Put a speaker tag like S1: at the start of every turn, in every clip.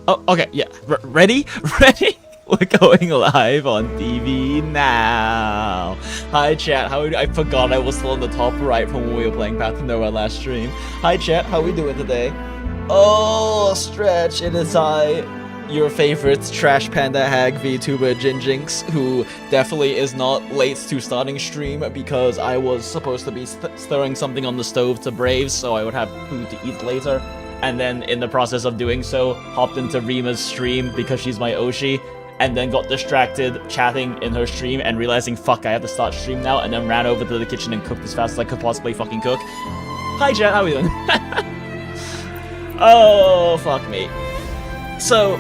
S1: Oh, okay, yeah. Ready? Ready? We're going live on TV now. Hi, chat. How are you? I forgot I was still on the top right from when we were playing Path to Nowhere last stream. Hi, chat. How are we doing today? Oh, Stretch. It is I, your favorite Trash Panda Hag VTuber JinJinx, who definitely is not late to starting stream because I was supposed to be stirring something on the stove to Braves so I would have food to eat later. And then in the process of doing so, hopped into Rima's stream because she's my Oshi, and then got distracted chatting in her stream and realizing, fuck, I have to start stream now, and then ran over to the kitchen and cooked as fast as I could possibly fucking cook. Hi, chat, how are we doing? Oh, fuck me. So,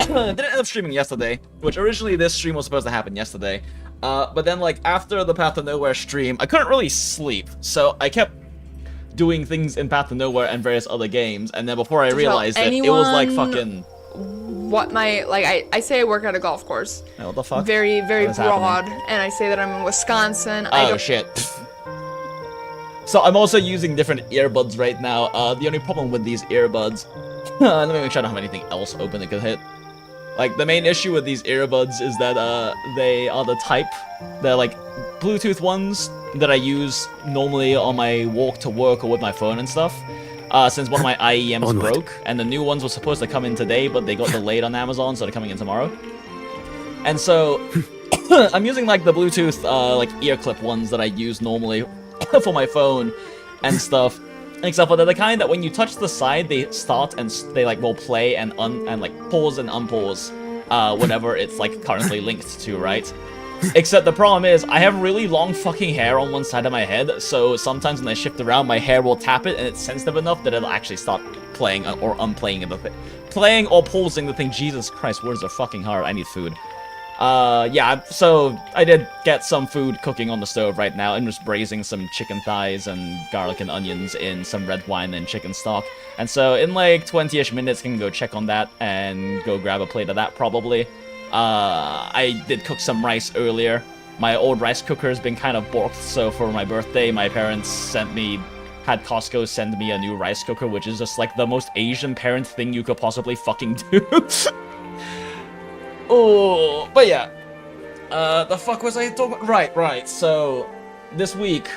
S1: didn't end up streaming yesterday, which originally this stream was supposed to happen yesterday. But then, like, after the Path to Nowhere stream, I couldn't really sleep, so I kept doing things in Path to Nowhere and various other games, and then before I realized it, it was like fucking...
S2: What my, like, I say I work at a golf course.
S1: What the fuck?
S2: Very, very broad,
S1: happening?
S2: and I say that I'm in Wisconsin.
S1: Oh, shit. So I'm also using different earbuds right now. The only problem with these earbuds... let me make sure I don't have anything else open that could hit. Like, the main issue with these earbuds is that they are the type, they're like Bluetooth ones that I use normally on my walk to work or with my phone and stuff. Since one of my IEMs broke, and the new ones were supposed to come in today, but they got delayed on Amazon, so they're coming in tomorrow. And so, I'm using like the Bluetooth like ear clip ones that I use normally for my phone and stuff. Except for they're the kind that when you touch the side, they start and they like will play and like pause and unpause whatever it's like currently linked to, right? Except the problem is I have really long fucking hair on one side of my head, so sometimes when I shift around, my hair will tap it, and it's sensitive enough that it'll actually start playing or unplaying the thing, playing or pausing the thing. Jesus Christ, words are fucking hard. I need food. Yeah, so I did get some food cooking on the stove right now. I'm just braising some chicken thighs and garlic and onions in some red wine and chicken stock. And so in like 20-ish minutes, I can go check on that and go grab a plate of that probably. I did cook some rice earlier. My old rice cooker has been kind of borked, so for my birthday, my parents had Costco send me a new rice cooker, which is just like the most Asian parent thing you could possibly fucking do. Oh, but yeah. The fuck was I talking about? Right. So, this week,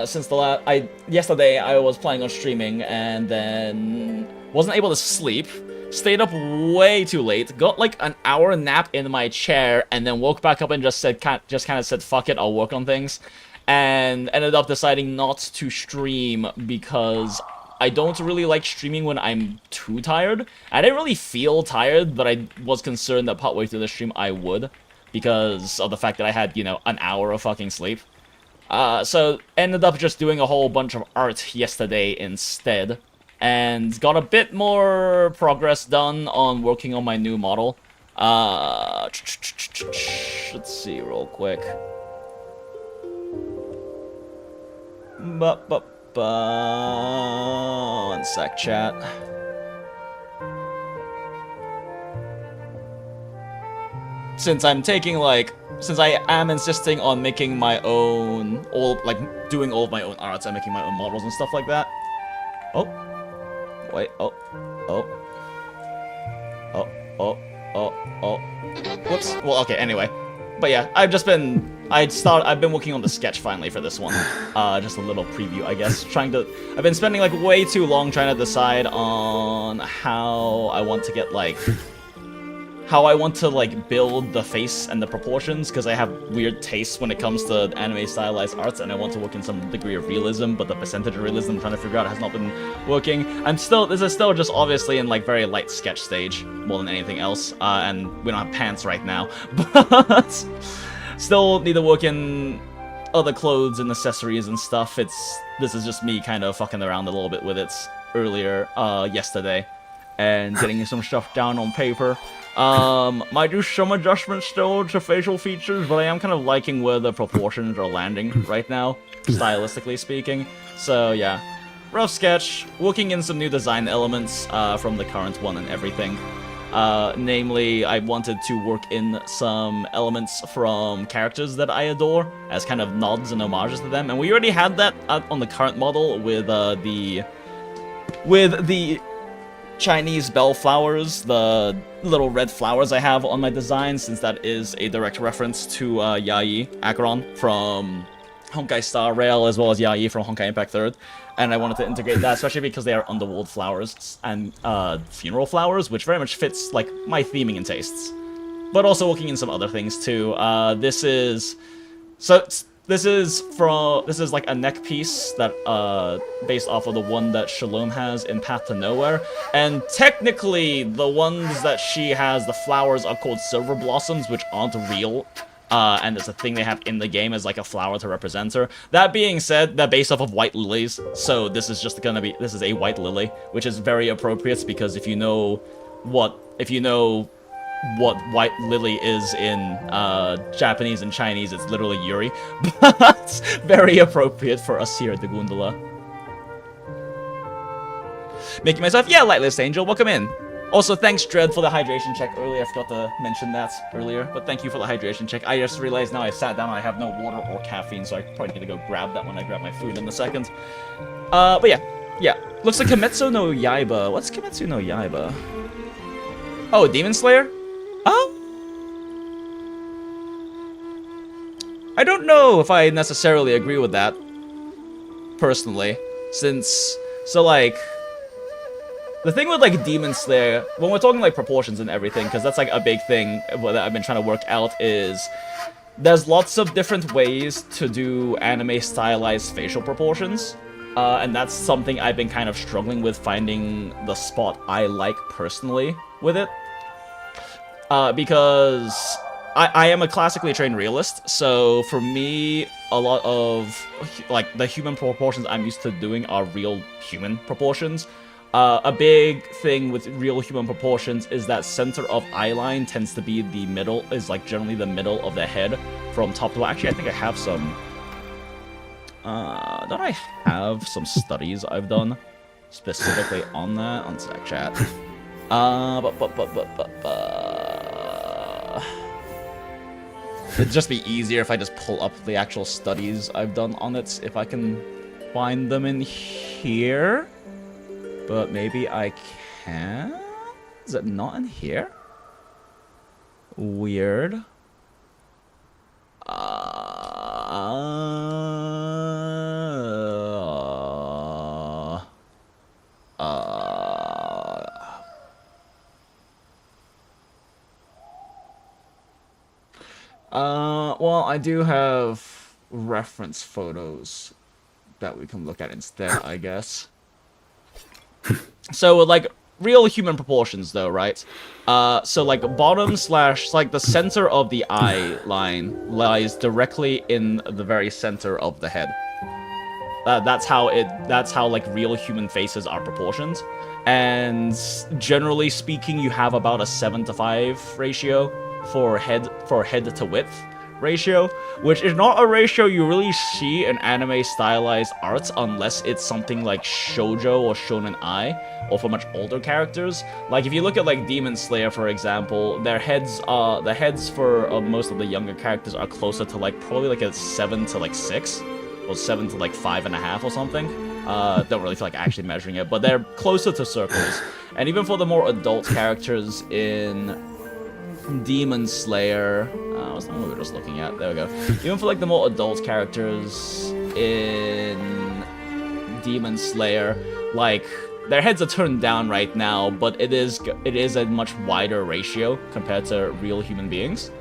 S1: since the yesterday I was planning on streaming and then wasn't able to sleep, stayed up way too late, got like an hour nap in my chair, and then woke back up and just kind of said, fuck it, I'll work on things, and ended up deciding not to stream because I don't really like streaming when I'm too tired. I didn't really feel tired, but I was concerned that partway through the stream I would, because of the fact that I had, you know, an hour of fucking sleep. So ended up just doing a whole bunch of art yesterday instead, and got a bit more progress done on working on my new model. Let's see real quick. One sec, chat. Since I'm taking, like, since I am insisting on making my own, doing all of my own arts and making my own models and stuff like that. Oh. Wait, Whoops. Well, okay, anyway. But yeah, I've been working on the sketch finally for this one. Just a little preview, I guess. I've been spending, like, way too long trying to decide on how I want to get, like, build the face and the proportions, because I have weird tastes when it comes to anime stylized arts, and I want to work in some degree of realism, but the percentage of realism I'm trying to figure out has not been working. This is still just obviously in, like, very light sketch stage, more than anything else, and we don't have pants right now, but still need to work in other clothes and accessories and stuff. This is just me kind of fucking around a little bit with it earlier, yesterday, and getting some stuff down on paper. Might do some adjustments still to facial features, but I am kind of liking where the proportions are landing right now, stylistically speaking. So yeah, rough sketch, working in some new design elements from the current one and everything. Namely, I wanted to work in some elements from characters that I adore as kind of nods and homages to them, and we already had that on the current model with the Chinese bellflowers, the little red flowers I have on my design, since that is a direct reference to Yayi Acheron from Honkai Star Rail, as well as Yayi from Honkai Impact 3rd. And I wanted to integrate that, especially because they are underworld flowers and funeral flowers, which very much fits, like, my theming and tastes. But also working in some other things too. This is like a neck piece that based off of the one that Shalom has in Path to Nowhere, and technically the ones that she has, the flowers are called silver blossoms, which aren't real, and it's a thing they have in the game as like a flower to represent her. That being said, they're based off of white lilies, so this is a white lily, which is very appropriate, because if you know what white lily is in Japanese and Chinese, it's literally Yuri. But very appropriate for us here at the Goondola. Making myself, yeah, Lightless Angel, welcome in. Also, thanks, Dread, for the hydration check earlier. I forgot to mention that earlier, but thank you for the hydration check. I just realized now I sat down and I have no water or caffeine, so I probably need to go grab that when I grab my food in a second. But yeah. Looks like Kimetsu no Yaiba. What's Kimetsu no Yaiba? Oh, Demon Slayer? I don't know if I necessarily agree with that, personally, like, the thing with, like, Demon Slayer, when we're talking, like, proportions and everything, because that's, like, a big thing that I've been trying to work out, is there's lots of different ways to do anime-stylized facial proportions, and that's something I've been kind of struggling with, finding the spot I like personally with it. Because I am a classically trained realist, so for me, a lot of, like, the human proportions I'm used to doing are real human proportions. A big thing with real human proportions is that center of eye line tends to be the middle, is, like, generally the middle of the head from top to bottom. Actually, I think I have some, don't I have some studies I've done specifically on that? On sec, chat. It'd just be easier if I just pull up the actual studies I've done on it, if I can find them in here. But maybe I can? Is it not in here? Weird. Well, I do have reference photos that we can look at instead, I guess. So, like, real human proportions, though, right? So, like, like, the center of the eye line lies directly in the very center of the head. That's how like real human faces are proportioned. And generally speaking, you have about a 7:5 ratio for head to width ratio, which is not a ratio you really see in anime stylized arts unless it's something like shoujo or shonen ai, or for much older characters. Like if you look at like Demon Slayer, for example, the heads for most of the younger characters are closer to like probably like a 7 to like 6, or 7 to like 5.5 or something. Don't really feel like actually measuring it, but they're closer to circles. And even for the more adult characters in Demon Slayer, what's the one we were just looking at? There we go. Even for like the more adult characters in Demon Slayer, like their heads are turned down right now, but it is a much wider ratio compared to real human beings.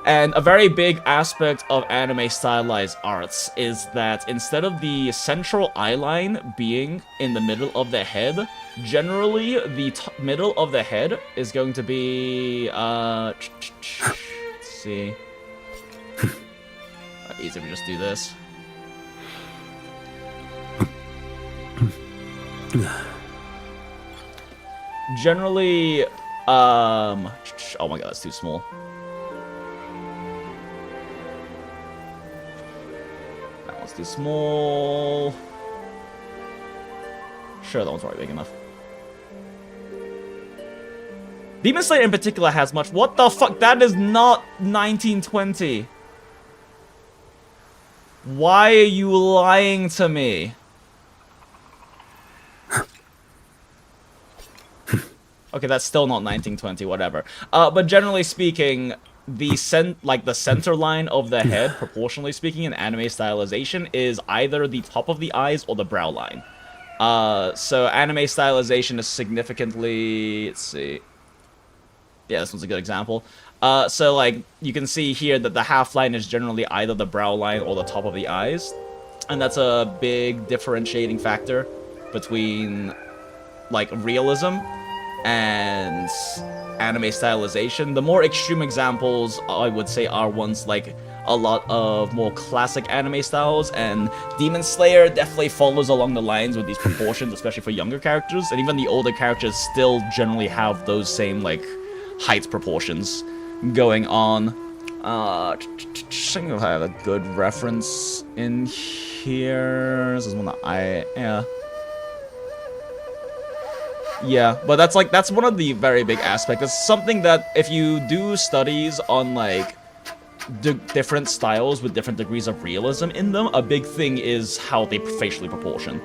S1: And a very big aspect of anime stylized arts is that instead of the central eyeline being in the middle of the head, generally the middle of the head is going to be, let's see. Easy if we just do this. Generally, oh my god, that's too small. Too small. Sure, that one's probably big enough. Demon Slayer in particular has much. What the fuck? That is not 1920. Why are you lying to me? Okay, that's still not 1920, whatever. But generally speaking, the center line of the head, proportionally speaking, in anime stylization is either the top of the eyes or the brow line. So anime stylization is significantly, let's see. Yeah, this one's a good example. So like you can see here that the half line is generally either the brow line or the top of the eyes, and that's a big differentiating factor between like realism and anime stylization. The more extreme examples, I would say, are ones like a lot of more classic anime styles, and Demon Slayer definitely follows along the lines with these proportions, especially for younger characters, and even the older characters still generally have those same, like, height proportions going on. I think I have a good reference in here. This is one that Yeah, but that's one of the very big aspects. It's something that if you do studies on like different styles with different degrees of realism in them, a big thing is how they facially proportion.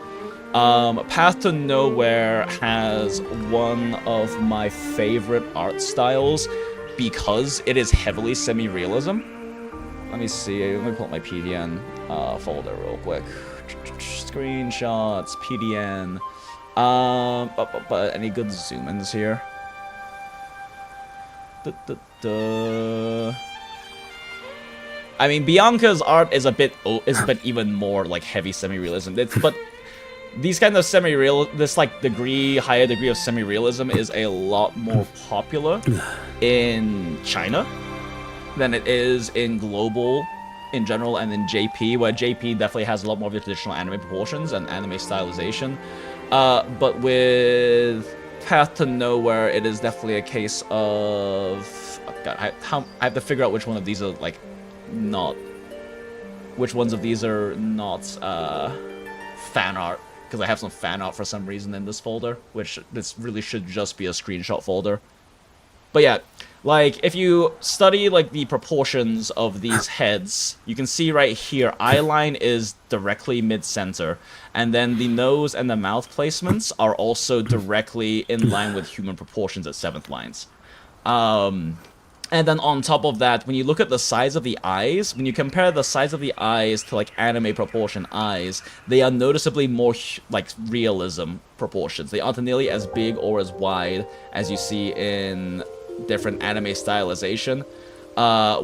S1: Path to Nowhere has one of my favorite art styles because it is heavily semi-realism. Let me see, let me pull up my PDN folder real quick. Screenshots, PDN. But any good zoom-ins here? I mean, Bianca's art is a bit even more like heavy semi-realism. But these kind of this like higher degree of semi-realism is a lot more popular in China than it is in global in general and in JP, where JP definitely has a lot more of the traditional anime proportions and anime stylization. But with Path to Nowhere, it is definitely a case of... Oh God, I have to figure out which one of these are, like, not... Which ones of these are not, fan art. Because I have some fan art for some reason in this folder, which this really should just be a screenshot folder. But yeah, like, if you study, like, the proportions of these heads, you can see right here, eyeline is directly mid-center, and then the nose and the mouth placements are also directly in line with human proportions at 7th lines. And then on top of that, when you look at the size of the eyes, when you compare the size of the eyes to, like, anime proportion eyes, they are noticeably more, like, realism proportions. They aren't nearly as big or as wide as you see in different anime stylization,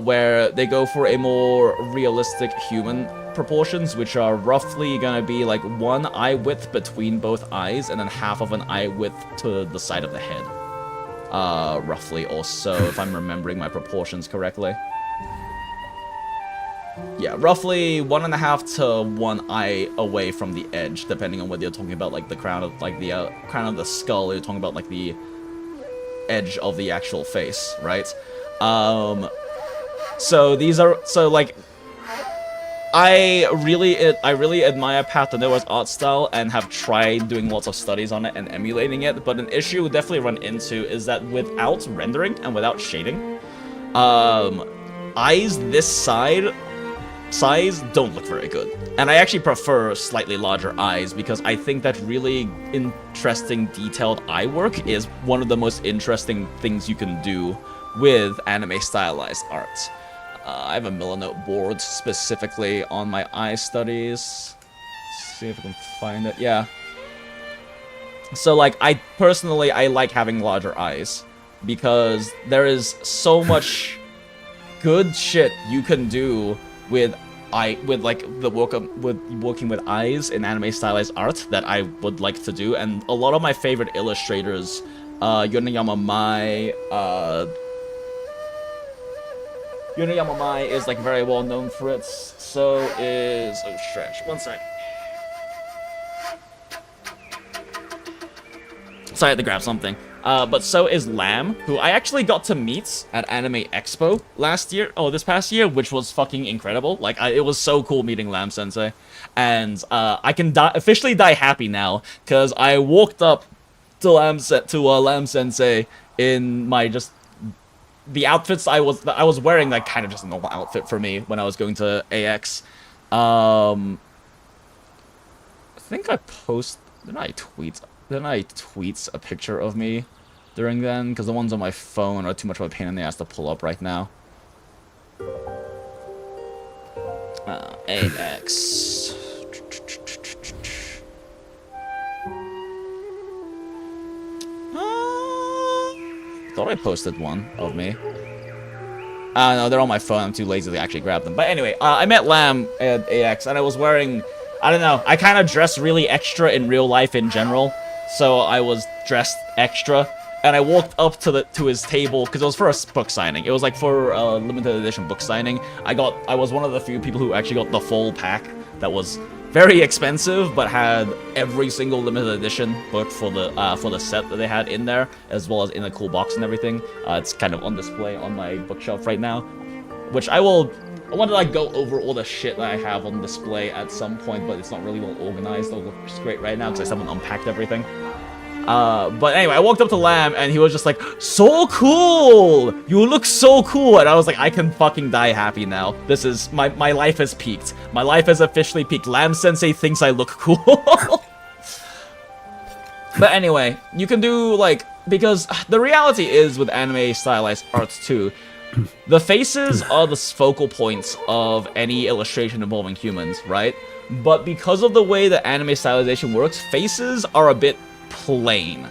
S1: where they go for a more realistic human proportions, which are roughly gonna be, like, 1 eye width between both eyes, and then half of an eye width to the side of the head. Roughly, also, if I'm remembering my proportions correctly. Yeah, roughly 1.5 to 1 eye away from the edge, depending on whether you're talking about like the crown of the crown of the skull, or you're talking about like the edge of the actual face, right? So these are like I really admire Path to Nowhere's art style and have tried doing lots of studies on it and emulating it, but an issue we definitely run into is that without rendering and without shading, eyes this size don't look very good. And I actually prefer slightly larger eyes because I think that really interesting detailed eye work is one of the most interesting things you can do with anime stylized art. I have a Milanote board specifically on my eye studies. Let's see if I can find it. Yeah. So like I personally like having larger eyes because there is so much good shit you can do with working with eyes in anime stylized art that I would like to do, and a lot of my favorite illustrators, Yonayama Mai, Yonayama Mai is like very well known for it. So is stretch. One sec. Sorry, I had to grab something. But so is Lamb, who I actually got to meet at Anime Expo this past year, which was fucking incredible. Like, it was so cool meeting Lamb Sensei. And I can officially die happy now, because I walked up to Lamb Sensei in my the outfits I was wearing, like, kind of just a normal outfit for me when I was going to AX. I think I didn't I tweet a picture of me during then? Because the ones on my phone are too much of a pain in the ass to pull up right now. AX. Thought I posted one of me. No, they're on my phone. I'm too lazy to actually grab them. But anyway, I met Lamb at AX, and I was wearing, I don't know, I kind of dress really extra in real life in general. So I was dressed extra, and I walked up to his table because it was for a book signing. It was like for a limited edition book signing. I was one of the few people who actually got the full pack that was very expensive, but had every single limited edition book for the set that they had in there, as well as in a cool box and everything. It's kind of on display on my bookshelf right now, which I want to like go over all the shit that I have on display at some point, but it's not really well organized. It looks great right now because I haven't unpacked everything. But anyway, I walked up to Lamb and he was just like, "So cool! You look so cool!" And I was like, I can fucking die happy now. This is, my life has peaked. My life has officially peaked. Lamb Sensei thinks I look cool. But anyway, you can do like, because the reality is with anime stylized arts too, the faces are the focal points of any illustration involving humans, right? But because of the way that anime stylization works, faces are a bit plain.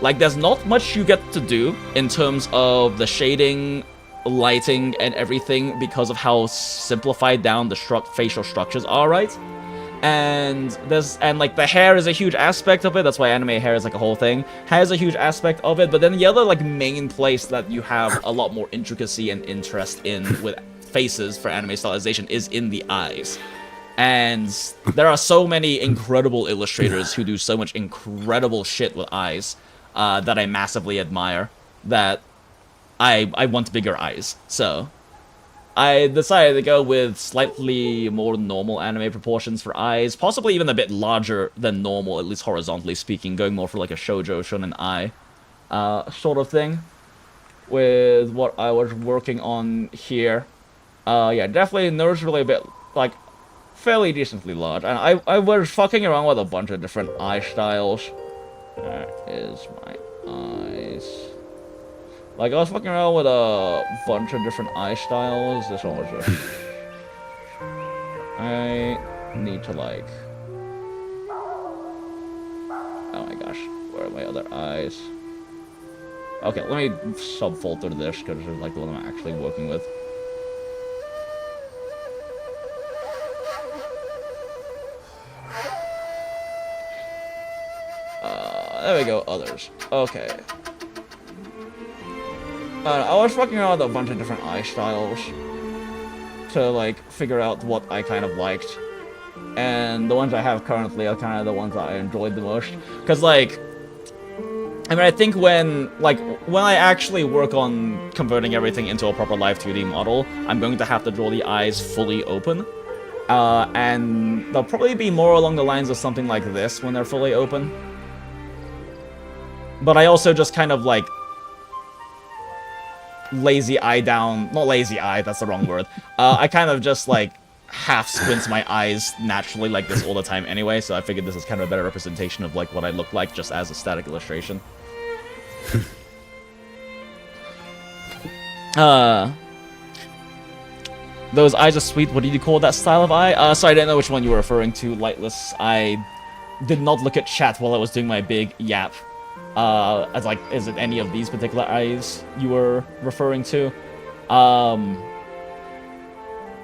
S1: Like, there's not much you get to do in terms of the shading, lighting, and everything because of how simplified down the facial structures are, right? And like the hair is a huge aspect of it. That's why anime hair is like a whole thing. Hair is a huge aspect of it, but then the other like main place that you have a lot more intricacy and interest in with faces for anime stylization is in the eyes. And there are so many incredible illustrators who do so much incredible shit with eyes that I massively admire, that I want bigger eyes. So I decided to go with slightly more normal anime proportions for eyes, possibly even a bit larger than normal, at least horizontally speaking, going more for like a shoujo shonen eye sort of thing with what I was working on here. Yeah, definitely noticeably a bit, like, fairly decently large, and I was fucking around with a bunch of different eye styles. There is my eyes. Like, I was fucking around with a bunch of different eye styles. This one was just... I need to, like... Oh my gosh, where are my other eyes? Okay, let me subfolder this, because it's like the one I'm actually working with. There we go, others. Okay. I was fucking around with a bunch of different eye styles to like figure out what I kind of liked. And the ones I have currently are kind of the ones that I enjoyed the most. Because, like, I mean, I think when I actually work on converting everything into a proper live 2D model, I'm going to have to draw the eyes fully open. And they'll probably be more along the lines of something like this when they're fully open. But I also just kind of, like, lazy eye down. Not lazy eye, that's the wrong word. I kind of just, like, half squints my eyes naturally like this all the time anyway, so I figured this is kind of a better representation of, like, what I look like just as a static illustration. Those eyes are sweet. What did you call that style of eye? Sorry, I didn't know which one you were referring to, Lightless. I did not look at chat while I was doing my big yap. As like, is it any of these particular eyes you were referring to?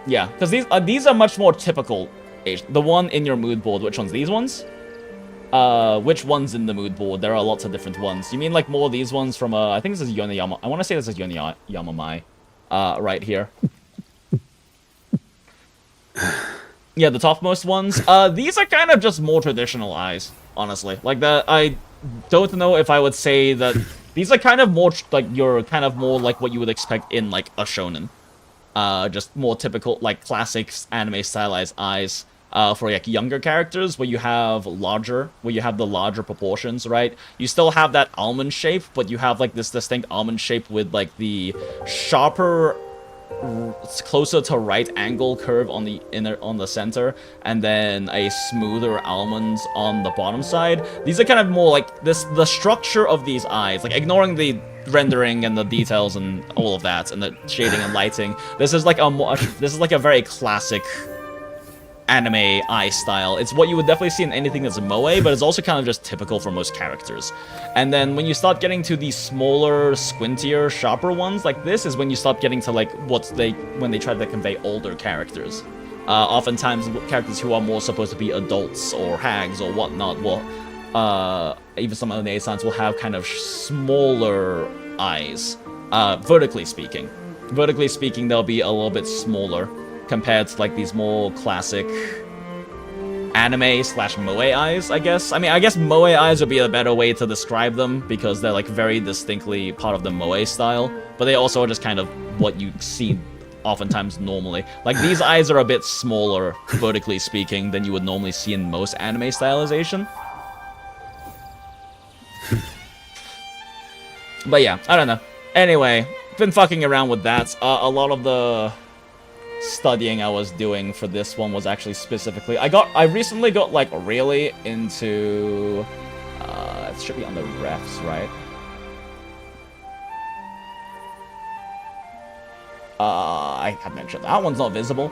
S1: Yeah, because these are much more typical. The one in your mood board, which ones? These ones? Which one's in the mood board? There are lots of different ones. You mean like more of these ones from, I think this is Yonayama. I want to say this is Yonayamamai, right here. Yeah, the topmost ones. These are kind of just more traditional eyes, honestly. Like, I don't know if I would say that... These are kind of more, like, more like what you would expect in, like, a shonen. Just more typical, like, classic anime stylized eyes. For, like, younger characters, where you have the larger proportions, right? You still have that almond shape, but you have, like, this distinct almond shape with, like, the sharper, closer to right angle curve on the center, and then a smoother almond on the bottom side. These are kind of more like the structure of these eyes, like ignoring the rendering and the details and all of that, and the shading and lighting. This is like a very classic anime eye style. It's what you would definitely see in anything that's moe, but it's also kind of just typical for most characters. And then when you start getting to the smaller, squintier, sharper ones, like this, is when you start getting to like when they try to convey older characters. Oftentimes characters who are more supposed to be adults or hags or whatnot will, even some of the signs will have kind of smaller eyes. Vertically speaking. Vertically speaking, they'll be a little bit smaller compared to, like, these more classic anime/moe eyes, I guess. I mean, I guess moe eyes would be a better way to describe them, because they're, like, very distinctly part of the moe style, but they also are just kind of what you see oftentimes normally. Like, these eyes are a bit smaller, vertically speaking, than you would normally see in most anime stylization. But yeah, I don't know. Anyway, been fucking around with that. A lot of the studying I was doing for this one was actually specifically... I recently got, like, really into... it should be on the refs, right? I have mentioned that one's not visible.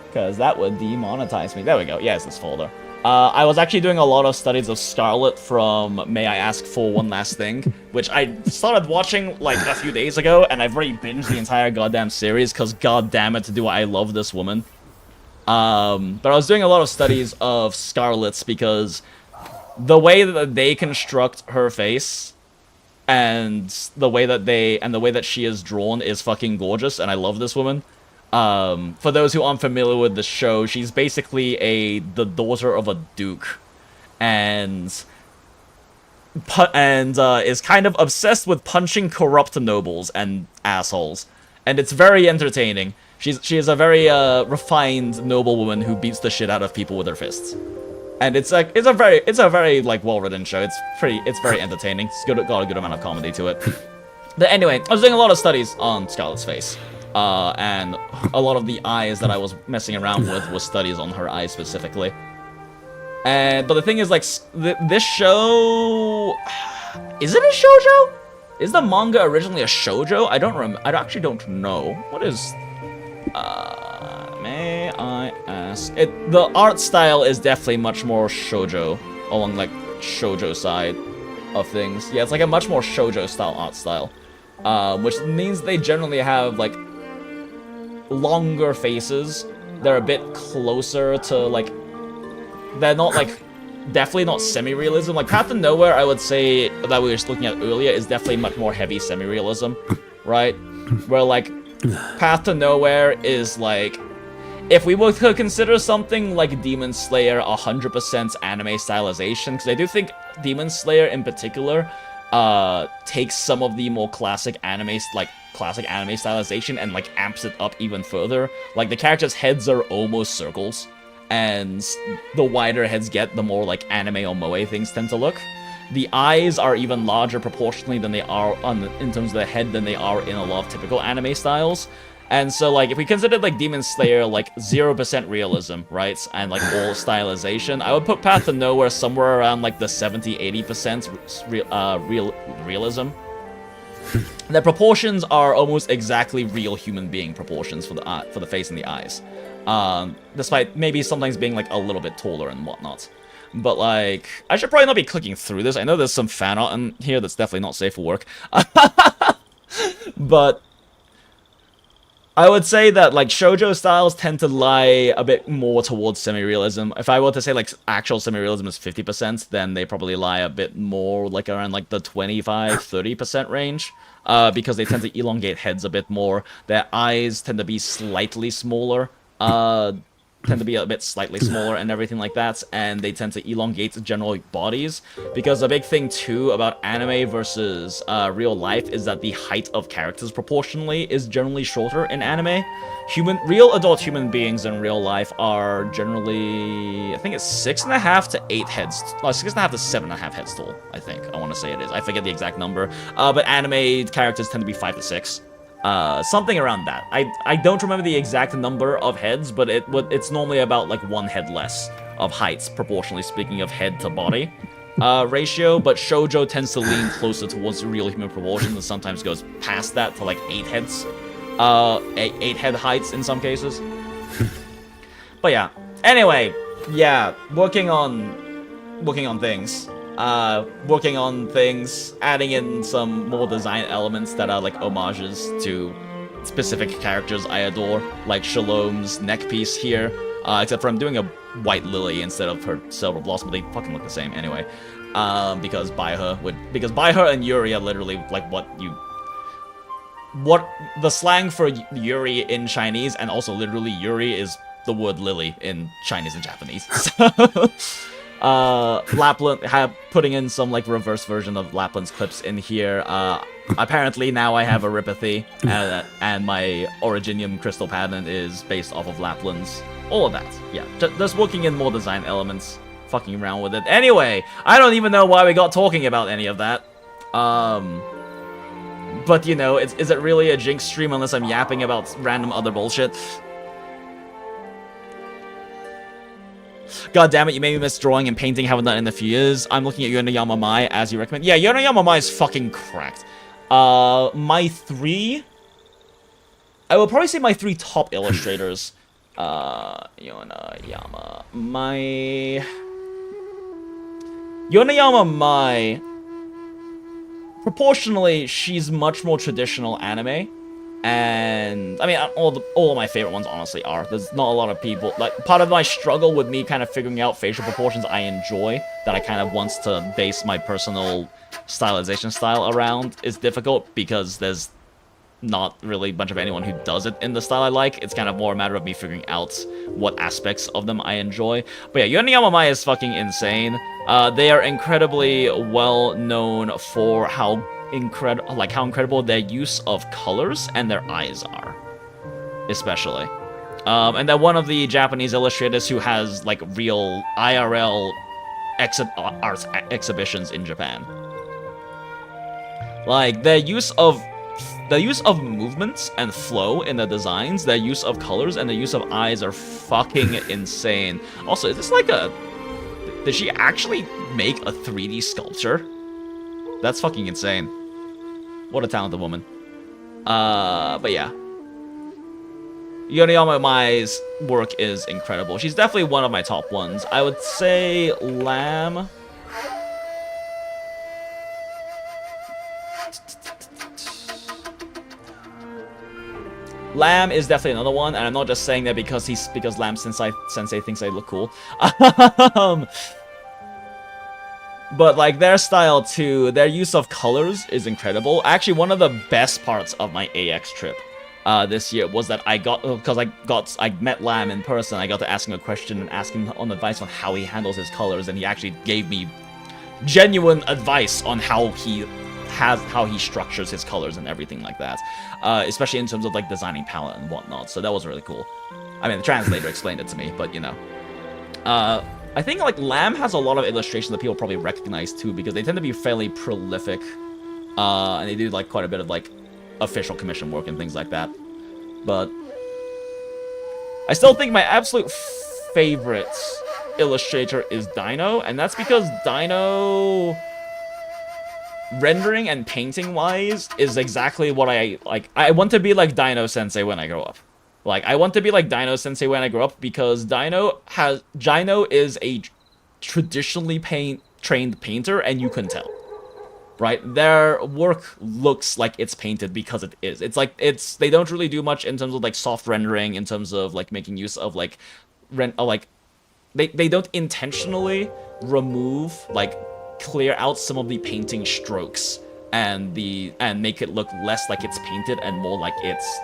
S1: Because that would demonetize me. There we go. Yeah, it's this folder. I was actually doing a lot of studies of Scarlet from May I Ask for One Last Thing, which I started watching, like, a few days ago, and I've already binged the entire goddamn series, because goddammit, do I love this woman. But I was doing a lot of studies of Scarlet's, because the way that they construct her face, and the way that she is drawn is fucking gorgeous, and I love this woman. For those who aren't familiar with the show, she's basically the daughter of a duke, and is kind of obsessed with punching corrupt nobles and assholes, and it's very entertaining. She is a very refined noblewoman who beats the shit out of people with her fists, and it's a very like well-written show. It's very entertaining. It's got a good amount of comedy to it. But anyway, I was doing a lot of studies on Scarlet's face. And a lot of the eyes that I was messing around with was studies on her eyes specifically. But the thing is, like, this show... Is it a shoujo? Is the manga originally a shoujo? I actually don't know. What is... may I ask? The art style is definitely much more shoujo, along, like, shoujo side of things. Yeah, it's like a much more shoujo style art style. Which means they generally have, like, longer faces. They're a bit closer to, like, they're not, like, definitely not semi-realism. Like, Path to Nowhere, I would say, that we were just looking at earlier, is definitely much more heavy semi-realism, right? Where, like, Path to Nowhere is, like... If we were to consider something like Demon Slayer 100% anime stylization, because I do think Demon Slayer in particular takes some of the more classic anime stylization and like amps it up even further. Like the characters' heads are almost circles, and the wider heads get, the more like anime or moe things tend to look. The eyes are even larger proportionally than they are in terms of the head than they are in a lot of typical anime styles. And so, like, if we considered, like, Demon Slayer, like, 0% realism, right? And, like, all stylization, I would put Path to Nowhere somewhere around, like, the 70-80% realism. The proportions are almost exactly real human being proportions for the face and the eyes. Despite maybe sometimes being, like, a little bit taller and whatnot. But, like, I should probably not be clicking through this. I know there's some fan art in here that's definitely not safe for work. But... I would say that, like, shoujo styles tend to lie a bit more towards semi-realism. If I were to say, like, actual semi-realism is 50%, then they probably lie a bit more, like, around, like, the 25-30% range. Because they tend to elongate heads a bit more. Their eyes tend to be slightly smaller. And everything like that, and they tend to elongate general bodies, because a big thing too about anime versus real life is that the height of characters proportionally is generally shorter in anime. Real adult human beings in real life are generally, I think it's 6.5 to 8 heads, 6.5 to 7.5 heads tall, I think, I want to say it is. I forget the exact number, but anime characters tend to be 5 to 6. Something around that. I don't remember the exact number of heads, but it's normally about like 1 head less of heights, proportionally speaking, of head to body ratio, but shoujo tends to lean closer towards real human proportions and sometimes goes past that to like 8 heads. 8 head heights in some cases. But yeah. Anyway, yeah, working on things. Working on things, adding in some more design elements that are like homages to specific characters I adore, like Shalom's neck piece here, except for I'm doing a white lily instead of her silver blossom, but they fucking look the same anyway, because Baihe and Yuri are literally like what the slang for Yuri in Chinese, and also literally Yuri is the word lily in Chinese and Japanese. Lapland, putting in some like reverse version of Lapland's clips in here. Apparently now I have Aripathy, and my Originium crystal pattern is based off of Lapland's. All of that, yeah. Just working in more design elements, fucking around with it. Anyway, I don't even know why we got talking about any of that. But you know, is it really a Jinx stream unless I'm yapping about random other bullshit? God damn it, you made me miss drawing and painting, haven't done it in a few years. I'm looking at Yonayama Mai as you recommend. Yeah, Yonayama Mai is fucking cracked. My 3... I will probably say my 3 top illustrators. Yonayama Mai... Yonayama Mai... Proportionally, she's much more traditional anime. And I mean, all of my favorite ones honestly are. There's not a lot of people, like, part of my struggle with me kind of figuring out facial proportions I enjoy, that I kind of wants to base my personal stylization style around, is difficult because there's not really a bunch of anyone who does it in the style I like. It's kind of more a matter of me figuring out what aspects of them I enjoy. But yeah, Yonayama Mai is fucking insane. They are incredibly well known for how incredible their use of colors and their eyes are, especially. And they're one of the Japanese illustrators who has like real IRL art exhibitions in Japan. Like their use of movements and flow in the designs, their use of colors, and the use of eyes are fucking insane. Also, is this like did she actually make a 3D sculpture? That's fucking insane. What a talented woman. But yeah. Yonayama Mai's work is incredible. She's definitely one of my top ones. I would say Lamb. Lamb is definitely another one, and I'm not just saying that because Lamb Sensei thinks I look cool. But like their style too, their use of colors is incredible. Actually, one of the best parts of my AX trip this year was that I met Lam in person. I got to ask him a question and ask him on advice on how he handles his colors, and he actually gave me genuine advice on how he structures his colors and everything like that, especially in terms of like designing palette and whatnot. So that was really cool. I mean, the translator explained it to me, but you know. I think like Lam has a lot of illustrations that people probably recognize too, because they tend to be fairly prolific, and they do like quite a bit of like official commission work and things like that. But I still think my absolute favorite illustrator is Dino, and that's because Dino, rendering and painting wise, is exactly what I like. I want to be like Dino Sensei when I grow up. Like, I want to be like Dino Sensei when I grow up, because Dino is a traditionally trained painter, and you can tell. Right? Their work looks like it's painted because it is. It's like, they don't really do much in terms of like soft rendering, in terms of like making use of like, they don't intentionally remove, like, clear out some of the painting strokes and make it look less like it's painted and more like it's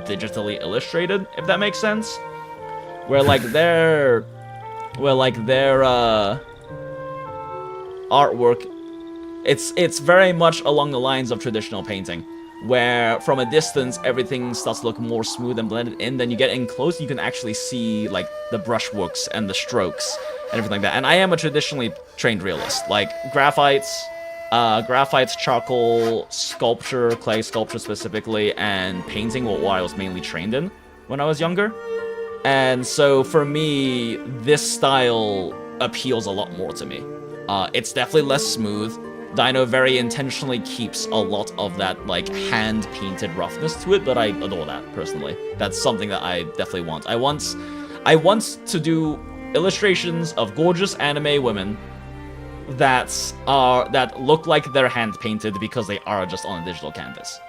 S1: digitally illustrated, if that makes sense. Where like their artwork, it's very much along the lines of traditional painting, where from a distance everything starts to look more smooth and blended in. Then you get in close, you can actually see like the brushworks and the strokes and everything like that. And I am a traditionally trained realist. Like graphites, charcoal, sculpture, clay sculpture specifically, and painting were what I was mainly trained in when I was younger. And so for me, this style appeals a lot more to me. It's definitely less smooth. Dino very intentionally keeps a lot of that like hand-painted roughness to it, but I adore that personally. That's something that I definitely want. I want to do illustrations of gorgeous anime women that look like they're hand-painted because they are just on a digital canvas.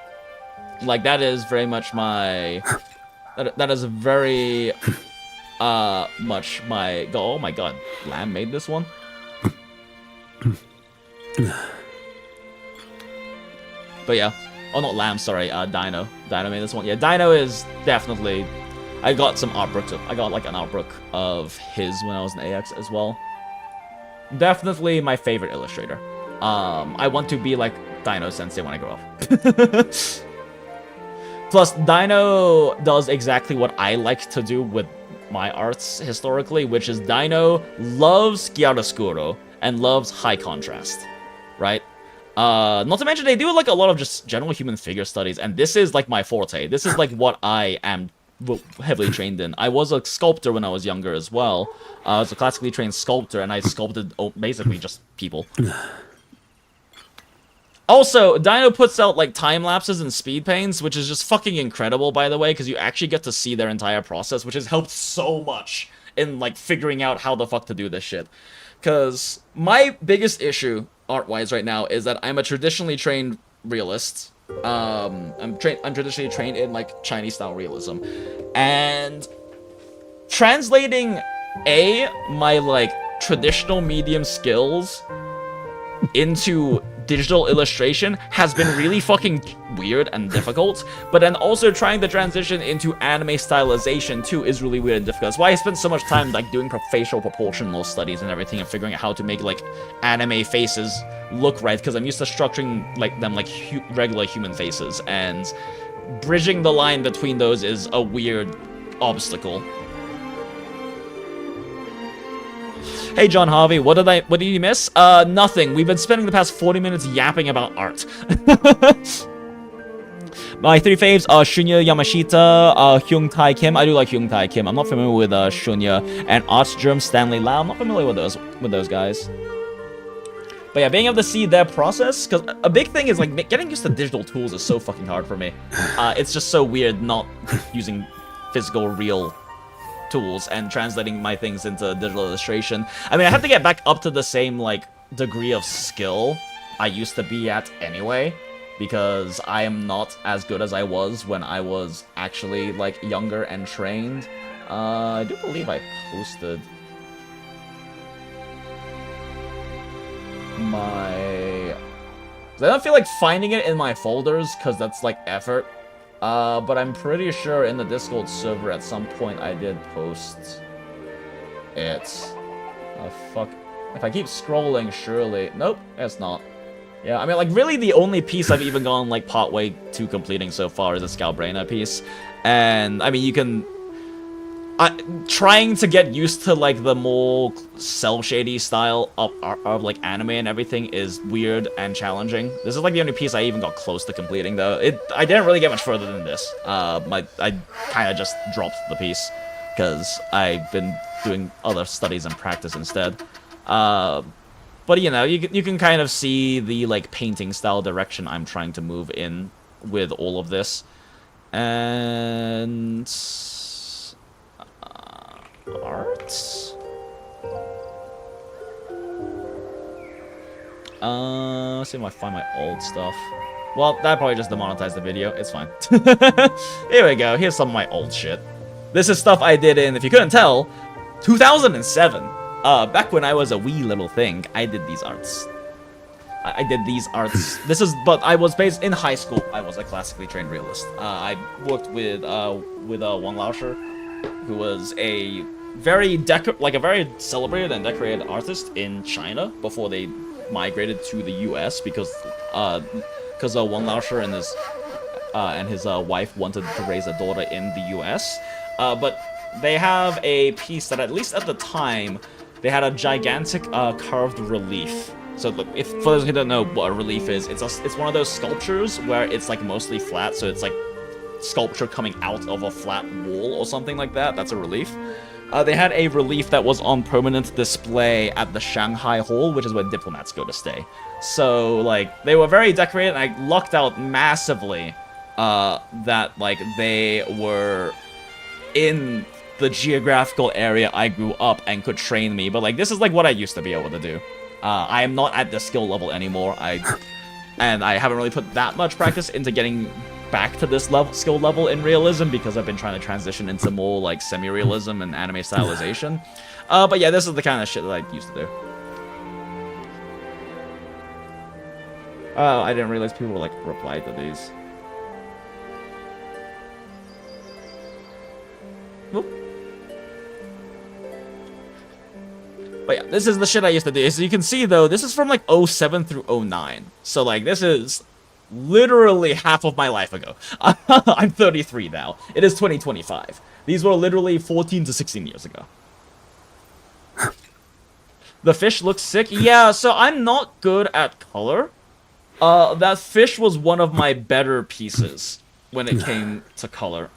S1: Like, that is very much my... that is very much my goal. Oh my god, Lamb made this one? But yeah. Oh, not Lamb, sorry, Dino. Dino made this one. Yeah, Dino is definitely... I got some art books I got like an art book of his when I was in AX as well. Definitely my favorite illustrator. I want to be like Dino Sensei when I grow up. Plus, Dino does exactly what I like to do with my arts historically, which is Dino loves chiaroscuro and loves high contrast, right? Not to mention they do like a lot of just general human figure studies, and this is like my forte. This is like what I am heavily trained in. I was a sculptor when I was younger as well. I was a classically trained sculptor, and I sculpted basically just people. Also, Dino puts out like time lapses and speed paints, which is just fucking incredible, by the way, because you actually get to see their entire process, which has helped so much in like figuring out how the fuck to do this shit. Because my biggest issue art-wise right now is that I'm a traditionally trained realist. I'm traditionally trained in like Chinese style realism, and translating my like traditional medium skills into digital illustration has been really fucking weird and difficult, but then also trying to transition into anime stylization too is really weird and difficult. That's why I spent so much time like doing facial proportional studies and everything and figuring out how to make like anime faces look right, because I'm used to structuring like them like regular human faces, and bridging the line between those is a weird obstacle. Hey John Harvey, what did you miss? Nothing. We've been spending the past 40 minutes yapping about art. My three faves are Shunya Yamashita, HONKAI Kim. I do like HONKAI Kim. I'm not familiar with Shunya, and Arts Germ Stanley Lau. I'm not familiar with those guys. But yeah, being able to see their process, because a big thing is like getting used to digital tools is so fucking hard for me. It's just so weird not using physical, real tools and translating my things into digital illustration. I mean, I have to get back up to the same like degree of skill I used to be at anyway, because I am not as good as I was when I was actually like younger and trained. I do believe I posted my... I don't feel like finding it in my folders, because that's, like, effort. But I'm pretty sure in the Discord server at some point I did post it. Oh, fuck. If I keep scrolling, surely... Nope, it's not. Yeah, I mean, like, really the only piece I've even gone, like, partway to completing so far is the Scalbrainer piece. And, I mean, you can... trying to get used to, like, the more cel-shady style of, like, anime and everything is weird and challenging. This is, like, the only piece I even got close to completing, though. I didn't really get much further than this. I kind of just dropped the piece, because I've been doing other studies and practice instead. But, you know, you can kind of see the, like, painting style direction I'm trying to move in with all of this. And... art? Let's see if I find my old stuff. Well, that probably just demonetized the video. It's fine. Here we go. Here's some of my old shit. This is stuff I did in, if you couldn't tell, 2007. Back when I was a wee little thing, I did these arts. I did these arts. But I was based in high school. I was a classically trained realist. I worked with Wang Laosher, who was a very celebrated and decorated artist in China before they migrated to the U.S. because Wang Laosher and his wife wanted to raise a daughter in the U.S. But they have a piece that, at least at the time, they had a gigantic carved relief. So if for those who don't know what a relief is, it's one of those sculptures where it's like mostly flat, so it's like sculpture coming out of a flat wall or something like that. That's a relief. They had a relief that was on permanent display at the Shanghai Hall, which is where diplomats go to stay. So, like, they were very decorated, and I lucked out massively that, like, they were in the geographical area I grew up and could train me. But, like, this is, like, what I used to be able to do. I am not at the skill level anymore. And I haven't really put that much practice into getting back to this skill level in realism, because I've been trying to transition into more like semi-realism and anime stylization. But yeah, this is the kind of shit that I used to do. Oh, I didn't realize people were like replied to these. Whoop. But yeah, this is the shit I used to do. So you can see though, this is from like 07 through 09. So like this is literally half of my life ago. I'm 33 now. It is 2025. These were literally 14 to 16 years ago. The fish looks sick. Yeah, so I'm not good at color. That fish was one of my better pieces when it came to color.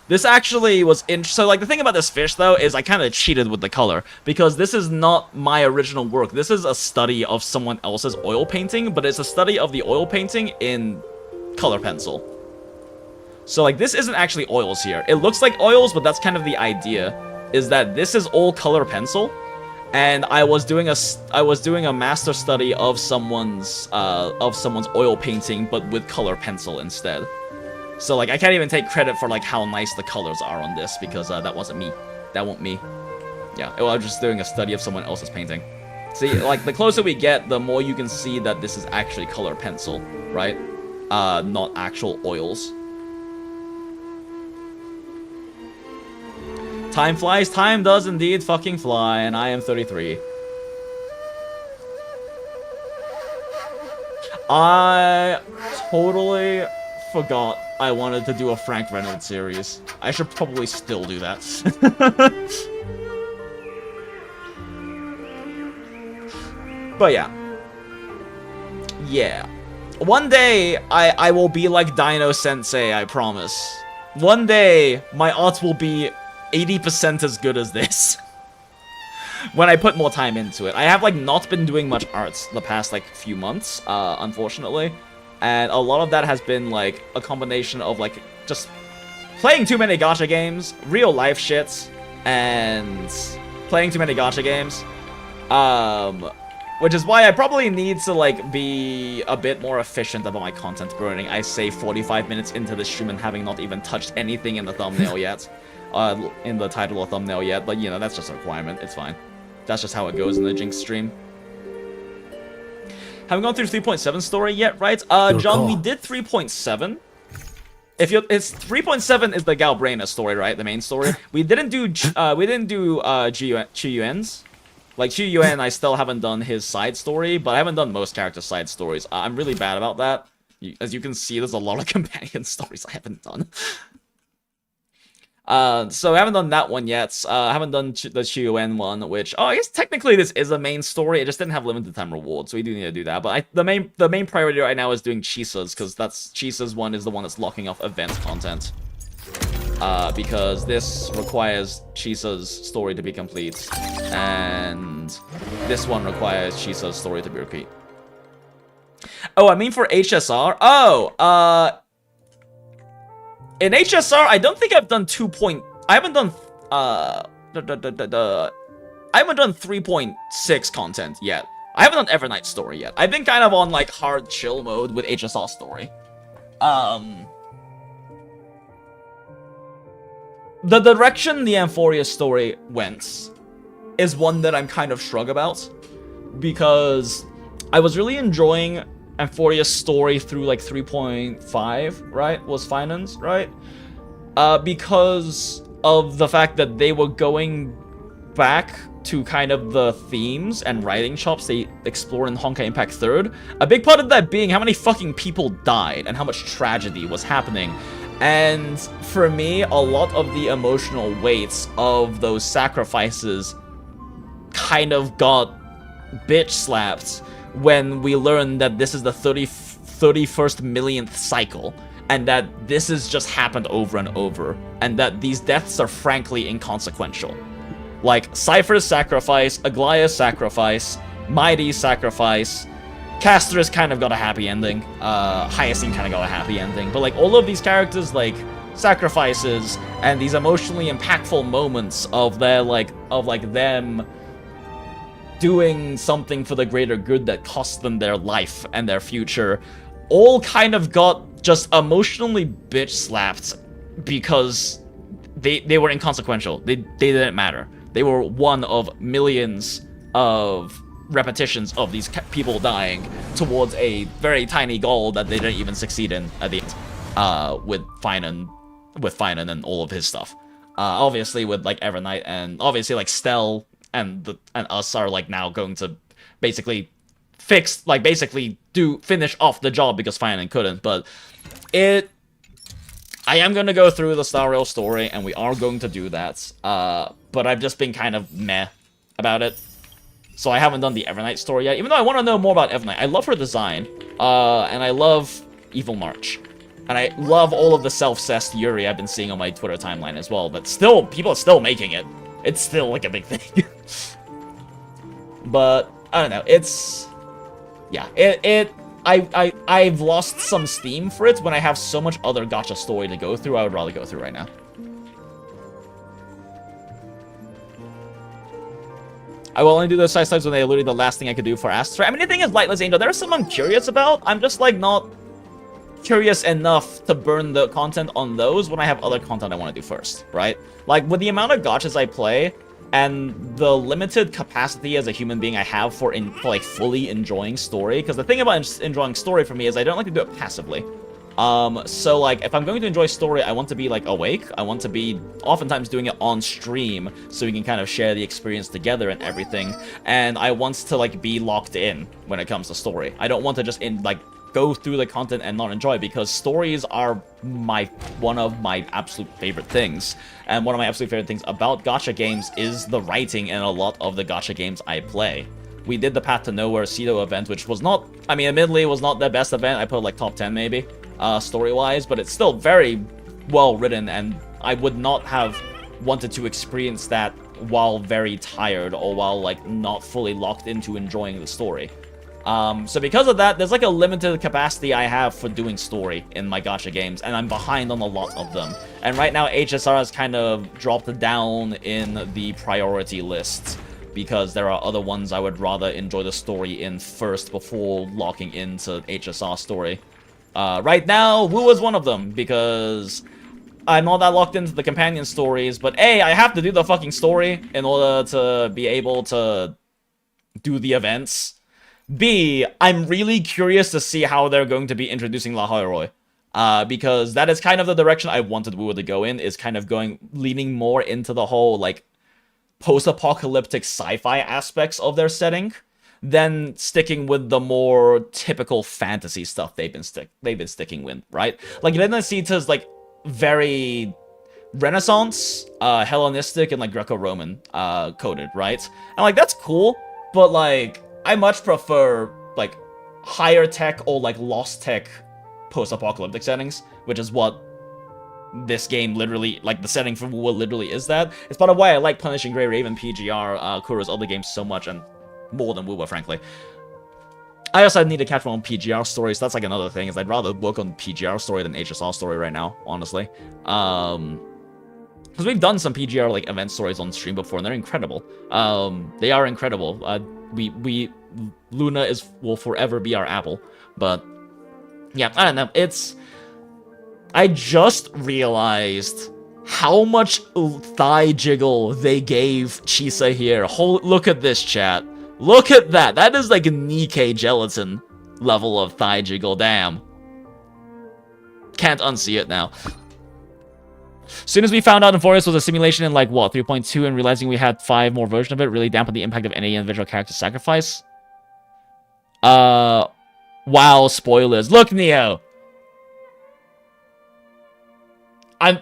S1: This actually was so like the thing about this fish though is I kind of cheated with the color, because this is not my original work. This is a study of someone else's oil painting, but it's a study of the oil painting in color pencil. So like this isn't actually oils here. It looks like oils, but that's kind of the idea, is that this is all color pencil, and I was doing a master study of someone's oil painting, but with color pencil instead. So, like, I can't even take credit for, like, how nice the colors are on this, because that wasn't me. That wasn't me. Yeah, well, I was just doing a study of someone else's painting. See, like, the closer we get, the more you can see that this is actually color pencil, right? Not actual oils. Time flies. Time does indeed fucking fly, and I am 33. I totally forgot I wanted to do a Frank Reynolds series. I should probably still do that. But yeah. Yeah. One day, I will be like Dino Sensei, I promise. One day, my art will be 80% as good as this. When I put more time into it. I have, like, not been doing much arts the past, like, few months, unfortunately. And a lot of that has been, like, a combination of, like, just playing too many gacha games, real life shits, and playing too many gacha games. Which is why I probably need to, like, be a bit more efficient about my content burning. I say 45 minutes into the stream and having not even touched anything in the thumbnail yet. In the title or thumbnail yet, but, you know, that's just a requirement. It's fine. That's just how it goes in the Jinx stream. Haven't gone through 3.7 story yet, right? John, we did 3.7. It's 3.7 is the Galbraina story, right? The main story. We didn't do Chuyuen's. Like Chuyuen, I still haven't done his side story, but I haven't done most characters' side stories. I'm really bad about that. As you can see, there's a lot of companion stories I haven't done. So I haven't done that one yet. I haven't done the Chuyuen one, which, I guess technically this is a main story. It just didn't have limited time rewards, so we do need to do that. But the main priority right now is doing Chisa's, because Chisa's one is the one that's locking off event content. Because this requires Chisa's story to be complete, and this one requires Chisa's story to be complete. Oh, I mean for HSR? In HSR, I don't think I've done I haven't done, I haven't done 3.6 content yet. I haven't done Evernight story yet. I've been kind of on, like, hard chill mode with HSR story. The direction the Amphoria story went is one that I'm kind of shrug about, because I was really enjoying Amphoria's story through like 3.5, right? Was Finance, right? Because of the fact that they were going back to kind of the themes and writing chops they explore in Honkai Impact 3rd. A big part of that being how many fucking people died and how much tragedy was happening. And for me, a lot of the emotional weights of those sacrifices kind of got bitch slapped when we learned that this is the 31st millionth cycle, and that this has just happened over and over, and that these deaths are frankly inconsequential. Like, Cypher's sacrifice, Aglaya's sacrifice, Mighty's sacrifice, Caster's kind of got a happy ending, Hyacinth kind of got a happy ending, but like all of these characters, like, sacrifices and these emotionally impactful moments of their, them doing something for the greater good that cost them their life and their future, all kind of got just emotionally bitch slapped because they were inconsequential. They didn't matter. They were one of millions of repetitions of these people dying towards a very tiny goal that they didn't even succeed in at the end, with Finan and all of his stuff. Obviously with like Evernight, and obviously like Stell and us are like now going to basically finish off the job because Finan couldn't. But I am going to go through the Star Rail story, and we are going to do that. But I've just been kind of meh about it. So I haven't done the Evernight story yet, even though I want to know more about Evernight. I love her design, and I love Evil March. And I love all of the self-cessed Yuri I've been seeing on my Twitter timeline as well. But still, people are still making it. It's still, like, a big thing. But, I don't know, it's... Yeah, I've lost some steam for it when I have so much other gacha story to go through. I would rather go through right now. I will only do those side slides when they're literally the last thing I could do for Astra. I mean, the thing is, Lightless Angel, there's some I'm curious about. I'm just, like, not curious enough to burn the content on those when I have other content I want to do first, right? Like, with the amount of gachas I play and the limited capacity as a human being I have for like, fully enjoying story, because the thing about enjoying story for me is I don't like to do it passively. So, like, if I'm going to enjoy story, I want to be, like, awake. I want to be oftentimes doing it on stream so we can kind of share the experience together and everything. And I want to, like, be locked in when it comes to story. I don't want to just, go through the content and not enjoy it, because stories are one of my absolute favorite things. And one of my absolute favorite things about gacha games is the writing in a lot of the gacha games I play. We did the Path to Nowhere Cedo event, which was not, I mean, admittedly, it was not the best event. I put, like, top 10 maybe, story-wise, but it's still very well written, and I would not have wanted to experience that while very tired or while, like, not fully locked into enjoying the story. So because of that, there's like a limited capacity I have for doing story in my gacha games, and I'm behind on a lot of them. And right now, HSR has kind of dropped down in the priority list, because there are other ones I would rather enjoy the story in first before locking into HSR story. Right now, WuWa is one of them, because I'm not that locked into the companion stories, but A, I have to do the fucking story in order to be able to do the events. B, I'm really curious to see how they're going to be introducing La Roy. Because that is kind of the direction I wanted WuWa to go in, is kind of leaning more into the whole, like, post-apocalyptic sci-fi aspects of their setting, than sticking with the more typical fantasy stuff they've been sticking with, right? Like, Renacita's, like, very Renaissance, Hellenistic, and, like, Greco-Roman, coded, right? And, like, that's cool, but, like, I much prefer, like, higher tech or, like, lost tech post-apocalyptic settings, which is what this game literally, like, the setting for WuWa literally is that. It's part of why I like Punishing Grey Raven, PGR, Kuro's other games so much, and more than WuWa, frankly. I also need to catch my own PGR stories. That's, like, another thing, is I'd rather work on PGR story than HSR story right now, honestly. Because we've done some PGR, like, event stories on stream before, and they're incredible. They are incredible. Luna will forever be our Apple, but yeah, I don't know, I just realized how much thigh jiggle they gave Chisa here. Look at this, chat. Look at that. That is like a Nikkei gelatin level of thigh jiggle. Damn. Can't unsee it now. Soon as we found out Euphorius was a simulation in, like, what, 3.2, and realizing we had 5 more versions of it really dampened the impact of any individual character sacrifice. Wow, spoilers. Look, Neo. I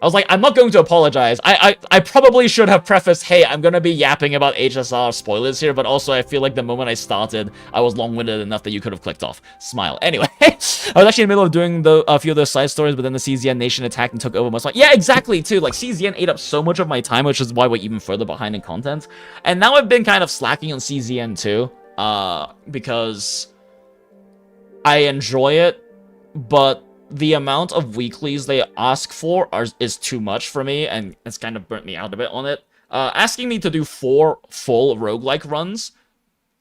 S1: was like, I'm not going to apologize. I probably should have prefaced, hey, I'm gonna be yapping about HSR spoilers here, but also I feel like the moment I started, I was long-winded enough that you could have clicked off. Smile. Anyway, I was actually in the middle of doing a few of those side stories, but then the CZN Nation attacked and took over my spot. Yeah, exactly, too. Like, CZN ate up so much of my time, which is why we're even further behind in content. And now I've been kind of slacking on CZN, too, because I enjoy it, but the amount of weeklies they ask for is too much for me, and it's kind of burnt me out a bit on it. Asking me to do 4 full roguelike runs,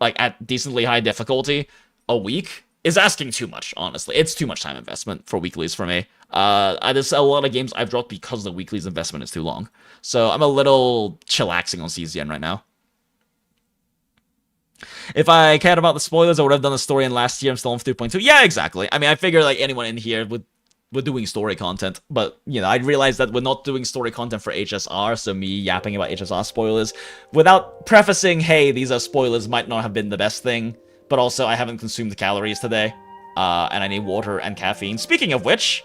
S1: like at decently high difficulty, a week, is asking too much, honestly. It's too much time investment for weeklies for me. There's a lot of games I've dropped because the weeklies investment is too long. So I'm a little chillaxing on CZN right now. If I cared about the spoilers, I would have done a story in last year. I'm still on 3.2. Yeah, exactly. I mean, I figure, like, anyone in here we're doing story content, but, you know, I realized that we're not doing story content for HSR, so me yapping about HSR spoilers without prefacing, hey, these are spoilers, might not have been the best thing, but also I haven't consumed calories today, and I need water and caffeine. Speaking of which,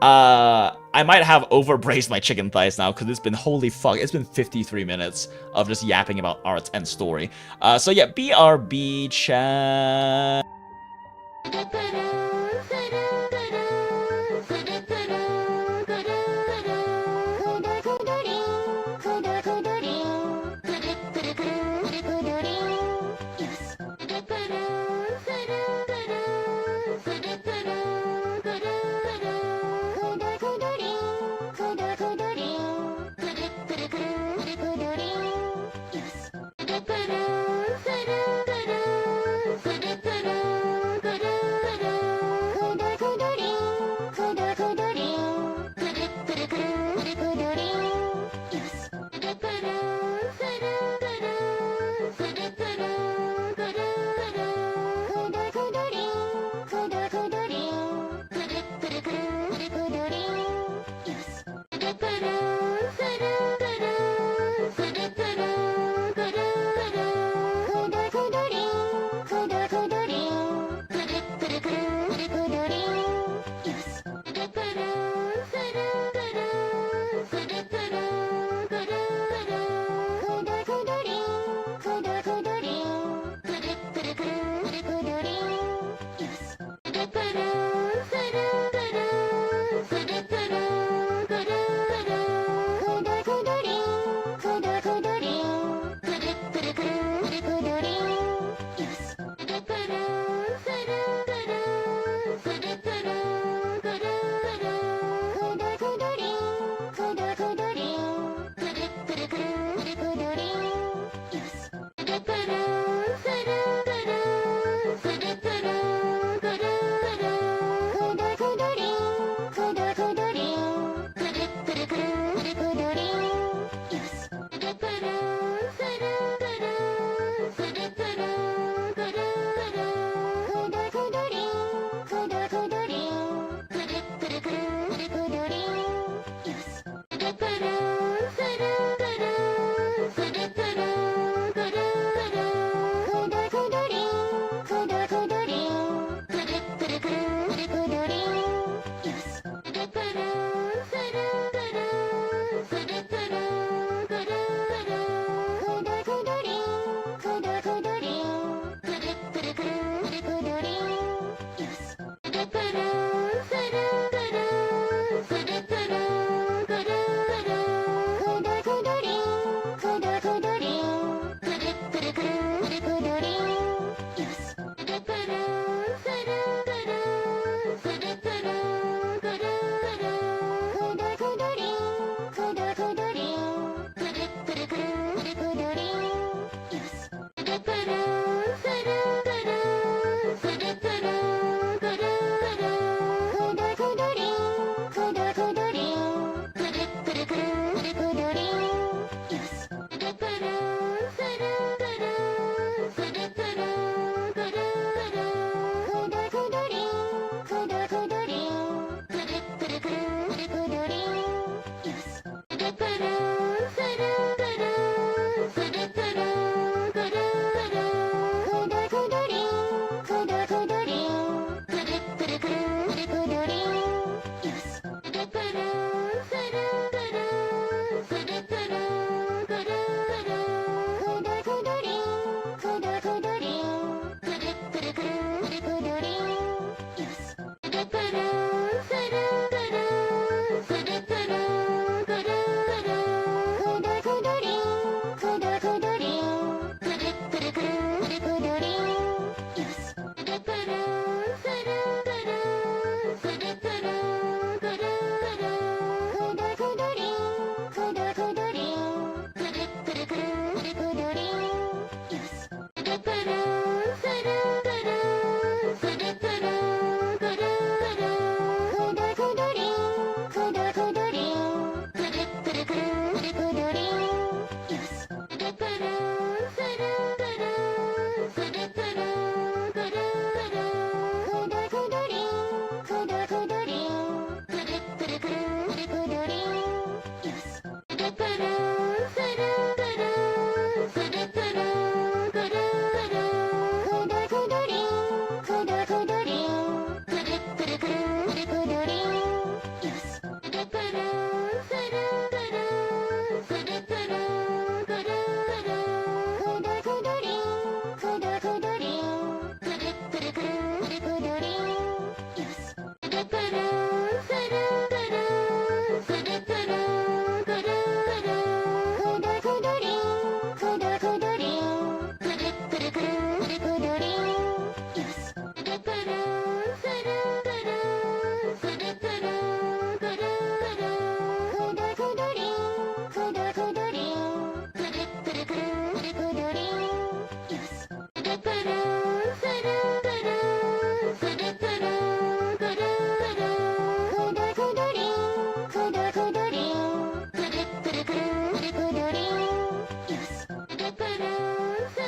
S1: I might have overbraced my chicken thighs now, because it's been, holy fuck, it's been 53 minutes of just yapping about art and story. So yeah, BRB chat.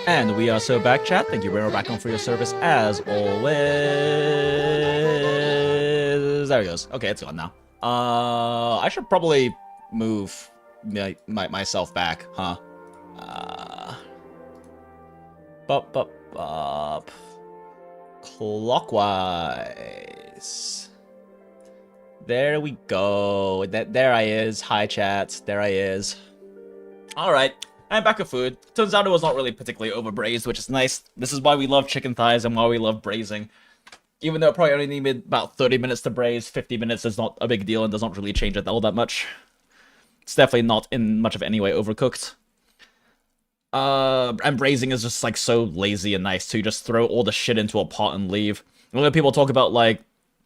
S1: And we are so back, chat. Thank you very much back on for your service as always. There it goes. Okay, it's gone now. I should probably move myself back, huh? Up. Clockwise. There we go. There I is. Hi, chat. There I is. All right. I'm back with food. Turns out it was not really particularly over-braised, which is nice. This is why we love chicken thighs and why we love braising. Even though it probably only needed about 30 minutes to braise, 50 minutes is not a big deal and does not really change it all that much. It's definitely not in much of any way overcooked. And braising is just, like, so lazy and nice, so you just throw all the shit into a pot and leave. A lot of people talk about, like,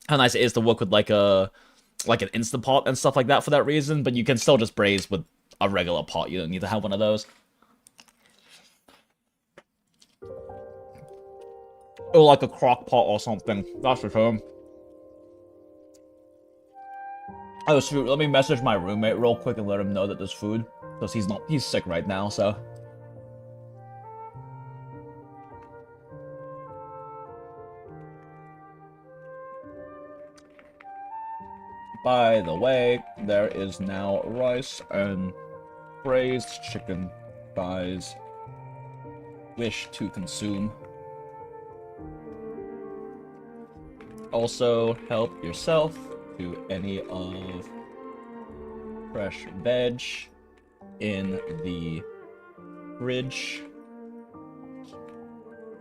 S1: how nice it is to work with, like, an Instant Pot and stuff like that for that reason, but you can still just braise with a regular pot. You don't need to have one of those. Or like a crock pot or something. That's for sure. Oh shoot, let me message my roommate real quick and let him know that there's food. Because he's sick right now, so. By the way, there is now rice and braised chicken thighs. Wish to consume. Also, help yourself to any of fresh veg in the fridge.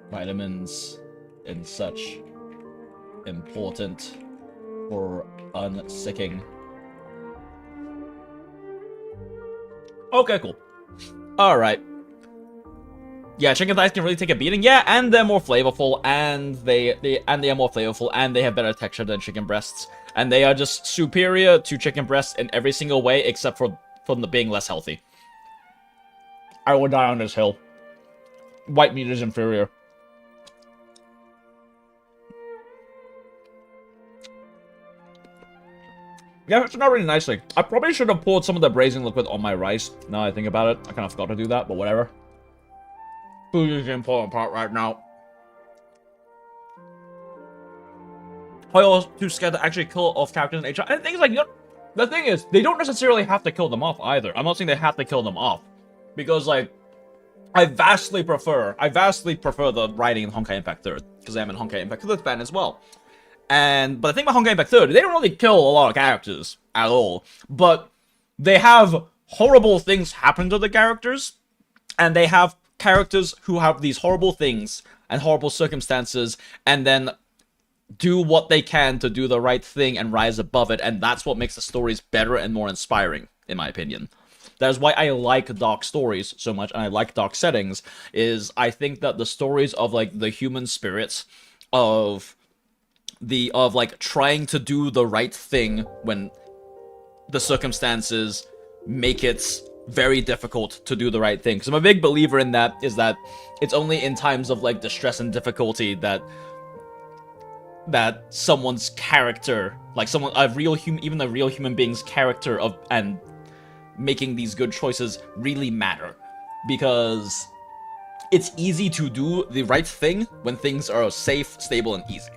S1: Vitamins and such important for unsicking. Okay, cool. Alright. Yeah, chicken thighs can really take a beating. Yeah, and they're more flavorful, and they are more flavorful, and they have better texture than chicken breasts. And they are just superior to chicken breasts in every single way, except for them being less healthy. I will die on this hill. White meat is inferior. Yeah, it's not really nicely. I probably should have poured some of the braising liquid on my rice. Now I think about it, I kind of forgot to do that, but whatever. Food is the important part right now. I'm also too scared to actually kill off characters in HR. And things like, the thing is, they don't necessarily have to kill them off either. I'm not saying they have to kill them off. Because, like, I vastly prefer the writing in Honkai Impact 3rd. Because I'm in Honkai Impact 3rd fan as well. But the thing about Honkai Impact 3rd, they don't really kill a lot of characters at all. But they have horrible things happen to the characters. And they have characters who have these horrible things and horrible circumstances, and then do what they can to do the right thing and rise above it, and that's what makes the stories better and more inspiring, in my opinion. That is why I like dark stories so much, and I like dark settings, is I think that the stories of, like, the human spirits, of like, trying to do the right thing when the circumstances make it very difficult to do the right thing. Because I'm a big believer in that, is that it's only in times of, like, distress and difficulty that someone's character, like even a real human being's character and making these good choices really matter. Because it's easy to do the right thing when things are safe, stable, and easy.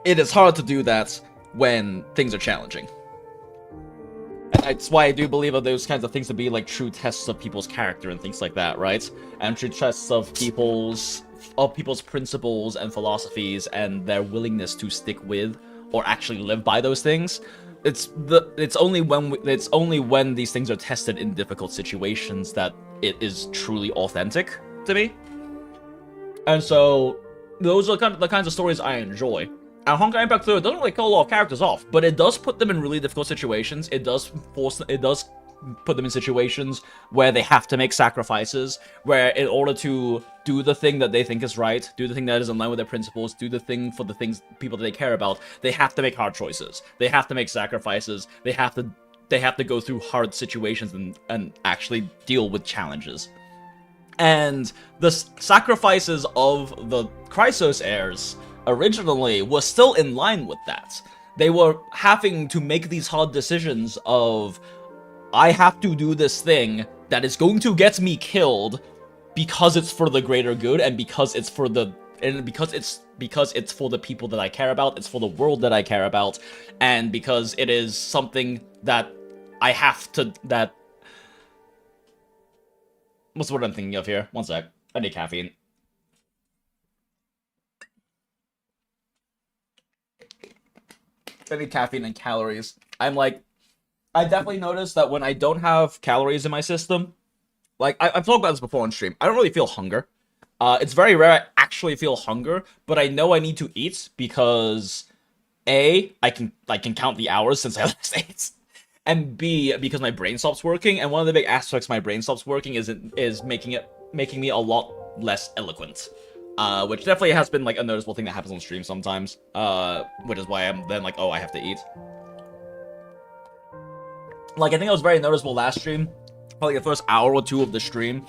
S1: It is hard to do that when things are challenging. That's why I do believe of those kinds of things to be, like, true tests of people's character and things like that, right? And true tests of people's principles and philosophies and their willingness to stick with or actually live by those things. It's only when these things are tested in difficult situations that it is truly authentic to me. And so those are the kinds of stories I enjoy. And Honkai Impact 3 doesn't really kill a lot of characters off, but it does put them in really difficult situations. It does put them in situations where they have to make sacrifices, where in order to do the thing that they think is right, do the thing that is in line with their principles, do the thing for the people that they care about, they have to make hard choices. They have to make sacrifices. They have to go through hard situations and actually deal with challenges. And the sacrifices of the Chrysos heirs originally was still in line with that. They were having to make these hard decisions of, I have to do this thing that is going to get me killed because it's for the greater good, and because it's for the people that I care about, it's for the world that I care about, and because it is something that I have to, that... What's the word I'm thinking of here? One sec. I need caffeine. I need caffeine and calories. I definitely noticed that when I don't have calories in my system, like, I've talked about this before on stream, I don't really feel hunger. It's very rare I actually feel hunger, but I know I need to eat because A, I can count the hours since I last ate, and B, because my brain stops working, and one of the big aspects my brain stops working is making me a lot less eloquent. Which definitely has been, like, a noticeable thing that happens on stream sometimes, which is why I'm then like, oh, I have to eat. Like, I think it was very noticeable last stream. Probably the first hour or two of the stream,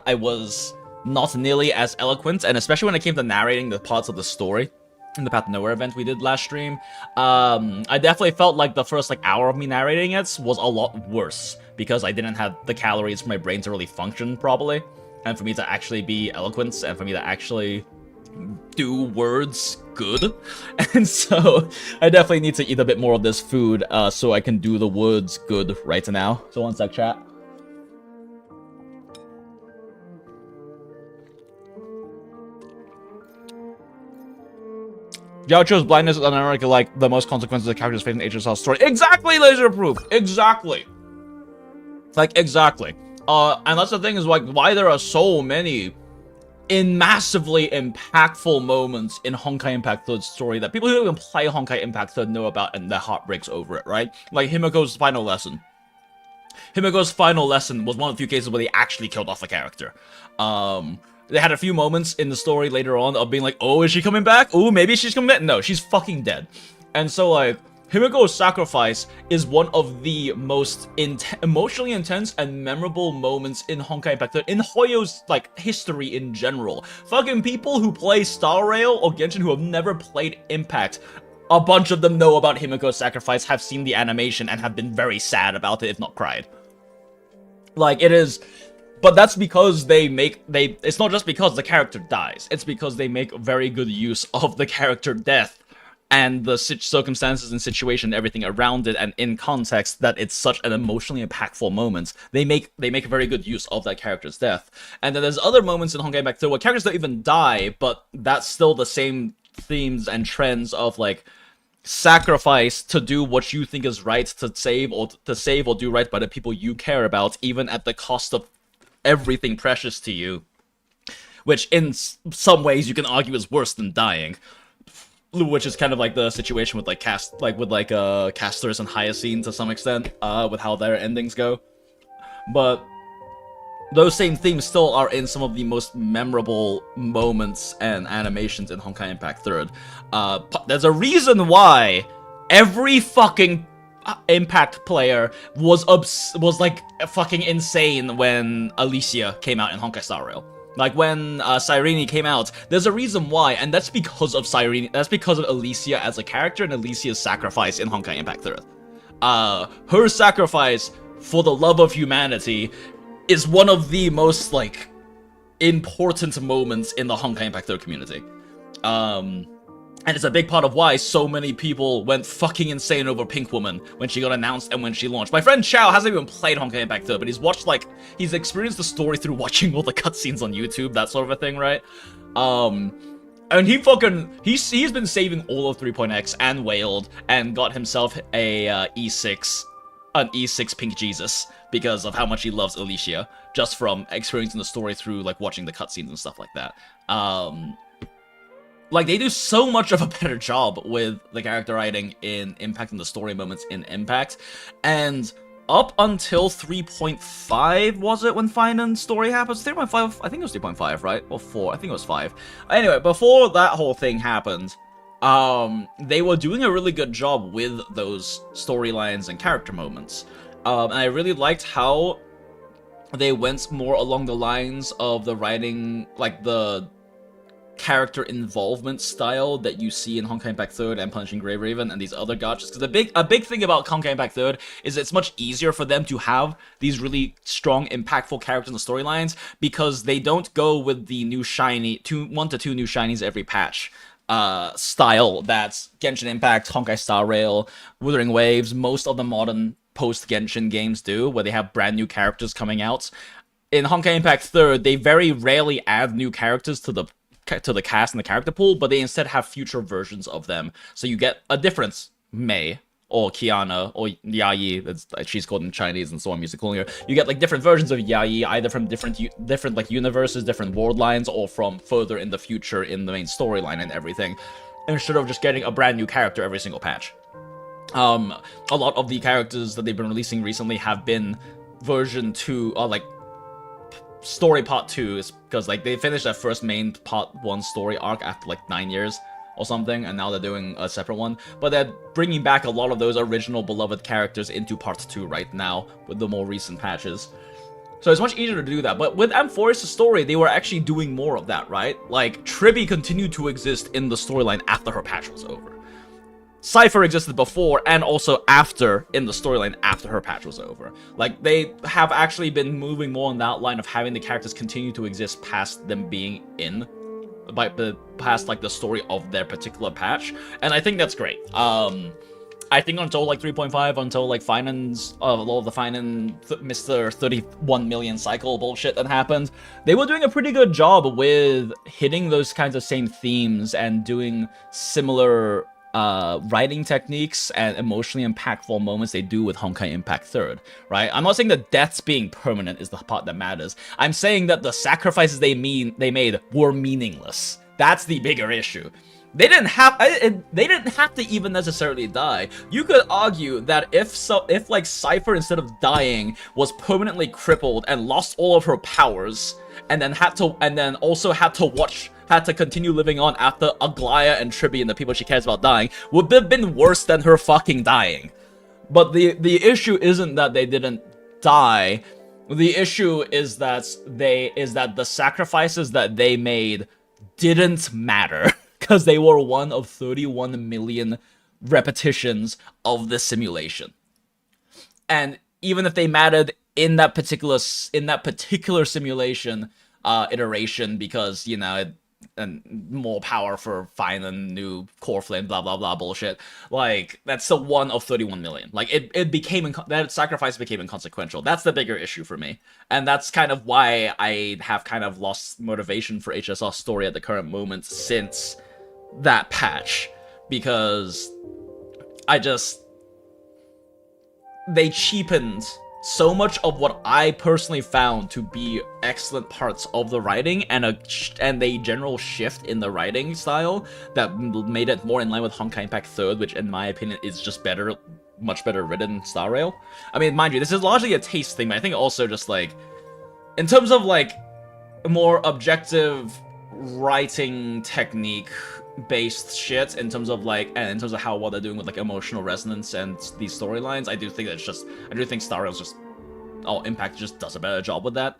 S1: I was not nearly as eloquent, and especially when it came to narrating the parts of the story in the Path to Nowhere event we did last stream, I definitely felt like the first, like, hour of me narrating it was a lot worse, because I didn't have the calories for my brain to really function properly, and for me to actually be eloquent, and for me to actually do words good. And so I definitely need to eat a bit more of this food so I can do the words good right now. So one sec, chat. Yaocho's blindness is unironically like the most consequences of the characters facing HSR story. Exactly, laser proof. Exactly. Like, exactly. And that's the thing is, like, why there are so many massively impactful moments in Honkai Impact 3's story that people who don't even play Honkai Impact 3 know about and their heart breaks over it, right? Like Himiko's final lesson. Himiko's final lesson was one of the few cases where they actually killed off a character. They had a few moments in the story later on of being like, oh, is she coming back? Oh, maybe she's coming back. No, she's fucking dead. And so, like, Himiko's sacrifice is one of the most emotionally intense and memorable moments in Honkai Impact 3, in Hoyo's, like, history in general. Fucking people who play Star Rail or Genshin who have never played Impact, a bunch of them know about Himiko's sacrifice, have seen the animation, and have been very sad about it, if not cried. Like, it is... But that's because it's not just because the character dies, it's because they make very good use of the character death and the circumstances and situation, everything around it, and in context, that it's such an emotionally impactful moment. They make very good use of that character's death. And then there's other moments in Honkai Impact 3 where characters don't even die, but that's still the same themes and trends of, like, sacrifice to do what you think is right, to save or do right by the people you care about, even at the cost of everything precious to you, which in some ways you can argue is worse than dying, which is kind of like the situation with Casters and Hyacine to some extent, with how their endings go. But those same themes still are in some of the most memorable moments and animations in Honkai Impact 3. There's a reason why every fucking Impact player was like fucking insane when Alicia came out in Honkai Star Rail. Like when Cyrene came out, there's a reason why, and that's because of Cyrene. That's because of Alicia as a character and Alicia's sacrifice in Honkai Impact 3. Her sacrifice for the love of humanity is one of the most, like, important moments in the Honkai Impact 3 community. And it's a big part of why so many people went fucking insane over Pink Woman when she got announced and when she launched. My friend Chow hasn't even played Honkai Impact 3, but he's watched, like, he's experienced the story through watching all the cutscenes on YouTube, that sort of a thing, right? And he's been saving all of 3.x and wailed and got himself an E6 Pink Jesus because of how much he loves Alicia, just from experiencing the story through, like, watching the cutscenes and stuff like that. Like, they do so much of a better job with the character writing in Impact and the story moments in Impact. And up until 3.5, was it, when Final story happens? 3.5, I think it was 3.5, right? Or 4, I think it was 5. Anyway, before that whole thing happened, they were doing a really good job with those storylines and character moments. And I really liked how they went more along the lines of the writing, like, the character involvement style that you see in Honkai Impact 3rd and Punishing Grave Raven and these other gachas. Because a big thing about Honkai Impact 3rd is it's much easier for them to have these really strong, impactful characters in the storylines because they don't go with the new shiny, 1 to 2 new shinies every patch. Style that's Genshin Impact, Honkai Star Rail, Wuthering Waves, most of the modern post-Genshin games do, where they have brand new characters coming out. In Honkai Impact 3rd, they very rarely add new characters to the cast and the character pool, but they instead have future versions of them. So you get a different Mei, or Kiana, or Yayi, she's called in Chinese, and so I'm used to calling her. You get like different versions of Yayi, either from different like universes, different world lines, or from further in the future in the main storyline and everything, instead of just getting a brand new character every single patch. A lot of the characters that they've been releasing recently have been version 2, or like story part 2, is because like they finished that first main part 1 story arc after like 9 years or something, and now they're doing a separate one. But they're bringing back a lot of those original beloved characters into part 2 right now with the more recent patches. So it's much easier to do that. But with Amphoris's story, they were actually doing more of that, right? Like, Tribby continued to exist in the storyline after her patch was over. Cypher existed before and also after in the storyline after her patch was over. Like, they have actually been moving more on that line of having the characters continue to exist past them being in, past like the story of their particular patch, and I think that's great. I think until like 3.5, until like Finance, a lot of the Finance Mr. 31 million cycle bullshit that happened, they were doing a pretty good job with hitting those kinds of same themes and doing similar writing techniques and emotionally impactful moments they do with Honkai Impact 3rd, right? I'm not saying that deaths being permanent is the part that matters. I'm saying that the sacrifices they made were meaningless. That's the bigger issue. They didn't have to even necessarily die. You could argue that if like Cypher, instead of dying, was permanently crippled and lost all of her powers, and then also had to continue living on after Aglaya and Tribby and the people she cares about dying, would have been worse than her fucking dying. But the issue isn't that they didn't die. The issue is that the sacrifices that they made didn't matter because they were one of 31 million repetitions of the simulation. And even if they mattered in that particular simulation iteration, because, you know, and more power for finding new core flame, blah blah blah bullshit, like, that's the 1 of 31 million. Like, that sacrifice became inconsequential. That's the bigger issue for me, and that's kind of why I have kind of lost motivation for HSR story at the current moment since that patch, because they cheapened so much of what I personally found to be excellent parts of the writing, and a general shift in the writing style that made it more in line with Honkai Impact 3rd, which in my opinion is just better, much better written Star Rail. I mean, mind you, this is largely a taste thing, but I think also just like, in terms of like more objective writing technique based shit, in terms of like, and in terms of how what they're doing with like emotional resonance and these storylines, I do think Star Rail's just, Impact just does a better job with that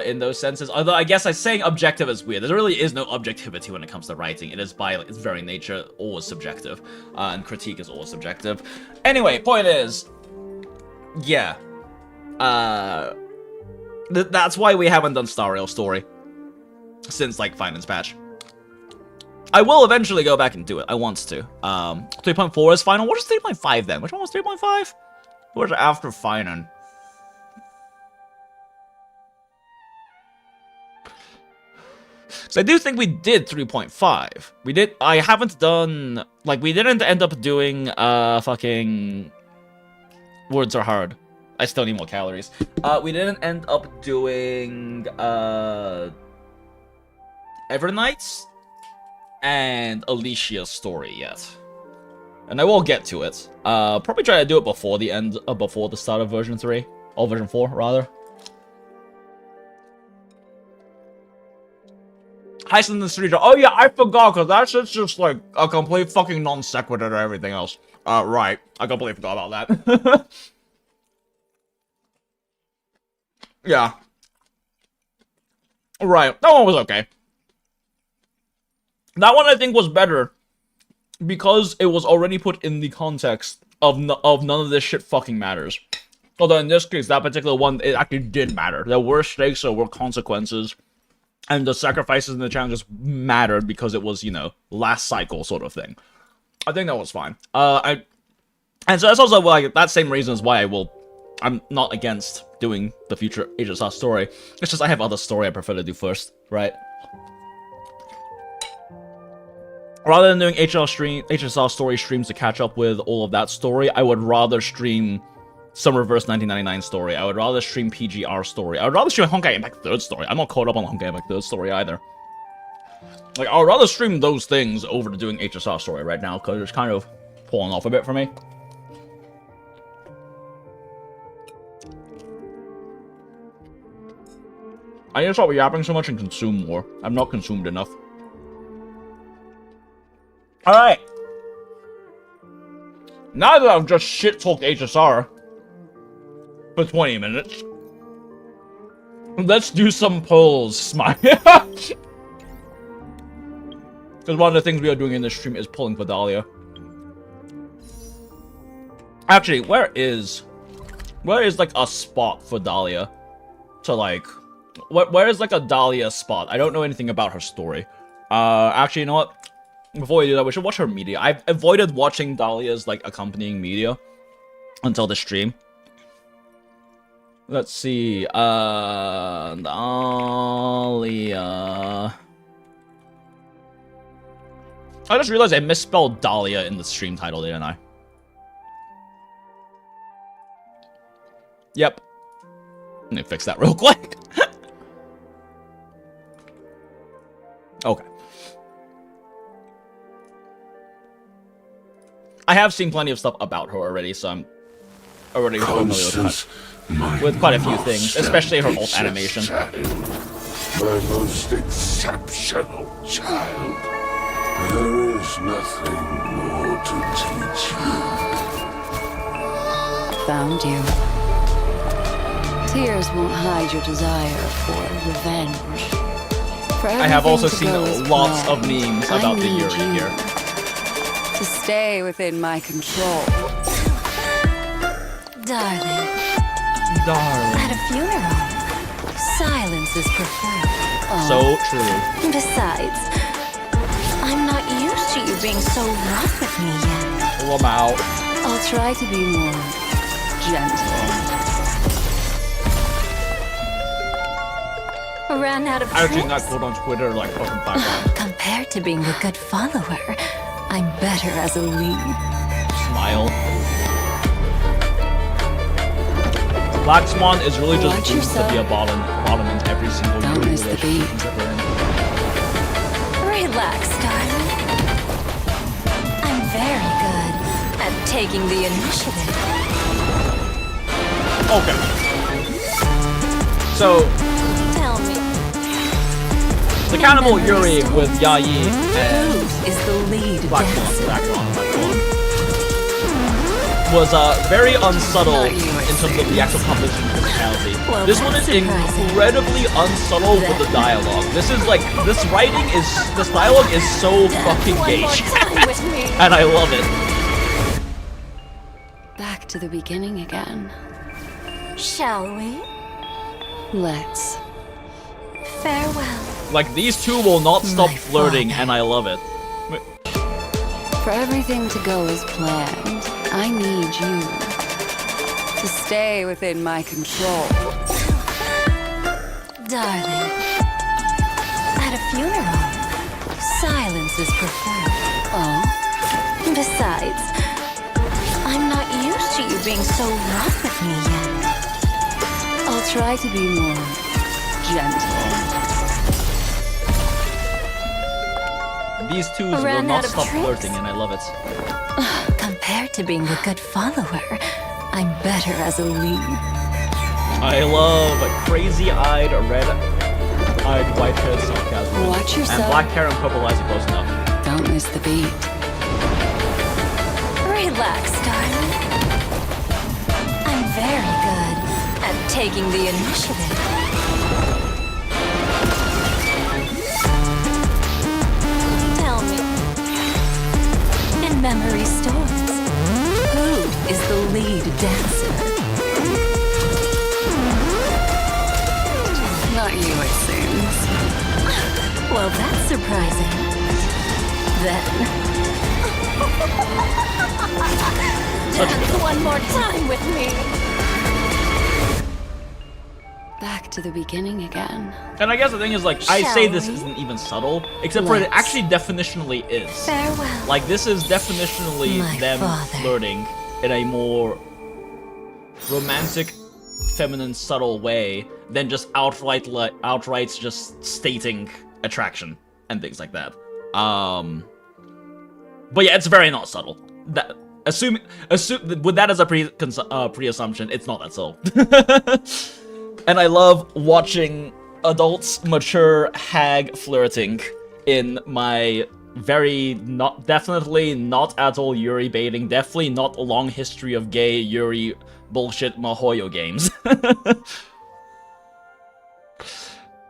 S1: in those senses. Although I guess saying objective is weird. There really is no objectivity when it comes to writing. It is by its very nature always subjective, and critique is always subjective. Anyway, point is, yeah, that's why we haven't done Star Rail story since like Finance patch. I will eventually go back and do it. I want to. 3.4 is final. What is 3.5 then? Which one was 3.5? What was after Finance? So I do think we did 3.5. We did. I haven't done, like, we didn't end up doing fucking Words Are Hard. I still need more calories. We didn't end up doing Evernights and Alicia's story yet, and I will get to it. Probably try to do it before the start of version 3, or version 4 rather. Heist in the Street. Oh yeah, I forgot, because that's just like a complete fucking non sequitur to everything else. Right, I completely forgot about that. Yeah. Right, that one was okay. That one I think was better because it was already put in the context of none of this shit fucking matters. Although in this case, that particular one, it actually did matter. There were stakes, there were consequences, and the sacrifices and the challenges mattered because it was, you know, last cycle sort of thing. I think that was fine. And so that's also like that same reason is why I'm not against doing the future HSR story. It's just I have other story I prefer to do first, right? Rather than doing HSR story streams to catch up with all of that story, I would rather stream some Reverse 1999 story. I would rather stream PGR story. I would rather stream Honkai Impact 3rd story. I'm not caught up on Honkai Impact 3rd story either. Like, I would rather stream those things over to doing HSR story right now, because it's kind of pulling off a bit for me. I need to stop yapping so much and consume more. I'm not consumed enough. Alright. Now that I've just shit-talked HSR for 20 minutes, let's do some polls, smile. Because one of the things we are doing in this stream is polling for Dahlia. Actually, where is like a spot for Dahlia? To like, where is like a Dahlia spot? I don't know anything about her story. Actually, you know what? Before we do that, we should watch her media. I've avoided watching Dahlia's like accompanying media until the stream. Let's see. Dahlia. I just realized I misspelled Dahlia in the stream title, didn't I? Yep. Let me fix that real quick. Okay. I have seen plenty of stuff about her already, so I'm already familiar with quite a few things, especially her ult animation.
S3: My most exceptional child. There is nothing more to teach you.
S4: Found you. Tears won't hide your desire for revenge. For
S1: I have also seen
S4: everything to go as
S1: lots of
S4: planned,
S1: memes
S4: I
S1: about the
S4: need
S1: Yuri
S4: you
S1: here.
S4: to stay within my control. Darling, at a funeral, silence is preferred.
S1: So true.
S4: Besides, I'm not used to you being so rough with me yet.
S1: Pull them out.
S4: I'll try to be more gentle. Ran out of
S1: I actually
S4: tricks.
S1: got quote on Twitter like fucking 5 times.
S4: Compared to being a good follower, I'm better as a lead.
S1: Smile. Black Swan is really just
S4: Watch
S1: doomed to
S4: yourself.
S1: be a bottom in every single
S4: Don't
S1: Yuri
S4: miss the
S1: relationship
S4: beat.
S1: she's ever in.
S4: Relax, darling. I'm very good at taking the initiative.
S1: Okay. So,
S4: Tell me,
S1: the Cannibal Yuri with Yayi
S4: who
S1: and
S4: is the lead
S1: Black Swan,
S4: dancer?
S1: Black Swan was very unsubtle in terms of the actual composition and personality.
S4: Well,
S1: This one is
S4: that's surprising.
S1: incredibly unsubtle with the dialogue. This is like, this dialogue is so fucking
S4: One more
S1: gauge.
S4: time with me.
S1: And I love it.
S4: Back to the beginning again. Shall we? Let's. Farewell.
S1: Like, these two will not stop
S4: My
S1: flirting,
S4: father.
S1: and I love it.
S4: For everything to go as planned, I need you to stay within my control. Darling, at a funeral, silence is preferred. Oh, besides, I'm not used to you being so rough with me yet. I'll try to be more gentle.
S1: These two will
S4: Ran
S1: not
S4: out of
S1: stop
S4: tricks.
S1: flirting, and I love it.
S4: Compared to being a good follower, I'm better as a lead.
S1: I love crazy-eyed, red-eyed, white-haired sarcasm.
S4: Watch
S1: And
S4: yourself.
S1: black hair and purple eyes are close enough.
S4: Don't miss the beat. Relax, darling. I'm very good at taking the initiative. Tell memory stores. Who is the lead dancer? Not you, it seems. Well, that's surprising. Then... dance one more time with me. Back to the beginning again.
S1: And I guess the thing is, like, I
S4: Shall
S1: say this
S4: we?
S1: isn't even subtle, except for it
S4: Let's.
S1: actually definitionally is.
S4: Farewell.
S1: Like, this is definitionally
S4: My
S1: them
S4: father.
S1: flirting in a more romantic, feminine, subtle way than just outright just stating attraction and things like that. But yeah, it's very not subtle. That assume with that as a pre-assumption, it's not that subtle. And I love watching adults mature hag flirting in my very definitely not at all Yuri baiting, definitely not a long history of gay Yuri bullshit Mahoyo games.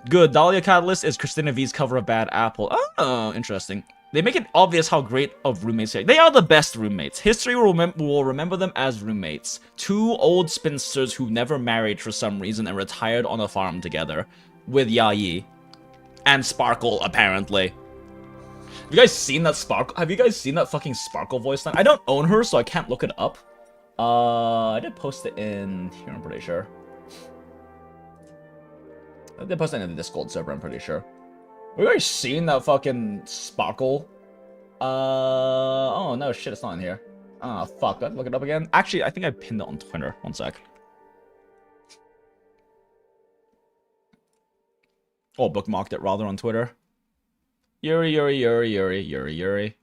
S1: Good. Dahlia Catalyst is Christina V's cover of Bad Apple. Oh, interesting. They make it obvious how great of roommates they are the best roommates. History will remember them as roommates. Two old spinsters who never married for some reason and retired on a farm together. With Yayi. And Sparkle, apparently. Have you guys seen that Sparkle? Have you guys seen that fucking Sparkle voice line? I don't own her, so I can't look it up. I did post it in here, I'm pretty sure. I did post it in the Discord server, I'm pretty sure. Have you guys seen that fucking Sparkle? Oh no, shit, it's not in here. Ah, fuck, I have to look it up again. Actually, I think I pinned it on Twitter. One sec. Or bookmarked it, rather, on Twitter. Yuri.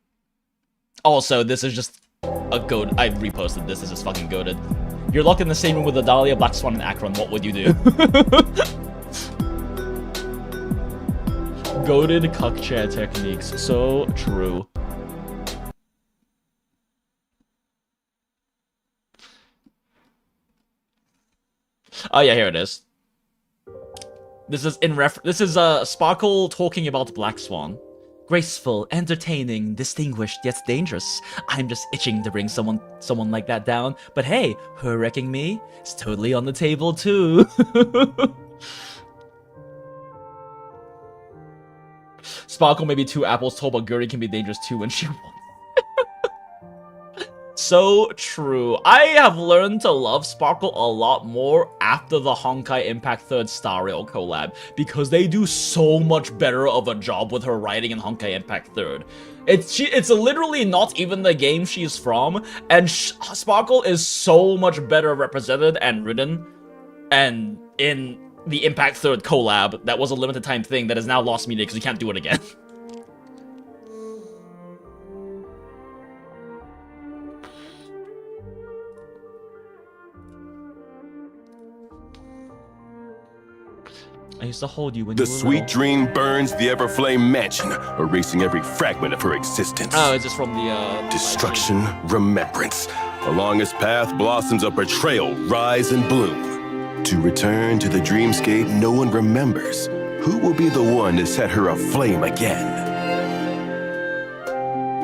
S1: Also, this is just a goat. I reposted this. This is fucking goated. You're locked in the same room with the Dahlia, Black Swan, and Akron. What would you do? Goated cuck chair techniques. So true. Oh yeah, here it is. This is Sparkle talking about Black Swan. Graceful, entertaining, distinguished, yet dangerous. I'm just itching to bring someone like that down. But hey, her wrecking me is totally on the table too. Sparkle may be two apples tall, but Guri can be dangerous too when she wants. So true. I have learned to love Sparkle a lot more after the Honkai Impact 3rd Star Rail collab, because they do so much better of a job with her writing in Honkai Impact 3rd. It's literally not even the game she's from, and Sparkle is so much better represented and written, and in the Impact 3rd collab that was a limited time thing that is now lost media because you can't do it again. I used to hold you when
S5: The
S1: you were
S5: sweet
S1: little.
S5: dream burns the Everflame mansion, erasing every fragment of her existence.
S1: Oh, it's just from the,
S5: Destruction, remembrance. Along its path blossoms of betrayal rise and bloom. To return to the dreamscape no one remembers, who will be the one to set her aflame again?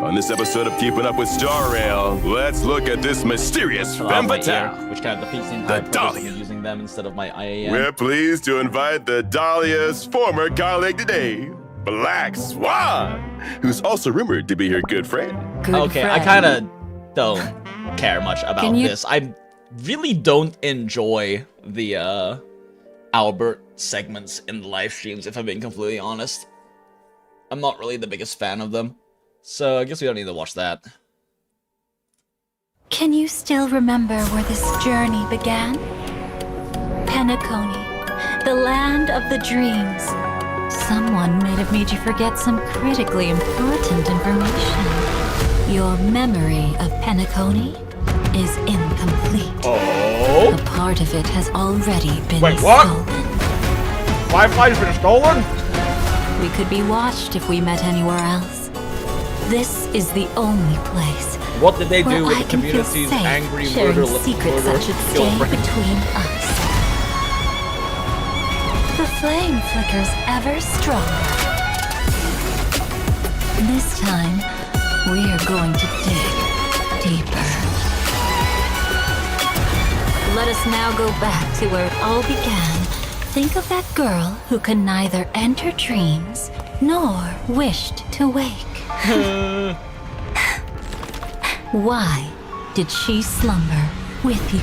S5: On this episode of Keeping Up with Star Rail, let's look at this mysterious femme fatale.
S1: Which kind of defeats the entire purpose of
S5: Dahlia.
S1: me using them instead of my IAM.
S5: We're pleased to invite the Dahlia's former colleague today, Black Swan, who's also rumored to be her good friend.
S1: Okay, I kind of don't care much about this. I really don't enjoy the Albert segments in the live streams, if I'm being completely honest. I'm not really the biggest fan of them. So I guess we don't need to watch that.
S4: Can you still remember where this journey began? Penacony, the land of the dreams. Someone might have made you forget some critically important information. Your memory of Penacony is incomplete.
S1: Oh?
S4: A part of it has already been
S1: Wait, what?
S4: stolen.
S1: Wi-Fi's been stolen?
S4: We could be watched if we met anywhere else. This is the only place
S1: What did they do
S4: where
S1: with
S4: I
S1: the
S4: can feel
S1: community's
S4: safe
S1: angry
S4: sharing
S1: murder
S4: secrets that should stay
S1: girlfriend?
S4: between us. The flame flickers ever stronger. This time, we're going to dig. Let us now go back to where it all began. Think of that girl who could neither enter dreams nor wished to wake. Why did she slumber with you?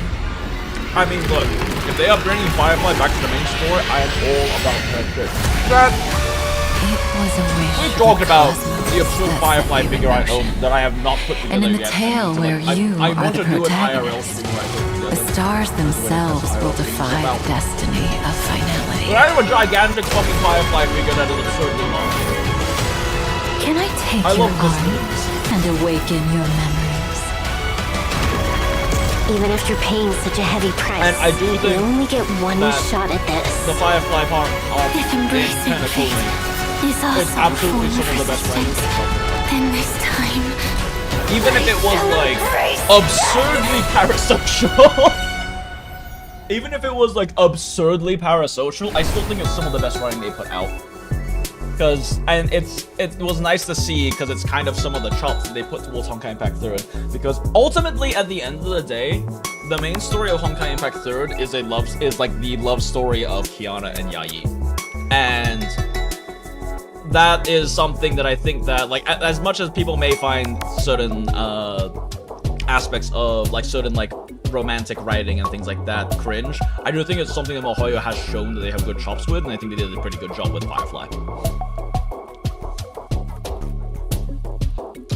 S1: I mean, look, if they are bringing Firefly back to the main story, I am all about that.
S4: It was a wish.
S1: We've talked about
S4: cosmos
S1: the absurd
S4: that
S1: Firefly
S4: set you
S1: figure I
S4: in
S1: own
S4: motion.
S1: that I have not put together
S4: And in the
S1: yet.
S4: tale
S1: So,
S4: where you
S1: I
S4: are
S1: want
S4: the
S1: to do an IRL
S4: protagonist,
S1: figure I put
S4: the
S1: together.
S4: stars themselves will defy the destiny of finality.
S1: But I have a gigantic fucking Firefly figure that is absurdly long.
S4: Can I take
S1: I
S4: your
S1: love this
S4: arms and awaken your memories?
S6: Even after paying such a heavy price,
S1: And I do think
S6: you only get one
S1: that
S6: shot at this.
S1: The Firefly part of
S4: If embracing
S1: kind of cool.
S4: fate is also
S1: It's absolutely
S4: a
S1: some of the best
S4: form of
S1: writing.
S4: resistance, then this time,
S1: Even if it was like
S4: embrace
S1: absurdly parasocial. Even if it was like absurdly parasocial, I still think it's some of the best writing they put out. It was nice to see because it's kind of some of the chops that they put towards Honkai Impact 3rd. Because ultimately, at the end of the day, the main story of Honkai Impact 3rd is like the love story of Kiana and Yayi, and that is something that I think that, like, as much as people may find certain aspects of like certain like romantic writing and things like that cringe, I do think it's something that MiHoYo has shown that they have good chops with, and I think they did a pretty good job with Firefly.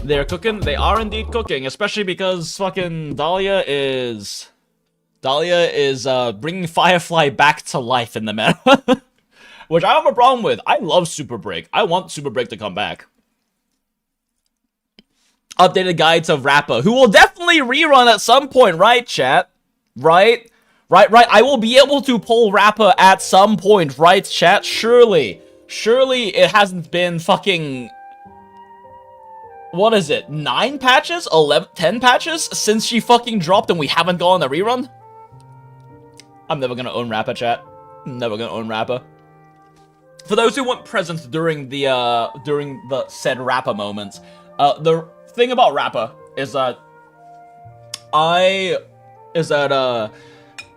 S1: They're cooking. They are indeed cooking, especially because fucking Dahlia is bringing Firefly back to life in the meta, which I have a problem with. I love Super Break. I want Super Break to come back. Updated guide to Rappa, who will definitely rerun at some point, right, chat? Right? I will be able to pull Rappa at some point, right, chat? Surely it hasn't been fucking... What is it? 9 patches? 10 patches? Since she fucking dropped and we haven't gone a rerun? I'm never gonna own Rappa, chat. Never gonna own Rappa. For those who weren't present during the said Rappa moments, the thing about Rappa is that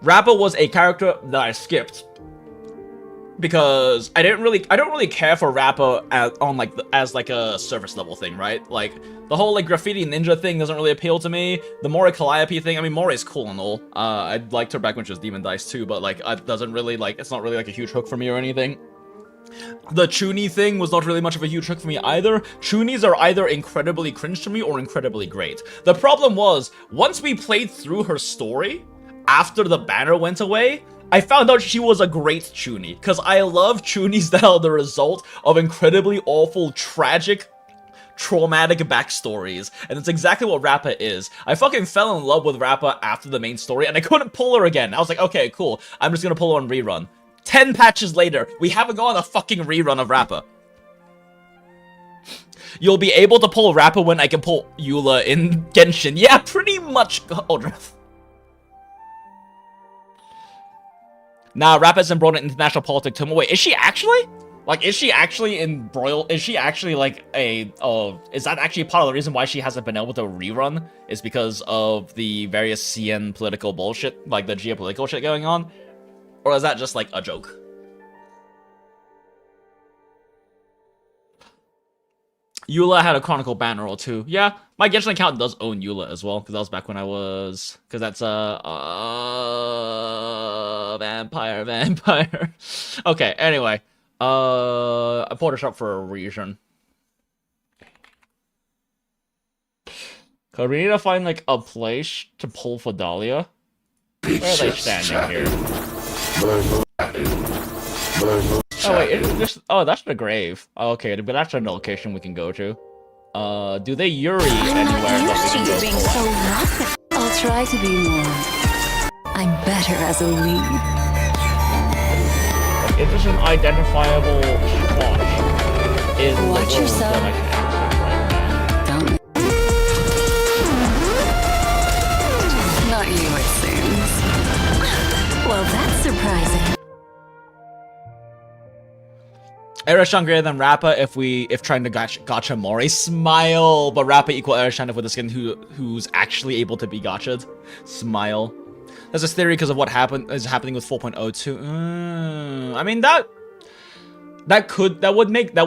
S1: Rappa was a character that I skipped because I don't really care for Rappa as like a surface level thing, right? Like the whole like graffiti ninja thing doesn't really appeal to me. The Mori Calliope thing, I mean, Mori's cool and all. I liked her back when she was Demon Dice too, but like it doesn't really like, it's not really like a huge hook for me or anything. The Chuny thing was not really much of a huge hook for me either. Chunies are either incredibly cringe to me or incredibly great. The problem was, once we played through her story, after the banner went away, I found out she was a great Chuny, because I love Chunies that are the result of incredibly awful, tragic, traumatic backstories, and it's exactly what Rappa is. I fucking fell in love with Rappa after the main story, and I couldn't pull her again. I was like, okay, cool, I'm just gonna pull her on rerun. 10 patches later, we haven't gone a fucking rerun of Rappa. You'll be able to pull Rappa when I can pull Eula in Genshin. Yeah, pretty much. Nah, Rappa's embroiled in international politics too. Wait, is she actually? Like, is she actually embroiled? Is she actually like a... is that actually part of the reason why she hasn't been able to rerun? Is because of the various CN political bullshit, like the geopolitical shit going on? Or is that just like a joke? Eula had a Chronicle banner or two. Yeah, my Genshin account does own Eula as well, because that was back when I was... Because that's vampire. Okay, anyway. I pulled it up for a reason. Cause we need to find like a place to pull for Dahlia. Where are they standing here? Oh wait, oh, that's the grave. Okay, but that's a location we can go to. Do they Yuri anywhere that we can go
S4: being
S1: for?
S4: so rough. I'll try to be more. I'm better as a lead.
S1: Like, it's just an identifiable spot in the
S4: Watch
S1: world
S4: yourself.
S1: that I can access right now.
S4: Don't. Not you, it seems. Well, that's surprising.
S1: Erishan greater than Rappa if trying to gacha Mori. Smile, but Rappa equal Erishan if with a skin who's actually able to be gacha'd. Smile. There's this theory because of what is happening with 4.02. I mean that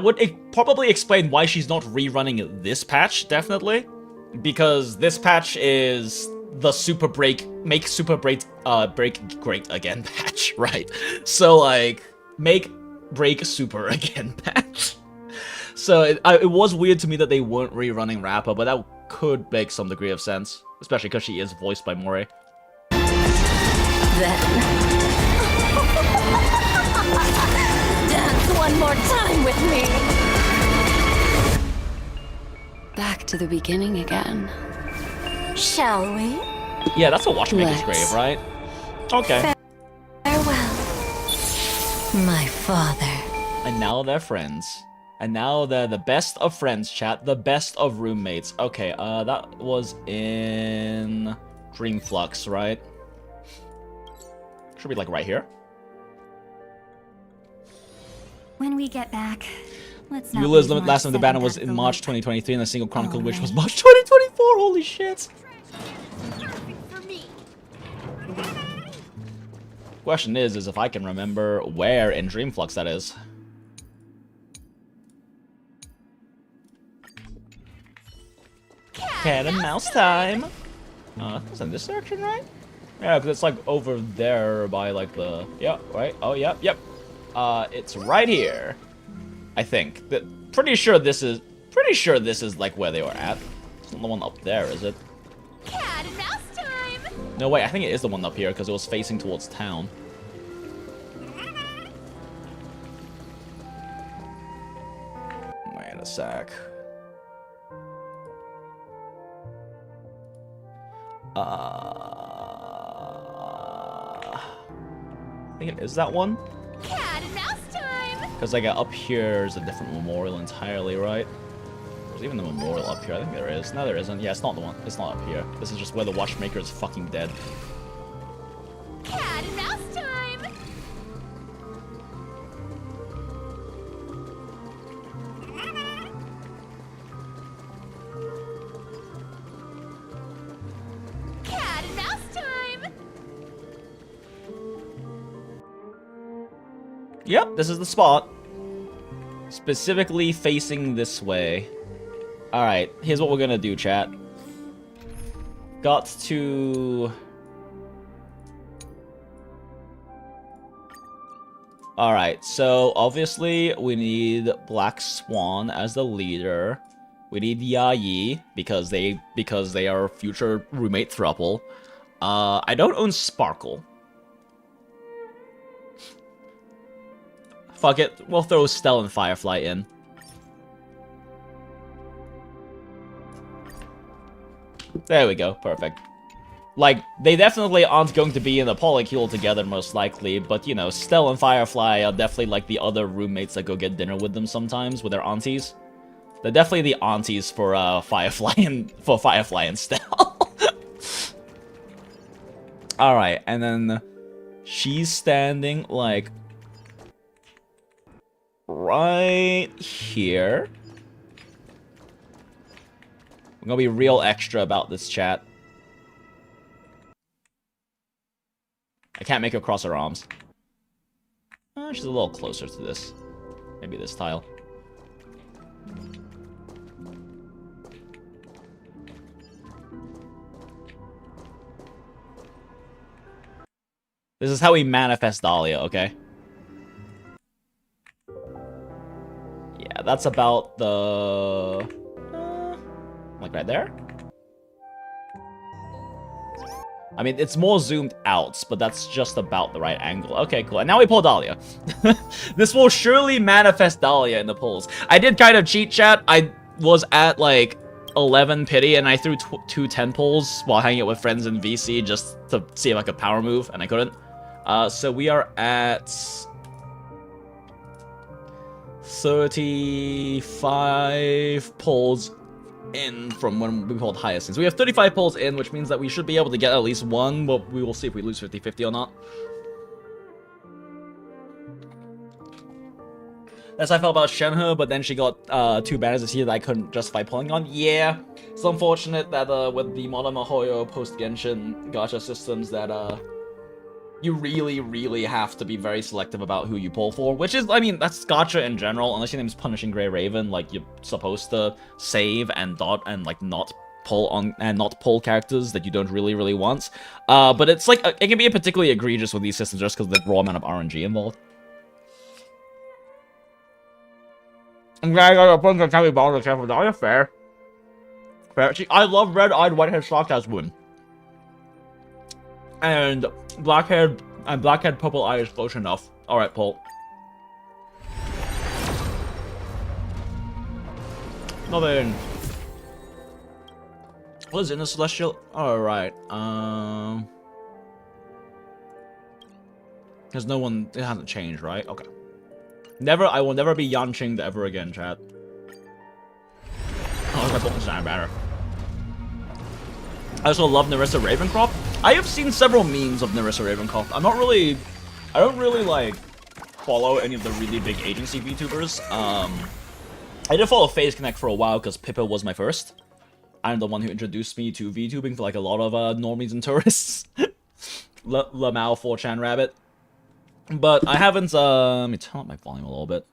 S1: would probably explain why she's not rerunning this patch, definitely, because this patch is the make super break great again patch, right? So like make break super again patch. So it was weird to me that they weren't rerunning Rapper, but that could make some degree of sense, especially because she is voiced by Mori.
S4: Then... Dance one more time with me! Back to the beginning again. Shall we?
S1: Yeah, that's a watchmaker's
S4: Let's.
S1: grave, right? Okay.
S4: Farewell, my father.
S1: And now they're friends. And now they're the best of friends, chat. The best of roommates. Okay, that was in Dream Flux, right? Should be like right here.
S7: When we get back, let's not
S1: Eula's
S7: lose
S1: last time the
S7: much
S1: banner
S7: setting
S1: was
S7: back
S1: in
S7: the
S1: March
S7: loop.
S1: 2023, and the single Chronicle which was
S7: right.
S1: March 2024. Holy shit! Question is if I can remember where in Dream Flux that is. Cat and mouse time. It's in this direction, right? Yeah, because it's like over there by like the right. Oh yep. It's right here. I think. Pretty sure this is like where they were at. It's not the one up there, is it?
S7: Cat and mouse time.
S1: No, wait. I think it is the one up here because it was facing towards town. Wait a sec. I think it is that one.
S7: Cat and mouse time.
S1: Because like up here is a different memorial entirely, right? There's even the memorial up here. I think there is. No, there isn't. Yeah, it's not the one. It's not up here. This is just where the watchmaker is fucking dead.
S7: Cat and mouse time. Cat and mouse time.
S1: Yep, this is the spot. Specifically facing this way. Alright, here's what we're gonna do, chat. Got to... Alright, so obviously we need Black Swan as the leader. We need Yayi because they are a future roommate throuple. I don't own Sparkle. Fuck it, we'll throw Stell and Firefly in. There we go, perfect. Like, they definitely aren't going to be in the polycule together, most likely, but, you know, Stell and Firefly are definitely like the other roommates that go get dinner with them sometimes, with their aunties. They're definitely the aunties for, Firefly and Stell. Alright, and then she's standing, like, right here. I'm gonna be real extra about this, chat. I can't make her cross her arms. She's a little closer to this. Maybe this tile. This is how we manifest Dahlia, okay? Yeah, that's about the... like right there? I mean, it's more zoomed out, but that's just about the right angle. Okay, cool. And now we pull Dahlia. This will surely manifest Dahlia in the pulls. I did kind of cheat, chat. I was at, like, 11 pity, and I threw two 10 pulls while hanging out with friends in VC just to see if I could power move, and I couldn't. So we are at 35 pulls in from when we pulled Hyacinth. So we have 35 pulls in, which means that we should be able to get at least one, but we will see if we lose 50-50 or not. That's how I felt about Shenhe, but then she got 2 banners this year that I couldn't justify pulling on. Yeah, it's unfortunate that with the Modern MiHoYo post-Genshin gacha systems that you really, really have to be very selective about who you pull for, which is, I mean, that's gacha in general. Unless your name's Punishing Grey Raven, like, you're supposed to save and like, not pull characters that you don't really want. But it's like, it can be particularly egregious with these systems just because of the raw amount of RNG involved. I'm glad I got a bunch of Tabby Balls to careful. That is fair. Fair. I love red-eyed, white-haired SARKAZ women. And black-haired purple eye is close enough. Alright, Paul. Nothing. What is in the celestial? Alright. There's no one. It hasn't changed, right? Okay. I will never be Yanqing ever again, chat. Oh, my buttons sound better. I also love Nerissa Ravencroft. I have seen several memes of Nerissa Ravencroft. I don't really, like, follow any of the really big agency VTubers. I did follow FaZe Connect for a while because Pippa was my first. I'm the one who introduced me to VTubing for, like, a lot of, normies and tourists. Lamau 4chan Rabbit. But I haven't, let me turn up my volume a little bit.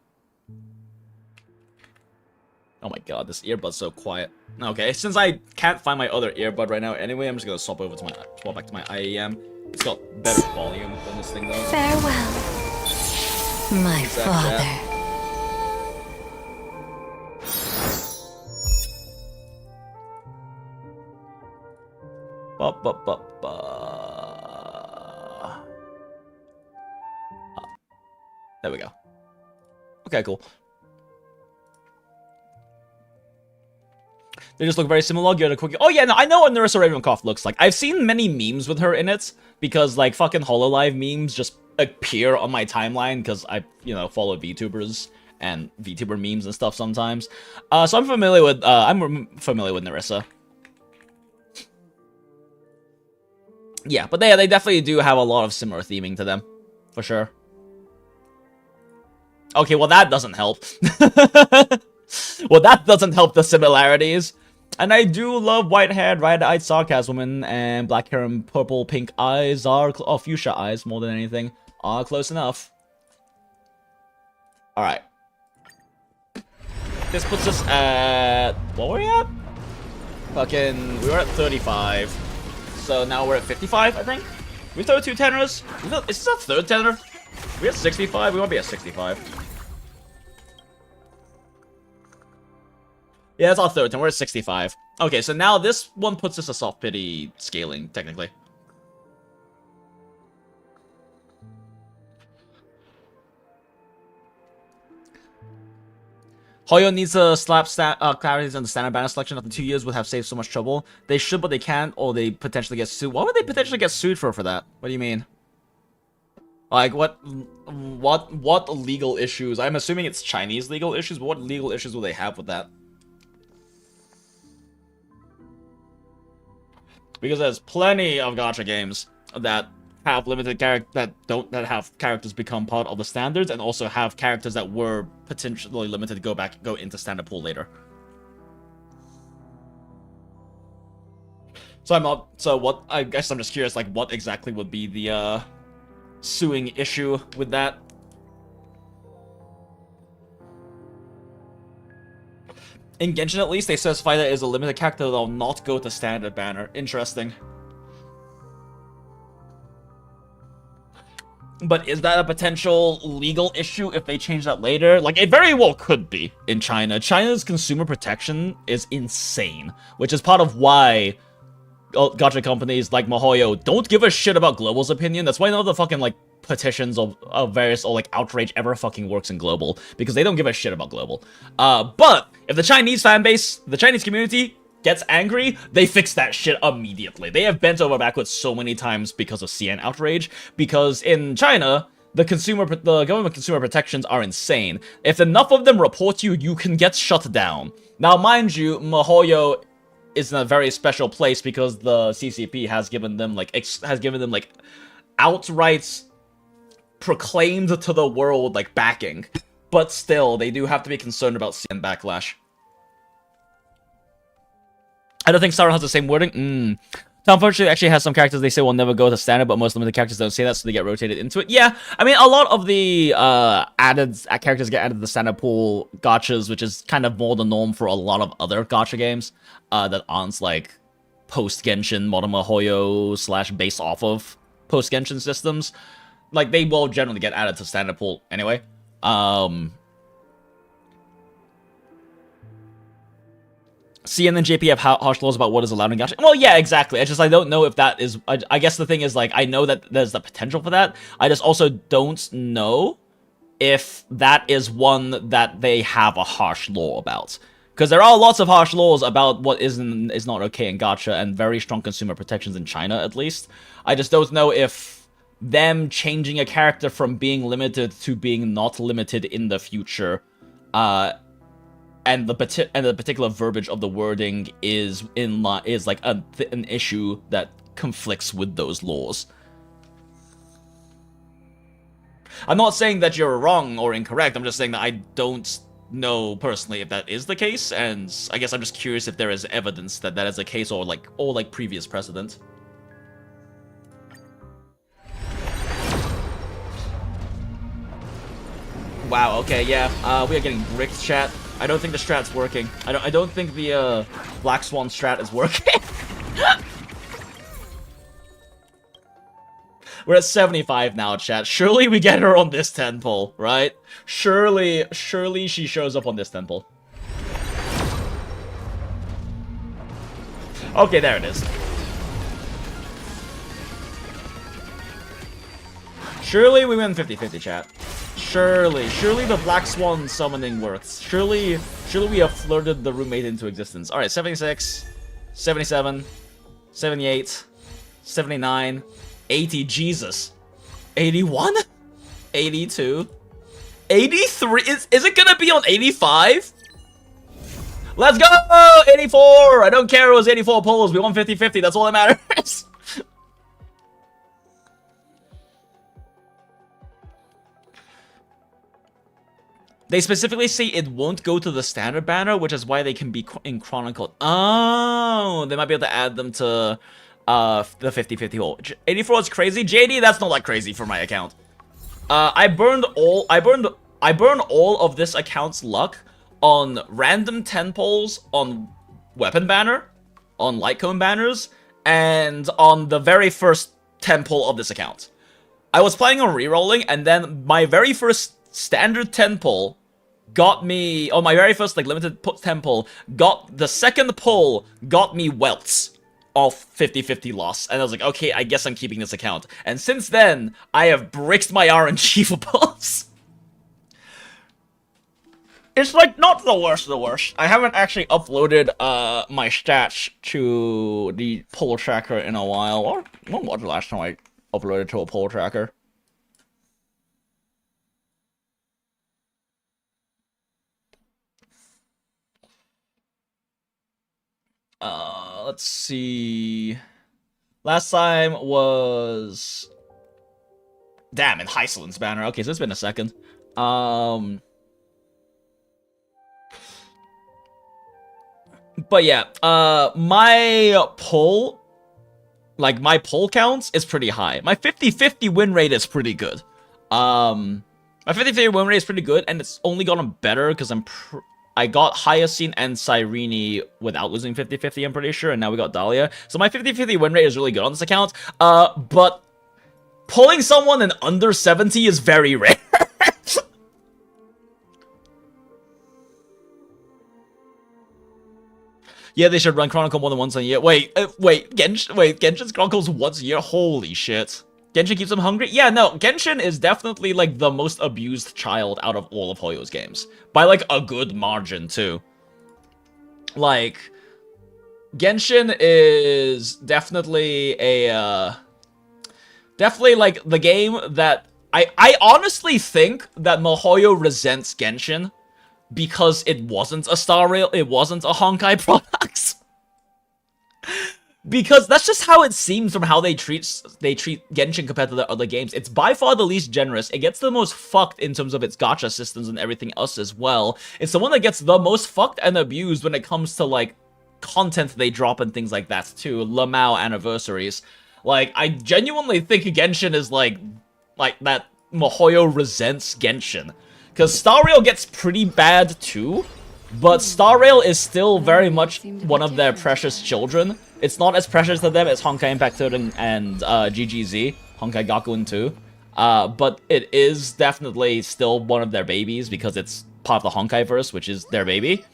S1: Oh my god, this earbud's so quiet. Okay, since I can't find my other earbud right now anyway, I'm just gonna swap back to my IEM. It's got better volume than this thing does.
S4: Farewell, my father.
S1: There we go. Okay, cool. They just look very similar. Give it a quick. Oh yeah, no, I know what Nerissa Ravencroft looks like. I've seen many memes with her in it because like fucking HoloLive memes just appear on my timeline because I, you know, follow VTubers and VTuber memes and stuff sometimes. So I'm familiar with Nerissa. Yeah, but they definitely do have a lot of similar theming to them, for sure. Okay, well that doesn't help. Well, that doesn't help the similarities. And I do love white-haired, red-eyed SARKAZ women, and black hair and purple, pink eyes are, fuchsia eyes more than anything, are close enough. Alright. This puts us at, what were we at? We were at 35. So now we're at 55, I think? We throw 2 tenors? Is this our 3rd tenor? We at 65? We won't be at 65. Yeah, that's our 3rd tenor. We're at 65. Okay, so now this one puts us a soft pity scaling, technically. Hoyo needs to slap clarities on the standard banner selection. After 2 years would have saved so much trouble. They should, but they can't, or they potentially get sued. Why would they potentially get sued for that? What do you mean? Like, what legal issues? I'm assuming it's Chinese legal issues, but what legal issues will they have with that? Because there's plenty of gacha games that have limited that have characters become part of the standards, and also have characters that were potentially limited to go into standard pool later. So I guess I'm just curious, like, what exactly would be the suing issue with that? In Genshin, at least, they specify that it is a limited character that will not go to standard banner. Interesting. But is that a potential legal issue if they change that later? Like, it very well could be in China. China's consumer protection is insane, which is part of why gacha companies like MiHoYo don't give a shit about Global's opinion. That's why none of the fucking, like, petitions of various, or, like, outrage ever fucking works in Global, because they don't give a shit about Global. But if the Chinese fanbase, the Chinese community gets angry, they fix that shit immediately. They have bent over backwards so many times because of CN outrage, because in China, the government consumer protections are insane. If enough of them report you, you can get shut down. Now, mind you, MiHoYo is in a very special place because the CCP has given them, like, outright proclaimed to the world, like, backing. But still, they do have to be concerned about CN backlash. I don't think Sarah has the same wording. Unfortunately, actually has some characters they say will never go to standard, but most limited characters don't say that, so they get rotated into it. Yeah, I mean, a lot of the characters get added to the standard pool gachas, which is kind of more the norm for a lot of other gacha games that aren't like post-Genshin, Modern Mihoyo / based off of post-Genshin systems. Like, they will generally get added to standard pool anyway. C and then JP have harsh laws about what is allowed in gacha. Well, yeah, exactly. I don't know if that is... I guess the thing is, like, I know that there's the potential for that. I just also don't know if that is one that they have a harsh law about. Because there are lots of harsh laws about what is not okay in gacha, and very strong consumer protections in China, at least. I just don't know if them changing a character from being limited to being not limited in the future... and the particular verbiage of the wording is like an issue that conflicts with those laws. I'm not saying that you're wrong or incorrect. I'm just saying that I don't know personally if that is the case, and I guess I'm just curious if there is evidence that that is the case, or like previous precedent. Wow. Okay. Yeah. We are getting bricked, chat. I don't think the strat's working. I don't think the Black Swan strat is working. We're at 75 now, chat. Surely we get her on this 10 pull, right? Surely she shows up on this 10 pull. Okay, there it is. Surely we win 50-50, chat. Surely the Black Swan summoning works. Surely we have flirted the roommate into existence. Alright, 76, 77, 78, 79, 80, Jesus. 81? 82? 83? Is it gonna be on 85? Let's go! 84! I don't care it was 84 pulls, we won 50-50, that's all that matters. They specifically say it won't go to the standard banner, which is why they can be in Chronicle. Oh, they might be able to add them to the 50-50 hole. 84 is crazy. JD, that's not like crazy for my account. I burn all of this account's luck on random 10 pulls on weapon banner, on light cone banners, and on the very first 10 pull of this account. I was planning on rerolling, and then my very first standard 10 pull got me, on my very first like limited 10 pull, got the second pull got me welts off 50-50 loss, and I was like, okay, I guess I'm keeping this account. And since then, I have bricked my RNG for pulls. It's like not the worst of the worst. I haven't actually uploaded my stats to the pull tracker in a while. Or when was the last time I uploaded to a pull tracker? Let's see. Last time was... Damn, in Hyceland's banner. Okay, so it's been a second. But yeah, my pull, like my pull counts is pretty high. My 50-50 win rate is pretty good. My 50-50 win rate is pretty good, and it's only gotten better because I got Hyacine and Cyrene without losing 50-50, I'm pretty sure, and now we got Dahlia. So my 50-50 win rate is really good on this account, but pulling someone in under 70 is very rare. Yeah, they should run Chronicle more than once a year. Wait, Genshin's Chronicles once a year? Holy shit. Genshin keeps them hungry? Yeah, no, Genshin is definitely, like, the most abused child out of all of Hoyo's games. By, like, a good margin, too. Like, Genshin is definitely a, definitely, like, the game that... I honestly think that Mihoyo resents Genshin because it wasn't a Star Rail, it wasn't a Honkai product. Because that's just how it seems from how they treat Genshin compared to the other games. It's by far the least generous. It gets the most fucked in terms of its gacha systems and everything else as well. It's the one that gets the most fucked and abused when it comes to, like, content they drop and things like that too. Lamau anniversaries. Like, I genuinely think Genshin is like that MiHoYo resents Genshin. Because Star Rail gets pretty bad too, but Star Rail is still very much one of their precious children. It's not as precious to them as Honkai Impact 3 and GGZ, Honkai Gakuen 2. But it is definitely still one of their babies because it's part of the Honkai verse, which is their baby.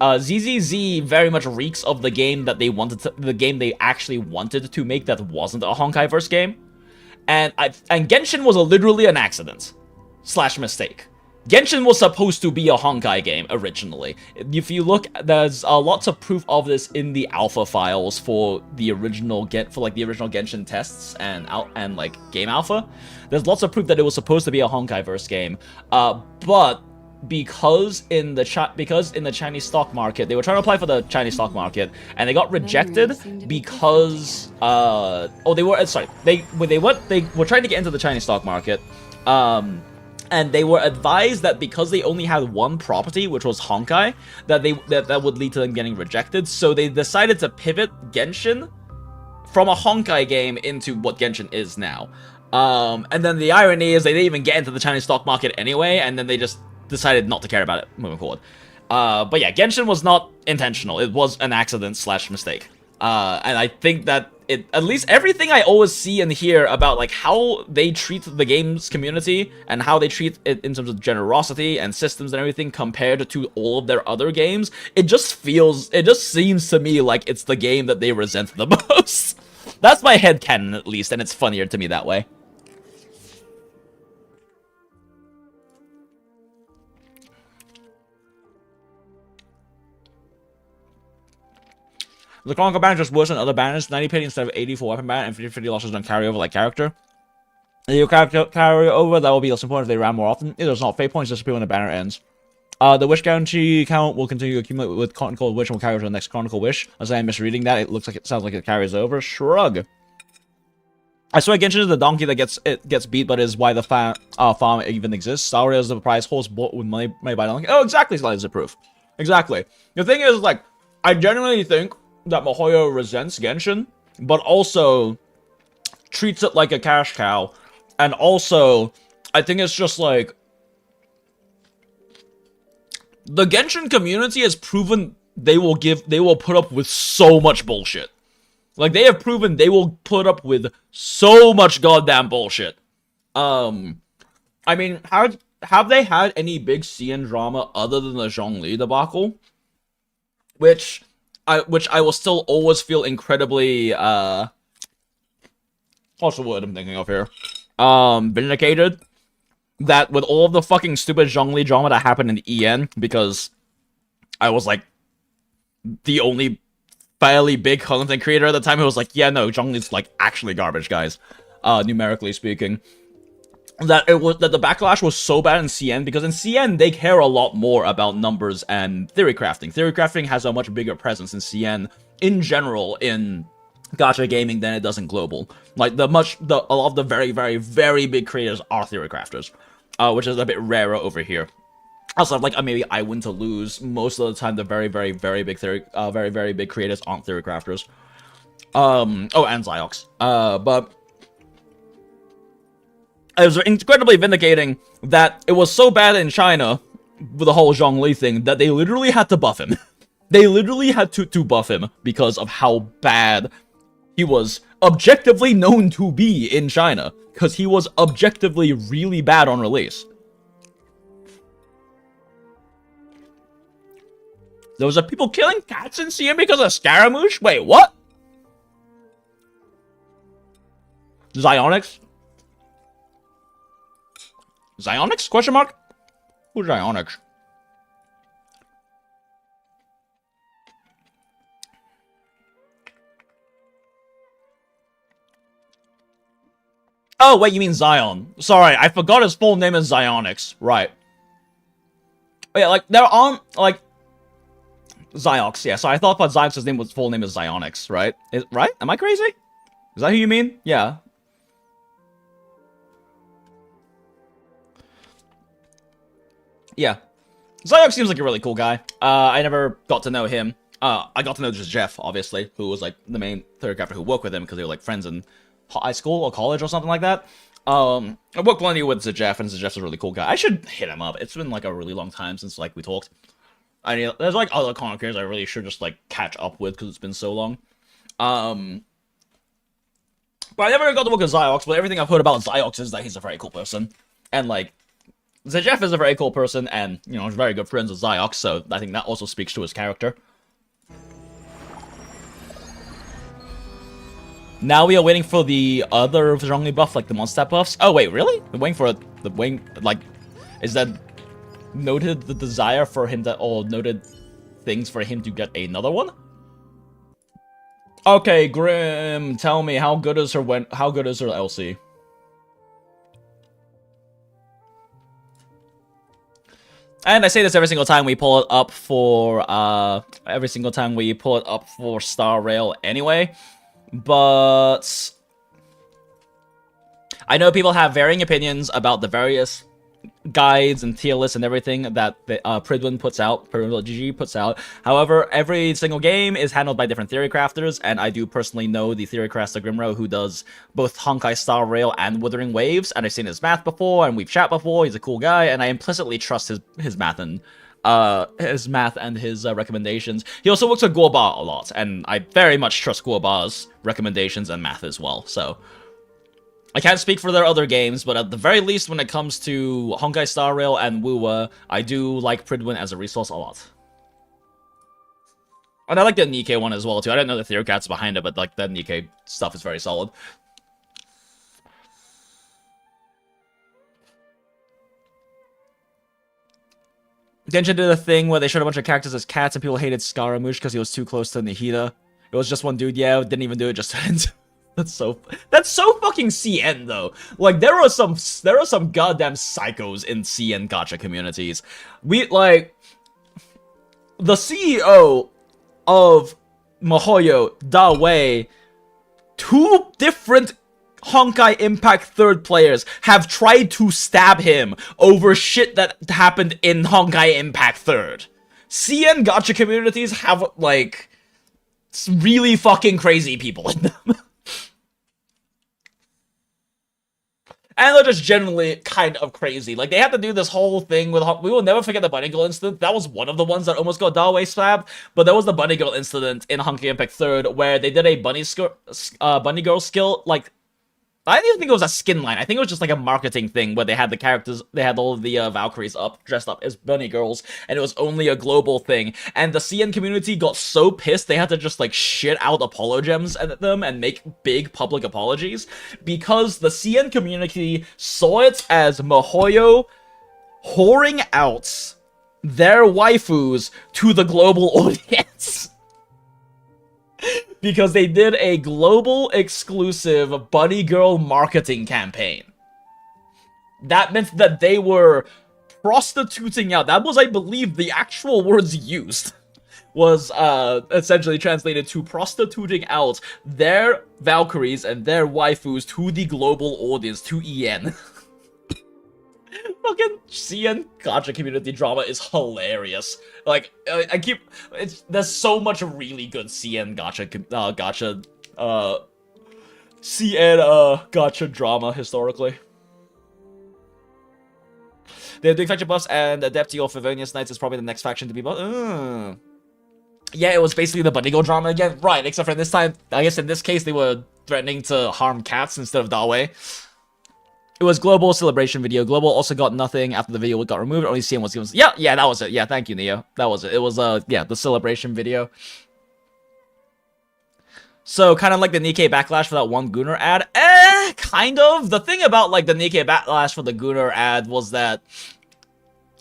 S1: ZZZ very much reeks of the game that the game they actually wanted to make that wasn't a Honkai verse game. And Genshin was literally an accident / mistake. Genshin was supposed to be a Honkai game originally. If you look, there's lots of proof of this in the alpha files for the original Genshin tests and like game alpha. There's lots of proof that it was supposed to be a Honkai verse game, but because in the Chinese stock market, they were trying to apply for the Chinese stock market and they got rejected because they were trying to get into the Chinese stock market. And they were advised that because they only had one property, which was Honkai, that would lead to them getting rejected. So they decided to pivot Genshin from a Honkai game into what Genshin is now. And then the irony is they didn't even get into the Chinese stock market anyway, and then they just decided not to care about it moving forward. But yeah, Genshin was not intentional. It was an accident / mistake. And I think that at least everything I always see and hear about like how they treat the game's community and how they treat it in terms of generosity and systems and everything compared to all of their other games, it just seems to me like it's the game that they resent the most. That's my headcanon at least, and it's funnier to me that way. The Chronicle banner just worse than other banners. 90 pity instead of 80 for weapon banner, and 50 losses don't carry over like character. If you carry over, that will be less important if they ran more often. It does not. Fate points disappear when the banner ends. The wish guarantee count will continue to accumulate with Chronicle Wish and will carry over to the next Chronicle Wish. As I am misreading that, it sounds like it carries over. Shrug. I swear Genshin is the donkey that gets beat, but is why the farm even exists. Star Rail is the prize horse bought with money made by the donkey. Oh, exactly, Slides of proof. Exactly. The thing is, like, I genuinely think that MiHoYo resents Genshin, but also treats it like a cash cow. And also, I think it's just like, the Genshin community has proven they will put up with so much bullshit. Like, they have proven they will put up with so much goddamn bullshit. I mean, have they had any big CN drama other than the Zhongli debacle? Which I will still always feel incredibly, what's the word I'm thinking of here? Vindicated. That with all of the fucking stupid Zhongli drama that happened in EN, because I was like the only fairly big content creator at the time who was like, yeah, no, Zhongli's like actually garbage, guys. Numerically speaking. That the backlash was so bad in CN because in CN they care a lot more about numbers and theory crafting. Theory crafting has a much bigger presence in CN in general in gacha gaming than it does in global. Like a lot of the very, very, very big creators are theory crafters, which is a bit rarer over here. Also, like maybe I win to lose. Most of the time, the very, very, very big very, very big creators aren't theory crafters. Oh, and Ziox. But it was incredibly vindicating that it was so bad in China with the whole Zhongli thing that they literally had to buff him. They literally had to buff him because of how bad he was objectively known to be in China. Because he was objectively really bad on release. There was people killing cats in CM because of Scaramouche? Wait, what? Zionix? Zionix? Question mark? Who's Zionix? Oh, wait, you mean Zion. Sorry, I forgot his full name is Zionix. Right. Yeah, like, there aren't, like... Ziox, yeah, so I thought Ziox's full name is Zionix, right? Right? Am I crazy? Is that who you mean? Yeah. Yeah. Ziox seems like a really cool guy. I never got to know him. I got to know just Jeff, obviously, who was like the main choreographer who worked with him because they were like friends in high school or college or something like that. I worked plenty with Jeff, and Jeff's a really cool guy. I should hit him up. It's been like a really long time since like we talked. I mean, there's like other characters I really should just like catch up with because it's been so long. But I never got to work with Ziox, but everything I've heard about Ziox is that he's a very cool person. And, like, Jeff is a very cool person, and, you know, he's very good friends with Ziox, so I think that also speaks to his character. Now we are waiting for the other Zhongli buff, like the Mondstadt buffs. Oh, wait, really? We're waiting for the wing, like, is that noted the desire for him to, or noted things for him to get another one? Okay, Grim, tell me, how good is her LC? And I say this every single time we pull it up for, Star Rail anyway. But I know people have varying opinions about the various guides and tier lists and everything that Pridwin puts out, GG puts out. However, every single game is handled by different theory crafters, and I do personally know the theory crafter Grimro, who does both Honkai Star Rail and Wuthering Waves, and I've seen his math before, and we've chat before. He's a cool guy, and I implicitly trust his math and his recommendations. He also works with Guoba a lot, and I very much trust Guoba's recommendations and math as well. So I can't speak for their other games, but at the very least, when it comes to Honkai Star Rail and WuWa, I do like Pridwin as a resource a lot. And I like the Nikkei one as well, too. I don't know the Theorcats behind it, but like the Nikkei stuff is very solid. Genshin did a thing where they showed a bunch of characters as cats, and people hated Scaramouche because he was too close to Nihida. It was just one dude, yeah, didn't even do it, just That's so fucking CN though. Like there are some goddamn psychos in CN gacha communities. We like the CEO of Mihoyo, Da Wei, 2 different Honkai Impact third players have tried to stab him over shit that happened in Honkai Impact third. CN gacha communities have like really fucking crazy people in them. And they're just generally kind of crazy. Like, they had to do this whole thing with... We will never forget the Bunny Girl incident. That was one of the ones that almost got Dalway stabbed. But there was the Bunny Girl incident in Honkai Impact 3rd, where they did a Bunny Girl skill, like... I didn't even think it was a skin line. I think it was just like a marketing thing where they had the characters, they had all of the Valkyries dressed up as bunny girls, and it was only a global thing. And the CN community got so pissed they had to just like shit out apologems at them and make big public apologies because the CN community saw it as Mihoyo whoring out their waifus to the global audience. Because they did a global exclusive Bunny Girl marketing campaign. That meant that they were prostituting out. That was, I believe, the actual words used. Was essentially translated to prostituting out their Valkyries and their waifus to the global audience, to EN. Fucking CN gacha community drama is hilarious. Like, there's so much really good CN gacha drama historically. They're doing faction buffs, and Adepti or Favonius Knights is probably the next faction to be buffed. Yeah, it was basically the Bunny Girl drama again. Right, except for this time, I guess in this case, they were threatening to harm cats instead of Dalway. It was Global Celebration video. Global also got nothing after the video got removed. Only CN was given... Yeah, that was it. Yeah, thank you, Neo. That was it. It was, yeah, the Celebration video. So, kind of like the Nikkei backlash for that one Gunnar ad. Kind of. The thing about, like, the Nikkei backlash for the Gunnar ad was that...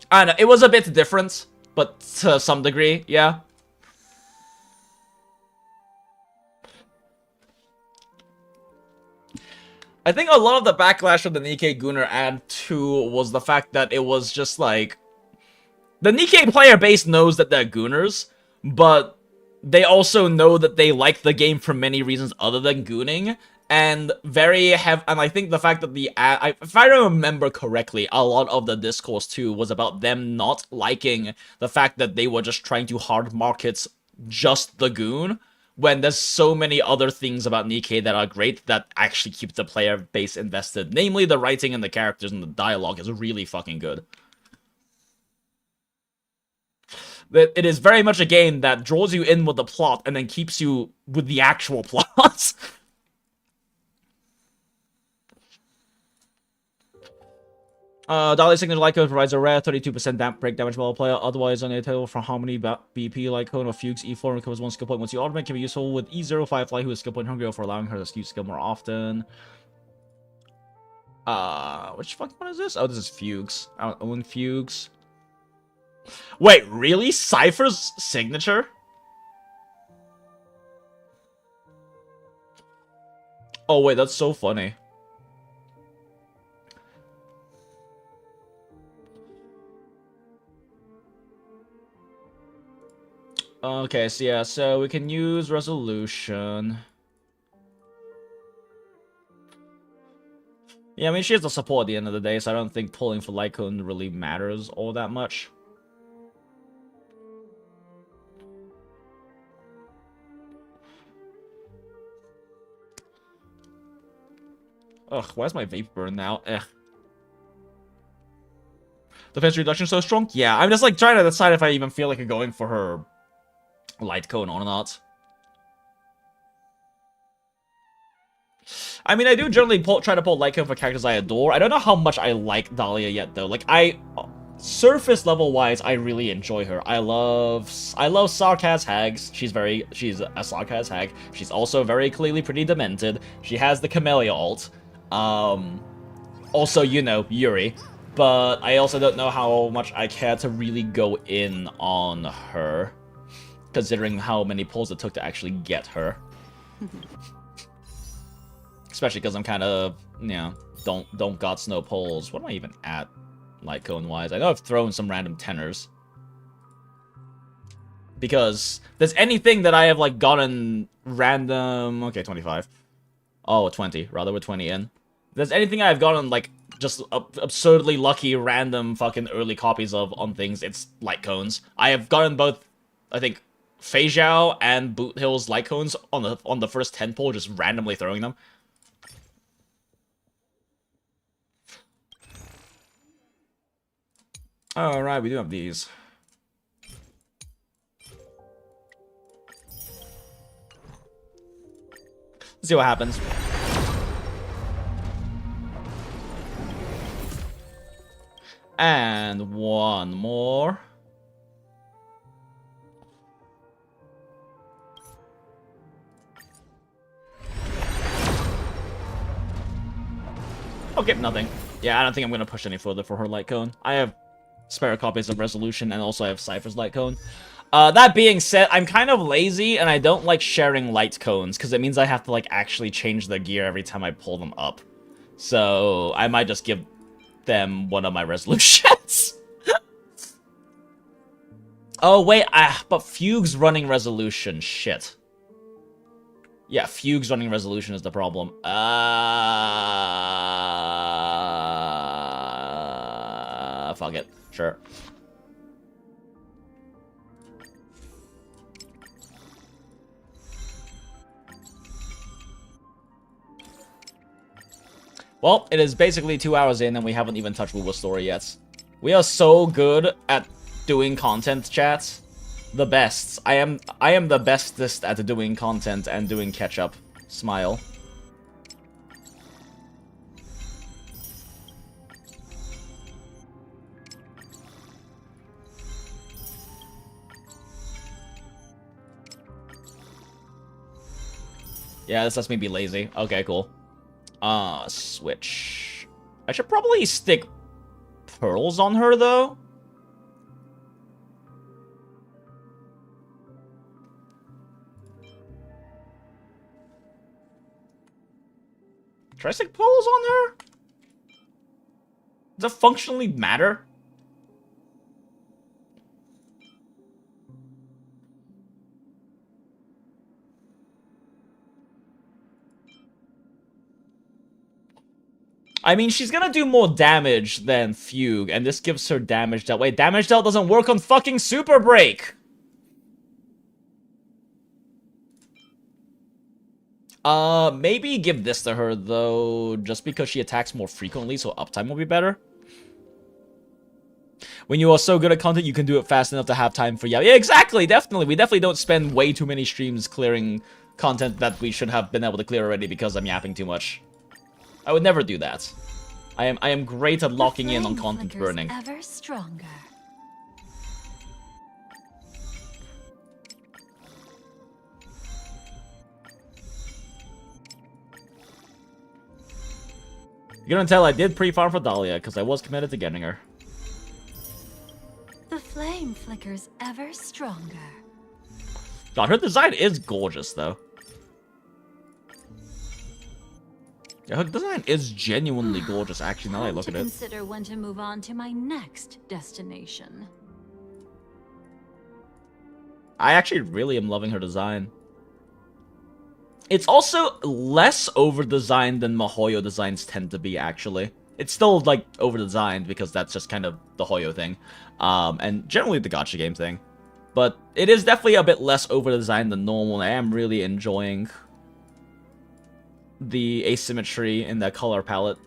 S1: I don't know, it was a bit different, but to some degree, yeah. I think a lot of the backlash of the Nikkei Gunnar ad, too, was the fact that it was just, like... The Nikkei player base knows that they're Gunners, but they also know that they like the game for many reasons other than gooning, and and I think the fact that the ad... if I remember correctly, a lot of the discourse, too, was about them not liking the fact that they were just trying to hard market just the Goon, when there's so many other things about Nikkei that are great that actually keep the player base invested. Namely, the writing and the characters and the dialogue is really fucking good. It is very much a game that draws you in with the plot and then keeps you with the actual plot. Dahlia Signature Light Cone provides a rare 32% break damage multiplier, otherwise unable from Harmony, BP, Light Cone, or Fugue's E4 recovers 1 skill point once you automate, can be useful with E0 Firefly, who is skill point hungry, for allowing her to use skill more often. Which fucking one is this? Oh, this is Fugues. I don't own Fugues. Wait, really? Cypher's signature? Oh wait, that's so funny. Okay, so yeah, so we can use resolution. Yeah, I mean, she has the support at the end of the day, so I don't think pulling for Light Cone really matters all that much. Ugh, why is my vape burn now? Ugh. Defense reduction so strong? Yeah, I'm just like trying to decide if I even feel like going for her Light Cone or not. I mean, I do generally try to pull Light Cone for characters I adore. I don't know how much I like Dahlia yet, though. Like, surface level wise, I really enjoy her. I love SARKAZ Hags. She's a SARKAZ Hag. She's also very clearly pretty demented. She has the Camellia ult. Also, you know, Yuri. But I also don't know how much I care to really go in on her, considering how many pulls it took to actually get her. Especially because I'm kind of, you know, don't got snow pulls. What am I even at, Light Cone wise? I know I've thrown some random tenors. Because there's anything that I have like gotten random. Okay, 25. Oh, 20 rather, with 20 in. If there's anything I've gotten like just absurdly lucky random fucking early copies of on things, it's Light Cones. I have gotten both, I think, Fei Zhao and Boot Hill's Light Cones on the first 10 pull, just randomly throwing them. Alright, we do have these. Let's see what happens. And one more. Okay, nothing. Yeah, I don't think I'm gonna push any further for her Light Cone. I have spare copies of Resolution, and also I have Cypher's Light Cone. That being said, I'm kind of lazy, and I don't like sharing Light Cones, because it means I have to, like, actually change the gear every time I pull them up. So, I might just give them one of my Resolutions. Oh, wait, but Fugue's running Resolution. Shit. Yeah, Fugue's running Resolution is the problem. Fuck it. Sure. Well, it is basically 2 hours in and we haven't even touched WuWa story yet. We are so good at doing content, chat. The best. I am the bestest at doing content and doing Ketchup. Smile. Yeah, this lets me be lazy. Okay, cool. Switch. I should probably stick pearls on her, though. Should I stick pearls on her? Does that functionally matter? I mean, she's gonna do more damage than Fugue, and this gives her damage dealt. Wait, damage dealt doesn't work on fucking Super Break! Maybe give this to her, though, just because she attacks more frequently, so uptime will be better. When you are so good at content, you can do it fast enough to have time for yeah, exactly, definitely. We definitely don't spend way too many streams clearing content that we should have been able to clear already because I'm yapping too much. I would never do that. I am great at locking in on content burning.
S4: Ever stronger.
S1: You're gonna tell I did pre-farm for Dahlia because I was committed to getting her.
S4: The flame flickers ever stronger.
S1: God, her design is gorgeous, though. Yeah, her design is genuinely gorgeous, actually, now that I look at it.
S4: Consider when to move on to my next destination.
S1: I actually really am loving her design. It's also less over-designed than MiHoYo designs tend to be, actually. It's still, like, over-designed because that's just kind of the Hoyo thing. And generally the gacha game thing. But it is definitely a bit less over-designed than normal, and I am really enjoying the asymmetry in that color palette.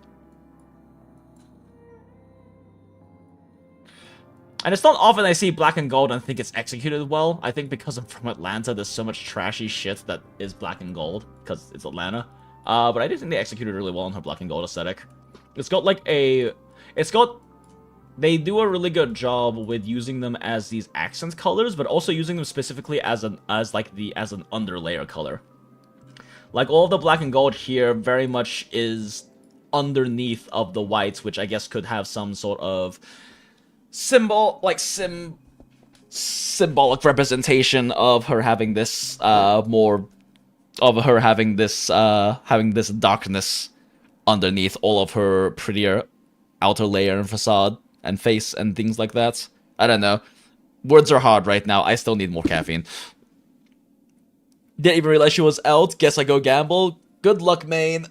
S1: And it's not often I see black and gold and think it's executed well. I think because I'm from Atlanta, there's so much trashy shit that is black and gold, because it's Atlanta. But I do think they executed really well on her black and gold aesthetic. It's got like a... They do a really good job with using them as these accent colors, but also using them specifically as an underlayer color. Like all of the black and gold here very much is underneath of the whites, which I guess could have some sort of symbolic representation of her having this having this darkness underneath all of her prettier outer layer and facade and face and things like that. I don't know. Words are hard right now. I still need more caffeine. Didn't even realize she was out. Guess I go gamble. Good luck, main.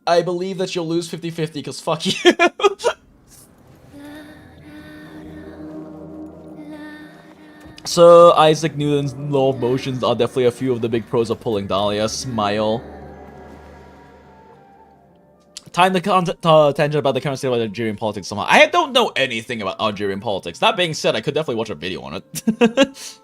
S1: I believe that you'll lose 50-50 because fuck you. So, Isaac Newton's law of motions are definitely a few of the big pros of pulling Dahlia. Smile. Time the tangent about the current state of Algerian politics somehow. I don't know anything about Algerian politics. That being said, I could definitely watch a video on it.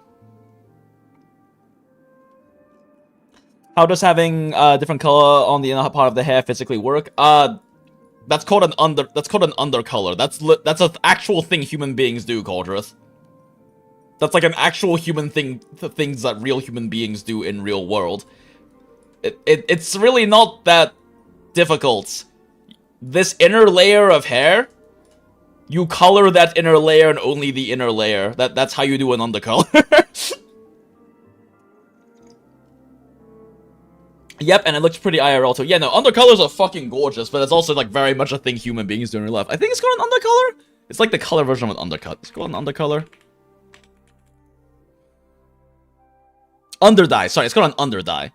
S1: How does having a different color on the inner part of the hair physically work? That's called an undercolor. That's an actual thing human beings do, Caldrith. That's like an actual human thing, the things that real human beings do in real world. It's really not that difficult. This inner layer of hair, you color that inner layer and only the inner layer. That's how you do an undercolor. Yep, and it looks pretty IRL too. Yeah, no, undercolors are fucking gorgeous, but it's also like very much a thing human beings do in real life. I think it's called an undercolor. It's like the color version of an undercut. It's called an undercolor. Underdye. Sorry, it's called an underdye.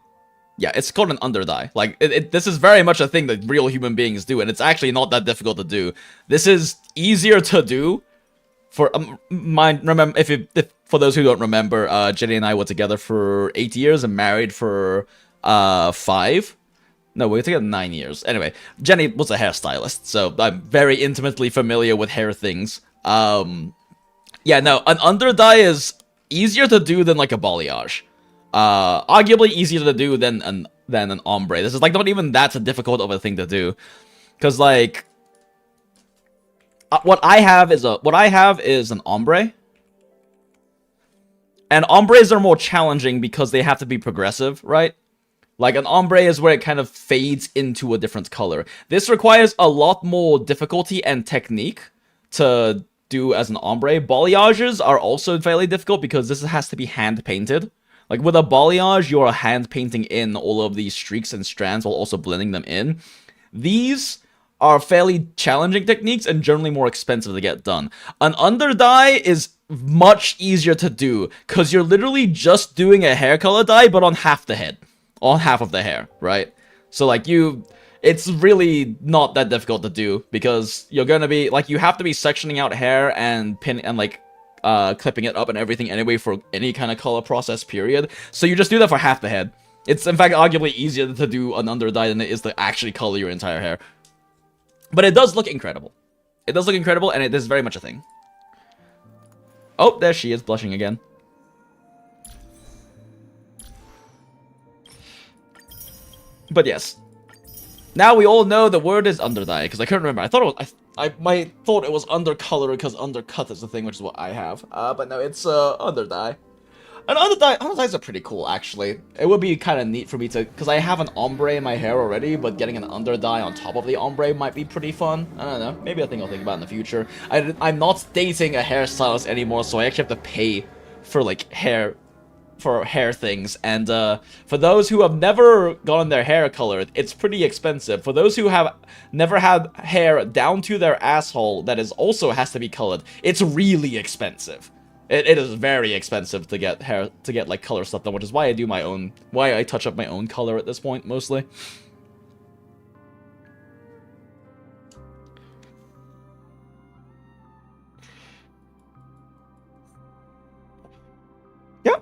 S1: Yeah, it's called an underdye. Like, this is very much a thing that real human beings do, and it's actually not that difficult to do. This is easier to do. For remember, if for those who don't remember, Jenny and I were together for 8 years and married for 5. No, we were together 9 years. Anyway, Jenny was a hairstylist, so I'm very intimately familiar with hair things. Yeah, no, an underdye is easier to do than like a balayage. Arguably easier to do than an ombre. This is like not even that difficult of a thing to do, because like what I have is an ombre, and ombres are more challenging because they have to be progressive, right? Like an ombre is where it kind of fades into a different color. This requires a lot more difficulty and technique to do as an ombre. Balayages are also fairly difficult because this has to be hand painted. Like with a balayage, you're hand painting in all of these streaks and strands while also blending them in. These are fairly challenging techniques and generally more expensive to get done. An underdye is much easier to do because you're literally just doing a hair color dye, but on half the head, on half of the hair, right? So like it's really not that difficult to do because you're gonna be like, you have to be sectioning out hair and clipping it up and everything anyway for any kind of color process, period. So you just do that for half the head. It's in fact arguably easier to do an under dye than it is to actually color your entire hair. But it does look incredible. It does look incredible, and it is very much a thing. Oh, there she is, blushing again. But yes. Now we all know the word is under dye, because I couldn't remember. I thought it was... I thought it was undercolor because undercut is the thing, which is what I have. But no, it's under dye. And under dyes are pretty cool, actually. It would be kind of neat for me to, because I have an ombre in my hair already, but getting an under dye on top of the ombre might be pretty fun. I don't know. Maybe I think I'll think about it in the future. I'm not dating a hairstylist anymore, so I actually have to pay for like hair things. And for those who have never gotten their hair colored, it's pretty expensive. For those who have never had hair down to their asshole that is also has to be colored, it's really expensive. It is very expensive to get hair, to get like color stuff done, which is why I do my own, why I touch up my own color at this point, mostly. Yeah.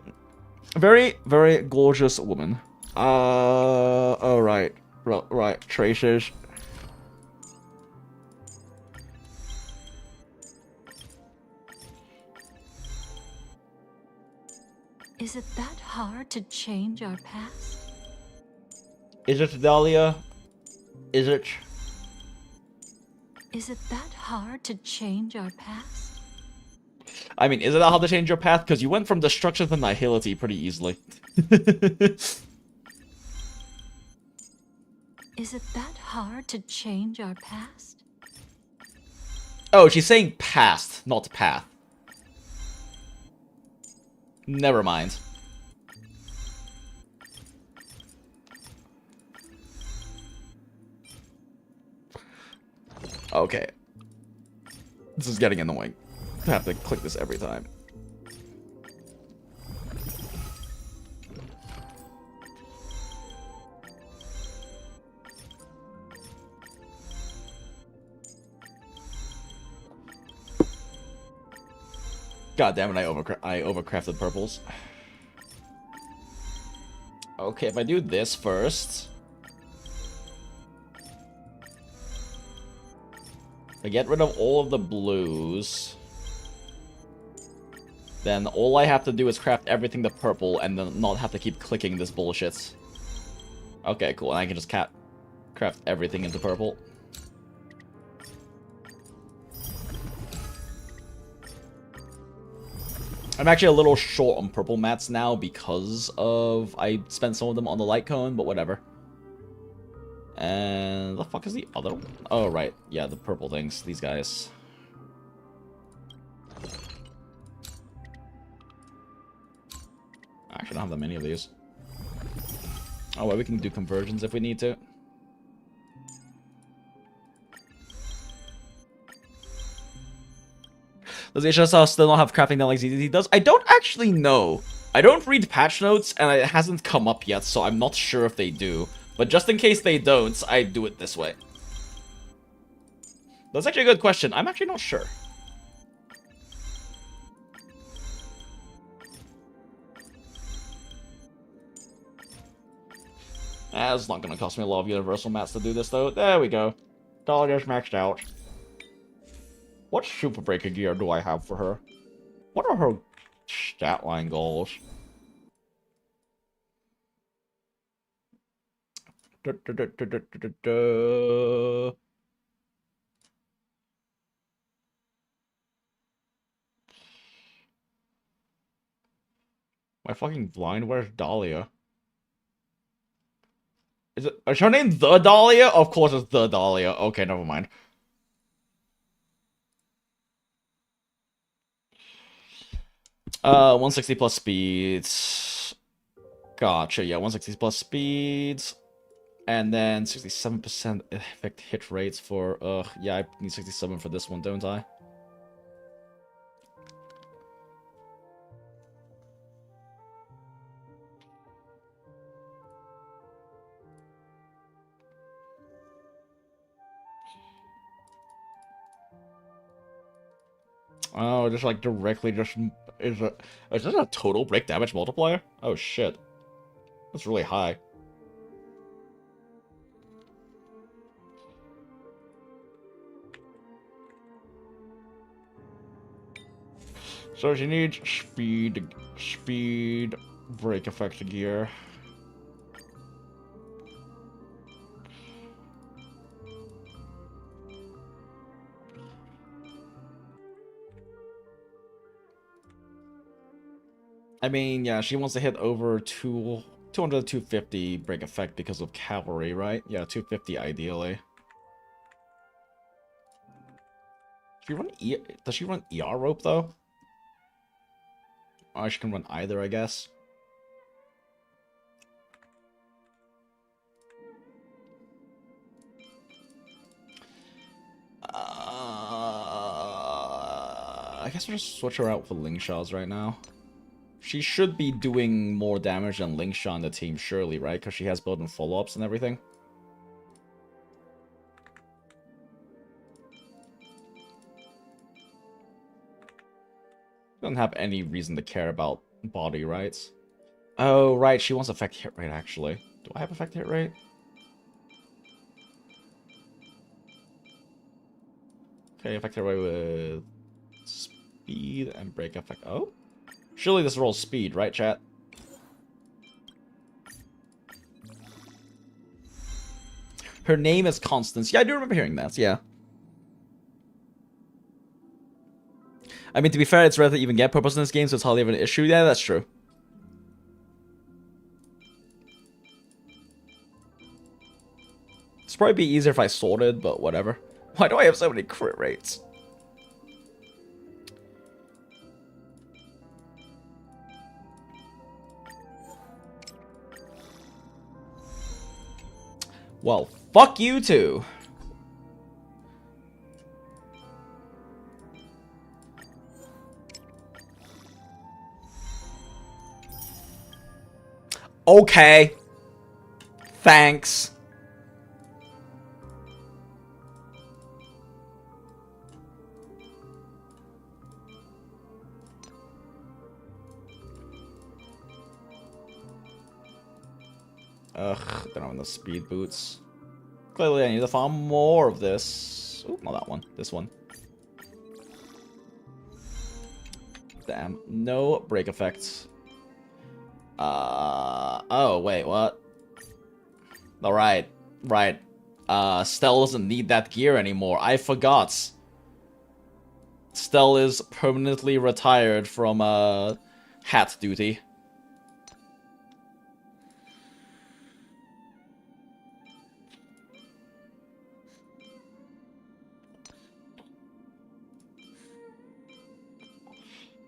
S1: Very, very gorgeous woman. Oh, right. Right, traces.
S4: Is it that hard to change our past?
S1: Is it, Dahlia? Is it?
S4: Is it that hard to change our past?
S1: I mean, is it hard to change your path? Because you went from destruction to nihility pretty easily.
S4: Is it that hard to change our past?
S1: Oh, she's saying past, not path. Never mind. Okay. This is getting annoying. I have to click this every time. God damn it, I overcrafted purples. Okay, if I do this first... I get rid of all of the blues. Then all I have to do is craft everything to purple and then not have to keep clicking this bullshit. Okay, cool. And I can just craft everything into purple. I'm actually a little short on purple mats now because of I spent some of them on the light cone, but whatever. And the fuck is the other one? Oh, right. Yeah, the purple things. These guys. I actually don't have that many of these. Oh, well, we can do conversions if we need to. Does HSR still not have crafting down like ZZZ does? I don't actually know. I don't read patch notes, and it hasn't come up yet, so I'm not sure if they do. But just in case they don't, I do it this way. That's actually a good question. I'm actually not sure. It's not going to cost me a lot of universal mats to do this, though. There we go. Dahlia's maxed out. What super breaker gear do I have for her? What are her stat line goals? My fucking blind, where's Dahlia? Is her name The Dahlia? Of course it's The Dahlia. Okay, never mind. 160 plus speeds. Gotcha, yeah, 160 plus speeds. And then 67% effect hit rates for, yeah, I need 67 for this one, don't I? Oh, just like directly just is this a total break damage multiplier? Oh shit. That's really high. So she needs speed, break effect gear. I mean, yeah, she wants to hit over 200 to 250 break effect because of cavalry, right? Yeah, 250 ideally. Does she run ER rope though? Or she can run either, I guess. I guess we'll just switch her out for Lingshaws right now. She should be doing more damage than Lingshaw on the team, surely, right? Because she has built-in follow-ups and everything. Doesn't have any reason to care about body, right? Oh, right, she wants effect hit rate, actually. Do I have effect hit rate? Okay, effect hit rate with speed and break effect. Oh? Surely this rolls speed, right, chat? Her name is Constance. Yeah, I do remember hearing that, yeah. I mean, to be fair, it's rare to even get purpose in this game, so it's hardly ever an issue. Yeah, that's true. It's probably be easier if I sorted, but whatever. Why do I have so many crit rates? Well, fuck you too. Okay. Thanks. Ugh, don't have enough speed boots. Clearly I need to farm more of this. Oh, not that one. This one. Damn. No break effects. Oh, wait, what? Alright. Right. Stell doesn't need that gear anymore. I forgot. Stell is permanently retired from, hat duty.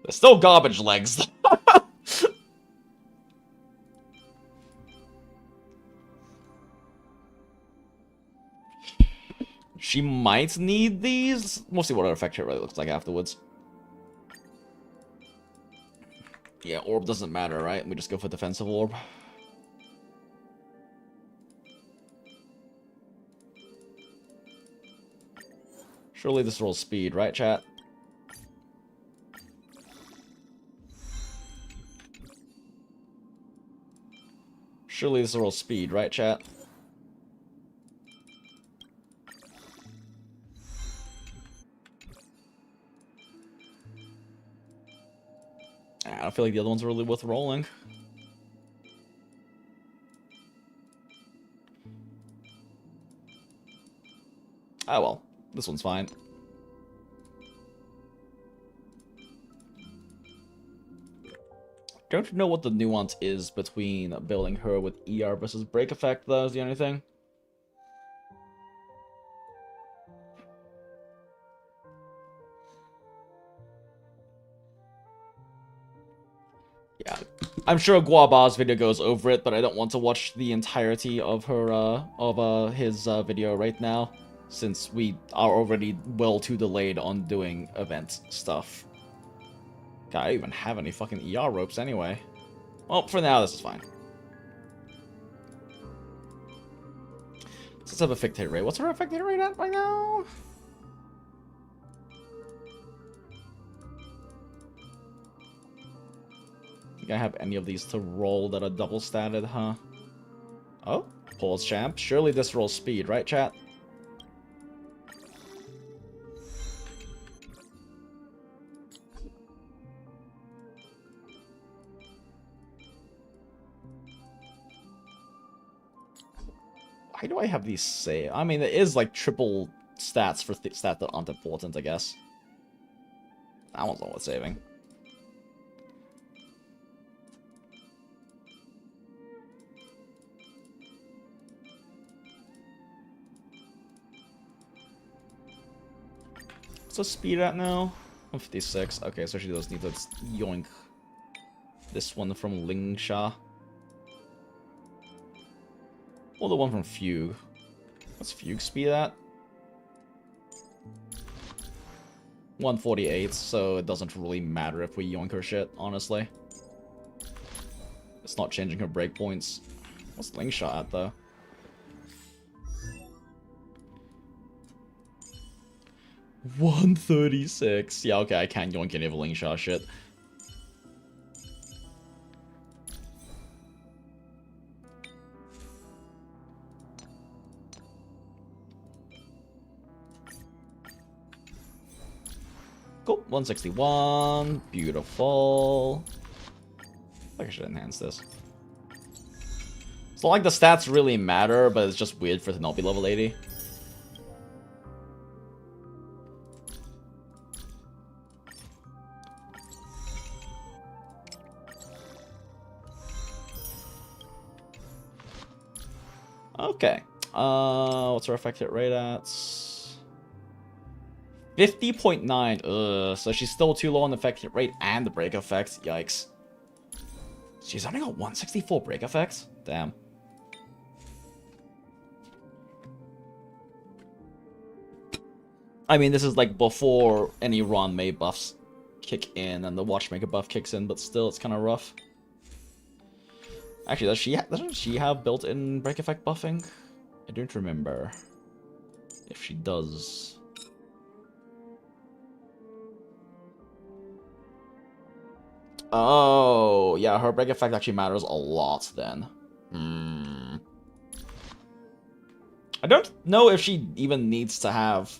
S1: They're still garbage legs. She might need these. We'll see what her effect really looks like afterwards. Yeah, orb doesn't matter, right? We just go for defensive orb. Surely this rolls speed, right, chat? Surely this rolls speed, right, chat? I don't feel like the other ones are really worth rolling. Oh well, this one's fine. Don't know what the nuance is between building her with ER versus break effect, though, is the only thing. Yeah, I'm sure Guaba's video goes over it, but I don't want to watch the entirety of her, his video right now, since we are already well too delayed on doing event stuff. God, I don't even have any fucking ER ropes anyway. Well, for now, this is fine. Let's have a effect hit rate. What's her effect hit rate at right now? I have any of these to roll that are double statted, huh? Oh, pause champ. Surely this rolls speed, right, chat? Why do I have these save? I mean, it is like triple stats for stats that aren't important, I guess. That one's not worth saving. What's the speed at now? 156. Okay, so she does need to yoink this one from Lingsha. Or the one from Fugue. What's Fugue speed at? 148, so it doesn't really matter if we yoink her shit, honestly. It's not changing her breakpoints. What's Lingsha at, though? $136. Yeah, okay, I can't yoink any of Lingsha shit. Cool, 161. Beautiful. I think I should enhance this. It's not like the stats really matter, but it's just weird for it to not be level 80. Okay. What's our effect hit rate at? 50.9. Ugh. So she's still too low on the effect hit rate and the break effects. Yikes. She's only got 164 break effects? Damn. I mean, this is like before any Ron May buffs kick in and the Watchmaker buff kicks in, but still, it's kind of rough. Actually, doesn't she have built-in break effect buffing? I don't remember if she does. Oh, yeah, her break effect actually matters a lot then. I don't know if she even needs to have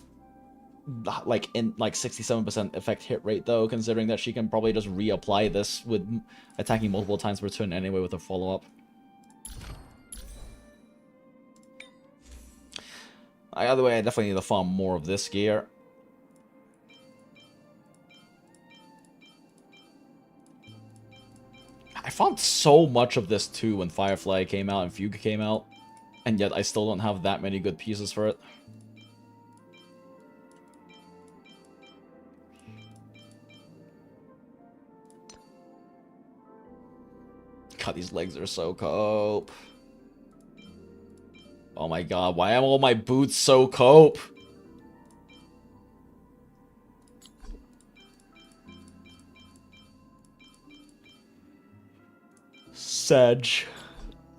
S1: like 67% effect hit rate though, considering that she can probably just reapply this with attacking multiple times per turn anyway with a follow-up. Either way, I definitely need to farm more of this gear. I found so much of this too when Firefly came out and Fugue came out, and yet I still don't have that many good pieces for it. God, these legs are so cope. Oh my god, why are all my boots so cope? Sedge.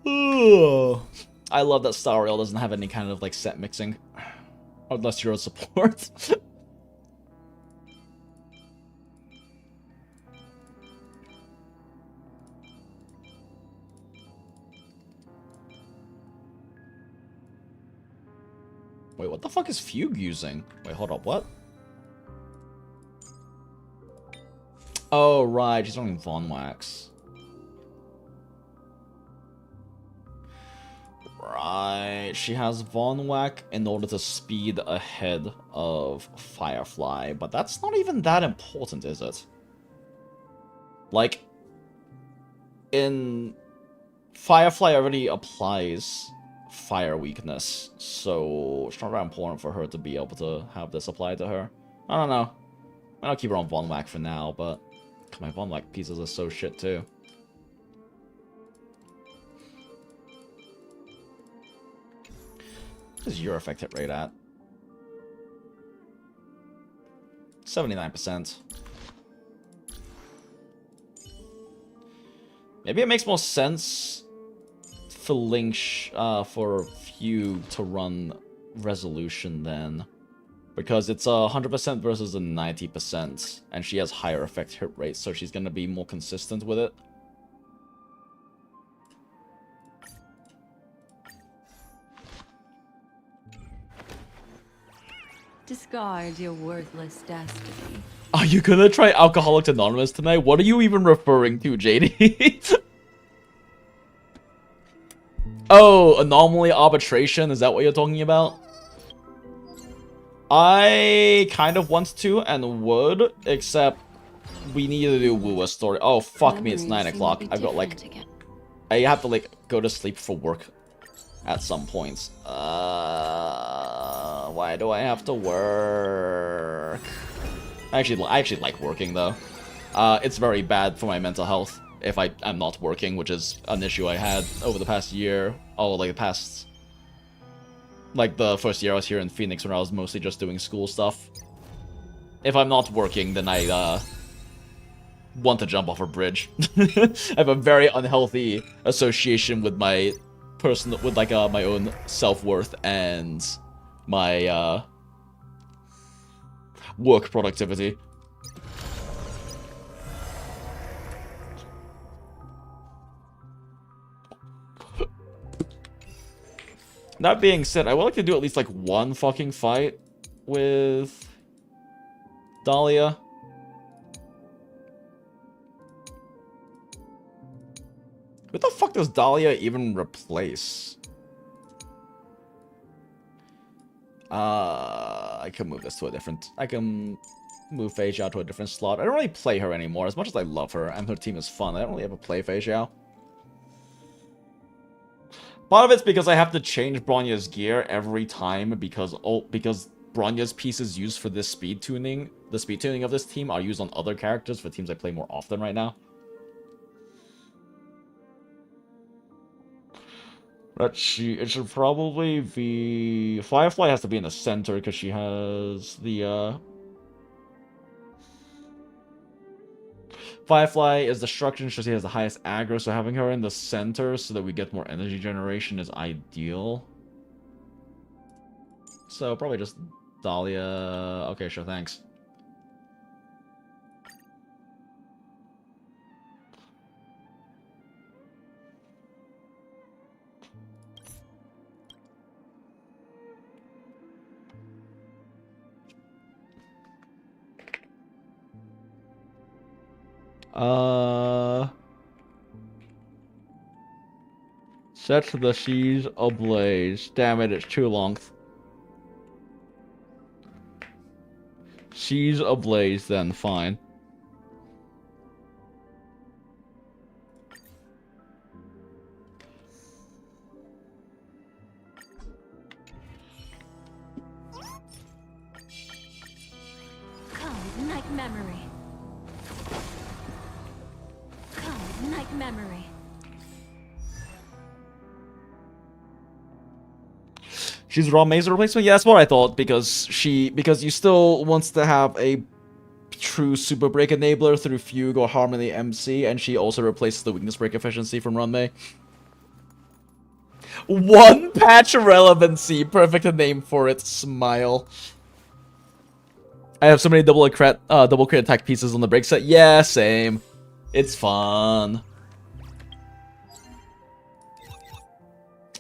S1: Ugh. I love that Star Rail doesn't have any kind of like set mixing. Unless you're a support. Wait, what the fuck is Fugue using? Wait, hold up, what? Oh, right, she's running Von Wax. Right, she has Von Wax in order to speed ahead of Firefly, but that's not even that important, is it? Like, in Firefly already applies fire weakness, so it's not very important for her to be able to have this applied to her. I don't know. I'll keep her on Von Wax for now, but my Von Wax pieces are so shit too. What is your effect hit rate at? 79%. Maybe it makes more sense for Fugue to run Resolution then, because it's 100% versus a 90%, and she has higher effect hit rate, so she's gonna be more consistent with it.
S8: Discard your worthless destiny.
S1: Are you gonna try Alcoholics Anonymous tonight? What are you even referring to, JD? Oh, Anomaly Arbitration? Is that what you're talking about? I kind of want to and would, except we need to do WuWa story. Oh, fuck me, it's 9 o'clock. I've got, like... I have to, like, go to sleep for work at some points. Why do I have to work? I actually like working, though. It's very bad for my mental health if I'm not working, which is an issue I had over the past year. Oh, like, the first year I was here in Phoenix when I was mostly just doing school stuff. If I'm not working, then I, want to jump off a bridge. I have a very unhealthy association with my my own self-worth and my, work productivity. That being said, I would like to do at least, like, one fucking fight with Dahlia. What the fuck does Dahlia even replace? I can move this to a different... I can move Fei Xiao to a different slot. I don't really play her anymore. As much as I love her and her team is fun, I don't really ever play Fei Xiao. Part of it's because I have to change Bronya's gear every time because Bronya's pieces used for this speed tuning, the speed tuning of this team, are used on other characters for teams I play more often right now. Let's see, it should probably be... Firefly has to be in the center because she has the, Firefly is destruction, so she has the highest aggro, so having her in the center so that we get more energy generation is ideal. So, probably just Dahlia... Okay, sure, thanks. Set the seas ablaze. Damn it, it's too long. Seas ablaze, then fine.
S8: Cold night memory. Cold night memory.
S1: She's Raw Maze replacement? Yeah, that's what I thought, because you still wants to have a true Super Break enabler through Fugue or Harmony MC, and she also replaces the Weakness Break efficiency from Runmei. One patch relevancy, perfect name for it, smile. I have so many double crit attack pieces on the break set. Yeah, same. It's fun.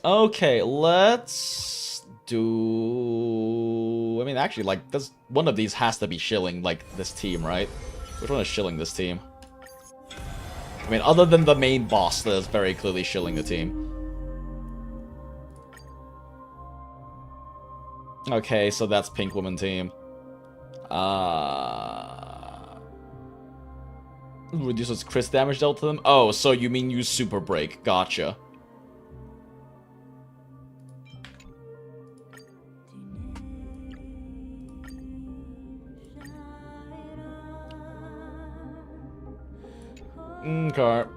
S1: Okay, let's do... I mean, actually, like, one of these has to be shilling, like, this team, right? Which one is shilling this team? I mean, other than the main boss that is very clearly shilling the team. Okay, so that's Pink Woman team. Reduces crit damage dealt to them? Oh, so you mean use Super Break. Gotcha. Okay.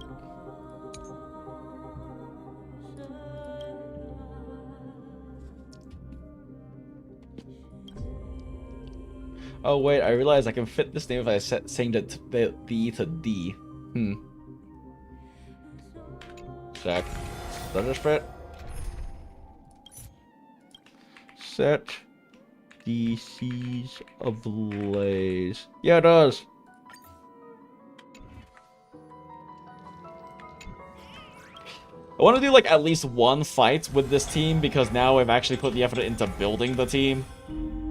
S1: Oh wait, I realized I can fit this name if I change it to B to D. Check. Does this fit? Set the seas ablaze. Yeah, it does. I want to do, like, at least one fight with this team, because now I've actually put the effort into building the team.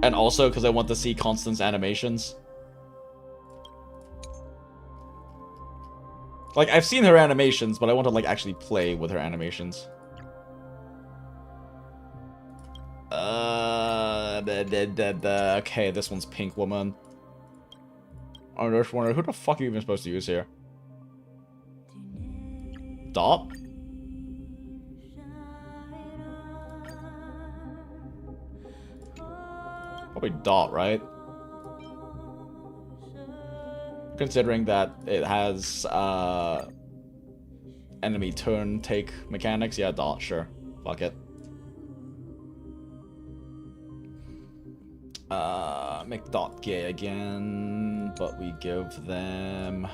S1: And also because I want to see Constance's animations. Like, I've seen her animations, but I want to, like, actually play with her animations. Okay, this one's Pink Woman. I just wonder, who the fuck are you even supposed to use here? Dot? Probably Dot, right? Considering that it has enemy turn take mechanics, yeah, Dot, sure. Fuck it. Make Dot gay again, but we give them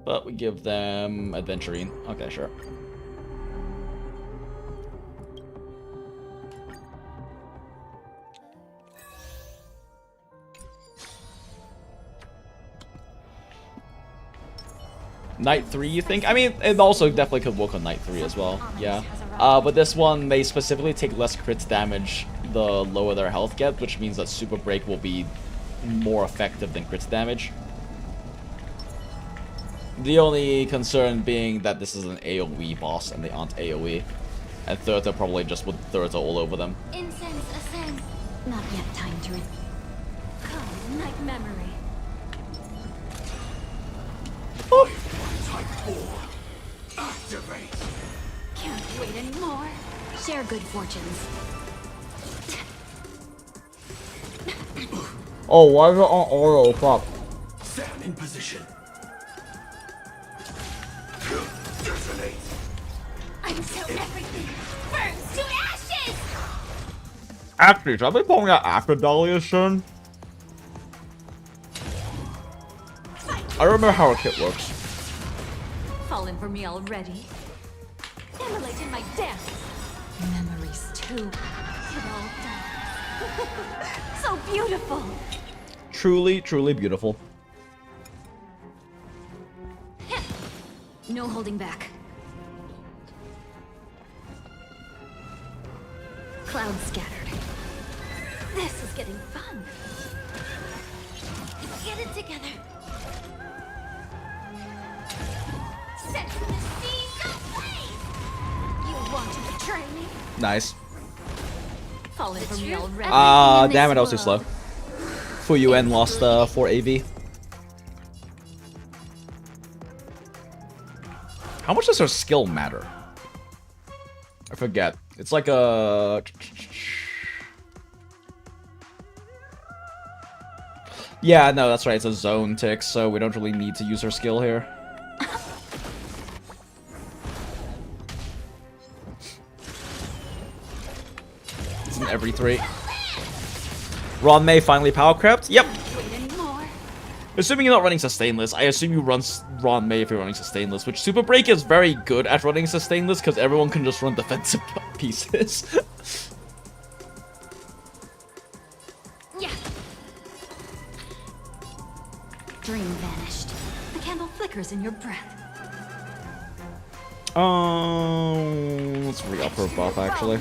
S1: Adventurine. Okay, sure. Night 3, you think? I mean, it also definitely could work on Night 3 as well, yeah. But this one, they specifically take less crits damage the lower their health gets, which means that Super Break will be more effective than crits damage. The only concern being that this is an AoE boss and they aren't AoE. And Thurta probably just would Thurta all over them.
S6: Incense ascends. Not yet time to
S8: Come, night memory.
S3: Type 4. Activate.
S8: Can't wait anymore.
S6: share good fortunes.
S1: Oh, why is it on auto? Fuck.
S3: Stand in position. Detonate.
S7: Until everything burns to ashes!
S1: Actually, should I be pulling out after Dahlia's turn? I remember how a kit works.
S8: Falling for me already. Immolating my death. Memories too. It all dies. So beautiful.
S1: Truly, truly beautiful.
S6: No holding back. Clouds scattered.
S8: This is getting fun.
S7: Get it together. Set the seas ablaze!
S8: You want to betray me?
S1: Nice.
S8: Falling for me already.
S1: Damn it, I was too slow. Fuyuen lost 4 AV. How much does her skill matter? I forget. It's like a... Yeah, no, that's right. It's a zone tick, so we don't really need to use her skill here. It's an every 3. Ron May finally power crept? Yep.
S8: Wait anymore.
S1: Assuming you're not running Sustainless, I assume you run Ron May if you're running Sustainless, which Super Break is very good at running Sustainless because everyone can just run defensive pieces.
S6: Yeah. Dream vanished.
S8: The candle flickers in your breath.
S1: Let's re-up her buff actually.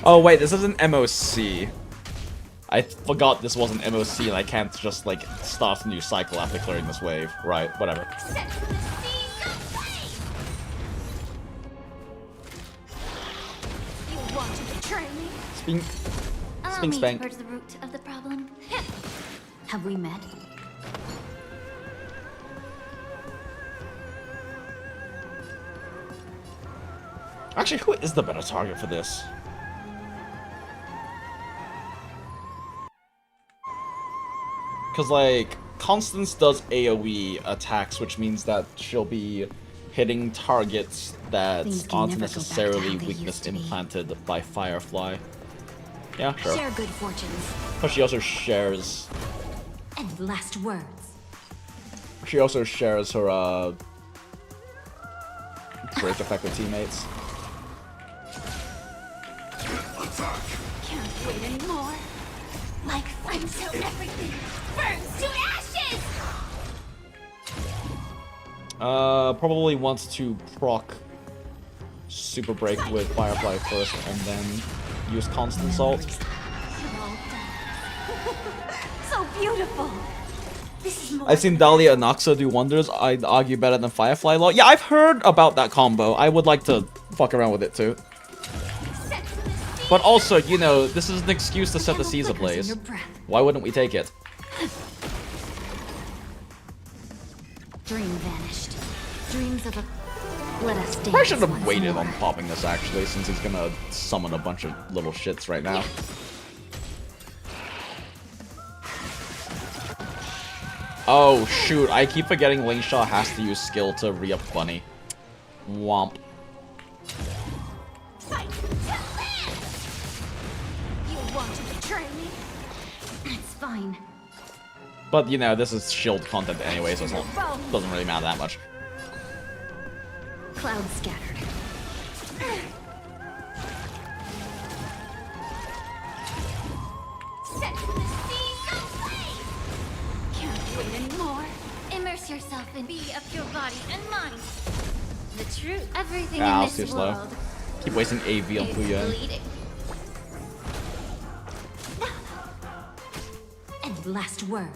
S1: Oh wait, this is an MOC. I forgot this was an MOC and I can't just like start a new cycle after clearing this wave. Right, whatever.
S7: Set the seas ablaze!
S8: You want to betray me?
S1: Spink.
S6: Allow
S1: Spink
S6: me
S1: spank.
S6: to purge the root of the problem. Have we met?
S1: Actually, who is the better target for this? Because, like, Constance does AoE attacks, which means that she'll be hitting targets that
S6: Things can
S1: aren't
S6: never go back to
S1: necessarily
S6: how they
S1: weakness
S6: used to be.
S1: implanted by Firefly. Yeah, sure.
S6: Share good fortunes.
S1: But she also shares...
S6: And last words.
S1: She also shares her, break effect with teammates.
S3: Attack.
S8: Can't wait anymore.
S7: Like until everything burns to ashes!
S1: Probably wants to proc Super Break with Firefly first and then use Constant Salt.
S8: So beautiful. This is more.
S1: I've seen Dahlia and Noxa do wonders. I'd argue better than Firefly Law. Yeah, I've heard about that combo. I would like to fuck around with it too. But also, you know, this is an excuse to set the seas ablaze. Why wouldn't we take it?
S8: Dream vanished. Dreams of a. Let us dance.
S1: I should have
S8: once
S1: waited
S8: more.
S1: on popping this actually, since he's gonna summon a bunch of little shits right now. Oh shoot, I keep forgetting Lingshaw has to use skill to re-up Bunny. Womp.
S8: You want to betray me? It's fine.
S1: But you know, this is shield content anyway, so it's not, doesn't really matter that much.
S8: Clouds scattered.
S7: Set the seas ablaze!
S8: Can't wait anymore.
S7: Immerse yourself and be of your body and mind. The truth, everything
S1: Ah,
S7: in
S1: it's too
S7: this
S1: slow.
S7: world
S1: Keep wasting AV on
S7: is
S1: Fuyuan.
S7: bleeding.
S8: Any last words?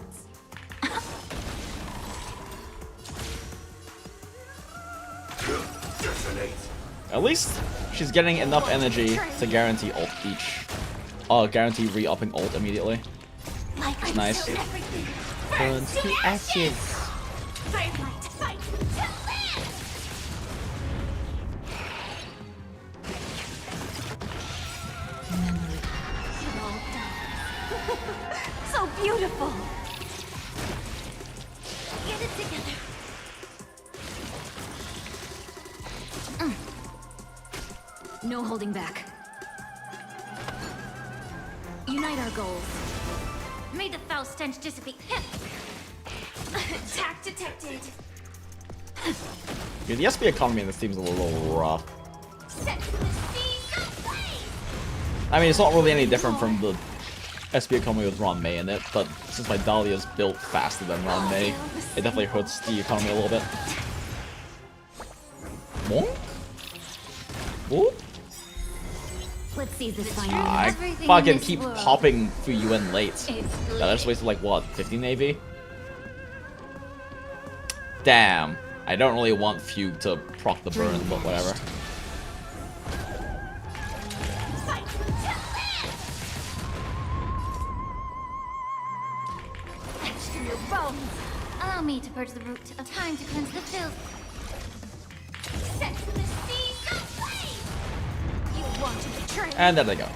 S3: Detonate.
S1: At least she's getting enough energy to guarantee ult each. Guarantee re-upping ult immediately.
S7: Like
S1: Nice.
S7: everything
S1: Burns to ashes.
S7: Firelight, fight to live!
S8: So beautiful.
S7: Get it together.
S8: No holding back. Unite our goals.
S7: May the foul stench dissipate. Attack detected.
S1: Yeah, the SP economy in this team is a little rough.
S7: Set the seas ablaze!
S1: I mean, it's not really any different from the SP economy with Ron May in it, but since my Dahlia's built faster than Ron May, it definitely hurts the economy a little bit. Monk? Whoop?
S8: Let's see this finally.
S1: I
S7: Everything in
S1: fucking
S7: this
S1: keep
S7: world
S1: popping Fuyuan late.
S7: is
S1: Yeah, I just wasted like, what, 15 AV? Damn. I don't really want Fugue to proc the burn, but whatever.
S7: fight to live!
S8: Etched through your bones.
S7: Allow me to purge the root of time to cleanse the filth. Set the seas ablaze!
S8: You want to betray me?
S1: And there they go.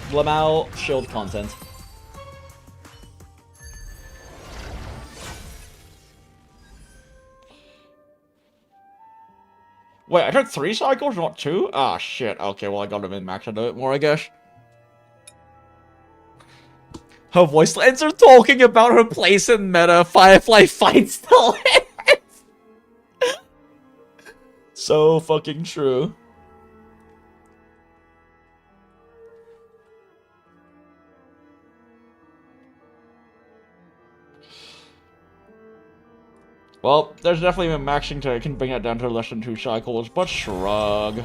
S1: Blamau shield content. Wait, I took 3 cycles, not 2? Ah, shit. Okay, well, I got him in max a bit more, I guess. Her voice lines are talking about her place in meta. Firefly fights still. So fucking true. Well, there's definitely a maxing to I can bring it down to less than 2 cycles, but shrug.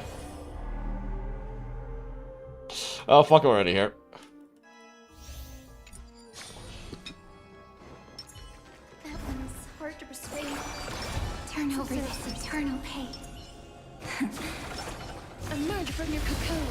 S1: Oh, fuck, we're already here.
S7: That one's hard to persuade. Turn over this eternal pain. Emerge from your cocoon.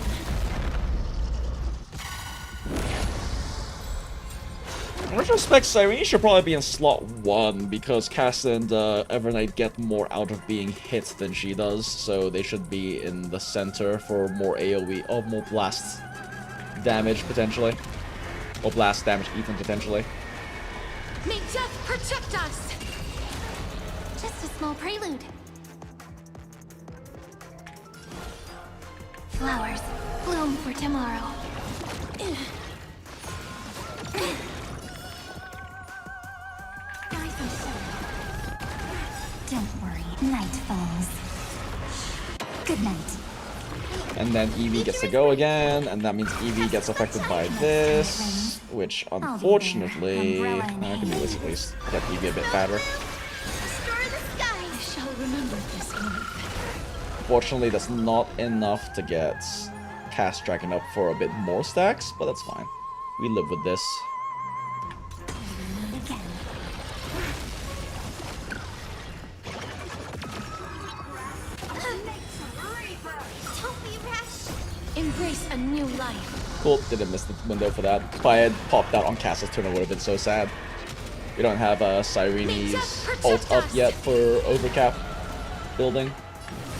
S1: In retrospect, Cyrene should probably be in slot 1 because Cass and Evernight get more out of being hit than she does, so they should be in the center for more AoE, or more blast damage potentially. Or blast damage even potentially.
S7: May death protect us! Just a small prelude. Flowers bloom for tomorrow. Nice and slow.
S8: Don't worry, night falls. Good night.
S1: And then Eevee gets to go again, and that means Eevee gets affected by this, which unfortunately, I can do this at least. Get Eevee a bit fatter.
S7: Stir the skies!
S1: Unfortunately, that's not enough to get Cast Dragon up for a bit more stacks, but that's fine. We live with this.
S4: Embrace a new life.
S1: Cool, didn't miss the window for that. If I had popped out on Castle's turn, it would have been so sad. We don't have Sirene's ult up yet for overcap building.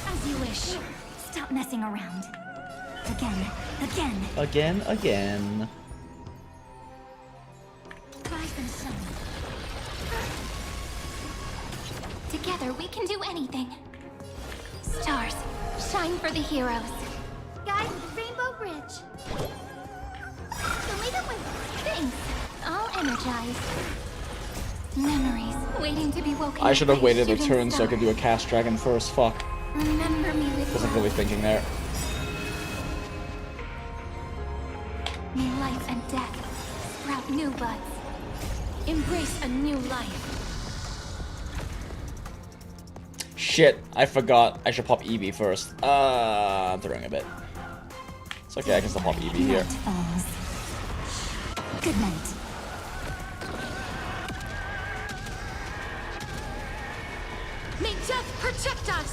S8: As you wish. Stop messing around. Again.
S1: Again.
S8: Rise and shine.
S7: Together we can do anything. Stars, shine for the heroes. Guide with Rainbow Bridge. Fill me up with things. All energized. Memories waiting to be woken.
S1: I should have
S7: by
S1: waited a
S7: shooting
S1: turn so I
S7: stars.
S1: could do a Cast Dragon first. Fuck.
S7: Remember me with
S1: Wasn't
S7: love.
S1: really thinking there.
S7: May life and death sprout new buds.
S4: Embrace a new life.
S1: Shit, I forgot. I should pop Eevee first. I'm throwing a bit. It's okay, I can still pop Eevee here.
S8: Night falls. Good night.
S4: May death protect us.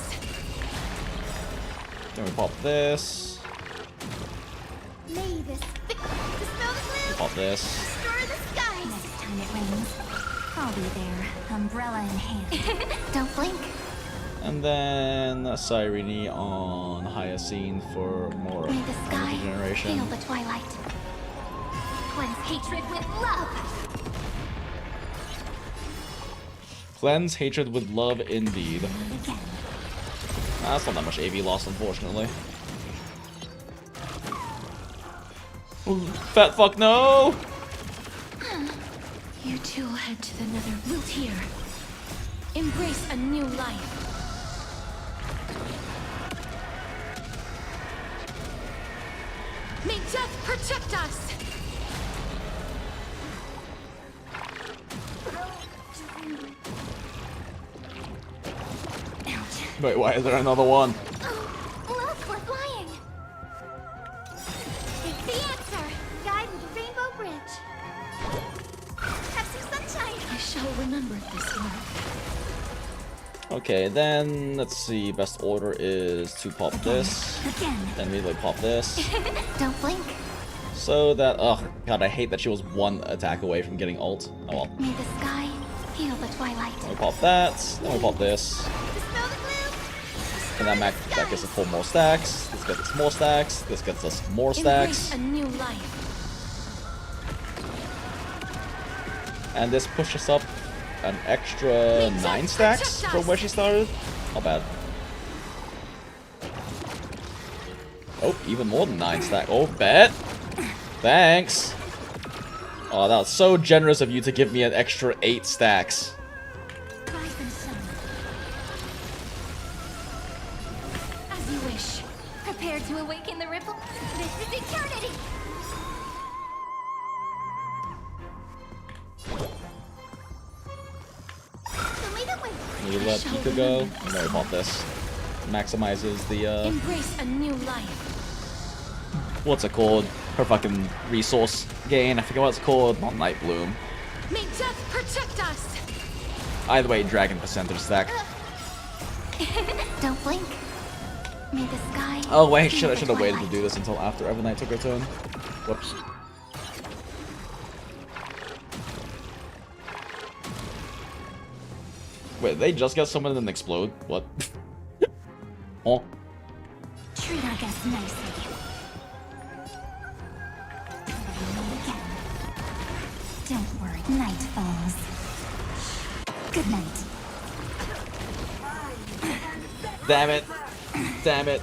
S1: Then we pop this.
S7: May this dispel the gloom,
S1: Pop this.
S7: stir the skies.
S8: Next time it rains, I'll be there, umbrella in hand.
S7: Don't blink.
S1: And then a Sirene on Hyacinth for more
S7: May the sky
S1: energy generation.
S7: feel the twilight. Cleanse hatred with love.
S1: Cleanse hatred with love indeed.
S8: Again.
S1: That's not that much AV loss, unfortunately. Ooh, fat fuck, no!
S4: You two head to the nether. Root here. Embrace a new life. May death protect us.
S1: Wait, why is there another one?
S7: Oh, look, we're flying. It's the answer. Guide with the Rainbow Bridge. Have some sunshine.
S4: I shall remember this one.
S1: Okay, then let's see. Best order is to pop this,
S8: Again.
S1: then immediately pop this,
S7: Don't blink.
S1: so that. Oh god, I hate that she was one attack away from getting ult. Oh well.
S7: May the sky feel the twilight.
S1: Then we pop that, then we pop this,
S7: Dispel the gloom.
S1: and that gets us 4 more stacks. This gets us more stacks. This gets us more stacks,
S4: Embrace a new life.
S1: and this pushes up an extra 9 stacks from where she started. Not bad. Oh, even more than 9 stacks. Oh, bet. Thanks. Oh, that was so generous of you to give me an extra 8 stacks.
S8: Rise and shine.
S7: As you wish. Prepare to awaken the ripple. This is eternity. Fill me up with
S1: We let Pika go. And then we pop this. Maximizes the,
S4: Embrace a new life.
S1: what's it called? Her fucking resource gain. I forget what it's called. Not Night Bloom.
S4: May death protect us.
S1: Either way, Dragon percentage stack.
S7: Don't blink. May the sky.
S1: Oh wait,
S7: feel
S1: I
S7: the
S1: should have waited to
S7: twilight.
S1: do this until after Evernight took her turn. Whoops. Wait, they just get summoned and explode? What? Oh.
S8: Treat our guests nicely. Again. Don't worry, night falls. Good night.
S1: Damn it. Damn it.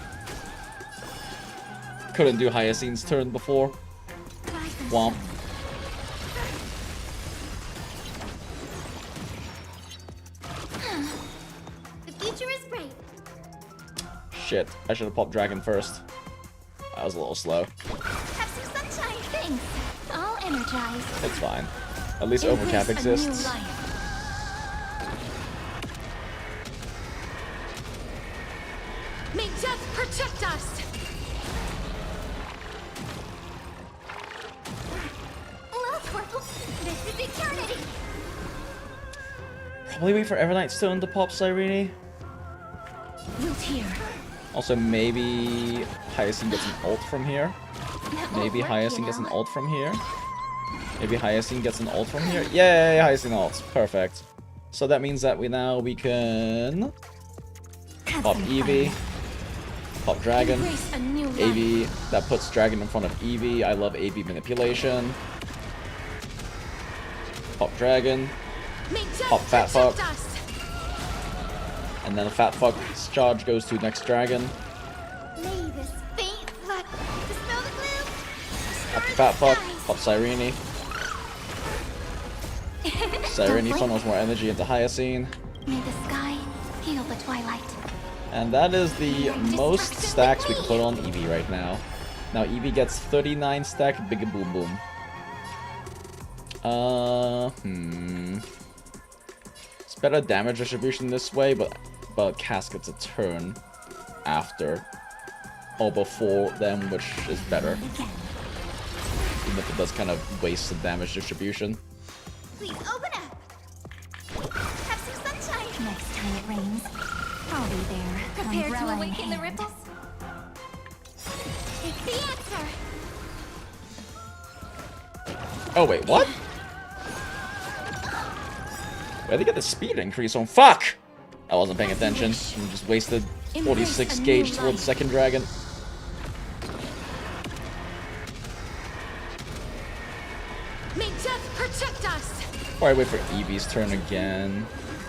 S1: Couldn't do Hyacinth's turn before.
S8: Rise and
S1: Womp.
S7: The future is bright.
S1: Shit, I should have popped Dragon first. That was a little slow.
S7: Have some sunshine. Things. All energized.
S1: It's fine. At least
S4: Embrace
S1: overcap
S4: a new
S1: exists.
S4: life.
S7: May death protect us! Look, this is eternity!
S1: Probably wait for Evernight Stone to pop Cyrene.
S7: Wilt here.
S1: Also, maybe Hyacinth gets an ult from here. Maybe Hyacinth gets an ult from here. Maybe Hyacinth gets an ult from here. Yay, Hyacinth ult. Perfect. So that means that we can pop Eevee, pop Dragon, AV, that puts Dragon in front of Eevee. I love AV manipulation. Pop Dragon, pop Fat Fuck, and then Fat Fuck's charge goes to next Dragon.
S7: May this faint light dispel the gloom.
S1: Pop Fat Fuck, pop Cyrene. Cyrene funnels more energy into Hyacinth.
S7: May the sky heal the twilight.
S1: And that is the most stacks we can put on Eevee right now. Now Eevee gets 39 stack Big Boom Boom. It's better damage distribution this way, but Cass gets a turn after or before them, which is better. Even if it does kind of waste the damage distribution.
S7: Please open up. Have some sunshine.
S8: Next time it rains, I'll be there.
S7: Prepared to
S8: umbrella in
S7: awaken the
S8: hand.
S7: ripples? It's the answer.
S1: Oh wait, what? Where'd they get the speed increase on? Fuck! I wasn't paying attention. I just wasted 46 gauge towards second dragon.
S7: May death protect us.
S1: Or I wait for Eevee's turn again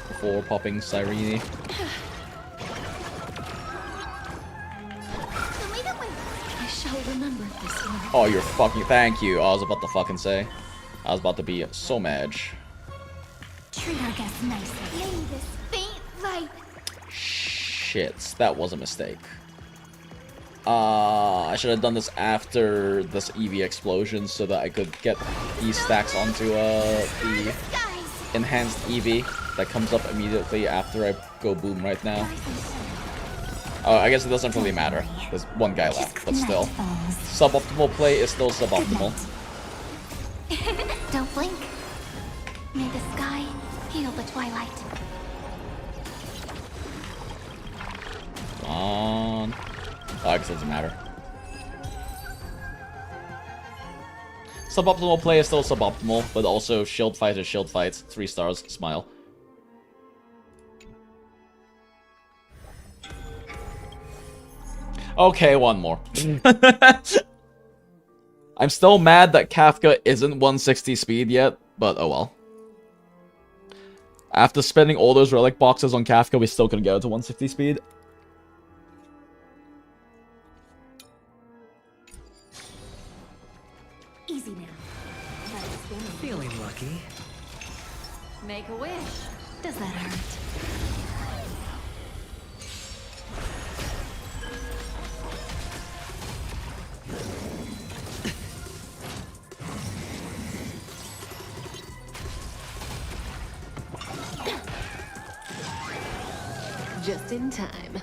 S1: before popping Cyrene.
S7: Lead the way.
S8: I shall remember this one.
S1: Oh, you're fucking. Thank you. I was about to fucking say. I was about to be so mad.
S8: Treat our guests nicely.
S7: May this faint light.
S1: Shit, that was a mistake. I should have done this after this Eevee explosion so that I could get these stacks onto the
S7: Skies.
S1: enhanced Eevee that comes up immediately after I go boom right now. Oh, I guess it doesn't really matter. There's one guy left, but still. Suboptimal play is still suboptimal.
S7: Don't blink. May the sky heal the twilight.
S1: Come on. Oh, I guess it doesn't matter. Suboptimal play is still suboptimal, but also shield fight is shield fight. 3 stars, smile. Okay, one more. I'm still mad that Kafka isn't 160 speed yet, but oh well. After spending all those relic boxes on Kafka, we still couldn't get it to 160 speed.
S8: Easy now.
S9: Feeling lucky.
S8: Make a wish. Does that hurt?
S9: Just in time.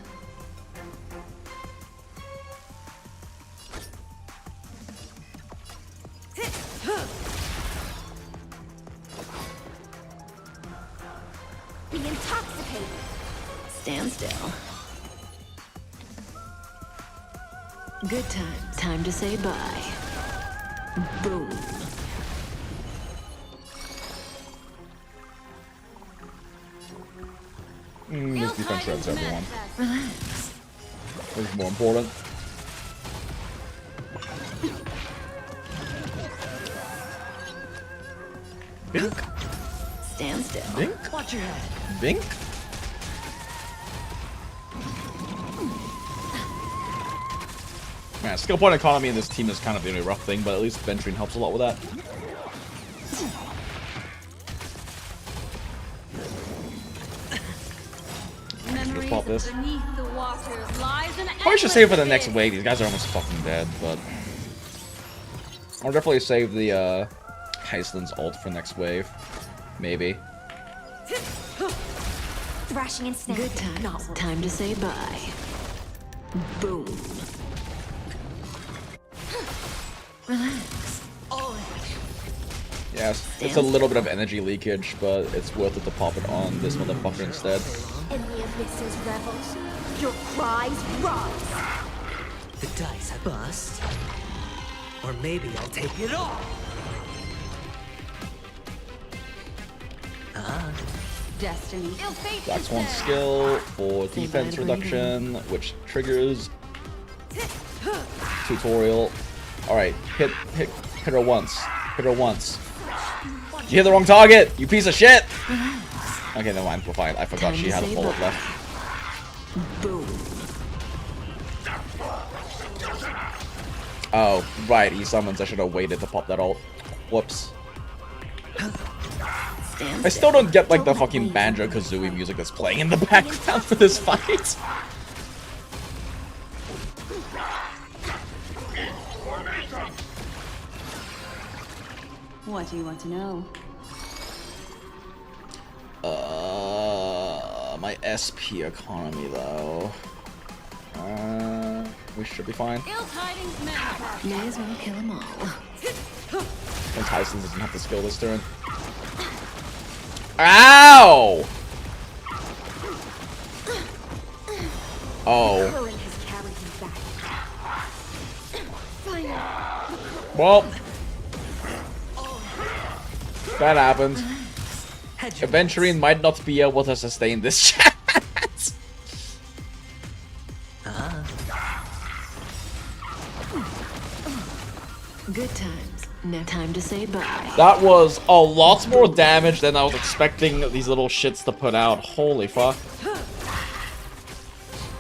S7: Be intoxicated.
S9: Stand still. Good time. Time to say bye. Boom.
S1: This defense revs everyone.
S9: Relax.
S1: This is more important. Bink.
S9: Stand still.
S1: Bink.
S9: Watch your head.
S1: Bink. Man, skill point economy in this team is kind of the only rough thing, but at least Ventrine helps a lot with that. Let's pop this. Probably should save for the next wave. These guys are almost fucking dead, but I'll definitely save the Heisland's ult for next wave. Maybe.
S7: Thrashing and snap.
S9: Good time. Time to say bye. Boom. Relax.
S1: Yes, it's a little bit of energy leakage, but it's worth it to pop it on this motherfucker instead.
S7: Any of this is rebels. Your cries rise.
S10: The dice I bust. Or maybe I'll take it all.
S8: Destiny.
S1: That's one skill for defense reduction, which triggers tutorial. Alright, hit her once. Hit her once. You hit the wrong target, you piece of shit! Okay, never mind, we're fine. I forgot she had a bullet left.
S9: Boom.
S1: Oh, right, he summons. I should have waited to pop that ult. Whoops. I still don't get like the fucking Banjo-Kazooie music that's playing in the background for this fight.
S8: What do you want to know?
S1: My SP economy though. We should be fine.
S9: May as well kill them all.
S1: And Tyson doesn't have to skill this turn. Ow! Oh.
S7: Current has carried you back.
S1: Well. That happened. Aventurine might not be able to sustain this chat.
S9: Good times. Now time to say bye.
S1: That was a lot more damage than I was expecting these little shits to put out. Holy fuck.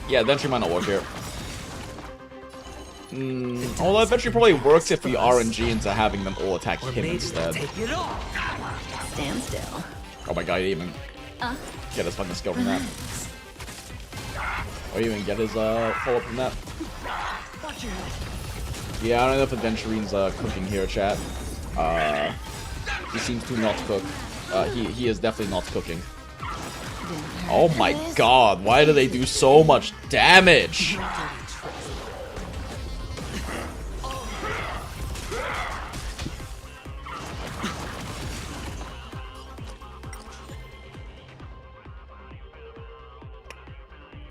S1: Yeah, Aventurine might not work here. Although Aventurine probably works if we RNG into having them all attack him instead.
S9: Stand still.
S1: Oh my god, he didn't even get his fucking skill from that. Or even get his follow-up from that. Yeah, I don't know if Adventurine's cooking here, chat. He seems to not cook. He is definitely not cooking. Oh my god, why do they do so much damage?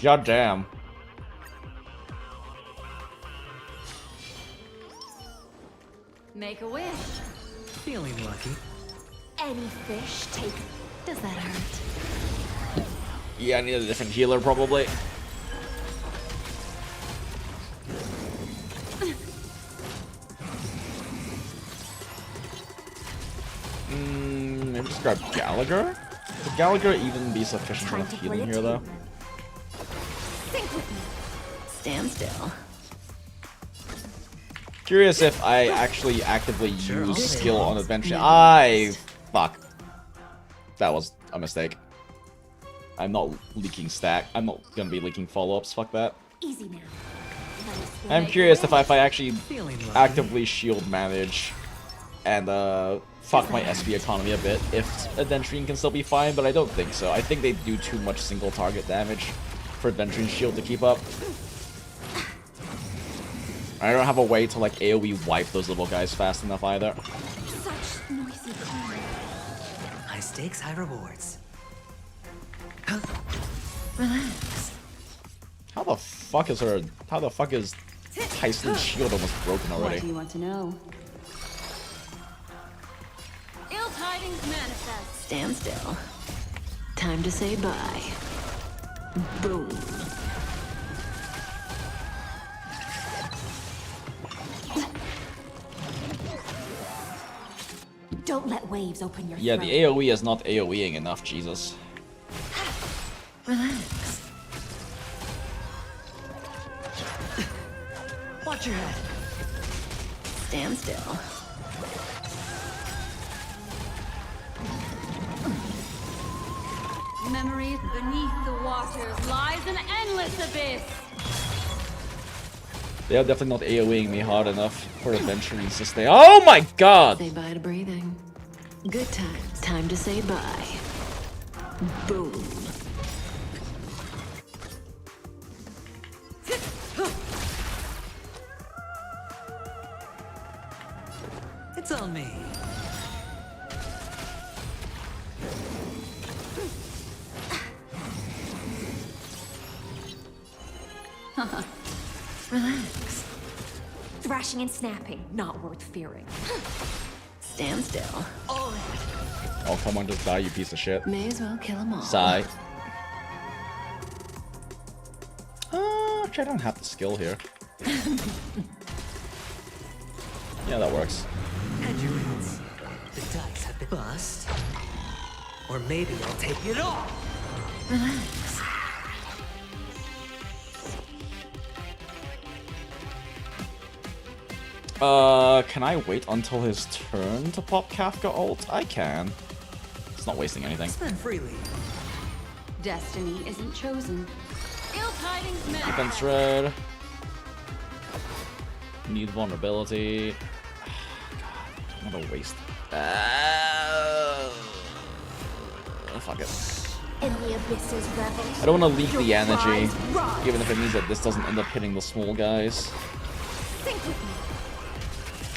S1: God damn.
S8: Make a wish.
S10: Feeling lucky.
S7: Any fish take.
S8: Does that hurt?
S1: Yeah, I need a different healer probably. Maybe just grab Gallagher? Would Gallagher even be sufficient enough healing here though?
S9: Stand still.
S1: Curious if I actually actively use skill on Adventure. Fuck. That was a mistake. I'm not leaking stack. I'm not gonna be leaking follow-ups. Fuck that.
S7: Easy now.
S1: I'm curious if I actually actively shield manage and fuck my SP economy a bit, if Adventurine can still be fine, but I don't think so. I think they do too much single target damage for Adventurine shield to keep up. I don't have a way to like AoE wipe those little guys fast enough either.
S7: Such noisy crying.
S10: High stakes, high rewards.
S9: Relax.
S1: How the fuck is Tyson's shield almost broken
S8: What
S1: already?
S8: do you want to know? Ill tidings manifest.
S9: Stand still. Time to say bye. Boom.
S7: Don't let waves open your
S1: Yeah,
S7: throat.
S1: the AoE is not AoEing enough, Jesus.
S9: Relax.
S10: Watch your head.
S9: Stand still.
S8: Memories beneath the waters lies an endless abyss.
S1: They are definitely not AoEing me hard enough for Adventurines to stay. Oh my god!
S9: Say bye to breathing. Good times. Time to say bye. Boom.
S8: Relax. Thrashing and snapping, not worth fearing.
S9: Stand still.
S1: Oh, come on, just die, you piece of shit.
S9: May as well kill them all.
S1: Sigh. Actually, I don't have the skill here. Yeah, that works.
S10: Endurance. The dice have been bust. Or maybe I'll take it all.
S8: Relax.
S1: Can I wait until his turn to pop Kafka ult? I can. It's not wasting anything.
S10: Spend freely.
S6: Destiny isn't chosen. Ill tidings met.
S1: Defense red. Need vulnerability. God, I'm gonna waste. Fuck it.
S8: In the abyss's revel.
S1: I don't want to leak the
S8: your
S1: energy,
S8: cries rise.
S1: even if it means that this doesn't end up hitting the small guys.
S8: Sink with me.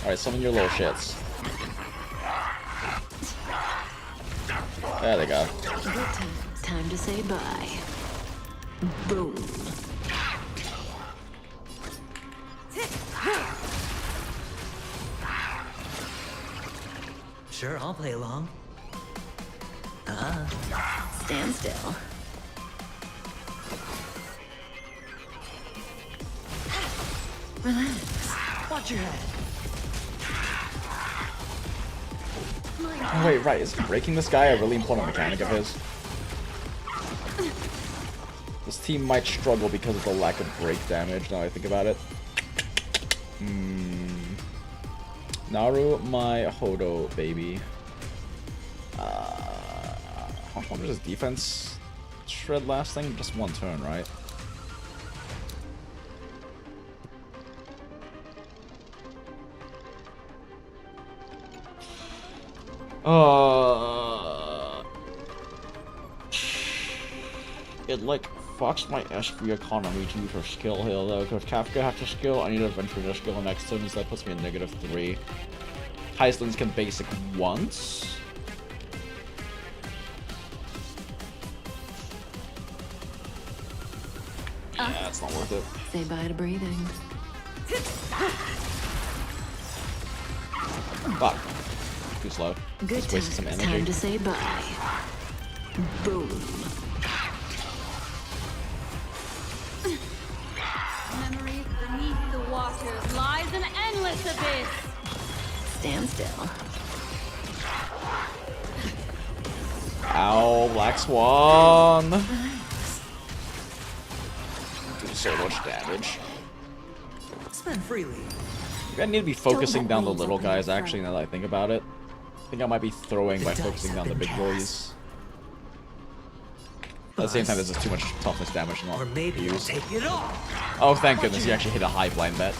S1: Alright, summon your little shits. There they go.
S9: Good time. Time to say bye. Boom.
S10: Sure, I'll play along.
S9: Stand still.
S8: Relax.
S10: Watch your head.
S1: Oh, wait, right, is breaking this guy a really important mechanic of his? This team might struggle because of the lack of break damage, now I think about it. Naru, my Hodo baby. How much longer does defense shred lasting? Just one turn, right? It like fucks my SP economy to use her skill here though, because Kafka has a skill, I need to venture their skill next turn, so that puts me at -3. Heistlands can basic once. Yeah, it's not worth it.
S9: Say bye to breathing.
S1: Fuck. Too slow.
S9: Good
S1: Just wasted some
S9: time.
S1: energy.
S9: Time to say bye. Boom.
S6: Memories beneath the waters lies an endless abyss.
S9: Stand still.
S1: Ow, Black Swan. Do so much damage.
S10: Spend freely.
S1: Maybe I need to be focusing down the little guys, actually, now that I think about it. I think I might be throwing by focusing down the big boys. At the same time, this is too much toughness damage not
S10: Or maybe I'll
S1: use.
S10: take it all.
S1: Oh, thank goodness, he actually hit a high blind bet.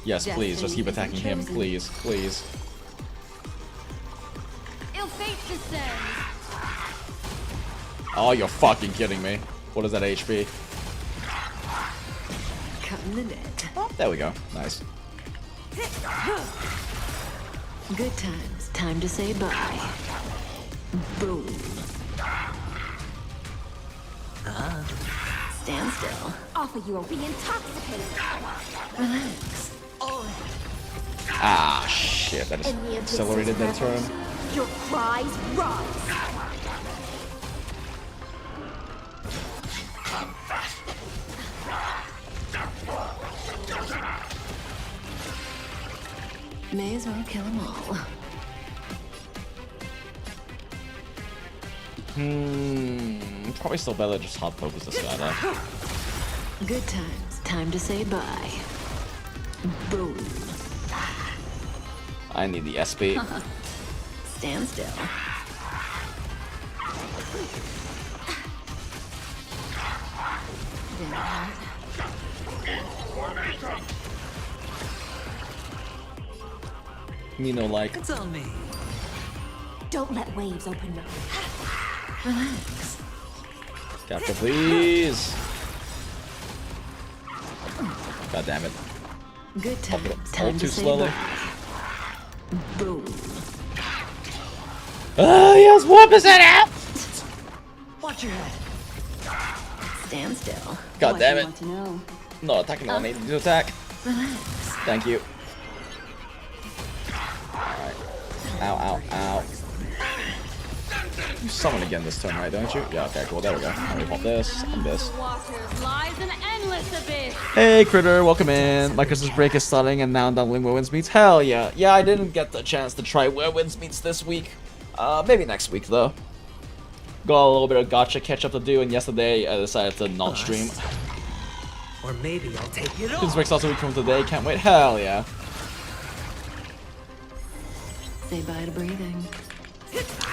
S1: Yes, please, just keep attacking him, please, please.
S6: Ill fate descends.
S1: Oh, you're fucking kidding me. What is that HP?
S9: Cutting the net.
S1: Oh, there we go. Nice.
S9: Good times. Time to say bye. Boom. Stand still.
S8: Offer you a re-intoxicating. Relax.
S1: Ah, shit, that just
S8: In the abyss's
S1: accelerated that
S8: revel,
S1: turn.
S8: your cries rise.
S9: May as well kill them all.
S1: Probably still better just hard focus this guy though.
S9: Good times. Time to say bye. Boom.
S1: I need the SP.
S9: Stand still.
S1: Me no like.
S10: It's on me.
S8: Don't let waves open your Relax.
S1: Capture, please. God damn it.
S9: Good times.
S1: All
S9: Time
S1: too
S9: to say
S1: slowly.
S9: bye. Boom.
S1: Yes, whoop his head out!
S10: Watch your head.
S9: Stand still.
S1: God damn it.
S8: Want to know?
S1: No attacking the one needed to attack.
S9: Relax.
S1: Thank you. Alright. Ow, ow, ow. You summon again this turn, right, don't you? Yeah, okay, cool. There we go. Let me pop this and this.
S6: The waters lies an endless abyss.
S1: Hey, Critter, welcome in. My Christmas break is starting, and now I'm downloading Where Winds Meets. Hell yeah. Yeah, I didn't get the chance to try Where Winds Meets this week. Maybe next week, though. Got a little bit of gacha catch up to do, and yesterday I decided to not stream.
S10: Or maybe I'll take it
S1: Christmas
S10: off.
S1: break's also a week from today. Can't wait. Hell yeah.
S9: Say bye to breathing.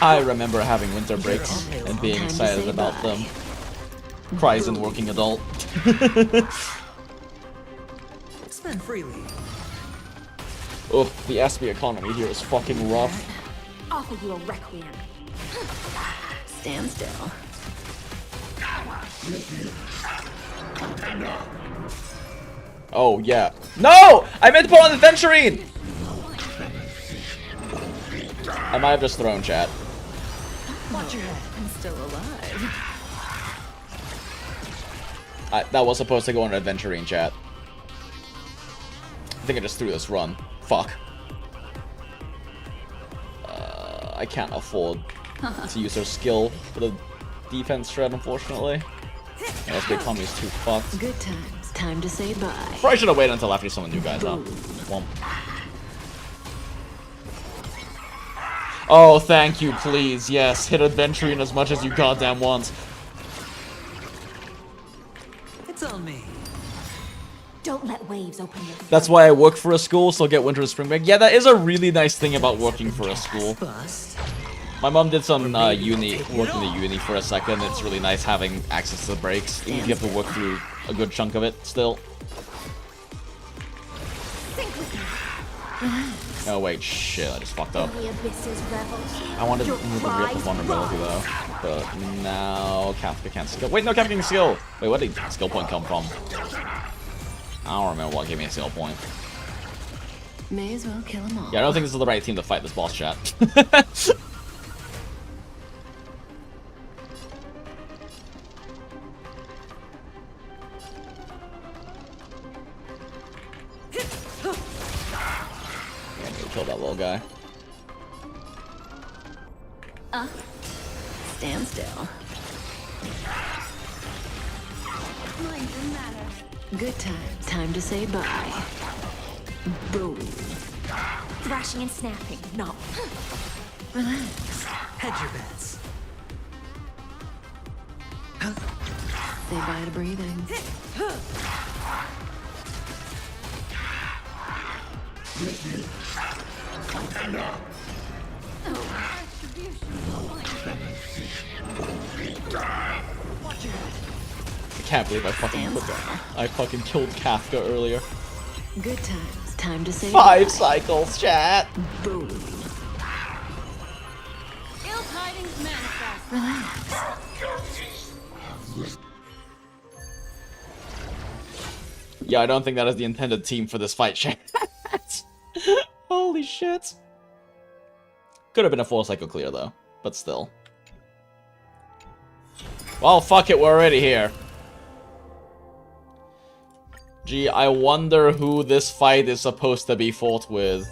S1: I remember having winter breaks and being excited about them. Cries and working adult.
S10: Spend freely.
S1: Ugh, the SB economy here is fucking rough.
S8: Offer you a requiem.
S9: Stand still.
S1: Oh, yeah. No! I meant to put on Adventurine! I might have just thrown chat.
S10: Watch your head.
S9: I'm still alive.
S1: That was supposed to go on Adventurine chat. I think I just threw this run. Fuck. I can't afford to use her skill for the defense shred, unfortunately. Unless the economy's too fucked.
S9: Good times. Time to say bye.
S1: Probably should have waited until after some of the new guys out. Well. Oh, thank you, please. Yes, hit Adventurine as much as you goddamn want.
S10: It's on me.
S8: Don't let waves open your
S1: That's why I work for a school, so get winter and spring break. Yeah, that is a really nice thing about working for a school.
S10: Bust.
S1: My mom did some uni, worked in the uni for a second. It's really nice having access to the breaks. Even if you have to work through a good chunk of it still. Oh wait, shit, I just fucked up.
S8: The abyss's revels.
S1: I wanted to
S8: Your
S1: remove the
S8: cries
S1: vulnerability though. But now Kafka can't skill. Wait, no, Kafka can skill! Wait, where did skill point come from? I don't remember what gave me a skill point.
S9: May as well kill them all.
S1: Yeah, I don't think this is the right team to fight this boss chat. Kill that little guy.
S9: Stand still. Good times. Time to say bye. Boom.
S8: Thrashing and snapping. No.
S9: Relax.
S10: Hedge your bets.
S9: Say bye to breathing.
S1: I can't believe I fucking put that. I fucking killed Kafka earlier.
S9: Good times. Time to say
S1: 5
S9: bye.
S1: cycles, chat.
S9: Boom.
S6: Ill tidings manifest.
S9: Relax.
S1: Yeah, I don't think that is the intended team for this fight, chat. Holy shit. Could have been a 4 cycle clear though, but still. Well, fuck it, we're already here. Gee, I wonder who this fight is supposed to be fought with.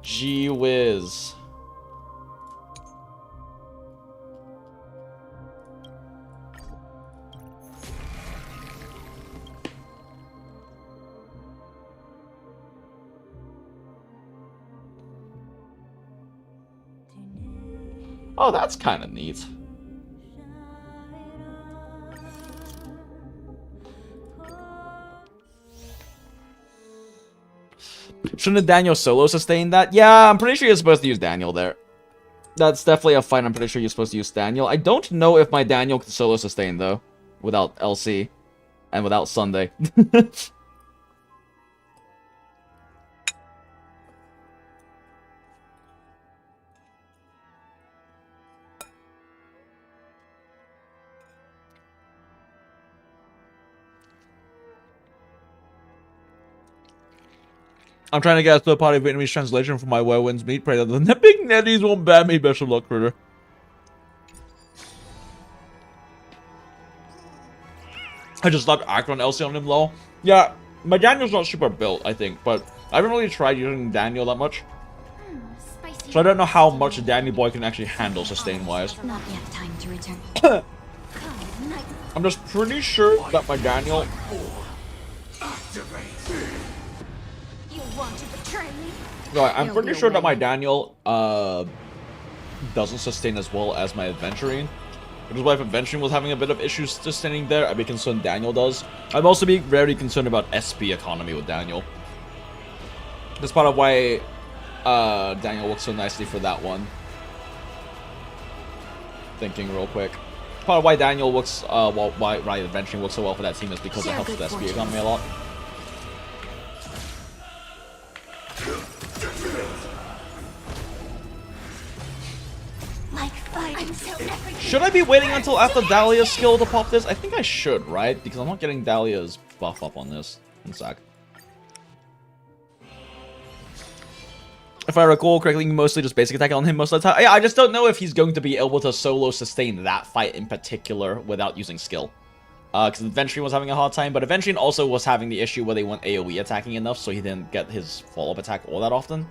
S1: Gee whiz. Oh, that's kind of neat. Shouldn't Daniel solo sustain that? Yeah, I'm pretty sure you're supposed to use Daniel there. That's definitely a fight I'm pretty sure you're supposed to use Daniel. I don't know if my Daniel can solo sustain, though. Without LC. And without Sunday. I'm trying to get a third-party Vietnamese translation for my Where Winds Meet. Pray that the big netties won't ban me. Best of luck, critter. I just stopped acting on LC on him, lol. Yeah, my Daniel's not super built, I think, but I haven't really tried using Daniel that much. So I don't know how much a Daniel boy can actually handle sustain-wise.
S8: Not yet time to return.
S1: I'm just pretty sure that my Daniel...
S7: You want to betray me?
S1: Right, I'm pretty sure that my Daniel doesn't sustain as well as my Adventurine. Which is why if Adventurine was having a bit of issues sustaining there, I'd be concerned Daniel does. I'd also be very concerned about SP economy with Daniel. That's part of why Daniel works so nicely for that one. Thinking real quick. Part of why Daniel works, why Adventurine works so well for that team is because it helps with SP economy a lot. Should I be waiting until after Dahlia's skill to pop this? I think I should, right? Because I'm not getting Dahlia's buff up on this. One sec. If I recall correctly, mostly just basic attack on him most of the time. Yeah, I just don't know if he's going to be able to solo sustain that fight in particular without using skill. Because Adventurine was having a hard time, but Adventurine also was having the issue where they weren't AoE attacking enough, so he didn't get his follow-up attack all that often.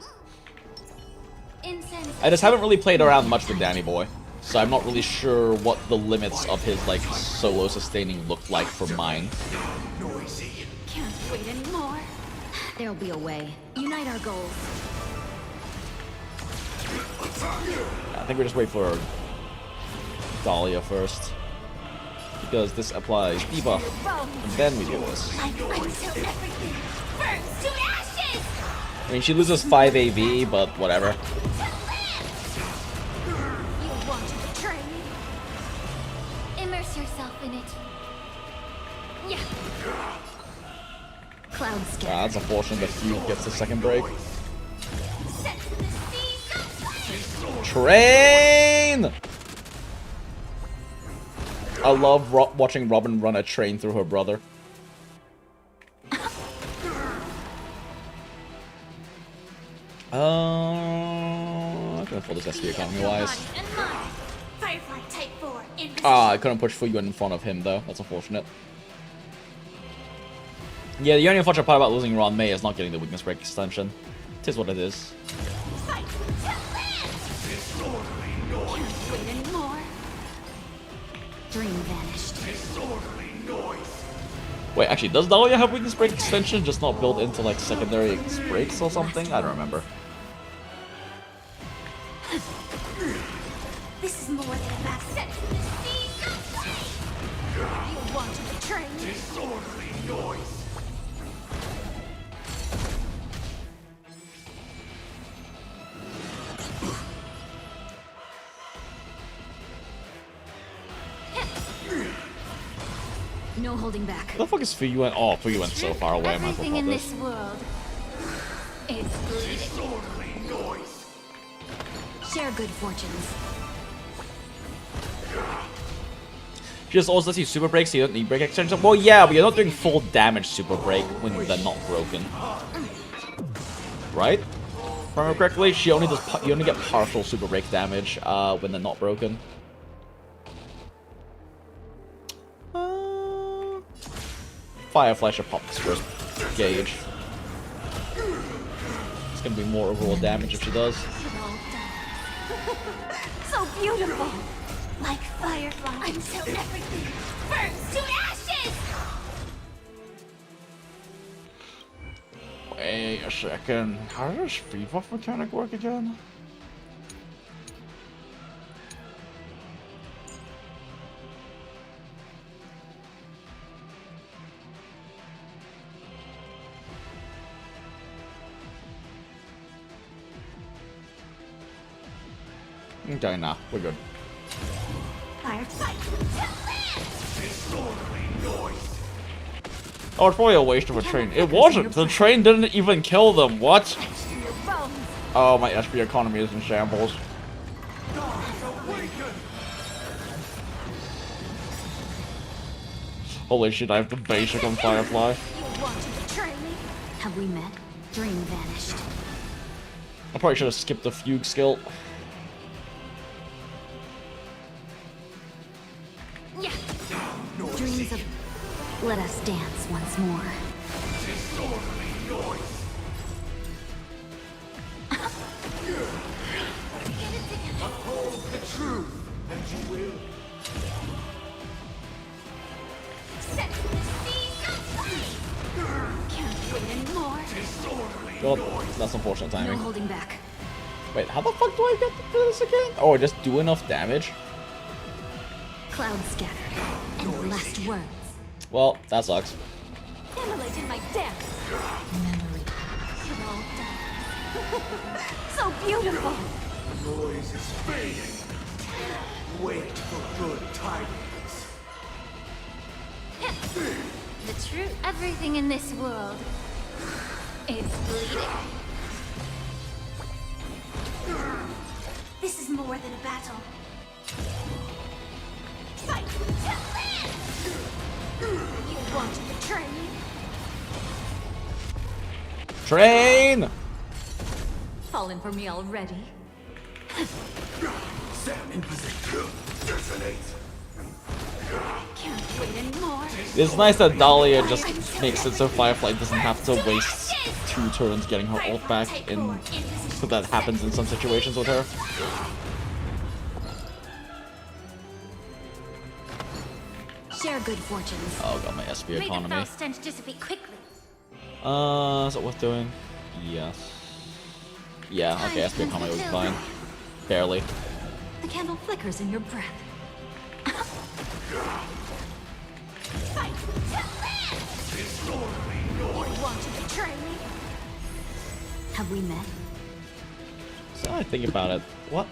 S1: I just haven't really played around much with Danny Boy, so I'm not really sure what the limits of his, like, solo sustaining looked like for mine.
S8: Can't wait anymore. There'll be a way. Unite our goals.
S1: I think we just wait for Dahlia first. Because this applies debuff, and then we do this. I mean, she loses 5 AV, but whatever.
S7: You want to betray me? Immerse yourself in it. Yeah.
S8: Cloud scatter.
S1: That's unfortunate that Feud gets the second break. Train! I love watching Robin run a train through her brother. I couldn't pull this SP economy wise. Ah, I couldn't push Fuyu in front of him though. That's unfortunate. Yeah, the only unfortunate part about losing Ron May is not getting the weakness break extension. It is what it is.
S8: Wait anymore. Dream vanished.
S1: Wait, actually, does Dahlia have weakness break extension? Just not built into like secondary breaks or something? I don't remember.
S7: This is more than a match. You want to betray me? Disorderly noise.
S8: No holding back.
S1: Where the fuck is Fuyu went? Oh, Fuyu went so far away. I might as well
S7: Everything
S1: pop
S7: in
S1: this.
S7: this world is bleeding.
S8: Share good fortunes.
S1: She just also lets you super break, so you don't need break extension. Well, yeah, but you're not doing full damage super break when they're not broken, right? If I remember correctly, she only does. You only get partial super break damage when they're not broken. Firefly should pop this first gauge. It's gonna be more overall damage if she does.
S7: So beautiful. Like firefly until everything burns to ashes.
S1: Wait a second. How does speed buff mechanic work again? Okay, nah, we're good. Oh, it's probably a waste of a train. It wasn't! The train didn't even kill them, what? Oh, my SP economy is in shambles. Holy shit, I have the basic on Firefly.
S8: Have we met? Dream vanished.
S1: I probably should have skipped the fugue skill.
S8: Yeah. Dreams of... Let us dance once more.
S3: Disorderly noise. Uphold the truth, and you will.
S7: Set the seas aflame.
S8: Can't wait anymore.
S3: Disorderly
S1: Well,
S3: noise.
S1: that's unfortunate
S8: No
S1: timing.
S8: holding back.
S1: Wait, how the fuck do I get to do this again? Oh, I just do enough damage?
S8: Clouds scattered. And the last words.
S1: Well, that sucks.
S8: Immolate in my dance. Memory. You're all done. So beautiful.
S3: Noise is fading. Wait for good tidings.
S7: The truth. Everything in this world is bleeding. This is more than a battle. Fight to live! You want to betray me?
S1: Train!
S8: Falling for me already?
S3: Sam in position. Detonate.
S8: Can't wait anymore.
S1: It's nice that Dahlia just makes it so Firefly doesn't have to waste 2 turns getting her ult back in, so that happens in some situations with her.
S8: Share good fortunes.
S1: Oh, got my SP
S7: May the
S1: economy.
S7: foul stench dissipate quickly.
S1: Is it worth doing? Yes. Yeah, okay, SP economy was fine. Barely.
S8: The candle flickers in your breath.
S7: Fight to live!
S3: Disorderly noise.
S7: You want to betray me?
S8: Have we met?
S1: So I think about it. What?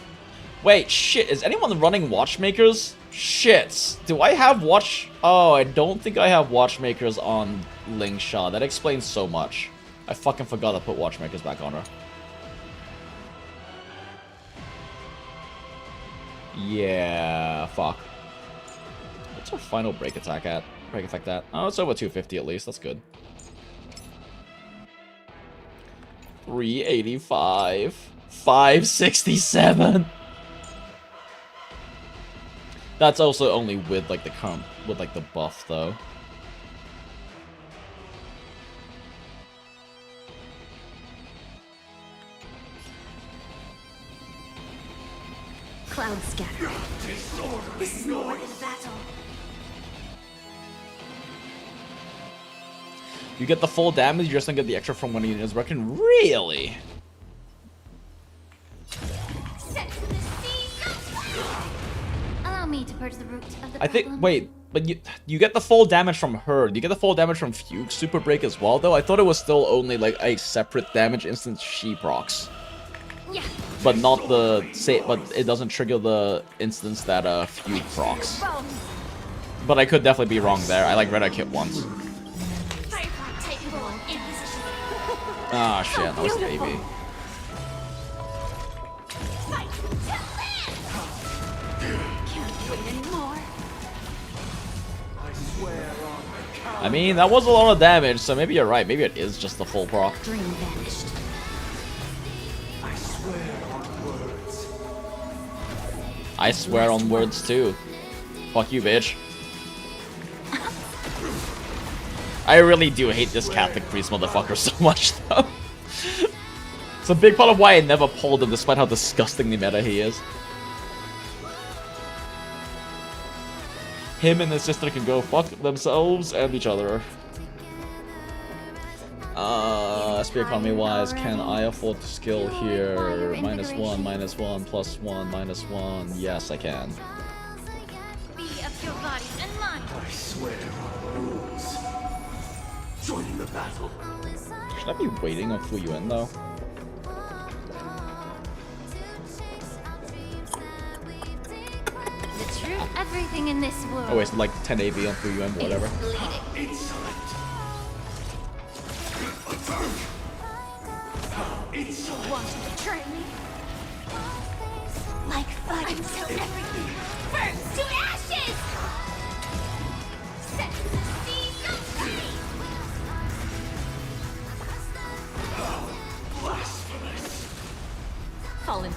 S1: Wait, shit, is anyone running watchmakers? Shit. Do I have watch... Oh, I don't think I have watchmakers on Ling Sha. That explains so much. I fucking forgot to put watchmakers back on her. Yeah, fuck. What's our final break attack at? Break effect at? Oh, it's over 250 at least. That's good. 385. 567. That's also only with like the current, with like the buff though.
S8: Clouds scattered.
S7: This is more than a battle.
S1: You get the full damage, you just don't get the extra from when he is working. Really?
S7: Set to the seas aflame. Allow me to purge the root of the
S1: I think.
S7: problem.
S1: Wait, but you get the full damage from her. Do you get the full damage from Fugue Super Break as well? Though I thought it was still only like a separate damage instance she procs,
S7: Yeah.
S1: but not the say. But it doesn't trigger the instance that Fugue procs.
S7: Bones.
S1: But I could definitely be wrong there. I like read a kit once.
S7: Firefly Titanfall in position.
S1: Ah shit, that was baby.
S7: Fight to live!
S8: Can't wait anymore.
S3: I swear on my cow.
S1: I mean, that was a lot of damage, so maybe you're right. Maybe it is just the full proc.
S8: Dream vanished.
S3: I swear on words.
S1: I swear on words too. Fuck you, bitch. I really do hate this Catholic priest motherfucker so much, though. It's a big part of why I never pulled him, despite how disgustingly meta he is. Him and his sister can go fuck themselves and each other. SP economy wise, can I afford to skill here? -1, -1, +1, -1. Yes, I can.
S7: Be of your body and mind.
S3: I swear on rules. Joining the battle.
S1: Should I be waiting on Fu Yuan though?
S7: The truth. Everything in this world
S1: Oh wait, it's like 10 AV on Fu Yuan, but whatever.
S7: is bleeding.
S3: Insolent. Attack. Insolent.
S7: Want to betray me? Like fire until everything burns to ashes! Set the seas aflame!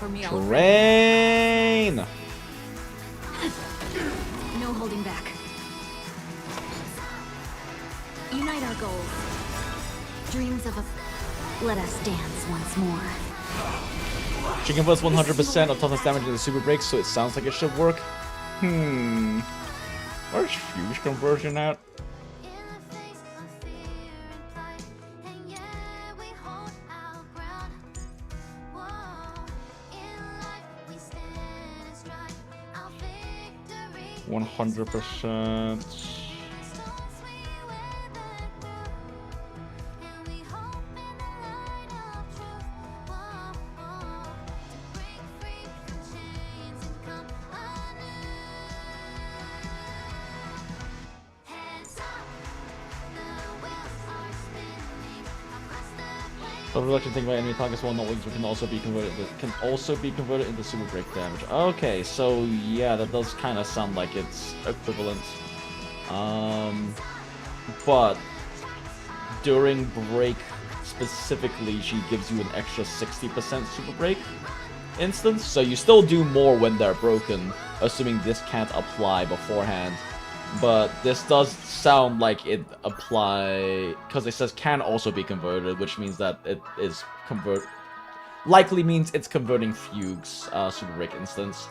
S8: for me already.
S1: Train!
S8: No holding back. Unite our goals. Dreams of a... Let us dance once more.
S1: She converts 100% of toughness damage into super break, so it sounds like it should work. Where's Fuse conversion at?
S7: And yeah, we hold our ground. Whoa, in life we stand and stride. Our victory
S1: 100%.
S7: starts, we weather through. And we hope in the light of truth. Whoa, to break free from chains and come anew. Hands up, the wheels are spinning across the plains.
S1: The reluctant thing about enemy targets while not wings can also be converted into super break damage. Okay, so yeah, that does kind of sound like it's equivalent. But during break specifically, she gives you an extra 60% super break instance, so you still do more when they're broken, assuming this can't apply beforehand. But this does sound like it apply, because it says can also be converted, which means that it is likely means it's converting Fugue's super break instance.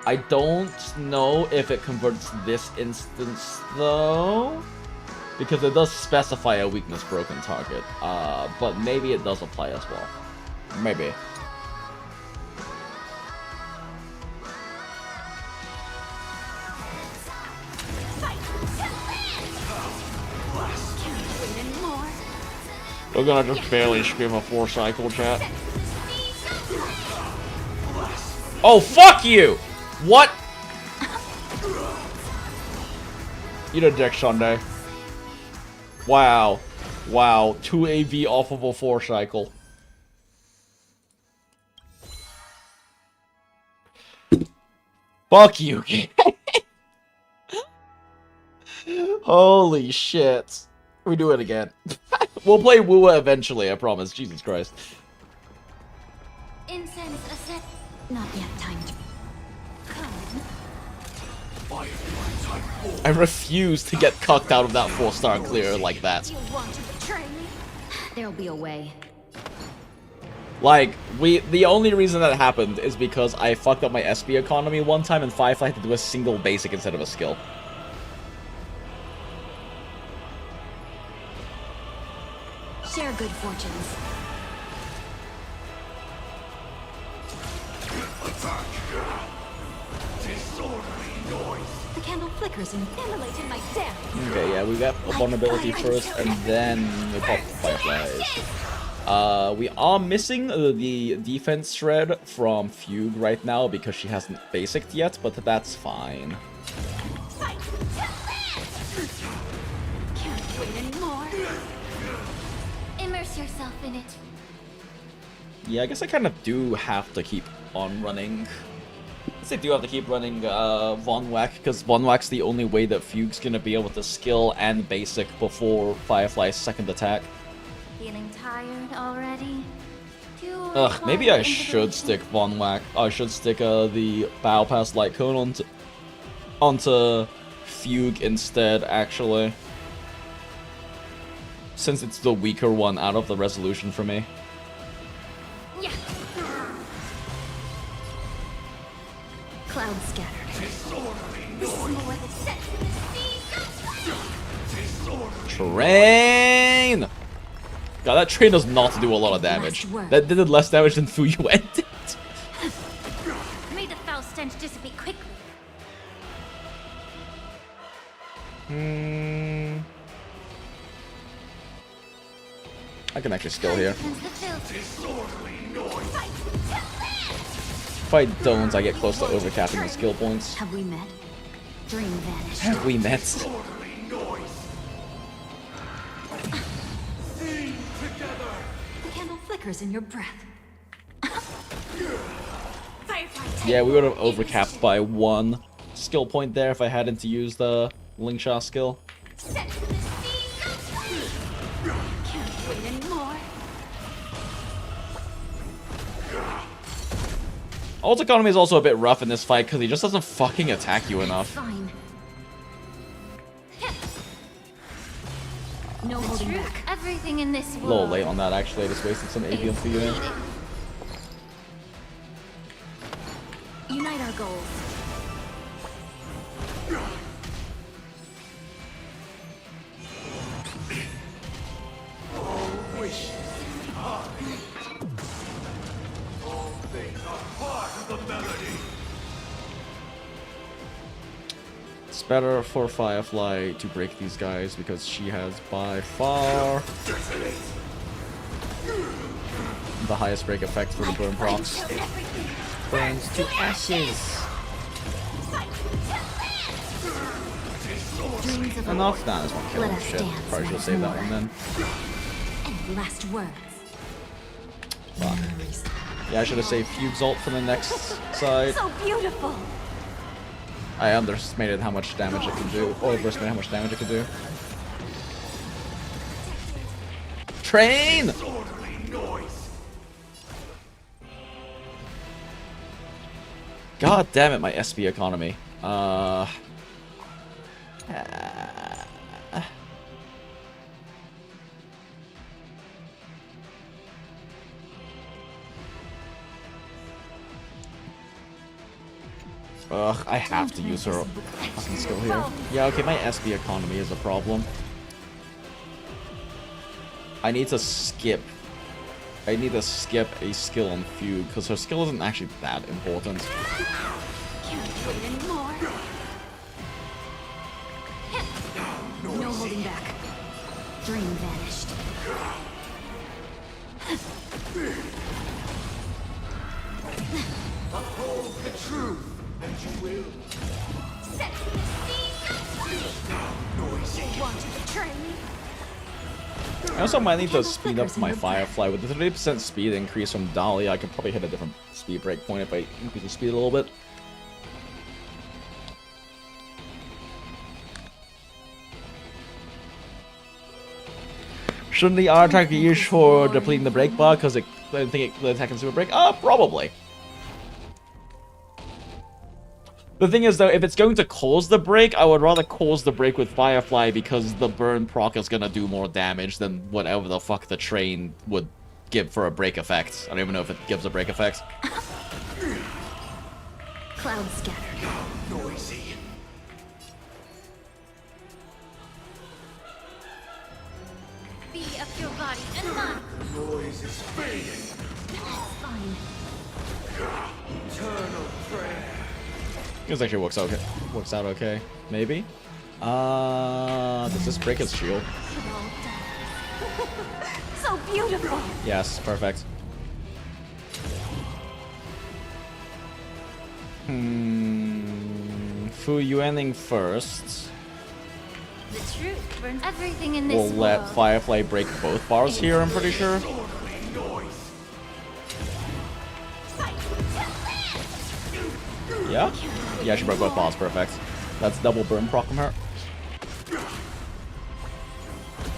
S1: I don't know if it converts this instance though, because it does specify a weakness broken target. But maybe it does apply as well. Maybe. We're gonna just barely scream a 4-cycle chat. Oh, fuck you! What? Eat a dick, Sunday. Wow. Wow. 2 AV off of a 4-cycle. Fuck you. Holy shit. We do it again. We'll play WuWa eventually, I promise. Jesus Christ.
S7: Incense a set.
S8: Not yet time to... Come.
S1: I refuse to get cucked out of that 4-star clear like that.
S8: You want to betray me? There'll be a way.
S1: Like, the only reason that happened is because I fucked up my SB economy one time and Firefly had to do a single basic instead of a skill.
S8: Share good fortunes.
S3: Disorderly noise.
S8: The candle flickers and emulated my death.
S1: Okay, yeah, we got a vulnerability first, and then we pop Fireflies. We are missing the defense shred from Fugue right now because she hasn't basicked yet, but that's fine.
S8: Can't wait anymore.
S7: Immerse yourself in it.
S1: Yeah, I guess I kind of do have to keep on running. I guess I do have to keep running Von Whack, because Von Whack's the only way that Fugue's gonna be able to skill and basic before Firefly's second attack.
S7: Feeling tired already?
S1: Ugh, maybe I should stick Von Whack. I should stick the Battle Pass Light Cone onto Fugue instead, actually. Since it's the weaker one out of the resolution for me.
S8: Yeah. Clouds scattered.
S1: Train! God, that train does not do a lot of damage. That did less damage than Fuyuan did.
S7: May the foul stench dissipate quickly.
S1: I can actually skill here.
S3: Disorderly noise.
S1: If I don't, I get close to overcapping the skill points.
S8: Have we met? Dream vanished.
S1: Have we met?
S3: Disorderly noise. Sing together.
S8: The candle flickers in your breath.
S1: Yeah, we would have overcapped by 1 skill point there if I hadn't used the Lingsha skill.
S8: Can't wait anymore.
S1: Ult economy is also a bit rough in this fight because he just doesn't fucking attack you enough.
S8: Fine. No holding back.
S6: Everything in this
S1: A
S6: world.
S1: little late on that actually, I just wasted some ABM for you.
S8: Unite our goals.
S3: All wishes are all things are part of the melody.
S1: It's better for Firefly to break these guys because she has by far the highest break effect for the burn procs.
S10: Burns to ashes.
S8: Dreams of
S1: Enough? Nah, this won't kill
S8: Let
S1: him.
S8: us
S1: Shit.
S8: dance
S1: Probably should have
S8: once
S1: saved that
S8: more.
S1: one then.
S8: and last words.
S1: Fuck. Yeah, I should have saved Fugue's ult for the next side.
S8: So beautiful.
S1: I underestimated how much damage it can do. Or overestimated how much damage it can do. Train!
S3: Disorderly noise.
S1: God damn it, my SB economy. Ugh, I have to use her fucking skill here. Yeah, okay, my SB economy is a problem. I need to skip. I need to skip a skill on Fugue, because her skill isn't actually that important.
S8: Can't wait anymore. No holding back. Dream vanished.
S3: Uphold the truth, and you will.
S6: Set the seas free.
S3: Noisy.
S6: Want to betray me?
S1: I also might need to speed up my Firefly. With the 30% speed increase from Dahlia, I could probably hit a different speed break point if I increase the speed a little bit. Shouldn't the R attack be used for depleting the break bar because I don't think the attack can super break? Probably. The thing is, though, if it's going to cause the break, I would rather cause the break with Firefly because the burn proc is gonna do more damage than whatever the fuck the train would give for a break effect. I don't even know if it gives a break effect.
S8: Cloud scattered.
S3: Noisy.
S6: Be of your body and mind.
S3: Noise is fading.
S8: Fine.
S3: Eternal prayer.
S1: This actually works out okay. Maybe. Does this break his shield?
S8: So beautiful.
S1: Yes, perfect. Fu Yuaning first.
S6: The truth burns everything in this
S1: We'll let
S6: world.
S1: Firefly break both bars here, I'm pretty sure.
S3: Disorderly noise.
S1: Yeah? Yeah, she broke both bars, perfect. That's double burn proc from her.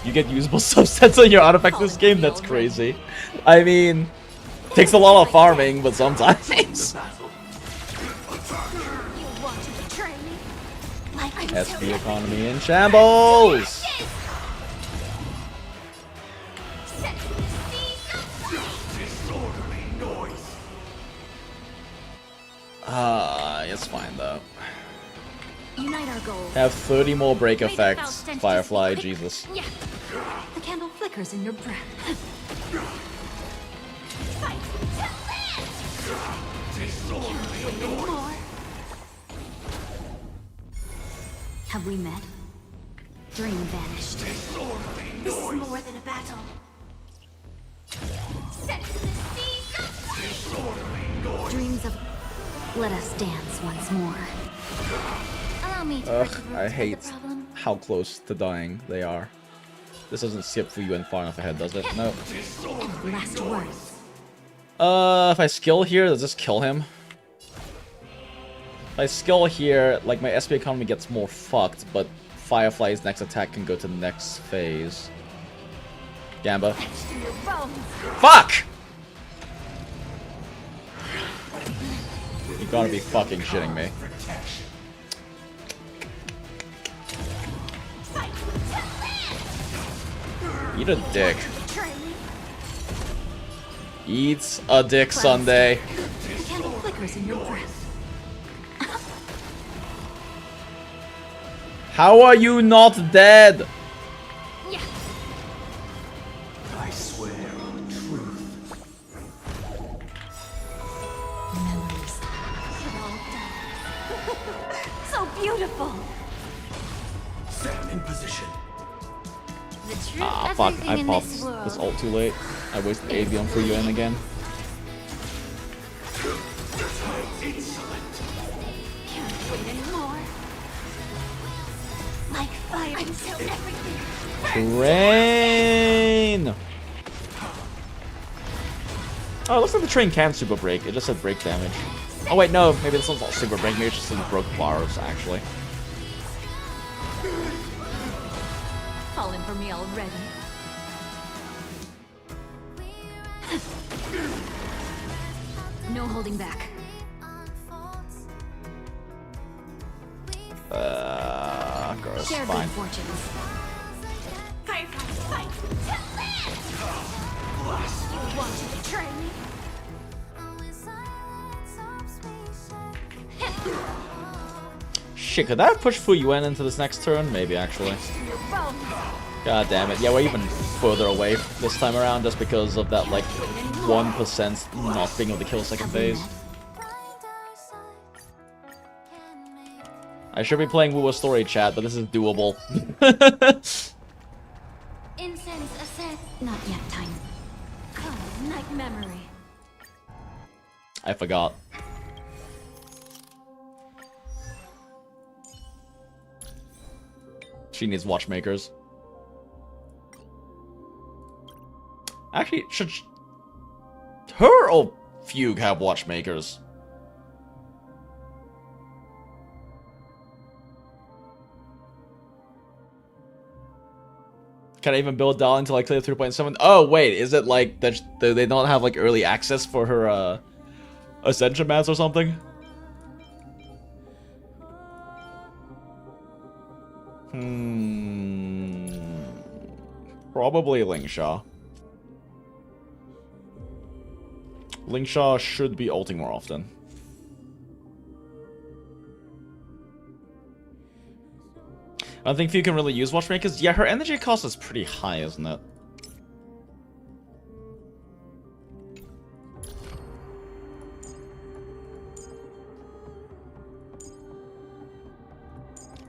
S1: You get usable subsets on your artifact this game? That's crazy. I mean, takes a lot of farming, but sometimes.
S3: Battle.
S6: You want to betray me? Like
S1: SB economy in shambles!
S6: Set the seas free.
S3: Disorderly noise.
S1: It's fine though.
S8: Unite our goals.
S1: Have 30 more break effects, Firefly, Jesus.
S8: Yeah. The candle flickers in your breath.
S6: Fight to live.
S8: More. Have we met? Dream vanished.
S3: Disorderly
S6: This is
S3: noise.
S6: more than a battle. Set the seas free.
S3: Disorderly noise.
S8: Dreams of. Let us dance once more.
S6: Allow me to
S1: Ugh,
S6: break the
S1: I
S6: roots of
S1: hate
S6: the problem.
S1: how close to dying they are. This doesn't skip for you and far enough ahead, does it? No.
S3: Disorderly
S8: Last
S3: noise.
S8: words.
S1: If I skill here, does this kill him? If I skill here, like my SP economy gets more fucked, but Firefly's next attack can go to the next phase. Gamba.
S6: To your bones.
S1: Fuck! Gotta be fucking shitting me. Eat a dick. Eats a dick Sunday.
S8: Candle flickers in your breath.
S1: How are you not dead?
S3: I swear on truth.
S8: Memories. It all dies. So beautiful.
S3: Stand in position.
S8: The truth
S1: Ah,
S8: of
S1: fuck.
S8: living
S1: I
S8: in
S1: popped
S8: this world.
S1: this ult too late. I wasted AV on free UN again.
S8: Can't wait anymore. Like fire until everything.
S1: Train! Oh, it looks like the train can super break. It just said break damage. Oh wait, no. Maybe this one's not super break. Maybe it's just some broke bars, actually.
S8: Falling for me already. No holding back.
S1: Gross.
S8: Share
S1: Fine.
S8: good fortunes.
S6: Fight, fight,
S8: You want to betray me?
S1: Shit, could that have pushed Fu Yuan into this next turn? Maybe, actually. God damn it. Yeah, we're even further away this time around just because of that, like, 1% not being able to kill second phase. I should be playing WuWa story chat, but this is doable.
S8: Incense ascend. Not yet time. Come, night memory.
S1: I forgot. She needs watchmakers. Actually, should her or Fugue have watchmakers? Can I even build Dahlia until I clear 3.7? Oh, wait, is it like that they don't have like early access for her Ascension mats or something? Probably Lingsha. Lingsha should be ulting more often. I don't think Few can really use watchmakers. Yeah, her energy cost is pretty high, isn't it?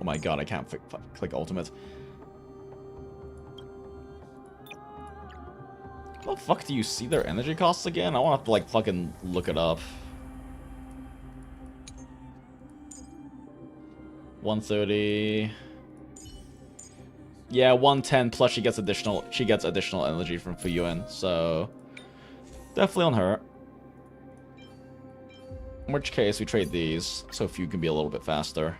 S1: Oh my god, I can't click ultimate. How the fuck do you see their energy costs again? I want to like fucking look it up. 130. Yeah, 110 plus she gets additional energy from Fuyuan, so definitely on her. In which case we trade these so Few can be a little bit faster.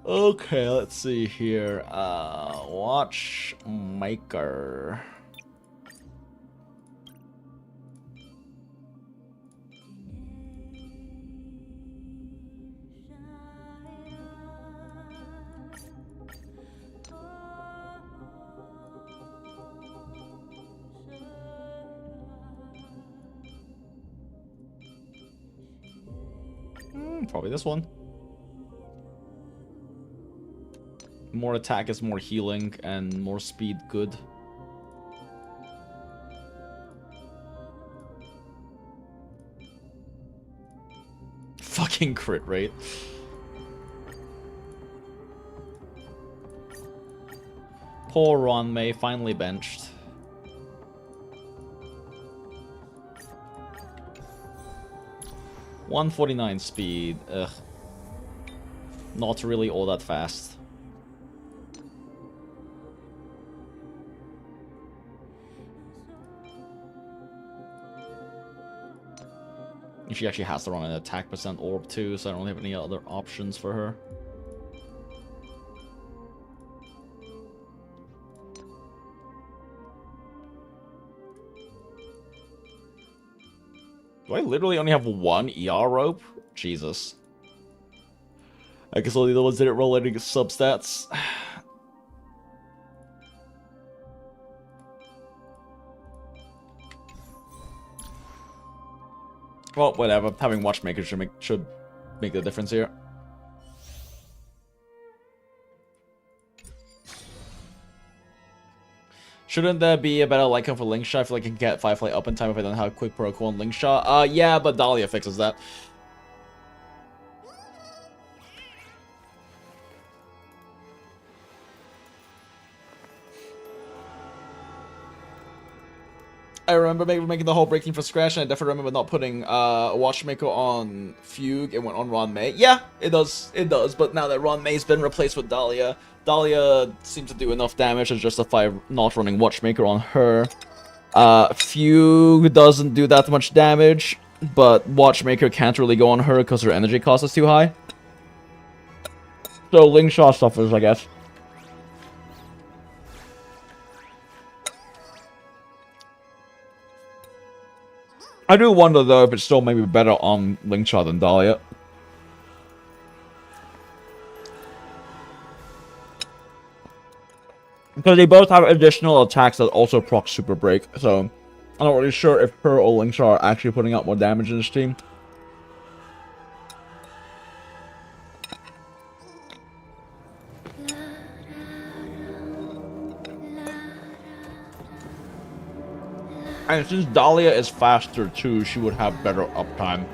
S1: Okay, let's see here. Watchmaker. Probably this one. More attack is more healing, and more speed good. Fucking crit rate. Poor Ron May, finally benched. .149 speed. Ugh. Not really all that fast. She actually has to run an attack percent orb too, so I don't really have any other options for her. Do I literally only have one ER rope? Jesus. I guess only the ones that didn't roll any substats. Well, whatever. Having watchmakers should make the difference here. Shouldn't there be a better like for link shot? I feel like I can get Firefly up in time if I don't have quick protocol and link shot. Yeah, but Dahlia fixes that. I remember making the whole breaking from scratch, and I definitely remember not putting Watchmaker on Fugue and went on Ron May. Yeah, it does, but now that Ron May's been replaced with Dahlia, Dahlia seems to do enough damage to justify not running Watchmaker on her. Fugue doesn't do that much damage, but Watchmaker can't really go on her because her energy cost is too high. So Linkshot suffers, I guess. I do wonder, though, if it's still maybe better on Linkshot than Dahlia. Because they both have additional attacks that also proc Super Break, so I'm not really sure if her or Linkshot are actually putting out more damage in this team. And since Dahlia is faster too, she would have better uptime.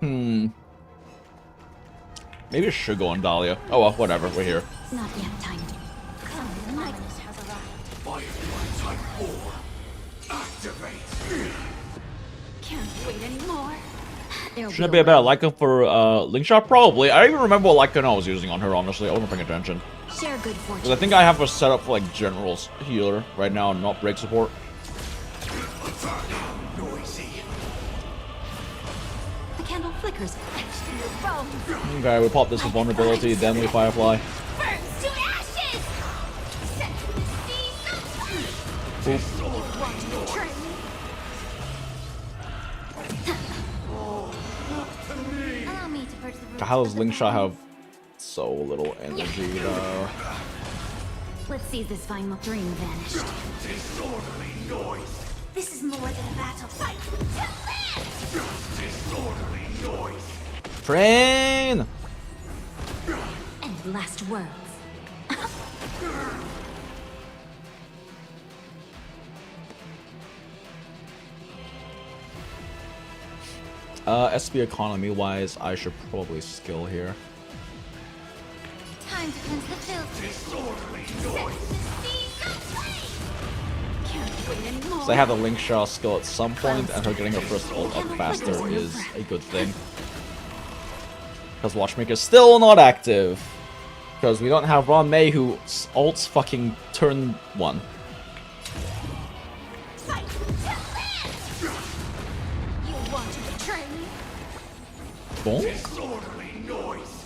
S1: Maybe it should go on Dahlia. Oh well, whatever, we're here.
S8: Not yet time.
S7: Come, Magnus has arrived.
S3: Firefly Type 4. Activate.
S8: Can't wait anymore.
S1: Shouldn't it be a better Lycan for Linkshot? Probably. I don't even remember what Lycan I was using on her, honestly. I wasn't paying attention.
S8: Share good fortune.
S1: Because I think I have her set up for like general healer right now and not break support.
S3: Noisy.
S8: The candle flickers.
S1: Okay, we pop this with vulnerability, then we Firefly.
S7: Burns to ashes! Set to the sea. Allow me to purge the room.
S1: How does Linkshot have so little energy though?
S8: Let's see if this fine dream vanished.
S3: Disorderly noise.
S7: This is more than a battle. Fight to live!
S3: Disorderly noise.
S1: Train!
S8: And last words.
S1: SP economy wise, I should probably skill here.
S7: Time to cleanse the filth.
S3: Disorderly noise.
S8: Can't wait anymore.
S1: So I have the Linkshot skill at some point, and her getting her first ult up faster is a good thing. Because Watchmaker is still not active. Because we don't have Ron May who ults fucking turn 1.
S7: You want to betray me?
S1: Bonk?
S3: Disorderly noise.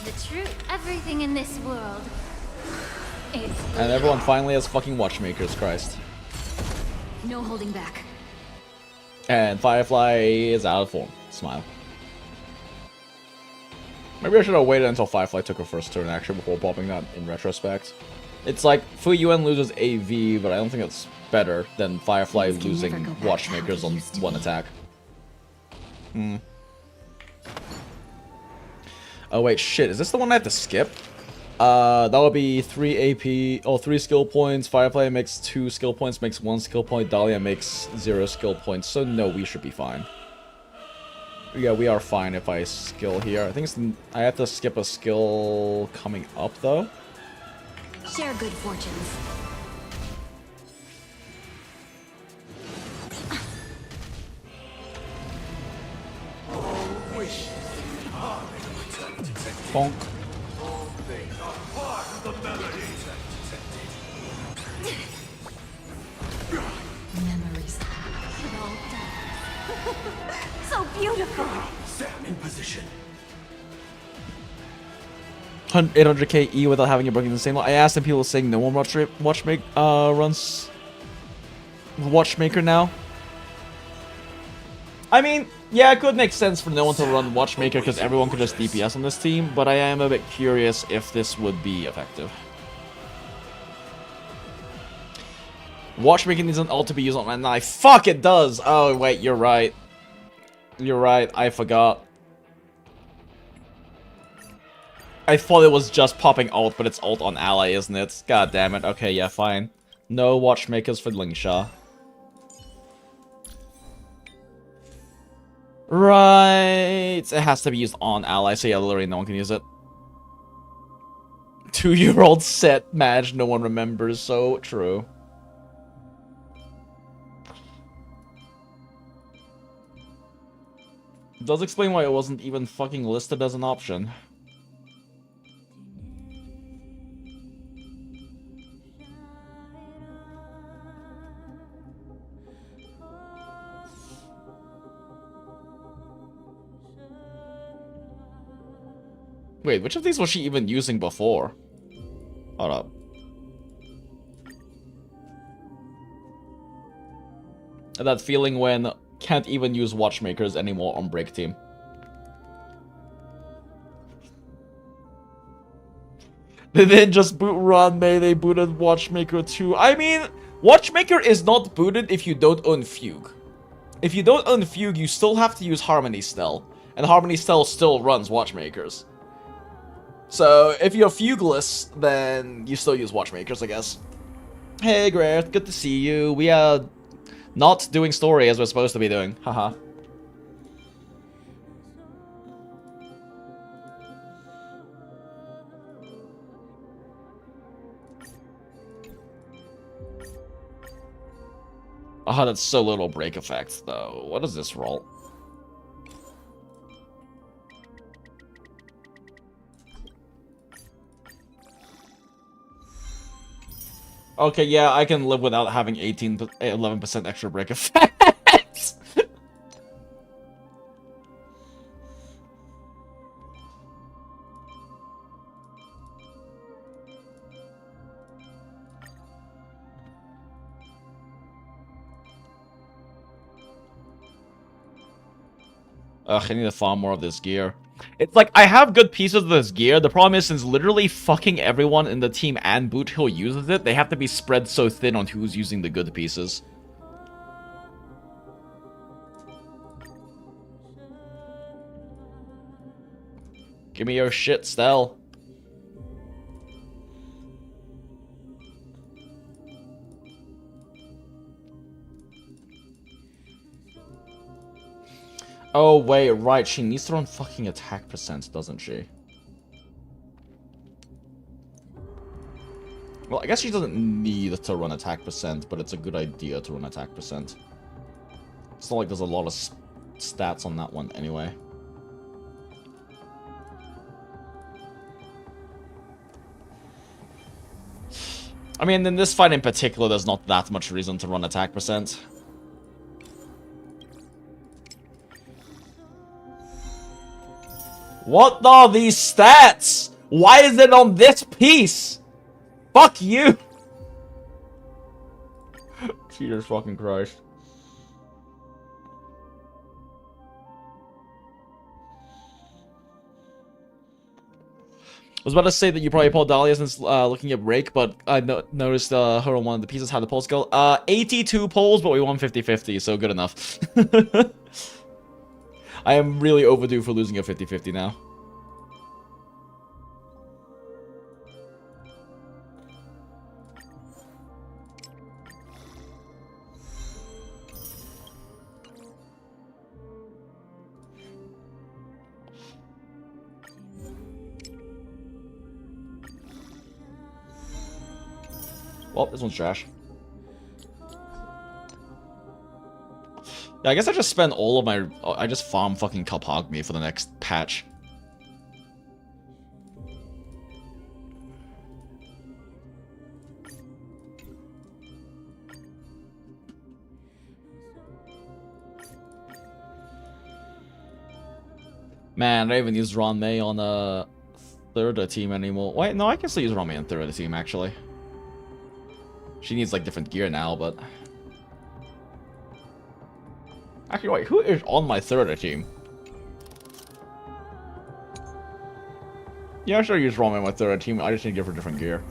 S7: The truth. Everything in this world is.
S1: And everyone finally has fucking Watchmakers, Christ.
S8: No holding back.
S1: And Firefly is out of form. Smile. Maybe I should have waited until Firefly took her first turn actually before popping that in retrospect. It's like, Fu Yuan loses AV, but I don't think it's better than Firefly losing Watchmakers on one attack. Oh wait, shit, is this the one I have to skip? That would be 3 AP, or 3 skill points. Firefly makes 2 skill points, makes 1 skill point. Dahlia makes 0 skill points, so no, we should be fine. Yeah, we are fine if I skill here. I think it's, I have to skip a skill coming up, though.
S8: Share good fortunes.
S1: Bonk.
S8: Memories.
S4: So beautiful.
S3: Sam in position.
S1: 800k E without having it broken in the same line. I asked and people saying no one runs Watchmaker now. I mean, yeah, it could make sense for no one to run Watchmaker because everyone could just DPS on this team, but I am a bit curious if this would be effective. Watchmaking isn't all to be used on my knife. Fuck, it does! Oh, wait, you're right. You're right, I forgot. I thought it was just popping ult, but it's ult on ally, isn't it? God damn it. Okay, yeah, fine. No Watchmakers for Lingsha. Right. It has to be used on ally, so yeah, literally no one can use it. 2-year-old set match, no one remembers, so true. Does explain why it wasn't even fucking listed as an option. Wait, which of these was she even using before? Hold up. That feeling when can't even use Watchmakers anymore on Break Team. They didn't just boot Run May, they booted Watchmaker too. I mean, Watchmaker is not booted if you don't own Fugue. If you don't own Fugue, you still have to use Harmony Stell. And Harmony Stell still runs Watchmakers. So, if you're Fugueless, then you still use Watchmakers, I guess. Hey, Grant, good to see you. We are not doing story as we're supposed to be doing. Haha. Oh, that's so little break effect, though. What is this roll? Okay, yeah, I can live without having 11% extra break effect. Ugh, I need to farm more of this gear. It's like, I have good pieces of this gear. The problem is, since literally fucking everyone in the team and Boot Hill uses it, they have to be spread so thin on who's using the good pieces. Give me your shit, Stell. Oh, wait, right. She needs to run fucking attack percent, doesn't she? Well, I guess she doesn't need to run attack percent, but it's a good idea to run attack percent. It's not like there's a lot of stats on that one anyway. I mean, in this fight in particular, there's not that much reason to run attack percent. What are these stats? Why is it on this piece? Fuck you! Jesus fucking Christ. I was about to say that you probably pulled Dahlia since looking at Break, but I noticed her on one of the pieces had the pulse skill. 82 pulls, but we won 50-50, so good enough. I am really overdue for losing a 50-50 now. Well, this one's trash. Yeah, I guess I just spend all of my... I just farm fucking Kalpagmi for the next patch. Man, I don't even use Ranmei on a third team anymore. Wait, no, I can still use Ranmei on third team, actually. She needs, like, different gear now, but... Actually, wait, who is on my third team? Yeah, I should use Ranmei on my third team. I just need to give her different gear.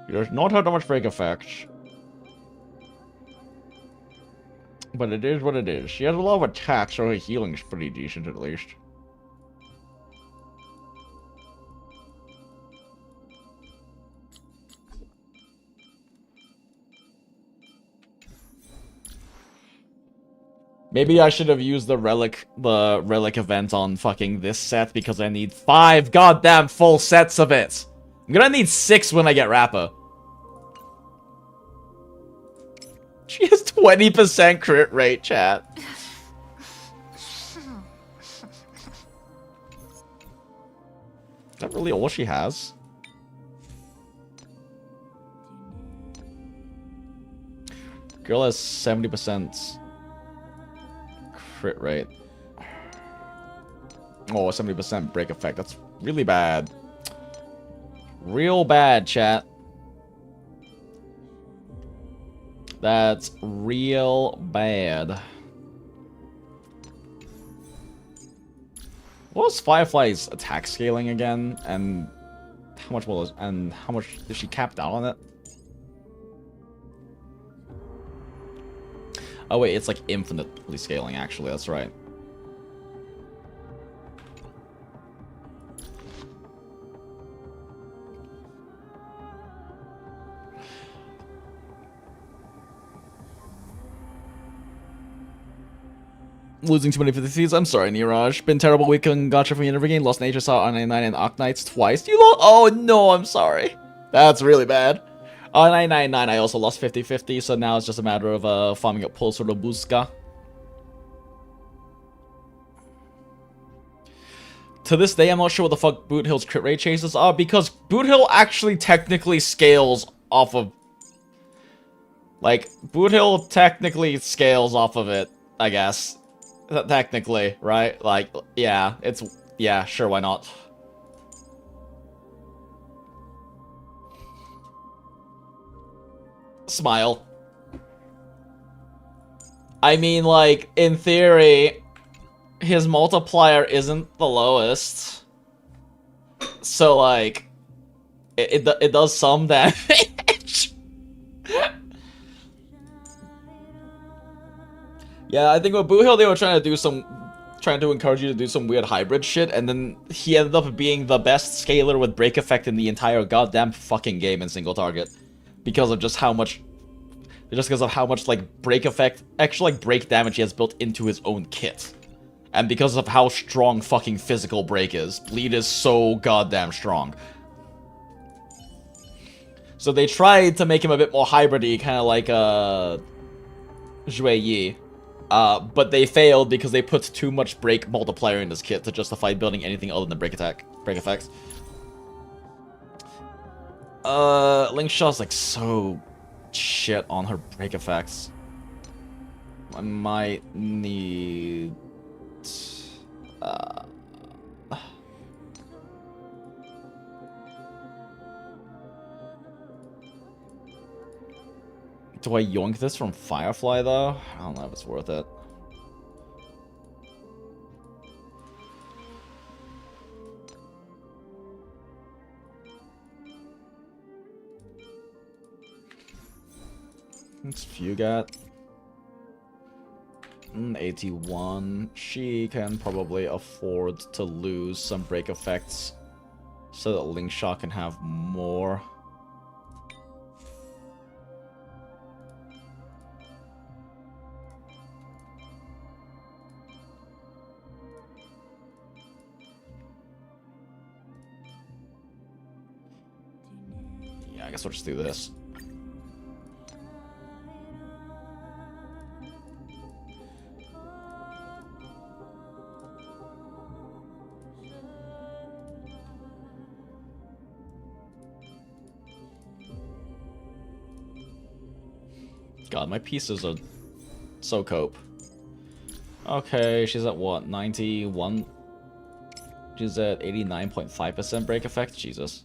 S1: She does not have that much break effect. But it is what it is. She has a lot of attacks, so her healing's pretty decent at least. Maybe I should have used the relic event on fucking this set because I need 5 goddamn full sets of it. I'm gonna need 6 when I get Rappa. She has 20% crit rate, chat. Is that really all she has? Girl has 70% crit rate. Oh, 70% break effect. That's really bad. Real bad, chat. That's real bad. What was Firefly's attack scaling again? And how much was how much did she cap down on it? Oh wait, it's like infinitely scaling actually, that's right. Losing too many 50Cs. I'm sorry, Niraj. Been terrible week in Gacha from Univergame. Lost an HSR on 99 and Arknights twice. You lost. Oh no, I'm sorry. That's really bad. On 999, I also lost 50-50, so now it's just a matter of farming up Pulse or Robuska. To this day, I'm not sure what the fuck Boot Hill's crit rate chases are, because Boot Hill actually technically scales off of... Like, Boot Hill technically scales off of it, I guess. Technically, right? Like, yeah, it's... Yeah, sure, why not? Smile. I mean, like, in theory, his multiplier isn't the lowest. So, like, it does some damage. Yeah, I think with Boo Hill, they were trying to encourage you to do some weird hybrid shit, and then he ended up being the best scaler with break effect in the entire goddamn fucking game in single target. Because of just how much... Just because of how much, like, break effect... Actual, like, break damage he has built into his own kit. And because of how strong fucking physical break is. Bleed is so goddamn strong. So they tried to make him a bit more hybrid-y, kind of like, Zhui Yi. But they failed because they put too much break multiplier in this kit to justify building anything other than break effects. Link Shaw's like so shit on her break effects. I might need... Do I yoink this from Firefly though? I don't know if it's worth it. It's Fugat. 81. She can probably afford to lose some break effects so that Link Shaw can have more. Yeah, I guess we'll just do this. God, my pieces are so cope. Okay, she's at what? 91? She's at 89.5% break effect? Jesus.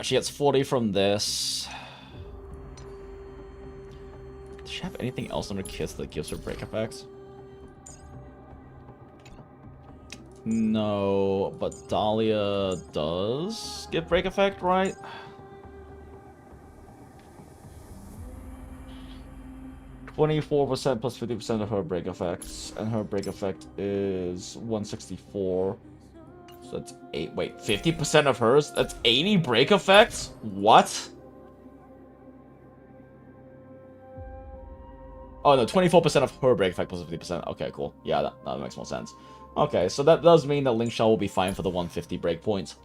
S1: She gets 40 from this. Does she have anything else on her kits that gives her break effects? No, but Dahlia does give break effect, right? %+ 50% of her break effects, and her break effect is 164. So that's 8. Wait, 50% of hers? That's 80 break effects? What? Oh no, 24% of her break effect plus 50%. Okay, cool. Yeah, that makes more sense. Okay, so that does mean that Link Shell will be fine for the 150 breakpoints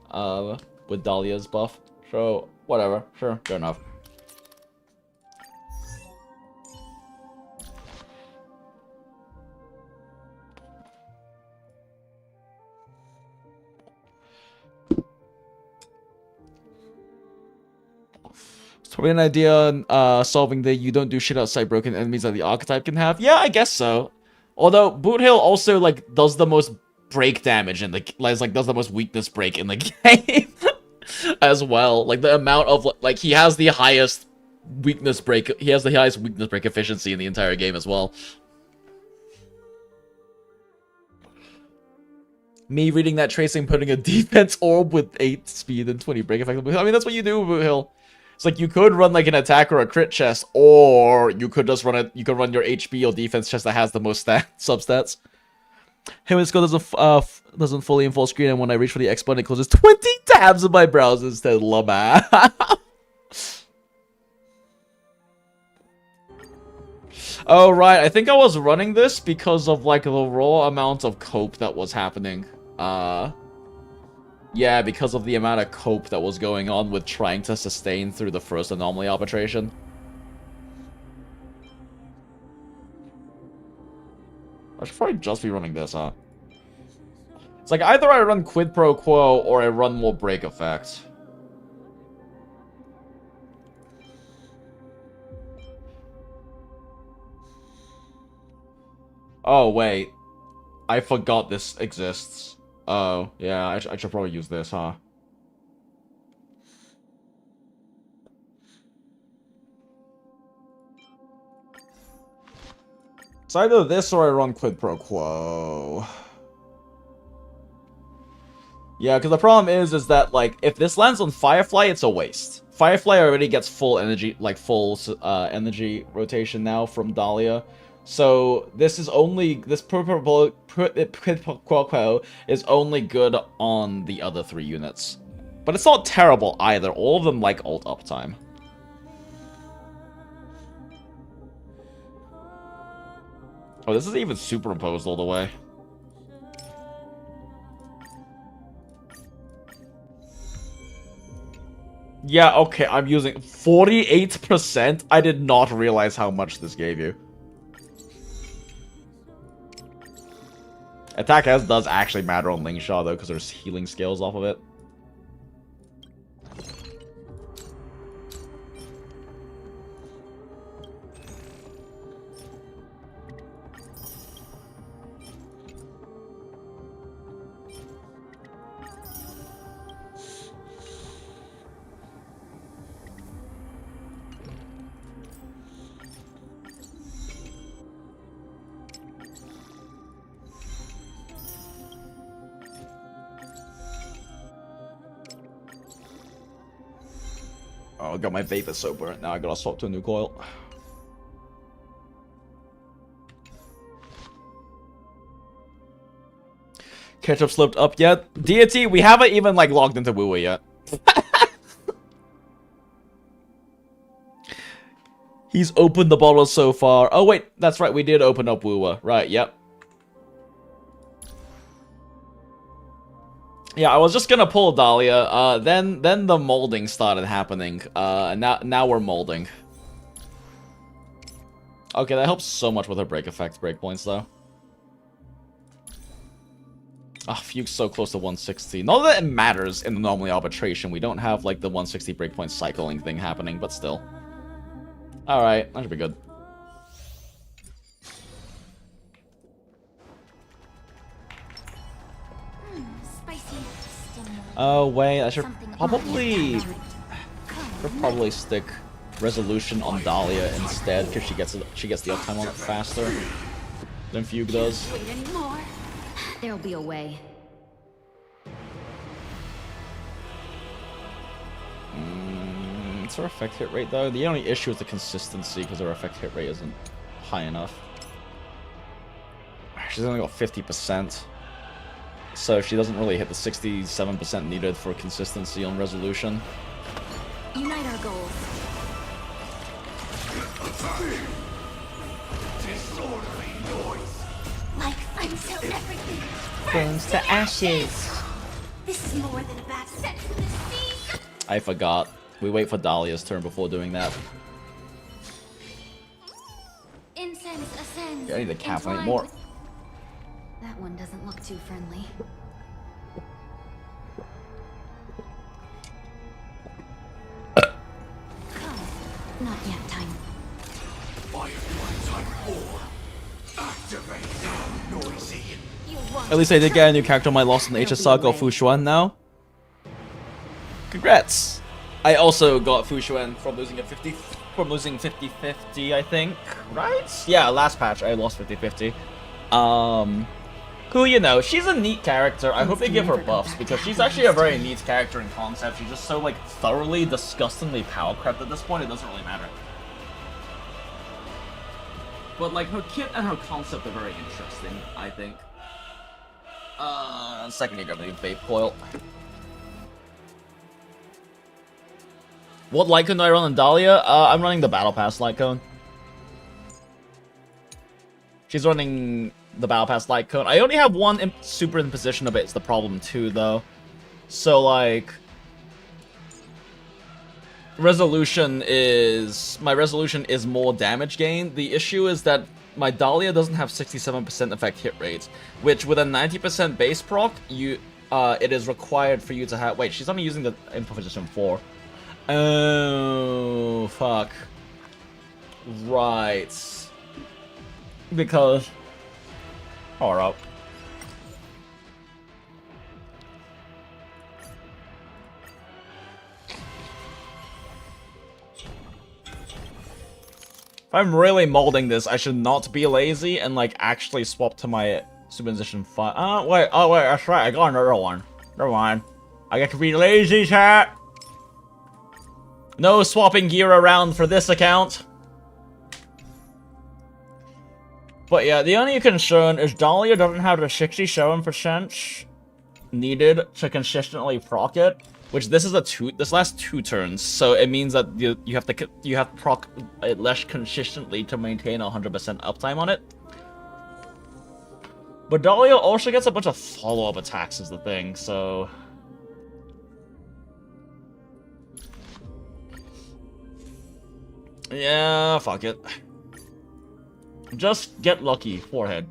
S1: with Dahlia's buff. So, whatever. Sure, fair enough. It's probably an idea solving the you don't do shit outside broken enemies that the archetype can have. Yeah, I guess so. Although Boot Hill also like does the most break damage and like does the most weakness break in the game as well. Like the amount of like he has the highest weakness break. He has the highest weakness break efficiency in the entire game as well. Me reading that tracing, putting a defense orb with 8 speed and 20 break effect. I mean, that's what you do with Boot Hill. It's like you could run like an attack or a crit chest, or you could just run it. You could run your HP or defense chest that has the most substats. Hey, when Skull doesn't fully in full screen, and when I reach for the X button, it closes 20 tabs in my browser instead. Lama. Oh right, I think I was running this because of like the raw amount of cope that was happening. Yeah, because of the amount of cope that was going on with trying to sustain through the first anomaly arbitration. I should probably just be running this, huh? It's like either I run quid pro quo or I run more break effect. Oh, wait. I forgot this exists. Oh, yeah, I should probably use this, huh? It's either this or I run quid pro quo. Yeah, because the problem is that, like, if this lands on Firefly, it's a waste. Firefly already gets full energy, like, full energy rotation now from Dahlia. So, this is only, this quid pro quo is only good on the other 3 units. But it's not terrible either. All of them like ult uptime. Oh, this is even superimposed all the way. Yeah, okay, I'm using 48%. I did not realize how much this gave you. Attack S does actually matter on Ling Shaw, though, because there's healing skills off of it. Oh, I got my Vapor so burnt. Now I gotta swap to a new coil. Ketchup slipped up yet? Deity, we haven't even, like, logged into WuWa yet. He's opened the bottle so far. Oh, wait. That's right. We did open up WuWa. Right, yep. Yeah, I was just gonna pull Dahlia, then the molding started happening, now we're molding. Okay, that helps so much with her break effect breakpoints, though. Ah, Fuke's so close to 160. Not that it matters in the normally arbitration, we don't have, like, the 160 breakpoint cycling thing happening, but still. Alright, that should be good.
S7: Spicy.
S1: Oh wait, I should probably stick resolution on Dahlia instead, because she gets the uptime on it faster than Fugue does.
S8: Wait anymore. There'll be a way.
S1: What's her effect hit rate though? The only issue is the consistency, because her effect hit rate isn't high enough. She's only got 50%. So she doesn't really hit the 67% needed for consistency on resolution.
S8: Unite our goals.
S3: Disorderly noise.
S7: Like until everything
S1: Burns to ashes.
S7: This is more than a bad set for the sea.
S1: I forgot. We wait for Dahlia's turn before doing that.
S7: Incense ascends.
S1: Yeah, I need to caffeinate
S7: entwined
S1: more.
S7: with-
S8: That one doesn't look too friendly. Come. Not yet time.
S3: Firefly type 4. Activate. Noisy.
S7: You want
S1: At least I did get a new character on my Lost in HSR, got Fu Xuan now. Congrats! I also got Fu Xuan from losing 50-50, I think. Right? Yeah, last patch I lost 50-50. Who, you know, she's a neat character. I hope they give her buffs, because she's actually a very neat character in concept. She's just so, like, thoroughly, disgustingly power-crept at this point, it doesn't really matter. But, like, her kit and her concept are very interesting, I think. Second you grab the vape coil. What light cone do I run on Dahlia? I'm running the Battle Pass light cone. She's running the Battle Pass light cone. I only have one super imposition of it. It's the problem too, though. So, like, my resolution is more damage gain. The issue is that my Dahlia doesn't have 67% effect hit rates, which with a 90% base proc, it is required for you to have. Wait, she's only using the imposition 4. Oh fuck. Right. Because. Hold up. If I'm really molding this, I should not be lazy and, like, actually swap to my Superposition 5. Oh wait, that's right, I got another one. Never mind. I get to be lazy, chat! No swapping gear around for this account. But yeah, the only concern is Dahlia doesn't have the 67% needed to consistently proc it, which this lasts 2 turns, so it means that you have to proc it less consistently to maintain 100% uptime on it. But Dahlia also gets a bunch of follow-up attacks is the thing, so yeah, fuck it. Just get lucky, forehead.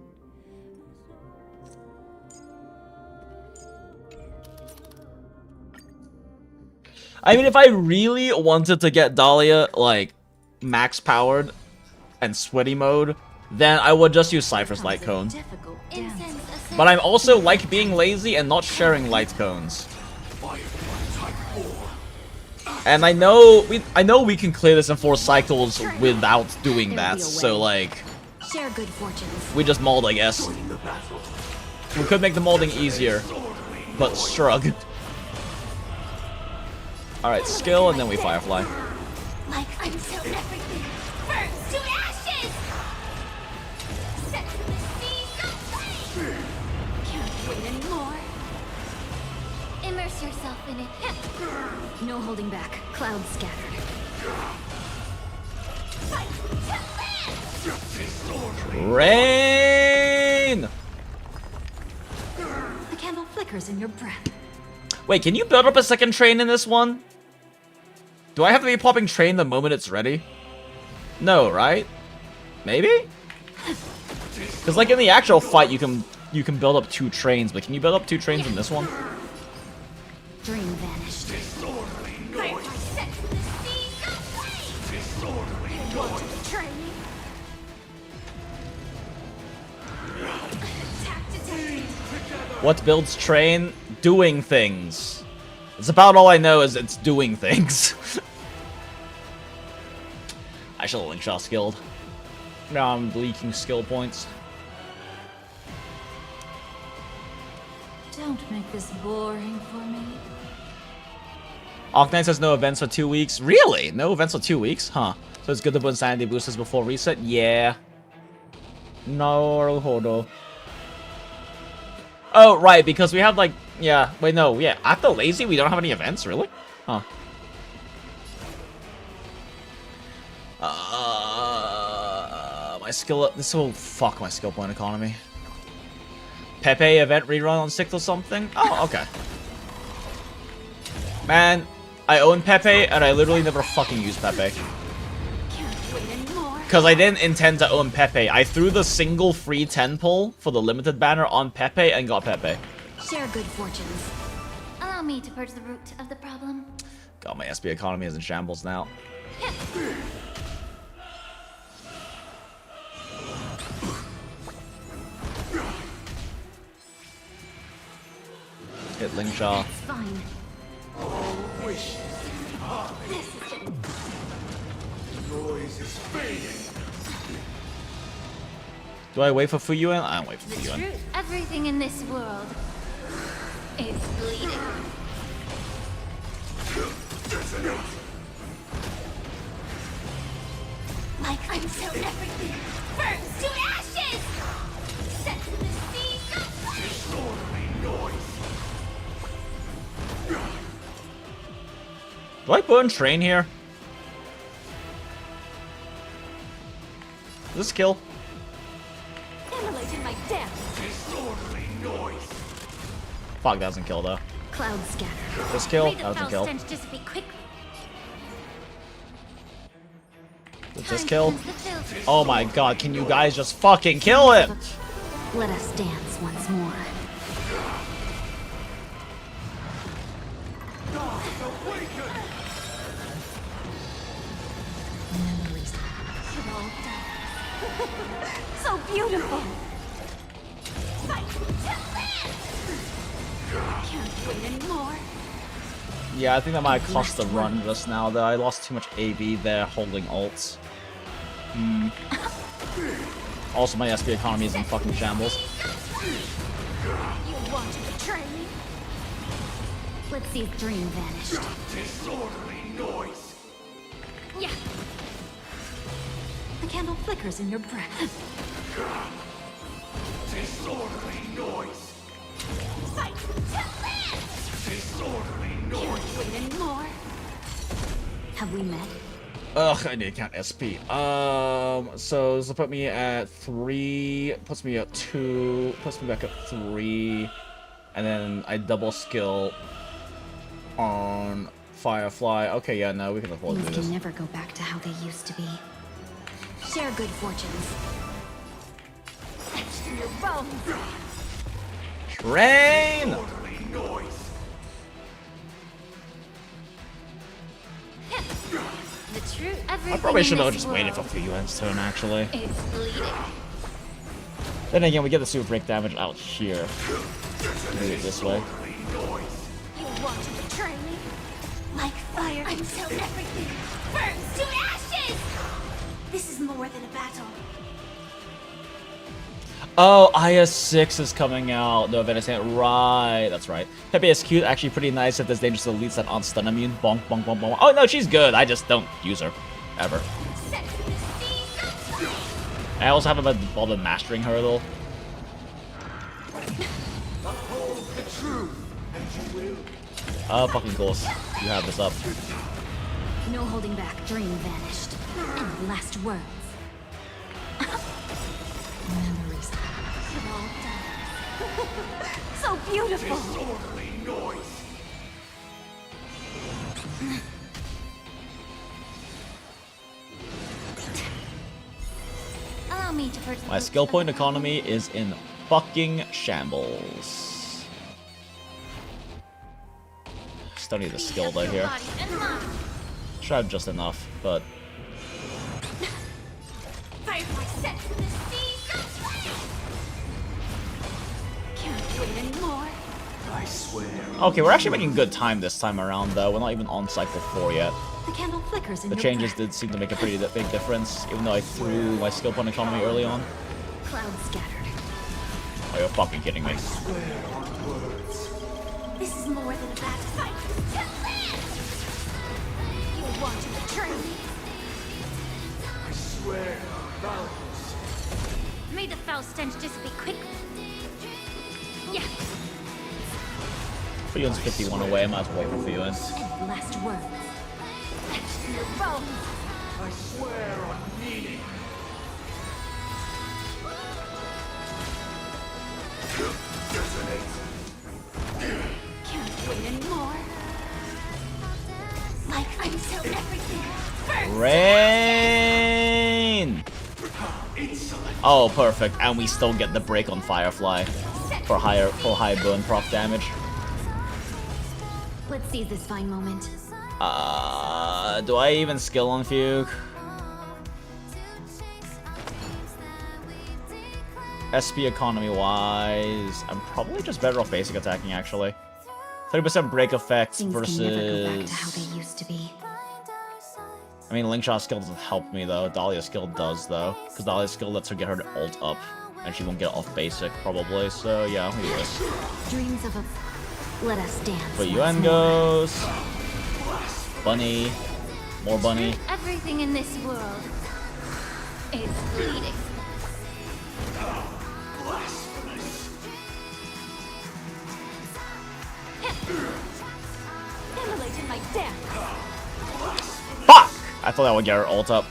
S1: I mean, if I really wanted to get Dahlia, like, max powered and sweaty mode, then I would just use Cypher's light cone. But I'm also like being lazy and not sharing light cones. And I know we can clear this in 4 cycles without doing that, so like,
S8: Share good fortunes.
S1: we just mold, I guess. We could make the molding easier, but shrug. Alright, skill, and then we Firefly.
S7: like until everything burns to ashes. Set to the seas of flame.
S8: Can't wait anymore.
S7: Immerse yourself in it.
S8: No holding back. Clouds scattered.
S7: Fight to land.
S1: Rain!
S8: The candle flickers in your breath.
S1: Wait, can you build up a second train in this one? Do I have to be popping train the moment it's ready? No, right? Maybe? Because like in the actual fight, you can build up 2 trains, but can you build up 2 trains in this one?
S8: Dream vanished.
S7: Firefly set to the seas of flame.
S6: Want to betray me?
S1: What builds train? Doing things. It's about all I know is it's doing things. I should have link shot skilled. Now I'm leaking skill points.
S4: Don't make this boring for me.
S1: Arknight says no events for 2 weeks. Really? No events for 2 weeks? Huh. So it's good to put insanity boosters before reset? Yeah. No, Hodo. Oh, right, because we have like, yeah, wait, no, yeah, after Lazy, we don't have any events, really? Huh. My skill, this will fuck my skill point economy. Pepe event rerun on 6th or something? Oh, okay. Man, I own Pepe, and I literally never fucking use Pepe. Because I didn't intend to own Pepe. I threw the single free 10 pull for the limited banner on Pepe and got Pepe.
S8: Share good fortunes. Allow me to purge the root of the problem.
S1: God, my SB economy is in shambles now. Hit Lingshaw.
S8: Fine.
S3: Noise is fading.
S1: Do I wait for Fuyuan? I don't wait for
S8: The
S1: Fuyuan.
S8: truth. Everything in this world is bleeding. Like until everything burns to ashes! Set to the sea of
S3: Disorderly noise.
S1: Do I burn train here? Does this kill?
S6: Immolating my death.
S3: Disorderly noise.
S1: Fuck, that doesn't kill though.
S8: cloud scatter.
S1: This kill?
S8: May the
S1: That doesn't
S8: foul
S1: kill.
S8: stench dissipate quickly.
S1: Does this kill? Oh my god, can you guys just fucking kill him?
S8: Let us dance once more. Memories.
S6: It all dies. So beautiful. Fight to live. Can't wait anymore.
S1: Yeah, I think that might have cost the run just now though. I lost too much AV there holding ults. Also, my SP economy is in fucking shambles.
S6: You want to betray me?
S8: Let's see if dream vanished.
S3: Disorderly noise.
S8: Yeah. The candle flickers in your breath.
S3: Disorderly noise.
S6: Fight to live.
S3: Disorderly noise.
S6: Can't wait anymore.
S8: Have we met?
S1: Ugh, I need to count SP. So this will put me at 3, puts me at 2, puts me back at 3, and then I double skill on Firefly. Okay, yeah, no, we can afford to
S8: Things
S1: do
S8: can
S1: this.
S8: never go back to how they used to be. Share good fortunes.
S6: Etched in your bones.
S1: Train!
S3: Disorderly noise.
S8: The truth.
S1: I
S8: Everything
S1: probably should
S8: in
S1: have
S8: this
S1: just waited for
S8: world
S1: Fuyuan's turn, actually.
S8: is bleeding.
S1: Then again, we get the super break damage out here. Do it this way.
S6: You want to betray me? Like fire until everything burns to ashes! This is more than a battle.
S1: Oh, IS-6 is coming out. No, Venison. Right, that's right. Pepe is cute, actually pretty nice if there's dangerous elites that aren't stun immune. Bonk, bonk, bonk, bonk. Oh, no, she's good. I just don't use her. Ever.
S6: Set to the sea of
S1: I also haven't been bothered mastering her, though.
S3: Uphold the truth, and you will.
S1: Fucking course. You have this up.
S8: No holding back. Dream vanished. And last words. Memories.
S6: it all dies. So beautiful.
S3: Disorderly noise.
S8: Allow me to purge the
S1: My
S8: roots
S1: skill
S8: of
S1: point
S8: the
S1: economy is in fucking shambles. Still need the skill though here.
S6: Body and mind.
S1: Should have just enough, but
S6: Firefly set to the sea, so can't wait anymore.
S3: I swear.
S1: Okay, we're actually making good time this time around, though. We're not even on cycle 4 yet.
S8: The candle flickers in
S1: The
S8: your
S1: changes
S8: breath.
S1: did seem to make a pretty big difference, even though I threw my skill point economy early on.
S8: Clouds scattered.
S1: Oh, you're fucking kidding me.
S6: This is more than a bad fight. To live! You want to betray me?
S3: I swear on vows.
S6: May the foul stench dissipate quickly. Yeah.
S1: Fuyun's 51 away, I might as well wait for Fuyun.
S8: And last words.
S6: Your bones.
S3: I swear on meaning.
S6: Can't wait anymore. Like until everything burns.
S1: Rain! Oh, perfect. And we still get the break on Firefly for high burn proc damage.
S8: Let's seize this fine moment.
S1: Do I even skill on Fugue? SP economy wise, I'm probably just better off basic attacking actually. 30% break effects
S8: Things can never go back to how
S1: versus.
S8: they used to be.
S1: I mean, Linkshot skill doesn't help me though. Dahlia's skill does though, because Dahlia's skill lets her get her ult up, and she won't get off basic probably. So yeah, we do this.
S8: Dreams of a... Let us dance.
S1: But
S8: once
S1: Yuan
S8: more.
S1: goes. Bunny. More bunny.
S6: Everything in this world is bleeding. Immolated my death.
S1: Fuck! I thought that would get her ult up.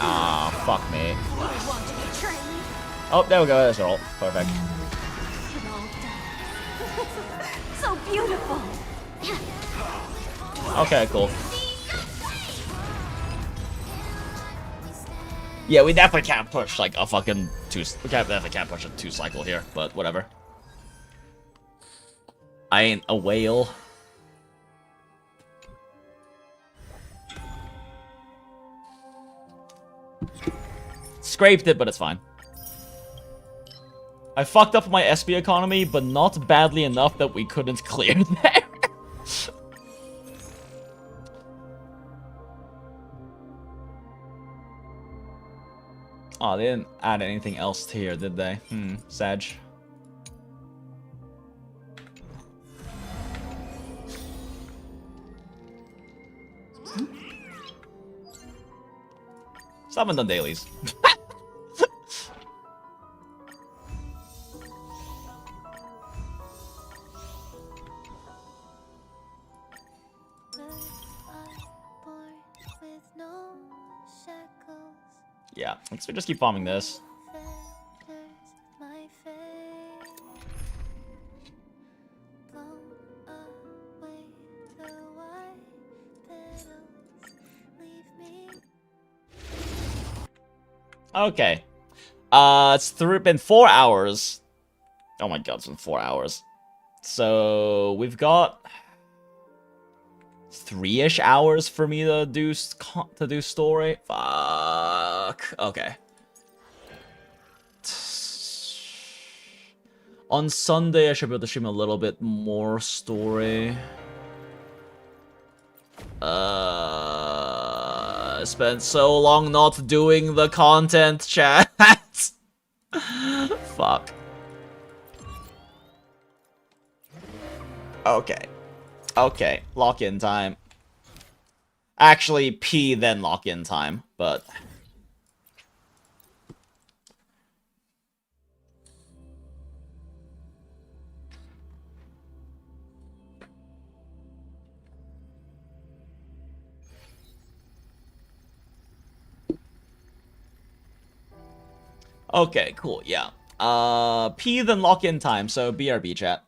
S1: Ah, fuck me.
S6: You want to betray me?
S1: Oh, there we go. There's her ult. Perfect.
S6: It all dies. So beautiful.
S1: Okay, cool. Yeah, we definitely can't push like a fucking definitely can't push a 2 cycle here, but whatever. I ain't a whale. Scraped it, but it's fine. I fucked up my SP economy, but not badly enough that we couldn't clear there. Oh, they didn't add anything else to here, did they? Sag. Still haven't done dailies. Yeah, let's just keep farming this. Okay. It's been 4 hours. Oh my god, it's been 4 hours. So we've got 3-ish hours for me to do story. Fuck. Okay. On Sunday, I should be able to stream a little bit more story. I spent so long not doing the content, chat. Fuck. Okay. Okay, lock-in time. Actually, P then lock-in time, but... Okay, cool, yeah. P then lock-in time, so BRB chat.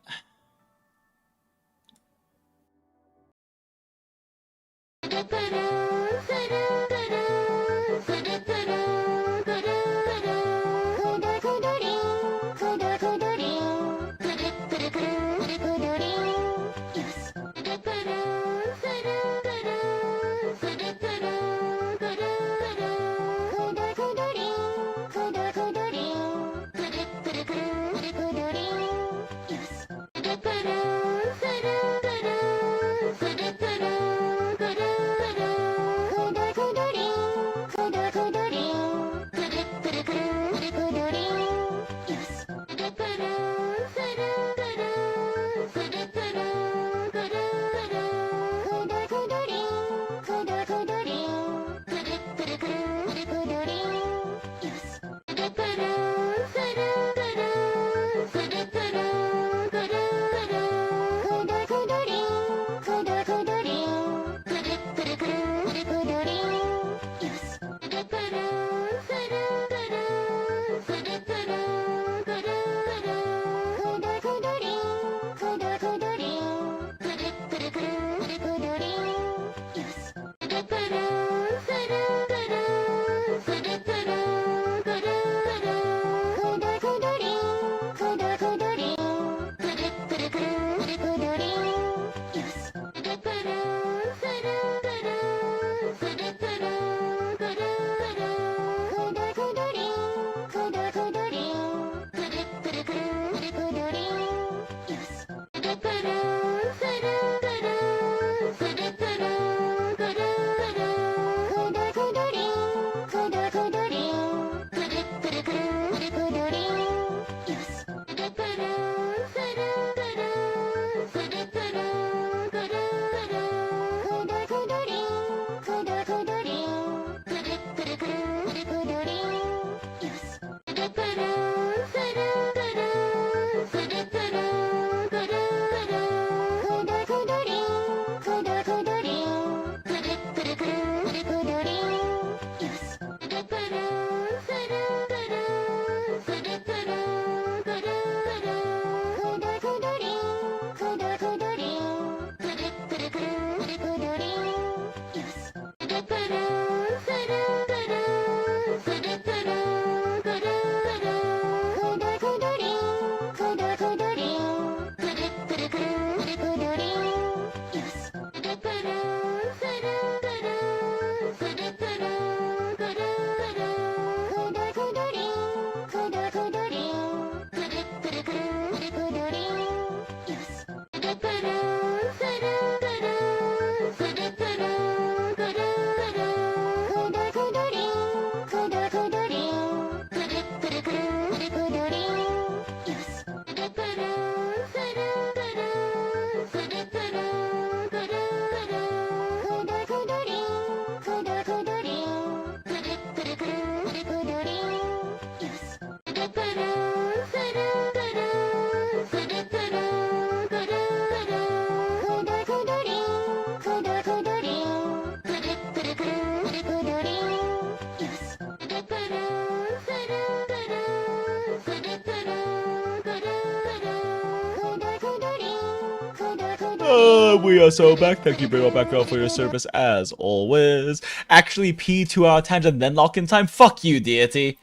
S1: We are so back. Thank you very much, Batgirl, for your service as always. Actually, P 2 out of times and then lock in time. Fuck you, deity.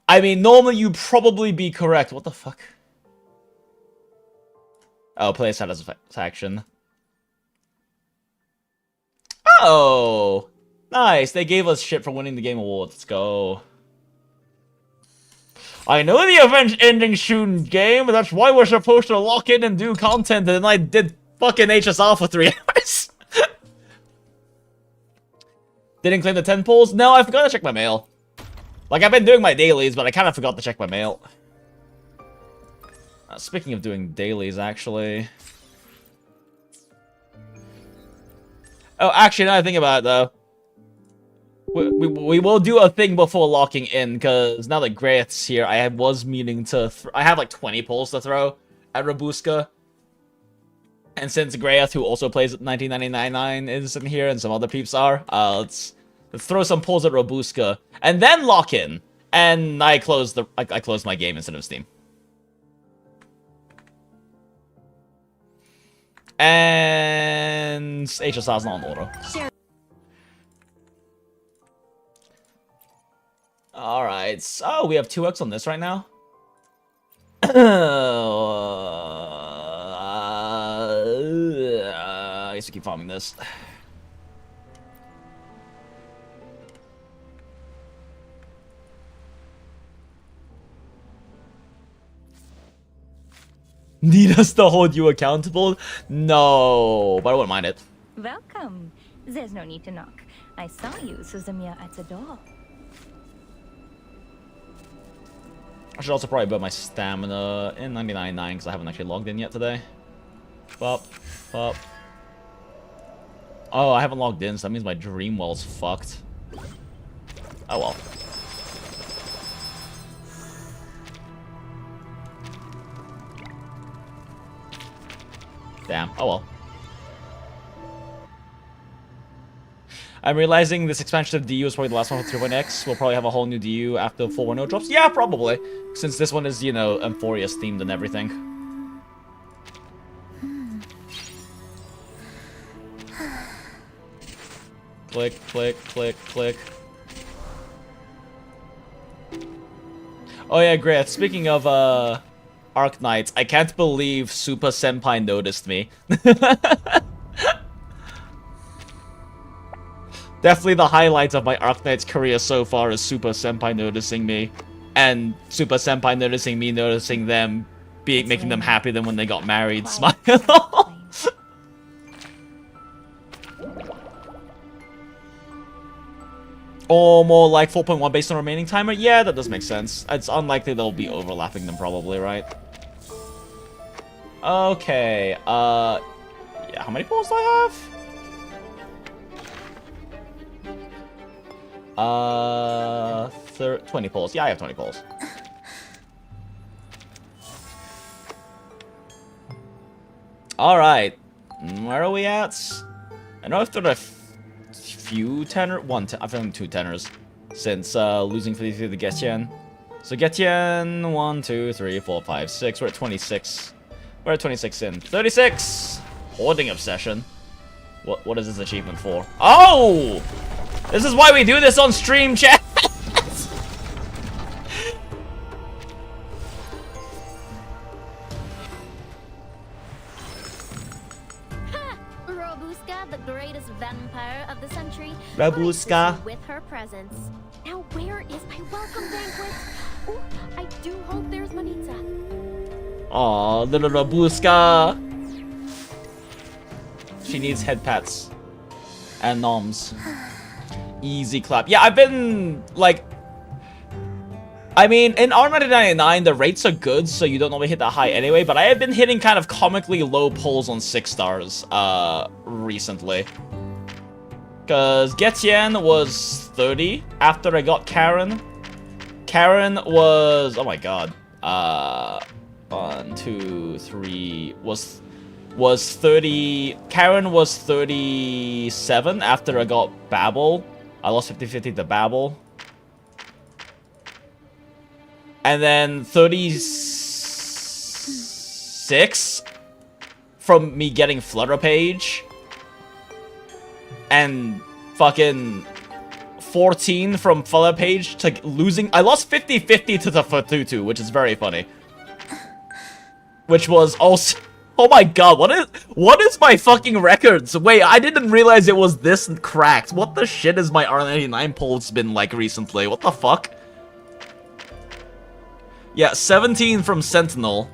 S1: I mean, normally you'd probably be correct. What the fuck? Oh, play satisfaction. Oh, nice. They gave us shit for winning the game award. Let's go. I know the event's ending soon, game, but that's why we're supposed to lock in and do content, and I did fucking HSR for 3 hours. Didn't claim the 10 polls? No, I forgot to check my mail. Like, I've been doing my dailies, but I kind of forgot to check my mail. Speaking of doing dailies, actually. Oh, actually, now I think about it, though. We will do a thing before locking in, because now that Grayth's here, I was meaning to... I have like 20 polls to throw at Robuska. And since Grayth, who also plays at 1999, isn't here, and some other peeps are, let's throw some polls at Robuska, and then lock in. And I closed my game instead of Steam. And HSR's not on auto.
S4: Sure.
S1: Alright, so we have 2x on this right now. I guess we keep farming this. Need us to hold you accountable? No, but I wouldn't mind it.
S11: Welcome. There's no need to knock. I saw you, Suzumiya, at the door.
S1: I should also probably build my stamina in 99.9 because I haven't actually logged in yet today. Pop, pop. Oh, I haven't logged in, so that means my dream well's fucked. Oh well. Damn, oh well. I'm realizing this expansion of DU is probably the last one for 3.x. We'll probably have a whole new DU after 4.0 drops. Yeah, probably. Since this one is, you know, Amphorius themed and everything. Click, click, click, click. Oh yeah, Greth, speaking of, Arc Knights, I can't believe Super Senpai noticed me. Definitely the highlights of my Arc Knight's career so far is Super Senpai noticing me, and Super Senpai noticing me, noticing them, making them happy than when they got married. Smile. Or more like 4.1 based on remaining timer? Yeah, that does make sense. It's unlikely they'll be overlapping them probably, right? Okay, yeah, how many polls do I have? 20 polls. Yeah, I have 20 polls. Alright. Where are we at? I know I've done a few tenor... I've done 2 tenors since losing 53 to Getian. So Getian, 1, 2, 3, 4, 5, 6. We're at 26. We're at 26 in. 36! Hoarding Obsession. What is this achievement for? Oh! This is why we do this on stream, chat!
S6: Robuska, the greatest vampire of the century,
S1: Robuska.
S6: with her presence. Now where is my welcome banquet? Oh, I do hope there's Manita.
S1: Aw, little Robuska. She needs head pats and noms. Easy clap. Yeah, I've been like, I mean, in R1999 the rates are good, so you don't normally hit that high anyway. But I have been hitting kind of comically low pulls on 6 stars recently. Cause Getian was 30 after I got Karen. Karen was, oh my god, 1, 2, 3 was 30. Karen was 37 after I got Babel. I lost 50-50 to Babel. And then 36 from me getting Flutter Page. And fucking 14 from Flutter Page to losing. I lost 50-50 to the Fatutu, which is very funny. Which was also... Oh my god, what is my fucking records? Wait, I didn't realize it was this cracked. What the shit is my R99 pulse been like recently? What the fuck? Yeah, 17 from Sentinel.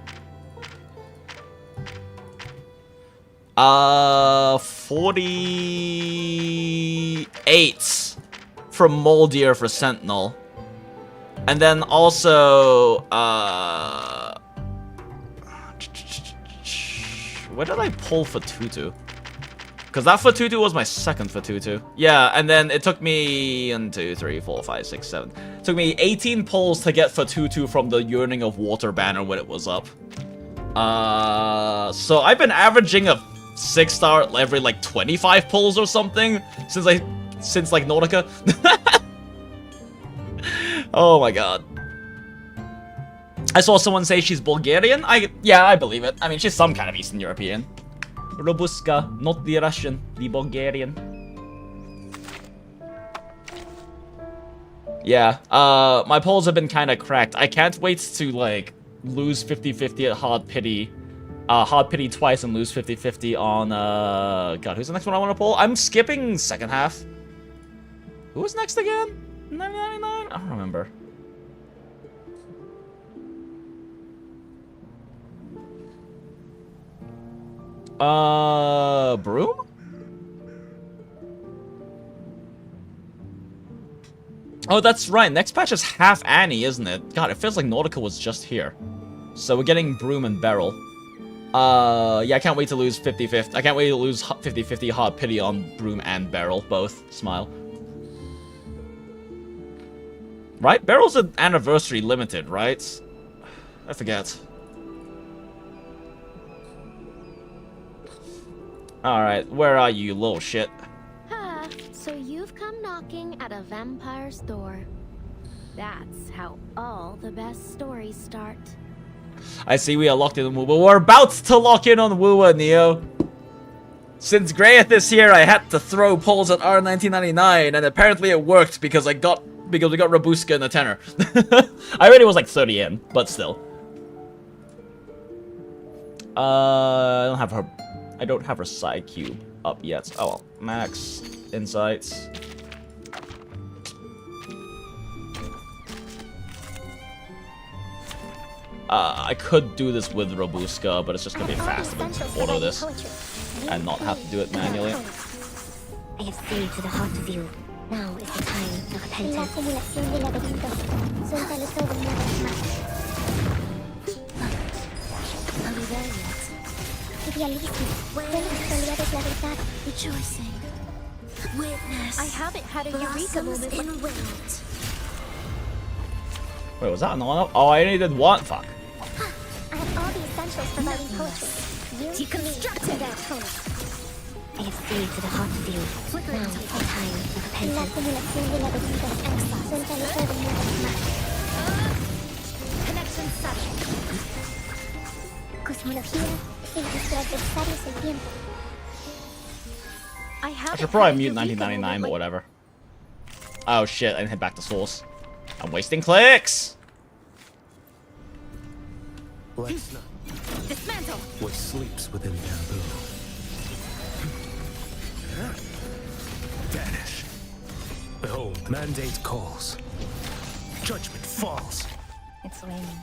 S1: 48 from Moldier for Sentinel. And then also, where did I pull Fatutu? Because that Fatutu was my second Fatutu. Yeah, and then it took me 1, 2, 3, 4, 5, 6, 7. It took me 18 pulls to get Fatutu from the Yearning of Water banner when it was up. So I've been averaging a 6-star every like 25 pulls or something since like Nautica. Oh my god. I saw someone say she's Bulgarian. Yeah, I believe it. I mean, she's some kind of Eastern European. Robuska, not the Russian, the Bulgarian. Yeah, my polls have been kind of cracked. I can't wait to, like, lose 50-50 at Hard Pity. Hard Pity twice and lose 50-50 on, God, who's the next one I want to pull? I'm skipping second half. Who was next again? 999? I don't remember. Broom? Oh, that's right. Next patch is half Annie, isn't it? God, it feels like Nautica was just here. So we're getting Broom and Beryl. Yeah, I can't wait to lose 50-50. I can't wait to lose 50-50 Hard Pity on Broom and Beryl, both. Smile. Right? Beryl's an anniversary limited, right? I forget. Alright, where are you, little shit?
S6: Ah, so you've come knocking at a vampire's door. That's how all the best stories start.
S1: I see we are locked in on WuWa. We're about to lock in on WuWa, Neo. Since Grayeth is here, I had to throw polls at R1999, and apparently it worked because we got Robuska in the tenor. I already was like 30 in, but still. I don't have her side cube up yet. Oh well, max insights. I could do this with Robuska, but it's just gonna be faster than auto this and not have to do it manually.
S6: I have seen to the heart of you. Now is the time of repentance. Are we there yet? Rejoicing. Witness.
S11: I haven't had a eureka moment.
S1: Wait, was that another one? Oh, I only did one. Fuck.
S6: I have all the essentials for writing poetry. You deconstructed that poem. I have seen to the heart of you. Now is the time of repentance. Connection settled. Cosmología sin nuestro adversario es el tiempo.
S1: I should probably mute 1999, but whatever. Oh shit, and head back to source. I'm wasting clicks!
S3: Let's not.
S6: Dismantle.
S3: What sleeps within taboo? Vanish. Behold, mandate calls. Judgment falls.
S11: It's raining.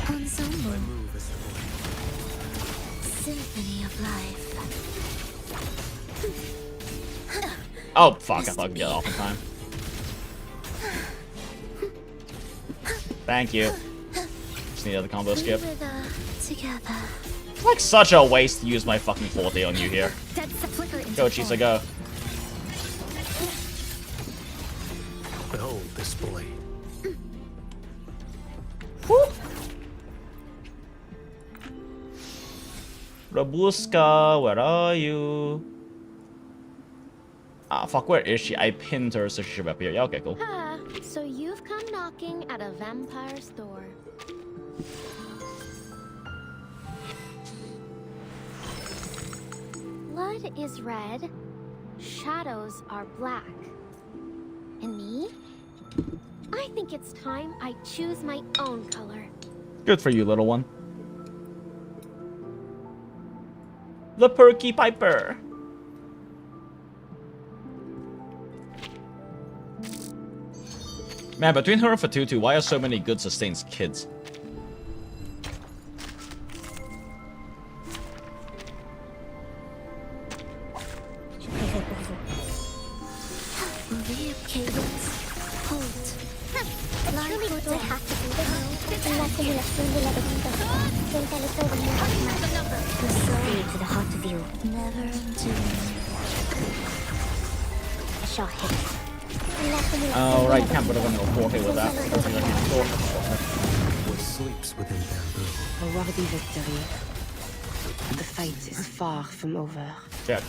S6: Ensemble.
S3: My move is the
S6: Symphony of life.
S1: Oh, fuck, I thought I could get off in time. Thank you. Just needed the combo skip.
S6: Together.
S1: It's like such a waste to use my fucking forte on you here. Go, Chisa, go.
S3: Behold this boy.
S1: Robuska, where are you? Ah, fuck, where is she? I pinned her, so she should be up here. Yeah, okay, cool.
S6: Ah, so you've come knocking at a vampire's door. Blood is red, shadows are black. And me? I think it's time I choose my own color.
S1: Good for you, little one. The Perky Piper. Man, between her and Fatutu, why are so many good sustained kids?
S6: To the heart of you. Never undo. I shall hit it.
S1: Oh, right, can't put a little forte with that.
S3: What sleeps within bamboo?
S9: A worthy victory. The fight is far from over.
S1: Check.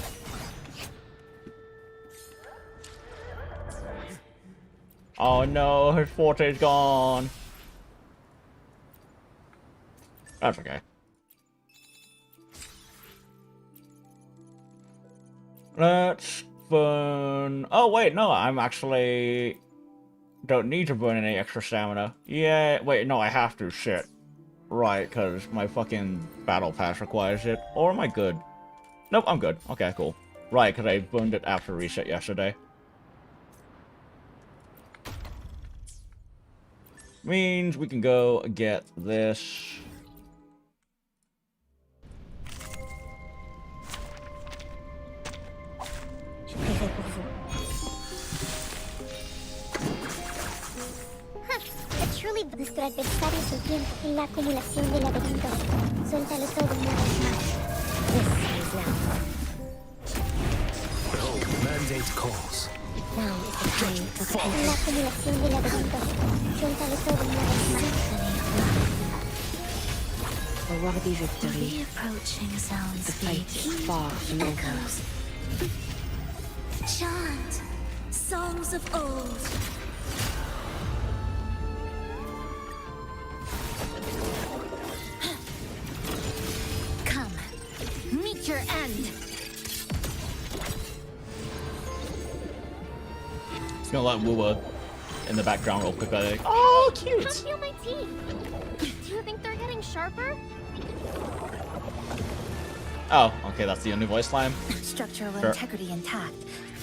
S1: Oh no, her forte's gone. That's okay. Let's burn... Oh wait, no, I'm actually... don't need to burn any extra stamina. Yeah, wait, no, I have to, shit. Right, because my fucking battle pass requires it. Or am I good? Nope, I'm good. Okay, cool. Right, because I burned it after reset yesterday. Means we can go get this.
S6: Truly, nuestro adversario es el tiempo y la acumulación de laberintos. Suéltalo todo una vez más. This is now.
S3: Behold, the mandate calls.
S6: Now is the time for repentance. La acumulación de laberintos. Suéltalo todo una vez más.
S9: A worthy victory.
S6: The approaching sounds
S9: The fight is far from over.
S6: Chant songs of old. Come, meet your end.
S1: Just gonna let WuWa in the background real quick. Like, oh, cute.
S6: Come feel my teeth. Do you think they're getting sharper?
S1: Oh, okay, that's the only voice line.
S6: Structural
S1: Sure.
S6: integrity intact.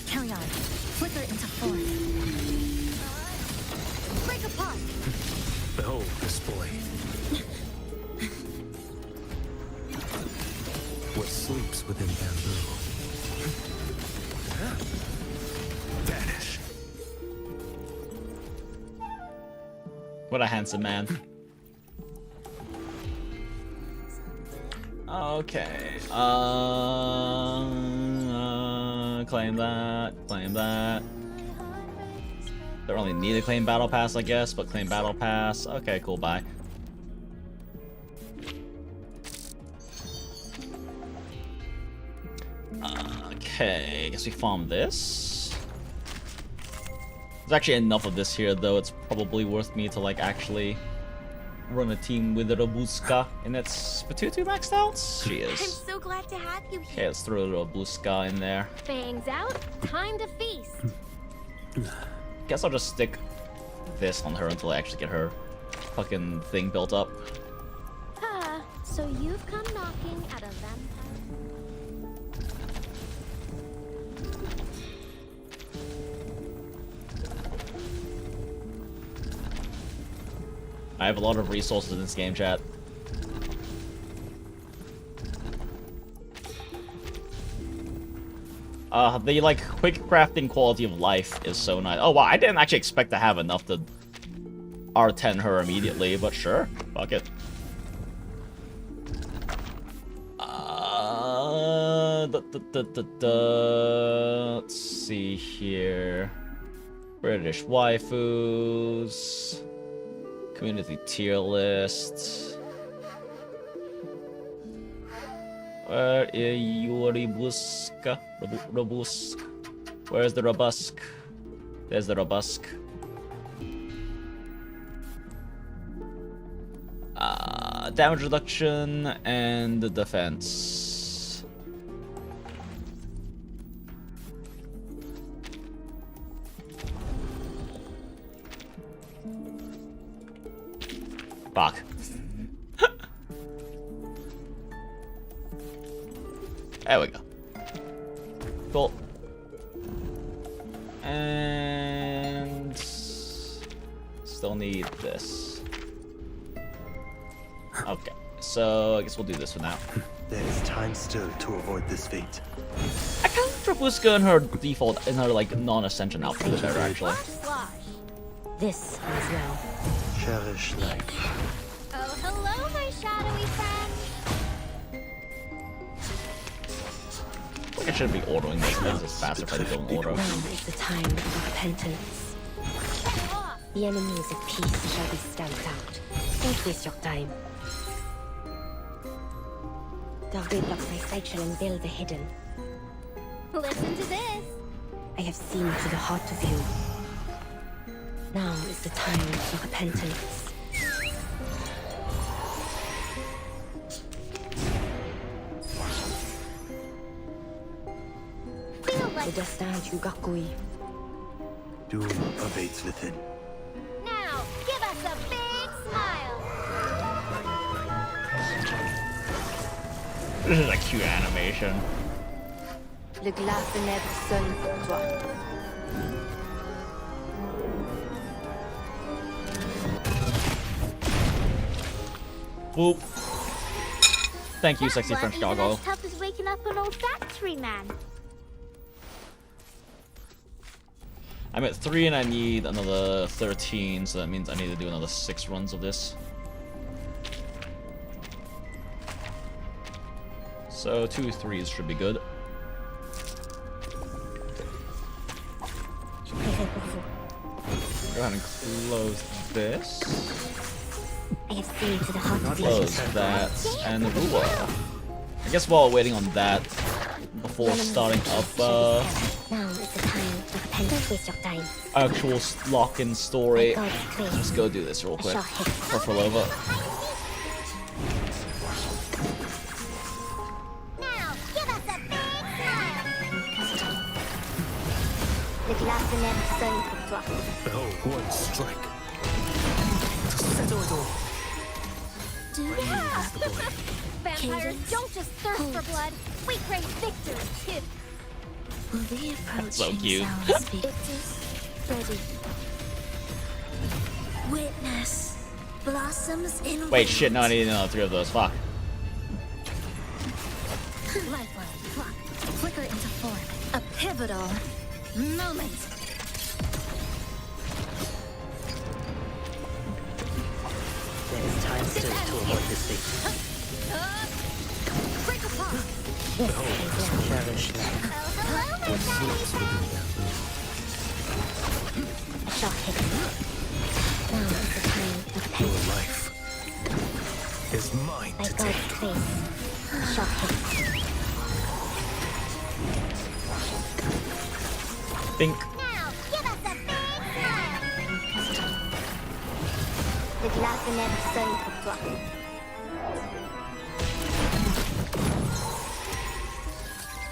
S6: Carry on. Flicker into form. Break apart.
S3: Behold this boy. What sleeps within bamboo? Vanish.
S1: What a handsome man. Okay. Claim that. Claim that. Don't really need to claim battle pass, I guess, but claim battle pass. Okay, cool. Bye. Okay, I guess we farm this. There's actually enough of this here, though. It's probably worth me to like actually run a team with a Robuska, and it's Fatutu maxed out? She is.
S6: I'm so glad to have you
S1: Okay,
S6: here.
S1: let's throw a little Robuska in there.
S6: Fangs out. Time to feast.
S1: Guess I'll just stick this on her until I actually get her fucking thing built up.
S6: Ah, so you've come knocking at a vampire.
S1: I have a lot of resources in this game, chat. The like quick crafting quality of life is so nice. Oh wow, I didn't actually expect to have enough to R10 her immediately, but sure, fuck it. Let's see here. British waifus. Community tier list. Where is Yuribuska? Robusk. Where's the Robusk? There's the Robusk. Damage reduction and the defense. Fuck. There we go. Cool. And still need this. Okay, so I guess we'll do this for now.
S12: There is time still to avoid this fate.
S1: I kind of Trabuska in her default, in her like non-ascension outfit better actually.
S4: This is now.
S12: Cherish life.
S6: Oh, hello, my shadowy friend.
S1: I should be ordering these things. It's faster if I don't auto.
S4: Now is the time of repentance. The enemies of peace shall be stamped out. Don't waste your time. The red of my sight shall unveil the hidden.
S6: Listen to this.
S4: I have seen to the heart of you. Now is the time for repentance. The destin du gargouille.
S12: Doom abates within.
S6: Now, give us a big smile.
S1: This is a cute animation.
S4: Le glas funèbre sonne pour toi.
S1: Boop. Thank you, sexy French doggo.
S6: As tough as waking up an old factory man.
S1: I'm at 3 and I need another 13, so that means I need to do another 6 runs of this. So 2 3s should be good. Go ahead and close this.
S4: I have seen to the heart of you.
S1: Close that and WuWa. I guess while waiting on that, before starting up
S4: Now is the time to repent. Don't waste your time.
S1: actual lock-in story,
S4: God's grace.
S1: just go do this real quick.
S4: shall hit.
S1: Perfilova.
S6: Now, give us a big smile.
S4: Le glas funèbre sonne pour toi.
S12: Behold, one strike.
S6: Vampires don't just thirst for blood. We crave victory, too.
S4: Will the approach
S1: so cute.
S4: ready. Witness blossoms in
S1: Wait, shit, no, I need another 3 of those. Fuck.
S6: Lifeline, pluck, flicker into form. A pivotal moment.
S10: There is time still to avoid this fate.
S6: Break apart.
S10: Behold, cherish life.
S6: Hello, my shadowy friend.
S4: I shall hit you. Now is the time of
S12: Your
S4: repentance.
S12: life is mine
S4: By
S12: to
S4: God's
S12: take.
S4: grace, I shall hit you.
S1: Think.
S6: Now, give us a big smile.
S4: Le glas funèbre sonne pour toi.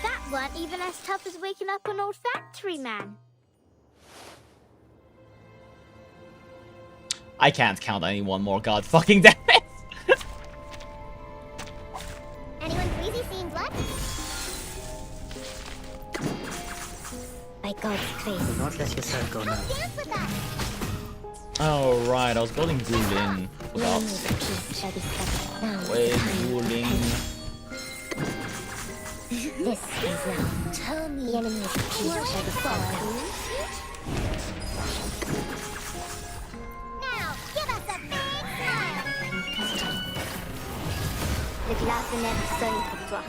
S6: That weren't even as tough as waking up an old factory man.
S1: I can't count anyone more, god fucking damn it!
S6: Anyone queasy seeing blood?
S4: By God's grace,
S10: Do not let yourself go now.
S6: Dance with us.
S1: Oh right, I was building Guling
S4: the
S1: without.
S4: enemies of peace shall be scattered. Now is
S1: Wait,
S4: the time of
S1: Guling.
S4: repentance.
S6: This is now. Tell me the enemy is peeled by the fire. Now, give us a big smile. Le glace de neige sonne pour toi.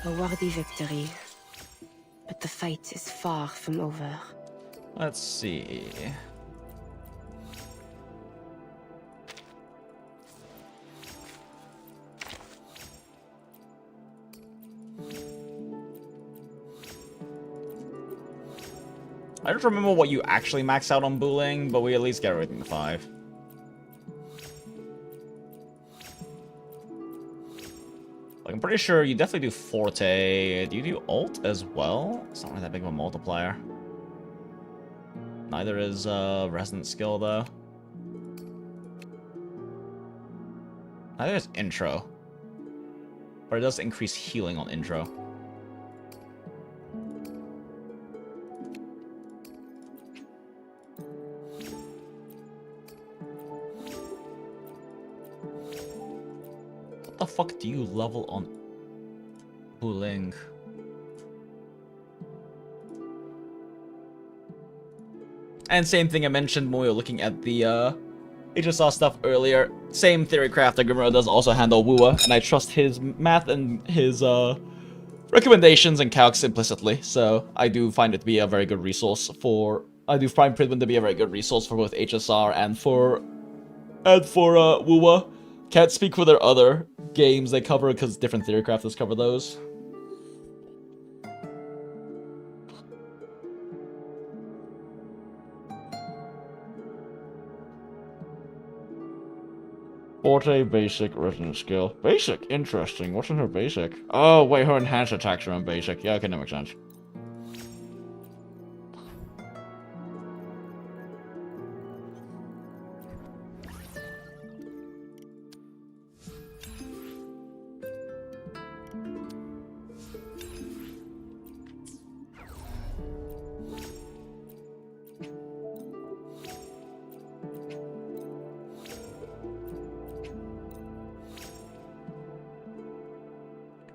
S9: A worthy victory. But the fight is far from over.
S1: Let's see. I don't remember what you actually max out on bullying, but we at least get everything to 5. Like, I'm pretty sure you definitely do Forte. Do you do Ult as well? It's not really that big of a multiplier. Neither is Resonant Skill, though. Neither is Intro. But it does increase healing on Intro. What the fuck do you level on bullying? And same thing I mentioned when we were looking at the HSR stuff earlier. Same theory crafter Grimro does also handle WuWa, and I trust his math and his recommendations and calcs implicitly. So I do find it to be a very good resource for. I do find Pridman to be a very good resource for both HSR and for WuWa. Can't speak for their other games they cover because different theory crafters cover those. Forte, basic, resonant skill. Basic? Interesting. What's in her basic? Oh, wait, her enhanced attacks are on basic. Yeah, okay, that makes sense.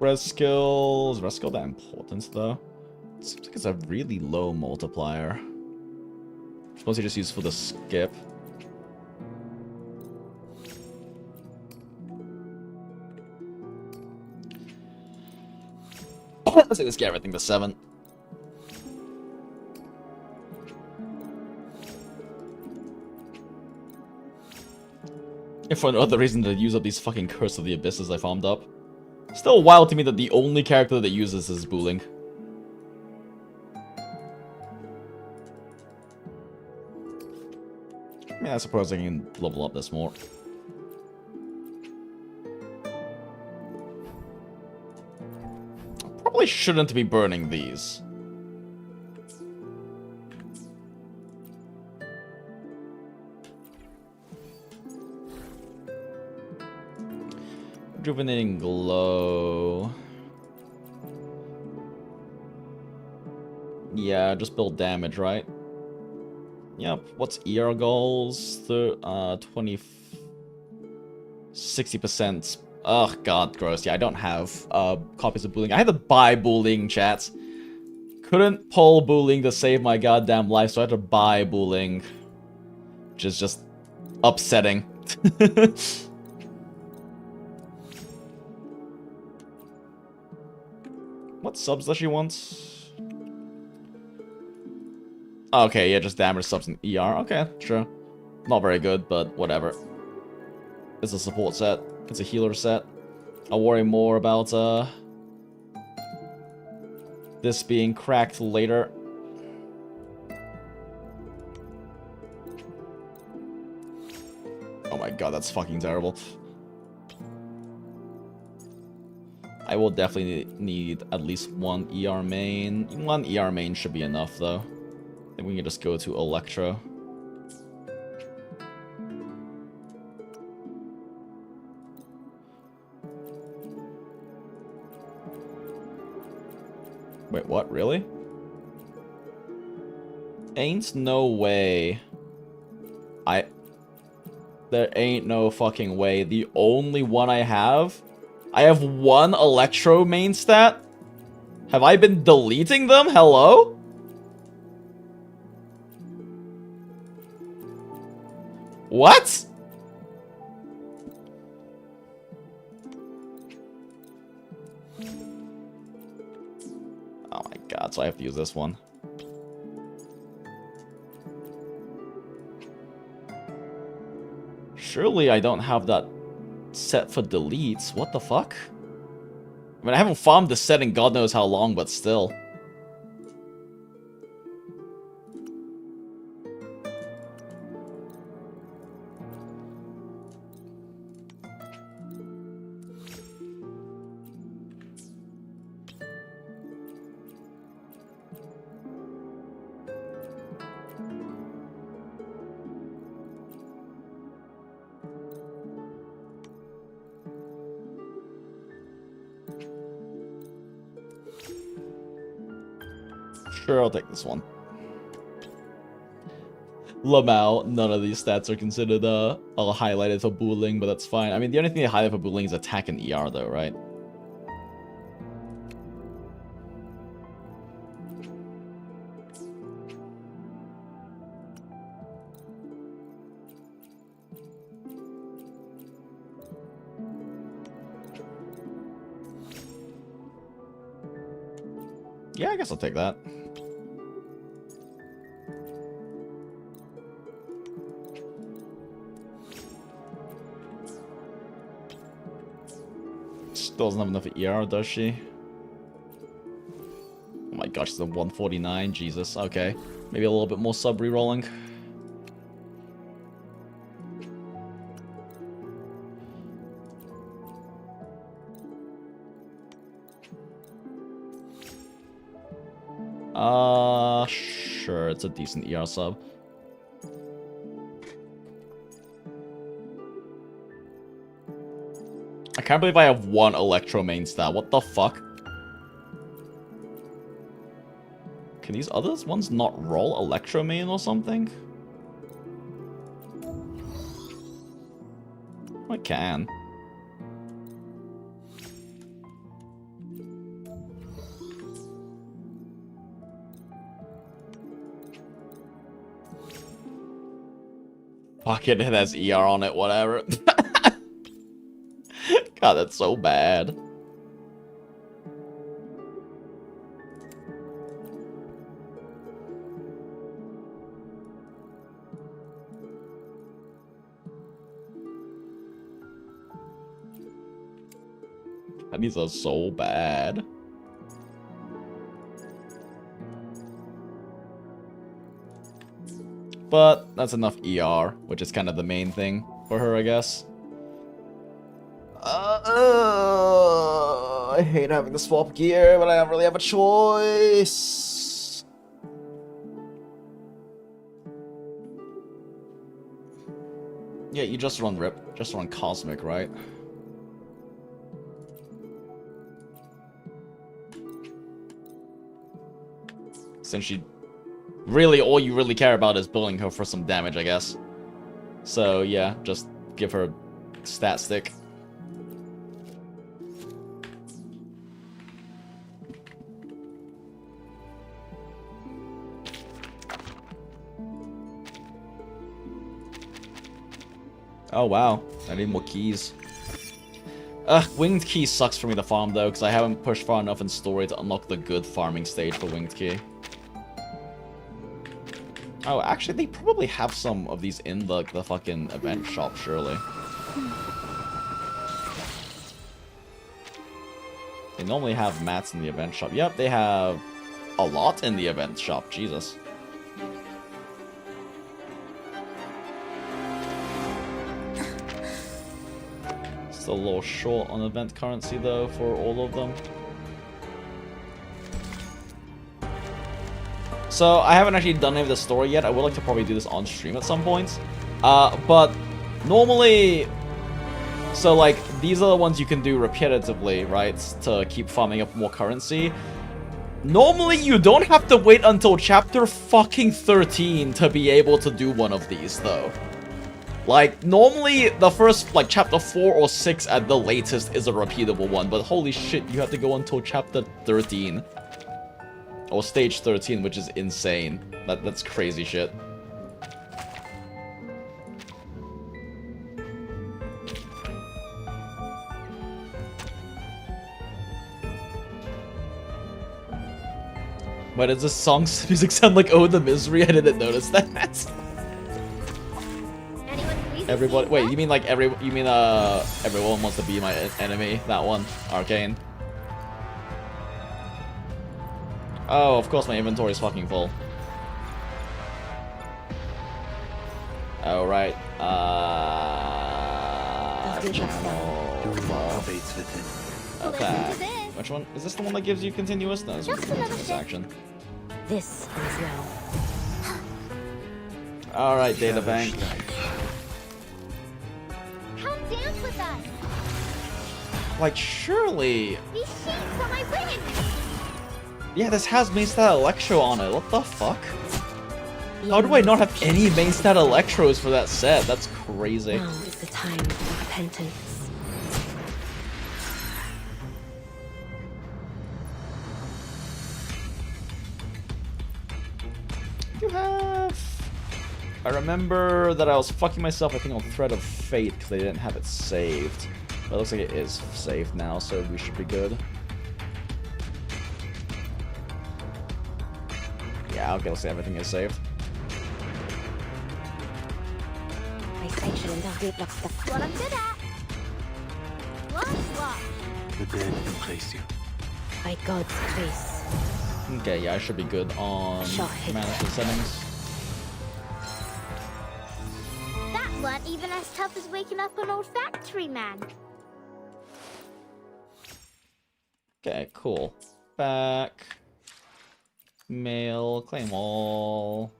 S1: Res skill, is res skill that important though? It seems like it's a really low multiplier. It's mostly just used for the skip. Let's say let's get everything to 7. If for no other reason to use up these fucking Curse of the Abysses I farmed up. Still wild to me that the only character that uses is Booling. I mean, I suppose I can level up this more. Probably shouldn't be burning these. Rejuvenating glow. Yeah, just build damage, right? Yep. What's ER goals? 20... 60%. Ugh, god, gross. Yeah, I don't have copies of Booling. I had to buy Booling, chat. Couldn't pull Booling to save my goddamn life, so I had to buy Booling. Which is just upsetting. What subs does she want? Okay, yeah, just damage subs in ER. Okay, sure. Not very good, but whatever. It's a support set. It's a healer set. I'll worry more about this being cracked later. Oh my god, that's fucking terrible. I will definitely need at least one ER main. One ER main should be enough, though. I think we can just go to Electro. Wait, what? Really? Ain't no way. There ain't no fucking way. The only one I have one Electro main stat? Have I been deleting them? Hello? What? Oh my god, so I have to use this one. Surely I don't have that set for deletes. What the fuck? I mean, I haven't farmed this set in God knows how long, but still. Sure, I'll take this one. Lamau, none of these stats are considered highlighted for Booling, but that's fine. I mean, the only thing they highlight for Booling is attack and ER though, right? Yeah, I guess I'll take that. Still doesn't have enough ER, does she? Oh my gosh, she's a 149. Jesus. Okay. Maybe a little bit more sub re-rolling. Sure, it's a decent ER sub. I can't believe I have one Electro main stat. What the fuck? Can these others ones not roll Electro main or something? I can. Fuck it, it has ER on it, whatever. God, that's so bad. And these are so bad. But that's enough ER, which is kind of the main thing for her, I guess. I hate having to swap gear, but I don't really have a choice. Yeah, you just run Rip. Just run Cosmic, right? Since she... Really, all you really care about is building her for some damage, I guess. So, yeah, just give her stat stick. Oh, wow. I need more keys. Winged Key sucks for me to farm, though, because I haven't pushed far enough in story to unlock the good farming stage for Winged Key. Oh, actually, they probably have some of these in the fucking event shop, surely. They normally have mats in the event shop. Yep, they have a lot in the event shop. Jesus. Still a little short on event currency, though, for all of them. So, I haven't actually done any of the story yet. I would like to probably do this on stream at some point. But normally... So, like, these are the ones you can do repetitively, right? To keep farming up more currency. Normally, you don't have to wait until chapter fucking 13 to be able to do one of these, though. Like, normally the first, like, chapter 4 or 6 at the latest is a repeatable one, but holy shit, you have to go until chapter 13. Or stage 13, which is insane. That's crazy shit. Why does this song's music sound like Oh the Misery? I didn't notice that. Everybody, wait, you mean like everyone wants to be my enemy? That one, Arcane. Oh, of course my inventory is fucking full. Oh right. Okay. Which one? Is this the one that gives you continuous? No, this one's continuous action.
S9: This is now.
S1: Alright, data bank.
S6: Come dance with us.
S1: Like, surely.
S6: These shapes are my wings.
S1: Yeah, this has main stat Electro on it. What the fuck? How do I not have any main stat Electros for that set? That's crazy.
S9: Now is the time for repentance.
S1: You have... I remember that I was fucking myself, I think, on Thread of Fate because they didn't have it saved. But it looks like it is saved now, so we should be good. Yeah, okay, let's see, everything is saved.
S6: What I'm good at. Watch.
S12: The dead can place you.
S9: By God's grace.
S1: Okay, yeah, I should be good on management settings.
S6: That weren't even as tough as waking up an old factory man.
S1: Okay, cool. Back. Mail. Claim all.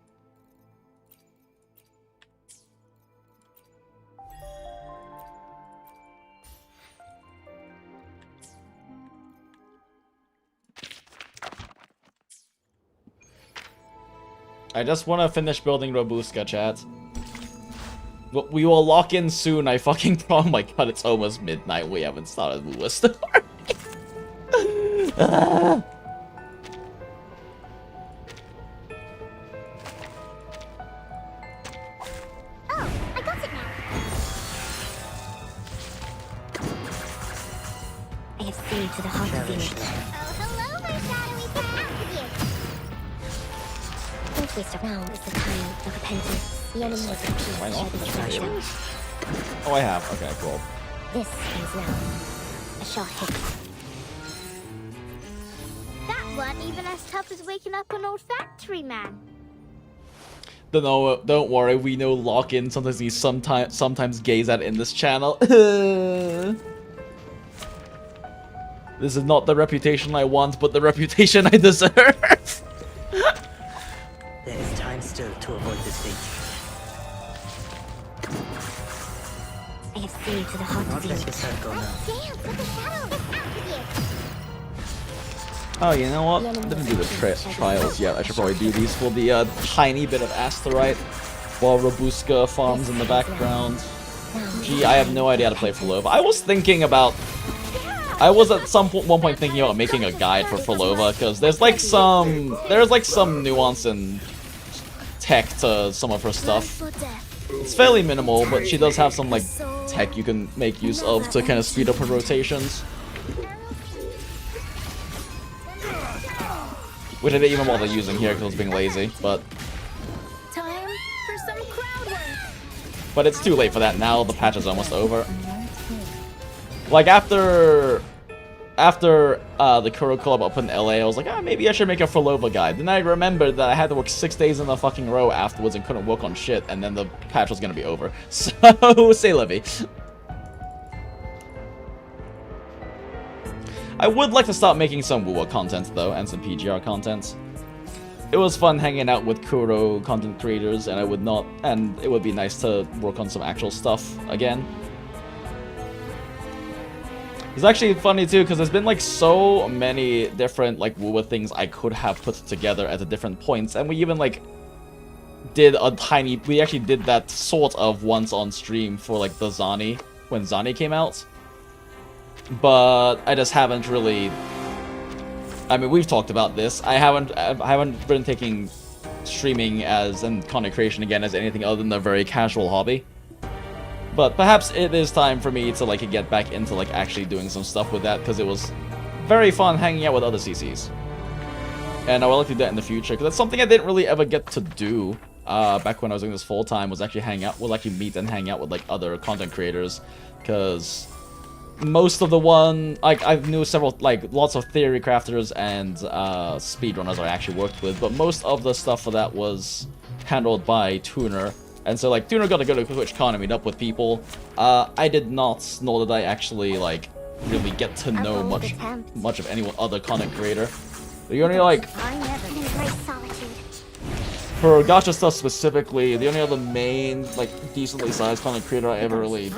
S1: I just want to finish building Robuska, chat. We will lock in soon, I fucking oh my god, it's almost midnight, we haven't started WuWa story. Ah.
S6: Oh, I got it now. I have saved to the heart of the image. Oh, hello, my shadowy pet. Don't waste around. It's the time of repentance. The enemy is appeared.
S1: Why not? Oh, I have. Okay, cool.
S6: This is now a short hit. That weren't even as tough as waking up an old factory man.
S1: Don't worry, we know lock-in sometimes needs sometimes gaze at in this channel. This is not the reputation I want, but the reputation I deserve.
S10: There is time still to avoid this fate.
S6: I have stayed to the heart of
S10: Not
S6: the
S10: let
S6: image.
S10: yourself go now.
S6: Dance with the shadow. It's out with you.
S1: Oh, you know what? I didn't do the trials yet. I should probably do these for the tiny bit of asterite while Robuska farms in the background. Gee, I have no idea how to play Falova. I was thinking about... I was at one point thinking about making a guide for Falova, because there's like some nuance and tech to some of her stuff. It's fairly minimal, but she does have some like tech you can make use of to kind of speed up her rotations. Which I didn't even bother using here because I was being lazy, but...
S6: Time for some crowd work.
S1: But it's too late for that now, the patch is almost over. Like, after the Kuro Club up in LA, I was like, maybe I should make a Falova guide. Then I remembered that I had to work 6 days in a fucking row afterwards and couldn't work on shit, and then the patch was gonna be over. So, say Levy. I would like to start making some WuWa content, though, and some PGR content. It was fun hanging out with Kuro content creators, and it would be nice to work on some actual stuff again. It's actually funny too, because there's been like so many different like WuWa things I could have put together at the different points, and we even like did a tiny... We actually did that sort of once on stream for, like, the Zani, when Zani came out. But I just haven't really... I mean, we've talked about this. I haven't been taking streaming as, and content creation again, as anything other than a very casual hobby. But perhaps it is time for me to, like, get back into, like, actually doing some stuff with that, because it was very fun hanging out with other CCs. And I would like to do that in the future, because that's something I didn't really ever get to do back when I was doing this full-time, was actually meet and hang out with, like, other content creators, because most of the I knew several, like, lots of theory crafters and speedrunners I actually worked with, but most of the stuff for that was handled by Tuner. And so, like, Tuner got to go to TwitchCon and meet up with people. I did not, nor did I actually, like, really get to know much of any other content creator. The only, like, for gacha stuff specifically, the only other main, like, decently sized content creator I ever really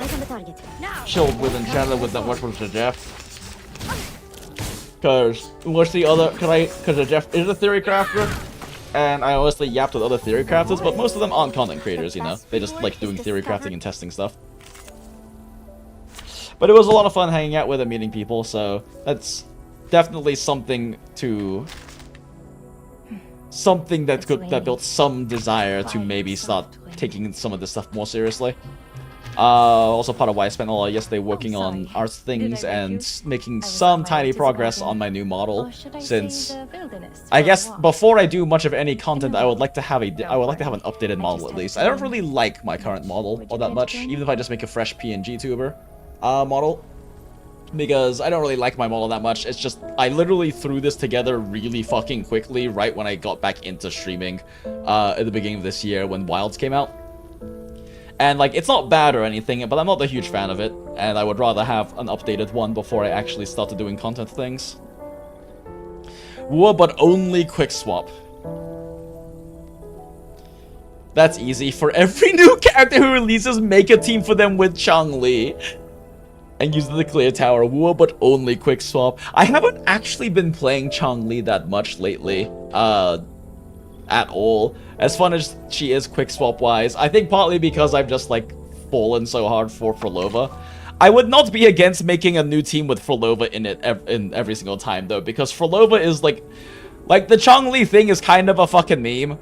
S1: chilled with and chatted with that much was Jeff. Cause Jeff is a theory crafter, and I honestly yapped with other theory crafters, but most of them aren't content creators, you know? They just like doing theory crafting and testing stuff. But it was a lot of fun hanging out with and meeting people, so that's definitely something that built some desire to maybe start taking some of this stuff more seriously. Also part of why I spent a lot of yesterday working on art things and making some tiny progress on my new model, since I guess before I do much of any content, I would like to have an updated model at least. I don't really like my current model all that much, even if I just make a fresh PNG tuber model, because I don't really like my model that much. It's just, I literally threw this together really fucking quickly right when I got back into streaming at the beginning of this year when Wilds came out. And, like, it's not bad or anything, but I'm not a huge fan of it, and I would rather have an updated one before I actually started doing content things. WuWa, but only quick swap. That's easy. For every new character who releases, make a team for them with Changli. And use the clear tower. WuWa, but only quick swap. I haven't actually been playing Changli that much lately. At all. As fun as she is quick swap wise. I think partly because I've just, like, fallen so hard for Frolova. I would not be against making a new team with Frolova in it every single time, though, because Frolova is, like the Changli thing is kind of a fucking meme.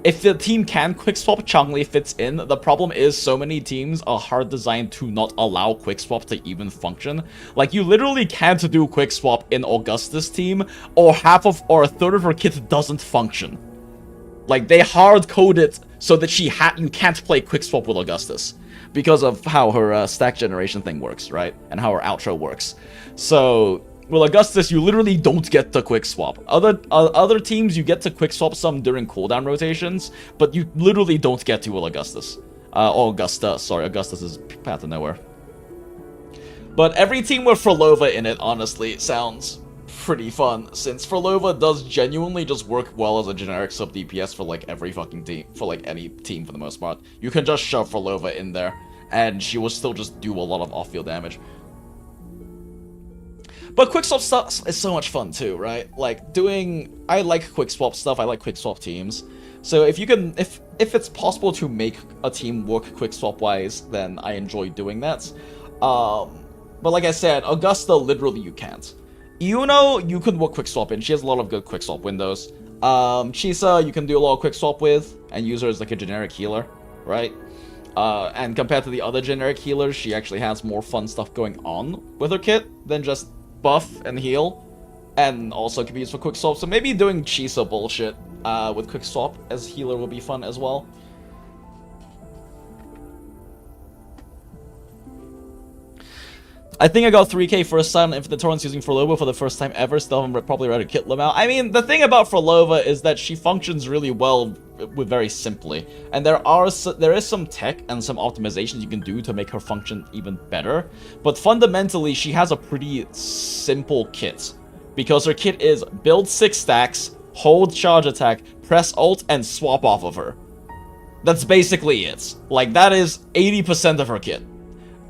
S1: If the team can quick swap, Changli fits in. The problem is so many teams are hard designed to not allow quick swap to even function. Like, you literally can't do quick swap in Augustus team, or a third of her kit doesn't function. Like, they hard code it so that you can't play quick swap with Augustus because of how her stack generation thing works, right? And how her outro works. So with Augustus, you literally don't get to quick swap. Other teams, you get to quick swap some during cooldown rotations, but you literally don't get to with Augustus. Or Augusta, sorry, Augustus is Path of Nowhere. But every team with Frolova in it, honestly, sounds pretty fun, since Frolova does genuinely just work well as a generic sub DPS for, like, every fucking team, for, like, any team for the most part. You can just shove Frolova in there, and she will still just do a lot of off-field damage. But quick swap stuff is so much fun too, right? Like, I like quick swap stuff, I like quick swap teams. So if it's possible to make a team work quick swap wise, then I enjoy doing that. But like I said, Augusta, literally you can't. Yuno, you can work quick swap in, she has a lot of good quick swap windows. Chisa, you can do a lot of quick swap with, and use her as like a generic healer, right? And compared to the other generic healers, she actually has more fun stuff going on with her kit than just buff and heal, and also can be used for quick swap. So maybe doing Chisa bullshit with quick swap as healer will be fun as well. I think I got 3k for a Silent Infinite Torrents using Frolova for the first time ever. Still haven't probably read a kit limit. I mean, the thing about Frolova is that she functions really well with very simply, and there is some tech and some optimizations you can do to make her function even better. But fundamentally, she has a pretty simple kit, because her kit is build 6 stacks, hold charge attack, press ult, and swap off of her. That's basically it. Like, that is 80% of her kit.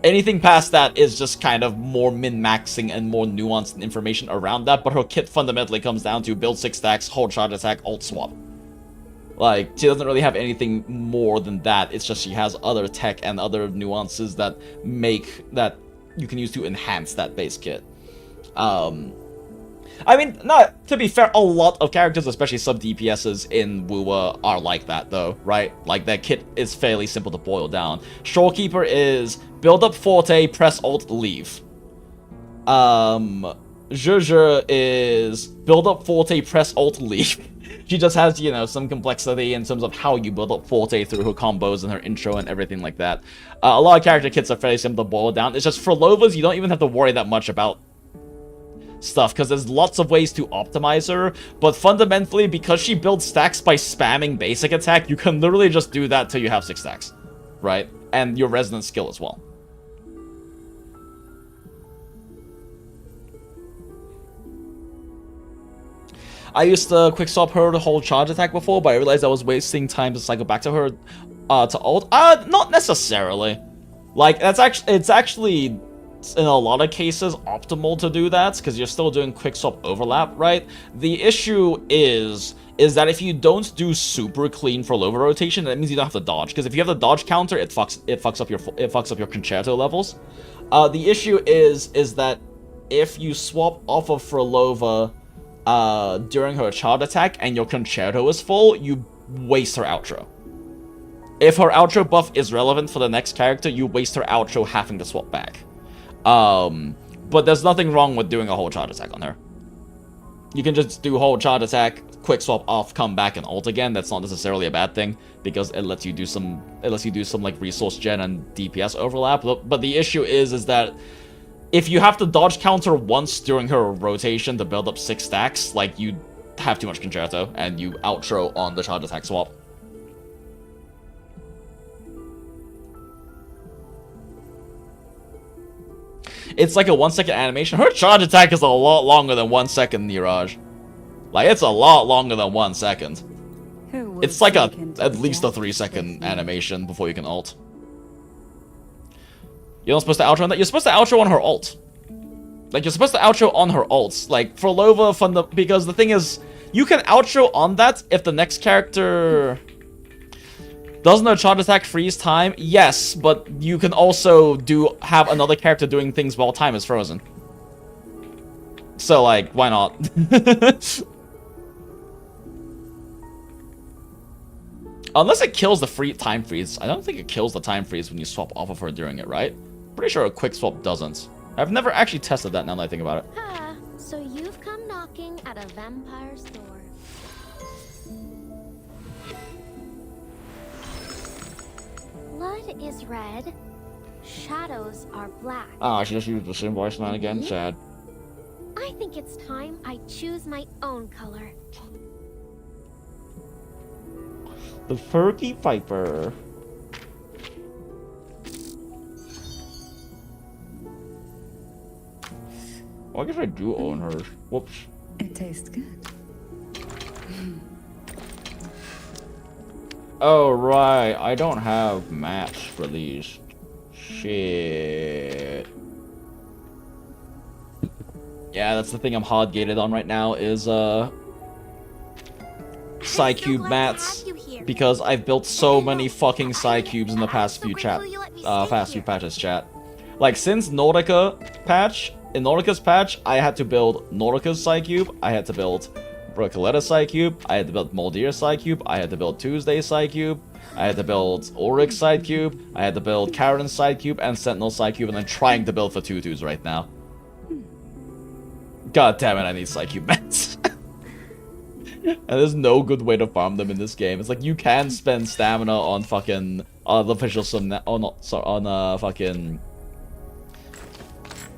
S1: Anything past that is just kind of more min-maxing and more nuanced information around that, but her kit fundamentally comes down to build 6 stacks, hold charge attack, ult swap. Like, she doesn't really have anything more than that. It's just she has other tech and other nuances that that you can use to enhance that base kit. I mean, to be fair, a lot of characters, especially sub DPSs in WuWa, are like that though, right? Like, their kit is fairly simple to boil down. Shorekeeper is build up Forte, press Alt, leave. Zhe is build up Forte, press Alt, leave. She just has, you know, some complexity in terms of how you build up Forte through her combos and her intro and everything like that. A lot of character kits are fairly simple to boil down. It's just for Lovas, you don't even have to worry that much about stuff, because there's lots of ways to optimize her, but fundamentally, because she builds stacks by spamming basic attack, you can literally just do that till you have 6 stacks, right? And your resonant skill as well. I used to quick swap her to hold charge attack before, but I realized I was wasting time to cycle back to her to ult. Not necessarily. Like, it's actually in a lot of cases optimal to do that, because you're still doing quick swap overlap, right? The issue is that if you don't do super clean for Lova rotation, that means you don't have to dodge, because if you have the dodge counter, it fucks up your concerto levels. The issue is that if you swap off of Frolova during her charge attack and your concerto is full, you waste her outro. If her outro buff is relevant for the next character, you waste her outro having to swap back. But there's nothing wrong with doing a whole charge attack on her. You can just do whole charge attack, quick swap off, come back and ult again. That's not necessarily a bad thing, because it lets you do some like resource gen and DPS overlap. But the issue is that if you have to dodge counter once during her rotation to build up 6 stacks, like, you have too much concerto and you outro on the charge attack swap. It's like a 1-second animation. Her charge attack is a lot longer than 1 second, Niraj. Like, it's a lot longer than 1 second. It's like at least a 3-second animation before you can ult. You're not supposed to outro on that. You're supposed to outro on her ult. Like, you're supposed to outro on her ults. Like, for Lova, because the thing is, you can outro on that if the next character doesn't her charge attack freeze time? Yes, but you can also have another character doing things while time is frozen. So, like, why not? Unless it kills the time freeze. I don't think it kills the time freeze when you swap off of her during it, right? Pretty sure a quick swap doesn't. I've never actually tested that now that I think about it.
S6: Ah, so you've come knocking at a vampire's door. Blood is red, shadows are black.
S1: Ah, she just used the same voice line again. Sad.
S6: I think it's time I choose my own color.
S1: The Fergie Viper. Well, I guess I do own hers. Whoops.
S13: It tastes good.
S1: Oh, right. I don't have mats for these. Shit. Yeah, that's the thing I'm hard gated on right now is, Psycube mats. Because I've built so many fucking Psycubes in the past few patches, chat. Like, since Nordica patch, in Nordica's patch, I had to build Nordica's Psycube, I had to build Brocoletta Psycube, I had to build Moldir Psycube, I had to build Tuesday Psycube, I had to build Ulrich Psycube, I had to build Karen Psycube, and Sentinel Psycube, and I'm trying to build for Tutus right now. God damn it, I need Psycube mats. And there's no good way to farm them in this game. It's like, you can spend stamina on fucking artificial on fucking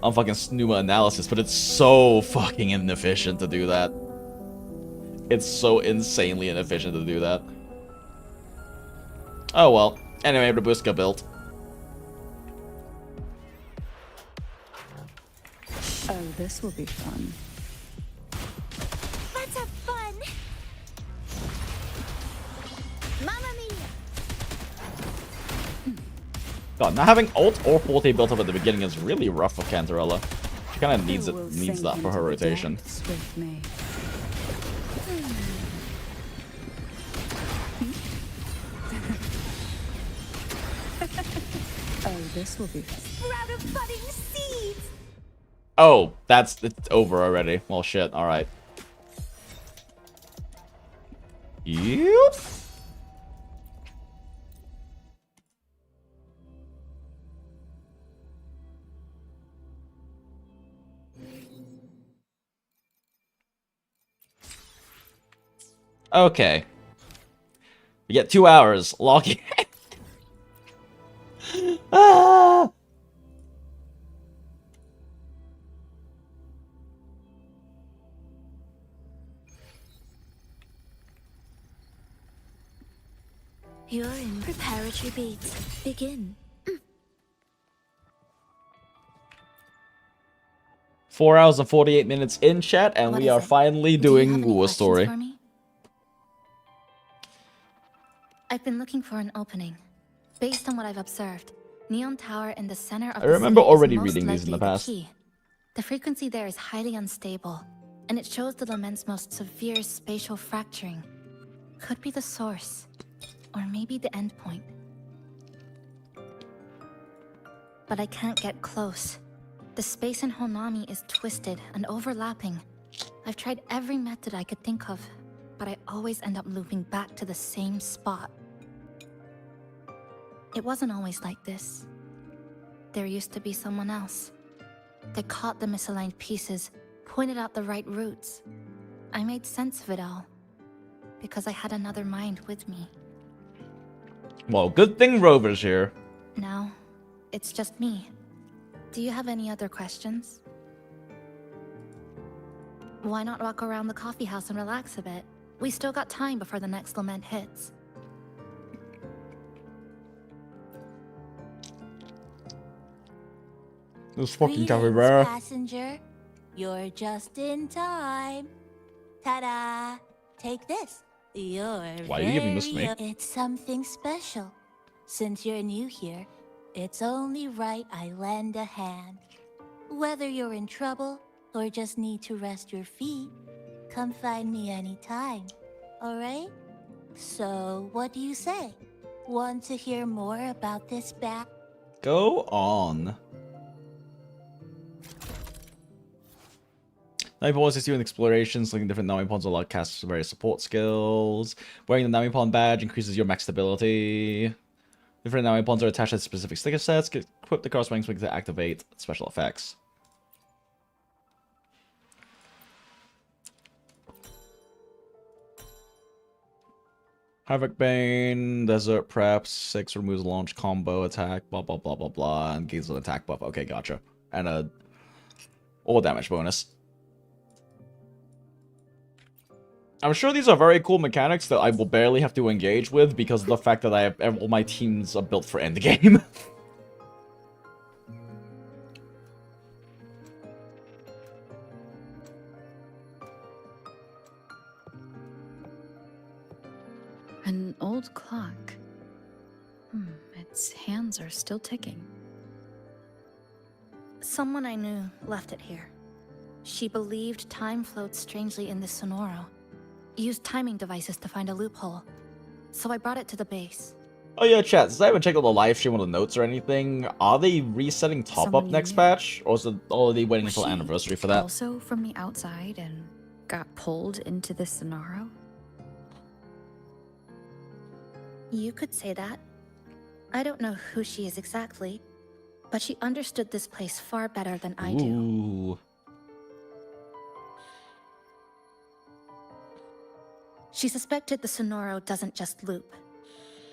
S1: Snuma analysis, but it's so fucking inefficient to do that. It's so insanely inefficient to do that. Oh well. Anyway, Robuska built.
S13: Oh, this will be fun.
S6: Let's have fun! Mamma mia!
S1: God, not having ult or Forte built up at the beginning is really rough for Cantarella. She kind of needs that for her rotation.
S13: this will be
S7: Sprout of budding seeds!
S1: Oh, it's over already. Well, shit. All right. Yep. Okay. We get 2 hours. Locking. Ah!
S6: You're in preparatory beats. Begin.
S1: 4 hours and 48 minutes in chat, and
S6: What
S1: we
S6: is
S1: are
S6: it?
S1: finally
S6: Do you
S1: doing
S6: have any
S1: WuWa
S6: questions
S1: story.
S6: for me? I've been looking for an opening. Based on what I've observed, Neon Tower in the center of
S1: I
S6: the
S1: remember
S6: city is
S1: already
S6: most
S1: reading these in the
S6: likely
S1: past.
S6: key. The frequency there is highly unstable, and it shows the lament's most severe spatial fracturing. Could be the source, or maybe the endpoint. But I can't get close. The space in Honami is twisted and overlapping. I've tried every method I could think of, but I always end up looping back to the same spot. It wasn't always like this. There used to be someone else. They caught the misaligned pieces, pointed out the right routes. I made sense of it all, because I had another mind with me.
S1: Well, good thing Rover's here.
S6: Now, it's just me. Do you have any other questions? Why not walk around the coffee house and relax a bit? We still got time before the next lament hits.
S1: This fucking
S7: Greetings,
S1: capybara.
S7: passenger. You're just in time. Ta-da! Take this. You're
S1: Why are you giving this to me?
S7: It's something special. Since you're new here, it's only right I lend a hand. Whether you're in trouble or just need to rest your feet, come find me anytime. Alright? So, what do you say? Want to hear more about this bat?
S1: Go on. Nami Pawn assists you in exploration, selecting different Nami Pawns allow casts various support skills. Wearing the Nami Pawn badge increases your max stability. Different Nami Pawns are attached to specific sticker sets. Equip the corresponding swing to activate special effects. Havoc Bane, Desert Prep, 6 removes launch combo attack, blah blah blah blah blah, and gains an attack buff. Okay, gotcha. And a all damage bonus. I'm sure these are very cool mechanics that I will barely have to engage with because of the fact that I have all my teams are built for endgame.
S13: An old clock. Its hands are still ticking.
S6: Someone I knew left it here. She believed time flowed strangely in this Sonoro. Used timing devices to find a loophole. So I brought it to the base.
S1: Oh yeah, chat, since I haven't checked out the live stream on the notes or anything, are they resetting top
S13: Someone
S1: up
S13: you
S1: next
S13: knew.
S1: patch? Or is it already waiting
S13: Was
S1: until
S13: she
S1: anniversary for that?
S13: Also from the outside and got pulled into this scenario?
S6: You could say that. I don't know who she is exactly, but she understood this place far better than I do.
S1: Ooh.
S6: She suspected the Sonoro doesn't just loop.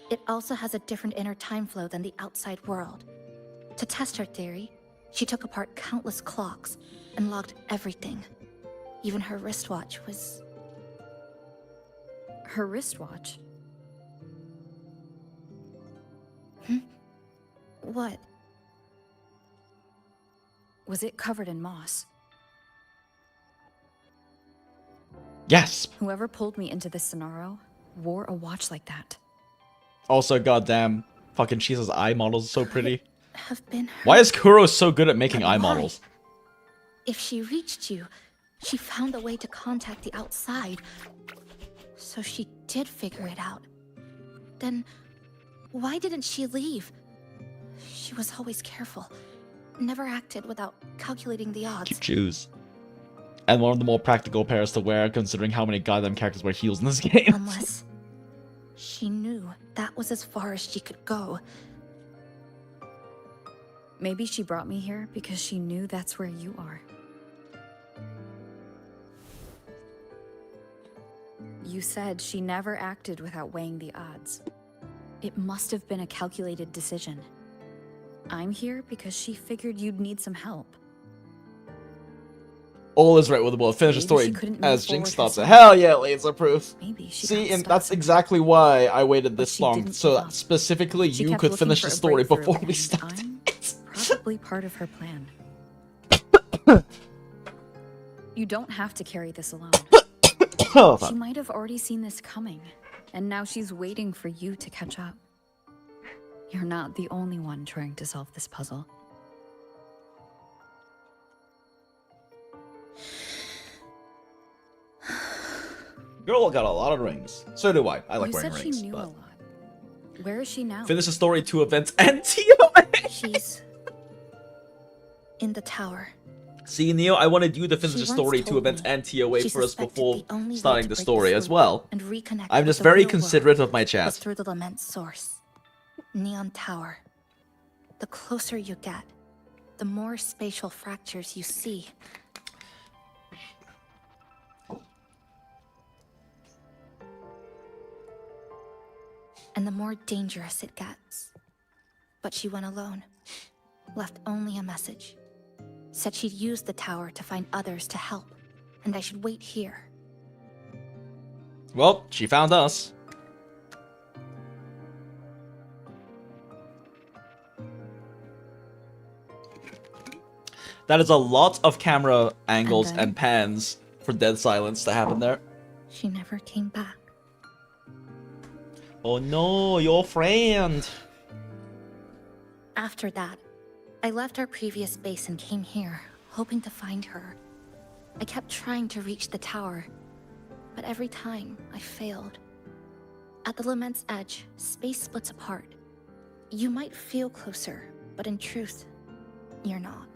S6: It also has a different inner time flow than the outside world. To test her theory, she took apart countless clocks and logged everything. Even her wristwatch was...
S13: Her wristwatch?
S6: What?
S13: Was it covered in moss?
S1: Yes!
S13: Whoever pulled me into this scenario wore a watch like that.
S1: Also, goddamn, fucking Chisa's eye models are so pretty.
S6: Have been her.
S1: Why is Kuro so good at making
S6: But
S1: eye
S6: why?
S1: models?
S6: If she reached you, she found a way to contact the outside. So she did figure it out. Then, why didn't she leave? She was always careful. Never acted without calculating the odds.
S1: Cute shoes. And one of the more practical pairs to wear, considering how many goddamn characters wear heels in this game.
S6: Unless she knew that was as far as she could go.
S13: Maybe she brought me here because she knew that's where you are. You said she never acted without weighing the odds. It must have been a calculated decision. I'm here because she figured you'd need some help.
S1: All is right with the world. Finish the
S13: Maybe
S1: story
S13: she couldn't
S1: as
S13: move
S1: Jinx
S13: forward
S1: starts it.
S13: herself.
S1: Hell yeah, laser proof.
S13: Maybe she
S1: See,
S13: got
S1: and
S13: stuck
S1: that's
S13: somewhere.
S1: exactly why I waited this
S13: She
S1: long,
S13: didn't
S1: so
S13: give
S1: that
S13: up.
S1: specifically
S13: She
S1: you
S13: kept
S1: could
S13: looking
S1: finish
S13: for
S1: the
S13: a
S1: story
S13: breakthrough,
S1: before we
S13: and
S1: started.
S13: I'm probably part of her plan. You don't have to carry this alone.
S1: Oh,
S13: She
S1: fuck.
S13: might have already seen this coming, and now she's waiting for you to catch up. You're not the only one trying to solve this puzzle.
S1: Girl got a lot of rings. So do I. I like
S13: You
S1: wearing
S13: said
S1: rings.
S13: she knew
S1: But...
S13: a lot. Where is she now?
S1: Finish the story, 2 events, and TOA!
S6: She's in the tower.
S1: See, Neo, I wanted you to finish
S6: She
S1: the story,
S6: once
S1: 2
S6: told
S1: events,
S6: me
S1: and TOA
S6: she
S1: first
S6: suspected
S1: before
S6: the only way
S1: starting
S6: to
S1: the
S6: break
S1: story
S6: this
S1: as
S6: loop
S1: well.
S6: and reconnect
S1: I'm
S6: with
S1: just
S6: the
S1: very
S6: real
S1: considerate
S6: world
S1: of my
S6: was
S1: chat.
S6: through the lament source. Neon Tower. The closer you get, the more spatial fractures you see. And the more dangerous it gets. But she went alone. Left only a message. Said she'd use the tower to find others to help. And I should wait here.
S1: Well, she found us. That is a lot of camera angles
S6: then?
S1: and pans for dead silence to happen there.
S6: She never came back.
S1: Oh no, your friend.
S6: After that, I left our previous base and came here, hoping to find her. I kept trying to reach the tower, but every time I failed. At the lament's edge, space splits apart. You might feel closer, but in truth, you're not.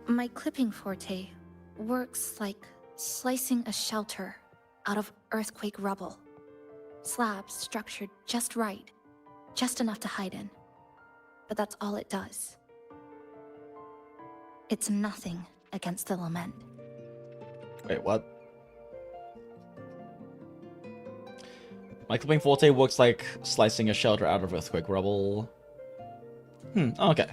S6: My clipping forte works like slicing a shelter out of earthquake rubble. Slabs structured just right, just enough to hide in. But that's all it does. It's nothing against the lament.
S1: Wait, what? My clipping forte works like slicing a shelter out of earthquake rubble. Okay.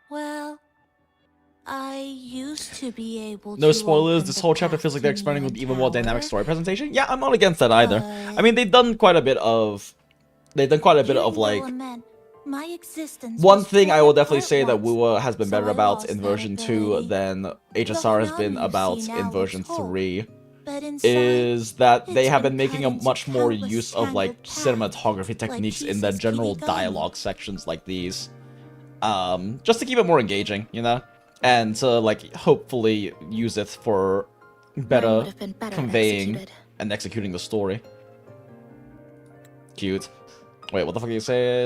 S7: Well, I used to be able to.
S1: No spoilers,
S7: open
S1: this
S7: the
S1: whole chapter
S7: path
S1: feels like
S7: to
S1: they're experimenting with
S7: Neon
S1: even more dynamic
S7: Tower.
S1: story presentation. Yeah, I'm not against that either. I mean, they've done quite a bit of... They've done quite a bit
S7: During
S1: of,
S7: the
S1: like...
S7: lament, my existence
S1: One
S7: was
S1: thing I
S7: torn
S1: will definitely
S7: apart
S1: say that
S7: once,
S1: WuWa has been
S7: so
S1: better
S7: I
S1: about
S7: lost
S1: in
S7: that
S1: version 2
S7: ability.
S1: than
S7: The
S1: HSR has
S7: Hanami
S1: been
S7: you
S1: about
S7: see
S1: in
S7: now
S1: version
S7: looks whole,
S1: 3
S7: but inside,
S1: is that they
S7: it's
S1: have been
S7: been
S1: making
S7: cut
S1: a
S7: into
S1: much more
S7: countless
S1: use of like
S7: tangled paths,
S1: cinematography techniques in the
S7: pieces
S1: general
S7: Kirigami.
S1: dialogue sections like these. Just to keep it more engaging, you know? And to like hopefully use it for better
S6: would've been better
S1: conveying
S6: executed.
S1: and executing the story. Cute. Wait, what the fuck did you say?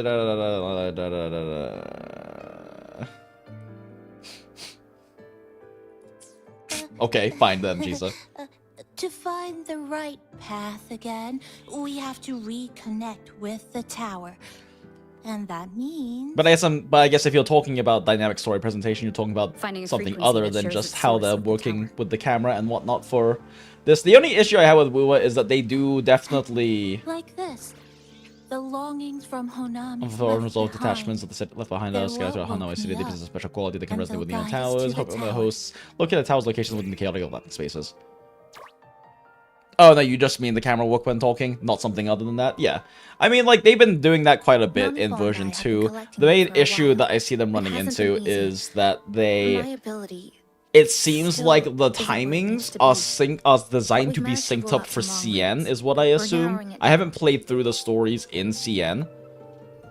S1: Okay, fine then, Jisa.
S7: To find the right path again, we have to reconnect with the tower. And that means...
S1: But I guess if you're talking about dynamic story presentation, you're talking about
S13: Finding a
S1: something
S13: frequency
S1: other
S13: that
S1: than
S13: shares
S1: just
S13: the
S1: how
S13: source
S1: they're
S13: of the
S1: working
S13: tower.
S1: with the camera and whatnot for this. The only issue I have with WuWa is that they do definitely
S7: Like this. The longings from Honami
S1: for
S7: left
S1: unresolved
S7: behind.
S1: detachments of the set left behind
S7: They're
S1: us. Guys,
S7: what
S1: Hanoi
S7: woke
S1: City
S7: me
S1: possess a
S7: up,
S1: special quality that can
S7: and
S1: resonate
S7: they'll
S1: with neon
S7: guide us to
S1: towers.
S7: the
S1: Hope the
S7: tower.
S1: hosts look at the tower's locations within the chaotic overlapping spaces. Oh no, you just mean the camera work when talking, not something other than that? Yeah. I mean, like, they've been doing that quite a bit in version
S6: I've been
S1: 2.
S6: collecting
S1: The
S6: them
S1: main
S6: for a
S1: issue
S6: while.
S1: that I see them running
S6: hasn't
S1: into
S6: been easy.
S1: is that
S6: My
S1: they
S6: ability
S1: it seems
S6: Still,
S1: like the
S6: isn't what it
S1: timings
S6: needs to
S1: are
S6: be.
S1: designed
S6: But
S1: to
S6: we've
S1: be
S6: managed to
S1: synced
S6: blow
S1: up
S6: out
S1: for
S6: some long
S1: CN,
S6: leads.
S1: is what I
S6: We're
S1: assume.
S6: narrowing it
S1: I haven't played through the stories in CN,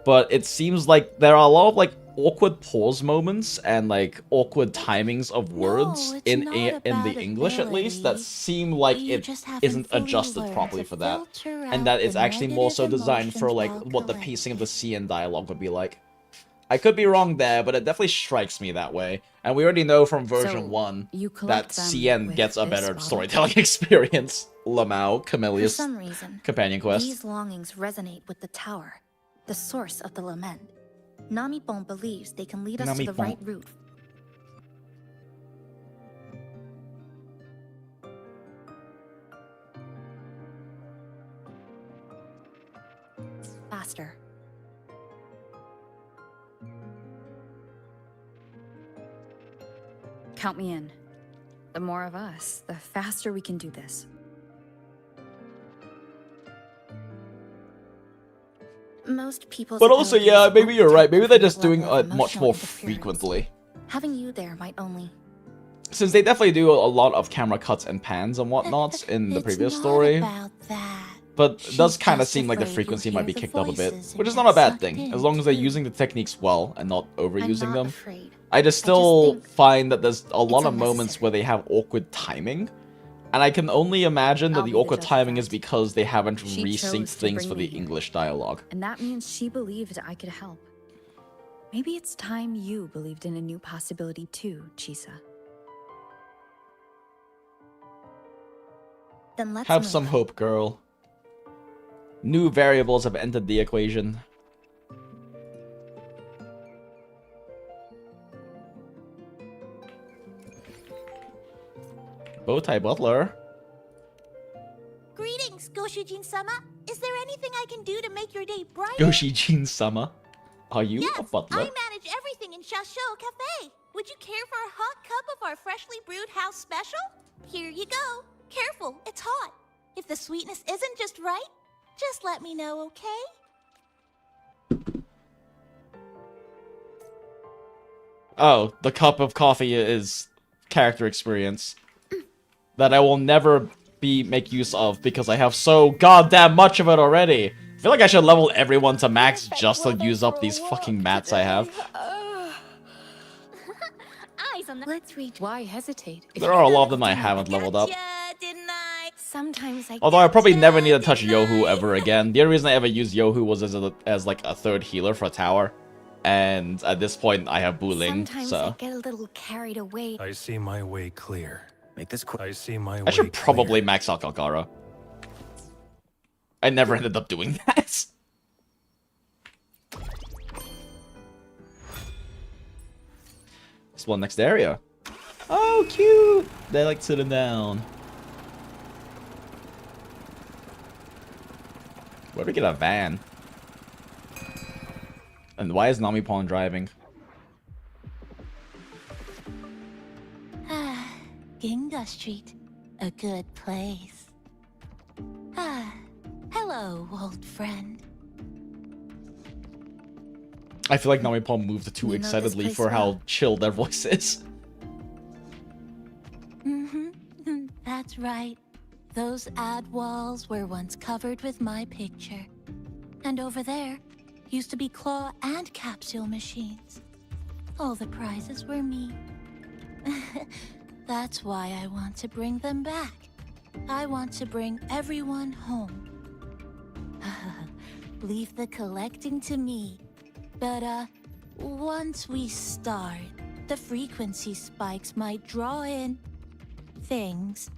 S1: but it seems like there are a lot of like awkward pause moments and like awkward timings of words
S6: it's
S1: in
S6: not
S1: in the
S6: about
S1: English at least that
S6: ability.
S1: seem like
S6: You
S1: it
S6: just haven't
S1: isn't
S6: fully
S1: adjusted
S6: learned
S1: properly
S6: to
S1: for that,
S6: filter
S1: and
S6: out
S1: that
S6: the
S1: it's actually more so
S6: negative
S1: designed for
S6: emotions
S1: like
S6: while
S1: what the pacing of the
S6: collecting.
S1: CN dialogue would be like. I could be wrong there, but it definitely strikes me that way. And we already know from version
S13: So,
S1: 1
S13: you
S1: that
S13: collect them
S1: CN
S13: with
S1: gets a
S13: this
S1: better
S13: bottle?
S1: storytelling experience. Lamau,
S6: For
S1: Camillus,
S6: some reason,
S1: companion quest.
S6: these longings resonate with the tower, the source of the lament. Namipon believes they can lead us to the
S1: Namipon.
S6: right route. Faster.
S13: Count me in. The more of us, the faster we can do this.
S6: Most people's
S1: But also,
S6: abilities
S1: yeah, maybe
S6: won't
S1: you're right.
S6: protect
S1: Maybe
S6: them
S1: they're
S6: from
S1: just
S6: this
S1: doing
S6: level of
S1: it much
S6: emotional
S1: more
S6: interference.
S1: frequently.
S6: Having you there might only...
S1: Since they definitely do a lot of camera cuts and pans and whatnots in the previous story. But it does kind of seem like the frequency might be kicked up a bit, which is not a bad thing, as long as they're using the techniques well and not overusing them. I just still find that there's a lot of moments where they have awkward timing, and I can only imagine that
S13: I'll
S1: the
S13: be the
S1: awkward
S13: judge of
S1: timing
S13: that.
S1: is because they haven't
S13: She
S1: resynced
S13: chose to
S1: things
S13: bring
S1: for
S13: me
S1: the
S13: here.
S1: English dialogue.
S13: And that means she believed I could help. Maybe it's time you believed in a new possibility too, Chisa.
S6: Then let's
S1: Have
S6: move.
S1: some hope, girl. New variables have entered the equation. Bowtie Butler.
S14: Greetings, Goshijin-sama. Is there anything I can do to make your day brighter?
S1: Yoshi-Jin-sama. Are you a butler?
S14: I manage everything in Shasho Cafe. Would you care for a hot cup of our freshly brewed house special? Here you go. Careful, it's hot. If the sweetness isn't just right, just let me know, okay?
S1: Oh, the cup of coffee is character experience that I will never make use of because I have so goddamn much of it already. I feel like I should level everyone to max just to use up these fucking mats I have.
S6: Eyes on the... Let's reach...
S13: Why hesitate?
S1: There are a lot of them I haven't leveled up.
S6: Sometimes I...
S1: Although I probably never need to touch Yohu ever again. The only reason I ever used Yohu was as like a third healer for a tower. And at this point, I have Buling,
S6: Sometimes
S1: so...
S6: I get a little carried away.
S12: I see my way clear. Make this quick. I see my way
S1: I should
S12: clear.
S1: probably max out Kalkara. I never ended up doing that. This one next area. Oh, cute! They like sitting down. Where do we get a van? And why is Namipon driving?
S14: Ah, Ginga Street, a good place. Ah, hello, old friend.
S1: I feel like Namipon moved too
S14: You know this
S1: excitedly
S14: place
S1: for how
S14: well.
S1: chill their voice is.
S14: Mm-hmm. That's right. Those ad walls were once covered with my picture. And over there used to be claw and capsule machines. All the prizes were me. That's why I want to bring them back. I want to bring everyone home. Leave the collecting to me. But, once we start, the frequency spikes might draw in things.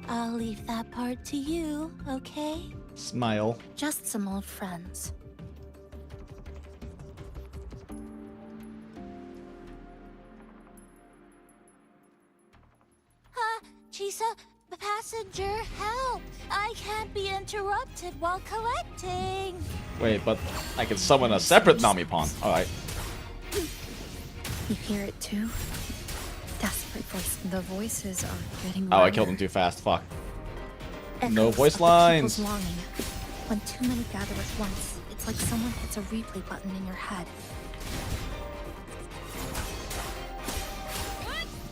S14: I'll leave that part to you, okay?
S1: Smile.
S6: Just some old friends.
S14: Chisa, passenger, help! I can't be interrupted while collecting.
S1: Wait, but I can summon a separate Namipon. Alright.
S6: You hear it too? Desperate voice.
S13: The voices are getting
S1: Oh, I
S13: louder.
S1: killed him too fast. Fuck. No
S6: Echoes
S1: voice
S6: of the
S1: lines.
S6: people's longing. When too many gather at once, it's like someone hits a replay button in your head.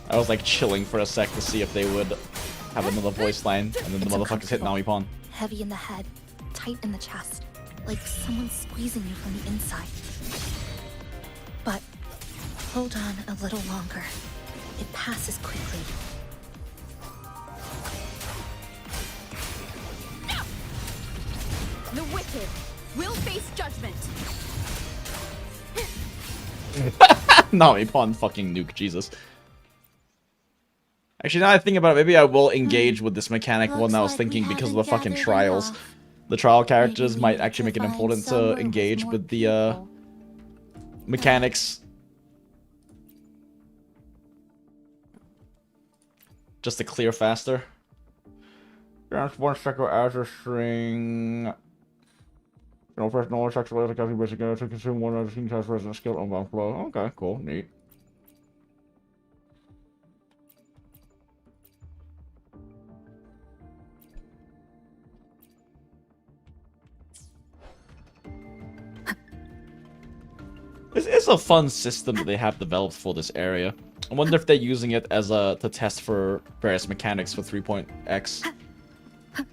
S1: I was like chilling for a sec to see if they would have another voice line, and then the motherfuckers hit Nami-pon.
S6: Heavy in the head, tight in the chest, like someone squeezing you from the inside. But hold on a little longer. It passes quickly.
S13: The wicked will face judgment.
S1: Nami-pon fucking nuke, Jesus. Actually, now I think about it, maybe I will engage with this mechanic more than I was thinking because of the fucking trials. The trial characters might actually make it important to engage with the mechanics. Just to clear faster. One second as a string. First knowledge sexual efficacy basic to consume one of the team test resident skill on one flow. Okay, cool, neat. This is a fun system that they have developed for this area. I wonder if they're using it as a to test for various mechanics for 3.x. I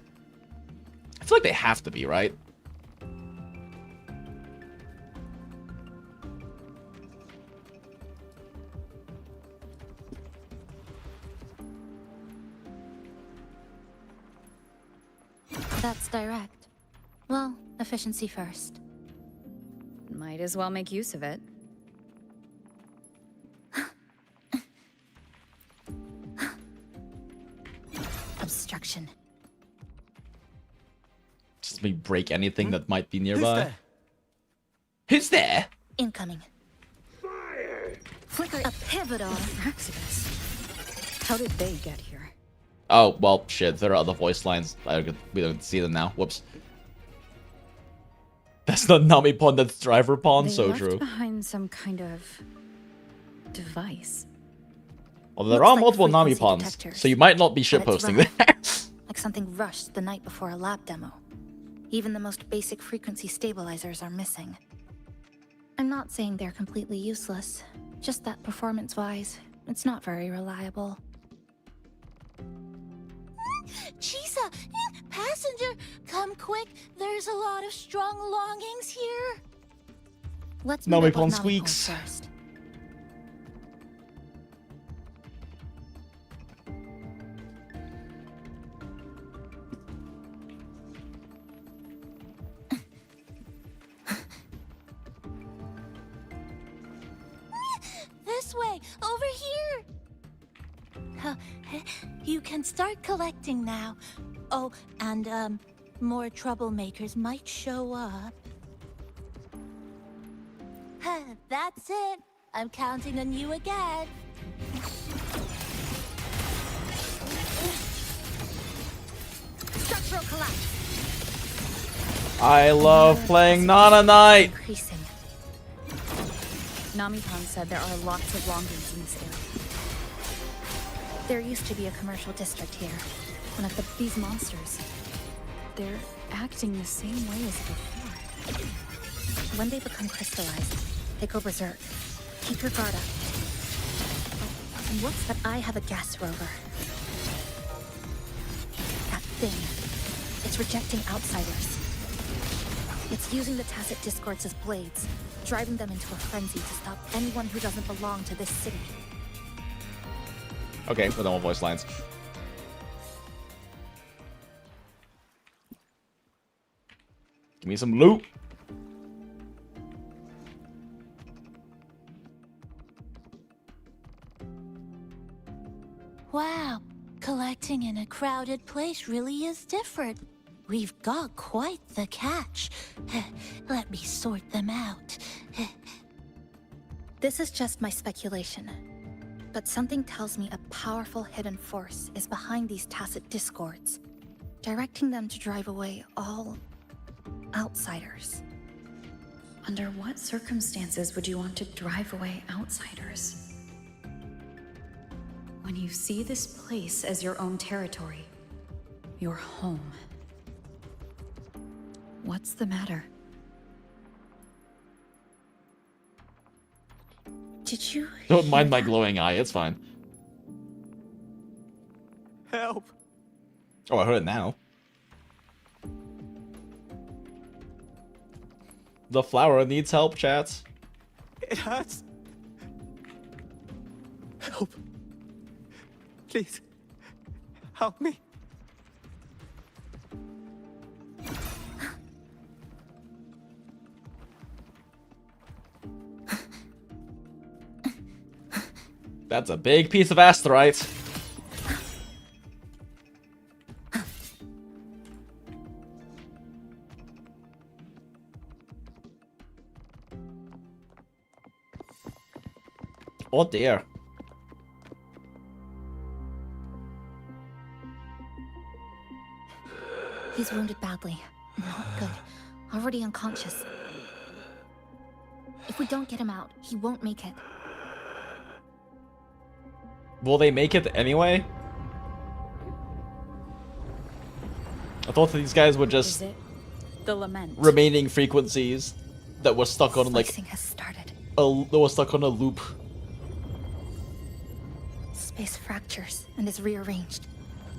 S1: feel like they have to be, right?
S6: That's direct. Well, efficiency first.
S13: Might as well make use of it.
S6: Obstruction.
S1: Just let me break anything that might be nearby. Who's there?
S6: Incoming. Flicker a pivotal.
S13: How did they get here?
S1: Oh, well, shit. There are other voice lines. We don't see them now. Whoops. That's not Nami-pon, that's Driver-pon, so
S13: left
S1: true.
S13: behind some kind of device.
S1: Well, there
S6: Looks
S1: are
S6: like
S1: multiple
S6: frequency
S1: Nami-pons,
S6: detectors,
S1: so you might not be
S6: but it's
S1: shitposting
S6: wrong.
S1: there.
S6: Like something rushed the night before a lab demo. Even the most basic frequency stabilizers are missing. I'm not saying they're completely useless, just that performance-wise, it's not very reliable.
S14: Chisa, passenger, come quick. There's a lot of strong longings here.
S6: Let's
S1: Nami-pon
S6: meet up with Nami-pon
S1: squeaks.
S6: first.
S14: This way, over here. You can start collecting now. Oh, and more troublemakers might show up. That's it. I'm counting on you again.
S6: Structural collapse.
S1: I love playing Nana Night!
S6: Increasing.
S13: Nami-pon said there are lots of longings in this area.
S6: There used to be a commercial district here.
S13: These monsters, they're acting the same way as before.
S6: When they become crystallized, they go berserk. Keep your guard up. And what's that? I have a gas rover. That thing. It's rejecting outsiders. It's using the tacit discords as blades, driving them into a frenzy to stop anyone who doesn't belong to this city.
S1: Okay, with all voice lines. Give me some loot.
S14: Wow, collecting in a crowded place really is different. We've got quite the catch. Let me sort them out.
S6: This is just my speculation. But something tells me a powerful hidden force is behind these tacit discords, directing them to drive away all outsiders.
S13: Under what circumstances would you want to drive away outsiders? When you see this place as your own territory, your home. What's the matter?
S6: Did you
S1: Don't mind my glowing eye, it's fine. Oh, I heard it now. The flower needs help, chat.
S10: It hurts. Help. Please. Help me.
S1: That's a big piece of asterite. Oh dear.
S6: He's wounded badly. Not good. Already unconscious. If we don't get him out, he won't make it.
S1: Will they make it anyway? I thought that these guys were just
S13: Is it the lament?
S1: remaining frequencies that were stuck on like
S6: Slicing has started.
S1: that were stuck on a loop.
S6: Space fractures and is rearranged.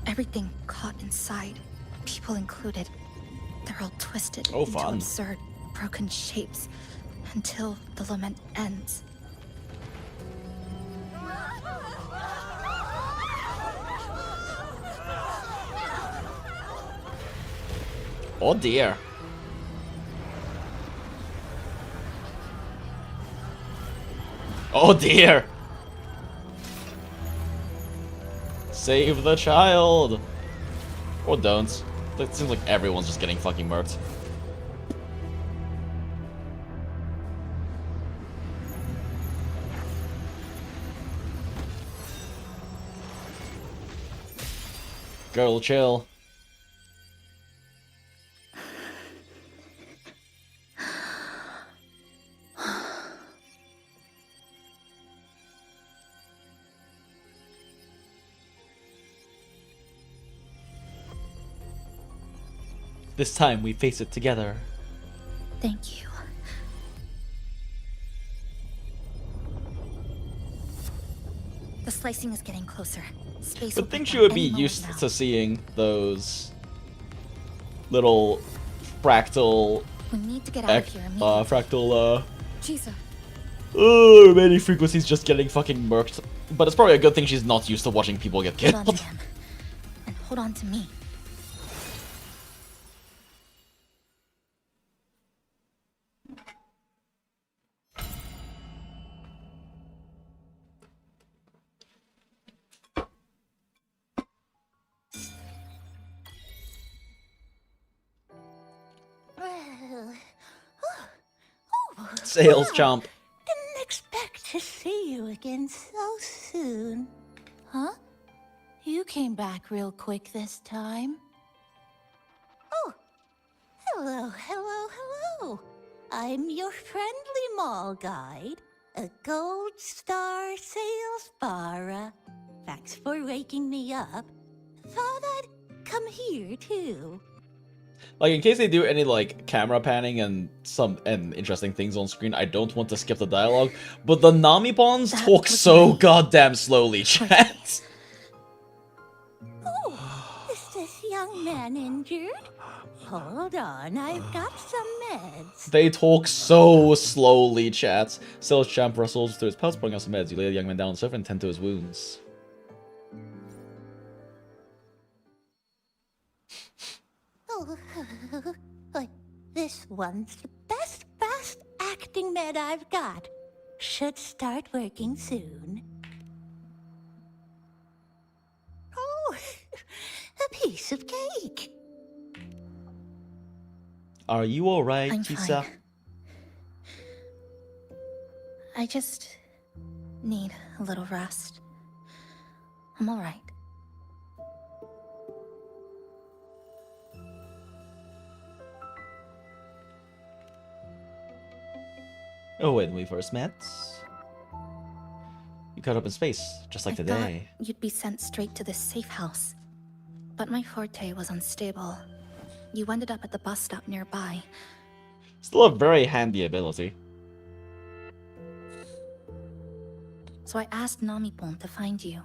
S6: Everything caught inside, people included. They're all twisted
S1: Oh,
S6: into
S1: fun.
S6: absurd, broken shapes until the lament ends.
S1: Oh dear. Oh dear. Save the child. Or don't. It seems like everyone's just getting fucking murked. Girl, chill. This time we face it together.
S6: Thank you. The slicing is getting closer. Space
S1: I
S6: will
S1: think
S6: pick
S1: she
S6: up
S1: would
S6: any
S1: be
S6: moment
S1: used
S6: now.
S1: to seeing those little fractal,
S6: We need to get out of here
S13: Jesus.
S1: remaining frequencies just getting fucking murked. But it's probably a good thing she's not used to watching people get
S6: Hold on
S1: killed.
S6: to him. And hold on to me.
S1: Sales chomp.
S14: Didn't expect to see you again so soon. Huh? You came back real quick this time. Oh, hello, hello, hello. I'm your friendly mall guide, a gold star sales barra. Thanks for waking me up. Thought I'd come here too.
S1: Like, in case they do any, like, camera panning and some interesting things on screen, I don't want to skip the dialogue, but the Namipons talk so goddamn slowly, chat.
S14: Oh, is this young man injured? Hold on, I've got some meds.
S1: They talk so slowly, chat. Sales champ rustles through his pouch, pulling out some meds. You lay the young man down on the sofa and tend to his wounds.
S14: Oh, like this one's the best fast acting med I've got. Should start working soon. Oh, a piece of cake.
S1: Are you alright,
S6: I'm
S1: Kisa?
S6: fine. I just need a little rest. I'm alright.
S1: Oh, when we first met, you caught up in space, just like
S6: I
S1: today.
S6: thought you'd be sent straight to this safe house. But my forte was unstable. You ended up at the bus stop nearby.
S1: Still a very handy ability.
S6: So I asked Namipon to find you.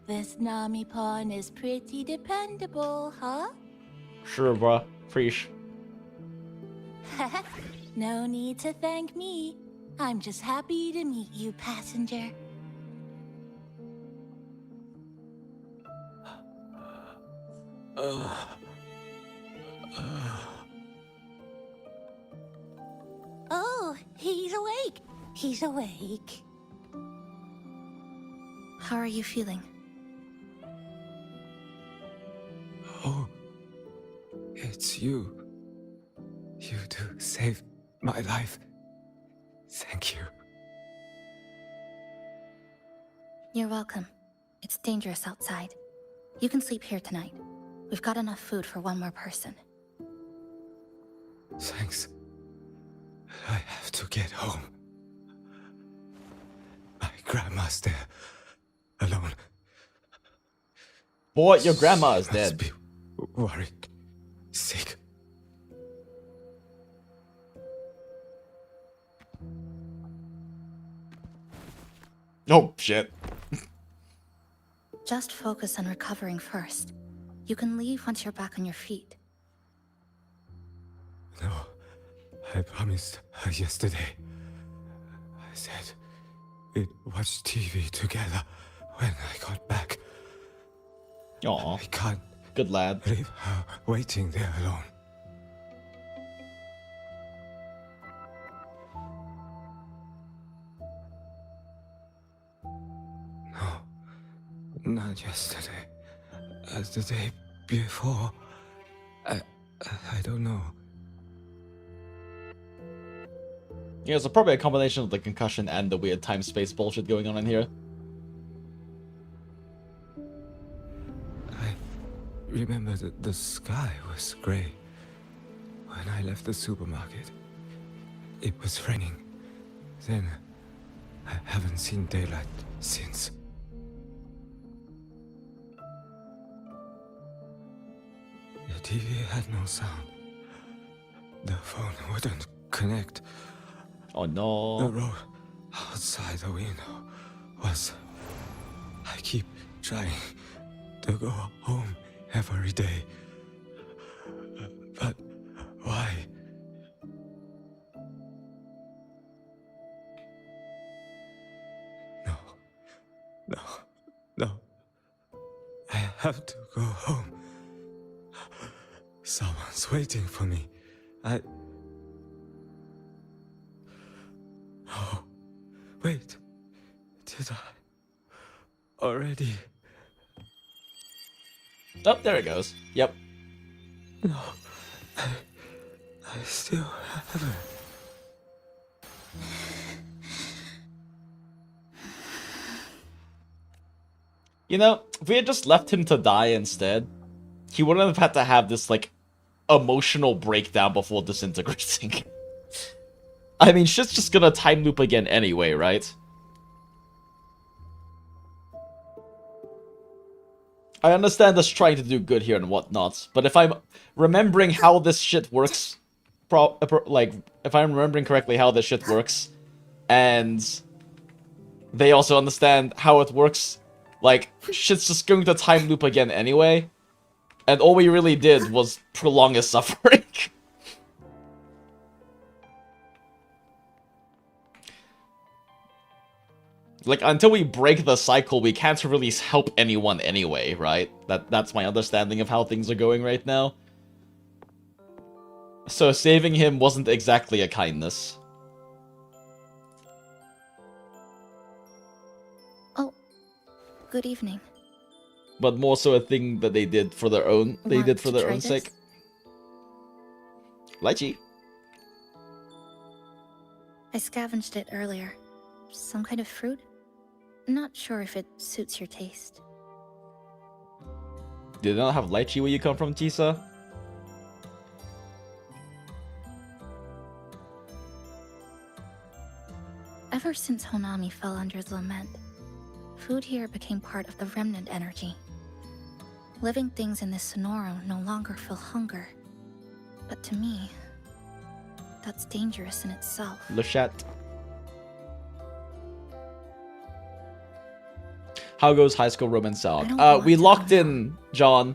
S14: This Nami pawn is pretty dependable, huh?
S1: Sure, bruh. Preach.
S14: No need to thank me. I'm just happy to meet you, passenger. Oh, he's awake. He's awake.
S6: How are you feeling?
S15: Oh, it's you. You do save my life. Thank you.
S6: You're welcome. It's dangerous outside. You can sleep here tonight. We've got enough food for one more person.
S15: Thanks. I have to get home. My grandma's there, alone.
S1: Boy, your grandma is
S15: She
S1: dead.
S15: must be worried, sick.
S1: Oh, shit.
S6: Just focus on recovering first. You can leave once you're back on your feet.
S15: No, I promised her yesterday. I said we'd watch TV together when I got back.
S1: Aw.
S15: I can't
S1: Good lad.
S15: leave her waiting there alone. No, not yesterday. The day before. I don't know.
S1: Yeah, so probably a combination of the concussion and the weird time-space bullshit going on in here.
S15: I remember that the sky was gray. When I left the supermarket, it was raining. Then, I haven't seen daylight since. The TV had no sound. The phone wouldn't connect.
S1: Oh no.
S15: The road outside the window was... I keep trying to go home every day. But why? No. I have to go home. Someone's waiting for me. Oh, wait. Did I already?
S1: Oh, there it goes. Yep.
S15: No, I still haven't.
S1: You know, if we had just left him to die instead, he wouldn't have had to have this, like, emotional breakdown before disintegrating. I mean, shit's just gonna time loop again anyway, right? I understand us trying to do good here and whatnot, but if I'm remembering how this shit works, if I'm remembering correctly how this shit works, and they also understand how it works, like, shit's just going to time loop again anyway, and all we really did was prolong his suffering. Like, until we break the cycle, we can't really help anyone anyway, right? That's my understanding of how things are going right now. So saving him wasn't exactly a kindness.
S6: Oh, good evening.
S1: But more so a thing that they did for their own. They did for their own sake. Lychee.
S6: I scavenged it earlier. Some kind of fruit? Not sure if it suits your taste.
S1: Did they not have lychee where you come from, Tisa?
S6: Ever since Honami fell under his lament, food here became part of the remnant energy. Living things in this Sonoro no longer feel hunger. But to me, that's dangerous in itself.
S1: Le chat. How goes High School Romance
S6: I
S1: Arc?
S6: don't want
S1: We
S6: to
S1: locked
S6: go
S1: in, John.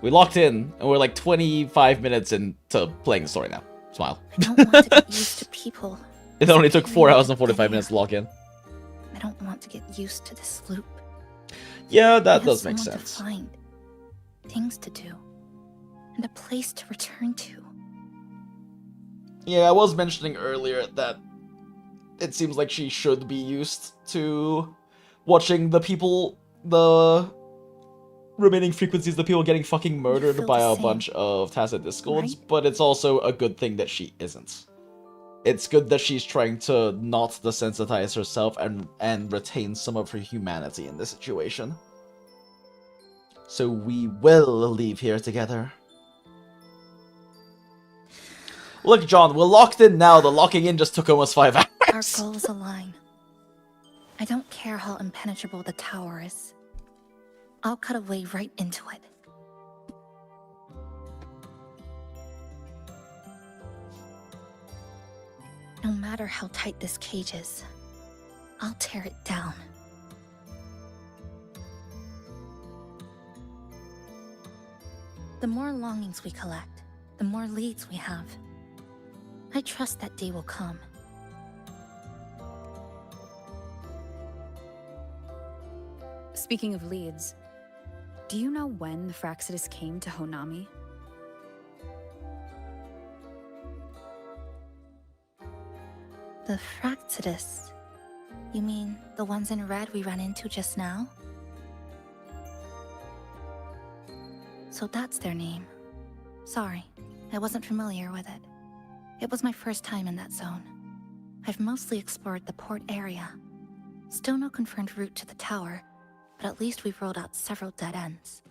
S1: We locked in, and we're like 25 minutes into playing the story now. Smile.
S6: I don't want to get used to people.
S1: It only took 4 hours and 45 minutes to lock in.
S6: I don't want to get used to this loop.
S1: Yeah,
S6: I
S1: that
S6: have
S1: does make
S6: someone
S1: sense.
S6: To find, things to do, and a place to return to.
S1: Yeah, I was mentioning earlier that it seems like she should be used to watching the people, the remaining frequencies, the people getting fucking murdered
S6: feel
S1: by
S6: the
S1: a
S6: same,
S1: bunch of tacit discords,
S6: right?
S1: but it's also a good thing that she isn't. It's good that she's trying to not desensitize herself and retain some of her humanity in this situation. So we will leave here together. Look, John, we're locked in now. The locking in just took almost 5 hours.
S6: Our goals align. I don't care how impenetrable the tower is. I'll cut a way right into it. No matter how tight this cage is, I'll tear it down. The more longings we collect, the more leads we have. I trust that day will come.
S13: Speaking of leads, do you know when the Fraxidus came to Honami?
S6: The Fraxidus? You mean the ones in red we ran into just now? So that's their name. Sorry, I wasn't familiar with it. It was my first time in that zone. I've mostly explored the port area. Still no confirmed route to the tower, but at least we've rolled out several dead ends.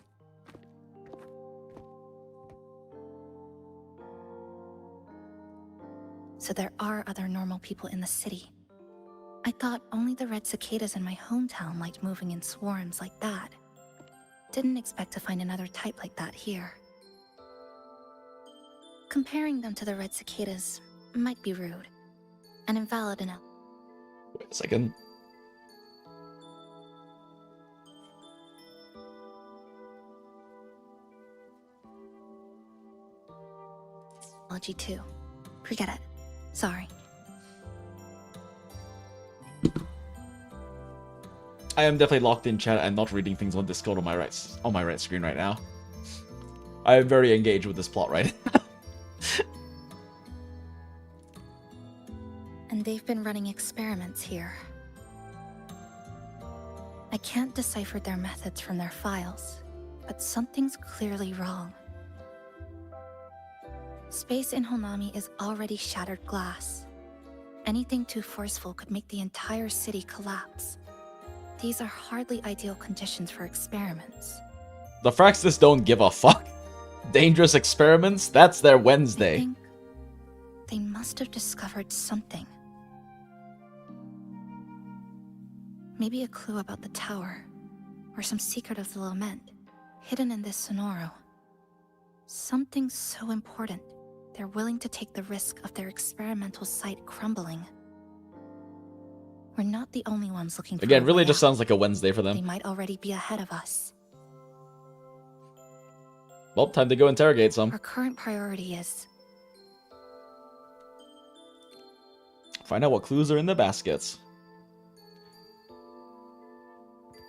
S6: So there are other normal people in the city. I thought only the red cicadas in my hometown liked moving in swarms like that. Didn't expect to find another type like that here. Comparing them to the red cicadas might be rude and invalid enough.
S1: Wait a second.
S6: Apology too. Forget it. Sorry.
S1: I am definitely locked in chat and not reading things on Discord on my right screen right now. I am very engaged with this plot right now.
S6: And they've been running experiments here. I can't decipher their methods from their files, but something's clearly wrong. Space in Honami is already shattered glass. Anything too forceful could make the entire city collapse. These are hardly ideal conditions for experiments.
S1: The Fraxis don't give a fuck. Dangerous experiments? That's their Wednesday.
S6: I think they must have discovered something. Maybe a clue about the tower, or some secret of the lament, hidden in this Sonoro. Something so important, they're willing to take the risk of their experimental site crumbling. We're not the only ones looking for
S1: Again,
S6: a
S1: really
S6: way
S1: just
S6: out.
S1: sounds like a Wednesday for them.
S6: They might already be ahead of us.
S1: Well, time to go interrogate some.
S6: Our current priority is...
S1: Find out what clues are in the baskets.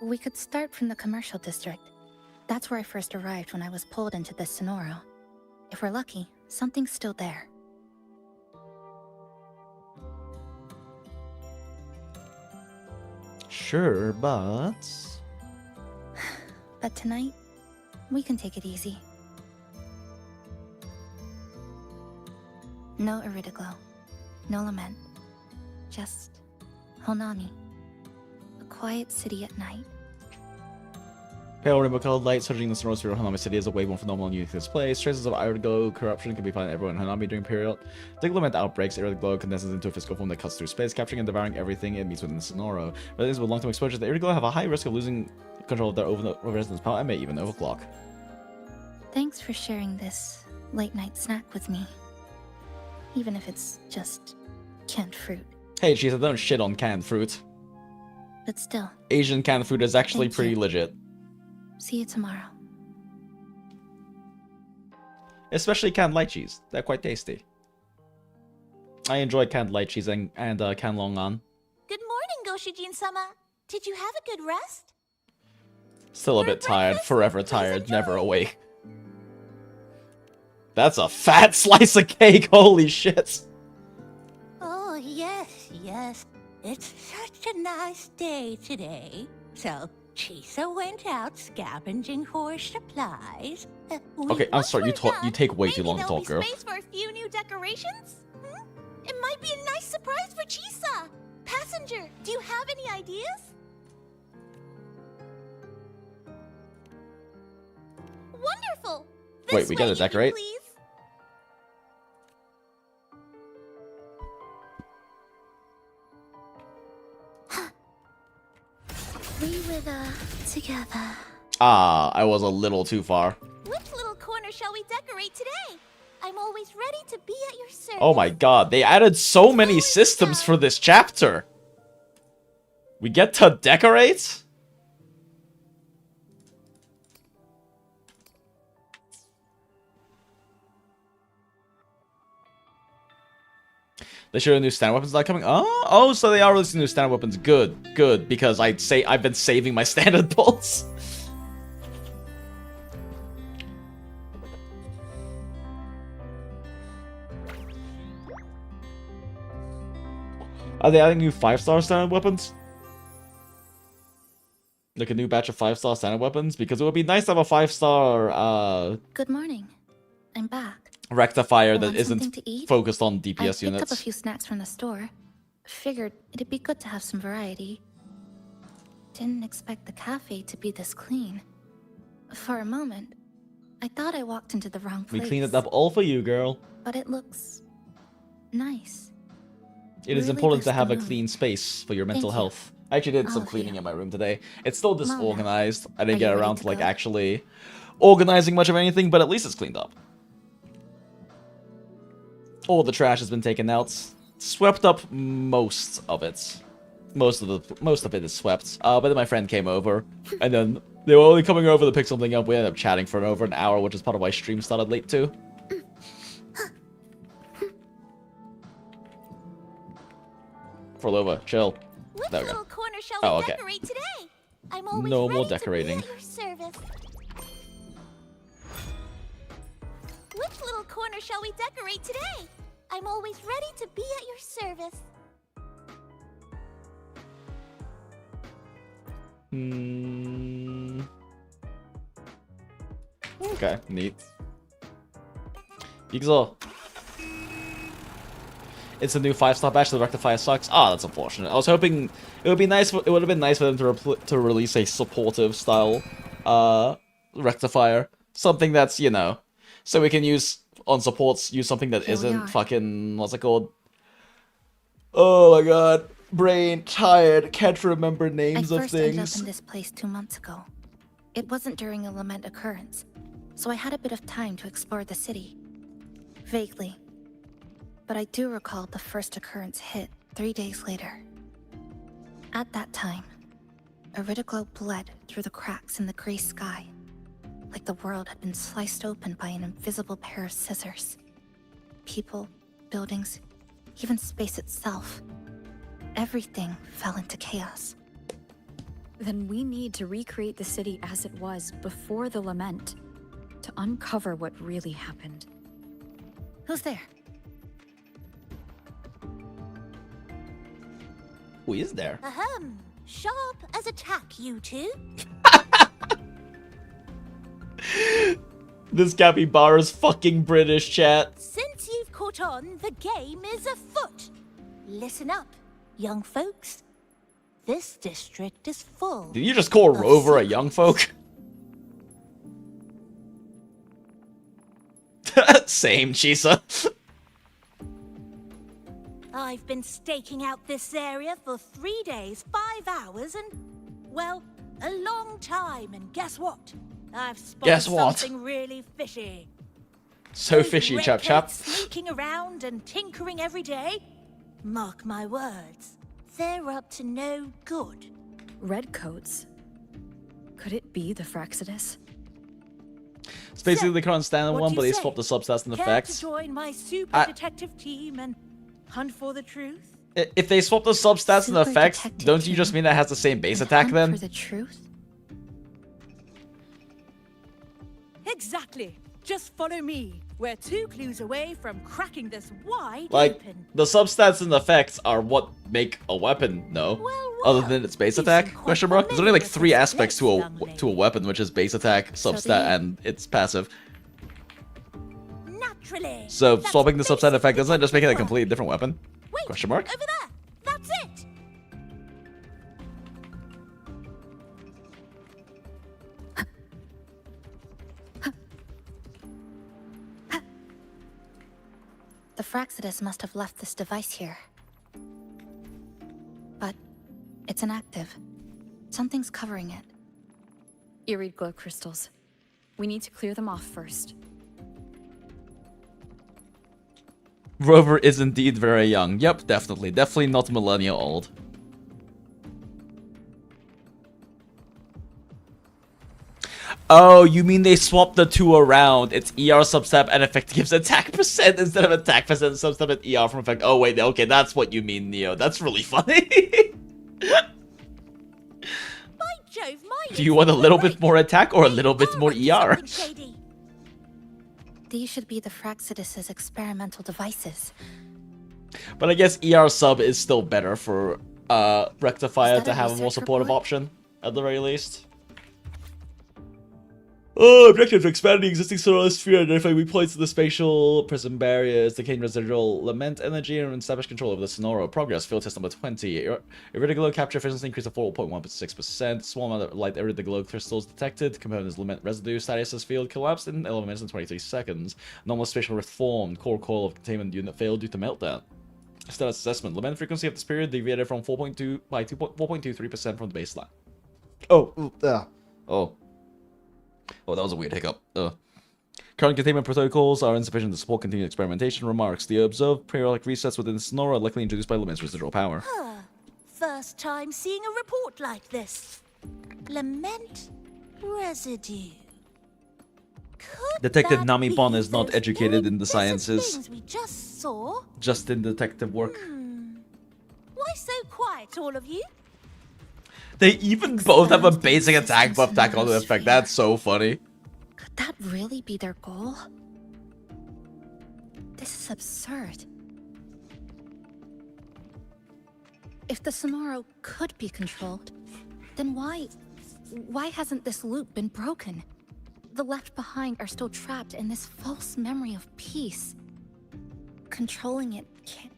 S6: We could start from the commercial district. That's where I first arrived when I was pulled into this Sonoro. If we're lucky, something's still there.
S1: Sure, but...
S6: But tonight, we can take it easy. No Iridoglow, no lament, just Honami. A quiet city at night.
S1: Pale rainbow-colored light surging in the surrounding of Honami City is a wave of phenomenal unique display. Traces of Iridoglow corruption can be found everywhere in Honami during period. The lament outbreaks, Iridoglow condenses into a physical form that cuts through space, capturing and devouring everything it meets within the Sonoro. Residents with long-term exposure to Iridoglow have a high risk of losing control of their residence power and may even overclock.
S6: Thanks for sharing this late-night snack with me. Even if it's just canned fruit.
S1: Hey, Cheese, don't shit on canned fruit.
S6: But still,
S1: Asian canned food is actually
S6: Thank
S1: pretty
S6: you.
S1: legit.
S6: see you tomorrow.
S1: Especially canned lychees. They're quite tasty. I enjoy canned lychees and canned longan.
S14: Good morning, Goshijin-sama. Did you have a good rest?
S1: Still a bit tired, forever tired, never awake. That's a fat slice of cake, holy shit.
S14: Oh, yes, yes. It's such a nice day today. So, Chisa went out scavenging for supplies.
S1: Okay, I'm sorry, you take way too long to
S14: There'll
S1: talk,
S14: be
S1: girl.
S14: space for a few new decorations? It might be a nice surprise for Chisa. Passenger, do you have any ideas? Wonderful.
S1: Wait, we gotta decorate?
S14: Please.
S6: We were together.
S1: Ah, I was a little too far.
S14: Which little corner shall we decorate today? I'm always ready to be at your service.
S1: Oh my god, they added so many systems for this chapter. We get to decorate? They show new standard weapons not coming. Oh, so they are releasing new standard weapons. Good, good, because I've been saving my standard bolts. Are they adding new 5-star standard weapons? Like a new batch of 5-star standard weapons? Because it would be nice to have a 5-star,
S6: Good morning. I'm back.
S1: rectifier that
S6: Want something
S1: isn't
S6: to eat?
S1: focused on
S6: I
S1: DPS
S6: picked up a
S1: units.
S6: few snacks from the store. Figured it'd be good to have some variety. Didn't expect the cafe to be this clean. For a moment, I thought I walked into the wrong
S1: We
S6: place.
S1: cleaned it up all for you, girl.
S6: But it looks nice.
S1: It is
S6: Really
S1: important to
S6: boosts
S1: have
S6: the
S1: a
S6: mood.
S1: clean space for your mental
S6: Thank you.
S1: health. I actually did some
S6: All of
S1: cleaning
S6: you.
S1: in my room today. It's still
S6: Mom,
S1: disorganized. I
S6: are
S1: didn't
S6: you
S1: get
S6: ready
S1: around
S6: to
S1: to like
S6: go?
S1: actually organizing much of anything, but at least it's cleaned up. All the trash has been taken out. Swept up most of it. Most of it is swept. But then my friend came over, and then they were only coming over to pick something up. We ended up chatting for over an hour, which is part of why stream started late too. Forlova, chill.
S14: Which
S1: There we
S14: little
S1: go.
S14: corner shall
S1: Oh,
S14: we
S1: okay.
S14: decorate today? I'm always
S1: No
S14: ready
S1: more
S14: to
S1: decorating.
S14: be at your service. Which little corner shall we decorate today? I'm always ready to be at your service.
S1: Hmm. Okay, neat. Yigsaw. It's a new 5-star batch. The rectifier sucks. Ah, that's unfortunate. I was hoping it would be nice. It would have been nice for them to release a supportive style rectifier, something that's, you know, so we can use on supports. Use something that
S6: Here we
S1: isn't
S6: are.
S1: fucking, what's it called? Oh my god, brain tired. Can't remember names
S6: I
S1: of
S6: first ended up
S1: things.
S6: in this place 2 months ago. It wasn't during a lament occurrence, so I had a bit of time to explore the city. Vaguely. But I do recall the first occurrence hit 3 days later. At that time, Iridoglow bled through the cracks in the gray sky, like the world had been sliced open by an invisible pair of scissors. People, buildings, even space itself. Everything fell into chaos.
S13: Then we need to recreate the city as it was before the lament to uncover what really happened.
S6: Who's there?
S1: Who is there?
S14: Ahem. Sharp as a tack, you two.
S1: This capybara's fucking British, chat.
S14: Since you've caught on, the game is afoot. Listen up, young folks. This district is full.
S1: Did you just call Rover a young folk? Same, Chisa.
S14: I've been staking out this area for 3 days, 5 hours, and, well, a long time. And guess what? I've spotted
S1: Guess what?
S14: something really fishy.
S1: So
S14: Those
S1: fishy,
S14: red
S1: chap chap.
S14: coats sneaking around and tinkering every day. Mark my words, they're up to no good.
S13: Redcoats? Could it be the Fraxidus?
S1: It's basically the current standard
S14: what
S1: one,
S14: do
S1: but
S14: you
S1: they
S14: say?
S1: swapped the substats and
S14: Care
S1: effects.
S14: to join my super detective team and hunt for the truth?
S1: If they swap the substats and
S6: Super
S1: effects,
S6: detective
S1: don't you just mean that it has the same base attack
S6: Hunt
S1: then?
S6: for the truth?
S14: Exactly. Just follow me. We're 2 clues away from cracking this wide
S1: Like,
S14: open.
S1: the substats and effects are what make a weapon, no? Other than its base attack? Question mark? There's only like 3 aspects to a weapon, which is base attack, substat, and its passive.
S14: Naturally.
S1: So swapping the substat effect doesn't it just make it a completely different weapon? Question mark?
S14: Over there. That's it.
S6: The Fraxidus must have left this device here. But it's inactive. Something's covering it.
S13: Eerie glow crystals. We need to clear them off first.
S1: Rover is indeed very young. Yep, definitely. Definitely not millennia old. Oh, you mean they swapped the 2 around? It's ER substab and effect gives attack percent instead of attack percent substab and ER from effect. Oh wait, okay, that's what you mean, Neo. That's really funny.
S14: By Jove, my
S1: Do you want a little bit more attack or a little bit more ER?
S6: These should be the Fraxidus's experimental devices.
S1: But I guess ER sub is still better for Rectifier
S6: Is that
S1: to
S6: a
S1: have a more
S6: research
S1: supportive
S6: report?
S1: option, at the very least. Oh, objective to expand the existing solar sphere, identify weak points of the spatial prism barriers, decaying residual lament energy, and establish control over the Sonoro. Progress, field test number 20. Iridoglow capture efficiency increase of 4.16%. Small amount of light iridoglow crystals detected. Components lament residue. Status field collapsed in 11 minutes and 23 seconds. Normal spatial rift formed. Core coil of containment unit failed due to meltdown. Status assessment. Lament frequency of this period deviated from 4.2 by 4.23% from the baseline. Oh, that was a weird hiccup. Current containment protocols are insufficient to support continued experimentation. Remarks. The observed periodic resets within the Sonora are likely introduced by Lament's residual power.
S14: First time seeing a report like this. Lament residue. Could
S1: Detective
S14: that
S1: Nami
S14: be
S1: Bon is not
S14: those
S1: educated in the
S14: impressive
S1: sciences,
S14: things we just saw?
S1: just in detective work.
S14: Why so quiet, all of you?
S1: They even both have a basic attack buff tack on the effect. That's so funny.
S6: Could that really be their goal? This is absurd. If the Sonoro could be controlled, then why hasn't this loop been broken? The left behind are still trapped in this false memory of peace. Controlling it can't.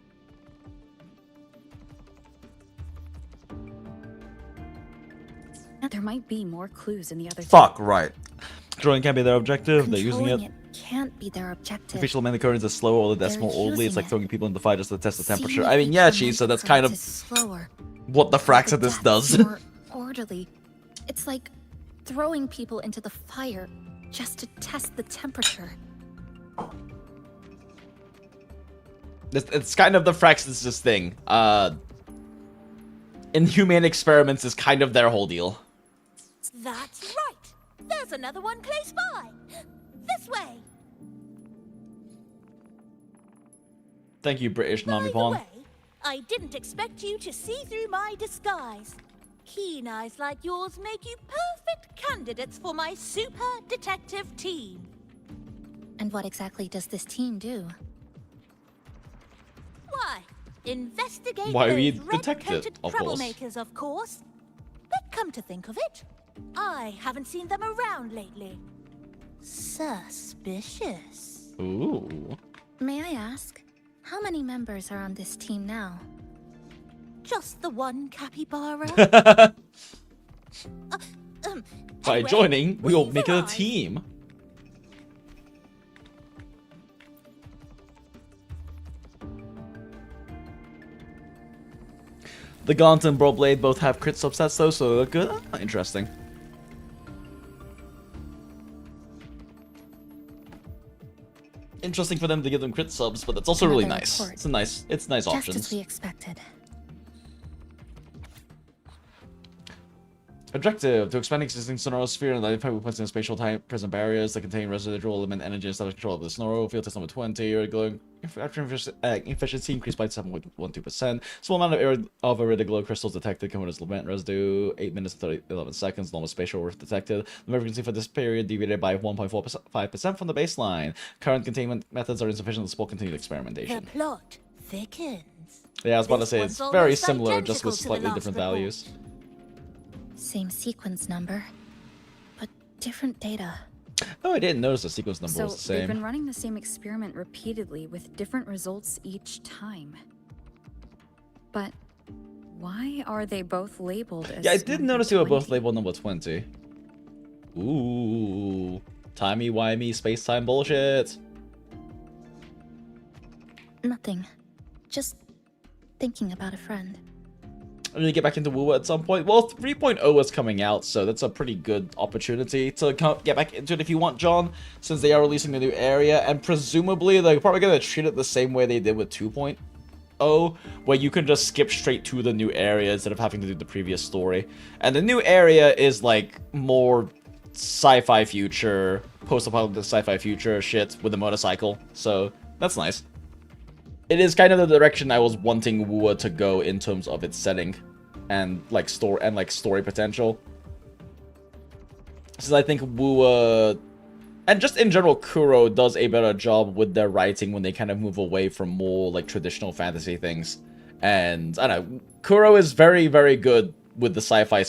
S13: There might be more clues in the other.
S1: Fuck, right. Drawing can't be their objective. They're using
S6: Controlling
S1: it.
S6: Can't be their objective.
S1: Official main occurrence is slower or the decimal
S6: They're
S1: oldly. It's
S6: using
S1: like
S6: it.
S1: throwing people into the fire just to test the temperature.
S6: Seeing
S1: I mean,
S6: if
S1: yeah,
S6: each
S1: Chi, so
S6: element
S1: that's kind
S6: occurrence
S1: of
S6: is slower.
S1: what the Fraxidus
S6: deaths
S1: does.
S6: more orderly. It's like throwing people into the fire just to test the temperature.
S1: It's kind of the Fraxidus' thing. Inhumane experiments is kind of their whole deal.
S14: That's right. There's another one close by. This way.
S1: Thank you, British Nami
S14: By the
S1: Pon.
S14: way, I didn't expect you to see through my disguise. Keen eyes like yours make you perfect candidates for my super detective team.
S6: And what exactly does this team do?
S14: Why? Investigate
S1: Why
S14: those
S1: we detect it,
S14: red-coated
S1: of course.
S14: troublemakers, of course. But come to think of it, I haven't seen them around lately. Suspicious.
S1: Ooh.
S6: May I ask, how many members are on this team now?
S14: Just the one capybara.
S1: By
S14: Anyway,
S1: joining, we all
S14: we've
S1: make it a
S14: arrived.
S1: team. The Gaunt and Broadblade both have crit subsets though, so they look good. Ah, interesting. Interesting for them to give them crit subs, but that's also really
S6: Another
S1: nice.
S6: report.
S1: It's nice
S6: Just
S1: options.
S6: as we expected.
S1: Objective: to expand existing Sonoro sphere and identify weapons in spatial time present barriers that contain residual element energy and establish control of the Sonoro. Field test number 20. You're going efficiency increased by 7.12%. Small amount of iridoglow crystals detected. Commodus lament residue. 8 minutes and 11 seconds. Normal spatial rift detected. The frequency for this period deviated by 1.45% from the baseline. Current containment methods are insufficient to support continued
S14: The
S1: experimentation.
S14: plot thickens.
S1: Yeah, I was about to
S14: This
S1: say
S14: one's
S1: it's
S14: almost
S1: very similar, just
S14: identical
S1: with
S14: to the
S1: slightly
S14: last
S1: different
S14: report.
S1: values.
S6: Same sequence number, but different data.
S1: Oh, I didn't notice the sequence number
S13: So
S1: was the
S13: they've
S1: same.
S13: been running the same experiment repeatedly with different results each time. But why are they both labeled as
S1: Yeah, I did
S13: number
S1: notice they were both
S13: 20?
S1: labeled number 20. Ooh. Timey-wimey space-time bullshit.
S6: Nothing. Just thinking about a friend.
S1: I'm gonna get back into WuWa at some point. Well, 3.0 is coming out, so that's a pretty good opportunity to get back into it if you want, John, since they are releasing the new area, and presumably they're probably gonna treat it the same way they did with 2.0, where you can just skip straight to the new area instead of having to do the previous story. And the new area is like more sci-fi future, post-apocalyptic sci-fi future shit with a motorcycle, so that's nice. It is kind of the direction I was wanting WuWa to go in terms of its setting and like story potential. Since I think WuWa and just in general Kuro does a better job with their writing when they kind of move away from more like traditional fantasy things. And I don't know, Kuro is very, very good with the sci-fi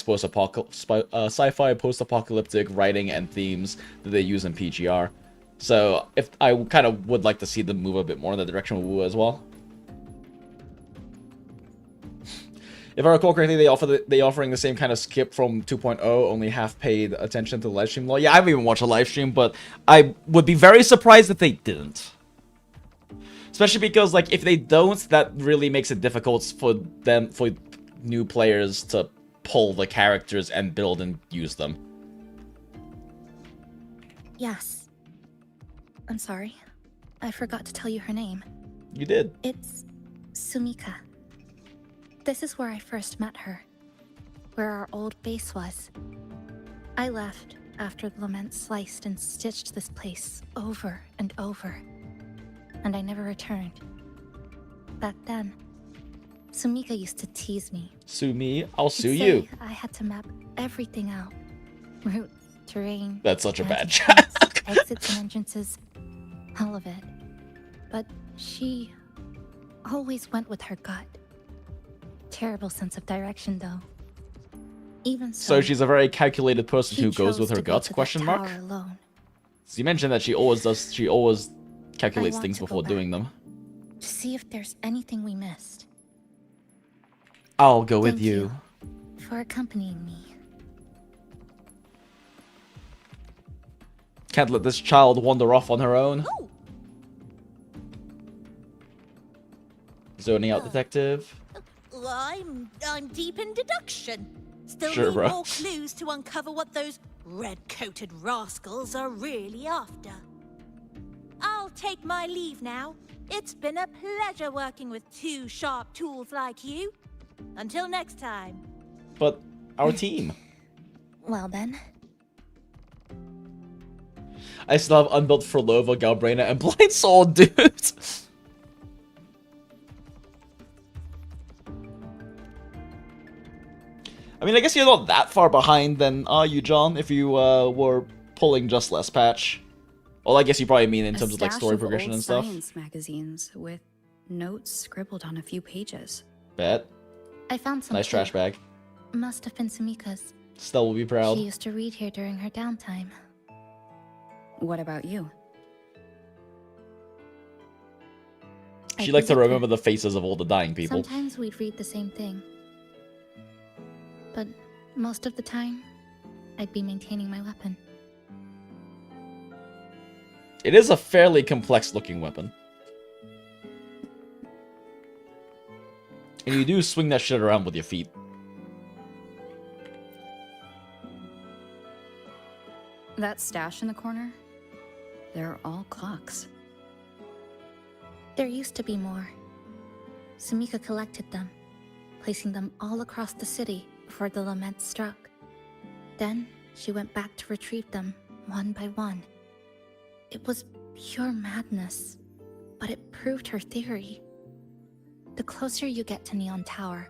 S1: post-apocalyptic writing and themes that they use in PGR. So, if I kind of would like to see them move a bit more in the direction of WuWa as well. If I recall correctly, they offering the same kind of skip from 2.0, only half paid attention to the live stream law. Yeah, I haven't even watched a live stream, but I would be very surprised if they didn't. Especially because, like, if they don't, that really makes it difficult for new players to pull the characters and build and use them.
S6: Yes. I'm sorry. I forgot to tell you her name.
S1: You did.
S6: It's Sumika. This is where I first met her. Where our old base was. I left after the lament sliced and stitched this place over and over. And I never returned. Back then, Sumika used to tease me.
S1: Sue me, I'll sue
S6: She'd
S1: you.
S6: say I had to map everything out. Route, terrain.
S1: That's such a bad
S6: magic
S1: child.
S6: points, exits and entrances. All of it. But she always went with her gut. Terrible sense of direction, though. Even
S1: So she's a very calculated person
S6: she
S1: who goes with
S6: chose
S1: her
S6: to go
S1: guts,
S6: to that
S1: question mark?
S6: tower alone.
S1: So you mentioned that she always calculates
S6: want
S1: things
S6: to go
S1: before
S6: back.
S1: doing them.
S6: To see if there's anything we missed.
S1: I'll go with
S6: Thank
S1: you.
S6: For accompanying me.
S1: Can't let this child wander off on her own. Zoning out detective.
S14: I'm deep in deduction. Still
S1: Sure,
S14: need
S1: bro.
S14: more clues to uncover what those red-coated rascals are really after. I'll take my leave now. It's been a pleasure working with two sharp tools like you. Until next time.
S1: But our team.
S6: Well then.
S1: I still have unbuilt Frolova, Galbraina, and Blind Soul, dude. I mean, I guess you're not that far behind then, are you, John? If you were pulling just less patch. Well, I guess you probably mean in terms of like
S13: stash
S1: story
S13: of
S1: progression
S13: old
S1: and stuff.
S13: Science magazines with notes scribbled on a few pages.
S1: Bet.
S6: I found some.
S1: Nice
S6: too.
S1: trash bag.
S6: Must have been Sumika's.
S1: Stella will be proud.
S6: She used to read here during her downtime.
S13: What about you?
S1: She likes to remember the faces of all the dying people.
S6: Sometimes we'd read the same thing. But most of the time, I'd be maintaining my weapon.
S1: It is a fairly complex looking weapon. And you do swing that shit around with your feet.
S13: That stash in the corner? They're all clocks.
S6: There used to be more. Sumika collected them, placing them all across the city before the lament struck. Then she went back to retrieve them, one by one. It was pure madness, but it proved her theory. The closer you get to Neon Tower,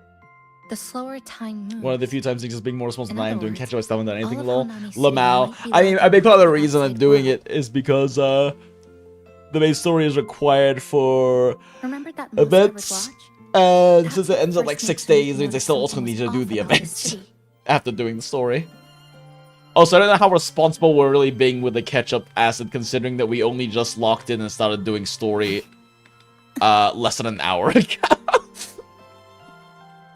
S6: the slower time moves.
S1: One of the few times he's just being more responsible than I am doing Ketchup. I still haven't done anything,
S6: all
S1: lol.
S6: of Hanami's
S1: Lamau.
S6: city might be
S1: I mean,
S6: like
S1: a big part of the
S6: the
S1: reason I'm
S6: outside
S1: doing
S6: world.
S1: it is because, the main story is required for
S6: Remember that most I would
S1: events.
S6: watch?
S1: And
S6: That's
S1: since it
S6: what
S1: ends up
S6: first
S1: like 6
S6: makes me
S1: days, means I
S6: notice
S1: still also
S6: something
S1: need to
S6: was
S1: do
S6: off
S1: the
S6: about the
S1: events
S6: city.
S1: after doing the story. Also, I don't know how responsible we're really being with the Ketchup acid, considering that we only just locked in and started doing story less than an hour ago.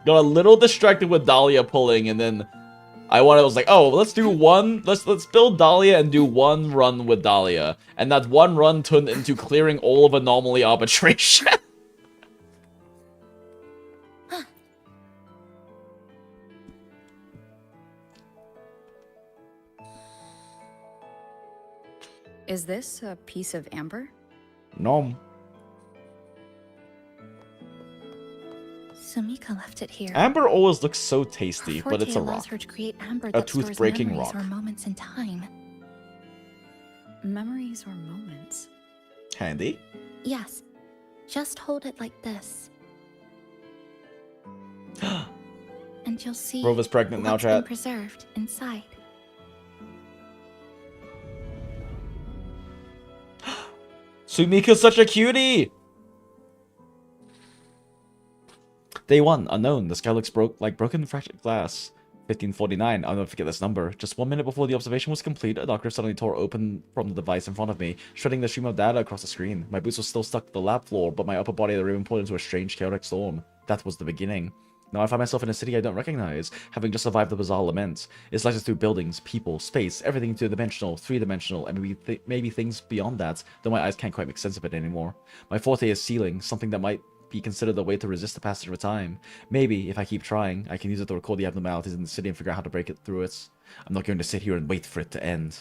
S1: Got a little distracted with Dahlia pulling, and then I was like, oh, let's do one, let's build Dahlia and do one run with Dahlia. And that one run turned into clearing all of Anomaly Arbitration.
S13: Is this a piece of amber?
S1: No.
S6: Sumika left it here.
S1: Amber always looks so tasty,
S6: Her
S1: but it's a
S6: forte allows
S1: rock.
S6: her to create amber
S1: A
S6: that stores
S1: tooth-breaking
S6: memories
S1: rock.
S6: or moments in time.
S13: Memories or moments?
S1: Handy.
S6: Yes, just hold it like this. And you'll see
S1: Rova's pregnant now,
S6: what's been
S1: chat.
S6: preserved inside.
S1: Sumika's such a cutie! Day 1, unknown. The sky looks like broken fractured glass. 1549, I'll never forget this number. Just 1 minute before the observation was complete, a doctor suddenly tore open from the device in front of me, shredding the stream of data across the screen. My boots were still stuck to the lab floor, but my upper body had been pulled into a strange, chaotic storm. That was the beginning. Now I find myself in a city I don't recognize, having just survived the bizarre lament. It slices through buildings, people, space, everything two-dimensional, three-dimensional, and maybe things beyond that, though my eyes can't quite make sense of it anymore. My forte is sealing, something that might be considered a way to resist the passage of time. Maybe, if I keep trying, I can use it to record the abnormalities in the city and figure out how to break it through it. I'm not going to sit here and wait for it to end.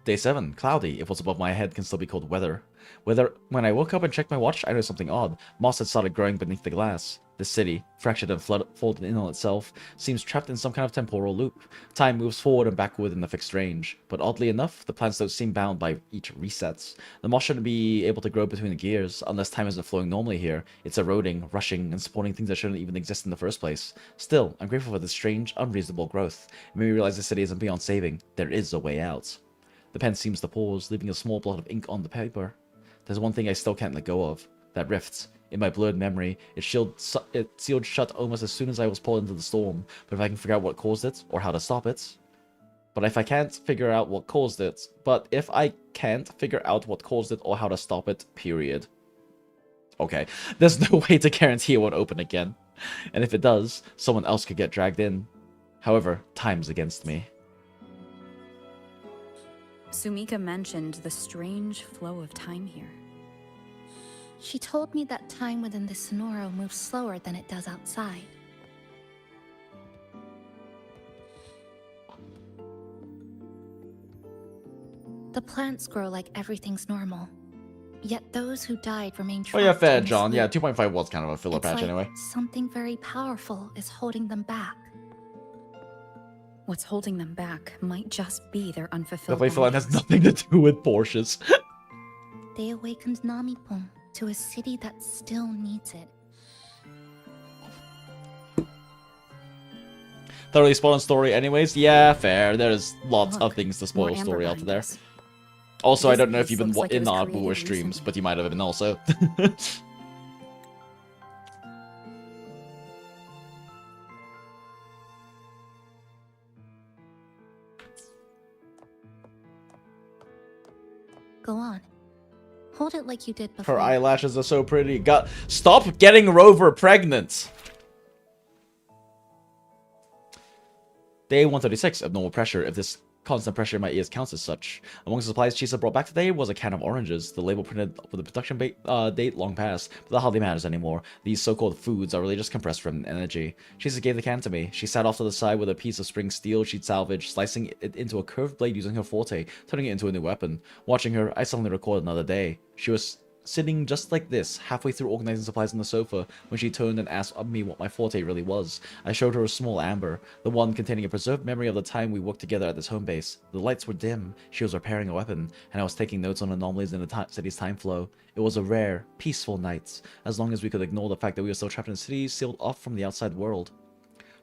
S1: Day 7, cloudy, if what's above my head can still be called weather. When I woke up and checked my watch, I noticed something odd. Moss had started growing beneath the glass. The city, fractured and folded in on itself, seems trapped in some kind of temporal loop. Time moves forward and backward in a fixed range. But oddly enough, the plants don't seem bound by each resets. The moss shouldn't be able to grow between the gears, unless time isn't flowing normally here. It's eroding, rushing, and spawning things that shouldn't even exist in the first place. Still, I'm grateful for this strange, unreasonable growth. It made me realize the city isn't beyond saving. There is a way out. The pen seems to pause, leaving a small blot of ink on the paper. There's one thing I still can't let go of. That rift. In my blurred memory, it sealed shut almost as soon as I was pulled into the storm. But if I can figure out what caused it, or how to stop it... But if I can't figure out what caused it, or how to stop it, period. Okay, there's no way to guarantee it won't open again. And if it does, someone else could get dragged in. However, time's against me.
S13: Sumika mentioned the strange flow of time here.
S6: She told me that time within the Sonoro moves slower than it does outside. The plants grow like everything's normal. Yet those who died remain trapped.
S1: Oh yeah, fair,
S6: in this
S1: John. Yeah,
S6: loop.
S1: 2.5 was kind of a filler
S6: It's
S1: patch
S6: like
S1: anyway.
S6: something very powerful is holding them back.
S13: What's holding them back might just be their
S1: The
S13: unfulfilled
S1: playful line has
S13: longings.
S1: nothing to do with Porsches.
S6: They awakened Namipon to a city that still needs it.
S1: Thoroughly spoiling story anyways? Yeah, fair. There's lots of
S13: Look,
S1: things to
S13: more
S1: spoil
S13: amber
S1: story out
S13: behind
S1: there.
S13: us.
S1: Also, I
S13: This
S1: don't know if
S13: piece
S1: you've been
S13: looks like it
S1: in
S13: was
S1: our
S13: created
S1: WuWa streams,
S13: recently.
S1: but you might have been also.
S6: Go on. Hold it like you did before.
S1: Her eyelashes are so pretty. Stop getting Rover pregnant! Day 136, abnormal pressure. If this constant pressure in my ears counts as such. Amongst the supplies Chisa brought back today was a can of oranges. The label printed with the production date long past, but that hardly matters anymore. These so-called foods are really just compressed from energy. Chisa gave the can to me. She sat off to the side with a piece of spring steel she'd salvaged, slicing it into a curved blade using her forte, turning it into a new weapon. Watching her, I suddenly recalled another day. She was sitting just like this, halfway through organizing supplies on the sofa, when she turned and asked me what my forte really was. I showed her a small amber, the one containing a preserved memory of the time we worked together at this home base. The lights were dim, she was repairing a weapon, and I was taking notes on anomalies in the city's time flow. It was a rare, peaceful night, as long as we could ignore the fact that we were still trapped in a city sealed off from the outside world.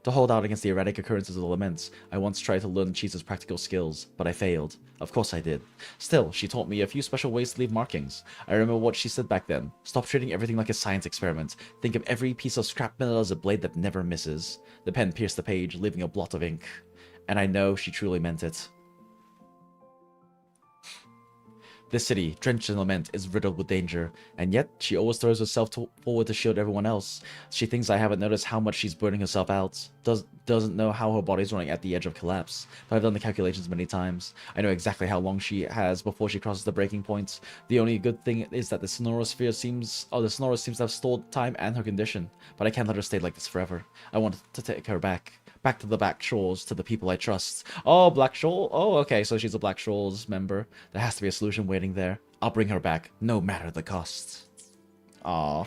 S1: To hold out against the erratic occurrences of the laments, I once tried to learn Chisa's practical skills, but I failed. Of course I did. Still, she taught me a few special ways to leave markings. I remember what she said back then. Stop treating everything like a science experiment. Think of every piece of scrap metal as a blade that never misses. The pen pierced the page, leaving a blot of ink. And I know she truly meant it. This city, drenched in lament, is riddled with danger, and yet she always throws herself forward to shield everyone else. She thinks I haven't noticed how much she's burning herself out. Doesn't know how her body's running at the edge of collapse. But I've done the calculations many times. I know exactly how long she has before she crosses the breaking point. The only good thing is that the Sonorosphere seems to have stored time and her condition. But I can't let her stay like this forever. I want to take her back. Back to the Black Shores, to the people I trust. Oh, Black Shore? Oh, okay, so she's a Black Shores member. There has to be a solution waiting there. I'll bring her back, no matter the cost. Aww.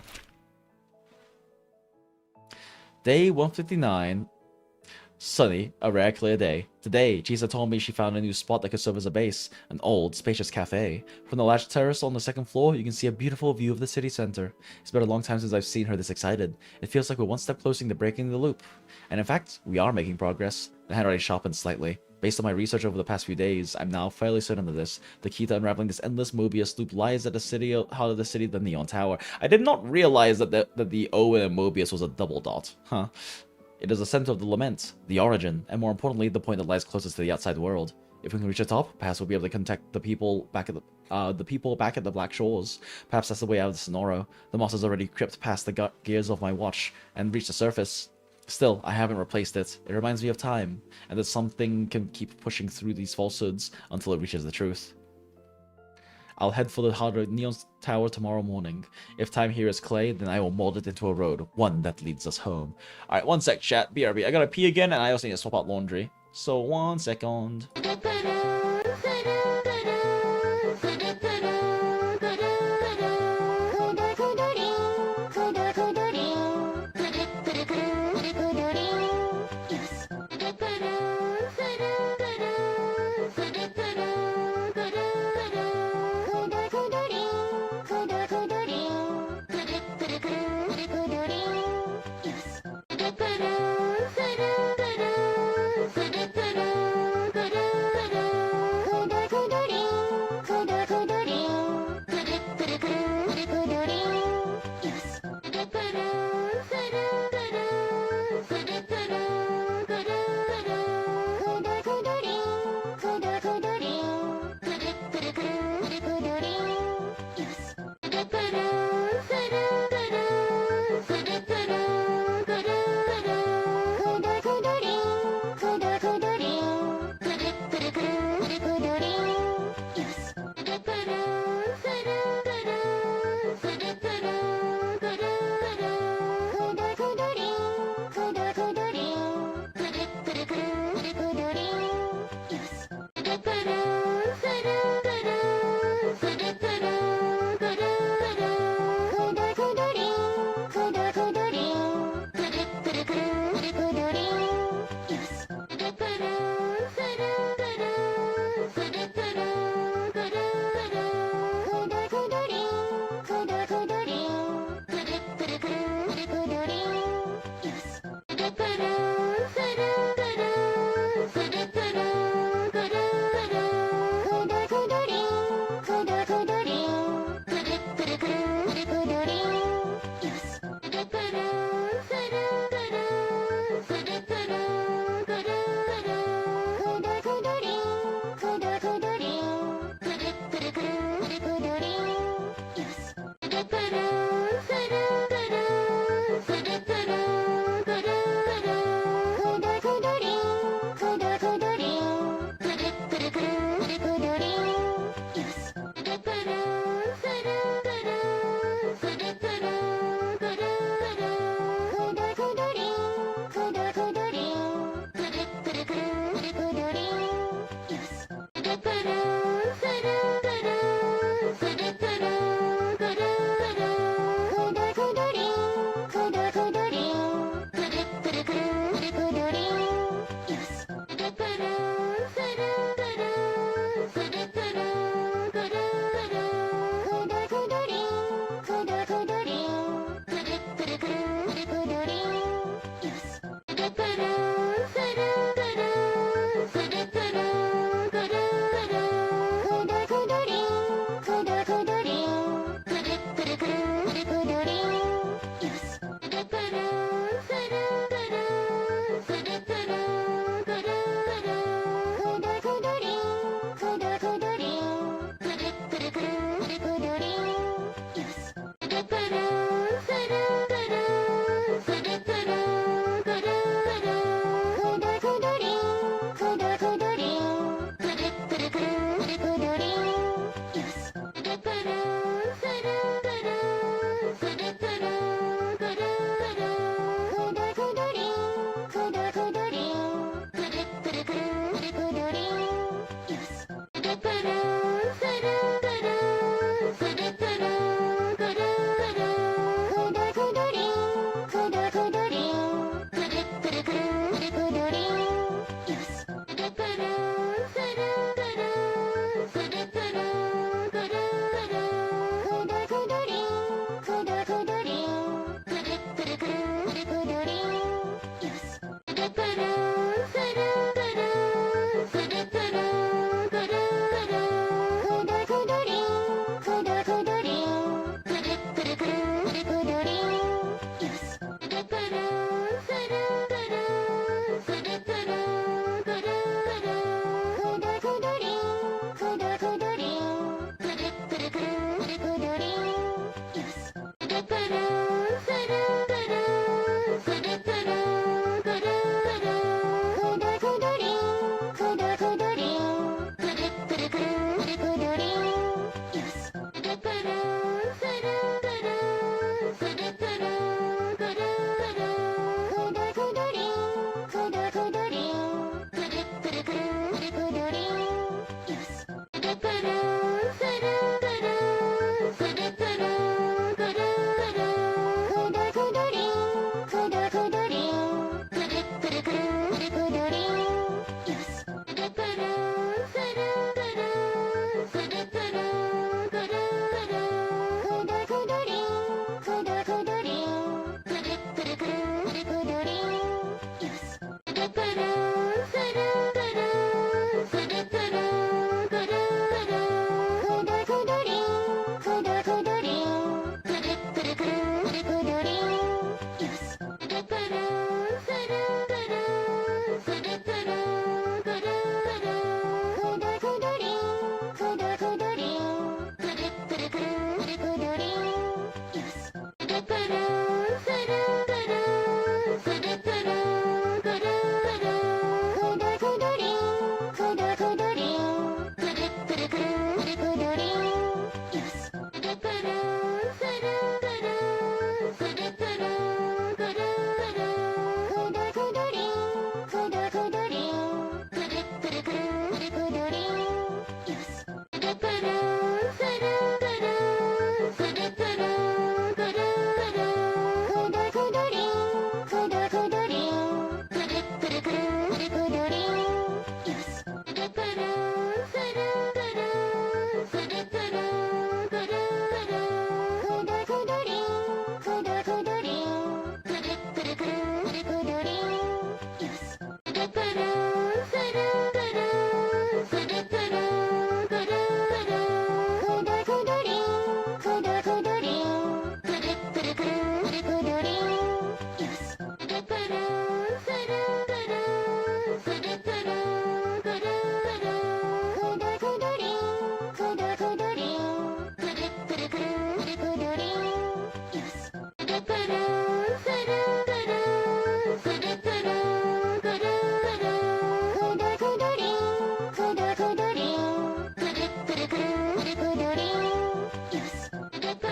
S1: Day 159. Sunny, a rare clear day. Today, Chisa told me she found a new spot that could serve as a base, an old, spacious cafe. From the large terrace on the second floor, you can see a beautiful view of the city center. It's been a long time since I've seen her this excited. It feels like we're one step closer to breaking the loop. And in fact, we are making progress. The handwriting sharpened slightly. Based on my research over the past few days, I'm now fairly certain of this. The key to unraveling this endless Mobius loop lies at the heart of the city, the Neon Tower. I did not realize that the O in Mobius was a double dot. Huh. It is the center of the lament, the origin, and more importantly, the point that lies closest to the outside world. If we can reach the top, perhaps we'll be able to contact the people back at the Black Shores. Perhaps that's the way out of the Sonoro. The moss has already crept past the gears of my watch and reached the surface. Still, I haven't replaced it. It reminds me of time, and that something can keep pushing through these falsehoods until it reaches the truth. I'll head for the heart of Neon Tower tomorrow morning. If time here is clay, then I will mold it into a road, one that leads us home. Alright, one sec, chat. BRB. I gotta pee again, and I also need to swap out laundry. So, 1 second.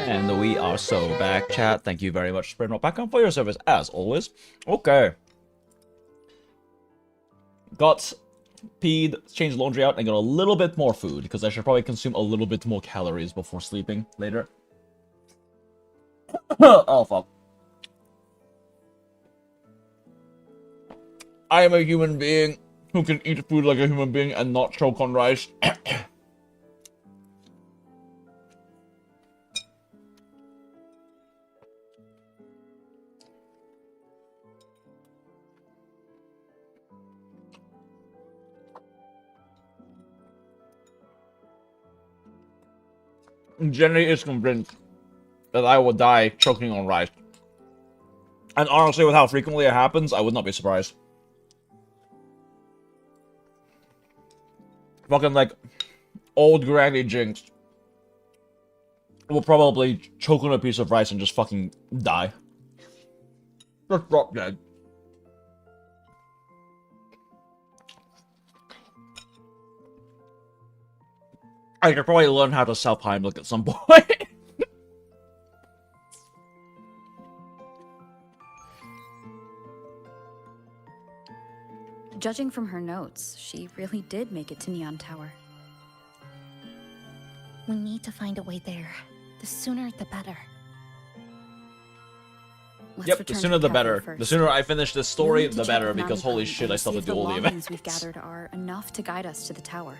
S1: And we are so back, chat. Thank you very much, Sprint back on for your service, as always. Okay. Got peed, changed laundry out, and got a little bit more food, because I should probably consume a little bit more calories before sleeping later. Oh, fuck. I am a human being who can eat food like a human being and not choke on rice. Jenny is convinced that I will die choking on rice. And honestly, with how frequently it happens, I would not be surprised. Fucking, like, old Granny Jinx will probably choke on a piece of rice and just fucking die. Just drop dead. I could probably learn how to self-Heimlich at some point.
S13: Judging from her notes, she really did make it to Neon Tower.
S6: We need to find a way there. The sooner, the better.
S1: Yep, the sooner the better. The sooner I finish this story, the better, because holy shit, I still have to do all the events.
S13: We've gathered are enough to guide us to the tower.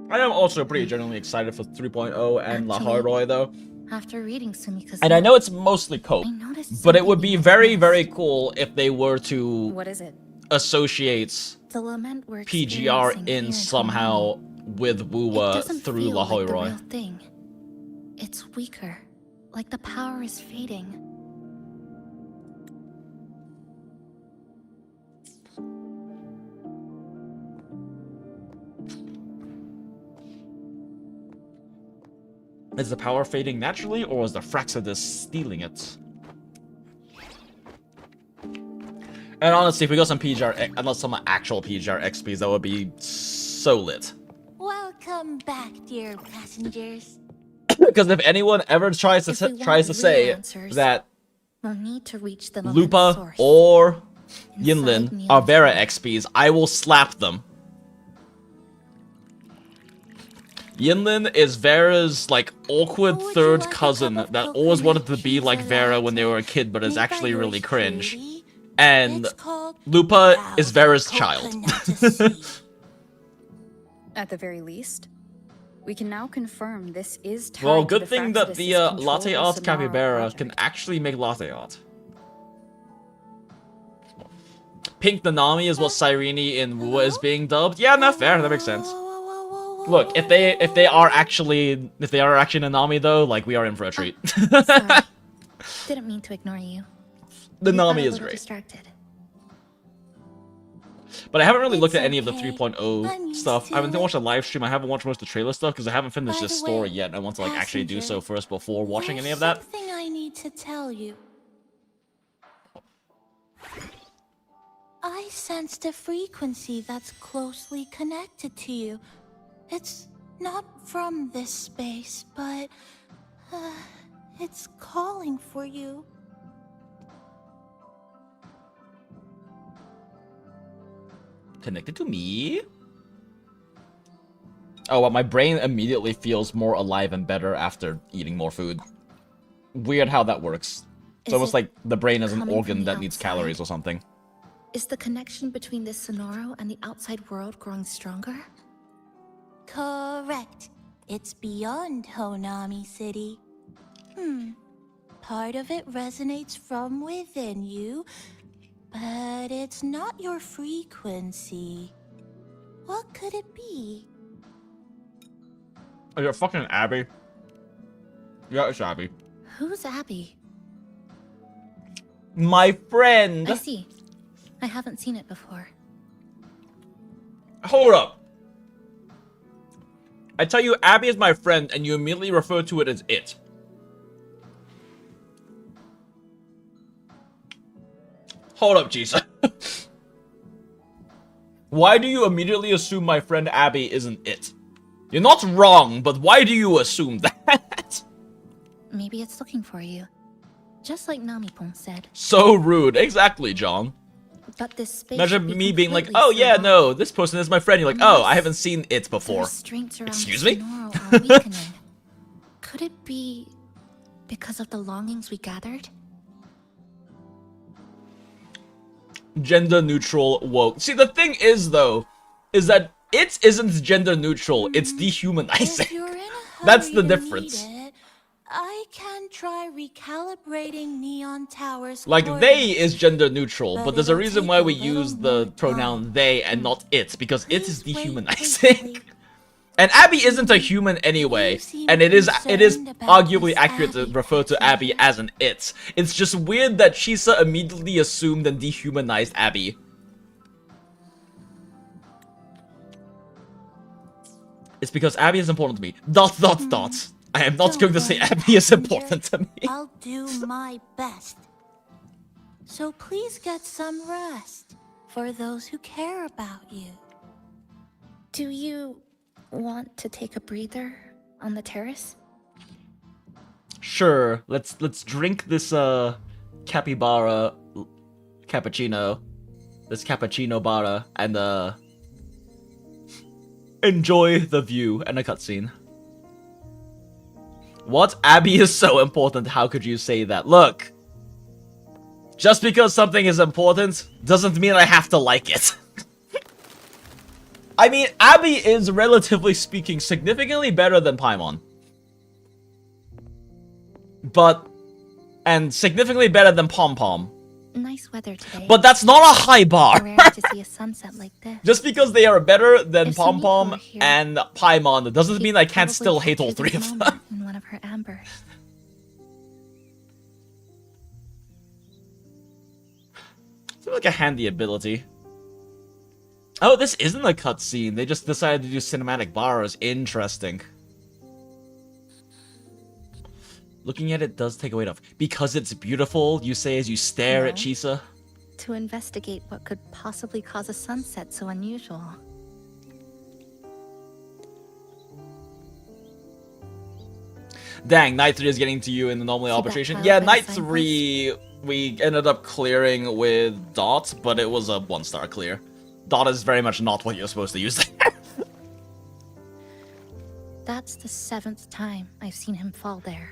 S1: I am also pretty genuinely excited for 3.0 and La Haroi, though.
S6: After reading Sumika's
S1: And I know
S6: note,
S1: it's mostly cope,
S6: noticed
S1: but it would be very, very cool if they were to
S13: What is it?
S6: the
S1: associate
S6: lament we're
S1: PGR
S6: experiencing
S1: in
S6: here
S1: somehow with
S6: It
S1: WuWa
S6: doesn't
S1: through
S6: feel
S1: La
S6: like the
S1: Haroi.
S6: real thing. It's weaker, like the power is fading.
S1: Is the power fading naturally, or is the Fraxidus stealing it? And honestly, if we got some PGR, unless some actual PGR XPs, that would be so lit.
S14: Welcome back, dear passengers.
S1: Because if anyone ever tries to say that
S6: we'll need to reach the
S1: Lupa
S6: source.
S1: or Yinlin are Vera XPs, I will slap them. Yinlin is Vera's, like, awkward third cousin that always wanted to be like Vera when they were a kid, but is actually really cringe. And Lupa is Vera's child.
S13: At the very least, we can now confirm this is tied
S1: Well,
S13: to
S1: good
S13: the
S1: thing that the
S13: Fraxidus' control
S1: latte
S13: of
S1: art
S13: Sonara
S1: capybara
S13: project.
S1: can actually make latte art. Pink Nanami is what Cyrene in WuWa is being dubbed. Yeah, no, fair. That makes sense. Look, if they are actually Nanami though, like, we are in for a treat.
S6: Sorry. Didn't mean to ignore you.
S1: The
S6: We got
S1: Nami
S6: a
S1: is
S6: little
S1: great.
S6: Distracted.
S1: But I haven't really looked at any of the 3.0 stuff. I haven't watched a live stream. I haven't watched most of the trailer stuff because I haven't finished this story yet. I want to, like, actually do so first before watching any of that.
S14: Something I need to tell you. I sensed a frequency that's closely connected to you. It's not from this space, but it's calling for you.
S1: Connected to me? Oh, well, my brain immediately feels more alive and better after eating more food. Weird how that works. It's
S6: Is
S1: almost
S6: it
S1: like the brain is an
S6: coming from
S1: organ
S6: the
S1: that needs
S6: outside?
S1: calories or something.
S6: Is the connection between this Sonoro and the outside world growing stronger?
S14: Correct. It's beyond Honami City. Part of it resonates from within you, but it's not your frequency. What could it be?
S1: Oh, you're fucking Abby. Yeah, it's Abby.
S6: Who's Abby?
S1: My friend!
S6: I see. I haven't seen it before.
S1: Hold up! I tell you Abby is my friend, and you immediately refer to it as it. Hold up, Jesus. Why do you immediately assume my friend Abby isn't it? You're not wrong, but why do you assume that?
S6: Maybe it's looking for you. Just like Namipon said.
S1: So rude. Exactly, John.
S6: But this space
S1: Imagine
S6: should be
S1: me being like,
S6: completely
S1: oh yeah,
S6: surrounded.
S1: no, this person is my friend. You're like, oh, I haven't seen it
S6: The
S1: before.
S6: restraints around
S1: Excuse
S6: the
S1: me?
S6: Sonoro are weakening. Could it be because of the longings we gathered?
S1: Gender neutral woke. See, the thing is, though, is that it isn't gender neutral, it's dehumanizing. That's the difference.
S14: I can try recalibrating neon towers.
S1: Like,
S14: coordinates.
S1: they is gender neutral, but there's a
S14: it'll
S1: reason
S14: take
S1: why
S14: a
S1: we
S14: little
S1: use the
S14: more
S1: pronoun they and not it, because it is
S14: Please wait
S1: dehumanizing. And Abby isn't a human anyway,
S14: seem
S1: and it is
S14: concerned about
S1: arguably
S14: this
S1: accurate to
S14: Abby
S1: refer to Abby as an it. It's just weird that Shisa immediately assumed and dehumanized Abby. It's because Abby is important to me. ... I am not
S14: Don't
S1: going to say
S14: worry,
S1: Abby is
S14: passenger.
S1: important to me.
S14: I'll do my best. So please get some rest for those who care about you.
S6: Do you want to take a breather on the terrace?
S1: Sure, let's drink this capybara cappuccino. This cappuccino bara and enjoy the view and a cutscene. What? Abby is so important, how could you say that? Look, just because something is important doesn't mean I have to like it. I mean, Abby is, relatively speaking, significantly better than Paimon. And significantly better than Pom Pom.
S6: Nice weather today.
S1: But that's not a high bar.
S6: Rare to see a sunset like this.
S1: Just because they are better than
S6: If
S1: Pom
S6: Sumiko
S1: Pom
S6: were here,
S1: and Paimon doesn't mean I can't
S6: Probably
S1: still hate all
S6: captured
S1: three
S6: this
S1: of them.
S6: moment in one of her ambers.
S1: Seems like a handy ability. Oh, this isn't a cutscene. They just decided to do cinematic bars. Interesting. Looking at it does take a weight off. Because it's beautiful, you say as you stare at
S6: No.
S1: Chisa.
S6: To investigate what could possibly cause a sunset so unusual.
S1: Dang, night 3 is getting to you in the normally
S6: See that
S1: arbitration.
S6: pile
S1: Yeah,
S6: by the
S1: night
S6: signpost?
S1: 3 we ended up clearing with Dot, but it was a 1-star clear. Dot is very much not what you're supposed to use.
S6: That's the 7th time I've seen him fall there.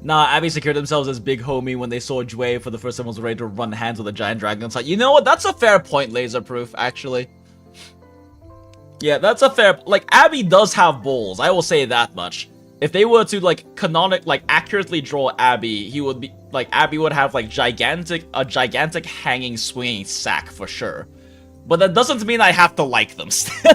S1: Nah, Abby secured themselves as big homie when they saw Jue for the first time was ready to run hands with a giant dragon. It's like, you know what? That's a fair point, Laserproof, actually. Yeah, that's a fair... Like, Abby does have balls, I will say that much. If they were to, like, accurately draw Abby, he would be... Like, Abby would have, like, a gigantic hanging swinging sack, for sure. But that doesn't mean I have to like them still.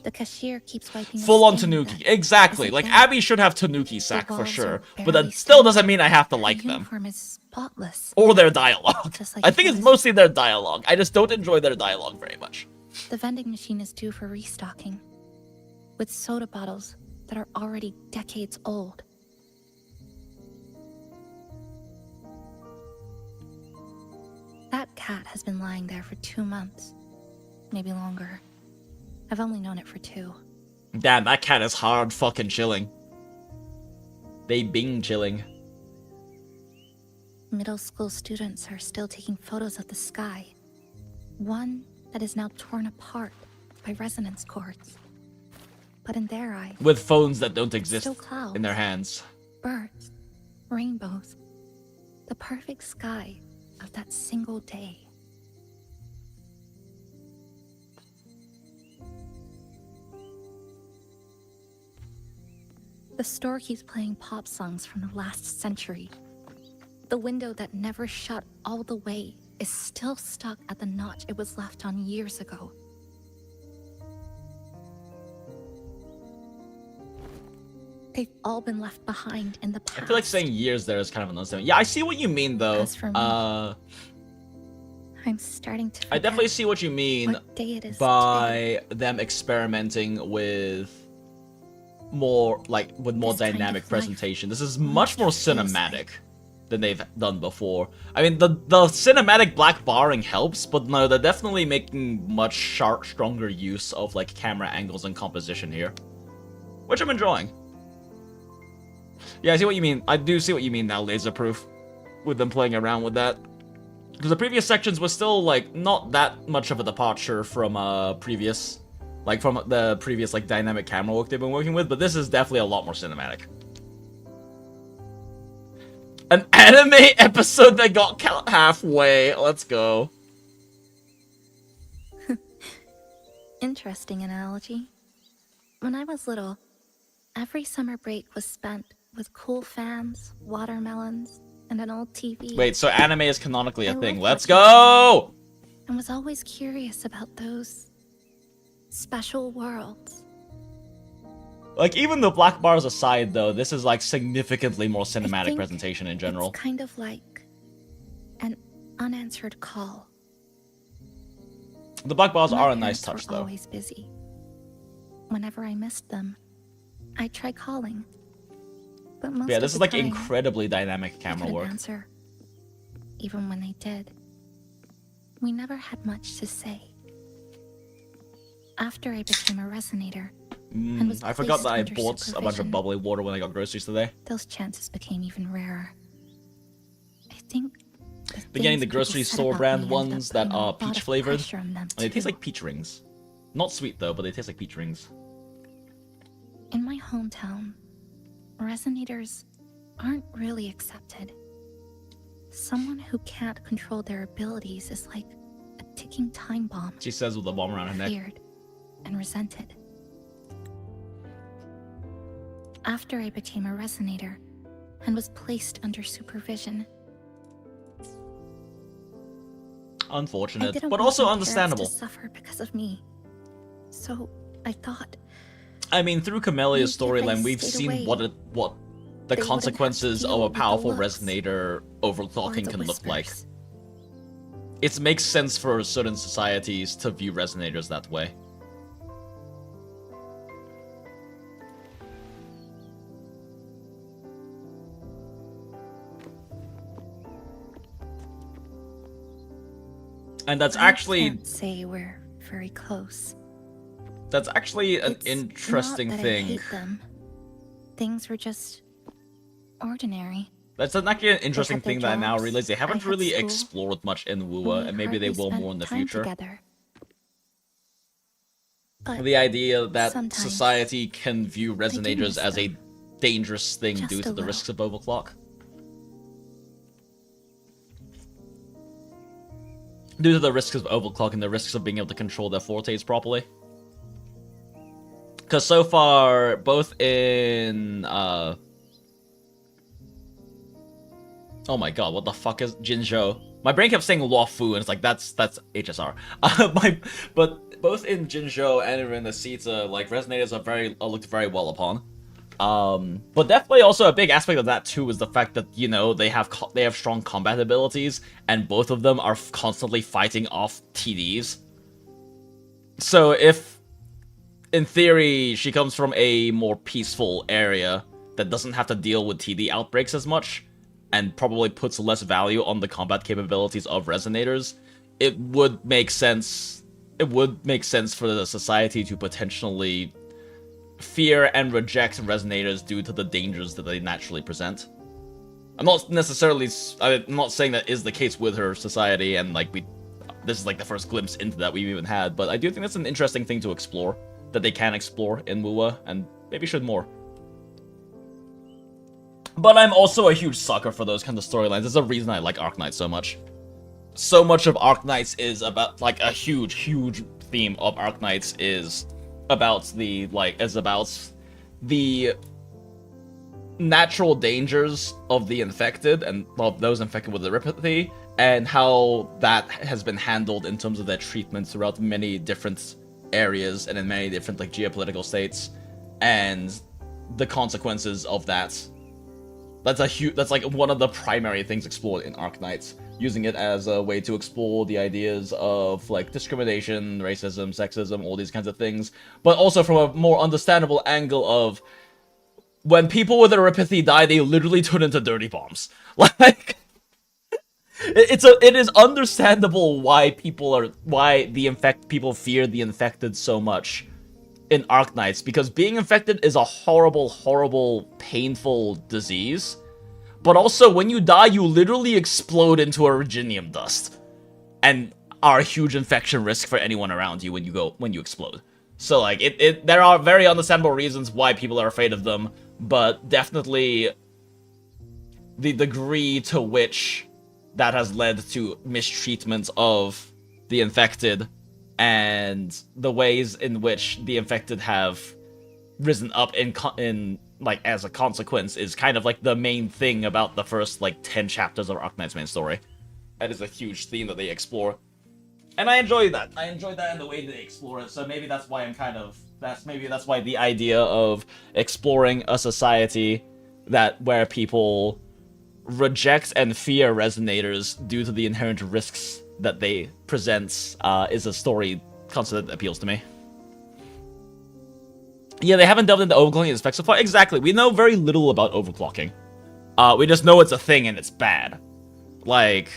S6: The cashier keeps wiping the
S1: Full on
S6: stain
S1: Tanuki.
S6: that
S1: Exactly.
S6: isn't
S1: Like,
S6: there.
S1: Abby should have Tanuki sack for
S6: walls
S1: sure.
S6: are
S1: But
S6: barely
S1: that still
S6: stained.
S1: doesn't mean I have to
S6: The
S1: like them.
S6: uniform is spotless.
S1: Or their dialogue.
S6: Just like
S1: I
S6: it
S1: think it's
S6: was.
S1: mostly their dialogue. I just don't enjoy their dialogue very much.
S6: The vending machine is due for restocking, with soda bottles that are already decades old. That cat has been lying there for 2 months, maybe longer. I've only known it for 2.
S1: Damn, that cat is hard fucking chilling. They bing chilling.
S6: Middle school students are still taking photos of the sky. One that is now torn apart by resonance cords. But in their eyes,
S1: With phones that don't exist
S6: still clouds.
S1: in their hands.
S6: birds, rainbows, the perfect sky of that single day. The store keeps playing pop songs from the last century. The window that never shut all the way is still stuck at the notch it was left on years ago. They've all been left behind in the past.
S1: I feel like saying years there is kind of an understatement. Yeah, I see what you mean though.
S6: As for me, I'm starting to
S1: I definitely
S6: forget
S1: see what you mean
S6: what day it is
S1: by them experimenting with more
S6: This kind
S1: dynamic
S6: of life
S1: presentation. This is much more cinematic than they've done before. I mean, the cinematic black barring helps, but no, they're definitely making much stronger use of like camera angles and composition here, which I'm enjoying. Yeah, I see what you mean. I do see what you mean now, Laserproof, with them playing around with that. Because the previous sections were still, like, not that much of a departure from, from the previous, like, dynamic camera work they've been working with, but this is definitely a lot more cinematic. An anime episode that got cut halfway. Let's go.
S6: Interesting analogy. When I was little, every summer break was spent with cool fans, watermelons, and an old TV.
S1: Wait, so anime is canonically a
S6: I
S1: thing.
S6: loved
S1: Let's
S6: watching
S1: go!
S6: and was always curious about those special worlds.
S1: Like, even the black bars aside, though, this is, like, significantly more cinematic
S6: think
S1: presentation in general.
S6: It's kind of like an unanswered call.
S1: The black bars
S6: My
S1: are a nice
S6: parents
S1: touch,
S6: were
S1: though.
S6: always busy. Whenever I missed them, I'd try calling. But most
S1: Yeah,
S6: of
S1: this is,
S6: the
S1: like,
S6: time,
S1: incredibly dynamic
S6: they
S1: camera
S6: couldn't
S1: work.
S6: answer. Even when they did, we never had much to say. After I became a resonator, and was
S1: I forgot
S6: placed
S1: that I
S6: under
S1: bought a bunch of
S6: supervision,
S1: bubbly water when I got groceries today.
S6: those chances became even rarer. I think
S1: Been getting the
S6: things
S1: grocery
S6: people said
S1: store
S6: about
S1: brand
S6: me ended
S1: ones
S6: up
S1: that
S6: putting a
S1: are
S6: lot
S1: peach
S6: of
S1: flavored.
S6: pressure on them,
S1: And they taste
S6: too.
S1: like peach rings. Not sweet though, but they taste like peach rings.
S6: In my hometown, resonators aren't really accepted. Someone who can't control their abilities is like a ticking time bomb.
S1: She says with a bomb around her neck.
S6: Feared and resented. After I became a resonator and was placed under supervision, I
S1: Unfortunate,
S6: didn't
S1: but
S6: want
S1: also
S6: my parents
S1: understandable.
S6: to suffer because of me. So I thought
S1: I mean, through Camelia's
S6: maybe if I
S1: storyline, we've
S6: stayed
S1: seen
S6: away,
S1: what the
S6: they wouldn't have
S1: consequences
S6: to
S1: of
S6: deal
S1: a
S6: with the
S1: powerful
S6: looks
S1: resonator
S6: or
S1: overclocking
S6: the
S1: can look like.
S6: whispers.
S1: It makes sense for certain societies to view resonators that way. And that's
S6: I
S1: actually
S6: can't say we're very close.
S1: an
S6: It's
S1: interesting
S6: not that
S1: thing.
S6: I hate them. Things were just ordinary.
S1: That's actually an interesting
S6: had their
S1: thing that I now
S6: jobs,
S1: realize they
S6: I
S1: haven't
S6: had
S1: really
S6: school.
S1: explored much in
S6: We
S1: WuWa, and maybe they
S6: hardly
S1: will
S6: spent
S1: more in the
S6: time
S1: future.
S6: together. But
S1: The idea that
S6: sometimes
S1: society can view
S6: I do
S1: resonators
S6: miss
S1: as a
S6: them.
S1: dangerous thing
S6: Just
S1: due
S6: a
S1: to the
S6: little.
S1: risks of overclock. Due to the risks of overclock and the risks of being able to control their fortes properly. Because so far, both in, oh my god, what the fuck is Jinzhou? My brain kept saying Luofu, and it's like, that's HSR. But both in Jinzhou and in Nasita, like, resonators are looked very well upon. But definitely also a big aspect of that too is the fact that, you know, they have strong combat abilities, and both of them are constantly fighting off TDs. So if, in theory, she comes from a more peaceful area that doesn't have to deal with TD outbreaks as much, and probably puts less value on the combat capabilities of resonators, it would make sense. It would make sense for the society to potentially fear and reject resonators due to the dangers that they naturally present. I'm not saying that is the case with her society, and like this is like the first glimpse into that we've even had, but I do think that's an interesting thing to explore, that they can explore in WuWa, and maybe should more. But I'm also a huge sucker for those kinds of storylines. There's a reason I like Arknights so much. So much of Arknights is about, like, a huge theme of Arknights is about the natural dangers of the infected and of those infected with neuropathy, and how that has been handled in terms of their treatment throughout many different areas and in many different like geopolitical states, and the consequences of that. That's like one of the primary things explored in Arknights, using it as a way to explore the ideas of like discrimination, racism, sexism, all these kinds of things, but also from a more understandable angle of when people with neuropathy die, they literally turn into dirty bombs. Like, it is understandable why people fear the infected so much in Arknights, because being infected is a horrible, painful disease. But also, when you die, you literally explode into a Reginium dust, and are a huge infection risk for anyone around you when you explode. So like, there are very understandable reasons why people are afraid of them, but definitely the degree to which that has led to mistreatment of the infected, and the ways in which the infected have risen up in like as a consequence is kind of like the main thing about the first like 10 chapters of Arknight's main story. That is a huge theme that they explore, and I enjoy that. I enjoy that in the way they explore it. So maybe that's why that's why the idea of exploring a society where people reject and fear resonators due to the inherent risks that they present is a story concept that appeals to me. Yeah, they haven't delved into overclocking as effects so far. Exactly. We know very little about overclocking. We just know it's a thing and it's bad. Like,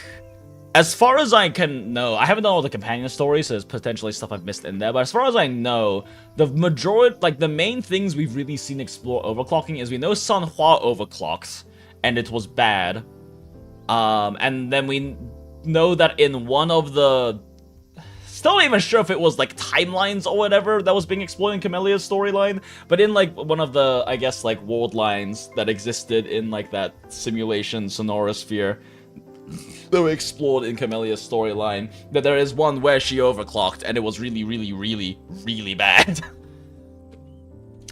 S1: as far as I can know, I haven't done all the companion stories, so there's potentially stuff I've missed in there, but as far as I know, the main things we've really seen explore overclocking is we know Sanhua overclocked, and it was bad. And then we know that in one of the... Still not even sure if it was, like, timelines or whatever that was being explored in Camellia's storyline, but in, like, one of the, I guess, like, world lines that existed in, like, that simulation sonorosphere that were explored in Camellia's storyline, that there is one where she overclocked, and it was really bad.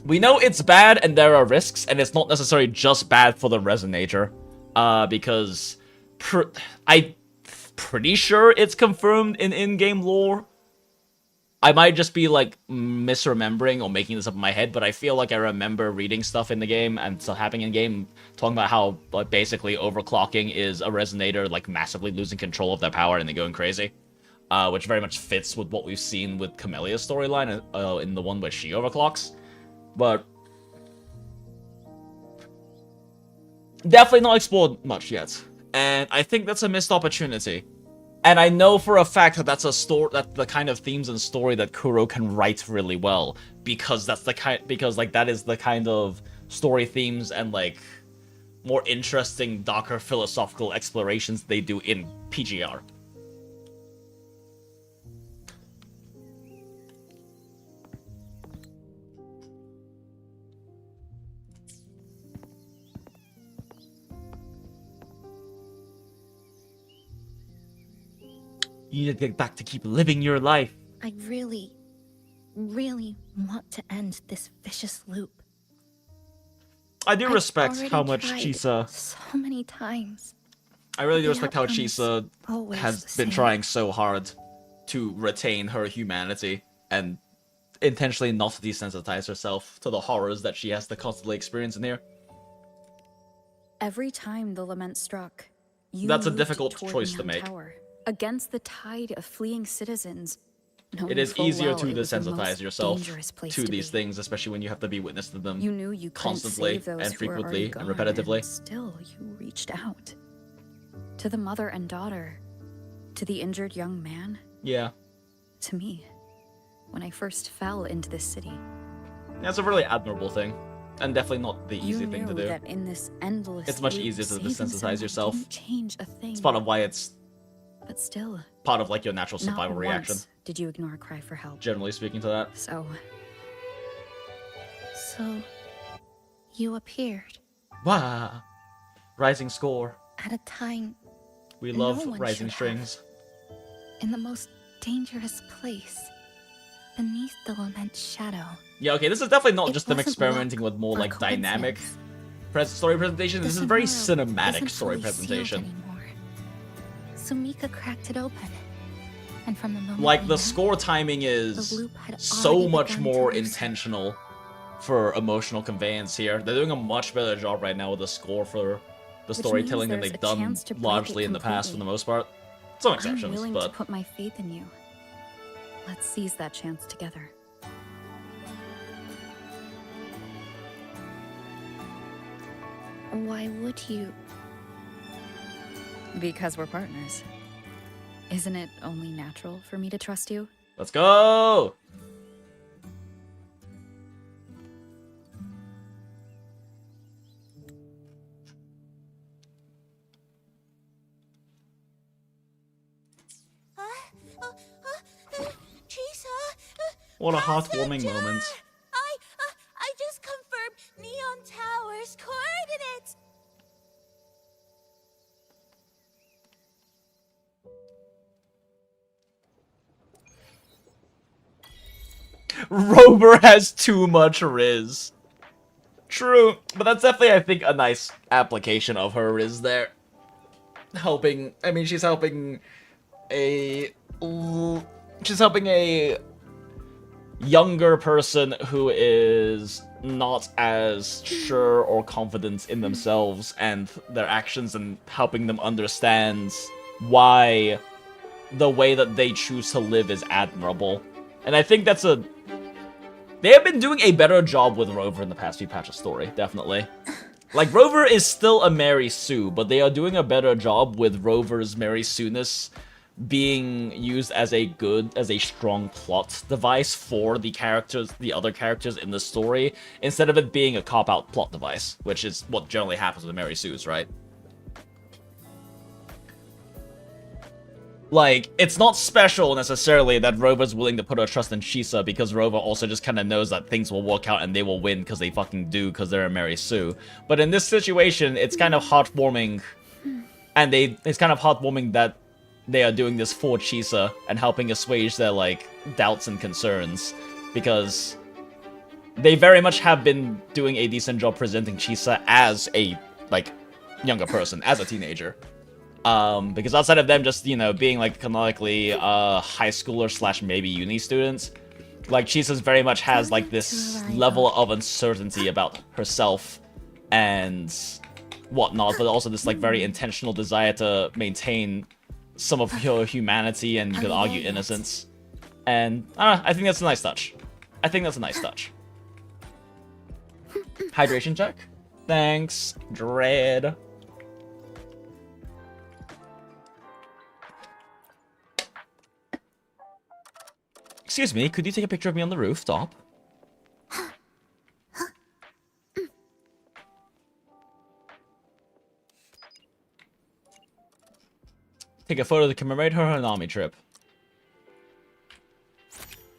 S1: We know it's bad, and there are risks, and it's not necessarily just bad for the resonator, because I'm pretty sure it's confirmed in in-game lore. I might just be, like, misremembering or making this up in my head, but I feel like I remember reading stuff in the game and stuff happening in-game, talking about how, like, basically overclocking is a resonator, like, massively losing control of their power and then going crazy. Which very much fits with what we've seen with Camellia's storyline in the one where she overclocks. But definitely not explored much yet. And I think that's a missed opportunity. And I know for a fact that that's the kind of themes and story that Kuro can write really well, because that is the kind of story themes and like more interesting, darker philosophical explorations they do in PGR. You need to get back to keep living your life.
S6: I really, really want to end this vicious loop.
S1: I do
S6: I've
S1: respect
S6: already
S1: how much
S6: tried
S1: Chisa.
S6: so many times.
S1: I really do
S6: The
S1: respect how
S6: outcome is
S1: Chisa
S6: always
S1: has
S6: the
S1: been
S6: same.
S1: trying so hard to retain her humanity and intentionally not desensitize herself to the horrors that she has to constantly experience in here.
S13: Every time the lament struck, you
S1: That's a
S13: moved
S1: difficult
S13: toward
S1: choice to
S13: Neon
S1: make.
S13: Tower, against the tide of fleeing citizens.
S1: It
S13: knowing
S1: is
S13: full
S1: easier
S13: well
S1: to
S13: it was the
S1: desensitize
S13: most
S1: yourself
S13: dangerous place
S1: to
S13: to
S1: these
S13: be.
S1: things, especially when you have to be witness to them
S13: You knew you couldn't
S1: constantly
S13: save those
S1: and
S13: who were already
S1: frequently and
S13: gone,
S1: repetitively.
S13: and still, you reached out to the mother and daughter, to the injured young man,
S1: Yeah.
S13: to me, when I first fell into this city.
S1: That's a really admirable thing. And definitely not the
S13: You
S1: easy thing to
S13: knew
S1: do.
S13: that in this endless
S1: It's much
S13: loop,
S1: easier to
S13: saving
S1: desensitize
S13: someone
S1: yourself.
S13: didn't change a thing.
S1: It's part of why it's
S13: But still,
S1: part of like your natural
S13: not
S1: survival reaction.
S13: once did you ignore a cry for help.
S1: Generally speaking to that.
S6: So, you appeared
S1: Wow. Rising score.
S6: at a time
S1: We
S6: no
S1: love
S6: one
S1: rising
S6: should have.
S1: strings.
S6: in the most dangerous place, beneath the lament's shadow.
S1: Yeah, okay, this is definitely not
S6: It
S1: just them
S6: wasn't
S1: experimenting with more
S6: luck or
S1: like dynamic
S6: coincidence.
S1: story presentation.
S6: The
S1: This is very
S6: Sonora
S1: cinematic
S6: isn't
S1: story
S6: fully sealed
S1: presentation.
S6: anymore. So Mika cracked it open, and from the moment
S1: Like
S6: we
S1: the
S6: met,
S1: score timing is
S6: the loop had
S1: so
S6: already
S1: much
S6: begun to
S1: more
S6: loosen.
S1: intentional for emotional conveyance here. They're doing a much better job right now with the score for the
S13: Which
S1: storytelling than
S13: means
S1: they've
S13: there's a
S1: done
S13: chance to break
S1: largely
S13: it
S1: in the past for the
S13: completely.
S1: most part. Some
S13: I'm
S1: exceptions,
S13: willing to
S1: but
S13: put my faith in you. Let's seize that chance together.
S6: Why would you?
S13: Because we're partners. Isn't it only natural for me to trust you?
S1: let's go!
S14: Chisa,
S1: What a heartwarming moment.
S14: I just confirmed Neon Tower's coordinates.
S1: Rover has too much Riz. True, but that's definitely, I think, a nice application of her Riz there. Helping, I mean, she's helping a younger person who is not as sure or confident in themselves and their actions, and helping them understand why the way that they choose to live is admirable. And I think that's they have been doing a better job with Rover in the past few patches story, definitely. Like, Rover is still a Mary Sue, but they are doing a better job with Rover's Mary Sue-ness being used as a strong plot device for the other characters in the story, instead of it being a cop-out plot device, which is what generally happens with Mary Sue's, right? Like, it's not special necessarily that Rover's willing to put her trust in Chisa, because Rover also just kind of knows that things will work out and they will win because they fucking do, because they're a Mary Sue. But in this situation, it's kind of heartwarming, and it's kind of heartwarming that they are doing this for Chisa and helping assuage their, like, doubts and concerns, because they very much have been doing a decent job presenting Chisa as a, like, younger person, as a teenager. Because outside of them just, you know, being, like, canonically, high schooler slash maybe uni students, like, Chisa's very much has, like, this level of uncertainty about herself and whatnot, but also this, like, very intentional desire to maintain some of her humanity and, you could argue, innocence. And, I think that's a nice touch. I think that's a nice touch. Hydration check? Thanks, Dread. Excuse me, could you take a picture of me on the rooftop? Take a photo to commemorate her Hanami trip.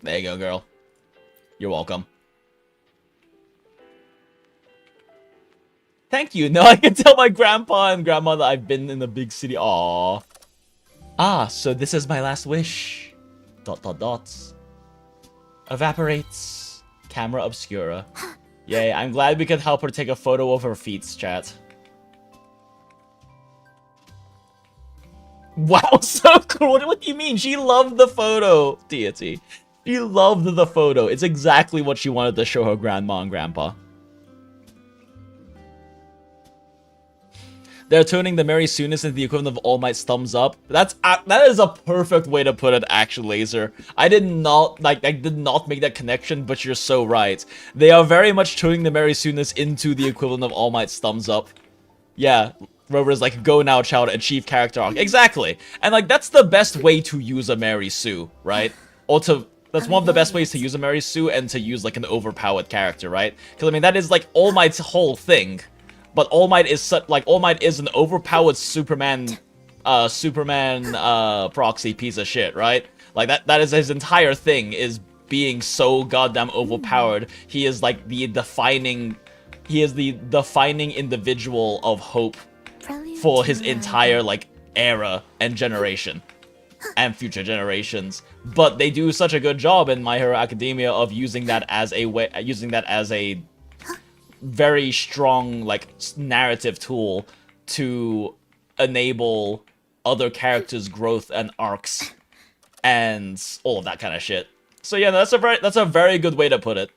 S1: There you go, girl. You're welcome. Thank you. Now I can tell my grandpa and grandma that I've been in the big city. Aww. Ah, so this is my last wish. ... Evaporates. Camera obscura. Yay, I'm glad we could help her take a photo of her feet, chat. Wow, so cool. What do you mean? She loved the photo, deity. She loved the photo. It's exactly what she wanted to show her grandma and grandpa. They're turning the Mary Soonest into the equivalent of All Might's thumbs up. That is a perfect way to put it, actually, Laser. I did not make that connection, but you're so right. They are very much turning the Mary Soonest into the equivalent of All Might's thumbs up. Yeah, Rover's like, go now, child, achieve character arc. Exactly. And like, that's the best way to use a Mary Sue, right? Or that's one of the best ways to use a Mary Sue and to use like an overpowered character, right? Because I mean, that is like All Might's whole thing. But All Might is All Might is an overpowered Superman proxy piece of shit, right? Like that is his entire thing, is being so goddamn overpowered. He is like the defining individual of hope for his entire like era and generation and future generations. But they do such a good job in My Hero Academia of using that as a very strong like narrative tool to enable other characters' growth and arcs and all of that kind of shit. So yeah, that's a very good way to put it.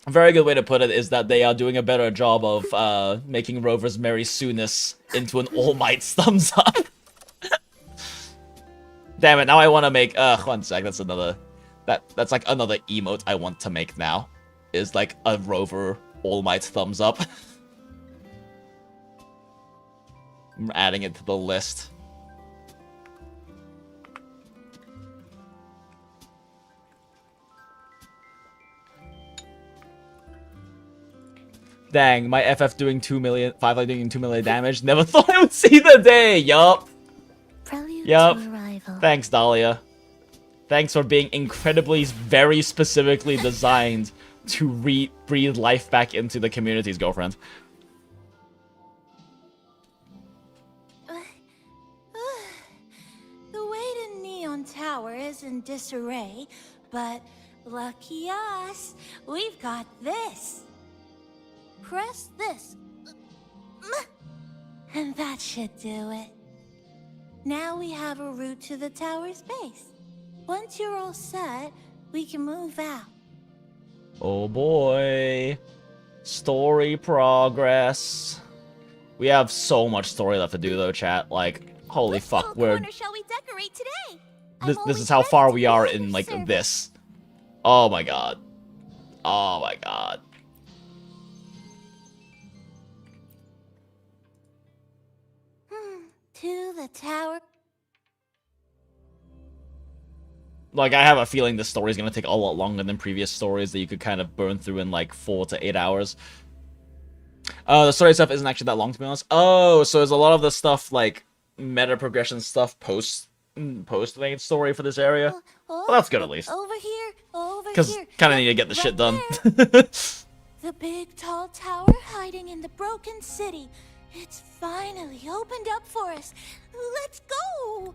S1: A very good way to put it is that they are doing a better job of making Rover's Mary Soonest into an All Might's thumbs up. Damn it! Now I want to make. One sec. That's another. That's like another emote I want to make now. Is like a Rover All Might's thumbs up. I'm adding it to the list. Dang, my FF doing 2 million, 5 doing 2 million damage. Never thought I would see the day. Yup. Yup. Thanks, Dahlia. Thanks for being incredibly, very specifically designed to breathe life back into the community's girlfriend.
S14: The way to Neon Tower is in disarray, but lucky us, we've got this. Press this. And that should do it. Now we have a route to the tower's base. Once you're all set, we can move out.
S1: Oh boy. Story progress. We have so much story left to do though, chat. Like, holy fuck, we're...
S14: Shall we decorate today?
S1: This is how far we are in, like, this. Oh my god. Oh my god.
S14: To the tower.
S1: Like, I have a feeling this story is going to take a lot longer than previous stories that you could kind of burn through in, like, 4 to 8 hours. The story itself isn't actually that long, to be honest. Oh, so there's a lot of the stuff, like, meta progression stuff post the main story for this area. Well, that's good, at least.
S14: Over here, over
S1: because
S14: here.
S1: kind of need to get the shit done.
S14: The big tall tower hiding in the broken city. It's finally opened up for us. Let's go!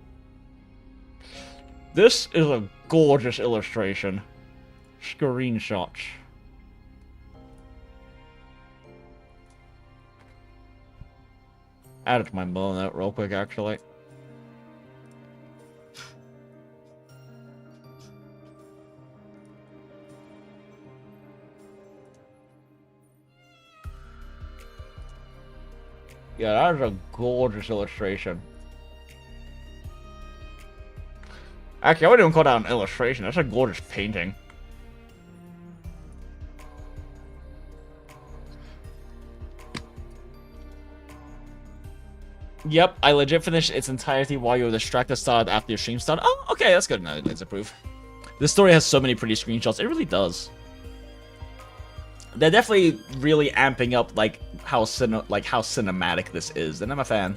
S1: This is a gorgeous illustration. Screenshots. Add it to my middle note real quick, actually. Yeah, that is a gorgeous illustration. Actually, I wouldn't even call that an illustration. That's a gorgeous painting. Yep, I legit finished its entirety while you were distracted started after your stream started. Oh, okay, that's good. No, let's approve. This story has so many pretty screenshots. It really does. They're definitely really amping up like how cinematic this is, and I'm a fan.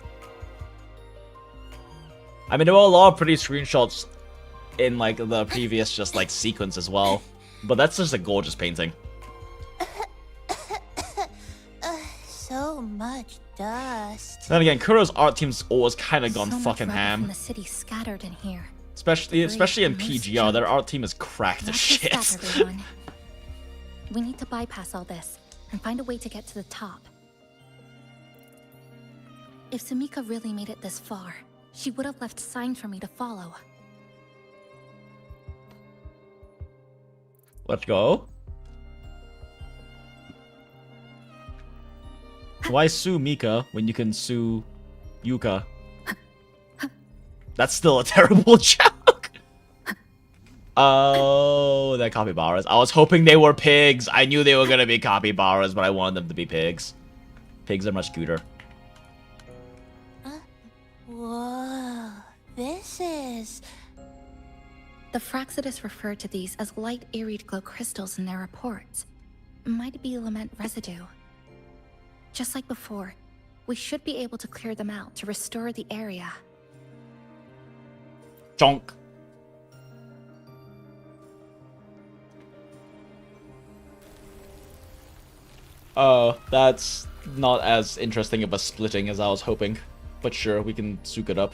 S1: I mean, there were a lot of pretty screenshots in like the previous just like sequence as well, but that's just a gorgeous painting.
S14: So much dust.
S1: Then again, Kuro's art team's always kind of gone
S6: So much
S1: fucking
S6: rubble
S1: ham.
S6: from the city scattered in here.
S1: Especially in
S6: Great, loose
S1: PGR, their art team is cracked as
S6: Not
S1: shit.
S6: just that, everyone. We need to bypass all this and find a way to get to the top. If Sumika really made it this far, she would have left signs for me to follow.
S1: Let's go. Why sue Mika when you can sue Yuka? That's still a terrible joke. Oh, they're capybaras. I was hoping they were pigs. I knew they were gonna be capybaras, but I wanted them to be pigs. Pigs are much cuter.
S14: Whoa, this is...
S6: The Fraxidus referred to these as light arid glow crystals in their reports. Might be lament residue. Just like before, we should be able to clear them out to restore the area.
S1: Jonk. Oh, that's not as interesting of a splitting as I was hoping. But sure, we can soak it up.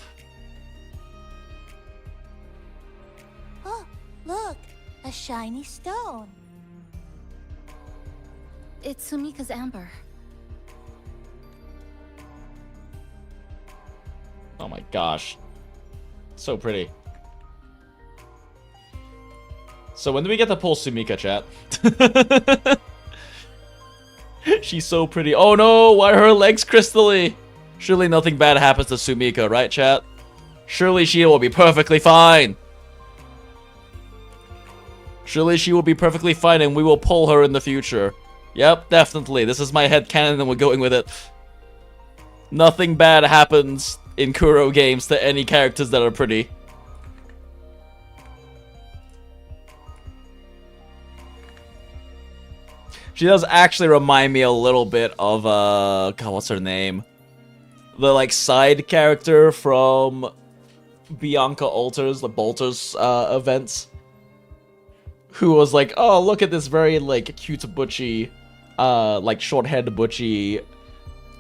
S14: Oh, look, a shiny stone.
S6: It's Sumika's amber.
S1: Oh my gosh. So pretty. So when do we get to pull Sumika, chat? She's so pretty. Oh no, why are her legs crystally? Surely nothing bad happens to Sumika, right, chat? Surely she will be perfectly fine. Surely she will be perfectly fine and we will pull her in the future. Yep, definitely. This is my headcanon and we're going with it. Nothing bad happens in Kuro games to any characters that are pretty. She does actually remind me a little bit of, God, what's her name? The, like, side character from Bianca Alters, the Bolters, events. Who was like, oh, look at this very, like, cute butchy, like, short-haired butchy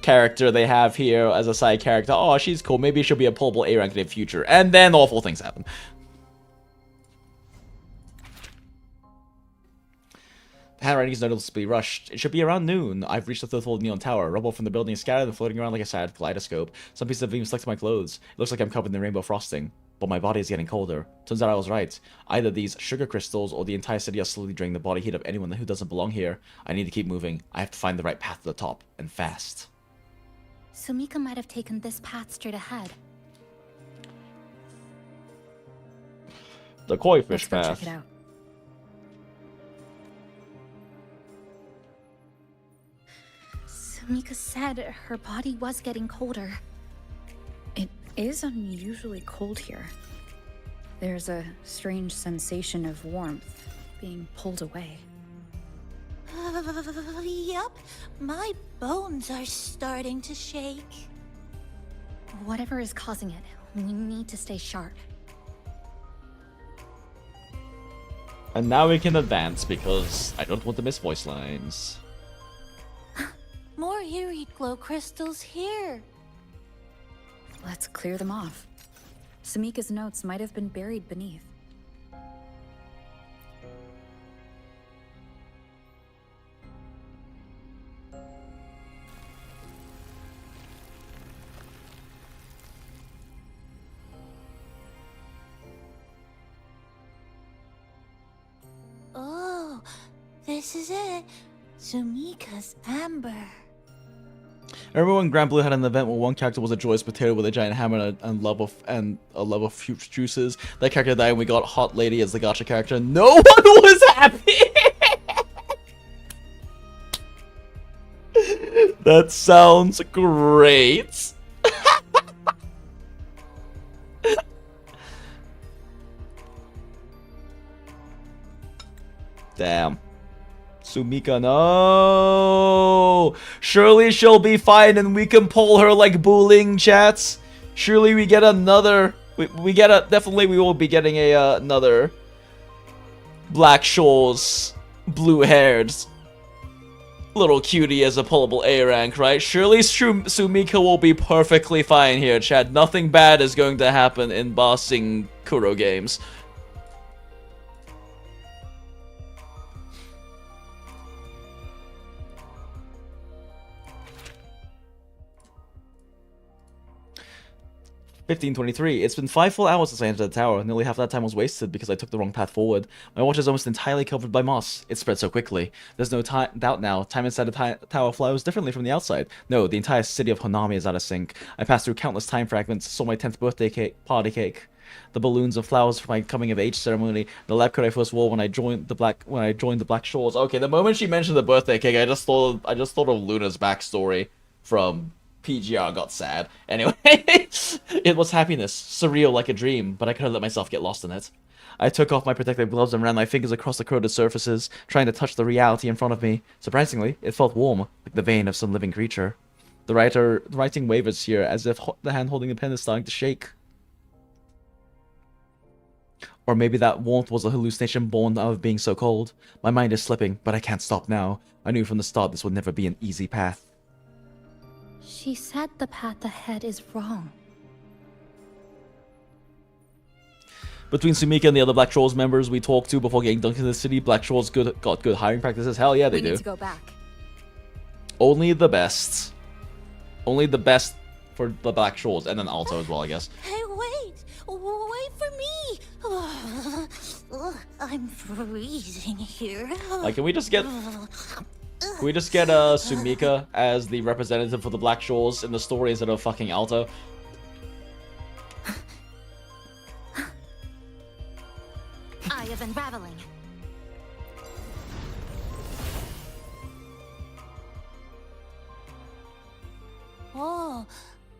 S1: character they have here as a side character. Oh, she's cool. Maybe she'll be a pullable A rank in the future. And then awful things happen. The handwriting is noticeably rushed. It should be around noon. I've reached the third floor of the Neon Tower. Rubble from the building is scattered and floating around like a sad kaleidoscope. Some pieces of beam stuck to my clothes. It looks like I'm covered in rainbow frosting. But my body is getting colder. Turns out I was right. Either these sugar crystals or the entire city are slowly draining the body heat of anyone who doesn't belong here. I need to keep moving. I have to find the right path to the top. And fast.
S6: Sumika might have taken this path straight ahead.
S1: The koi fish
S6: Let's go
S1: path.
S6: check it out. Sumika said her body was getting colder.
S13: It is unusually cold here. There's a strange sensation of warmth being pulled away.
S14: Yup, my bones are starting to shake.
S6: Whatever is causing it, we need to stay sharp.
S1: And now we can advance because I don't want to miss voice lines.
S14: More eerie glow crystals here.
S13: Let's clear them off. Sumika's notes might have been buried beneath.
S14: Oh, this is it. Sumika's amber.
S1: I remember when Grand Blue had an event where one character was a joyous potato with a giant hammer and a love of fruit juices. That character died and we got Hot Lady as the gacha character. No one was happy! That sounds great. Damn. Sumika, no! Surely she'll be fine and we can pull her like Booling, chats. Surely we get another... We get a... Definitely we will be getting a another... Black Shawl's blue-haired little cutie as a pullable A rank, right? Surely Sumika will be perfectly fine here, chat. Nothing bad is going to happen in bossing Kuro games. (15:23). It's been 5 full hours since I entered the tower. Nearly half that time was wasted because I took the wrong path forward. My watch is almost entirely covered by moss. It spread so quickly. There's no doubt now. Time inside the tower flows differently from the outside. No, the entire city of Honami is out of sync. I passed through countless time fragments, saw my 10th birthday party cake, the balloons and flowers for my coming of age ceremony, the lab coat I first wore when I joined the Black Shores. Okay, the moment she mentioned the birthday cake, I just thought of Luna's backstory from PGR got sad. Anyway, it was happiness, surreal like a dream, but I couldn't let myself get lost in it. I took off my protective gloves and ran my fingers across the corroded surfaces, trying to touch the reality in front of me. Surprisingly, it felt warm, like the vein of some living creature. The writing wavers here, as if the hand holding the pen is starting to shake. Or maybe that warmth was a hallucination born out of being so cold. My mind is slipping, but I can't stop now. I knew from the start this would never be an easy path.
S6: She said the path ahead is wrong.
S1: Between Sumika and the other Black Shores members we talked to before getting dunked into the city, Black Shores got good hiring practices. Hell yeah, they do.
S13: We need to go back.
S1: Only the best. Only the best for the Black Shores, and then Alto as well, I guess.
S14: Hey, wait! Wait for me! I'm freezing here.
S1: Like, can we just get Sumika as the representative for the Black Shores in the story instead of fucking Alto?
S8: Eye of Unraveling.
S14: Oh,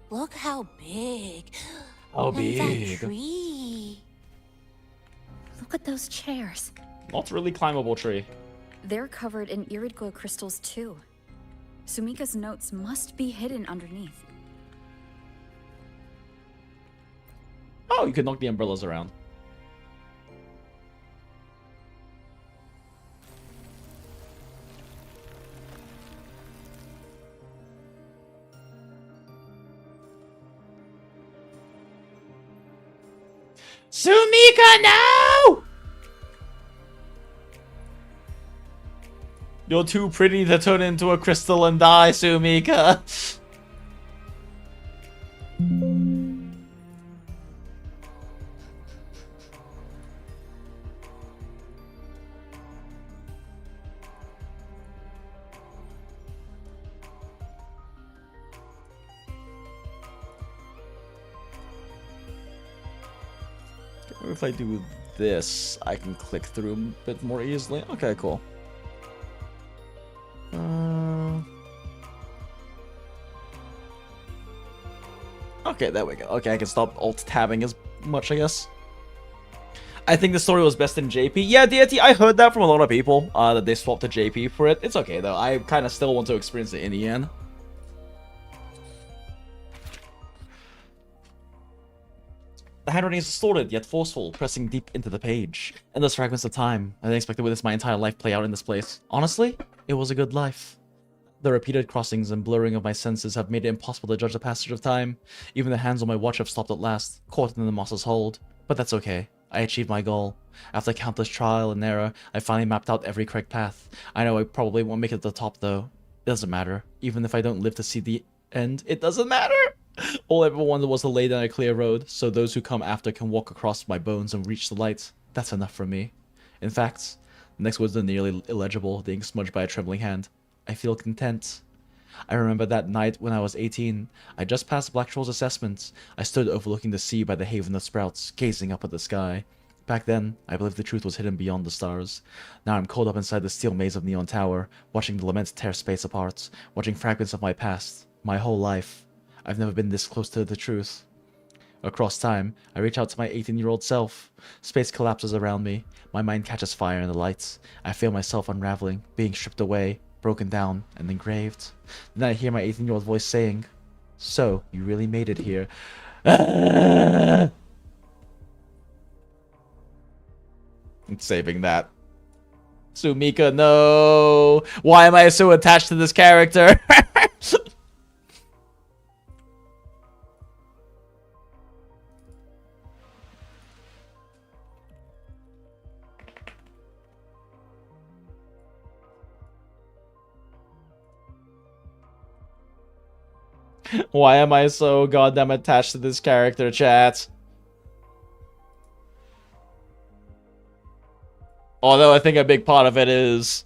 S14: look how big.
S1: How
S14: And
S1: big?
S14: that tree.
S6: Look at those chairs.
S1: Not really climbable tree.
S13: They're covered in irid glow crystals too. Sumika's notes must be hidden underneath.
S1: Oh, you can knock the umbrellas around. Sumika, no! You're too pretty to turn into a crystal and die, Sumika. If I do this, I can click through a bit more easily. Okay, cool. Okay, there we go. Okay, I can stop alt-tabbing as much, I guess. I think the story was best in JP. Yeah, DT, I heard that from a lot of people, that they swapped to JP for it. It's okay, though. I kind of still want to experience it in the end. The handwriting is distorted, yet forceful, pressing deep into the page. Endless fragments of time. I didn't expect to witness my entire life play out in this place. Honestly, it was a good life. The repeated crossings and blurring of my senses have made it impossible to judge the passage of time. Even the hands on my watch have stopped at last, caught in the moss's hold. But that's okay. I achieved my goal. After countless trial and error, I finally mapped out every correct path. I know I probably won't make it to the top though. It doesn't matter. Even if I don't live to see the end, it doesn't matter! All I ever wanted was to lay down a clear road, so those who come after can walk across my bones and reach the light. That's enough for me. In fact, the next words are nearly illegible, being smudged by a trembling hand. I feel content. I remember that night when I was 18. I just passed Black Shores assessments. I stood overlooking the sea by the Haven of Sprouts, gazing up at the sky. Back then, I believed the truth was hidden beyond the stars. Now I'm caught up inside the steel maze of Neon Tower, watching the laments tear space apart, watching fragments of my past, my whole life. I've never been this close to the truth. Across time, I reach out to my 18-year-old self. Space collapses around me. My mind catches fire in the lights. I feel myself unraveling, being stripped away, broken down, and engraved. Then I hear my 18-year-old voice saying, "So, you really made it here." I'm saving that. Sumika, no! Why am I so attached to this character? Why am I so goddamn attached to this character, chat? Although I think a big part of it is...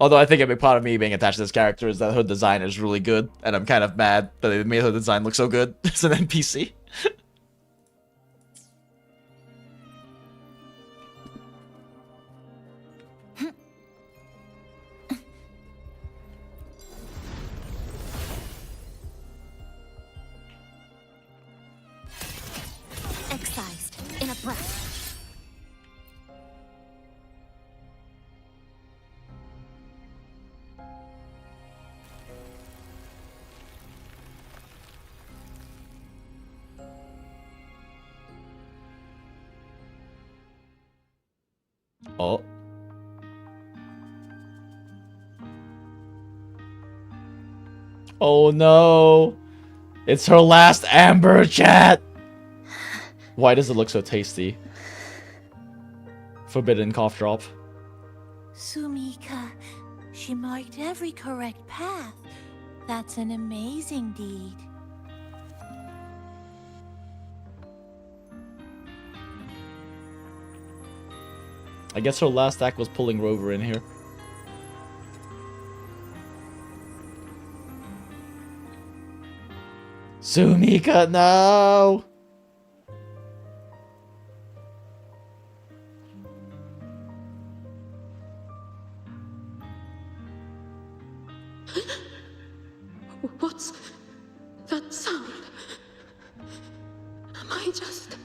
S1: Although I think a big part of me being attached to this character is that her design is really good, and I'm kind of mad that they made her design look so good as an NPC.
S6: Excised in a breath.
S1: Oh. Oh no. It's her last amber, chat. Why does it look so tasty? Forbidden cough drop.
S14: Sumika, she marked every correct path. That's an amazing deed.
S1: I guess her last act was pulling Rover in here. Sumika, no!
S16: What's that sound? Am I just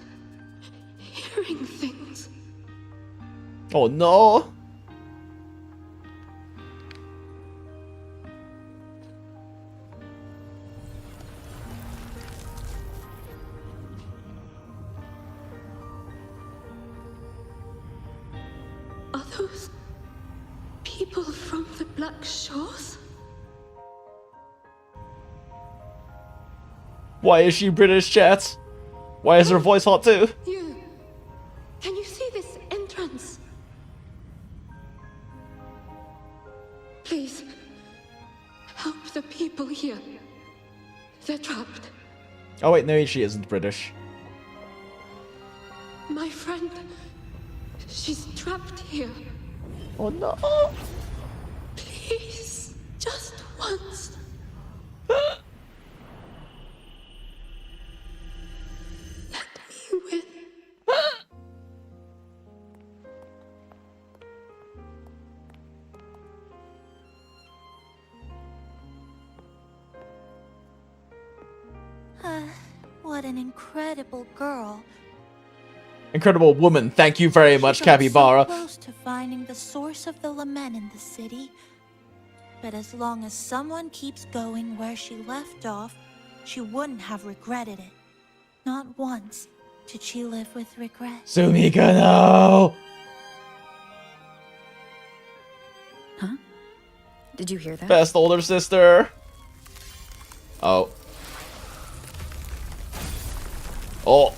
S16: hearing things?
S1: Oh no!
S16: Are those people from the Black Shores?
S1: Why is she British, chat? Why is her voice hot too?
S16: Can you see this entrance? Please, help the people here. They're trapped.
S1: Oh wait, no, she isn't British.
S16: My friend, she's trapped here.
S1: Oh no!
S16: Please, just once. Let me win.
S14: What an incredible girl.
S1: Incredible woman, thank you very much,
S14: She got
S1: Capybara.
S14: so close to finding the source of the lament in the city. But as long as someone keeps going where she left off, she wouldn't have regretted it. Not once did she live with regret.
S1: Sumika, no!
S13: Huh? Did you hear that?
S1: Best older sister. Oh. Oh.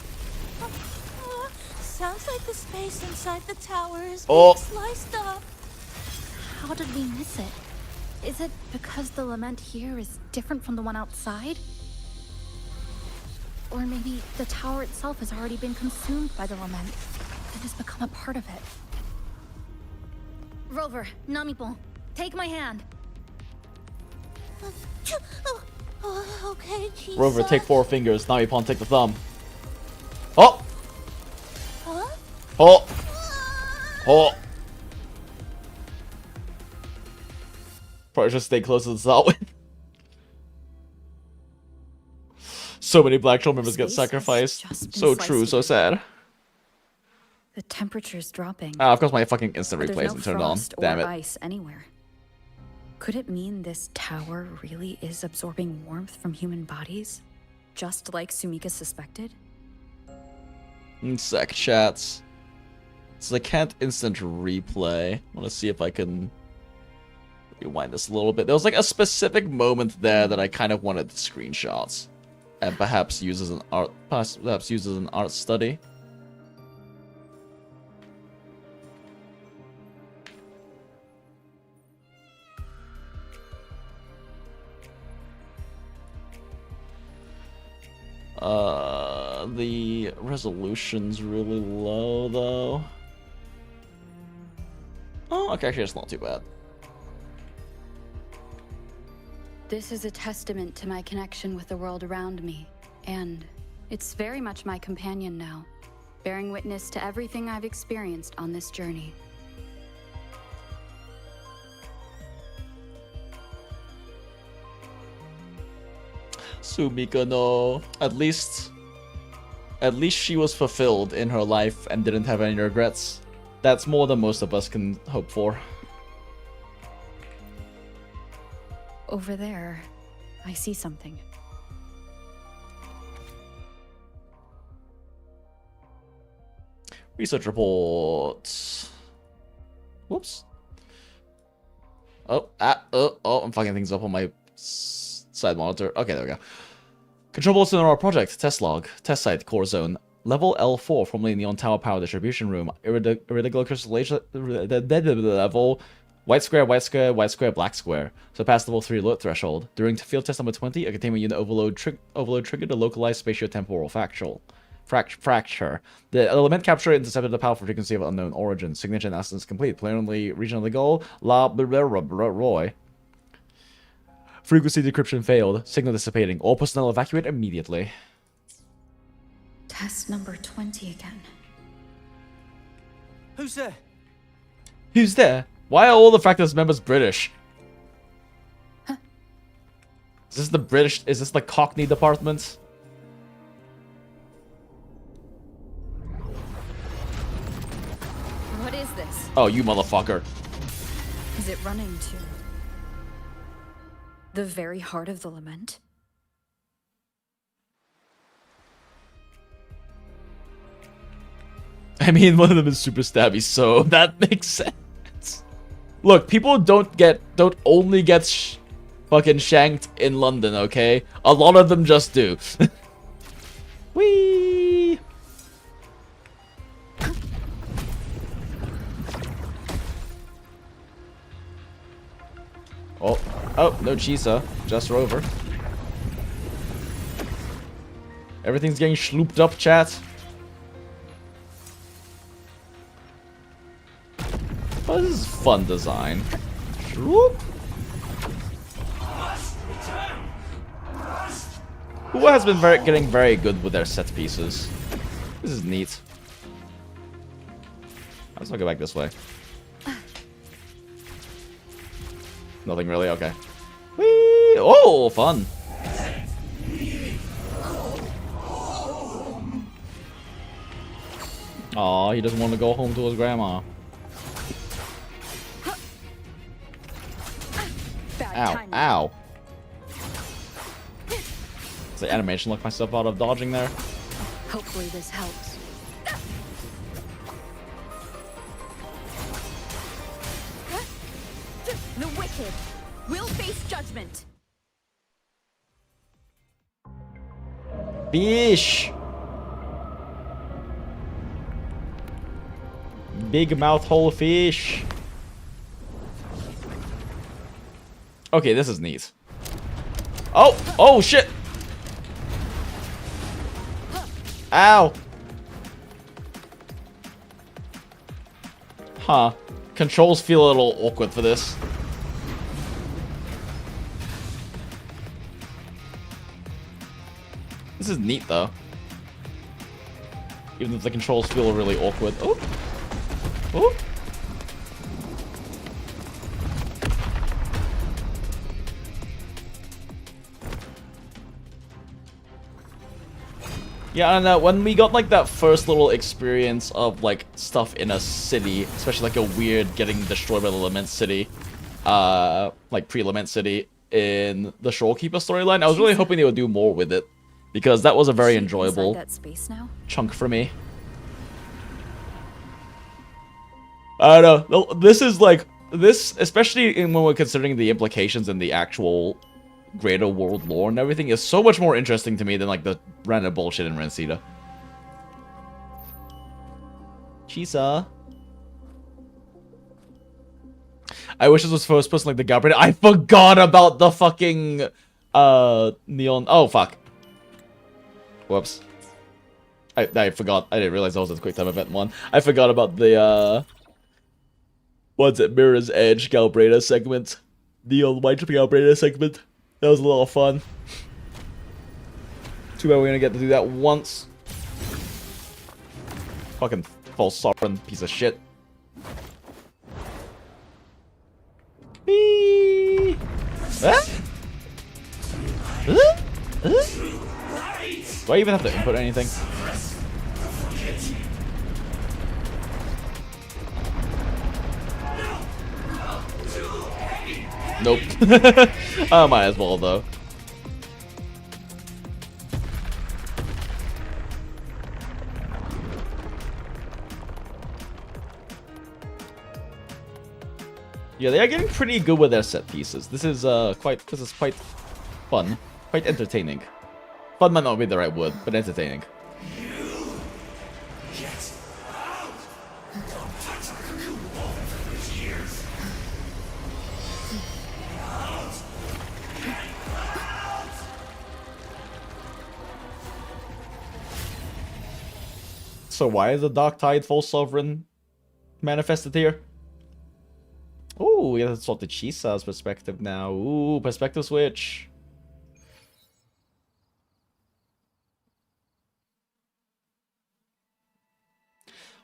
S14: Sounds like the space inside the tower is
S1: Oh.
S14: being sliced up.
S6: How did we miss it? Is it because the lament here is different from the one outside? Or maybe the tower itself has already been consumed by the lament and has become a part of it. Rover, Namipon, take my hand.
S14: Okay, Jesus.
S1: Rover, take 4 fingers. Namipon, take the thumb. Oh!
S14: Huh?
S1: Oh! Oh! Probably should stay close to the start with. So many Black Troll members get
S13: Space has
S1: sacrificed.
S13: just been
S1: So
S13: sliced
S1: true, so
S13: again.
S1: sad.
S13: The temperature's dropping.
S1: Ah, of course my fucking instant
S13: But
S1: replay
S13: there's
S1: isn't
S13: no
S1: turned on.
S13: frost
S1: Damn
S13: or
S1: it.
S13: ice anywhere. Could it mean this tower really is absorbing warmth from human bodies? Just like Sumika suspected?
S1: Sec chats. So I can't instant replay. I want to see if I can rewind this a little bit. There was like a specific moment there that I kind of wanted the screenshots. And perhaps use as an art study. The resolution's really low though. Oh, okay, actually it's not too bad.
S13: This is a testament to my connection with the world around me, and it's very much my companion now, bearing witness to everything I've experienced on this journey.
S1: Sumika, no. At least she was fulfilled in her life and didn't have any regrets. That's more than most of us can hope for.
S13: Over there, I see something.
S1: Research report. Whoops. Oh, I'm fucking things up on my side monitor. Okay, there we go. Control boards in our project. Test log. Test site. Core zone. Level L4, formerly Neon Tower Power Distribution Room. Irregular crystallization level. White square, white square, white square, black square. Surpassed level 3 alert threshold. During field test number 20, a containment unit overload triggered a localized spatiotemporal fracture. The element capture intercepted a powerful frequency of unknown origin. Signature analysis complete. Preliminary regional goal. Roy. Frequency decryption failed. Signal dissipating. All personnel evacuate immediately.
S13: Test number 20 again.
S10: Who's there?
S1: Who's there? Why are all the Fractus members British?
S13: Huh?
S1: Is this the British? Is this the Cockney department?
S13: What is this?
S1: Oh, you motherfucker.
S13: Is it running to the very heart of the lament?
S1: I mean, one of them is super stabby, so that makes sense. Look, people don't only get fucking shanked in London, okay? A lot of them just do. Whee! Oh, no Chisa, just Rover. Everything's getting slooped up, chat. Oh, this is fun design. Whoop. WuWa has been getting very good with their set pieces. This is neat. Let's not go back this way. Nothing really, okay. Whee! Oh, fun. Aw, he doesn't want to go home to his grandma. Ow, ow. Does the animation look myself out of dodging there?
S13: Hopefully this helps.
S8: The wicked will face judgment.
S1: Fish! Big mouth hole fish. Okay, this is neat. Oh! Oh, shit! Ow! Huh. Controls feel a little awkward for this. This is neat, though. Even if the controls feel really awkward. Oh! Oh! Yeah, and when we got like that first little experience of like stuff in a city, especially like a weird getting destroyed by the Lament City, like pre-Lament City in the Shorekeeper storyline, I was really hoping they would do more with it, because that was a very enjoyable
S13: that space now?
S1: chunk for me. I don't know. This is like this, especially when we're considering the implications in the actual greater world lore and everything, is so much more interesting to me than like the random bullshit in Rencida. Chisa. I wish this was first person like the Gabriel. I forgot about the fucking neon. Oh fuck. Whoops. I forgot. I didn't realize that was a quick time event one. I forgot about the what's it, Mirror's Edge Galbreda segment. Neon White Galbreda segment. That was a lot of fun. Too bad we're gonna get to do that once. Fucking false sovereign piece of shit. Whee! Ah? Do I even have to input anything? Nope. I might as well, though. Yeah, they are getting pretty good with their set pieces. This is quite fun, quite entertaining. Fun might not be the right word, but entertaining. So why is the Dark Tide False Sovereign manifested here? Ooh, we gotta sort the Chisa's perspective now. Ooh, perspective switch.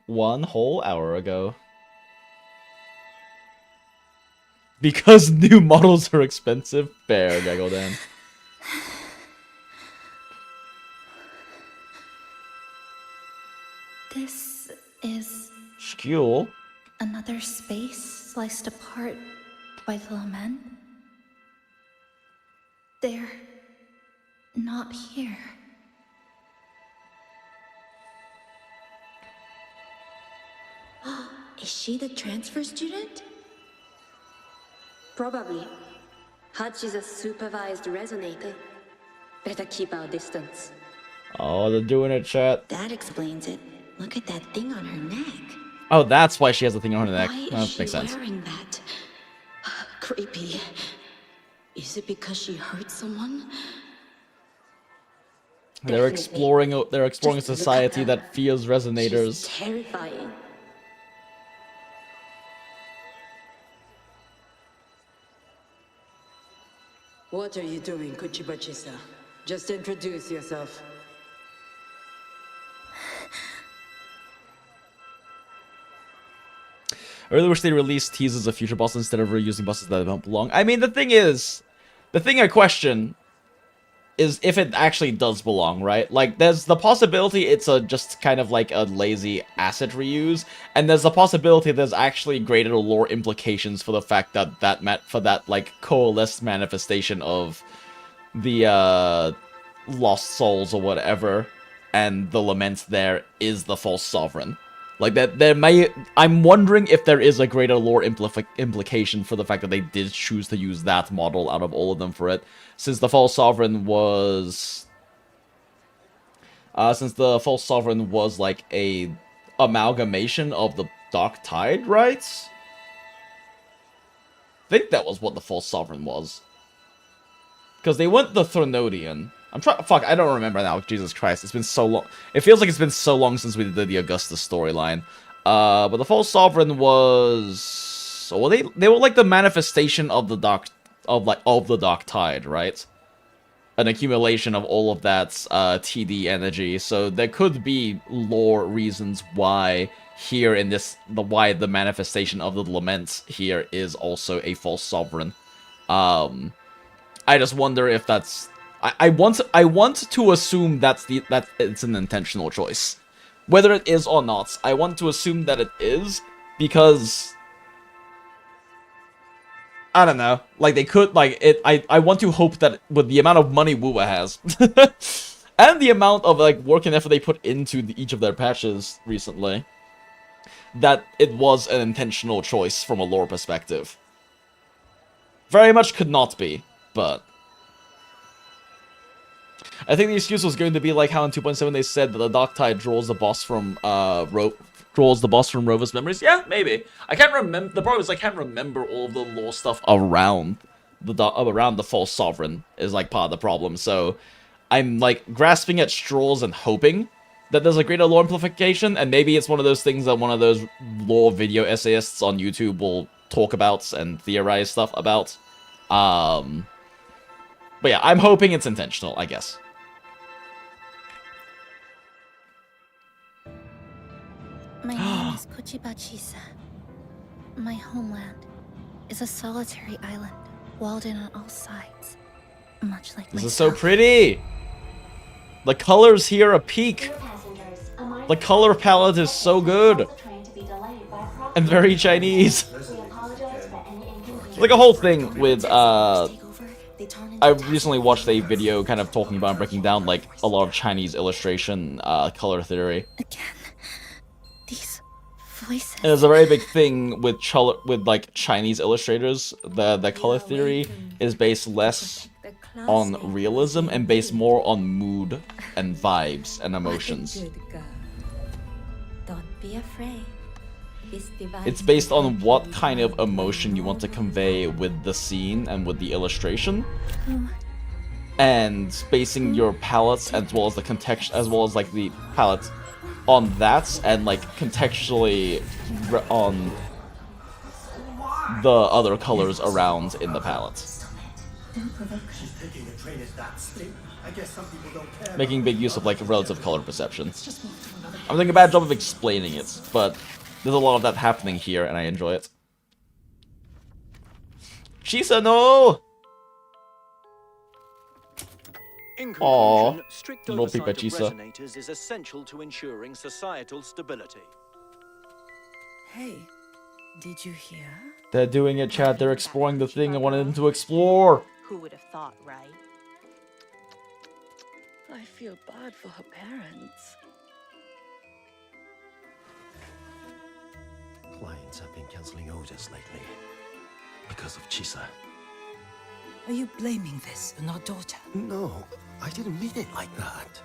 S1: One whole hour ago. Because new models are expensive? Fair, Gagodan.
S6: This is
S1: Skule.
S6: another space sliced apart by the lament. They're not here.
S16: Is she the transfer student? Probably. Hatch is a supervised resonator. Better keep our distance.
S1: Oh, they're doing it, chat.
S16: That explains it. Look at that thing on her neck.
S1: Oh, that's why she has the thing on her neck.
S16: Why
S1: That
S16: is she
S1: makes sense.
S16: wearing that? Creepy. Is it because she hurt someone?
S1: They're exploring a
S16: Just look at
S1: society
S16: her.
S1: that fears resonators.
S16: She's terrifying.
S17: What are you doing, Kuchibachi-san? Just introduce yourself.
S1: I really wish they released teasers of future bosses instead of reusing bosses that don't belong. I mean, the thing I question is if it actually does belong, right? Like, there's the possibility it's just kind of like a lazy asset reuse, and there's the possibility there's actually greater lore implications for the fact that that like coalesced manifestation of the lost souls or whatever, and the lament there is the false sovereign. Like, I'm wondering if there is a greater lore implication for the fact that they did choose to use that model out of all of them for it, since the false sovereign was like a amalgamation of the Dark Tide, right? I think that was what the false sovereign was, because they went the Thronodian. Fuck, I don't remember now. Jesus Christ, it's been so long. It feels like it's been so long since we did the Augustus storyline. But the false sovereign was, well, they were like the manifestation of the Dark Tide, right? An accumulation of all of that TD energy. So there could be lore reasons why here in this, why the manifestation of the lament here is also a false sovereign. I just wonder if that's I want to assume that it's an intentional choice. Whether it is or not, I want to assume that it is, because I don't know. Like, they could, like, I want to hope that with the amount of money WuWa has, and the amount of, like, work and effort they put into each of their patches recently, that it was an intentional choice from a lore perspective. Very much could not be, but I think the excuse was going to be like how in 2.7 they said that the Dark Tide draws the boss from Rover's memories. Yeah, maybe. I can't remember. The problem is I can't remember all of the lore stuff around the false sovereign is like part of the problem. So I'm like grasping at straws and hoping that there's a greater lore amplification, and maybe it's one of those things that one of those lore video essayists on YouTube will talk about and theorize stuff about. But yeah, I'm hoping it's intentional, I guess.
S6: My name is Kuchibachisa. My homeland is a solitary island, walled in on all sides, much like
S1: This is so pretty! The colors here are peak! The color palette is so good! And very Chinese! Like a whole thing with, I recently watched a video kind of talking about and breaking down, like, a lot of Chinese illustration, color theory.
S6: Voices.
S1: And there's a very big thing with like Chinese illustrators. The color theory is based less on realism and based more on mood and vibes and emotions.
S8: Don't be afraid.
S1: It's based on what kind of emotion you want to convey with the scene and with the illustration, and basing your palettes as well as the context, as well as like the palette on that, and like contextually on the other colors around in the palette. Making big use of like relative color perception. I'm doing a bad job of explaining it, but there's a lot of that happening here and I enjoy it. Chisa, no!
S18: In
S1: Aww,
S18: conclusion, strict
S1: little
S18: oversight of
S1: Chisa.
S18: resonators is essential to ensuring societal stability.
S14: Hey, did you hear?
S1: They're doing it, chat. They're exploring the thing I wanted them to explore.
S14: Who would have thought, right? I feel bad for her parents.
S3: Clients have been canceling orders lately because of Chisa.
S14: Are you blaming this on our daughter?
S3: No, I didn't mean it like that.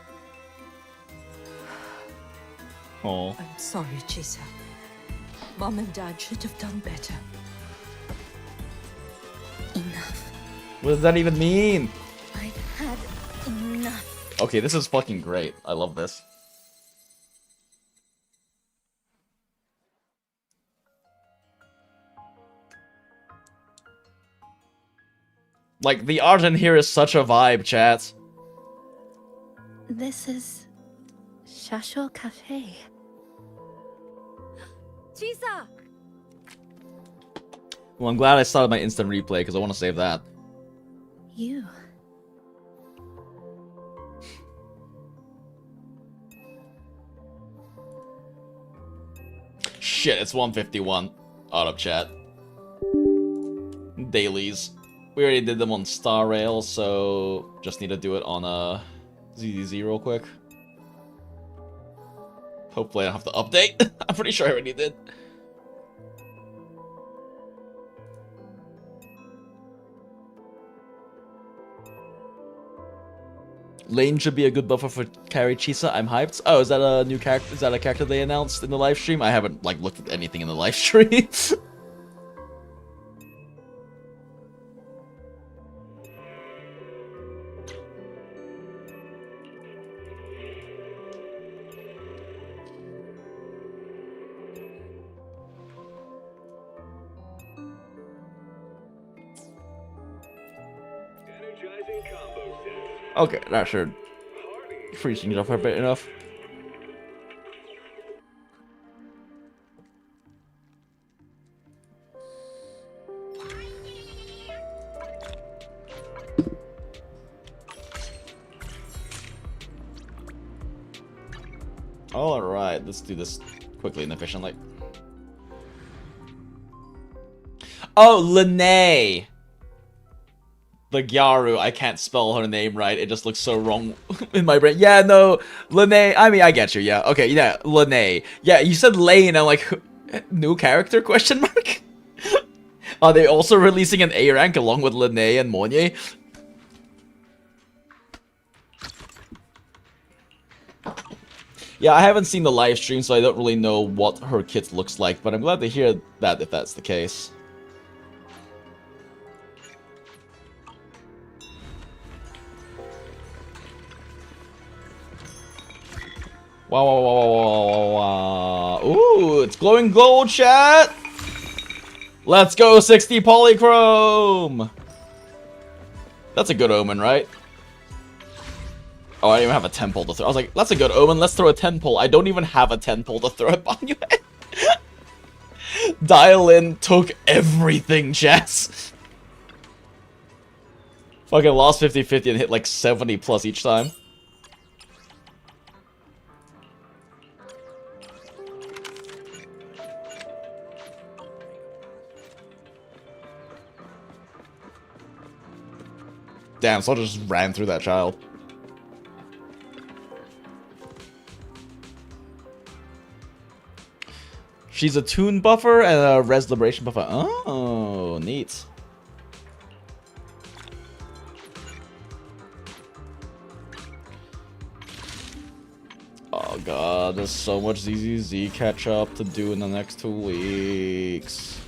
S1: Oh.
S14: I'm sorry, Chisa. Mom and Dad should have done better. Enough.
S1: What does that even mean?
S14: I've had enough.
S1: Okay, this is fucking great. I love this. Like, the art in here is such a vibe, chat.
S6: This is Shasho Cafe.
S13: Chisa!
S1: Well, I'm glad I started my instant replay because I want to save that.
S6: You.
S1: Shit, it's 1:51. Auto chat. Dailies. We already did them on Star Rail, so just need to do it on ZZZ real quick. Hopefully I don't have to update. I'm pretty sure I already did. Lane should be a good buffer for carry Chisa. I'm hyped. Oh, is that a new character? Is that a character they announced in the live stream? I haven't like looked at anything in the live stream. Okay, that should free things up a bit enough. Alright, let's do this quickly and efficiently. Oh, Lene! The Gyaru, I can't spell her name right. It just looks so wrong in my brain. Yeah, no, Lene. I mean, I get you. Yeah, okay, yeah, Lene. Yeah, you said Lane. I'm like, new character? Question mark. Are they also releasing an A rank along with Lene and Monye? Yeah, I haven't seen the live stream, so I don't really know what her kit looks like. But I'm glad to hear that if that's the case. Wow, wow, wow, wow, wow, wow. Ooh, it's glowing gold, chat! Let's go, 60 polychrome! That's a good omen, right? Oh, I don't even have a 10 pole to throw. I was like, that's a good omen, let's throw a 10 pole. I don't even have a 10 pole to throw at Banyu. Dial in took everything, Jess. Fucking lost 50-50 and hit like 70 plus each time. Damn, Soldier just ran through that child. She's a tune buffer and a res liberation buffer. Oh, neat. Oh god, there's so much ZZZ catch-up to do in the next 2 weeks.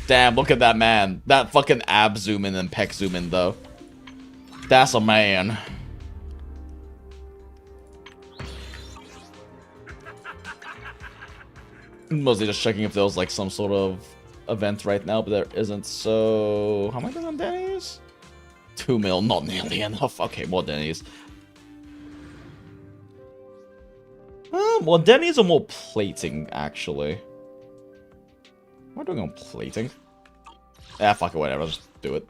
S1: Damn, look at that man. That fucking ab zoom in and pec zoom in, though. That's a man. Mostly just checking if there was like some sort of event right now, but there isn't, so... How am I doing on Denny's? 2 mil, not nearly enough. Okay, more Denny's. Well, Denny's are more plating, actually. What am I doing on plating? Ah, fuck it, whatever, just do it.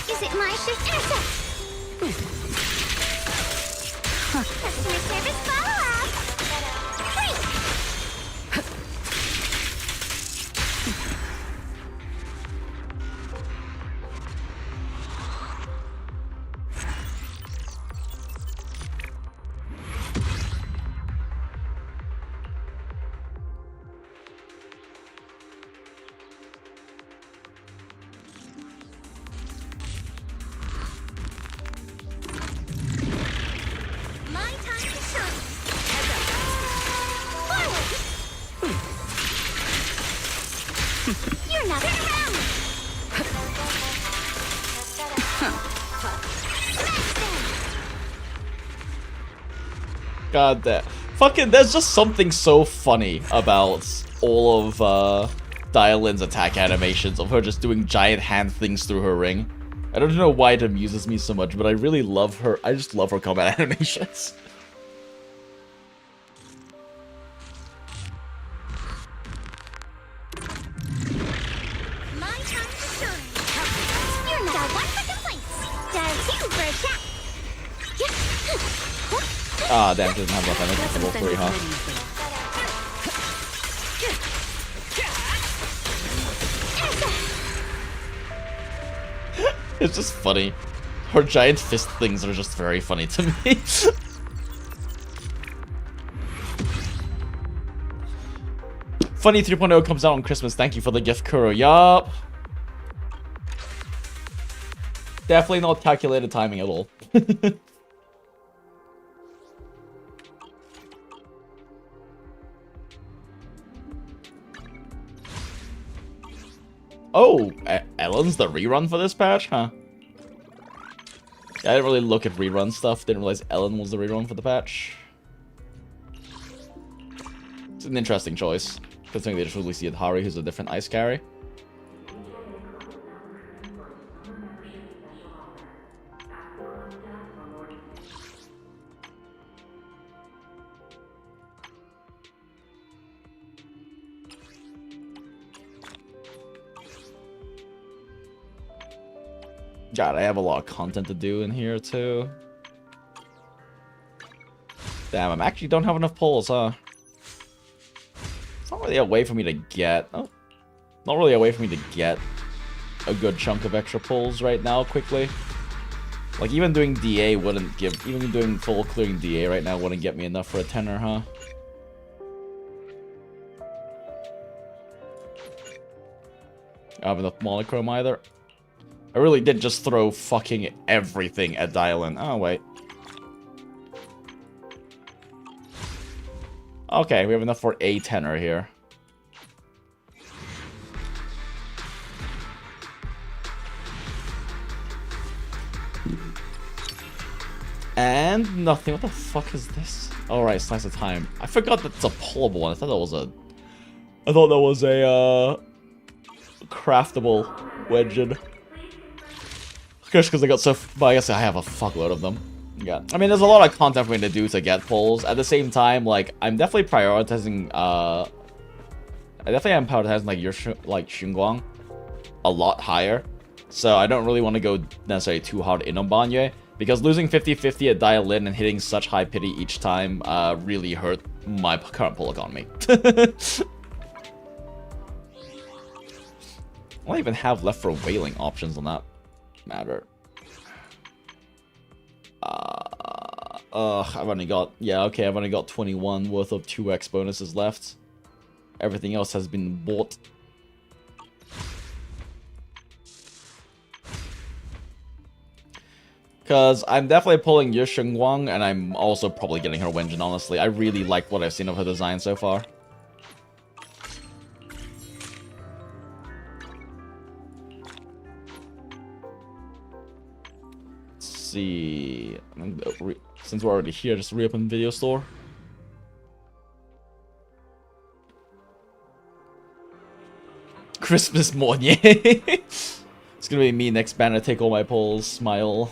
S7: Is it my shift? Intercept! Customer service follow-up! Great! My time to shine! Forward! You're not turn around!
S1: God damn. Fucking, there's just something so funny about all of Dialin's attack animations of her just doing giant hand things through her ring. I don't know why it amuses me so much, but I really love her. I just love her combat animations.
S7: My time to shine! You're not one for complaints! Dial 2 for a shot!
S1: Ah, damn, she doesn't have enough energy for level 3, huh? It's just funny. Her giant fist things are just very funny to me. Funny 3.0 comes out on Christmas. Thank you for the gift, Kuro. Yup. Definitely not calculated timing at all. Oh, Ellen's the rerun for this patch? Huh. Yeah, I didn't really look at rerun stuff. Didn't realize Ellen was the rerun for the patch. It's an interesting choice, considering they just released the Adhari, who's a different ice carry. God, I have a lot of content to do in here too. Damn, I actually don't have enough pulls, huh? It's not really a way for me to get... Oh, not really a way for me to get a good chunk of extra pulls right now quickly. Like, even doing DA wouldn't give... Even doing full clearing DA right now wouldn't get me enough for a tenner, huh? I don't have enough monochrome either. I really did just throw fucking everything at Dylan. Oh, wait. Okay, we have enough for a tenner here. And nothing. What the fuck is this? Alright, Slice of Time. I forgot that's a pullable one. I thought that was a craftable wedgeon. Just because I got so... Well, I guess I have a fuckload of them. Yeah. I mean, there's a lot of content for me to do to get pulls. At the same time, like, I'm definitely prioritizing, I definitely am prioritizing, like, Xingguang a lot higher. So I don't really want to go necessarily too hard in on Banye. Because losing 50-50 at Dial-In and hitting such high pity each time, really hurt my current pull economy. What do I even have left for whaling options on that matter? I've only got... Yeah, okay, I've only got 21 worth of 2x bonuses left. Everything else has been bought. Because I'm definitely pulling Yu Shengguang, and I'm also probably getting her Wenjin, honestly. I really like what I've seen of her design so far. Let's see... Since we're already here, just reopen video store. Christmas morning. It's gonna be me next banner, take all my pulls, smile.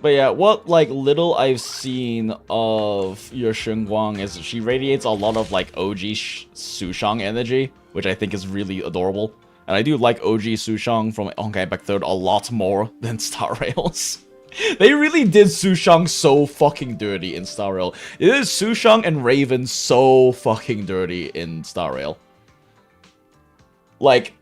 S1: But yeah, what, like, little I've seen of your Shengguang is she radiates a lot of, like, OG Sushang energy, which I think is really adorable. And I do like OG Sushang from Honkai Impact 3rd a lot more than Star Rails. They really did Sushang so fucking dirty in Star Rail. It is Sushang and Raven so fucking dirty in Star Rail. Like,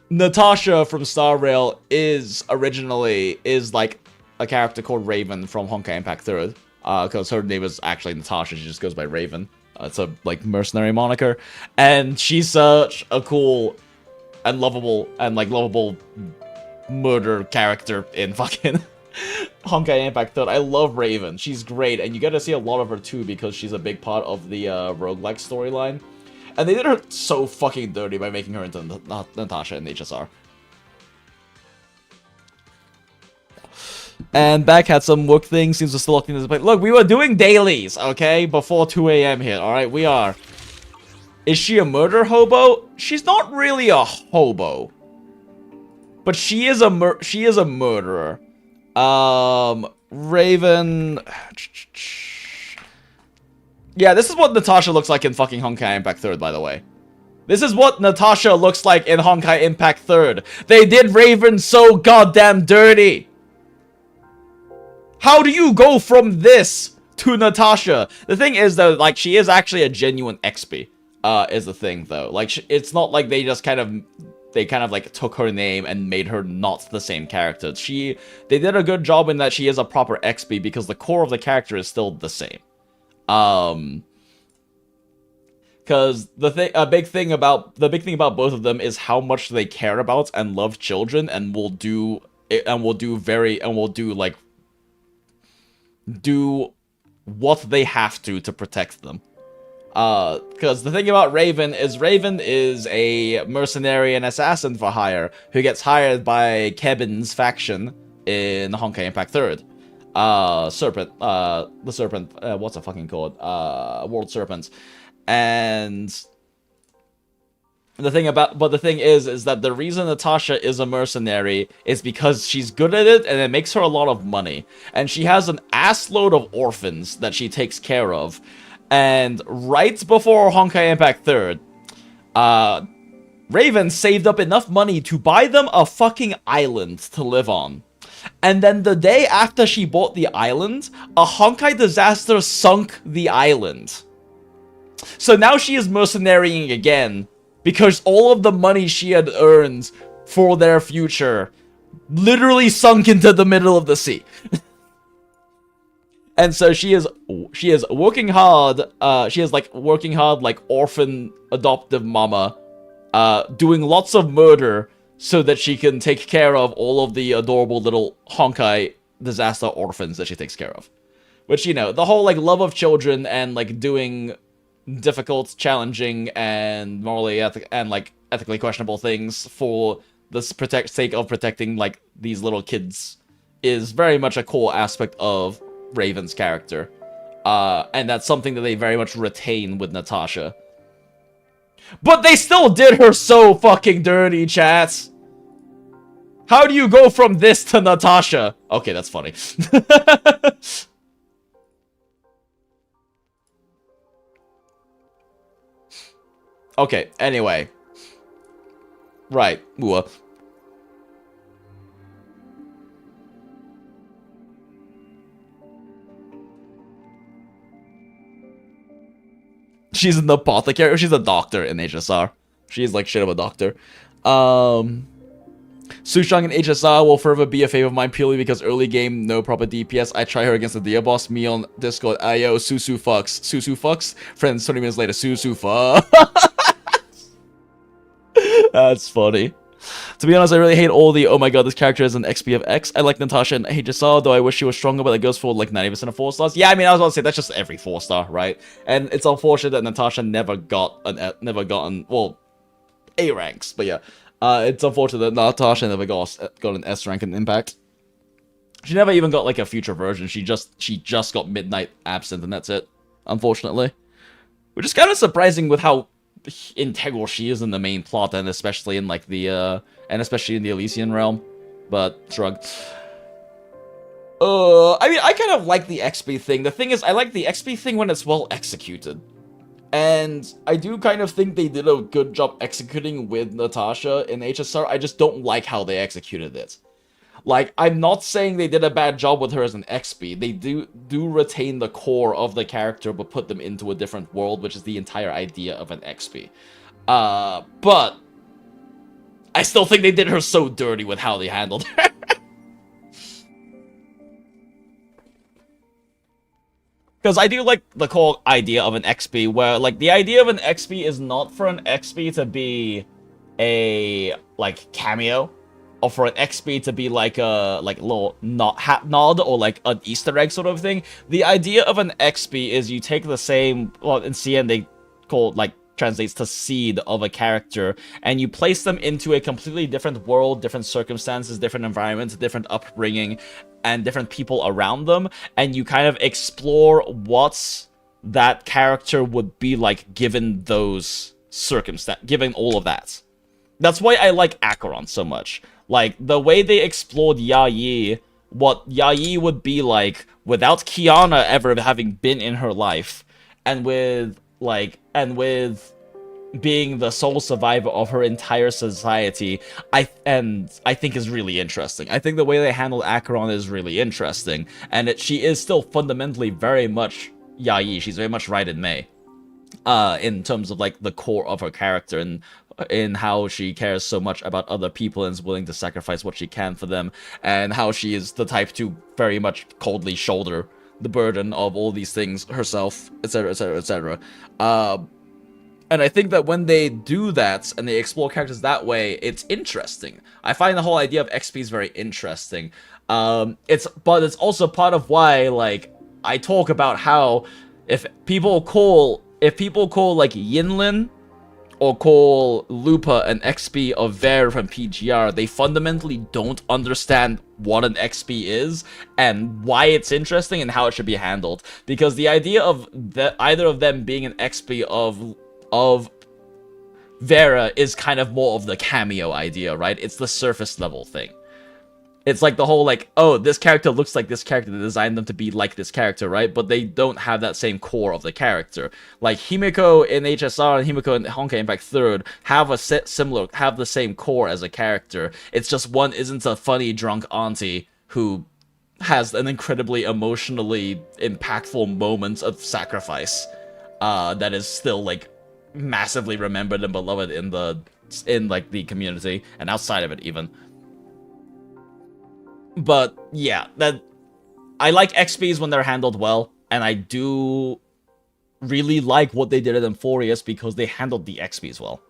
S1: Natasha from Star Rail is like a character called Raven from Honkai Impact 3rd. Because her name is actually Natasha, she just goes by Raven. It's a, like, mercenary moniker. And she's such a cool and lovable murder character in fucking Honkai Impact 3rd. I love Raven. She's great, and you get to see a lot of her too because she's a big part of the roguelike storyline. And they did her so fucking dirty by making her into Natasha in HSR. And Back had some work things, seems to still looking at this place. Look, we were doing dailies, okay? Before 2 AM here, alright? We are. Is she a murder hobo? She's not really a hobo. But she is a murderer. Raven... Yeah, this is what Natasha looks like in fucking Honkai Impact 3rd, by the way. This is what Natasha looks like in Honkai Impact 3rd. They did Raven so goddamn dirty. How do you go from this to Natasha? The thing is, though, like, she is actually a genuine XP, is the thing, though. Like, it's not like they just kind of, like, took her name and made her not the same character. They did a good job in that she is a proper XP because the core of the character is still the same. Because the big thing about both of them is how much they care about and love children and will do what they have to protect them. Because the thing about Raven is a mercenary and assassin for hire who gets hired by Kevin's faction in Honkai Impact 3rd. The Serpent, what's it fucking called? World Serpent. And But the thing is that the reason Natasha is a mercenary is because she's good at it and it makes her a lot of money. And she has an assload of orphans that she takes care of. And right before Honkai Impact 3rd, Raven saved up enough money to buy them a fucking island to live on. And then the day after she bought the island, a Honkai disaster sunk the island. So now she is mercenarying again, because all of the money she had earned for their future literally sunk into the middle of the sea. And so she is working hard, she is like working hard like orphan adoptive mama, doing lots of murder so that she can take care of all of the adorable little Honkai disaster orphans that she takes care of. Which, you know, the whole like love of children and like doing difficult, challenging, and morally ethically questionable things for the sake of protecting like these little kids is very much a core aspect of Raven's character, and that's something that they very much retain with Natasha. But they still did her so fucking dirty, chat. How do you go from this to Natasha? Okay, that's funny. Okay, anyway. Right, WuWa. She's an apothecary. She's a doctor in HSR. She's like shit of a doctor. Sushang in HSR will forever be a favorite of mine purely because early game, no proper DPS. I try her against the Dia boss. Me on Discord. Ayo, Susu fucks. Susu fucks. Friends, 20 minutes later. Susu fucks. That's funny. To be honest, I really hate all the, oh my god, this character is an XP of X. I like Natasha and HSR, though I wish she was stronger, but that goes for like 90% of 4 stars. Yeah, I mean, I was about to say, that's just every 4 star, right? And it's unfortunate that Natasha never gotten, well, A ranks, but yeah. It's unfortunate that Natasha never got an S rank in Impact. She never even got like a future version. She just got Midnight Absent, and that's it, unfortunately. Which is kind of surprising with how integral she is in the main plot, and especially in like the especially in the Elysian realm. But shrug. I mean, I kind of like the XP thing. The thing is, I like the XP thing when it's well executed. And I do kind of think they did a good job executing with Natasha in HSR. I just don't like how they executed it. Like, I'm not saying they did a bad job with her as an XP. They do retain the core of the character, but put them into a different world, which is the entire idea of an XP. But I still think they did her so dirty with how they handled her. Because I do like the core idea of an XP, where, like, the idea of an XP is not for an XP to be a, like, cameo, or for an XP to be like a little hat nod or like an Easter egg sort of thing. The idea of an XP is you take the same, well, in CN they call, like, translates to seed of a character, and you place them into a completely different world, different circumstances, different environments, different upbringing, and different people around them, and you kind of explore what that character would be like given those circumstances, given all of that. That's why I like Acheron so much. Like, the way they explored Yayi, what Yayi would be like without Kiana ever having been in her life, and with being the sole survivor of her entire society, I think is really interesting. I think the way they handled Acheron is really interesting, and she is still fundamentally very much Yayi. She's very much Raiden Mei, in terms of like the core of her character and in how she cares so much about other people and is willing to sacrifice what she can for them, and how she is the type to very much coldly shoulder the burden of all these things herself, etc, etc, etc. And I think that when they do that and they explore characters that way, it's interesting. I find the whole idea of XP is very interesting. But it's also part of why, like, I talk about how if people call like Yinlin or call Lupa an XP of Ver from PGR, they fundamentally don't understand what an XP is and why it's interesting and how it should be handled. Because the idea of either of them being an XP of Vera is kind of more of the cameo idea, right? It's the surface level thing. It's like the whole like, oh, this character looks like this character, they designed them to be like this character, right? But they don't have that same core of the character. Like Himiko in HSR and Himiko in Honkai Impact 3rd have have the same core as a character. It's just one isn't a funny drunk auntie who has an incredibly emotionally impactful moment of sacrifice that is still like massively remembered and beloved in the community and outside of it even. But yeah, I like XPs when they're handled well, and I do really like what they did at Emphorius because they handled the XPs well.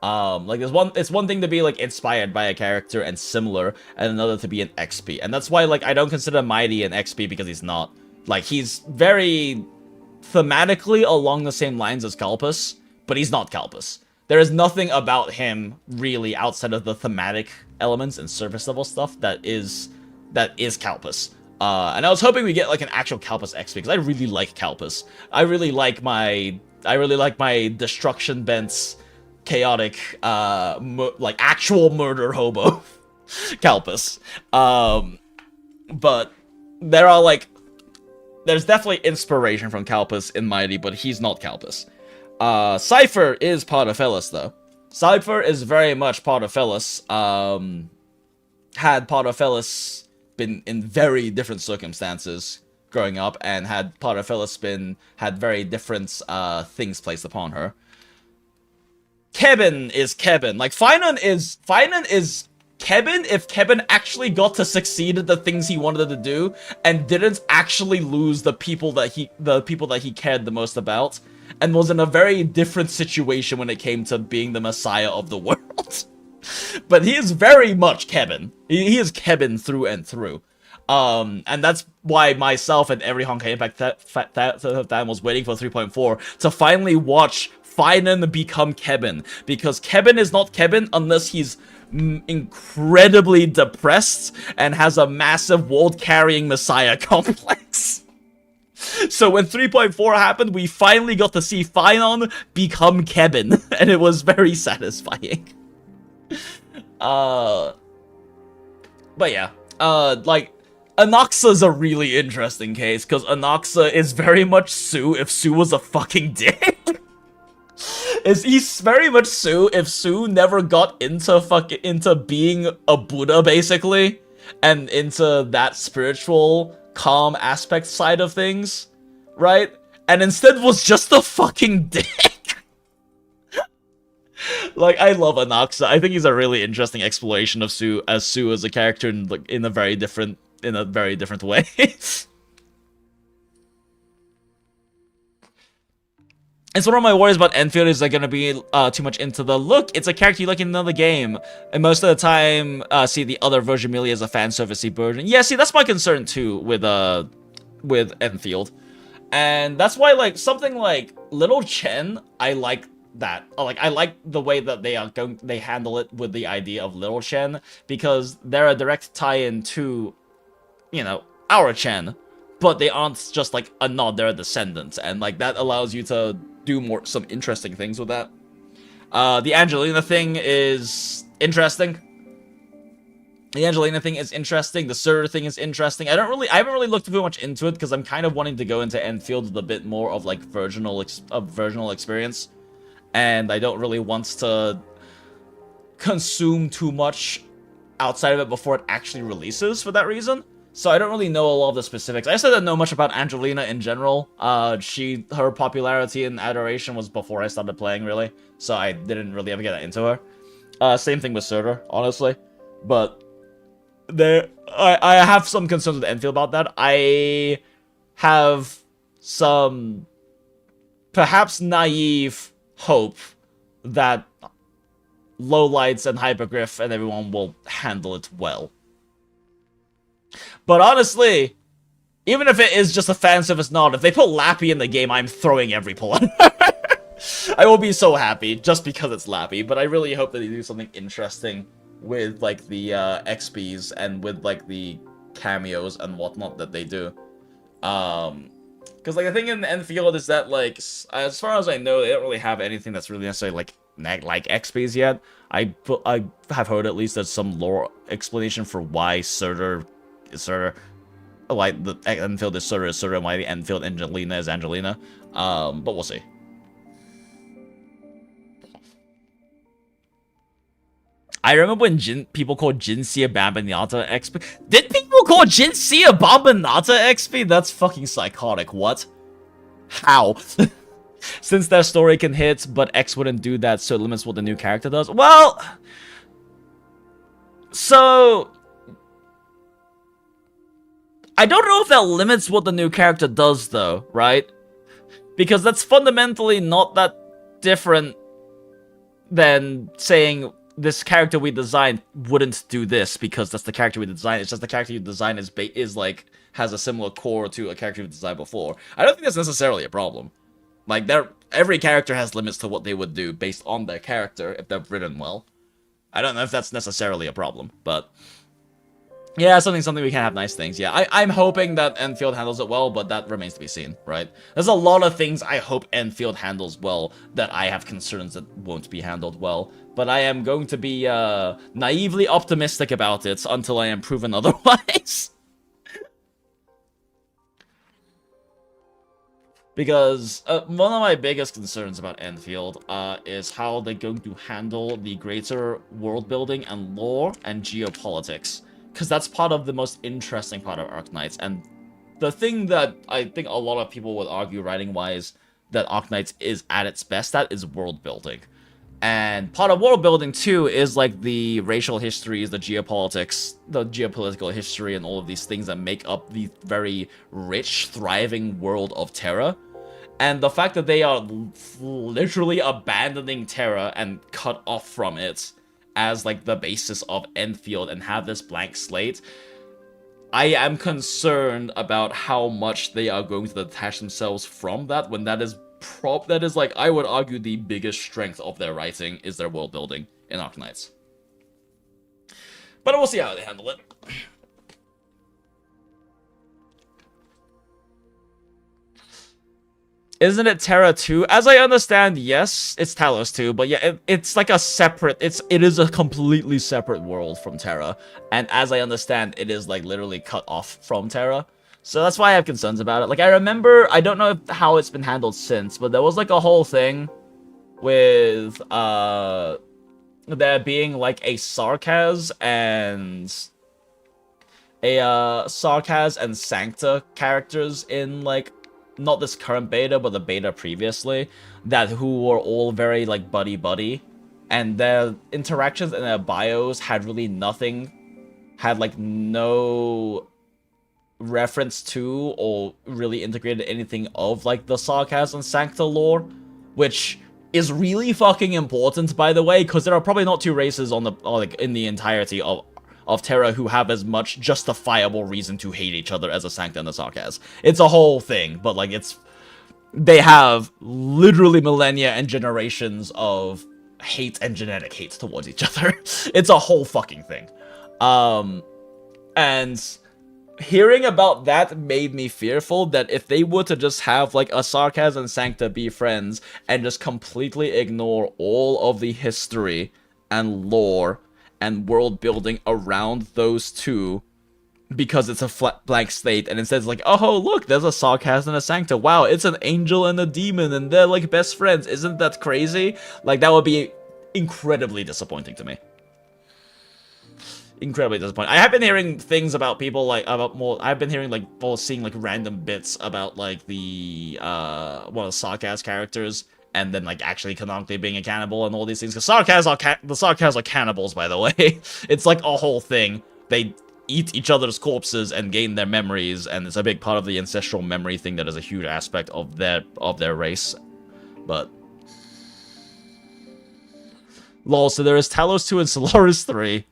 S1: Like it's one thing to be like inspired by a character and similar, and another to be an XP. And that's why like I don't consider Mighty an XP because he's not. Like he's very thematically along the same lines as Calpus, but he's not Calpus. There is nothing about him really outside of the thematic elements and surface level stuff that is Calpus. And I was hoping we get like an actual Calpus XP because I really like Calpus. I really like my destruction bents, chaotic, like actual murder hobo Calpus. But there's definitely inspiration from Calpus in Mighty, but he's not Calpus. Cypher is part of Phyllis though. Cypher is very much part of Phyllis. Had part of Phyllis been in very different circumstances growing up, and had part of Phyllis had very different things placed upon her. Kevin is Kevin. Like Finan is Kevin if Kevin actually got to succeed at the things he wanted to do and didn't actually lose the people that he cared the most about, and was in a very different situation when it came to being the messiah of the world. But he is very much Kevin. He is Kevin through and through. And that's why myself and every Honkai Impact fan was waiting for 3.4 to finally watch Finan become Kevin. Because Kevin is not Kevin unless he's incredibly depressed and has a massive world-carrying messiah complex. So when 3.4 happened, we finally got to see Finan become Kevin, and it was very satisfying. But yeah, like, Anaxa's a really interesting case, because Anaxa is very much Sue if Sue was a fucking dick. He's very much Sue if Sue never got into being a Buddha, basically, and into that spiritual, calm aspect side of things, right? And instead was just a fucking dick. Like, I love Anaxa. I think he's a really interesting exploration of Sue as a character in a very different way. It's one of my worries about Enfield is going to be too much into the look. It's a character you like in another game, and most of the time, see the other version merely as a fan servicey version. Yeah, see, that's my concern too with Enfield, and that's why like something like Little Chen, I like that. Like I like the way that they handle it with the idea of Little Chen, because they're a direct tie-in to, you know, our Chen, but they aren't just like a nod. They're a descendant, and like that allows you to do some interesting things with that. The Angelina thing is interesting. The Surtur thing is interesting. I haven't really looked too much into it because I'm kind of wanting to go into Enfield with a bit more of like virginal experience, and I don't really want to consume too much outside of it before it actually releases for that reason. So I don't really know a lot of the specifics. I still don't know much about Angelina in general. Her popularity and adoration was before I started playing, really. So I didn't really ever get into her. Same thing with Surtur, honestly. But I have some concerns with Enfield about that. I have some perhaps naive hope that Lowlights and Hypergriff and everyone will handle it well. But honestly, even if it is just a fan service nod, if they put Lappy in the game, I'm throwing every pull on her. I will be so happy just because it's Lappy, but I really hope that they do something interesting with like the XPs and with like the cameos and whatnot that they do. Because like the thing in Enfield is that like as far as I know, they don't really have anything that's really necessarily like like XPs yet. I have heard at least there's some lore explanation for why Surtur, like the Enfield is Surtur, and why the Enfield Angelina is Angelina. But we'll see. I remember when people called Jinxia Bambinata XP. Did people call Jinxia Bambinata XP? That's fucking psychotic. What? How? Since their story can hit, but X wouldn't do that, so it limits what the new character does. Well, so I don't know if that limits what the new character does, though, right? Because that's fundamentally not that different than saying this character we designed wouldn't do this because that's the character we designed. It's just the character you design is like has a similar core to a character you designed before. I don't think that's necessarily a problem. Like, every character has limits to what they would do based on their character if they're written well. I don't know if that's necessarily a problem, but yeah, something we can have nice things. Yeah, I'm hoping that Enfield handles it well, but that remains to be seen, right? There's a lot of things I hope Enfield handles well that I have concerns that won't be handled well, but I am going to be naively optimistic about it until I am proven otherwise. Because one of my biggest concerns about Enfield is how they're going to handle the greater world building and lore and geopolitics. Because that's part of the most interesting part of Arknights. And the thing that I think a lot of people would argue writing-wise that Arknights is at its best at is world building. And part of world building, too, is like the racial histories, the geopolitics, the geopolitical history, and all of these things that make up the very rich, thriving world of Terra. And the fact that they are literally abandoning Terra and cut off from it as like the basis of Enfield and have this blank slate, I am concerned about how much they are going to detach themselves from that when that is like, I would argue, the biggest strength of their writing is their world building in Arknights. But we'll see how they handle it. Isn't it Terra 2? As I understand, yes, it's Talos 2, but yeah, it's like a separate, it is a completely separate world from Terra. And as I understand, it is like literally cut off from Terra. So that's why I have concerns about it. Like, I remember, I don't know how it's been handled since, but there was like a whole thing with there being like a SARKAZ and Sancta characters in like not this current beta, but the beta previously, who were all very like buddy, and their interactions and their bios had really like no reference to or really integrated anything of like the SARKAZ and Sancta lore, which is really fucking important, by the way, because there are probably not two races on the in the entirety of Terra who have as much justifiable reason to hate each other as a Sancta and a SARKAZ. It's a whole thing, but like they have literally millennia and generations of hate and genetic hate towards each other. It's a whole fucking thing. And hearing about that made me fearful that if they were to just have like a SARKAZ and Sancta be friends and just completely ignore all of the history and lore and world building around those two because it's a flat blank slate, and instead it's like, oh look, there's a SARKAZ and a Sancta, wow, it's an angel and a demon and they're like best friends, isn't that crazy? Like, that would be incredibly disappointing to me. Incredibly disappointing. I have been hearing things about people like I've been hearing like seeing like random bits about like the one of the SARKAZ characters and then like actually canonically being a cannibal and all these things. Because the SARKAZ are cannibals, by the way. It's like a whole thing. They eat each other's corpses and gain their memories, and it's a big part of the ancestral memory thing that is a huge aspect of their race. But lol, so there is Talos 2 and Solaris 3.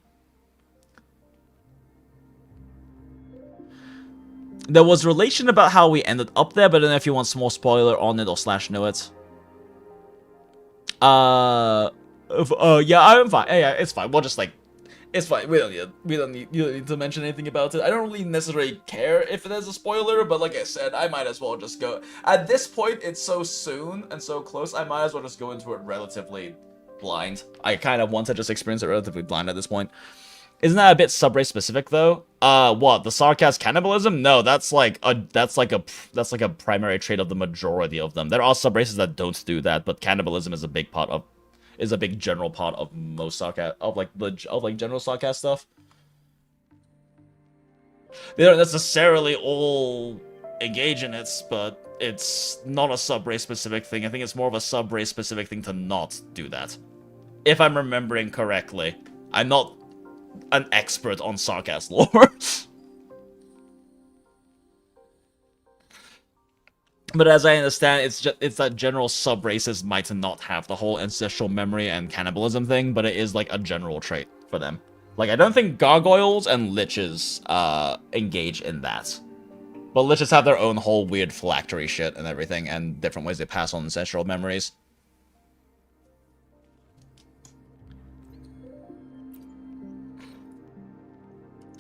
S1: There was relation about how we ended up there, but I don't know if you want some more spoiler on it or / know it. Yeah, I'm fine. Yeah, it's fine. We'll just like, it's fine. You don't need to mention anything about it. I don't really necessarily care if it is a spoiler, but like I said, I might as well just go. At this point, it's so soon and so close. I might as well just go into it relatively blind. I kind of want to just experience it relatively blind at this point. Isn't that a bit sub-race specific though? What, the SARKAZ cannibalism? No, that's like a primary trait of the majority of them. There are sub-races that don't do that, but cannibalism is a big general part of most SARKAZ, of general SARKAZ stuff. They don't necessarily all engage in it, but it's not a sub-race specific thing. I think it's more of a sub-race specific thing to not do that. If I'm remembering correctly. I'm not an expert on SARKAZ lore. But as I understand, it's that general sub-races might not have the whole ancestral memory and cannibalism thing, but it is like a general trait for them. Like, I don't think gargoyles and liches engage in that. But liches have their own whole weird phylactery shit and everything, and different ways they pass on ancestral memories.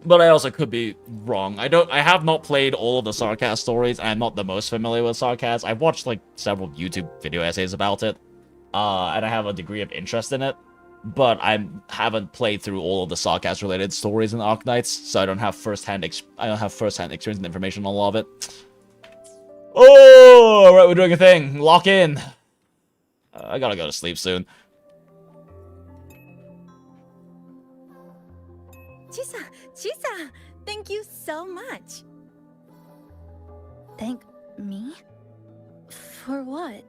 S1: But I also could be wrong. I have not played all of the SARKAZ stories, and I'm not the most familiar with SARKAZ. I've watched, like, several YouTube video essays about it, and I have a degree of interest in it, but I haven't played through all of the SARKAZ-related stories in Arknights, so I don't have first-hand experience and information on a lot of it. Oh, right, we're doing a thing. Lock in. I gotta go to sleep soon.
S14: Chisa, thank you so much.
S6: Thank me? For what?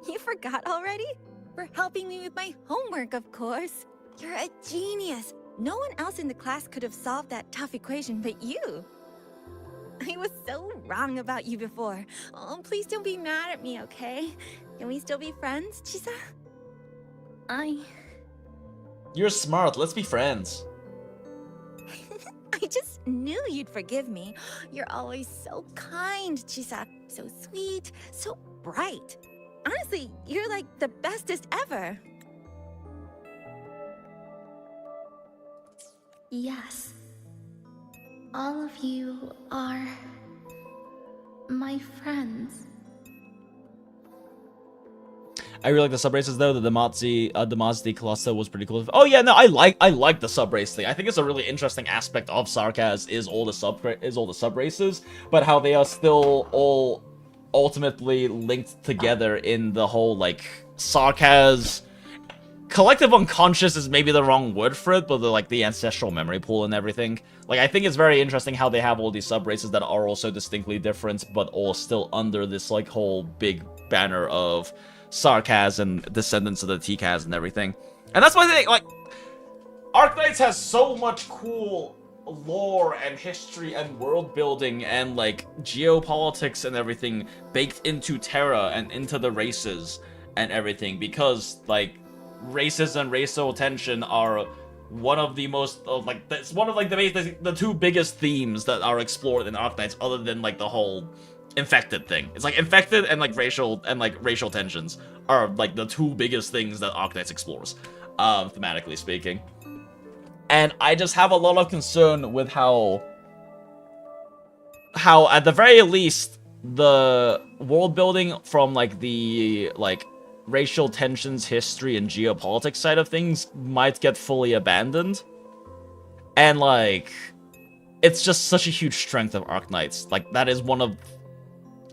S14: You forgot already? For helping me with my homework, of course. You're a genius. No one else in the class could have solved that tough equation but you. I was so wrong about you before. Oh, please don't be mad at me, okay? Can we still be friends, Chisa?
S1: You're smart. Let's be friends.
S14: I just knew you'd forgive me. You're always so kind, Chisa. So sweet, so bright. Honestly, you're like the bestest ever.
S6: Yes. All of you are my friends.
S1: I really like the sub-races though. The Demazi cluster was pretty cool. Oh yeah, no, I like the sub-race thing. I think it's a really interesting aspect of SARKAZ is all the sub-races, but how they are still all ultimately linked together in the whole like SARKAZ collective unconscious is maybe the wrong word for it, but the ancestral memory pool and everything. Like, I think it's very interesting how they have all these sub-races that are also distinctly different, but all still under this like whole big banner of SARKAZ and descendants of the TKAZ and everything. And that's why they, like, Arknights has so much cool lore and history and world building and, like, geopolitics and everything baked into Terra and into the races and everything, because, like, races and racial tension are one of the most, it's one of, like, the two biggest themes that are explored in Arknights, other than, like, the whole infected thing. It's like infected and like racial tensions are like the two biggest things that Arknights explores, thematically speaking. And I just have a lot of concern with how at the very least the world building from like the racial tensions, history, and geopolitics side of things might get fully abandoned. And like, it's just such a huge strength of Arknights. Like, that is one of,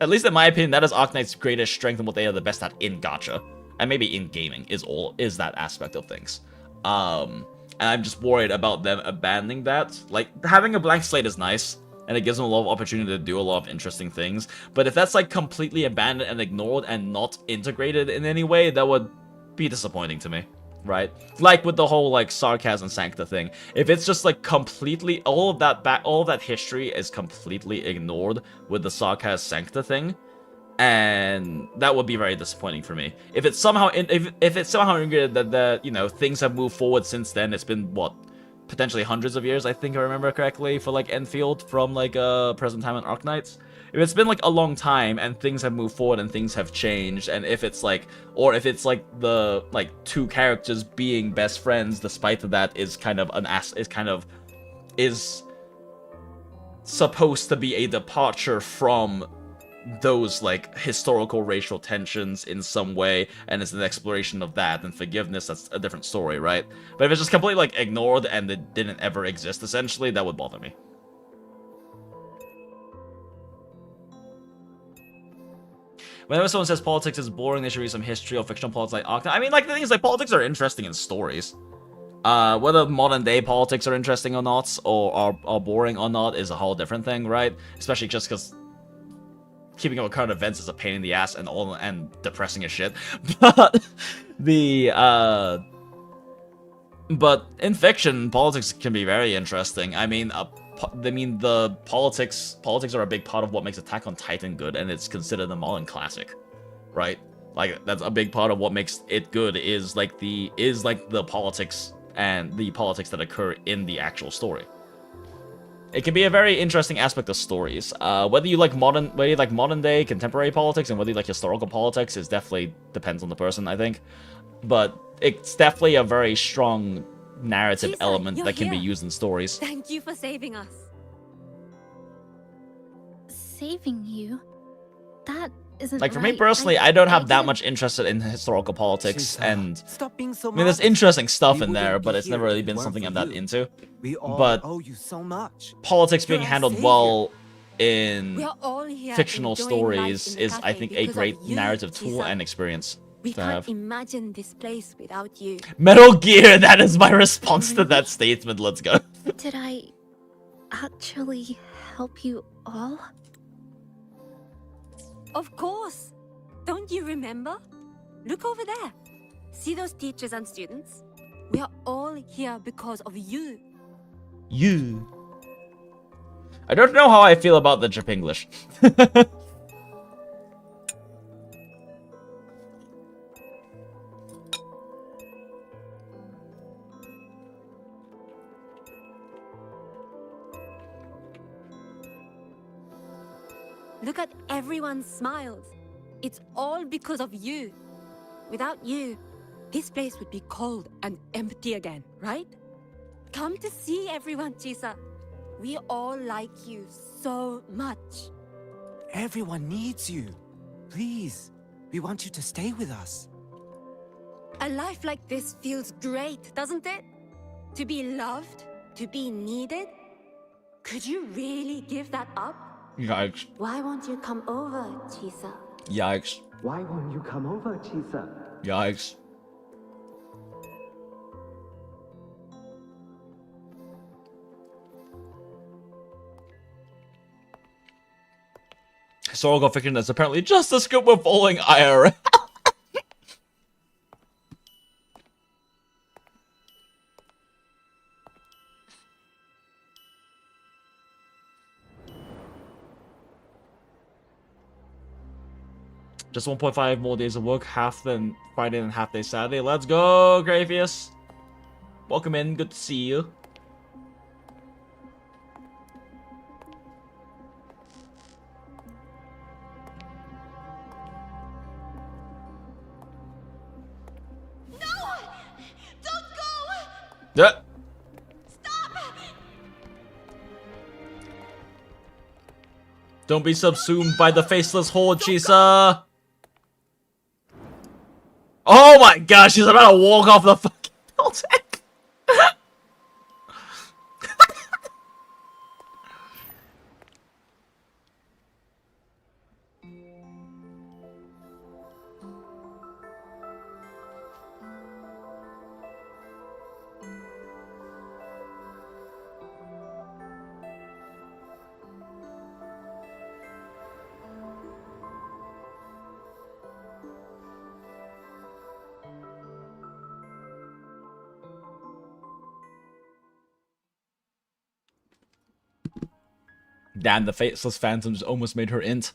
S1: at least in my opinion, that is Arknight's greatest strength and what they are the best at in gacha. And maybe in gaming is that aspect of things. And I'm just worried about them abandoning that. Like, having a blank slate is nice, and it gives them a lot of opportunity to do a lot of interesting things. But if that's like completely abandoned and ignored and not integrated in any way, that would be disappointing to me. Right? Like with the whole like SARKAZ and Sancta thing. If it's just like completely all of that history is completely ignored with the SARKAZ Sancta thing, and that would be very disappointing for me. If it's somehow integrated that you know, things have moved forward since then. It's been what, potentially hundreds of years, I think I remember correctly, for like Enfield from like present time in Arknights. If it's been like a long time and things have moved forward and things have changed, and if it's like, or if it's like the like two characters being best friends despite that is kind of is supposed to be a departure from those like historical racial tensions in some way, and it's an exploration of that. And forgiveness, that's a different story, right? But if it's just completely like ignored and it didn't ever exist, essentially, that would bother me. Whenever someone says politics is boring, they should read some history or fictional politics like Arc. I mean, like, the thing is, like, politics are interesting in stories. Whether modern-day politics are interesting or not, or are boring or not, is a whole different thing, right? Especially just because keeping up with current events is a pain in the ass and depressing as shit. But but in fiction, politics can be very interesting. I mean, the politics are a big part of what makes Attack on Titan good, and it's considered a modern classic, right? Like, that's a big part of what makes it good is like the politics and the politics that occur in the actual story. It can be a very interesting aspect of stories. Whether you like modern day contemporary politics and whether you like historical politics is definitely depends on the person, I think. But it's definitely a very strong narrative element that can be used in stories.
S8: Thank you for saving us.
S6: Saving you? That isn't
S1: Like, for me
S6: right.
S1: personally, I don't have that much interest in historical politics, and
S19: Stop being so
S1: I mean, there's interesting stuff in
S19: We
S1: there,
S19: wouldn't
S1: but
S19: be
S1: it's never
S19: here
S1: really
S19: if it
S1: been
S19: weren't
S1: something
S19: for
S1: I'm that
S19: you.
S1: into.
S19: We all
S1: But
S19: owe you so much.
S1: politics being
S19: You're our
S1: handled
S19: savior.
S1: well in
S8: We are all here
S1: fictional
S8: enjoying life
S1: stories
S8: in the
S1: is, I
S8: cafe
S1: think, a
S8: because of
S1: great
S8: you,
S1: narrative tool
S8: Chisa.
S1: and experience
S8: We
S1: to
S8: can't
S1: have.
S8: imagine this place without you.
S1: Metal Gear, that is my response to that statement. Let's go.
S6: Did I actually help you all?
S8: Of course. Don't you remember? Look over there. See those teachers and students? We are all here because of you.
S1: You. I don't know how I feel about the Japanglish.
S8: Look at everyone's smiles. It's all because of you. Without you, this place would be cold and empty again, right? Come to see everyone, Chisa. We all like you so much.
S19: Everyone needs you. Please, we want you to stay with us.
S8: A life like this feels great, doesn't it? To be loved, to be needed. Could you really give that up?
S1: Yikes.
S16: Why won't you come over, Chisa?
S1: Yikes.
S3: Why won't you come over, Chisa?
S1: Yikes. Historical fiction is apparently just as good with falling IRL. Just 1.5 more days of work, half then Friday and half day Saturday. Let's go, Gravius. Welcome in, good to see you. Yeah. Don't be subsumed by the faceless horde, Chisa. Oh my gosh, she's about to walk off the fucking building. Damn, the faceless phantoms almost made her int.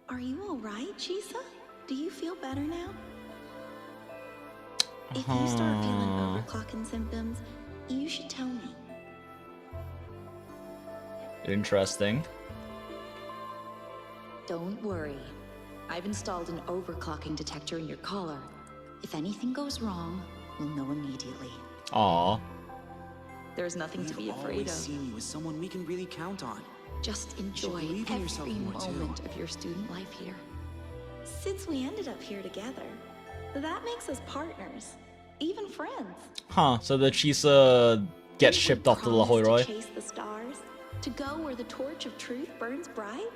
S20: Are you alright, Chisa? Do you feel better now? If you start feeling overclocking symptoms, you should tell me.
S1: Interesting.
S13: Don't worry. I've installed an overclocking detector in your collar. If anything goes wrong, we'll know immediately.
S1: Aww.
S13: There's nothing to be afraid of.
S21: We've always seen you as someone we can really count on.
S13: Just enjoy
S19: believe in yourself
S13: every
S19: more, too.
S13: moment of your student life here.
S20: Since we ended up here together, that makes us partners, even friends.
S1: Huh, so the Chisa gets shipped off to La Hoi Roi?
S20: To chase the stars, to go where the torch of truth burns bright.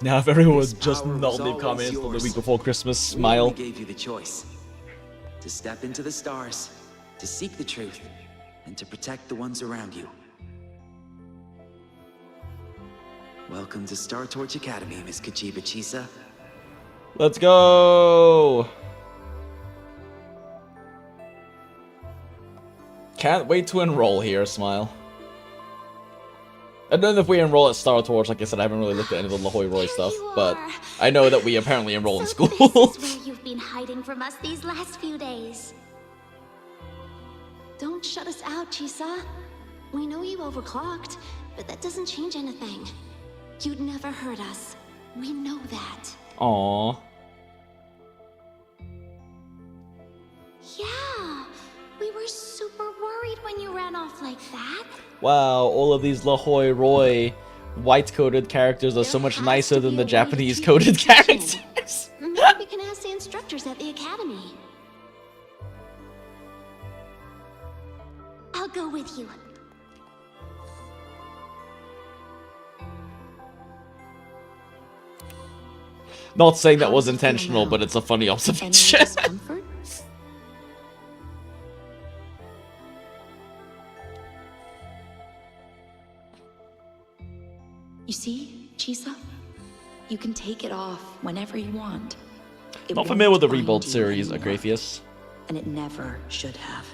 S1: Now if everyone would
S21: This
S1: just
S21: power
S1: not
S21: was
S1: leave
S21: always
S1: comments for the
S21: yours.
S1: week before Christmas,
S21: We
S1: smile.
S21: only gave you the choice to step into the stars, to seek the truth, and to protect the ones around you. Welcome to Star Torch Academy, Miss Kachiba Chisa.
S1: Let's go! Can't wait to enroll here, smile. I don't know if we enroll at Star Torch, like I said, I haven't really looked at any of the La Hoi Roi stuff, but I know that we apparently enroll in school.
S7: This is where you've been hiding from us these last few days.
S20: Don't shut us out, Chisa. We know you overclocked, but that doesn't change anything. You'd never hurt us. We know that.
S1: Aww.
S7: Yeah, we were super worried when you ran off like that.
S1: Wow, all of these La Hoi Roi white-coded characters are so much nicer than the Japanese-coded characters.
S20: Maybe we can ask the instructors at the academy.
S7: I'll go with you.
S1: Not saying that was intentional, but it's a funny observation.
S13: You see, Chisa? You can take it off whenever you want. It
S1: Not familiar with the
S13: won't
S1: Rebuild
S13: bind you
S1: series,
S13: anymore,
S1: Agratheus.
S13: and it never should have.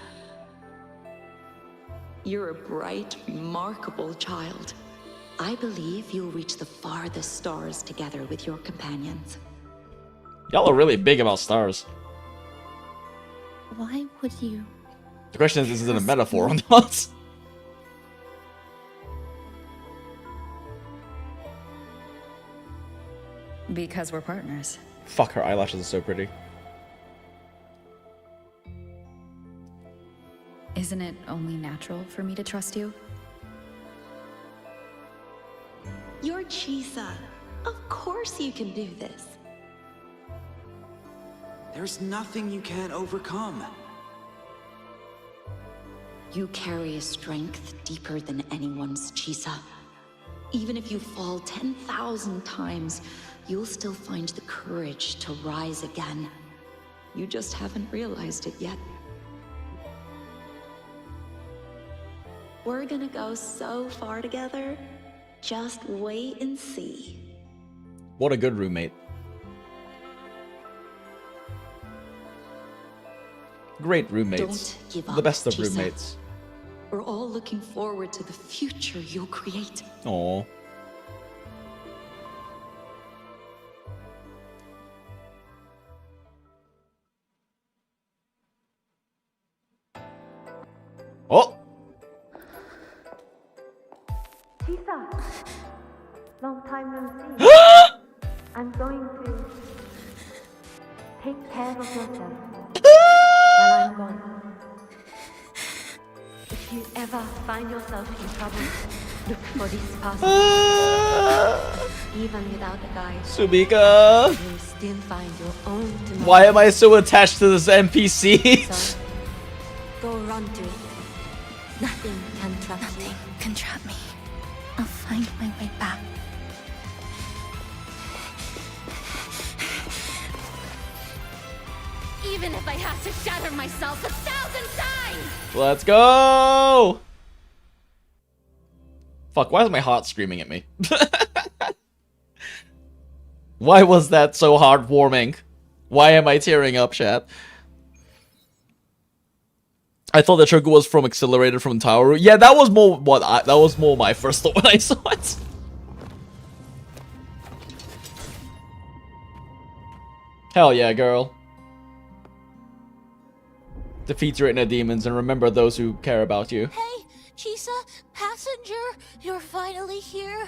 S13: You're a bright, remarkable child. I believe you'll reach the farthest stars together with your companions.
S1: Y'all are really big about stars.
S6: Why would you?
S1: The question is it a metaphor or not?
S13: Because we're partners.
S1: Fuck, her eyelashes are so pretty.
S13: Isn't it only natural for me to trust you?
S20: You're Chisa. Of course you can do this.
S21: There's nothing you can't overcome.
S13: You carry a strength deeper than anyone's, Chisa. Even if you fall 10,000 times, you'll still find the courage to rise again. You just haven't realized it yet.
S20: We're gonna go so far together. Just wait and see.
S1: What a good roommate. Great roommates.
S13: Don't give up,
S1: The best of
S13: Chisa.
S1: roommates.
S13: We're all looking forward to the future you'll create.
S1: Aww. Oh!
S22: Chisa! Long time no see. I'm going to take care of yourself while I'm gone. If you ever find yourself in trouble, look for this path. Even without a guide,
S1: Sumika!
S22: you'll still find your own tomorrow.
S1: Why am I so attached to this NPC?
S22: So, go run to it. Nothing can trap you.
S6: Nothing can trap me. I'll find my way back.
S7: Even if I have to shatter myself 1,000 times!
S1: Let's go! Fuck, why is my heart screaming at me? Why was that so heartwarming? Why am I tearing up, chat? I thought the trigger was from Accelerated from Tower. Yeah, that was more that was more my first thought when I saw it. Hell yeah, girl. Defeat your inner demons and remember those who care about you.
S14: Hey, Chisa, passenger, you're finally here.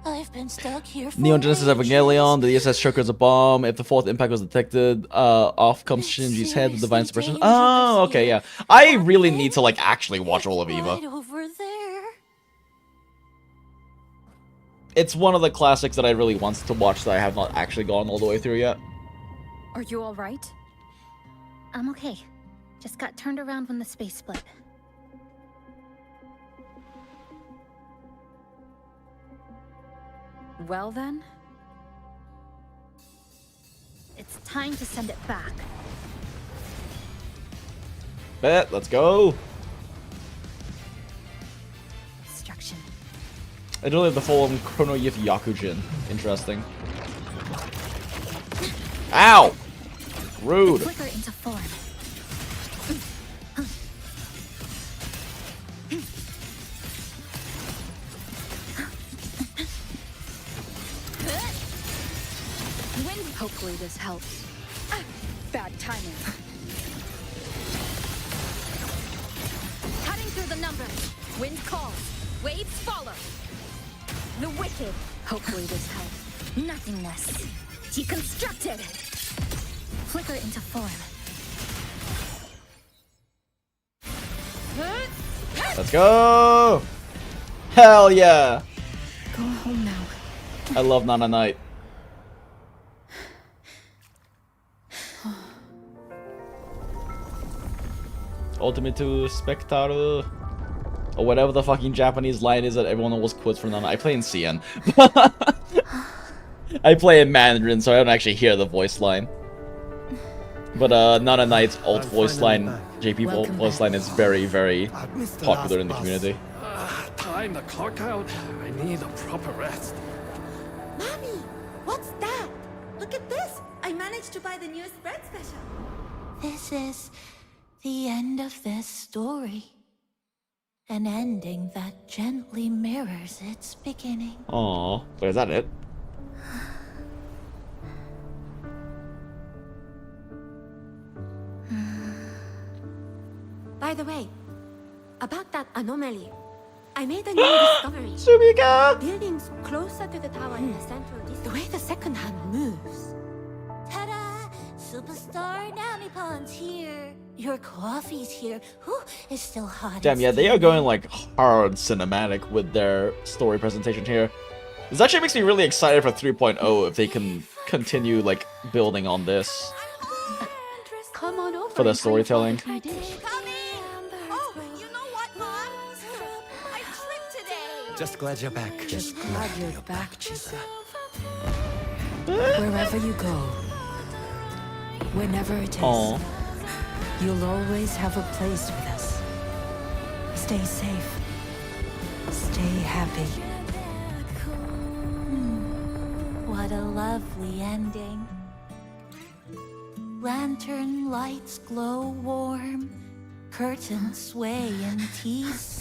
S14: I've been stuck here for
S1: Neon Genesis
S14: ages.
S1: Evangelion, the ESS triggers a bomb. If the fourth impact was detected, off comes Shinji's head, the divine suppression. Oh, okay, yeah. I really need to, like, actually watch all of Eva.
S14: Right over there.
S1: It's one of the classics that I really want to watch that I have not actually gone all the way through yet.
S6: Are you alright? I'm okay. Just got turned around when the space split.
S2: Well then?
S6: It's time to send it back.
S1: Bet, let's go.
S6: Destruction.
S1: I don't have the full Chrono Yif Yakujin. Interesting. Ow! Rude.
S6: Flicker into form.
S2: Hopefully this helps. Bad timing.
S6: Cutting through the numbers.
S2: Wind calls. Waves follow. The wicked. Hopefully this helps.
S6: Nothingness. Deconstructed. Flicker into form.
S1: Let's go! Hell yeah!
S2: Go home now.
S1: I love Nana Knight. Ultimate to Spectator. Or whatever the fucking Japanese line is that everyone always quotes from Nana. I play in CN. I play in Mandarin, so I don't actually hear the voice line. But Nana Knight's alt voice line, JP voice line is very, very popular in the community.
S3: Time to clock out. I need a proper rest.
S5: Mommy, what's that? Look at this. I managed to buy the newest bread special.
S14: This is the end of this story. An ending that gently mirrors its beginning.
S1: Aww, but is that it?
S8: By the way, about that anomaly, I made a new discovery.
S1: Sumika!
S8: Buildings closer to the tower in the central district. The way the second hand moves.
S14: Ta-da! Superstar Namipon's here. Your coffee's here. Whew, it's still hot.
S1: Damn, yeah, they are going like hard cinematic with their story presentation here. This actually makes me really excited for 3.0 if they can continue like building on this
S8: Come on over
S1: for the storytelling.
S5: Oh, you know what, Mom? I tripped today.
S19: Just glad you're back.
S2: Just glad you're back, Chisa. Wherever you go, whenever it is,
S1: Aww.
S2: you'll always have a place with us. Stay safe. Stay happy.
S14: What a lovely ending. Lantern lights glow warm, curtains sway in tease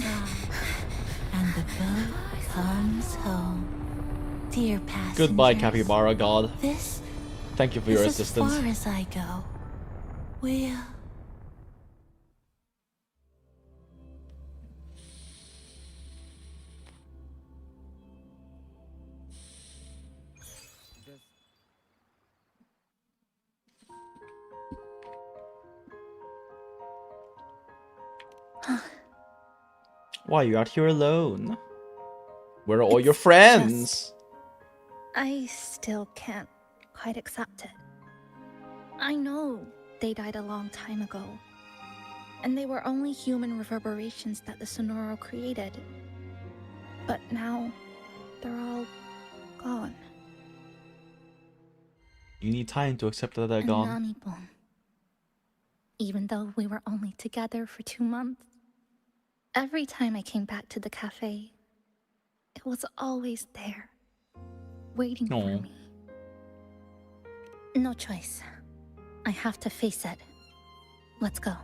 S14: and the boat comes home. Dear passengers,
S1: Goodbye, Capybara God.
S14: This
S1: Thank you for your
S14: is
S1: assistance.
S14: as far as I go. We'll...
S1: Why are you out here alone? Where are all your friends?
S6: I still can't quite accept it. I know they died a long time ago, and they were only human reverberations that the Sonoro created. But now, they're all gone.
S1: You need time to accept that they're gone.
S6: Namipon. Even though we were only together for 2 months, every time I came back to the cafe, it was always there, waiting for me. No choice. I have to face it. Let's go.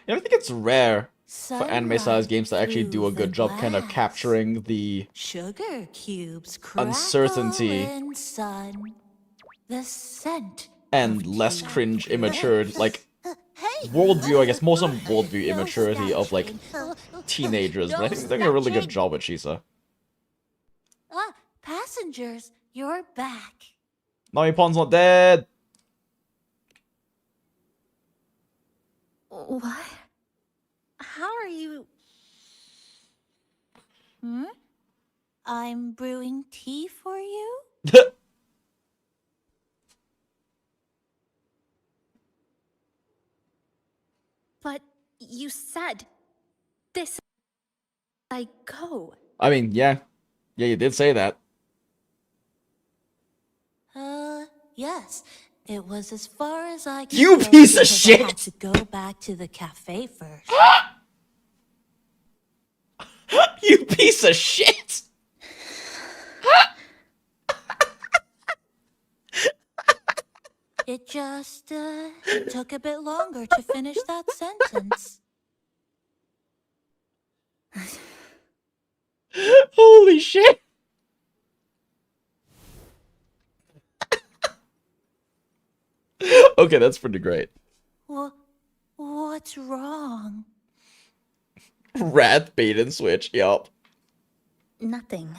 S1: I think it's rare for anime-sized games to actually do a good job kind of capturing the
S14: Sugar cubes
S1: uncertainty
S14: crackling, son. The scent
S1: and less cringe immature, like, worldview, I guess, more some worldview immaturity of, like, teenagers, but I think they're doing a really good job at Chisa.
S14: Ah, passengers, you're back.
S1: Nami-pon's not dead!
S14: What? How are you? Hmm? I'm brewing tea for you?
S6: But you said this I go.
S1: I mean, yeah. Yeah, you did say that.
S14: Yes. It was as far as I could
S1: You
S14: go
S1: piece of
S14: because
S1: shit!
S14: I had to go back to the cafe first.
S1: You piece of shit!
S14: It just took a bit longer to finish that sentence.
S1: Holy shit! Okay, that's pretty great.
S14: What's wrong?
S1: Rat bait and switch, yup.
S6: Nothing.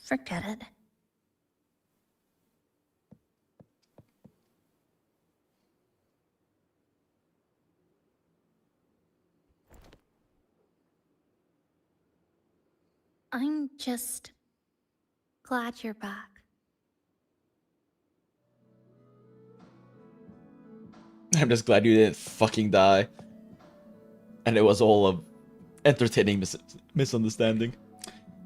S6: Forget it. I'm just glad you're back.
S1: I'm just glad you didn't fucking die. And it was all a entertaining misunderstanding.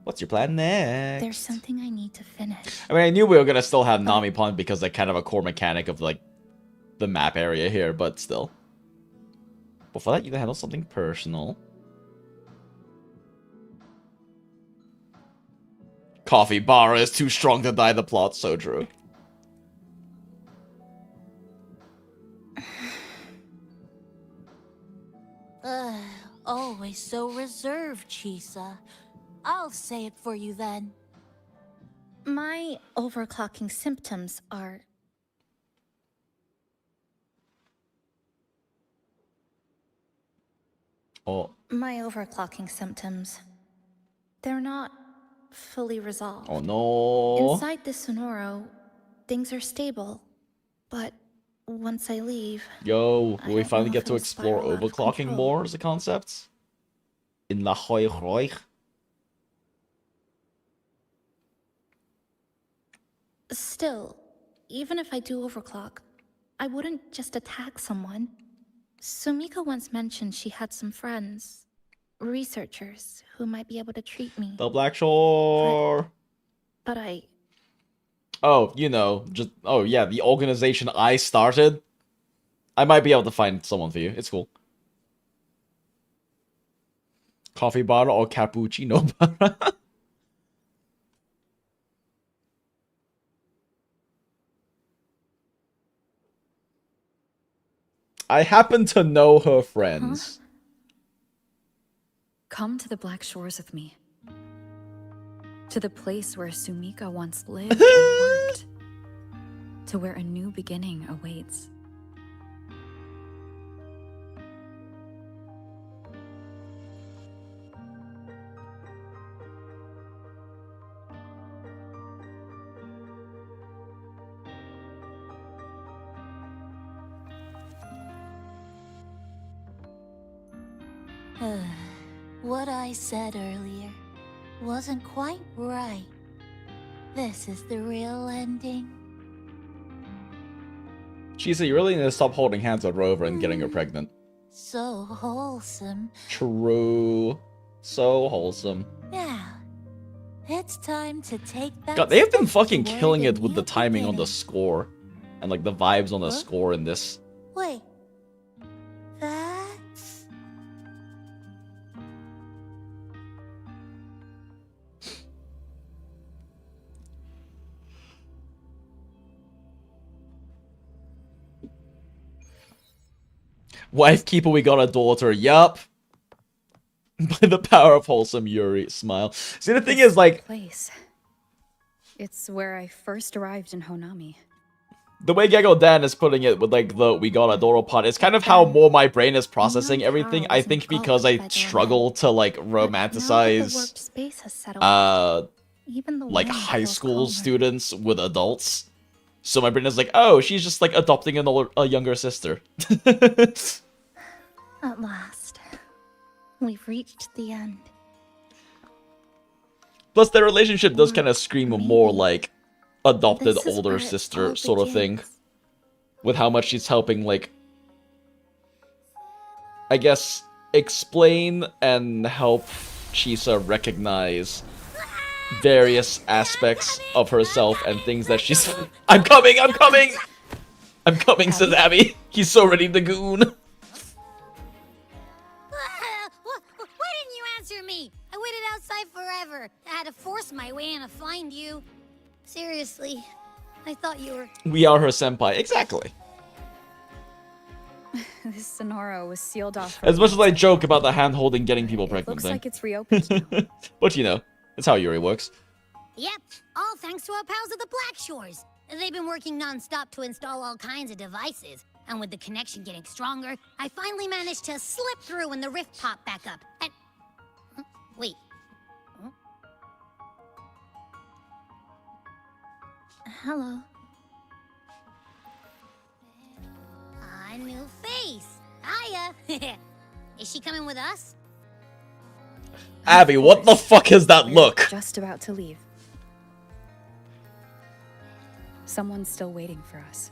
S1: What's your plan next?
S6: There's something I need to finish.
S1: I mean, I knew we were gonna still have Nami-pon because they're kind of a core mechanic of, like, the map area here, but still. But for that, you can handle something personal. Coffee bar is too strong to die the plot, so true.
S14: Always so reserved, Chisa. I'll say it for you then.
S6: My overclocking symptoms are...
S1: Oh.
S6: My overclocking symptoms. They're not fully resolved.
S1: Oh no.
S6: Inside the Sonoro, things are stable. But once I leave...
S1: Yo, will we finally get to
S6: it'll
S1: explore
S6: spiral out of
S1: overclocking
S6: control.
S1: more as a concept? In La Hoi Roi?
S6: Still, even if I do overclock, I wouldn't just attack someone. Sumika once mentioned she had some friends, researchers, who might be able to treat me.
S1: The Black Shore!
S6: But I...
S1: Oh, you know, just... Oh, yeah, the organization I started. I might be able to find someone for you. It's cool. Coffee bottle or cappuccino bar? I happen to know her friends.
S4: Come to the Black Shores with me. To the place where Sumika once lived and worked. To where a new beginning awaits.
S14: What I said earlier wasn't quite right. This is the real ending.
S1: She said you really need to stop holding hands with Rover and getting her pregnant.
S14: So wholesome.
S1: True. So wholesome.
S14: Now, it's time to take that.
S1: God, they have been
S14: step
S1: fucking
S14: toward
S1: killing
S14: a
S1: it with the
S14: new
S1: timing on the
S14: beginning.
S1: score. And like the vibes on the score in this.
S14: Wait. That's...
S1: Wife keeper, we got a daughter. Yup. By the power of wholesome Yuri, smile. See, the thing is, like,
S4: place. It's where I first arrived in Honami.
S1: the way Gego Dan is putting it with, like, the we got a Doro part, it's kind of how more my brain is processing everything. I think because I struggle to, like, romanticize, like, high school students with adults. So my brain is like, oh, she's just, like, adopting a younger sister.
S6: At last, we've reached the end.
S1: Plus, their relationship does kind of scream more like adopted older sister sort of thing. With how much she's helping, like, I guess, explain and help Chisa recognize various aspects of herself and things that she's... I'm coming! I'm coming! I'm coming, says Abby. He's so ready to goon.
S9: Why didn't you answer me? I waited outside forever. I had to force my way in to find you. Seriously, I thought you were...
S1: We are her senpai. Exactly.
S4: This Sonoro was sealed off.
S1: As much as I joke about the hand-holding getting people pregnant
S4: Looks
S1: thing.
S4: like it's reopened now.
S1: But you know, that's how Yuri works.
S9: Yep, all thanks to our pals at the Black Shores. They've been working non-stop to install all kinds of devices. And with the connection getting stronger, I finally managed to slip through when the rift popped back up. And... Wait.
S6: Hello.
S9: A new face. Hiya. Is she coming with us?
S1: Abby, what the fuck is that look?
S4: Just about to leave. Someone's still waiting for us.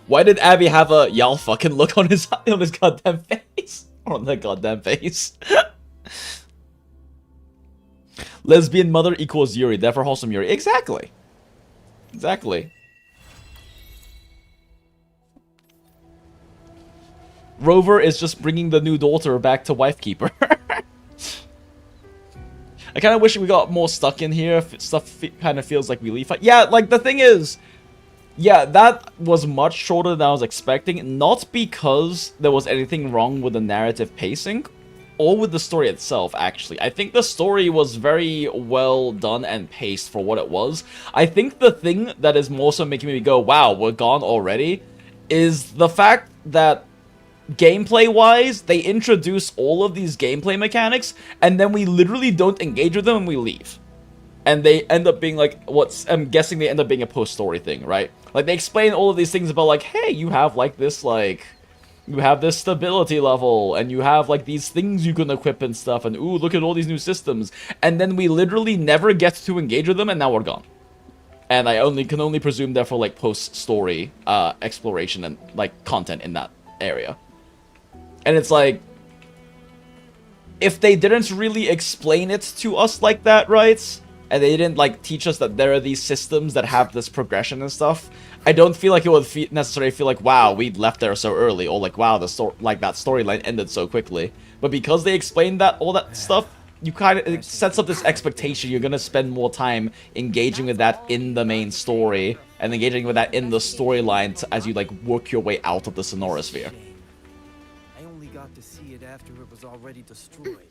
S1: Why did Abby have a y'all fucking look on his goddamn face? On that goddamn face. Lesbian mother equals Yuri, therefore wholesome Yuri. Exactly. Exactly. Rover is just bringing the new daughter back to Wifekeeper. I kind of wish we got more stuck in here. Stuff kind of feels like we leave. Yeah, like the thing is, yeah, that was much shorter than I was expecting. Not because there was anything wrong with the narrative pacing, or with the story itself, actually. I think the story was very well done and paced for what it was. I think the thing that is more so making me go, wow, we're gone already, is the fact that gameplay-wise, they introduce all of these gameplay mechanics, and then we literally don't engage with them and we leave. And they end up being like, I'm guessing they end up being a post-story thing, right? Like, they explain all of these things about, like, hey, you have, like, this, like... You have this stability level, and you have, like, these things you can equip and stuff, and ooh, look at all these new systems. And then we literally never get to engage with them, and now we're gone. And I can only presume, therefore, like, post-story exploration and, like, content in that area. And it's like, if they didn't really explain it to us like that, right? And they didn't, like, teach us that there are these systems that have this progression and stuff, I don't feel like it would necessarily feel like, wow, we left there so early, or like, wow, that storyline ended so quickly. But because they explained that, all that stuff, you it sets up this expectation you're gonna spend more time engaging with that in the main story, and engaging with that in the storyline as you, like, work your way out of the Sonorosphere.
S11: I only got to see it after it was already destroyed.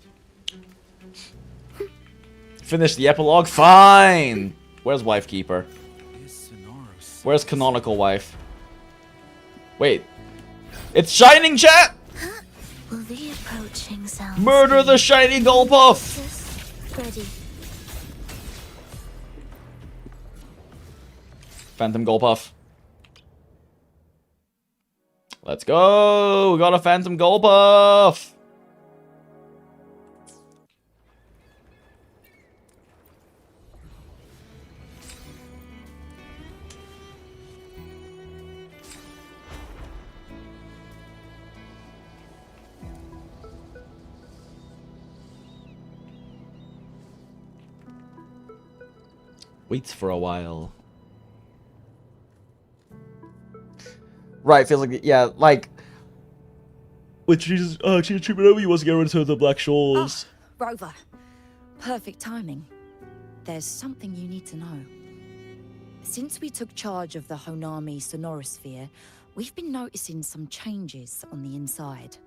S1: Finish the epilogue? Fine! Where's Wifekeeper? Where's Canonical Wife? Wait. It's Shining, chat!
S14: Will the approaching sound
S1: Murder the shiny Gulpuff!
S14: ready?
S1: Phantom Gulpuff. Let's go! We got a Phantom Gulpuff! Waits for a while. Right, feels like, yeah, like... Which Jesus treatment over, he wants to get rid of the Black Shores.
S23: Oh, Rover. Perfect timing. There's something you need to know. Since we took charge of the Honami Sonorosphere, we've been noticing some changes on the inside.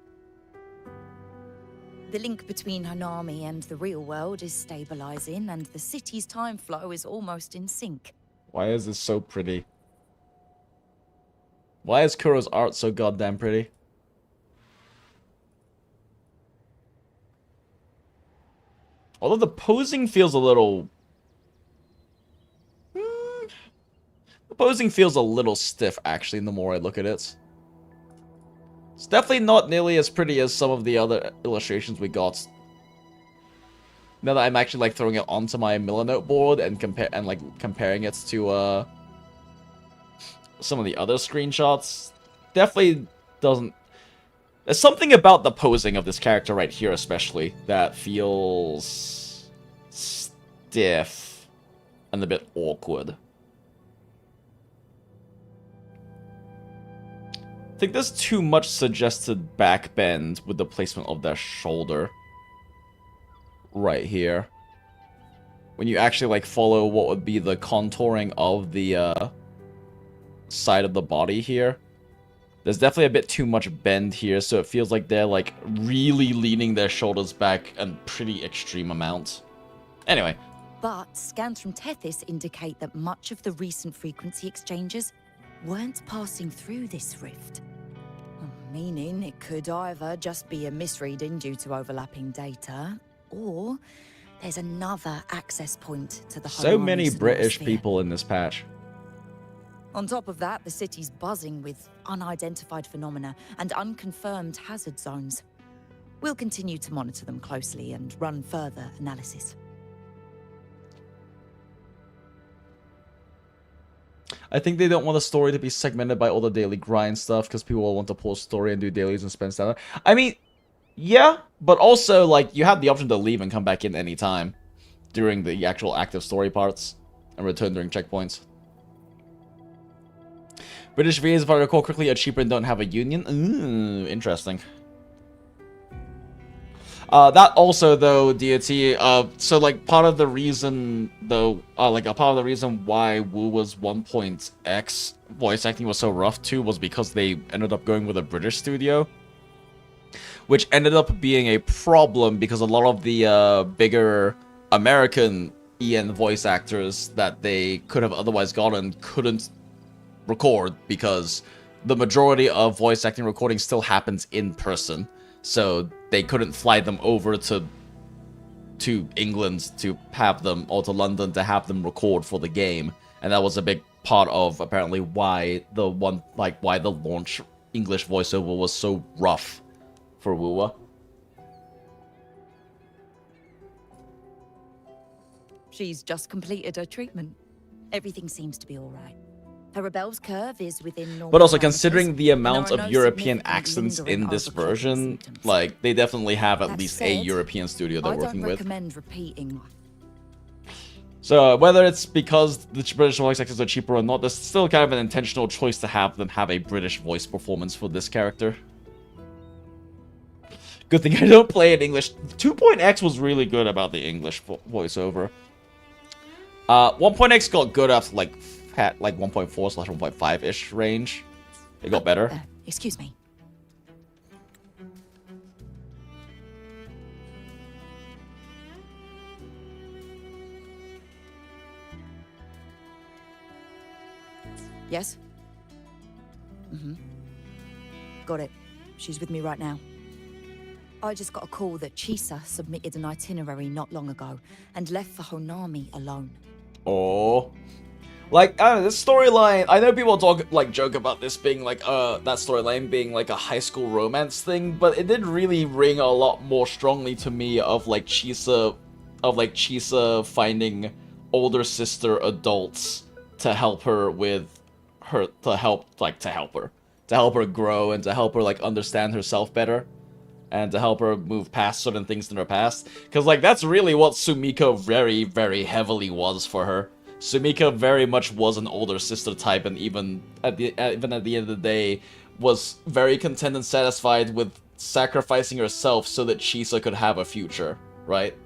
S23: The link between Hanami and the real world is stabilizing, and the city's time flow is almost in sync.
S1: Why is this so pretty? Why is Kuro's art so goddamn pretty? Although the posing feels a little... the posing feels a little stiff, actually, the more I look at it. It's definitely not nearly as pretty as some of the other illustrations we got. Now that I'm actually, like, throwing it onto my Milanote board and comparing it to, some of the other screenshots, definitely doesn't... There's something about the posing of this character right here, especially, that feels stiff and a bit awkward. I think there's too much suggested back bend with the placement of their shoulder right here. When you actually, like, follow what would be the contouring of the side of the body here. There's definitely a bit too much bend here, so it feels like they're, like, really leaning their shoulders back a pretty extreme amount. Anyway.
S23: But scans from THIS indicate that much of the recent frequency exchanges weren't passing through this rift. Meaning it could either just be a misreading due to overlapping data, or there's another access point to the
S1: So
S23: Hanami
S1: many British
S23: sphere.
S1: people in this patch.
S23: On top of that, the city's buzzing with unidentified phenomena and unconfirmed hazard zones. We'll continue to monitor them closely and run further analysis.
S1: I think they don't want the story to be segmented by all the daily grind stuff, because people will want to pull story and do dailies and spend stuff. I mean, yeah, but also, like, you have the option to leave and come back in any time during the actual active story parts and return during checkpoints. British VAs, if I recall correctly, are cheaper and don't have a union. Ooh, interesting. That also, though, deity, so, like, part of the reason, though, a part of the reason why WuWa's 1.x voice acting was so rough, too, was because they ended up going with a British studio. Which ended up being a problem because a lot of the, bigger American EN voice actors that they could have otherwise gotten couldn't record because the majority of voice acting recording still happens in person. So they couldn't fly them over to England to have them, or to London to have them record for the game. And that was a big part of apparently why the launch English voiceover was so rough for WuWa.
S23: She's just completed her treatment. Everything seems to be all right. Her rebel's curve is within normal.
S1: But also,
S23: parameters,
S1: considering the
S23: and there
S1: amount
S23: are
S1: of
S23: no
S1: European
S23: significant
S1: accents
S23: lingering
S1: in this
S23: overcloaking
S1: version,
S23: symptoms.
S1: like, they definitely have at
S23: That
S1: least a
S23: said,
S1: European studio they're
S23: I
S1: working
S23: don't
S1: with.
S23: recommend repeating.
S1: So, whether it's because the British voice actors are cheaper or not, there's still kind of an intentional choice to have them have a British voice performance for this character. Good thing I don't play in English. 2.x was really good about the English voiceover. 1.x got good after, like, at, like, 1.4/1.5-ish range. It got better.
S23: Excuse me. Yes? Mm-hmm. Got it. She's with me right now. I just got a call that Chisa submitted an itinerary not long ago and left for Honami alone.
S1: Oh. Like, I don't know, this storyline, I know people talk, like, joke about this being, like, that storyline being, like, a high school romance thing, but it did really ring a lot more strongly to me of, like, Chisa finding older sister adults to help her with her, to help her grow and to help her, like, understand herself better. And to help her move past certain things in her past. Because, like, that's really what Sumiko very, very heavily was for her. Sumiko very much was an older sister type, and even at the end of the day, was very content and satisfied with sacrificing herself so that Chisa could have a future, right?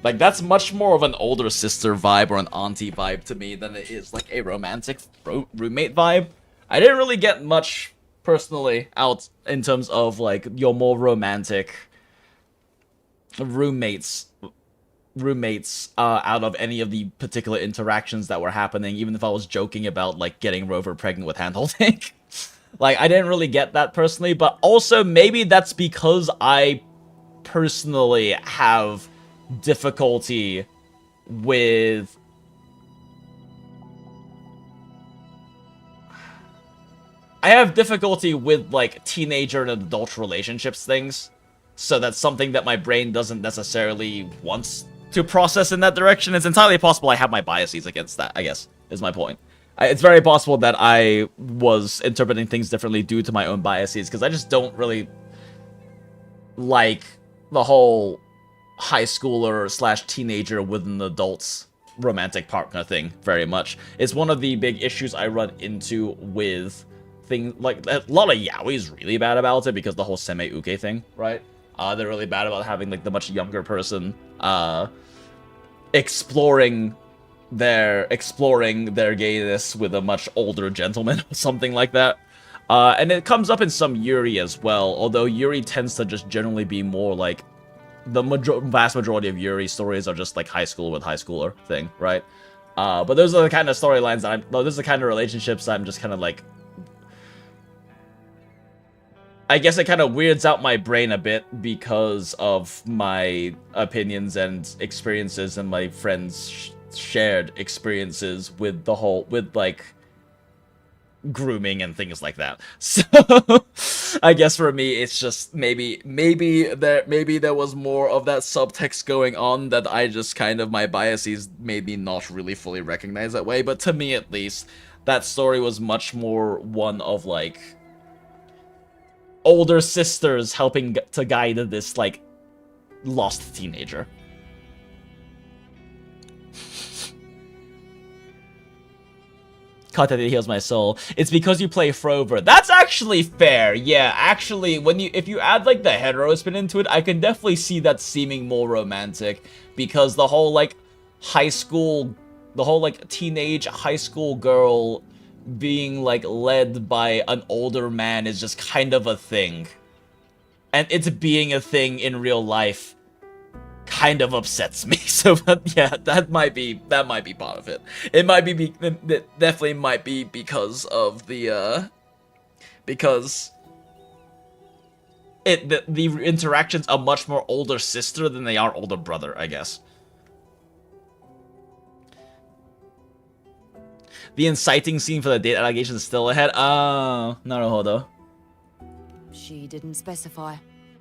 S1: Like, that's much more of an older sister vibe or an auntie vibe to me than it is, like, a romantic roommate vibe. I didn't really get much, personally, out in terms of, like, your more romantic roommates out of any of the particular interactions that were happening, even if I was joking about like getting Rover pregnant with handholding. Like, I didn't really get that personally, but also maybe that's because I personally have difficulty with like teenager and adult relationships things. So that's something that my brain doesn't necessarily want to process in that direction. It's entirely possible I have my biases against that, I guess, is my point. It's very possible that I was interpreting things differently due to my own biases, because I just don't really like the whole high schooler slash teenager with an adult's romantic partner thing very much. It's one of the big issues I run into with things like a lot of yaoi's really bad about it, because the whole seme-uke thing, right? They're really bad about having like the much younger person exploring their gayness with a much older gentleman or something like that. And it comes up in some Yuri as well, although Yuri tends to just generally be more like the vast majority of Yuri stories are just like high school with high schooler thing, right? But those are the kind of storylines that those are the kind of relationships I'm just kind of like, I guess it kind of weirds out my brain a bit because of my opinions and experiences and my friends' shared experiences with the whole, with like grooming and things like that. So I guess for me it's just maybe there was more of that subtext going on that I just kind of, my biases made me not really fully recognize that way. But to me at least, that story was much more one of like older sisters helping to guide this like lost teenager. Content that heals my soul. It's because you play Frover. That's actually fair. Yeah, actually, if you add like the hetero spin into it, I can definitely see that seeming more romantic, because the whole like teenage high school girl being like led by an older man is just kind of a thing, and it's being a thing in real life kind of upsets me. So yeah, that might be part of it. It might be it definitely might be because of the because the interactions are much more older sister than they are older brother, I guess. The inciting scene for the date allegation is still ahead. Naruhodo.
S23: She didn't specify.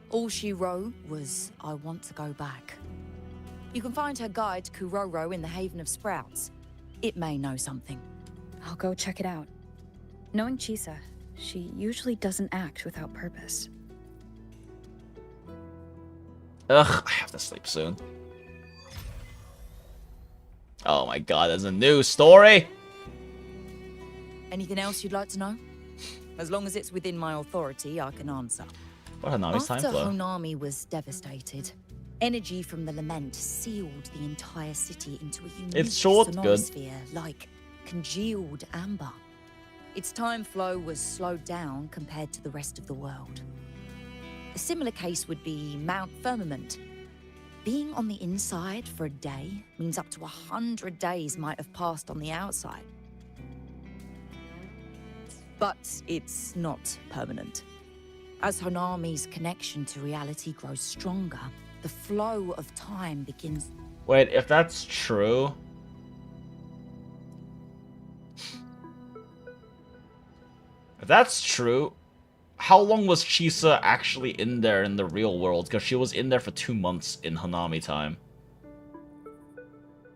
S23: All she wrote was, I want to go back. You can find her guide to Kuroro in the Haven of Sprouts. It may know something.
S4: I'll go check it out. Knowing Chisa, she usually doesn't act without purpose.
S1: Ugh, I have to sleep soon. Oh my god, there's a new story!
S23: Anything else you'd like to know? As long as it's within my authority, I can answer.
S1: What Hanami's time
S23: After
S1: flow?
S23: Honami was devastated, energy from the lament sealed the entire city into a unique sonorosphere, like congealed amber. Its time flow was slowed down compared to the rest of the world. A similar case would be Mount Firmament. Being on the inside for a day means up to 100 days might have passed on the outside. But it's not permanent. As Honami's connection to reality grows stronger, the flow of time begins...
S1: Wait, if that's true... If that's true, how long was Chisa actually in there in the real world? Because she was in there for 2 months in Hanami time.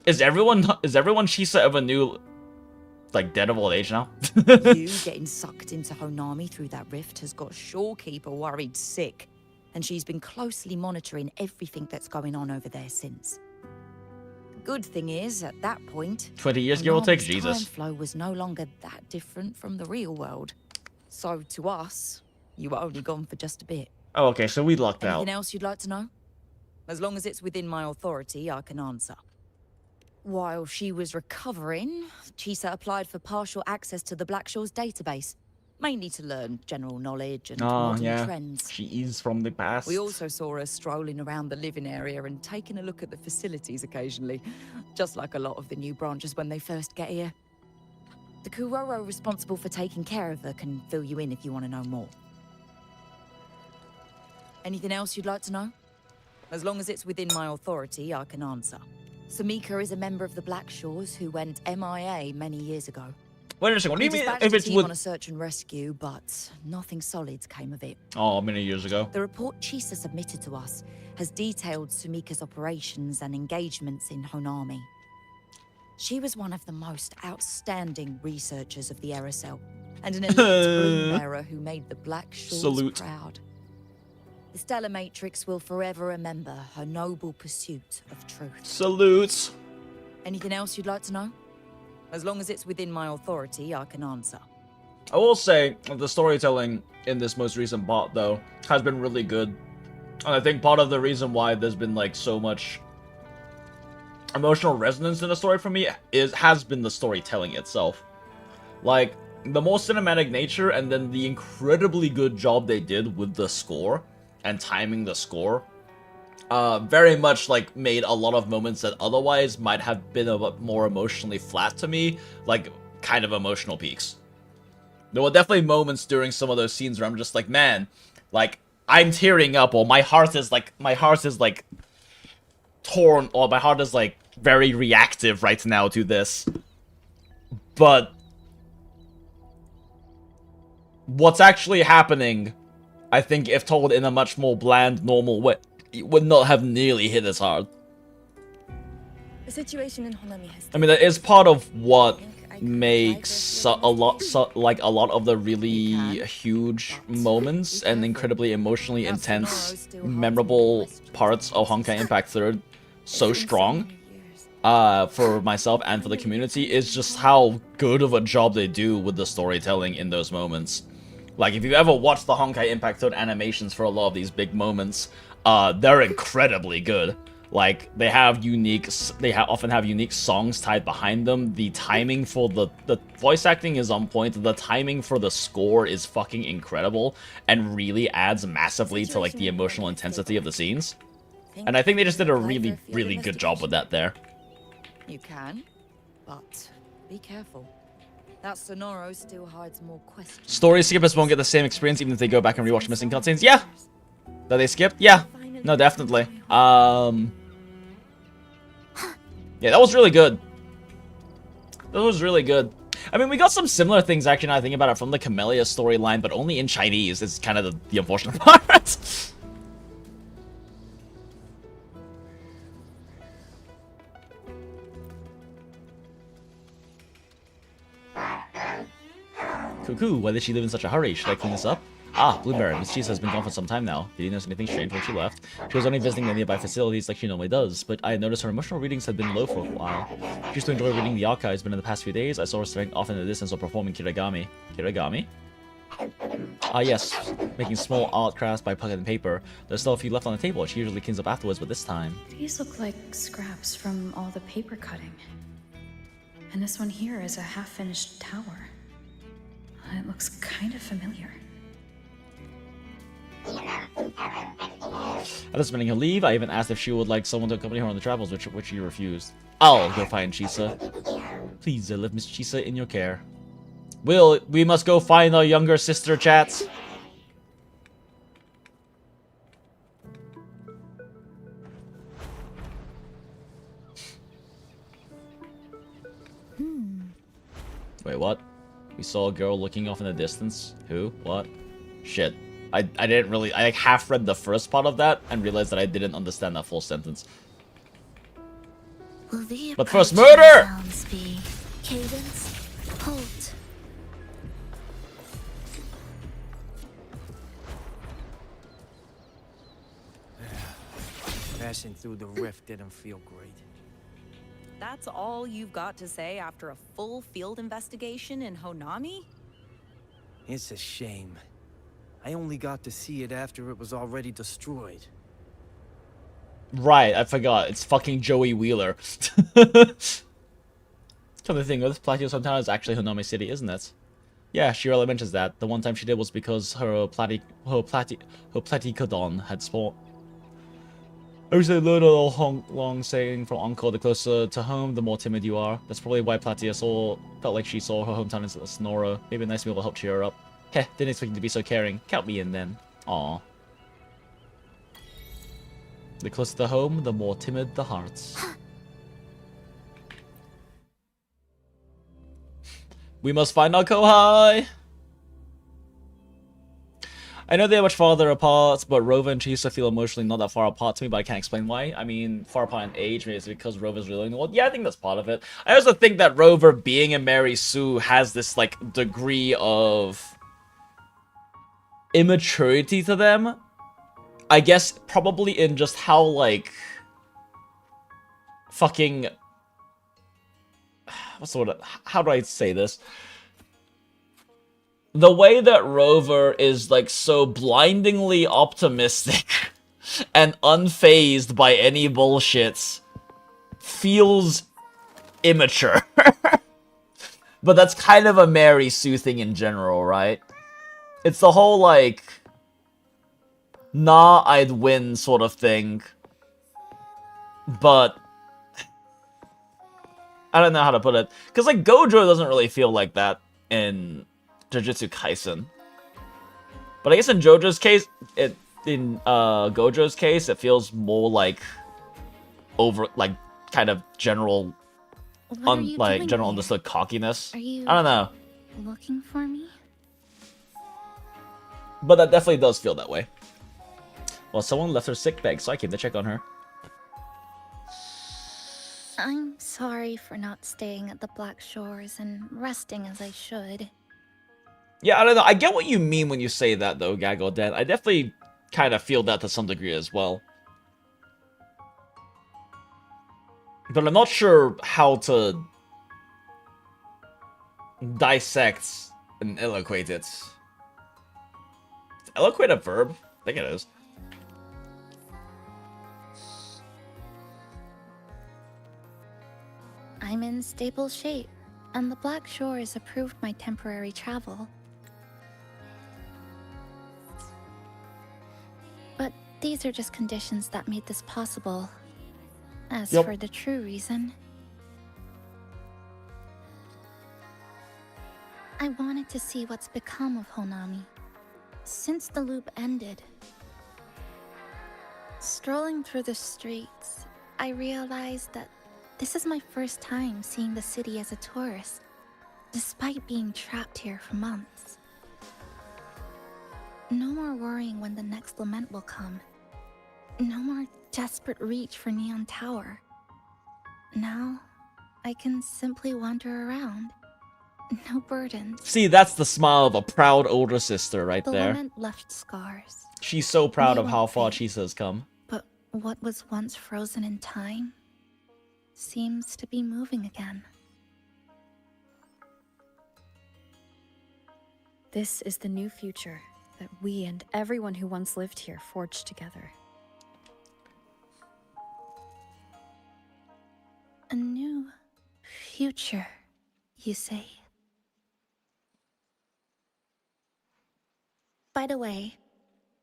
S1: Is everyone Chisa ever knew, like, dead of old age now?
S23: You getting sucked into Honami through that rift has got Shorekeeper worried sick, and she's been closely monitoring everything that's going on over there since. The good thing is, at that point,
S1: 20 years, give or take,
S23: Honami's
S1: Jesus.
S23: time flow was no longer that different from the real world. So to us, you were only gone for just a bit.
S1: Oh, okay, so we lucked out.
S23: Anything else you'd like to know? As long as it's within my authority, I can answer. While she was recovering, Chisa applied for partial access to the Black Shores database. mainly to learn general knowledge and
S1: Oh,
S23: modern
S1: yeah.
S23: trends.
S1: She is from the past.
S23: We also saw her strolling around the living area and taking a look at the facilities occasionally, just like a lot of the new branches when they first get here. The Kuroro responsible for taking care of her can fill you in if you want to know more. Anything else you'd like to know? As long as it's within my authority, I can answer. Sumika is a member of the Black Shores who went MIA many years ago.
S1: Wait a second, what do you
S23: We
S1: mean
S23: dispatched
S1: if
S23: a
S1: it's
S23: team
S1: with...
S23: on a search and rescue, but nothing solid came of it.
S1: Oh, many years ago.
S23: The report Chisa submitted to us has detailed Sumika's operations and engagements in Honami. She was one of the most outstanding researchers of the Aerosol, and an elite bloom bearer who made the Black Shores
S1: Salute.
S23: proud. The Stellar Matrix will forever remember her noble pursuit of truth.
S1: Salutes.
S23: Anything else you'd like to know? As long as it's within my authority, I can answer.
S1: I will say, the storytelling in this most recent part, though, has been really good. And I think part of the reason why there's been, like, so much emotional resonance in the story for me has been the storytelling itself. Like, the more cinematic nature and then the incredibly good job they did with the score and timing the score very much like made a lot of moments that otherwise might have been a bit more emotionally flat to me, like kind of emotional peaks. There were definitely moments during some of those scenes where I'm just like, man, like I'm tearing up, or my heart is like torn, or my heart is like very reactive right now to this. But what's actually happening, I think if told in a much more bland, normal way, it would not have nearly hit as hard.
S23: The situation in Honami has...
S1: I mean, that is part of what makes a lot of the really huge moments and incredibly emotionally intense, memorable parts of Honkai Impact 3rd so strong for myself and for the community, is just how good of a job they do with the storytelling in those moments. Like, if you ever watched the Honkai Impact 3rd animations for a lot of these big moments, they're incredibly good. Like, they often have unique songs tied behind them. The timing for the voice acting is on point. The timing for the score is fucking incredible and really adds massively to, like, the emotional intensity of the scenes. And I think they just did a really, really good job with that there.
S23: You can, but be careful. That Sonoro still hides more questions.
S1: Story skippers won't get the same experience even if they go back and rewatch missing cutscenes. Yeah! That they skipped? Yeah. No, definitely. Yeah, that was really good. That was really good. I mean, we got some similar things, actually, now I think about it, from the Camellia storyline, but only in Chinese. Is kind of the unfortunate part. Cuckoo, why did she live in such a hurry? Should I clean this up? Ah, Blueberry. Miss Cheese has been gone for some time now. Did you notice anything strange when she left? She was only visiting the nearby facilities like she normally does, but I had noticed her emotional readings had been low for a while. She used to enjoy reading the archives, but in the past few days, I saw her staring off in the distance or performing kirigami. Kirigami? Ah, yes. Making small art crafts by pocketing paper. There's still a few left on the table. She usually cleans up afterwards, but this time...
S4: These look like scraps from all the paper cutting. And this one here is a half-finished tower. It looks kind of familiar.
S1: After spending her leave, I even asked if she would like someone to accompany her on the travels, which she refused. I'll go find Chisa. Please, leave Miss Chisa in your care. We must go find our younger sister, chats. Wait, what? We saw a girl looking off in the distance. Who? What? Shit. I didn't really... I half read the first part of that and realized that I didn't understand that full sentence. But first, murder!
S20: Be cadence, halt.
S11: Passing through the rift didn't feel great.
S23: That's all you've got to say after a full field investigation in Honami?
S11: It's a shame. I only got to see it after it was already destroyed.
S1: Right, I forgot. It's fucking Joey Wheeler. Come to think of this, Plateau Hometown is actually Honami City, isn't it? Yeah, she really mentions that. The one time she did was because her platycodon had spawned. I recently learned a little long saying from Uncle, the closer to home, the more timid you are. That's probably why Platia felt like she saw her hometown as Sonora. Maybe a nice meal will help cheer her up. Heh, didn't expect you to be so caring. Count me in then. Aw. The closer to home, the more timid the hearts. We must find our Kohai! I know they're much farther apart, but Rover and Chisa feel emotionally not that far apart to me, but I can't explain why. I mean, far apart in age, maybe it's because Rover's really in the world. Yeah, I think that's part of it. I also think that Rover, being in Mary Sue, has this, like, degree of immaturity to them. I guess probably in just how, like, fucking... What's the word? How do I say this? The way that Rover is, like, so blindingly optimistic and unfazed by any bullshit feels immature. But that's kind of a Mary Sue thing in general, right? It's the whole, like, nah, I'd win sort of thing. But I don't know how to put it. Because, like, Gojo doesn't really feel like that in Jujutsu Kaisen. But I guess in Gojo's case, it feels more like kind of general, general understood cockiness.
S6: Are you
S1: I don't know.
S6: looking for me?
S1: But that definitely does feel that way. Well, someone left her sick bag, so I came to check on her.
S6: I'm sorry for not staying at the Black Shores and resting as I should.
S1: Yeah, I don't know. I get what you mean when you say that, though, Gagoden. I definitely kind of feel that to some degree as well. But I'm not sure how to dissect and eloquate it. Is eloquate a verb? I think it is.
S6: I'm in stable shape, and the Black Shores approved my temporary travel. But these are just conditions that made this possible. As for the true reason, I wanted to see what's become of Honami. Since the loop ended, strolling through the streets, I realized that this is my first time seeing the city as a tourist, despite being trapped here for months. No more worrying when the next lament will come. No more desperate reach for Neon Tower. Now, I can simply wander around. No burdens.
S1: See, that's the smile of a proud older sister right there.
S6: The lament left scars.
S1: She's so proud of how far Chisa has come.
S6: But what was once frozen in time seems to be moving again.
S4: This is the new future that we and everyone who once lived here forged together.
S6: A new future, you say? By the way,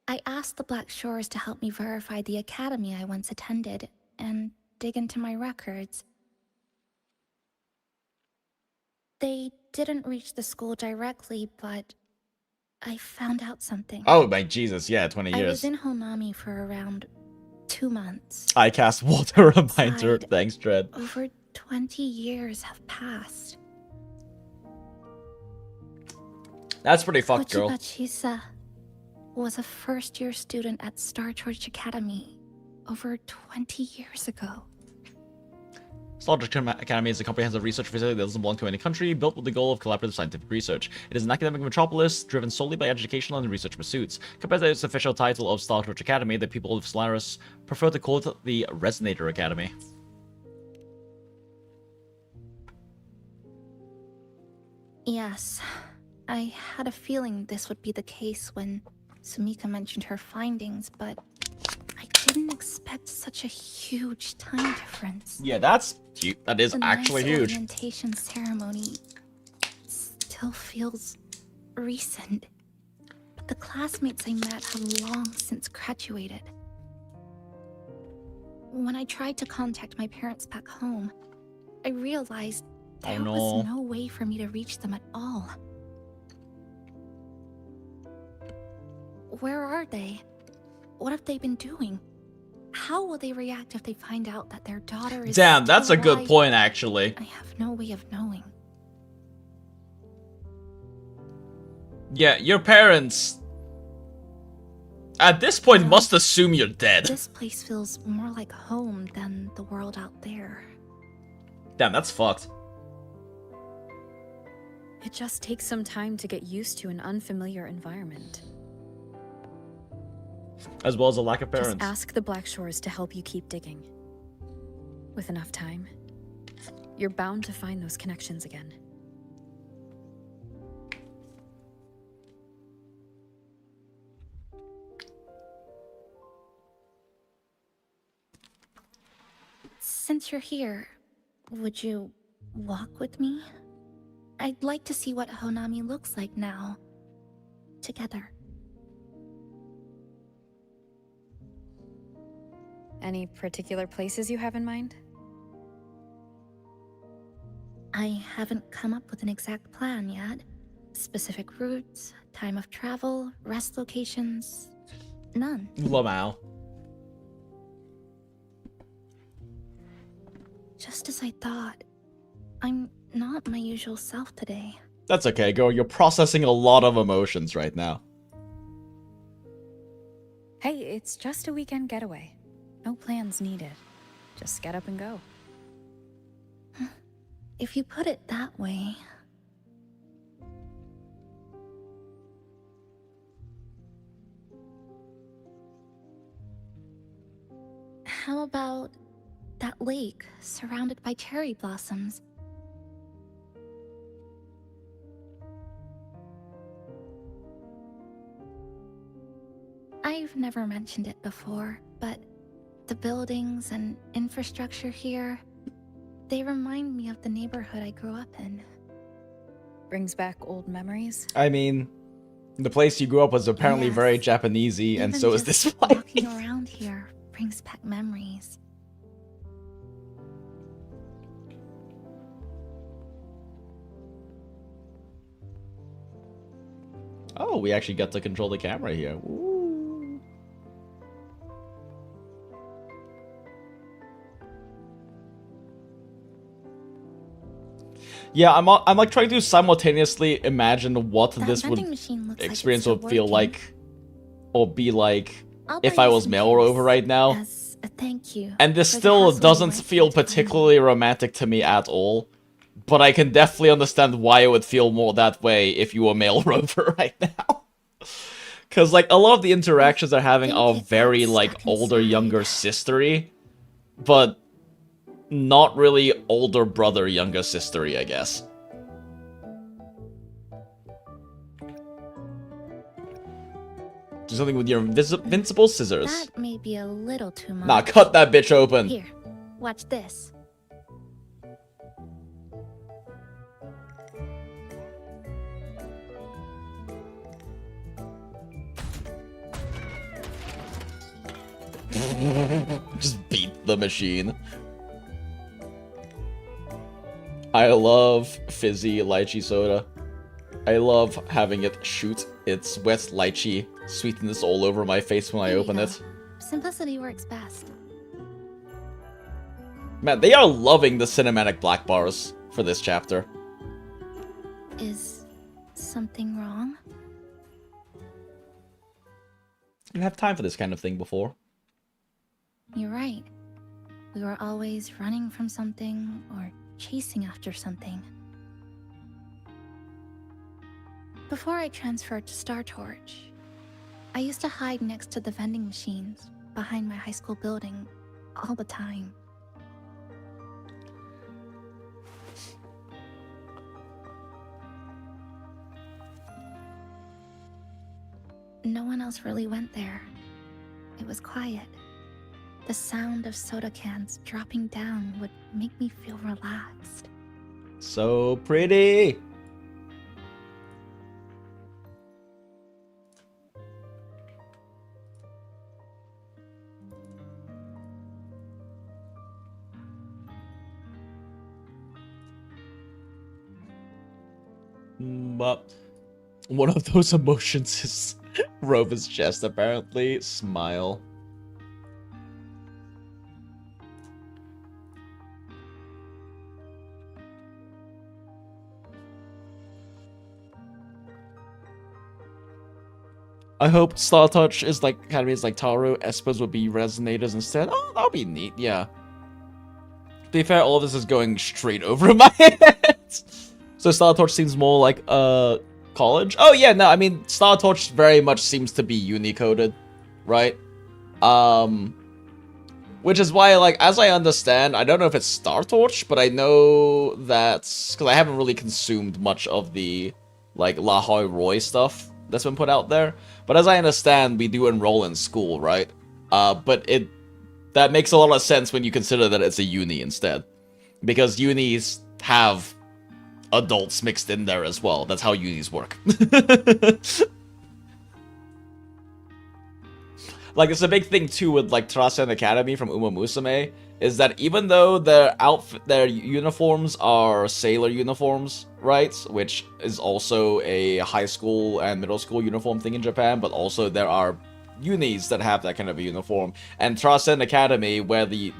S6: I asked the Black Shores to help me verify the academy I once attended and dig into my records. They didn't reach the school directly, but I found out something.
S1: Oh my Jesus, yeah, 20 years.
S6: I was in Honami for around 2 months.
S1: I cast water reminder. Thanks, Dread.
S6: Over 20 years have passed.
S1: That's pretty fucked, girl.
S6: Chisa was a first-year student at Star Church Academy over 20 years ago.
S1: Star Church Academy is a comprehensive research facility that doesn't belong to any country, built with the goal of collaborative scientific research. It is an academic metropolis driven solely by educational and research pursuits. Compared to its official title of Star Church Academy, the people of Solaris prefer to call it the Resonator Academy.
S6: Yes, I had a feeling this would be the case when Sumika mentioned her findings, but I didn't expect such a huge time difference.
S1: Yeah, that's cute. That is
S6: the
S1: actually
S6: nice
S1: huge.
S6: orientation ceremony still feels recent, but the classmates I met have long since graduated. When I tried to contact my parents back home, I realized there was no way for me to reach them at all. Where are they? What have they been doing? How will they react if they find out that their daughter is
S1: Damn, that's
S6: still
S1: a good
S6: alive?
S1: point, actually.
S6: I have no way of knowing.
S1: Yeah, your parents, at this point, must assume you're dead.
S6: This place feels more like home than the world out there.
S1: Damn, that's fucked.
S4: It just takes some time to get used to an unfamiliar environment.
S1: As well as a lack of parents.
S4: Just ask the Black Shores to help you keep digging. With enough time, you're bound to find those connections again.
S6: Since you're here, would you walk with me? I'd like to see what Honami looks like now. Together.
S4: Any particular places you have in mind?
S6: I haven't come up with an exact plan yet. Specific routes, time of travel, rest locations, none.
S1: Lamau.
S6: Just as I thought, I'm not my usual self today.
S1: That's okay, girl. You're processing a lot of emotions right now.
S4: Hey, it's just a weekend getaway. No plans needed. Just get up and go.
S6: If you put it that way... How about that lake surrounded by cherry blossoms? I've never mentioned it before, but the buildings and infrastructure here, they remind me of the neighborhood I grew up in.
S4: Brings back old memories?
S1: I mean, the place you grew up was apparently very Japanesey, and so is this place.
S6: Walking around here brings back memories.
S1: Oh, we actually got to control the camera here. Ooh. Yeah, I'm like trying to simultaneously imagine what this would experience would feel like, or be like, if I was male rover right now.
S6: As a thank you.
S1: And this still doesn't feel particularly romantic to me at all. But I can definitely understand why it would feel more that way if you were male rover right now. Because, like, a lot of the interactions they're having are very, like, older, younger sistery. But not really older brother, younger sistery, I guess. Do something with your invincible scissors.
S6: That may be a little too much.
S1: Nah, cut that bitch open.
S6: Here, watch this.
S1: Just beat the machine. I love fizzy lychee soda. I love having it shoot its wet lychee sweetness all over my face when I open it.
S6: Simplicity works best.
S1: Man, they are loving the cinematic black bars for this chapter.
S6: Is something wrong?
S1: I didn't have time for this kind of thing before.
S6: You're right. We were always running from something or chasing after something. Before I transferred to Star Torch, I used to hide next to the vending machines behind my high school building all the time. No one else really went there. It was quiet. The sound of soda cans dropping down would make me feel relaxed.
S1: So pretty. But one of those emotions is Rova's chest, apparently. Smile. I hope Star Touch is like academies like Taro, Espers would be resonators instead. Oh, that'll be neat, yeah. To be fair, all of this is going straight over my head. So Star Torch seems more like college. Oh yeah, no, I mean Star Torch very much seems to be uni-coded, right? Which is why, like, as I understand, I don't know if it's Star Torch, but I know that because I haven't really consumed much of the like La Hoi Roy stuff that's been put out there. But as I understand, we do enroll in school, right? But that makes a lot of sense when you consider that it's a uni instead, because unis have adults mixed in there as well. That's how unis work. Like, it's a big thing too with like Tarasen Academy from Uma Musume, is that even though their uniforms are sailor uniforms, right, which is also a high school and middle school uniform thing in Japan, but also there are unis that have that kind of a uniform. And Tarasen Academy, where the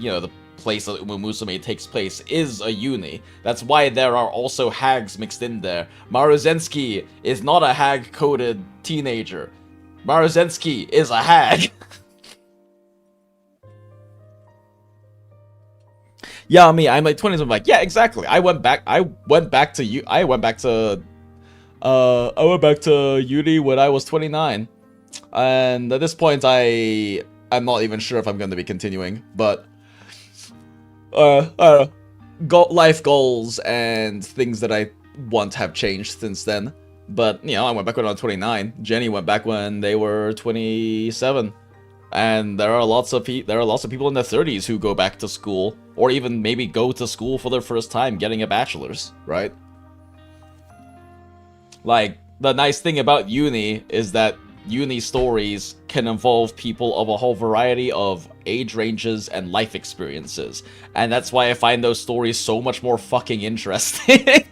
S1: place that Uma Musume takes place, is a uni. That's why there are also hags mixed in there. Maruzensky is not a hag-coded teenager. Maruzensky is a hag. Yeah, I'm like 20s. I'm like, yeah, exactly. I went back to uni when I was 29. And at this point, I'm not even sure if I'm going to be continuing, but life goals and things that I want have changed since then. But I went back when I was 29. Jenny went back when they were 27, and there are lots of people in their 30s who go back to school, or even maybe go to school for their first time, getting a bachelor's, right? Like, the nice thing about uni is that uni stories can involve people of a whole variety of age ranges and life experiences. And that's why I find those stories so much more fucking interesting.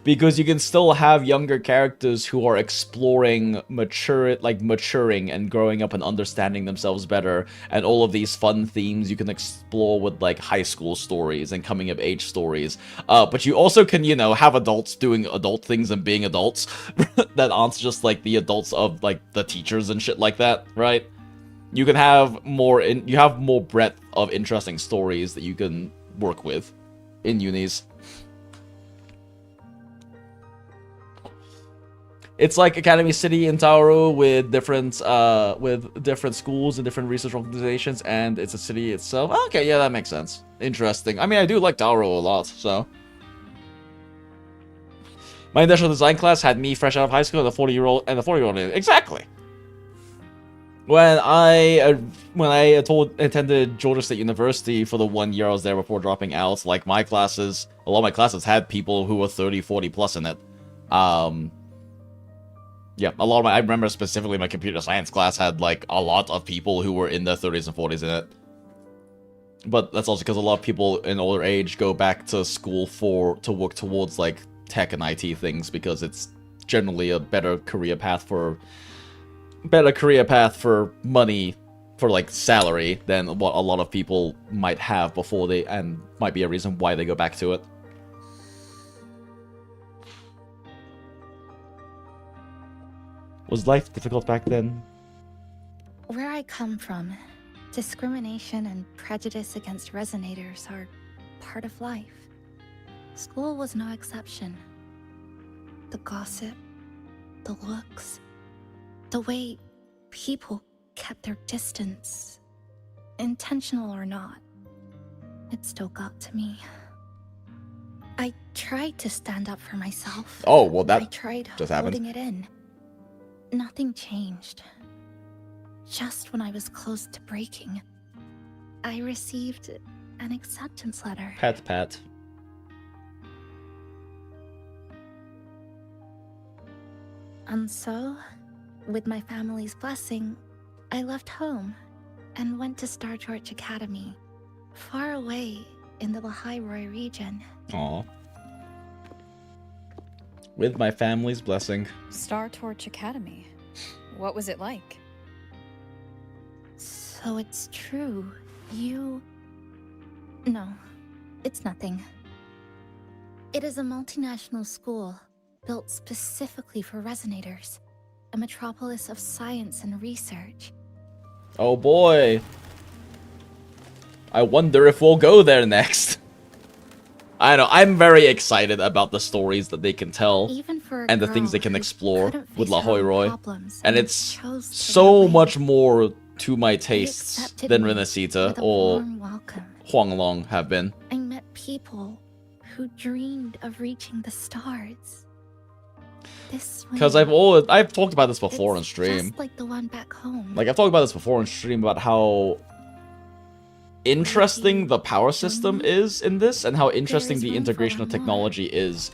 S1: Because you can still have younger characters who are exploring maturing and growing up and understanding themselves better, and all of these fun themes you can explore with like high school stories and coming of age stories. But you also can, have adults doing adult things and being adults that aren't just like the adults of like the teachers and shit like that, right? You can have more breadth of interesting stories that you can work with in unis. It's like Academy City in Tauro with different schools and different research organizations, and it's a city itself. Okay, yeah, that makes sense. Interesting. I mean, I do like Tauro a lot, so. My industrial design class had me fresh out of high school and the 40-year-old exactly. When I attended Georgia State University for the 1 year I was there before dropping out, like a lot of my classes had people who were 30, 40 plus in it. Yeah, I remember specifically my computer science class had like a lot of people who were in their 30s and 40s in it. But that's also because a lot of people in older age go back to school to work towards like tech and IT things, because it's generally a better career path for money, for like salary, than what a lot of people might have before and might be a reason why they go back to it. Was life difficult back then?
S6: Where I come from, discrimination and prejudice against resonators are part of life. School was no exception. The gossip, the looks, the way people kept their distance, intentional or not, it still got to me. I tried to stand up for myself.
S1: Oh, well, that
S6: I tried
S1: just happened.
S6: holding it in. Nothing changed. Just when I was close to breaking, I received an acceptance letter.
S1: Pat.
S6: And so, with my family's blessing, I left home and went to Star George Academy, far away in the Lahai Roy region.
S1: Aw. With my family's blessing.
S4: Star Torch Academy. What was it like?
S6: So it's true. You... No, it's nothing. It is a multinational school built specifically for resonators. A metropolis of science and research.
S1: Oh boy. I wonder if we'll go there next. I know, I'm very excited about the stories that they can tell and the things they can explore with La Hoi Roi. And it's so much more to my tastes than Renacita or Huang Long have been.
S6: I met people who dreamed of reaching the stars. This
S1: Because I've talked about this before on stream.
S6: just like the one back home.
S1: Like, I've talked about this before on stream about how interesting the power system is in this, and how interesting the integration of technology is,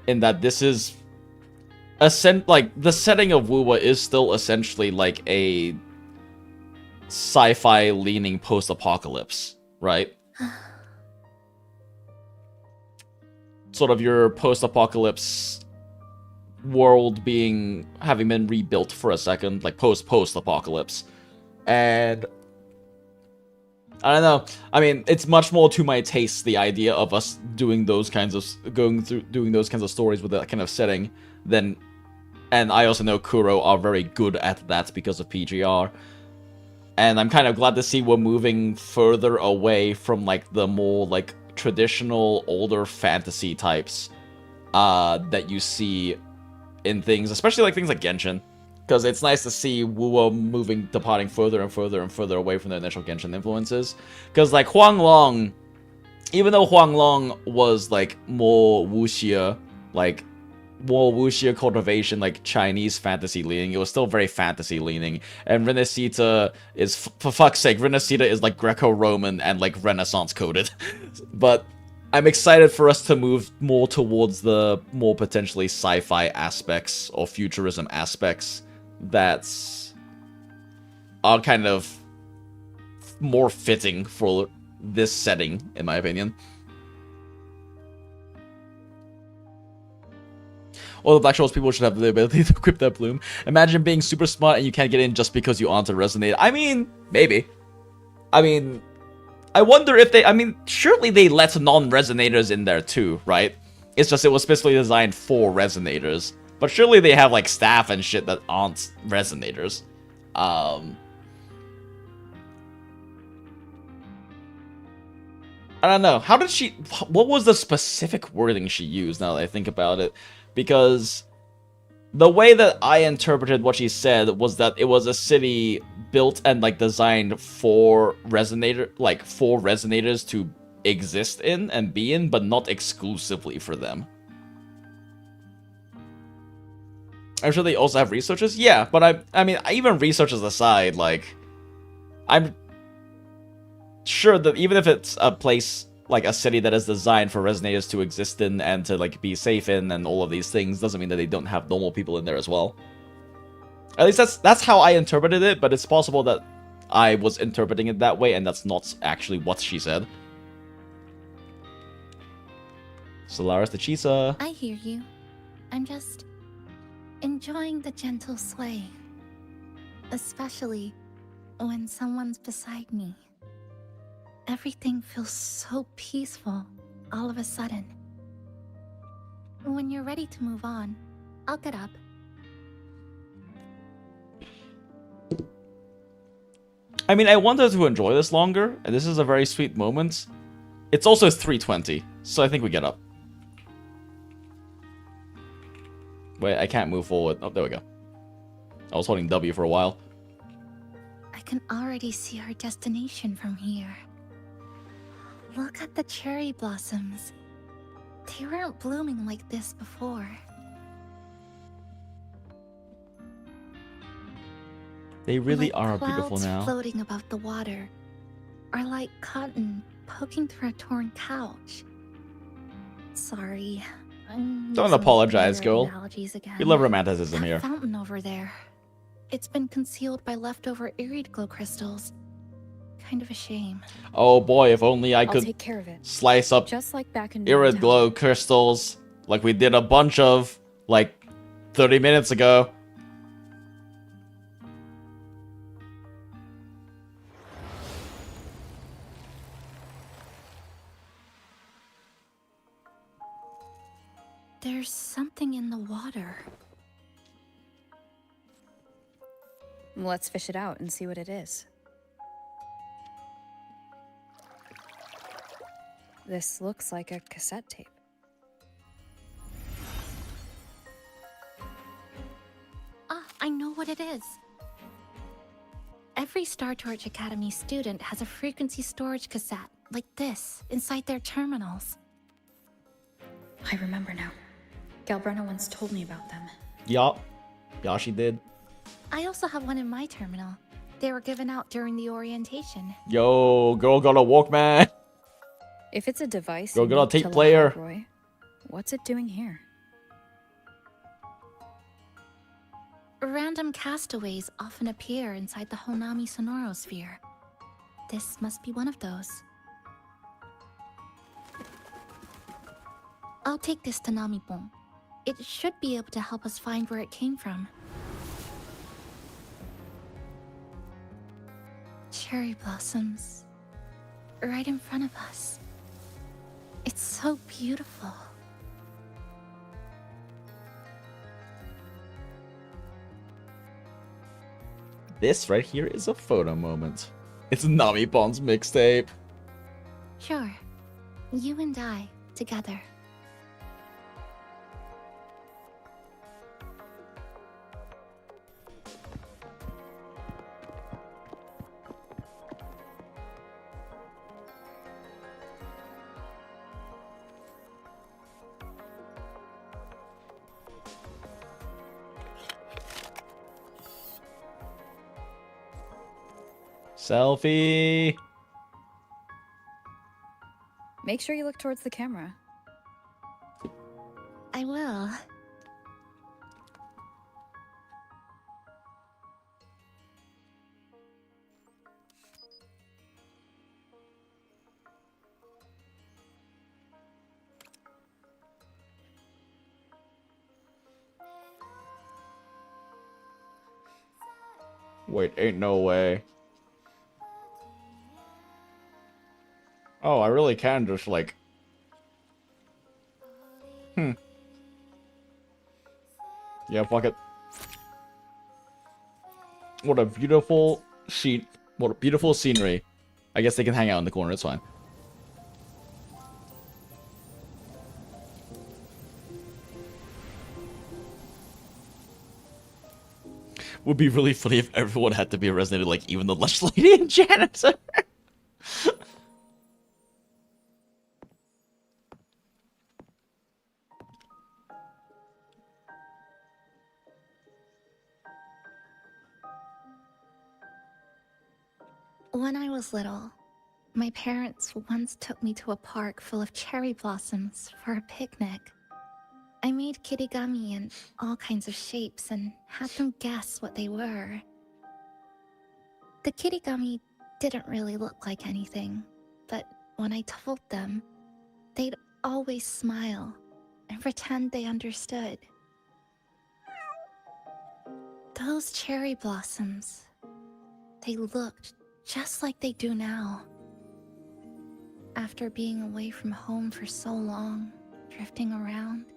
S1: in that this is like, the setting of WuWa is still essentially like a sci-fi leaning post-apocalypse, right? Sort of your post-apocalypse world having been rebuilt for a second, like post-apocalypse. And I don't know. I mean, it's much more to my taste, the idea of us doing those kinds of doing those kinds of stories with that kind of setting and I also know Kuro are very good at that because of PGR. And I'm kind of glad to see we're moving further away from like the more like traditional older fantasy types that you see in things, especially like things like Genshin. Because it's nice to see WuWa departing further and further and further away from the initial Genshin influences. Because, like, Huang Long, even though Huang Long was, like, more wuxia cultivation, like, Chinese fantasy leaning, it was still very fantasy leaning. And Renacita is, for fuck's sake, Renacita is, like, Greco-Roman and, like, Renaissance coded. But I'm excited for us to move more towards the more potentially sci-fi aspects or futurism aspects that are kind of more fitting for this setting, in my opinion. All the Black Shores people should have the ability to equip that bloom. Imagine being super smart and you can't get in just because you aren't a resonator. I mean, maybe. I mean, I wonder if they... I mean, surely they let non-resonators in there too, right? It's just it was specifically designed for resonators. But surely they have, like, staff and shit that aren't resonators. I don't know. How did she... What was the specific wording she used, now that I think about it? Because the way that I interpreted what she said was that it was a city built and, like, designed for resonators to exist in and be in, but not exclusively for them. I'm sure they also have researchers. Yeah, but I mean, even researchers aside, like, I'm sure that even if it's a place, like a city that is designed for resonators to exist in and to, like, be safe in and all of these things, doesn't mean that they don't have normal people in there as well. At least that's how I interpreted it, but it's possible that I was interpreting it that way and that's not actually what she said. Solaris the Chisa.
S6: I hear you. I'm just enjoying the gentle sway. Especially when someone's beside me. Everything feels so peaceful all of a sudden. When you're ready to move on, I'll get up.
S1: I mean, I wanted to enjoy this longer, and this is a very sweet moment. It's also 3:20, so I think we get up. Wait, I can't move forward. Oh, there we go. I was holding W for a while.
S6: I can already see our destination from here. Look at the cherry blossoms. They weren't blooming like this before.
S1: They really are beautiful
S6: Clouds
S1: now.
S6: floating above the water, or like cotton poking through a torn couch. Sorry, I'm
S1: Don't
S6: using
S1: apologize,
S6: weird
S1: girl.
S6: analogies again.
S1: We love romanticism here.
S6: Fountain over there. It's been concealed by leftover irid glow crystals. Kind of a shame.
S1: Oh boy, if only I
S4: I'll
S1: could
S4: take care of it.
S1: slice up
S4: Just like back in
S1: irid
S4: Downtown.
S1: glow crystals like we did a bunch of like 30 minutes ago.
S6: There's something in the water.
S4: Let's fish it out and see what it is. This looks like a cassette tape.
S6: Ah, I know what it is. Every Star Torch Academy student has a frequency storage cassette, like this, inside their terminals.
S4: I remember now. Galbrena once told me about them.
S1: Yup. Yeah, she did.
S6: I also have one in my terminal. They were given out during the orientation.
S1: Yo, girl got a Walkman.
S4: If it's a device,
S1: Girl got a
S4: unique
S1: tape
S4: to
S1: player.
S4: Roy, what's it doing here?
S6: Random castaways often appear inside the Honami sonorosphere. This must be one of those. I'll take this to Namipon. It should be able to help us find where it came from. Cherry blossoms. Right in front of us. It's so beautiful.
S1: This right here is a photo moment. It's Namipon's mixtape.
S6: Sure. You and I, together.
S1: Selfie.
S4: Make sure you look towards the camera.
S6: I will.
S1: Wait, ain't no way. Oh, I really can just like... Yeah, fuck it. What a beautiful sheet. What a beautiful scenery. I guess they can hang out in the corner, it's fine. Would be really funny if everyone had to be resonated, like even the lush lady and janitor.
S6: When I was little, my parents once took me to a park full of cherry blossoms for a picnic. I made kirigami in all kinds of shapes and had them guess what they were. The kirigami didn't really look like anything, but when I told them, they'd always smile and pretend they understood. Those cherry blossoms, they looked just like they do now. After being away from home for so long, drifting around,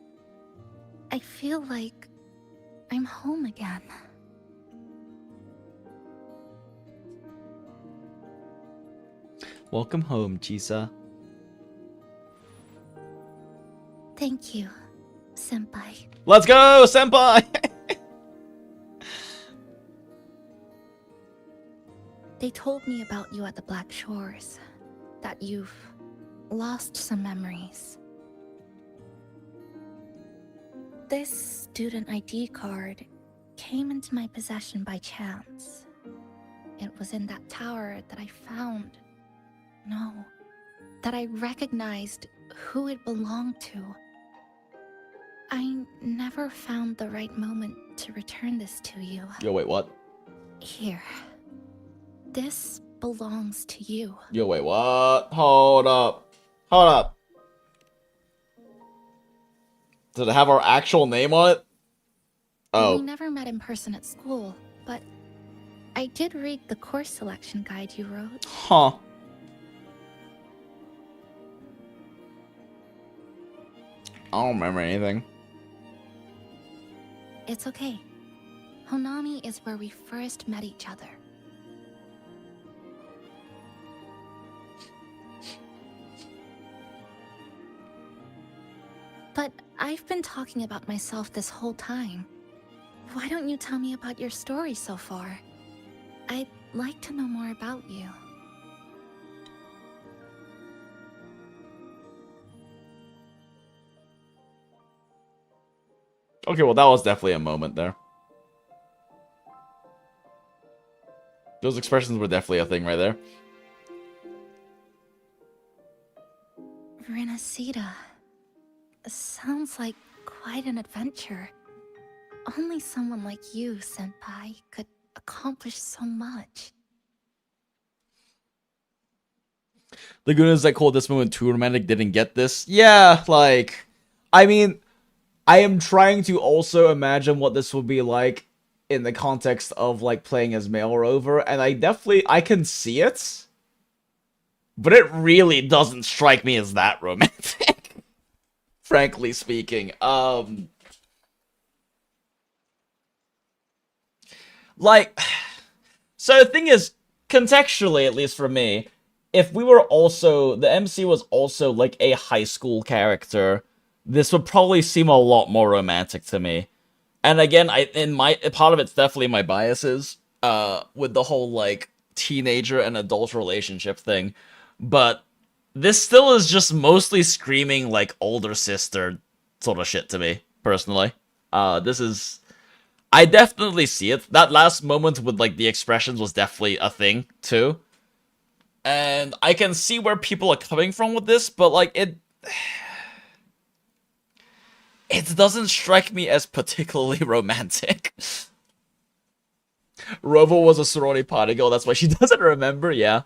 S6: I feel like I'm home again.
S1: Welcome home, Chisa.
S6: Thank you, Senpai.
S1: Let's go, Senpai!
S6: They told me about you at the Black Shores, that you've lost some memories. This student ID card came into my possession by chance. It was in that tower that I found. No, that I recognized who it belonged to. I never found the right moment to return this to you.
S1: Yo, wait, what?
S6: Here. This belongs to you.
S1: Yo, wait, what? Hold up. Hold up. Does it have our actual name on it?
S6: We
S1: Oh.
S6: never met in person at school, but I did read the course selection guide you wrote.
S1: Huh. I don't remember anything.
S6: It's okay. Honami is where we first met each other. But I've been talking about myself this whole time. Why don't you tell me about your story so far? I'd like to know more about you.
S1: Okay, well that was definitely a moment there. Those expressions were definitely a thing right there.
S6: Renacida. Sounds like quite an adventure. Only someone like you, Senpai, could accomplish so much.
S1: The goons that called this moment too romantic didn't get this. Yeah, like, I mean, I am trying to also imagine what this would be like in the context of, like, playing as male rover, and I can see it, but it really doesn't strike me as that romantic, frankly speaking. Like, so the thing is, contextually, at least for me, if we were also, the MC was also, like, a high school character, this would probably seem a lot more romantic to me. And again, part of it's definitely my biases, with the whole, like, teenager and adult relationship thing. But this still is just mostly screaming, like, older sister sort of shit to me, personally. I definitely see it. That last moment with, like, the expressions was definitely a thing, too. And I can see where people are coming from with this, but, like, it doesn't strike me as particularly romantic. Robo was a sorority party girl, that's why she doesn't remember, yeah.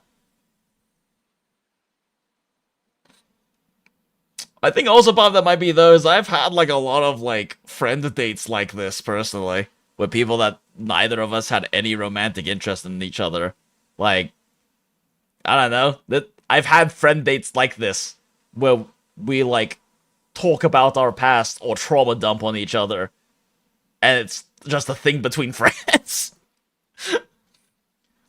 S1: I think also part of that might be, though, is I've had, like, a lot of, like, friend dates like this, personally. With people that neither of us had any romantic interest in each other. Like, I don't know. I've had friend dates like this, where we, like, talk about our past or trauma dump on each other. And it's just a thing between friends.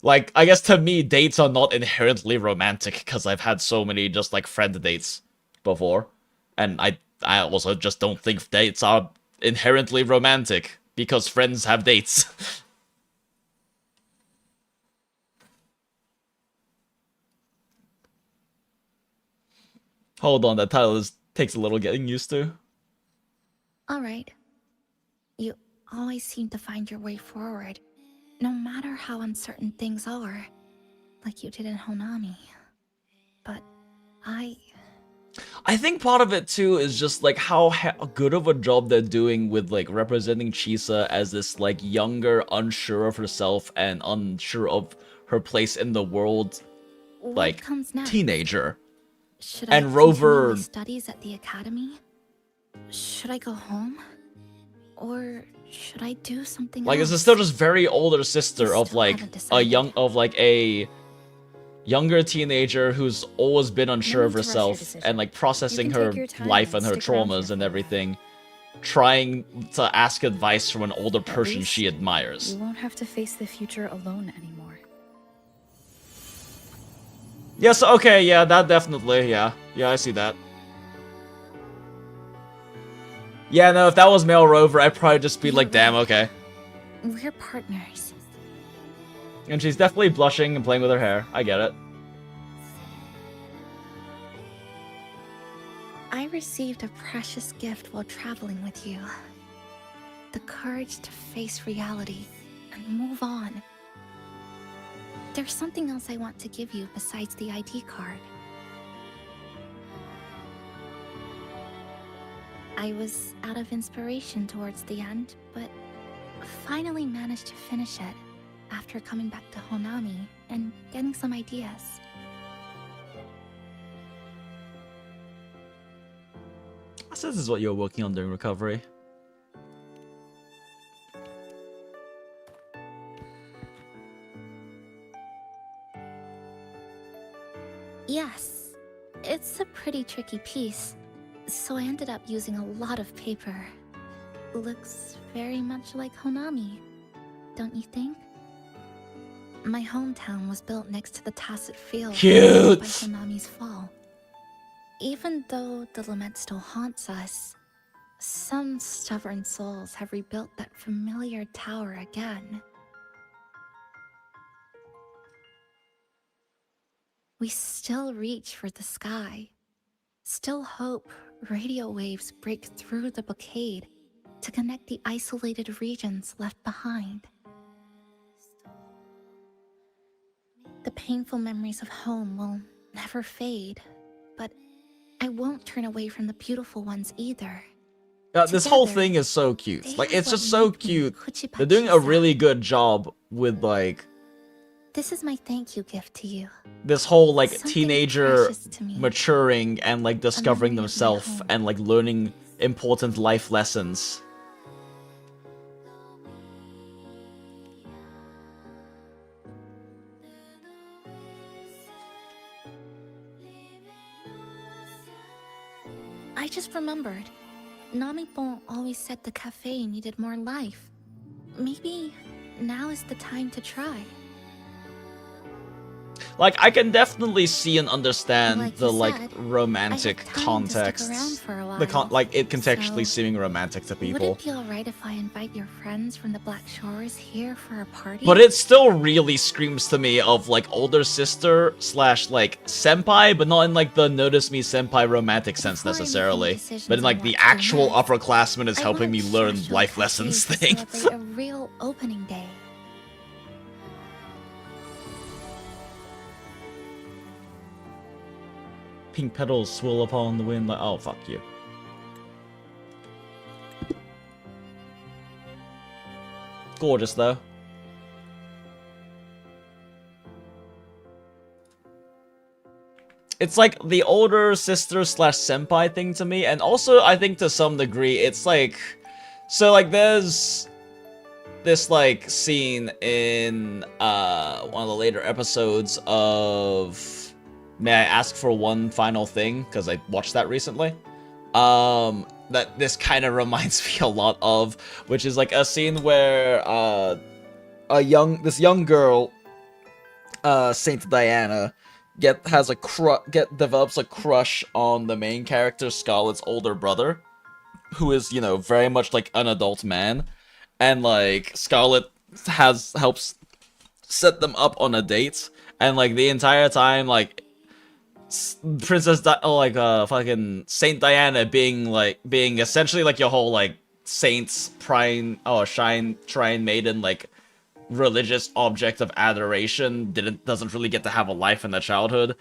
S1: Like, I guess to me, dates are not inherently romantic, because I've had so many just, like, friend dates before. And I also just don't think dates are inherently romantic, because friends have dates. Hold on, that title takes a little getting used to.
S6: Alright. You always seem to find your way forward, no matter how uncertain things are, like you did in Honami. But
S1: I think part of it, too, is just, like, how good of a job they're doing with, like, representing Chisa as this, like, younger, unsure of herself and unsure of her place in the world, like, teenager.
S6: Should
S1: and
S6: I
S1: Rover...
S6: continue my studies at the academy? Should I go home? Or should I do something
S1: Like,
S6: else?
S1: this is still just very older sister of, like, a younger teenager who's always been unsure of herself and, like, processing her life and her traumas and everything, trying to ask advice from an older person she admires.
S4: You won't have to face the future alone anymore.
S1: Yes, okay, yeah, that definitely, yeah. Yeah, I see that. Yeah, no, if that was male rover, I'd probably just be like, damn, okay.
S6: We're partners.
S1: And she's definitely blushing and playing with her hair. I get it.
S6: I received a precious gift while traveling with you. The courage to face reality and move on. There's something else I want to give you besides the ID card. I was out of inspiration towards the end, but finally managed to finish it after coming back to Honami and getting some ideas.
S1: So this is what you're working on during recovery.
S6: Yes, it's a pretty tricky piece, so I ended up using a lot of paper. Looks very much like Honami, don't you think? My hometown was built next to the Tacit Field
S1: Cute!
S6: by Honami's fall. Even though the lament still haunts us, some stubborn souls have rebuilt that familiar tower again. We still reach for the sky, still hope radio waves break through the blockade to connect the isolated regions left behind. The painful memories of home will never fade, but I won't turn away from the beautiful ones either.
S1: This whole thing is so cute. Like, it's just so cute. They're doing a really good job with, like,
S6: This is my thank you gift to you.
S1: this whole, like,
S6: Something
S1: teenager
S6: precious to me.
S1: maturing and, like, discovering themselves and, like, learning important life lessons.
S6: I just remembered. Namipon always said the cafe needed more life. Maybe now is the time to try.
S1: Like, I can definitely see and understand
S6: Like
S1: the,
S6: you
S1: like,
S6: said,
S1: romantic
S6: I had time to stick
S1: context.
S6: around for a
S1: The
S6: while,
S1: like, it contextually
S6: so
S1: seeming romantic to
S6: Would
S1: people.
S6: it be alright if I invite your friends from the Black Shores here for a party?
S1: But it still really screams to me of, like, older sister slash, like, senpai, but not in, like, the notice me senpai romantic sense necessarily. But in, like, the actual upperclassman is helping me learn life lessons thing.
S6: Celebrate a real opening day.
S1: Pink petals swirl upon the wind like, oh, fuck you. Gorgeous, though. It's like the older sister slash senpai thing to me, and also I think to some degree it's like, so like there's this like scene in one of the later episodes of May I Ask for One Final Thing, because I watched that recently, that this kind of reminds me a lot of, which is like a scene where this young girl, Saint Diana, develops a crush on the main character, Scarlett's older brother, who is, you know, very much like an adult man, and like Scarlett helps set them up on a date, and like the entire time, like fucking Saint Diana being essentially like your whole like saint's shrine maiden, like religious object of adoration, doesn't really get to have a life in their childhood,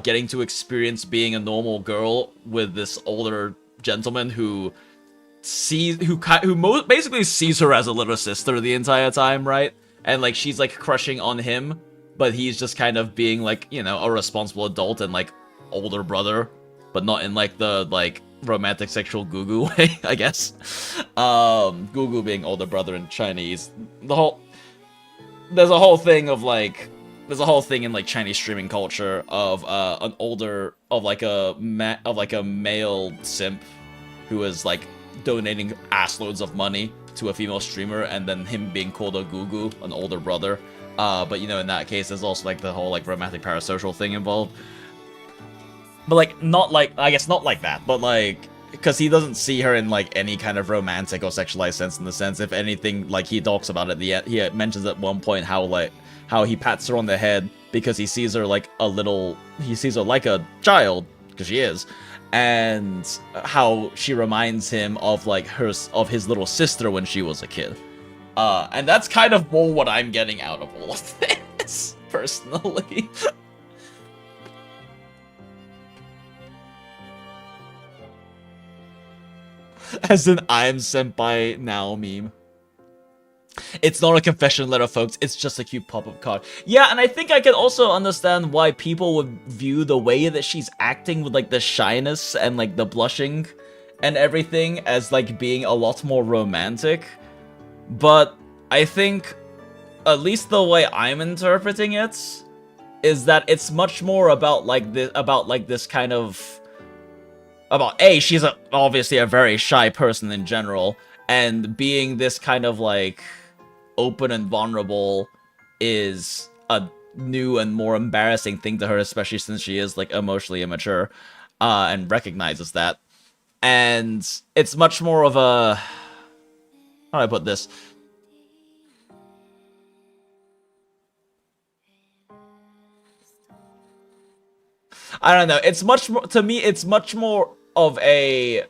S1: getting to experience being a normal girl with this older gentleman who basically sees her as a little sister the entire time, right? And like she's like crushing on him, but he's just kind of being like, you know, a responsible adult and like older brother, but not in like the like romantic sexual gugu way, I guess. Gugu being older brother in Chinese. There's a whole thing in like Chinese streaming culture of a male simp who is like donating assloads of money to a female streamer, and then him being called a gugu, an older brother. But you know, in that case, there's also like the whole like romantic parasocial thing involved. But like, not like that, but like, because he doesn't see her in like any kind of romantic or sexualized sense, in the sense, if anything, like he talks about it. He mentions at one point how he pats her on the head because he sees her like a child, because she is, and how she reminds him of like his little sister when she was a kid. And that's kind of more what I'm getting out of all of this, personally. As in, I'm senpai now meme. It's not a confession letter, folks. It's just a cute pop-up card. Yeah, and I think I can also understand why people would view the way that she's acting with like the shyness and like the blushing and everything as like being a lot more romantic, but I think, at least the way I'm interpreting it, is that it's much more about this kind of, about she's obviously a very shy person in general, and being this kind of like open and vulnerable is a new and more embarrassing thing to her, especially since she is like emotionally immature, and recognizes that. And it's much more of a, how do I put this? I don't know. It's much more, to me, it's much more of a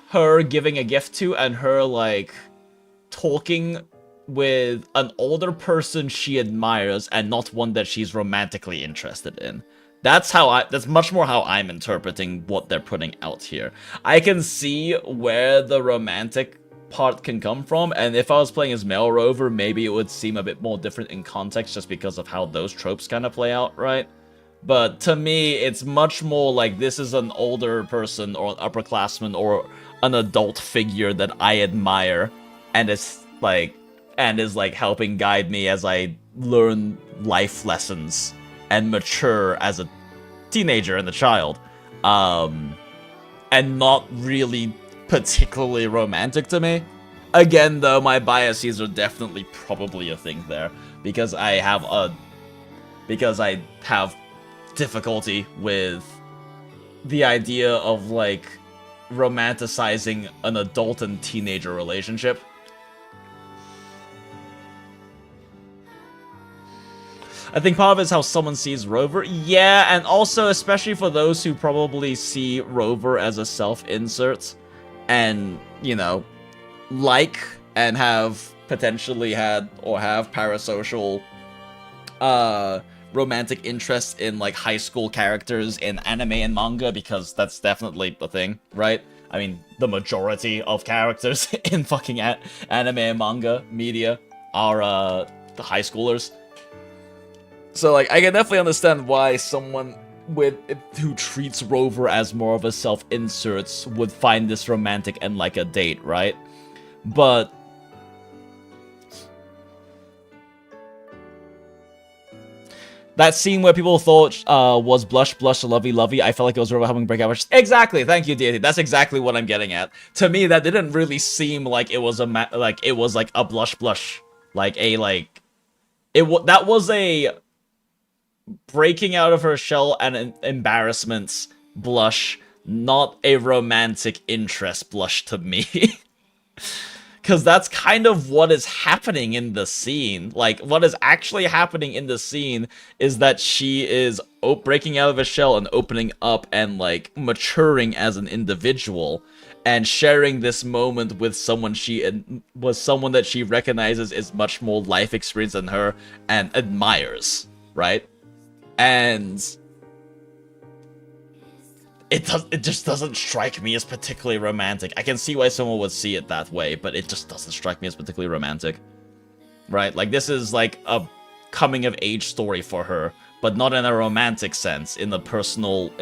S1: her giving a gift to, and her like talking with an older person she admires and not one that she's romantically interested in. That's much more how I'm interpreting what they're putting out here. I can see where the romantic part can come from, and if I was playing as male Rover, maybe it would seem a bit more different in context just because of how those tropes kind of play out, right? But to me, it's much more like this is an older person or an upperclassman or an adult figure that I admire, and is like helping guide me as I learn life lessons and mature as a teenager and a child. And not really particularly romantic to me. Again, though, my biases are definitely probably a thing there, because I have difficulty with the idea of like romanticizing an adult and teenager relationship. I think part of it is how someone sees Rover. Yeah, and also especially for those who probably see Rover as a self-insert and, you know, like and have potentially had or have parasocial romantic interest in like high school characters in anime and manga, because that's definitely the thing, right? I mean, the majority of characters in fucking anime and manga media are the high schoolers. So like I can definitely understand why someone who treats Rover as more of a self-insert would find this romantic and like a date, right? But that scene where people thought was blush, blush, lovey, lovey, I felt like it was Rover having breakout. Exactly, thank you, Deity. That's exactly what I'm getting at. To me, that didn't really seem like it was a blush, blush, that was a breaking out of her shell and an embarrassment blush, not a romantic interest blush to me. Because that's kind of what is happening in the scene. Like, what is actually happening in the scene is that she is breaking out of a shell and opening up and, like, maturing as an individual. And sharing this moment with someone that she recognizes is much more life experience than her and admires, right? And it just doesn't strike me as particularly romantic. I can see why someone would see it that way, but it just doesn't strike me as particularly romantic. Right? Like, this is like a coming of age story for her, but not in a romantic sense, in a personal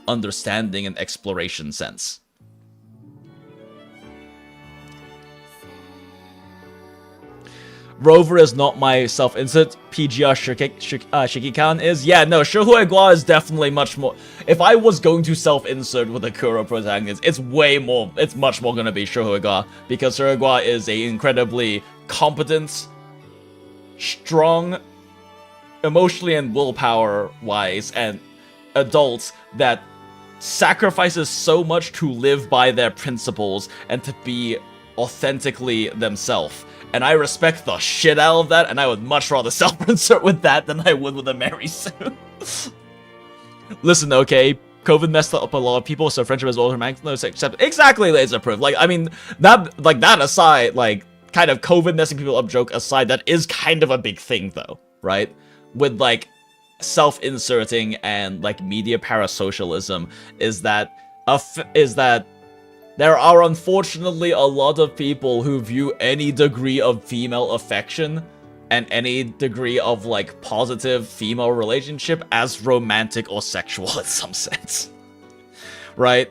S1: understanding and exploration sense. Rover is not my self-insert. PGR Shikikan is. Yeah, no, Shihuegua is definitely much more. If I was going to self-insert with a Kuro protagonist, it's much more gonna be Shihuegua, because Shihuegua is a incredibly competent, strong, emotionally and willpower-wise, and adult that sacrifices so much to live by their principles and to be authentically themselves. And I respect the shit out of that, and I would much rather self-insert with that than I would with a Mary Sue. Listen, okay, COVID messed up a lot of people, so friendship is all romantic. No, except exactly, Laserproof. Like, I mean, that aside, like, kind of COVID messing people up joke aside, that is kind of a big thing, though, right? With, like, self-inserting and, like, media parasocialism is that there are unfortunately a lot of people who view any degree of female affection and any degree of, like, positive female relationship as romantic or sexual in some sense. Right?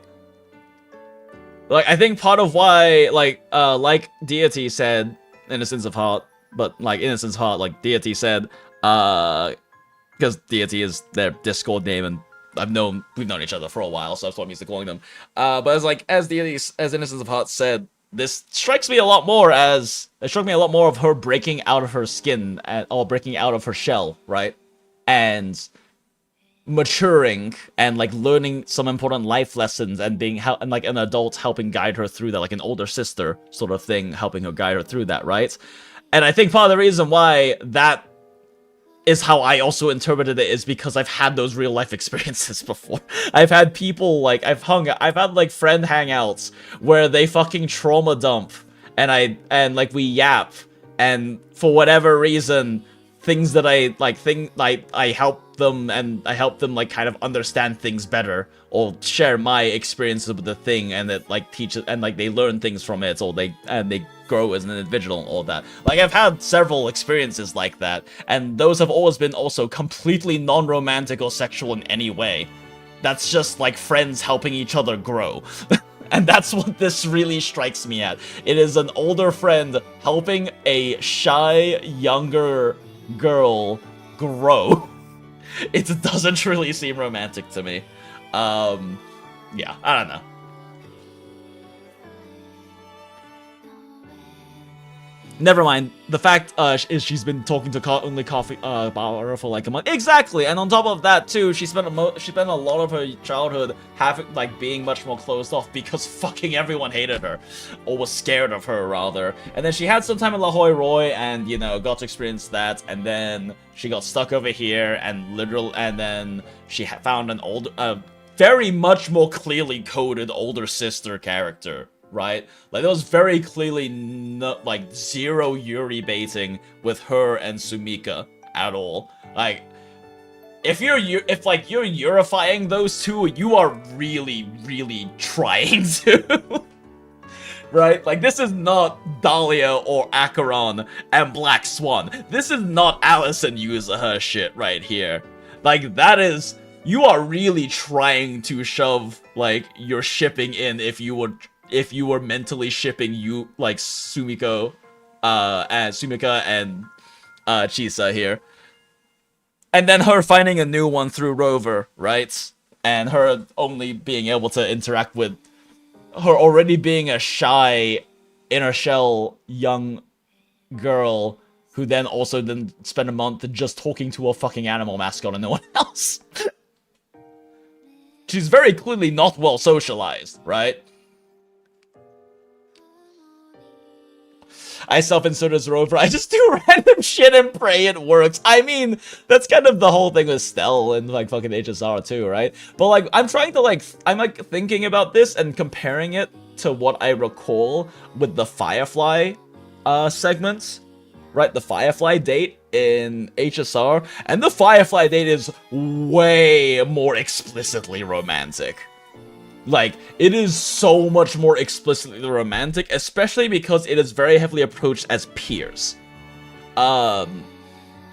S1: Like, I think part of why, like Deity said, Innocence of Heart, but, like, Innocence of Heart, like Deity said, because Deity is their Discord name, and we've known each other for a while, so that's what I'm used to calling them. But as Deity, as Innocence of Heart said, this strikes me a lot more as, it struck me a lot more of her breaking out of her skin, or breaking out of her shell, right? And maturing and like learning some important life lessons and being and like an adult helping guide her through that, like an older sister sort of thing helping her guide her through that, right? And I think part of the reason why that is how I also interpreted it is because I've had those real life experiences before. I've had people like I've had like friend hangouts where they fucking trauma dump and like we yap, and for whatever reason things that I help them, and I help them like kind of understand things better, or share my experiences with the thing, and it like teaches, and like they learn things from it, or they grow as an individual and all that. Like I've had several experiences like that, and those have always been also completely non-romantic or sexual in any way. That's just like friends helping each other grow. And that's what this really strikes me at. It is an older friend helping a shy, younger girl grow. It doesn't really seem romantic to me. Yeah, I don't know. Never mind. The fact is she's been talking to only coffee about her for like a month. Exactly. And on top of that too, she spent a lot of her childhood being much more closed off because fucking everyone hated her, or was scared of her rather. And then she had some time in La Hoi Roi and, you know, got to experience that, and then she got stuck over here and then she found an very much more clearly coded older sister character. Right? Like, there was very clearly zero Yuri baiting with her and Sumika at all. Like, if you're Yurifying those two, you are really, really trying to. Right? Like, this is not Dahlia or Acheron and Black Swan. This is not Alice and Yuzuha shit right here. Like, that is... You are really trying to shove, like, your shipping in if you were mentally shipping you like Sumika and Chisa here. And then her finding a new one through Rover, right? And her only being able to interact with her already being a shy, inner shell young girl who then also spend a month just talking to a fucking animal mascot and no one else. She's very clearly not well socialized, right? I self-insert as Rover. I just do random shit and pray it works. I mean, that's kind of the whole thing with Stell and like fucking HSR too, right? But like, I'm trying to I'm like thinking about this and comparing it to what I recall with the Firefly segments, right? The Firefly date in HSR, and the Firefly date is way more explicitly romantic. Like, it is so much more explicitly romantic, especially because it is very heavily approached as peers. A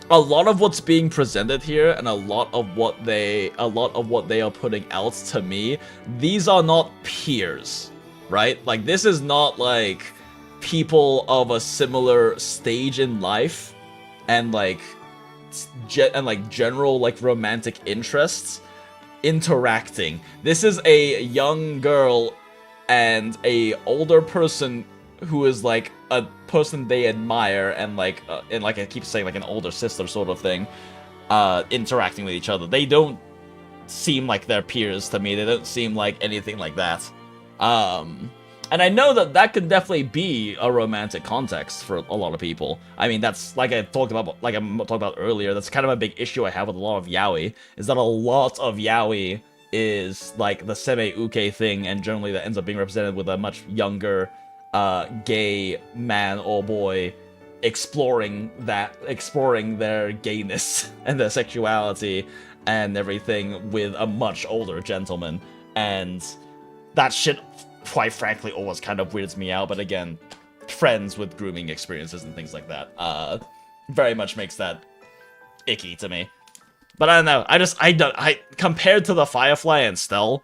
S1: lot of what's being presented here, and a lot of what they are putting out to me, these are not peers, right? Like, this is not like people of a similar stage in life and like general like romantic interests interacting. This is a young girl and a older person who is like a person they admire, and like I keep saying, like an older sister sort of thing, interacting with each other. They don't seem like they're peers to me. They don't seem like anything like that. And I know that could definitely be a romantic context for a lot of people. I mean, that's like I talked about earlier. That's kind of a big issue I have with a lot of yaoi, is that a lot of yaoi is like the semi-uke thing, and generally that ends up being represented with a much younger gay man or boy exploring their gayness and their sexuality and everything with a much older gentleman. And that shit, quite frankly, always kind of weirds me out. But again, friends with grooming experiences and things like that very much makes that icky to me. But I don't know. I compared to the Firefly and Stell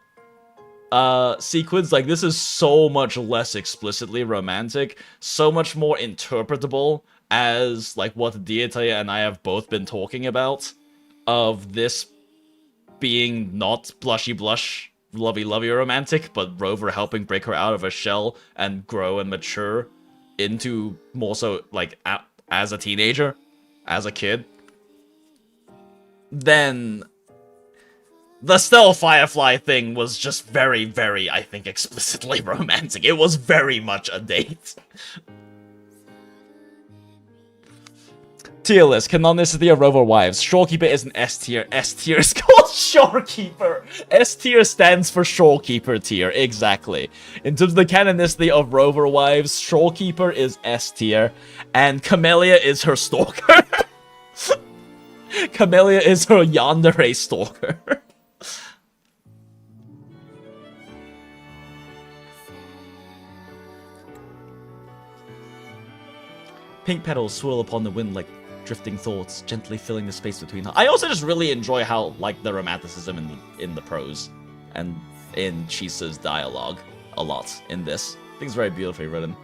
S1: sequence, like, this is so much less explicitly romantic, so much more interpretable as, like, what Dahlia and I have both been talking about, of this being not blushy blush, lovey lovey romantic, but Rover helping break her out of her shell and grow and mature into more so, like, as a teenager, as a kid. Then the Stella Firefly thing was just very, very, I think, explicitly romantic. It was very much a date. Tier list. Canonicity of Rover Wives. Shorekeeper is an S tier. S tier is called Shorekeeper. S tier stands for Shorekeeper tier. Exactly. In terms of the canonicity of Rover Wives, Shorekeeper is S tier. And Camellia is her stalker. Camellia is her yandere stalker. Pink petals swirl upon the wind like drifting thoughts, gently filling the space between her. I also just really enjoy how, like, the romanticism in the prose and in Chisa's dialogue a lot in this. I think it's very beautifully written.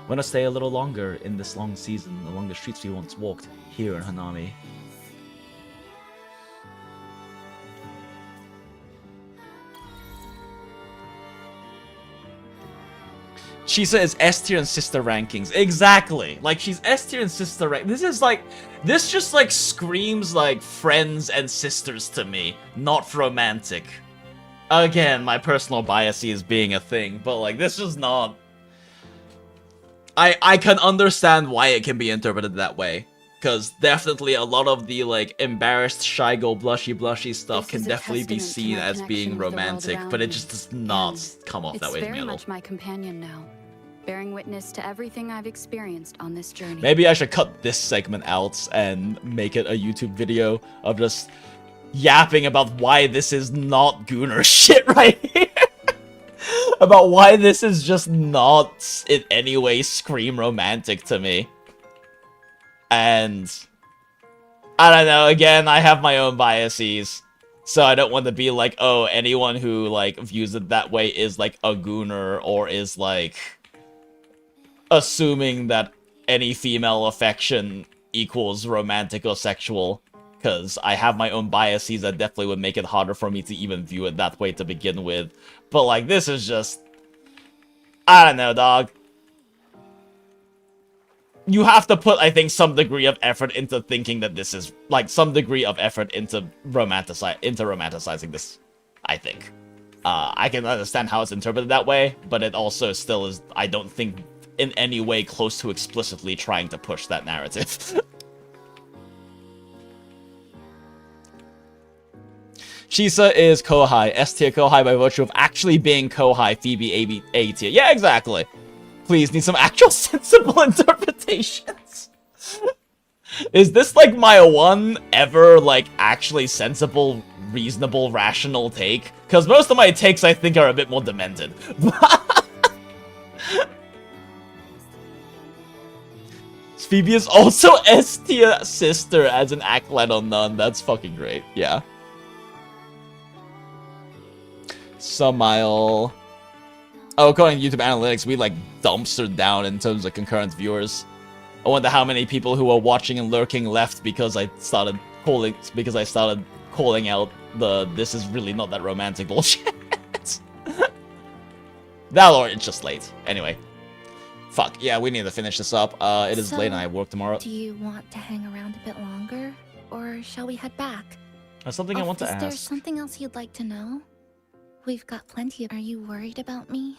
S1: Want to stay a little longer in this long season along the streets we once walked here in Hanami. Chisa is S tier and sister rankings. Exactly. Like, she's S tier and sister rank. This is like, this just like screams like friends and sisters to me, not romantic. Again, my personal bias is being a thing, but like, this is not. I can understand why it can be interpreted that way. Because definitely a lot of the, like, embarrassed, shy girl, blushy stuff can definitely be seen as being romantic, but it just does not come off that way to me at all.
S4: It's very much my companion now, bearing witness to everything I've experienced on this journey.
S1: Maybe I should cut this segment out and make it a YouTube video of just yapping about why this is not Gooner shit right here. About why this is just not in any way scream romantic to me. And I don't know, again, I have my own biases, so I don't want to be like, oh, anyone who, like, views it that way is, like, a gooner, or is, like, assuming that any female affection equals romantic or sexual, because I have my own biases that definitely would make it harder for me to even view it that way to begin with. But, like, this is just, I don't know, dog. You have to put, I think, some degree of effort into thinking that this is, like, some degree of effort into romanticizing this, I think. I can understand how it's interpreted that way, but it also still is, I don't think, in any way close to explicitly trying to push that narrative. Chisa is Kohai, S tier Kohai by virtue of actually being Kohai, Phoebe A tier. Yeah, exactly. Please, need some actual sensible interpretations. Is this, like, my one ever, like, actually sensible, reasonable, rational take? Because most of my takes, I think, are a bit more demented. Phoebe is also S tier sister as an acolyte on Nun. That's fucking great. Yeah. Samile. Oh, according to YouTube analytics, we, like, dumpstered down in terms of concurrent viewers. I wonder how many people who are watching and lurking left because I started calling out the "this is really not that romantic" bullshit. That, or it's just late. Anyway. Fuck, yeah, we need to finish this up. It is late and I work tomorrow.
S6: Do you want to hang around a bit longer? Or shall we head back?
S1: That's something I want to ask.
S6: Is there something else you'd like to know? We've got plenty of... Are you worried about me?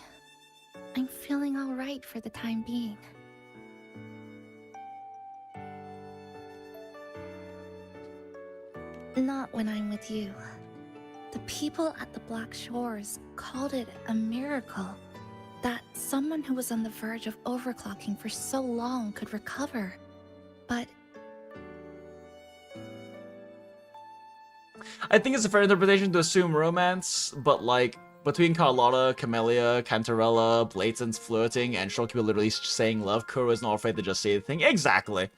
S6: I'm feeling alright for the time being. Not when I'm with you. The people at the Black Shores called it a miracle that someone who was on the verge of overclocking for so long could recover. But
S1: I think it's a fair interpretation to assume romance, but, like, between Carlotta, Camellia, Cantarella, Blatant's flirting, and Shorekeeper literally saying love, Kuro is not afraid to just say the thing. Exactly.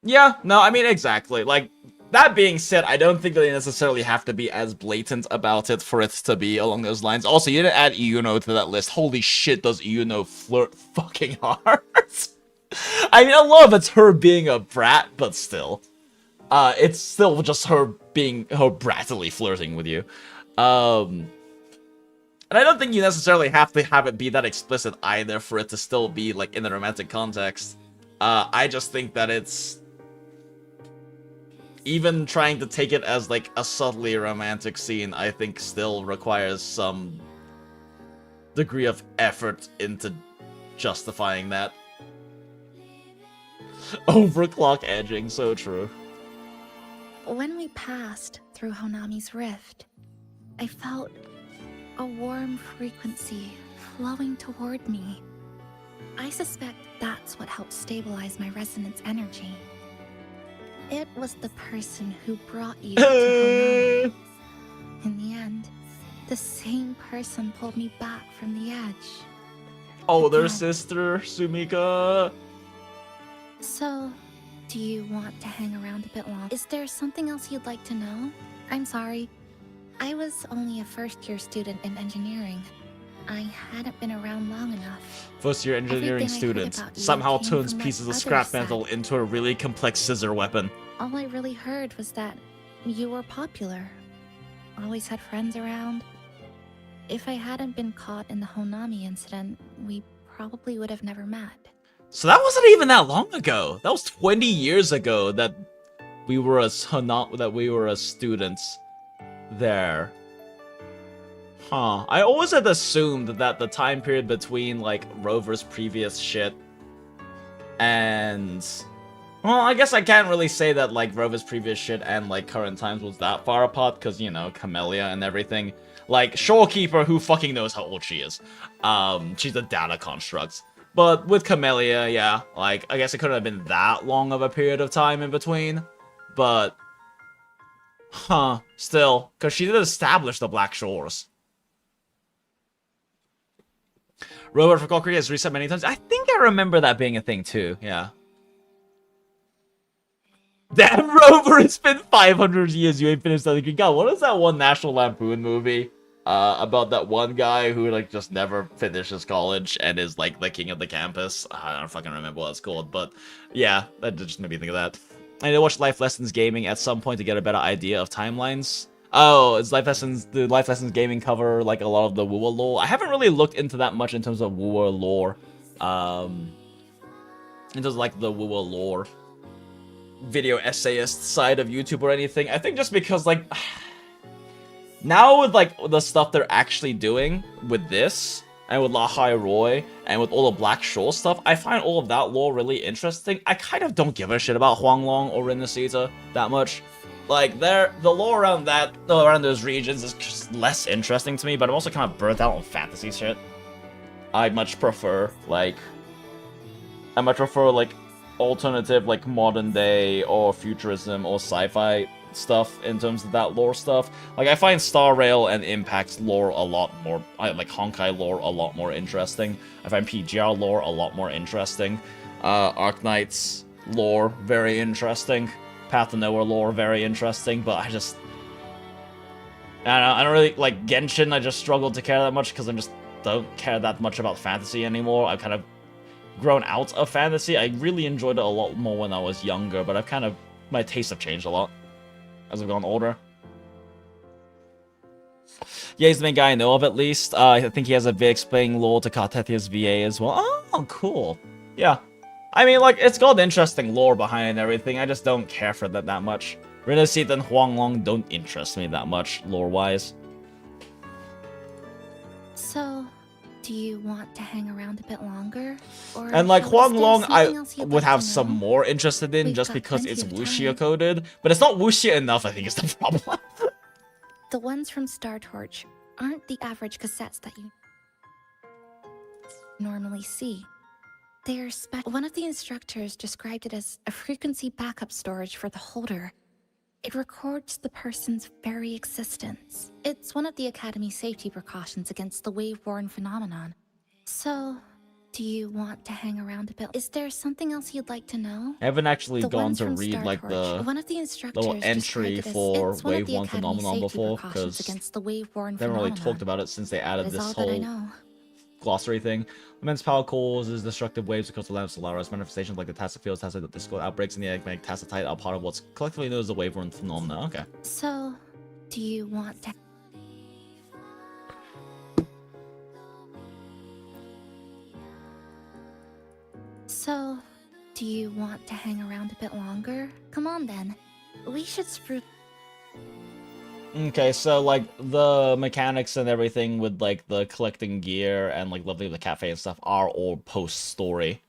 S1: Yeah, no, I mean, exactly. Like, That being said, I don't think that they necessarily have to be as blatant about it for it to be along those lines. Also, you didn't add Iuno to that list. Holy shit, does Iuno flirt fucking hard? I mean, a lot of it's her being a brat, but still. It's still just her being her brattily flirting with you. And I don't think you necessarily have to have it be that explicit either for it to still be, like, in the romantic context. I just think that it's... Even trying to take it as, like, a subtly romantic scene, I think still requires some degree of effort into justifying that. Overclock edging, so true.
S6: When we passed through Honami's rift, I felt a warm frequency flowing toward me. I suspect that's what helped stabilize my resonance energy. It was the person who brought you to Honami. In the end, the same person pulled me back from the edge.
S1: Older sister, Sumika.
S6: So, do you want to hang around a bit longer? Is there something else you'd like to know? I'm sorry. I was only a first-year student in engineering. I hadn't been around long enough.
S1: First-year engineering student somehow turns pieces of scrap metal into a really complex scissor weapon.
S6: All I really heard was that you were popular. Always had friends around. If I hadn't been caught in the Honami incident, we probably would have never met.
S1: So that wasn't even that long ago. That was 20 years ago that we were students there. Huh. I always had assumed that the time period between, like, Rover's previous shit and... Well, I guess I can't really say that, like, Rover's previous shit and, like, current times was that far apart, because, you know, Camellia and everything. Like, Shorekeeper, who fucking knows how old she is? She's a data construct. But with Camellia, yeah, like, I guess it couldn't have been that long of a period of time in between. But... Huh. Still, because she did establish the Black Shores. Rover for Concrete has reset many times. I think I remember that being a thing too, yeah. Damn, Rover, it's been 500 years you ain't finished that degree. God, what is that one National Lampoon movie? About that one guy who, like, just never finishes college and is, like, the king of the campus. I don't fucking remember what it's called, but yeah, that just made me think of that. I need to watch Life Lessons Gaming at some point to get a better idea of timelines. Oh, is the Life Lessons Gaming cover, like, a lot of the WuWa lore? I haven't really looked into that much in terms of WuWa lore. In terms of, like, the WuWa lore video essayist side of YouTube or anything. I think just because, like, now with, like, the stuff they're actually doing with this, and with La Hai Roi, and with all the Black Shore stuff, I find all of that lore really interesting. I kind of don't give a shit about Huanglong or Rinasita that much. Like, the lore around those regions is just less interesting to me, but I'm also kind of burnt out on fantasy shit. I much prefer, like, alternative, like, modern day or futurism or sci-fi stuff in terms of that lore stuff. Like, I find Star Rail and Impact's lore a lot more, like, Honkai lore a lot more interesting. I find PGR lore a lot more interesting. Arknight's lore very interesting. Path to Nowhere lore very interesting, but I don't really, like, Genshin, I just struggled to care that much because I just don't care that much about fantasy anymore. I've kind of grown out of fantasy. I really enjoyed it a lot more when I was younger, but my tastes have changed a lot as I've gotten older. Yeah, he's the main guy I know of, at least. I think he has a vid explaining lore to Cartethia's VA as well. Oh, cool. Yeah. I mean, like, it's got interesting lore behind it and everything. I just don't care for that much. Rinasita and Huanglong don't interest me that much, lore-wise.
S6: So, do you want to hang around a bit longer? Or
S1: and, like, Huanglong, I
S6: would
S1: would have some more interested in just because it's Wuxia coded. But it's not Wuxia enough, I think, is the problem.
S6: The ones from Star Torch aren't the average cassettes that you normally see. They are special. One of the instructors described it as a frequency backup storage for the holder. It records the person's very existence. It's one of the Academy's safety precautions against the wave-worn phenomenon. So, do you want to hang around a bit? Is there something else you'd like to know?
S1: I haven't actually
S6: The
S1: gone
S6: ones
S1: to
S6: from
S1: read
S6: Star
S1: like
S6: Torch.
S1: the
S6: One of the instructors
S1: little entry
S6: described it as
S1: for
S6: it's one of
S1: Wave
S6: the
S1: 1
S6: Academy
S1: phenomenon
S6: safety
S1: before,
S6: precautions
S1: because
S6: against the wave-borne
S1: they haven't really
S6: phenomenon.
S1: talked about it since they added
S6: That is
S1: this
S6: all that I
S1: whole
S6: know.
S1: glossary thing. Immense power causes destructive waves because the lamps Solaris manifestations like the tacit fields, tacit discord outbreaks, and the enigmatic tacitite are part of what's collectively known as the wave-borne phenomenon. Okay.
S6: So, do you want to... So, do you want to hang around a bit longer? Come on then. We should spruce...
S1: Okay, so like the mechanics and everything with like the collecting gear and like leveling the cafe and stuff are all post-story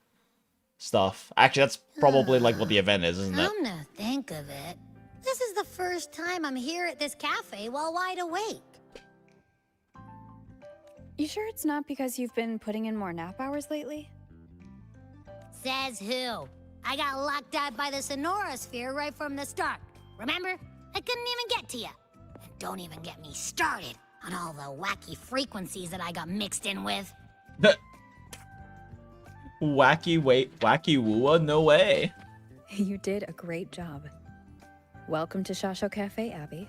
S1: stuff. Actually, that's probably like what the event is, isn't it?
S9: Come to think of it, this is the first time I'm here at this cafe while wide awake.
S4: You sure it's not because you've been putting in more nap hours lately?
S9: Says who? I got locked out by the Sonora Sphere right from the start. Remember? I couldn't even get to you. And don't even get me started on all the wacky frequencies that I got mixed in with.
S1: Wacky WuWa? No way.
S4: You did a great job. Welcome to Shasho Cafe, Abby.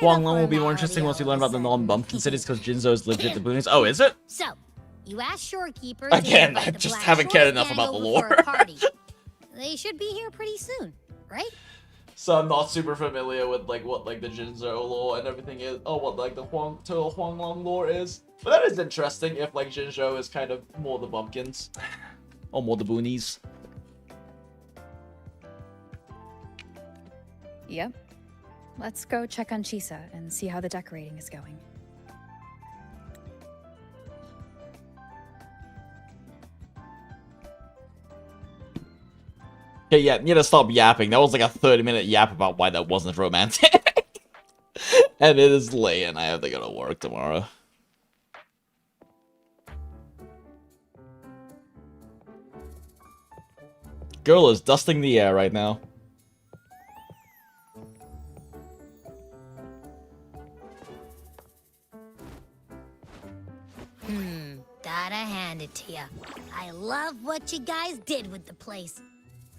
S1: Huanglong will be more interesting once you learn about the non-bumpkin cities because Jinzo is legit the boonies. Oh, is it?
S9: So, you asked Shorekeeper
S1: Again, I just haven't cared enough about the lore.
S9: They should be here pretty soon, right?
S1: So I'm not super familiar with like what like the Jinzo lore and everything is. Oh, what like the total Huanglong lore is. But that is interesting if like Jinzo is kind of more the bumpkins. Or more the boonies.
S4: Yep. Let's go check on Chisa and see how the decorating is going.
S1: Okay, yeah, need to stop yapping. That was like a 30-minute yap about why that wasn't romantic. And it is late and I have to go to work tomorrow. Girl is dusting the air right now.
S9: Gotta hand it to ya. I love what you guys did with the place.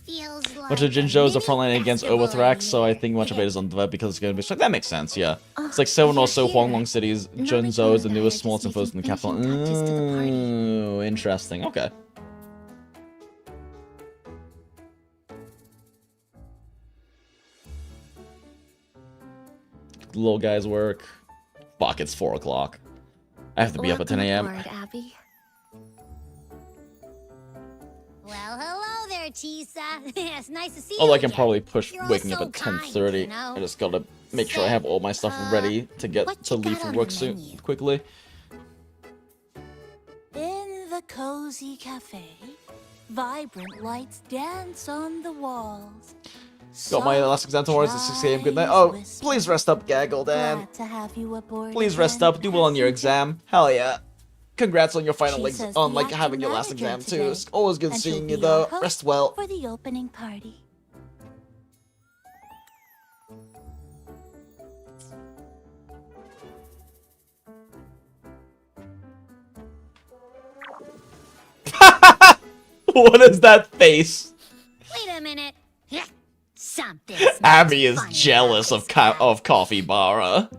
S9: Feels like
S1: Much of Jinjo is a frontline against Overthrax, so I think much of it is on the web because it's going to be like that makes sense, yeah. It's like 7 or so Huanglong cities. Jinzo is the newest, smallest, and first in the capital. Oh, interesting. Okay. The little guy's work. Fuck, it's 4 o'clock. I have to be up at 10 a.m.
S6: Abby.
S9: Well, hello there, Chisa. It's nice to see you.
S1: Oh, I can
S9: again.
S1: probably push
S9: You're all
S1: waking up
S9: so
S1: at
S9: kind,
S1: 10:30.
S9: you know?
S1: I just gotta make sure I have all my stuff ready to get to leave for work soon, quickly.
S14: In the cozy cafe, vibrant lights dance on the walls.
S1: Got my last exam tomorrow at 6 a.m. Good night. Oh, please rest up, Gaggle Dan.
S14: Glad to have you aboard.
S1: Please rest up. Do well on your exam. Hell yeah. Congrats on your final
S14: Chisa's
S1: on
S14: the
S1: like having your last
S14: acting
S1: exam
S14: manager
S1: too.
S14: today,
S1: It's always good
S14: and
S1: seeing
S14: she'll
S1: you
S14: be our
S1: though.
S14: host
S1: Rest well.
S14: for the opening party.
S1: What is that face?
S9: Wait a minute. Something.
S1: Abby is jealous of Coffee Bara.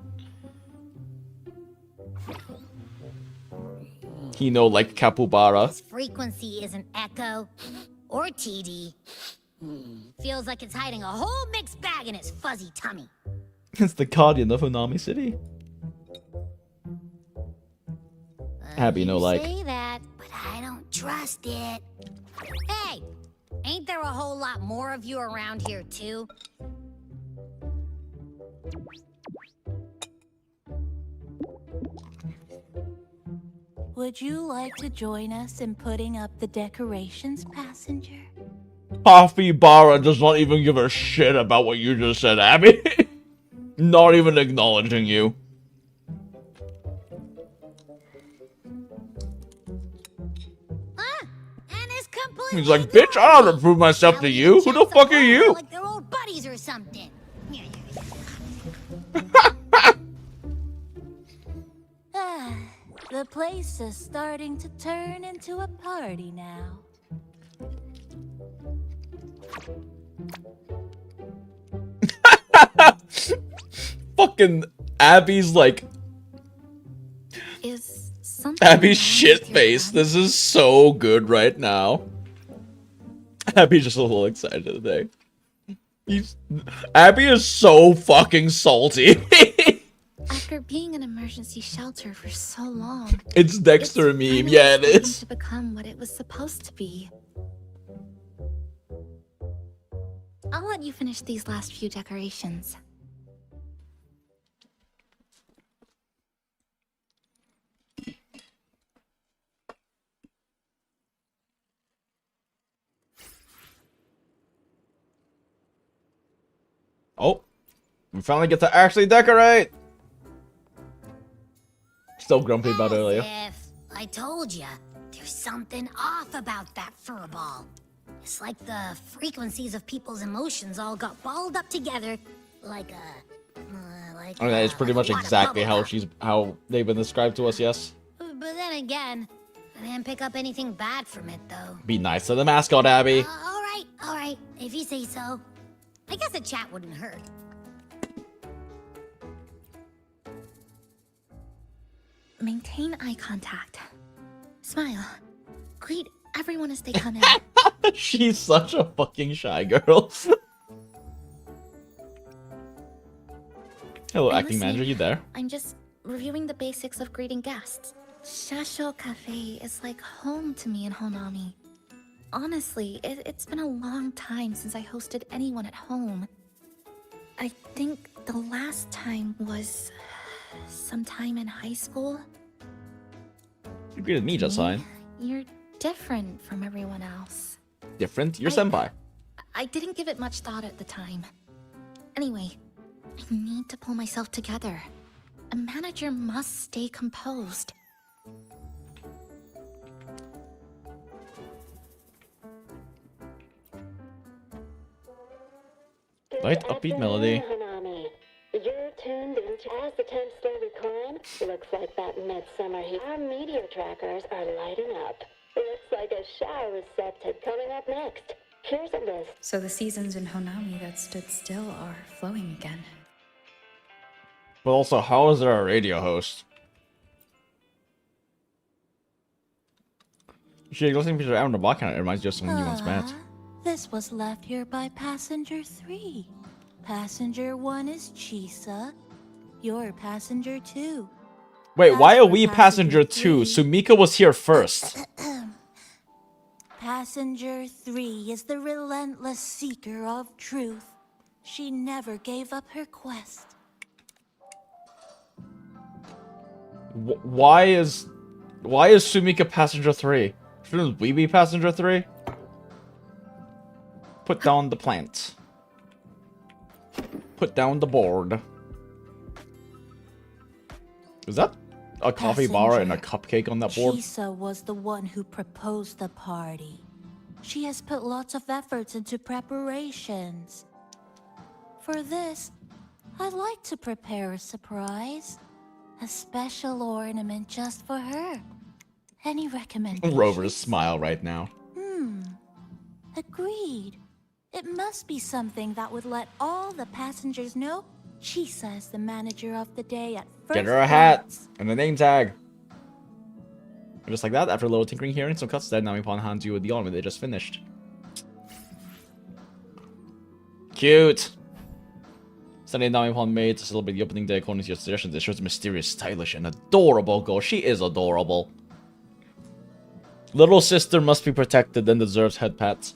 S1: He know like Capybara.
S9: This frequency isn't echo or TD. Feels like it's hiding a whole mixed bag in its fuzzy tummy.
S1: It's the guardian of Honami City. Abby no like.
S9: Say that, but I don't trust it. Hey, ain't there a whole lot more of you around here too?
S14: Would you like to join us in putting up the decorations, passenger?
S1: Coffee Bara does not even give a shit about what you just said, Abby. Not even acknowledging you. He's like, bitch, I don't prove myself to you. Who the fuck are you?
S9: Like they're old buddies or something.
S14: The place is starting to turn into a party now.
S1: Fucking Abby's like...
S6: Is something
S1: Abby's
S6: wrong
S1: shit
S6: with your
S1: face. This is so good right now. Abby's just a little excited today. Abby is so fucking salty.
S6: After being an emergency shelter for so long,
S1: It's Dexter meme. Yeah, it
S6: starting
S1: is.
S6: to become what it was supposed to be. I'll let you finish these last few decorations.
S1: Oh, we finally get to actually decorate. Still grumpy about earlier.
S9: If I told ya, there's something off about that furball. It's like the frequencies of people's emotions all got balled up together, like a,
S1: Okay, it's pretty much
S9: like a
S1: exactly
S9: bubble.
S1: how they've been described to us. Yes.
S9: But then again, I didn't pick up anything bad from it though.
S1: Be nice to the mascot, Abby.
S9: All right, if you say so. I guess a chat wouldn't hurt.
S6: Maintain eye contact. Smile. Greet everyone as they come in.
S1: She's such a fucking shy girl. Hello,
S6: I'm
S1: acting manager.
S6: listening.
S1: You there?
S6: I'm just reviewing the basics of greeting guests. Shasho Cafe is like home to me in Honami. Honestly, it's been a long time since I hosted anyone at home. I think the last time was sometime in high school.
S1: You greeted me just fine.
S6: You're different from everyone else.
S1: Different? You're senpai.
S6: I didn't give it much thought at the time. Anyway, I need to pull myself together. A manager must stay composed.
S1: Light upbeat melody.
S16: Hanami. You're tuned into as the temps slowly climb. Looks like that midsummer heat. Our meteor trackers are lighting up. Looks like a shower receptive coming up next. Here's a list.
S4: So the seasons in Honami that stood still are flowing again.
S1: But also, how is there a radio host? She listening to out on the block kind of reminds you of someone you once met.
S14: This was left here by passenger 3. Passenger 1 is Chisa. You're passenger 2.
S1: Wait, why
S14: As
S1: are
S14: for
S1: we passenger 2? Sumika was here first.
S14: Passenger 3 is the relentless seeker of truth. She never gave up her quest.
S1: Why is Sumika passenger 3? Shouldn't we be passenger 3? Put down the plant. Put down the board. Is that a coffee bar and a cupcake on that board?
S14: Chisa was the one who proposed the party. She has put lots of efforts into preparations. For this, I'd like to prepare a surprise. A special ornament just for her. Any recommendations?
S1: Rover's smile right now.
S14: Agreed. It must be something that would let all the passengers know Chisa is the manager of the day at first.
S1: Get her a hat and a name tag. And just like that, after a little tinkering here and some cuts, then Nami-Pon hands you the ornament they just finished. Cute. Sunday Nami-Pon made to celebrate the opening day according to your suggestions. It shows a mysterious, stylish, and adorable girl. She is adorable. Little sister must be protected and deserves head pats.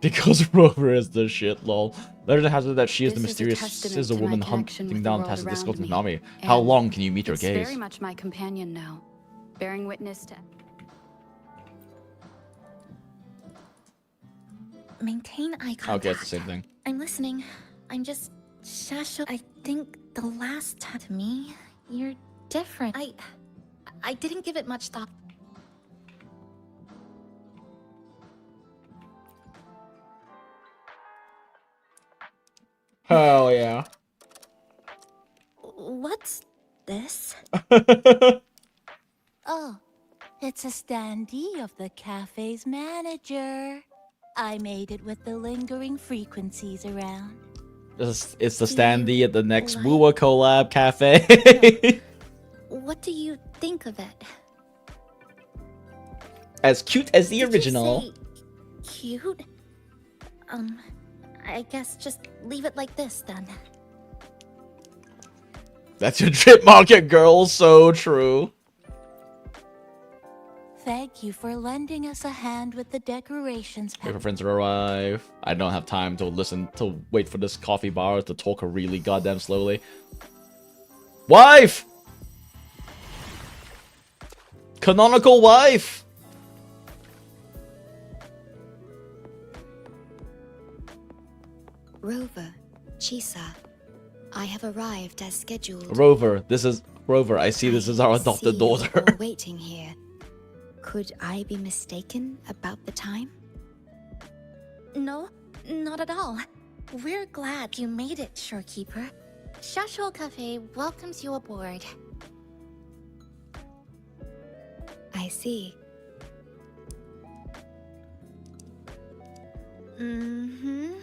S1: Because Rover is the shit, lol. Legend has it that she is the mysterious scissor woman hunting down past the difficult Nami. How long can you meet her
S4: It's
S1: gaze?
S4: very much my companion now, bearing witness to...
S6: maintain eye contact.
S1: Okay, it's the same thing.
S6: I'm listening. I'm just Shasho. I think the last time to me, you're different. I didn't give it much thought.
S1: Hell yeah.
S6: What's this?
S14: Oh, it's a standee of the cafe's manager. I made it with the lingering frequencies around.
S1: It's the standee at the next WuWa collab cafe.
S6: What do you think of it?
S1: As cute as the
S6: Did you
S1: original.
S6: say cute? I guess just leave it like this then.
S1: That's your drip market, girl. So true.
S14: Thank you for lending us a hand with the decorations.
S1: Wait for friends to arrive. I don't have time to wait for this coffee bar to talk really goddamn slowly. Wife! Canonical wife!
S10: Rover, Chisa, I have arrived as scheduled.
S1: Rover, I see this is our adopted daughter.
S10: Waiting here. Could I be mistaken about the time?
S6: No, not at all. We're glad you made it, Shorekeeper. Shasho Cafe welcomes you aboard.
S10: I see.
S6: Mm-hmm.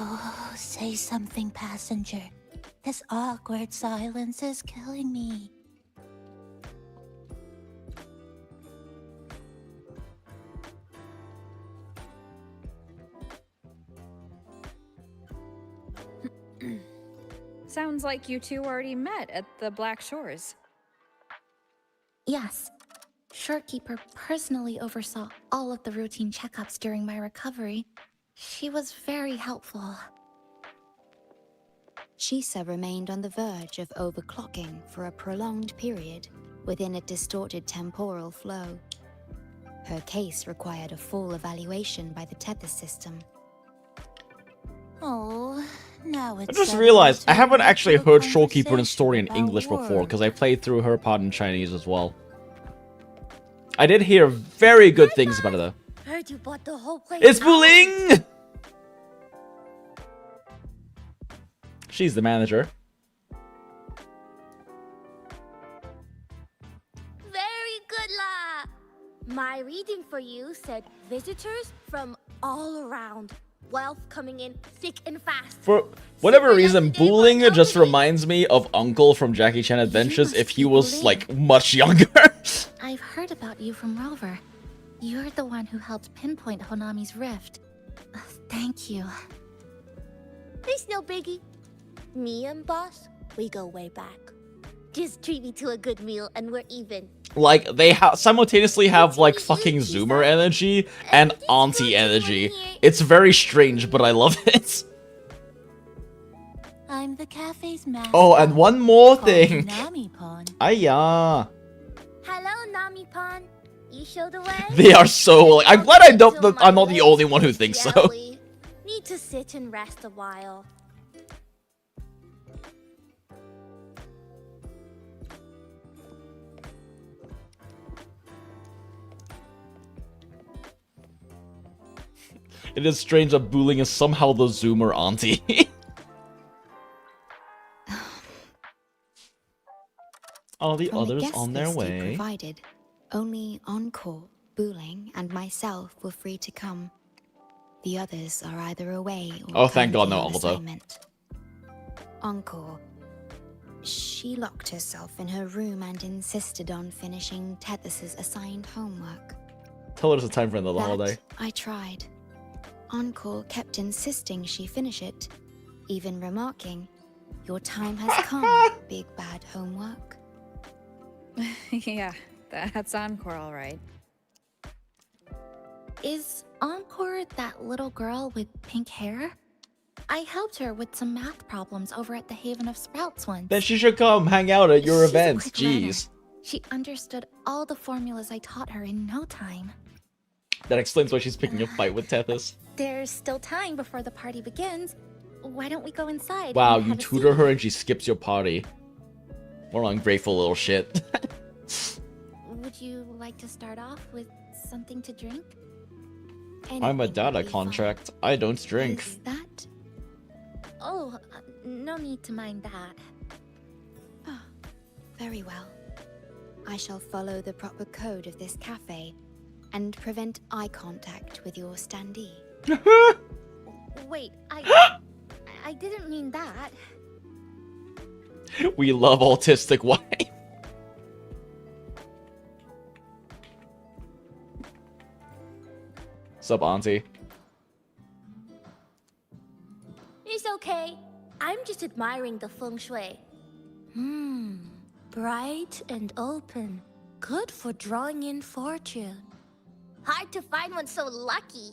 S14: Oh, say something, passenger. This awkward silence is killing me.
S4: Sounds like you two already met at the Black Shores.
S6: Yes. Shorekeeper personally oversaw all of the routine checkups during my recovery. She was very helpful.
S10: Chisa remained on the verge of overclocking for a prolonged period within a distorted temporal flow. Her case required a full evaluation by the THIS system.
S14: Oh, now it's.
S1: I just realized I haven't actually heard Shorekeeper in story in English before because I played through her part in Chinese as well. I did hear very good things about her though.
S9: Heard you bought the whole place.
S1: It's Buling! She's the manager.
S9: Very good, La. My reading for you said visitors from all around. Wealth coming in thick and fast.
S1: For whatever reason, Buling just reminds me of Uncle from Jackie Chan Adventures if he was, like, much younger.
S6: I've heard about you from Rover. You're the one who helped pinpoint Honami's rift. Thank you.
S9: It's no biggie. Me and Boss, we go way back. Just treat me to a good meal and we're even.
S1: Like, they simultaneously have, like, fucking Zoomer energy and Auntie energy. It's very strange, but I love it.
S14: I'm the cafe's master.
S1: Oh, and one more thing.
S14: Nami-pon.
S1: Ayah.
S9: Hello, Nami-pon. You show the way?
S1: They are so, like, I'm glad I'm not the only one who thinks so.
S9: Jelly. Need to sit and rest a while.
S1: It is strange that Buling is somehow the Zoomer auntie. All the
S10: From
S1: others
S10: guest
S1: on their
S10: list you
S1: way.
S10: provided, only Encore, Buling, and myself were free to come. The others are either away or
S1: Oh, thank God, no
S10: on
S1: Alto.
S10: assignment. Encore. She locked herself in her room and insisted on finishing THIS's assigned homework.
S1: Tell her it's a time for another
S10: That
S1: holiday.
S10: I tried. Encore kept insisting she finish it, even remarking, "Your time has come, big bad homework."
S4: Yeah, that's Encore, all right.
S6: Is Encore that little girl with pink hair? I helped her with some math problems over at the Haven of Sprouts once.
S1: Then she should come hang out at your
S6: She's a
S1: events.
S6: quick learner.
S1: Jeez.
S6: She understood all the formulas I taught her in no time.
S1: That explains why she's picking a fight with THIS.
S6: There's still time before the party begins. Why don't we go inside?
S1: Wow,
S6: and
S1: you
S6: have a
S1: tutor
S6: seat?
S1: her and she skips your party. What an ungrateful little shit.
S6: Would you like to start off with something to drink?
S1: I'm a
S6: Anything
S1: data
S6: would be fine.
S1: contract. I don't drink.
S6: Is that? Oh, no need to mind that.
S10: Oh, very well. I shall follow the proper code of this cafe and prevent eye contact with your standee.
S6: Wait, I didn't mean that.
S1: We love autistic wife. Sup, auntie?
S14: It's okay. I'm just admiring the feng shui. Bright and open. Good for drawing in fortune. Hard to find one so lucky.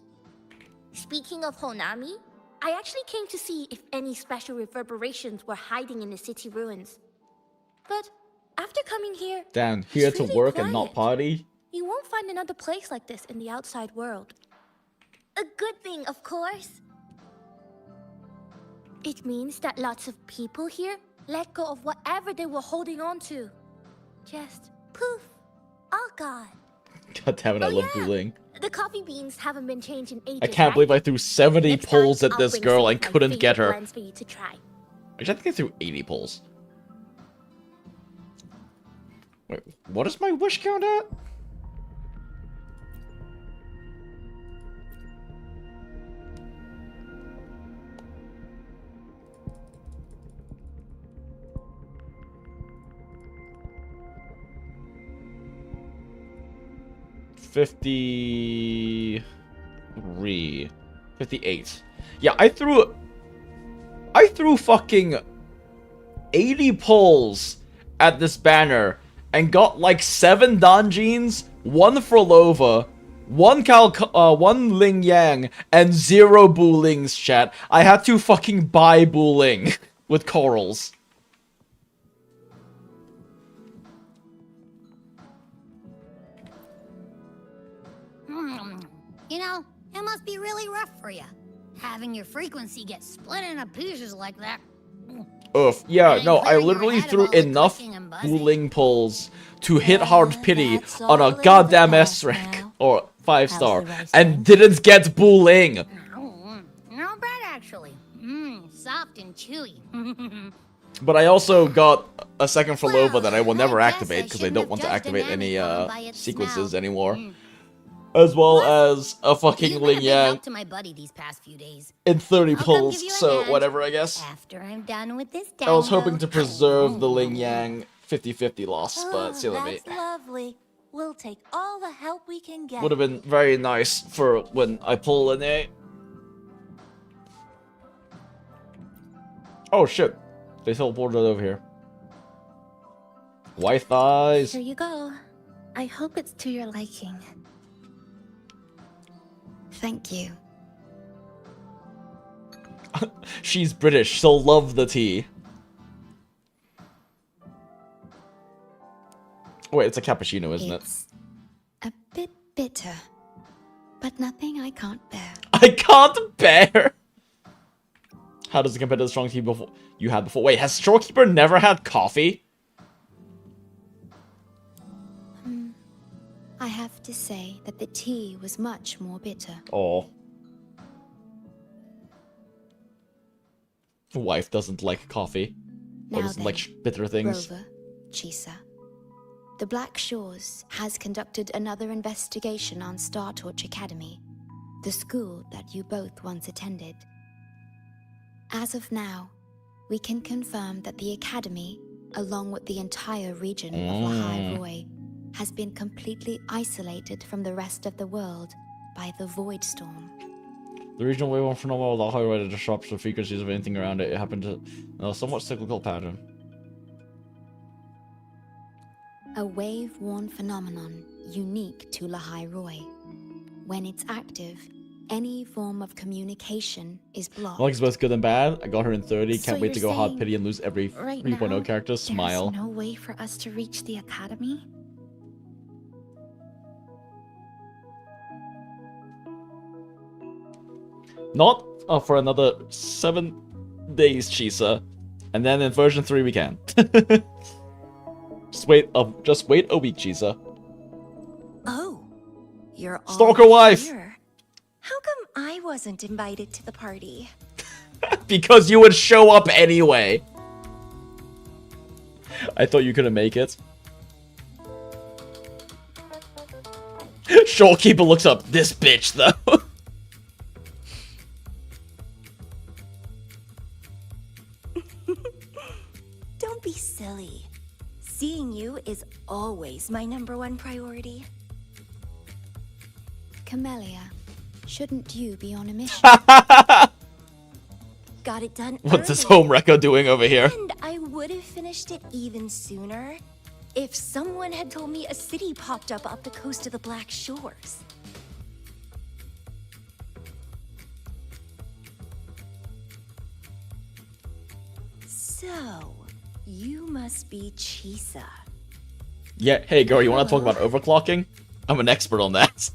S14: Speaking of Honami, I actually came to see if any special reverberations were hiding in the city ruins. But after coming here,
S1: Damn, here
S14: it's
S1: to
S14: really
S1: work and not
S14: quiet.
S1: party?
S14: You won't find another place like this in the outside world. A good thing, of course. It means that lots of people here let go of whatever they were holding on to. Just poof, all gone.
S1: God damn it, I
S14: Oh,
S1: love
S14: yeah.
S1: dueling.
S14: The coffee beans haven't been changed in ages.
S1: I can't believe I threw 70
S14: Next time,
S1: pulls at
S14: I'll
S1: this
S14: bring
S1: girl
S14: some
S1: and
S14: of my
S1: couldn't get
S14: favorite
S1: her.
S14: blends for you to try.
S1: Actually, I think I threw 80 pulls. Wait, what is my wish count at? $53. 58. Yeah, I threw fucking 80 pulls at this banner and got like 7 Donjins, 1 Frolova, 1 Ling Yang, and 0 Boolings, chat. I had to fucking buy Booling with corals.
S9: You know, it must be really rough for you, having your frequency get split into pieces like that.
S1: Oof. Yeah, no, I literally threw enough Booling pulls to hit hard pity on a goddamn S rank, or 5-star, and didn't get Booling.
S9: Not bad, actually. Soft and chewy.
S1: But I also got a second Frolova that I will never activate because I don't want to activate any sequences anymore. As well as a fucking
S9: You've been a
S1: Ling
S9: big
S1: Yang
S9: help to my buddy these past few days.
S1: in 30
S9: I'll come
S1: pulls,
S9: give you a
S1: so
S9: hand
S1: whatever, I guess.
S9: After I'm done with this
S1: I was hoping
S9: download.
S1: to preserve the Ling Yang 50-50 loss, but see what I mean.
S14: That's lovely. We'll take all the help we can get.
S1: Would have been very nice for when I pull an A. Oh shit. They teleported over here. White thighs.
S6: Here you go. I hope it's to your liking.
S10: Thank you.
S1: She's British, she'll love the tea. Wait, it's a cappuccino, isn't
S10: It's a bit bitter, but nothing I can't bear.
S1: it? I can't bear! How does it compare to the strong tea before you had before? Wait, has Storekeeper never had coffee?
S10: I have to say that the tea was much more bitter.
S1: Oh. Wife doesn't like coffee. Or
S10: Now
S1: doesn't
S10: then,
S1: like bitter things.
S10: Rover, Chisa. The Black Shores has conducted another investigation on Star Torch Academy, the school that you both once attended. As of now, we can confirm that the Academy, along with the entire region of Lahai Roi, has been completely isolated from the rest of the world by the Void Storm.
S1: The regional wave phenomenon of the high rate disrupts the frequencies of anything around it. It happened to a somewhat cyclical pattern.
S10: A wave-worn phenomenon unique to Lahai Roi. When it's active, Any form of communication is blocked.
S1: Like it's both good and bad. I got her in 30.
S10: So
S1: Can't wait to
S10: you're
S1: go hot
S10: saying
S1: pity and lose every
S10: right
S1: 3.0
S10: now,
S1: character. Smile.
S10: There's no way for us to reach the academy?
S1: Not for another 7 days, Chisa. And then in version 3 we can. just wait a week, Chisa.
S14: Oh, you're all
S1: Stalker wife!
S14: here. How come I wasn't invited to the party?
S1: Because you would show up anyway. I thought you couldn't make it. Shorekeeper looks up. This bitch, though.
S14: Don't be silly. Seeing you is always my #1 priority.
S10: Camellia, shouldn't you be on a mission?
S14: Got it done
S1: What's this
S14: early.
S1: home wrecker doing over here?
S14: And I would have finished it even sooner if someone had told me a city popped up the coast of the Black Shores. So, you must be Chisa.
S1: Yeah, hey girl, you want to talk about overclocking? I'm an expert on that.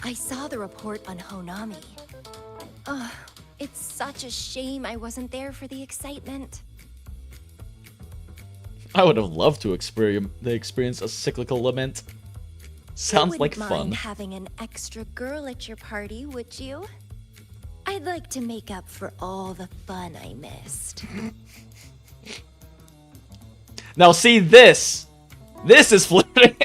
S14: I saw the report on Honami. Ugh, it's such a shame I wasn't there for the excitement.
S1: I would have loved to experience a cyclical lament. Sounds like
S14: You wouldn't
S1: fun.
S14: mind having an extra girl at your party, would you? I'd like to make up for all the fun I missed.
S1: Now see this! This is flirting!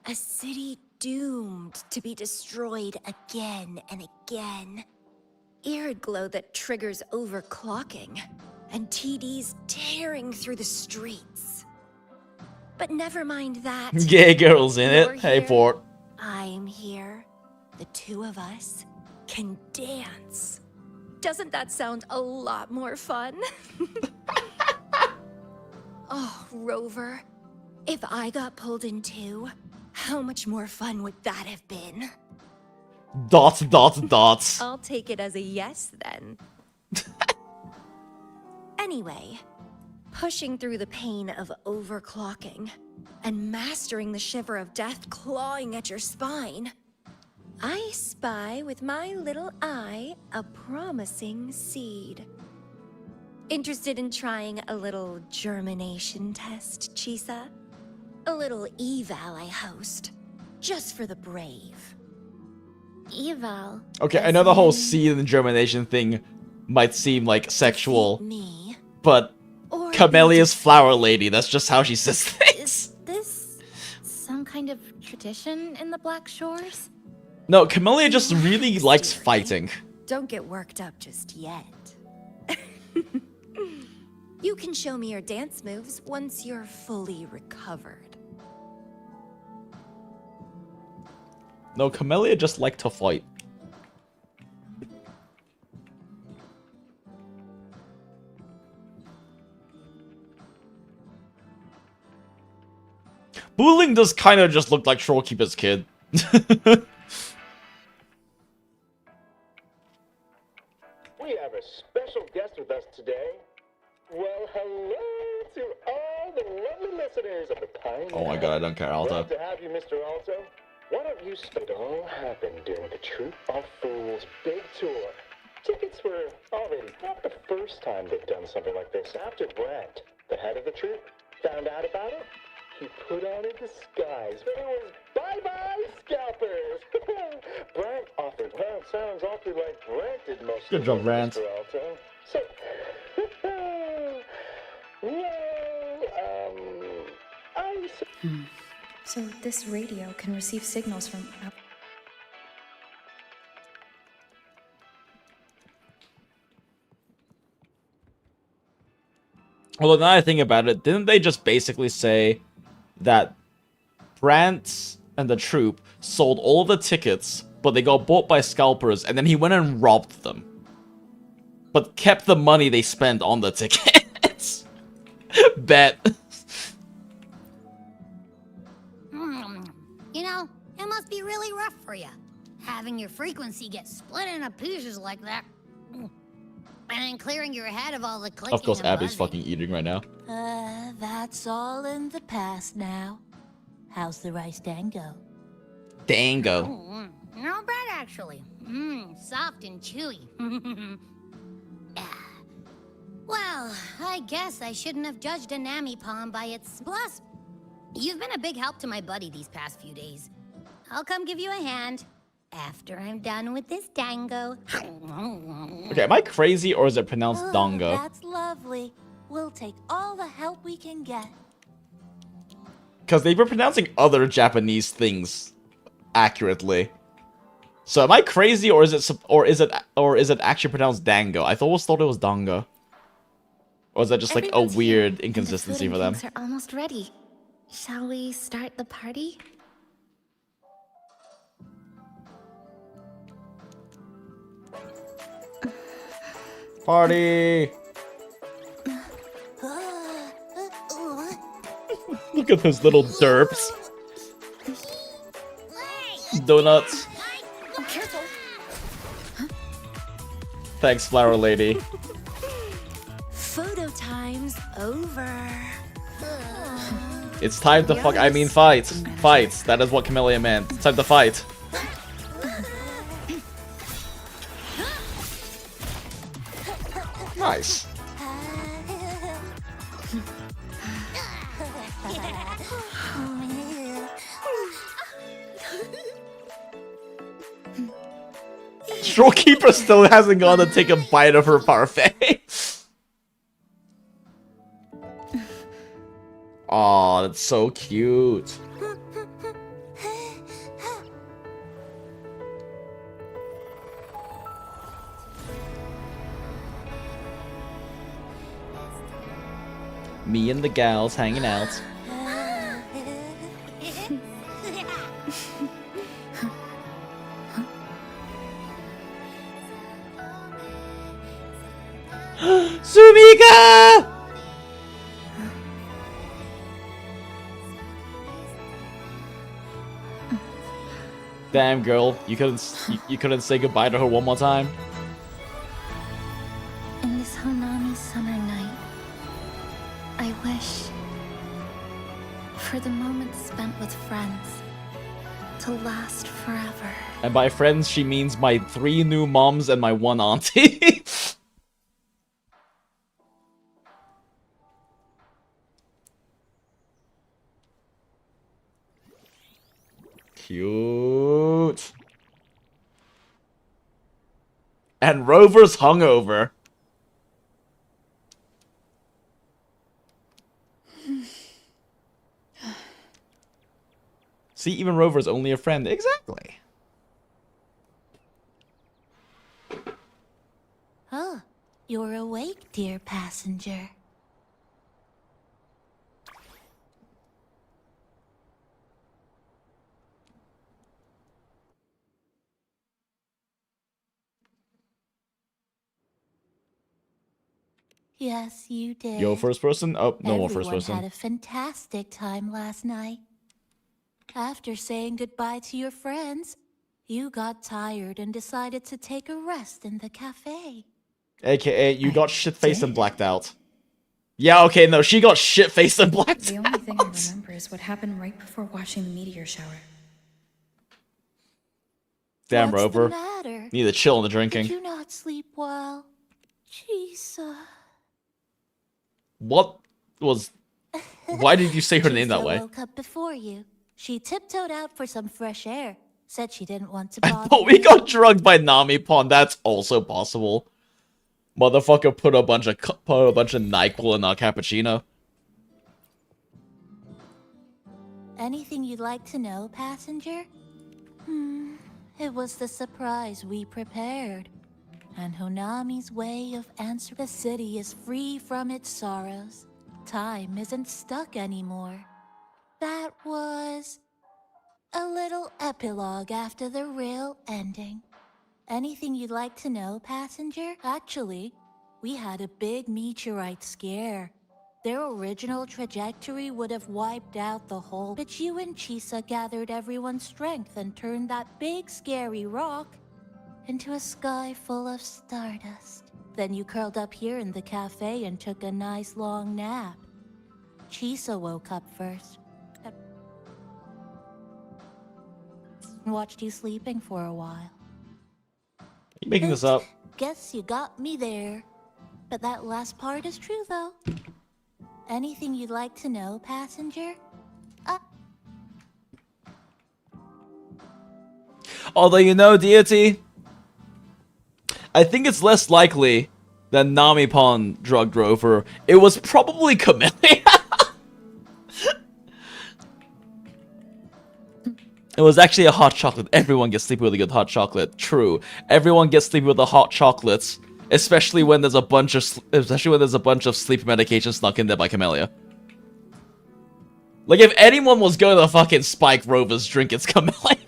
S14: A city doomed to be destroyed again and again. Arid glow that triggers overclocking, and TDs tearing through the streets. But never mind that.
S1: Gay girls in
S14: You're
S1: it. Hey,
S14: here,
S1: Port.
S14: I'm here. The two of us can dance. Doesn't that sound a lot more fun? Oh, Rover. If I got pulled in too, how much more fun would that have been?
S1: Dots, dots, dots.
S14: I'll take it as a yes then. Anyway, pushing through the pain of overclocking and mastering the shiver of death clawing at your spine, I spy with my little eye a promising seed. Interested in trying a little germination test, Chisa? A little eval I host, just for the brave.
S10: Eval?
S1: Okay, I know the whole seed and germination thing might seem like sexual, but Camellia's flower lady, that's just how she says things.
S10: Is this some kind of tradition in the Black Shores?
S1: No, Camellia just really likes fighting.
S14: Don't get worked up just yet. You can show me your dance moves once you're fully recovered.
S1: No, Camellia just liked to fight. Booling does kind of just look like Shorekeeper's kid.
S12: We have a special guest with us today. Well, hello to all the lovely listeners of the Pine.
S1: Oh my god, I don't care, Alto.
S12: Glad to have you, Mr. Alto. Why don't you it all happened during the Troop of Fools big tour. Tickets were already not the first time they've done something like this. After Brent, the head of the troop, found out about it, he put on a disguise. It was bye-bye scalpers. Brent offered. Well, it sounds awfully like Brent did most
S1: Good
S12: of
S1: job,
S12: it,
S1: Brent.
S12: Mr. Alto. So,
S4: So this radio can receive signals from out.
S1: Although now I think about it, didn't they just basically say that Brant and the troop sold all of the tickets, but they got bought by scalpers, and then he went and robbed them. But kept the money they spent on the tickets. Bet.
S9: You know, it must be really rough for you, having your frequency get split into pieces like that. And then clearing your head of all the clicking.
S1: Of course,
S9: and
S1: Abby's
S9: buzzing.
S1: fucking eating right now.
S14: That's all in the past now. How's the rice dango?
S1: Dango.
S9: Not bad, actually. Soft and chewy. Well, I guess I shouldn't have judged a Nami palm by its... Plus, you've been a big help to my buddy these past few days. I'll come give you a hand after I'm done with this dango.
S1: Okay, am I crazy or is it pronounced dongo?
S14: That's lovely. We'll take all the help we can get.
S1: Because they've been pronouncing other Japanese things accurately. So am I crazy or is it actually pronounced dango? I always thought it was dongo. Or is that just like a
S6: Everyone's
S1: weird
S6: here,
S1: inconsistency
S6: and
S1: for
S6: the
S1: them?
S6: food and drinks are almost ready. Shall we start the party?
S1: Party! Look at those little derps. Donuts. Thanks, Flower Lady.
S14: Photo time's over.
S1: It's time to fight. Fight. That is what Camellia meant. It's time to fight. Nice. Showkeeper still hasn't gone to take a bite of her parfait. Aw, that's so cute. Me and the gals hanging out. Sumika! Damn, girl, you couldn't say goodbye to her one more time.
S6: In this Honami summer night, I wish for the moments spent with friends to last forever.
S1: And by friends, she means my 3 new moms and my 1 auntie. Cute. And Rover's hungover. See, even Rover's only a friend. Exactly.
S14: Oh, you're awake, dear passenger. Yes, you did.
S1: Yo, first person? Oh, no more first
S14: Everyone
S1: person.
S14: had a fantastic time last night. After saying goodbye to your friends, you got tired and decided to take a rest in the cafe.
S1: AKA, you got shit-faced and blacked out. Yeah, okay, no, she got shit-faced and blacked
S2: The only thing I remember is what happened right before watching the meteor shower.
S1: Damn,
S14: What's
S1: Rover.
S14: the matter?
S1: Need to chill on the drinking.
S14: Did you not sleep well? Chisa.
S1: What was... Why did you say her name that way?
S14: woke up before you. She tiptoed out for some fresh air. Said she didn't want to bother
S1: But we
S14: you.
S1: got drugged by Nami Pon. That's also possible. Motherfucker put a bunch of NyQuil in our cappuccino.
S14: Anything you'd like to know, passenger? It was the surprise we prepared. And Honami's way of answering the city is free from its sorrows. Time isn't stuck anymore. That was A little epilogue after the real ending. Anything you'd like to know, passenger? Actually, we had a big meteorite scare. Their original trajectory would have wiped out the whole, but you and Chisa gathered everyone's strength and turned that big scary rock into a sky full of stardust. Then you curled up here in the cafe and took a nice long nap. Chisa woke up first. Watched you sleeping for a while.
S1: You making this up?
S14: Guess you got me there. But that last part is true, though. Anything you'd like to know, passenger?
S1: Although, you know, deity, I think it's less likely that Namipon drugged Rover. It was probably Camellia. It was actually a hot chocolate. Everyone gets sleepy with a good hot chocolate. True. Everyone gets sleepy with the hot chocolates, especially when there's a bunch of sleep medication snuck in there by Camellia. Like, if anyone was going to fucking spike Rover's drink, it's Camellia.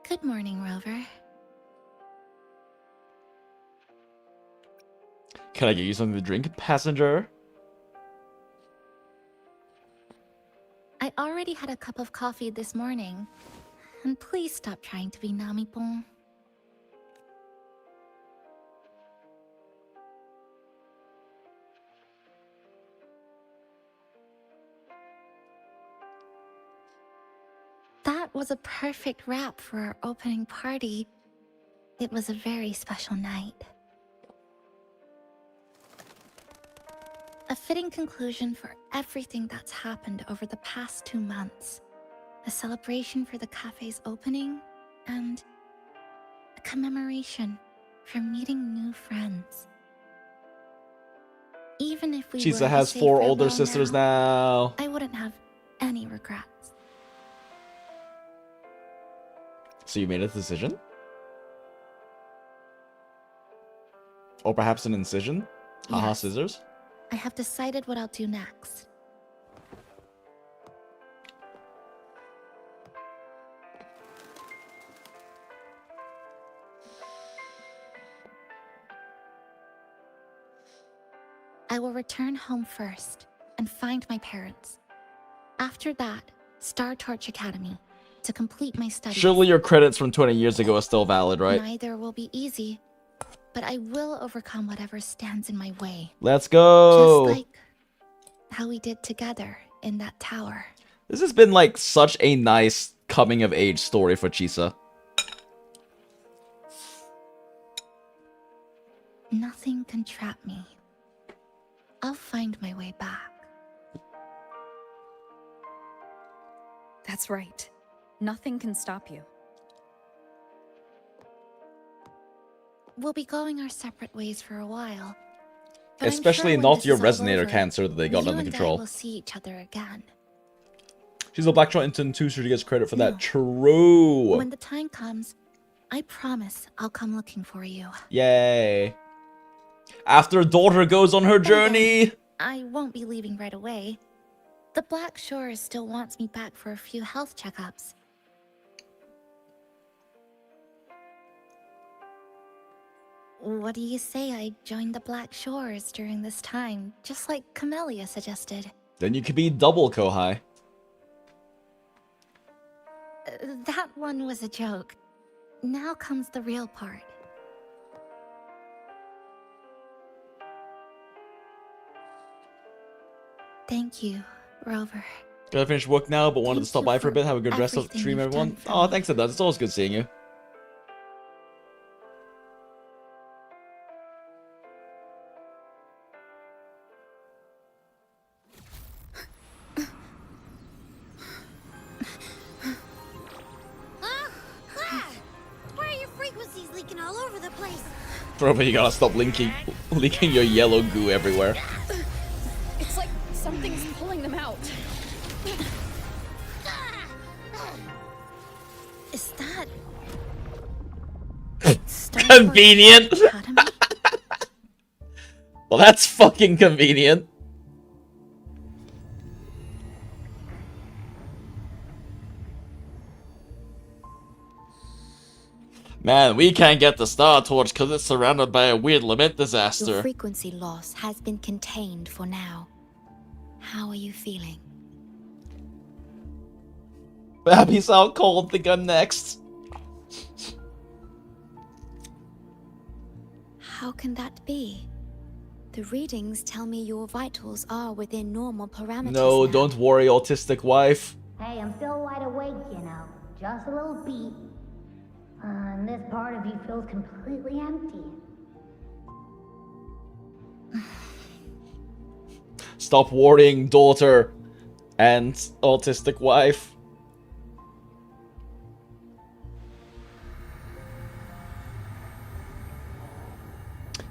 S6: Good morning, Rover.
S1: Can I get you something to drink, passenger?
S6: I already had a cup of coffee this morning. And please stop trying to be Namipon. That was a perfect wrap for our opening party. It was a very special night. A fitting conclusion for everything that's happened over the past 2 months. A celebration for the cafe's opening, and a commemoration for meeting new friends. Even if we
S1: Chisa
S6: were to
S1: has
S6: say
S1: 4 older
S6: farewell
S1: sisters now.
S6: I wouldn't have any regrets.
S1: So you made a decision? Or perhaps an incision? Haha,
S6: Yes.
S1: scissors?
S6: I have decided what I'll do next. I will return home first and find my parents. After that, Star Torch Academy to complete my studies.
S1: Surely your credits from 20 years ago are still valid, right?
S6: Neither will be easy, but I will overcome whatever stands in my way.
S1: Let's go!
S6: Just like how we did together in that tower.
S1: This has been like such a nice coming of age story for Chisa.
S6: Nothing can trap me. I'll find my way back.
S4: That's right. Nothing can stop you.
S6: We'll be going our separate ways for a while. But I'm
S1: Especially
S6: sure when
S1: not
S6: this
S1: your
S6: is all
S1: resonator
S6: over,
S1: cancer that they got
S6: you
S1: under
S6: and
S1: control.
S6: I will see each other again.
S1: She's a Black Shot intern too, so she gets credit for that. True!
S6: When the time comes, I promise I'll come looking for you.
S1: Yay. After daughter goes on her journey!
S6: I won't be leaving right away. The Black Shores still wants me back for a few health checkups. What do you say I join the Black Shores during this time, just like Camellia suggested?
S1: Then you could be double Kohai.
S6: That one was a joke. Now comes the real part. Thank you, Rover.
S1: Gotta finish work now, but wanted to stop by for a bit. Have a good rest of the
S6: everything
S1: stream,
S6: you've
S1: everyone.
S6: done for
S1: Oh,
S6: me.
S1: thanks, Adaz. It's always good seeing you.
S9: Why are you frequency
S1: Probably you gotta stop leaking your yellow goo everywhere.
S4: It's like something's pulling them out.
S6: Is that
S1: Convenient. Well, that's fucking convenient. Man, we can't get the Star Torch because it's surrounded by a weird lament
S10: Your
S1: disaster.
S10: frequency loss has been contained for now. How are you feeling?
S1: Babby's out cold. Think I'm next.
S10: How can that be? The readings tell me your vitals are within normal parameters.
S1: No,
S10: now.
S1: don't worry, autistic wife.
S9: Hey, I'm still wide awake, you know. Just a little beat. And this part of you feels completely empty.
S1: Stop worrying, daughter and autistic wife.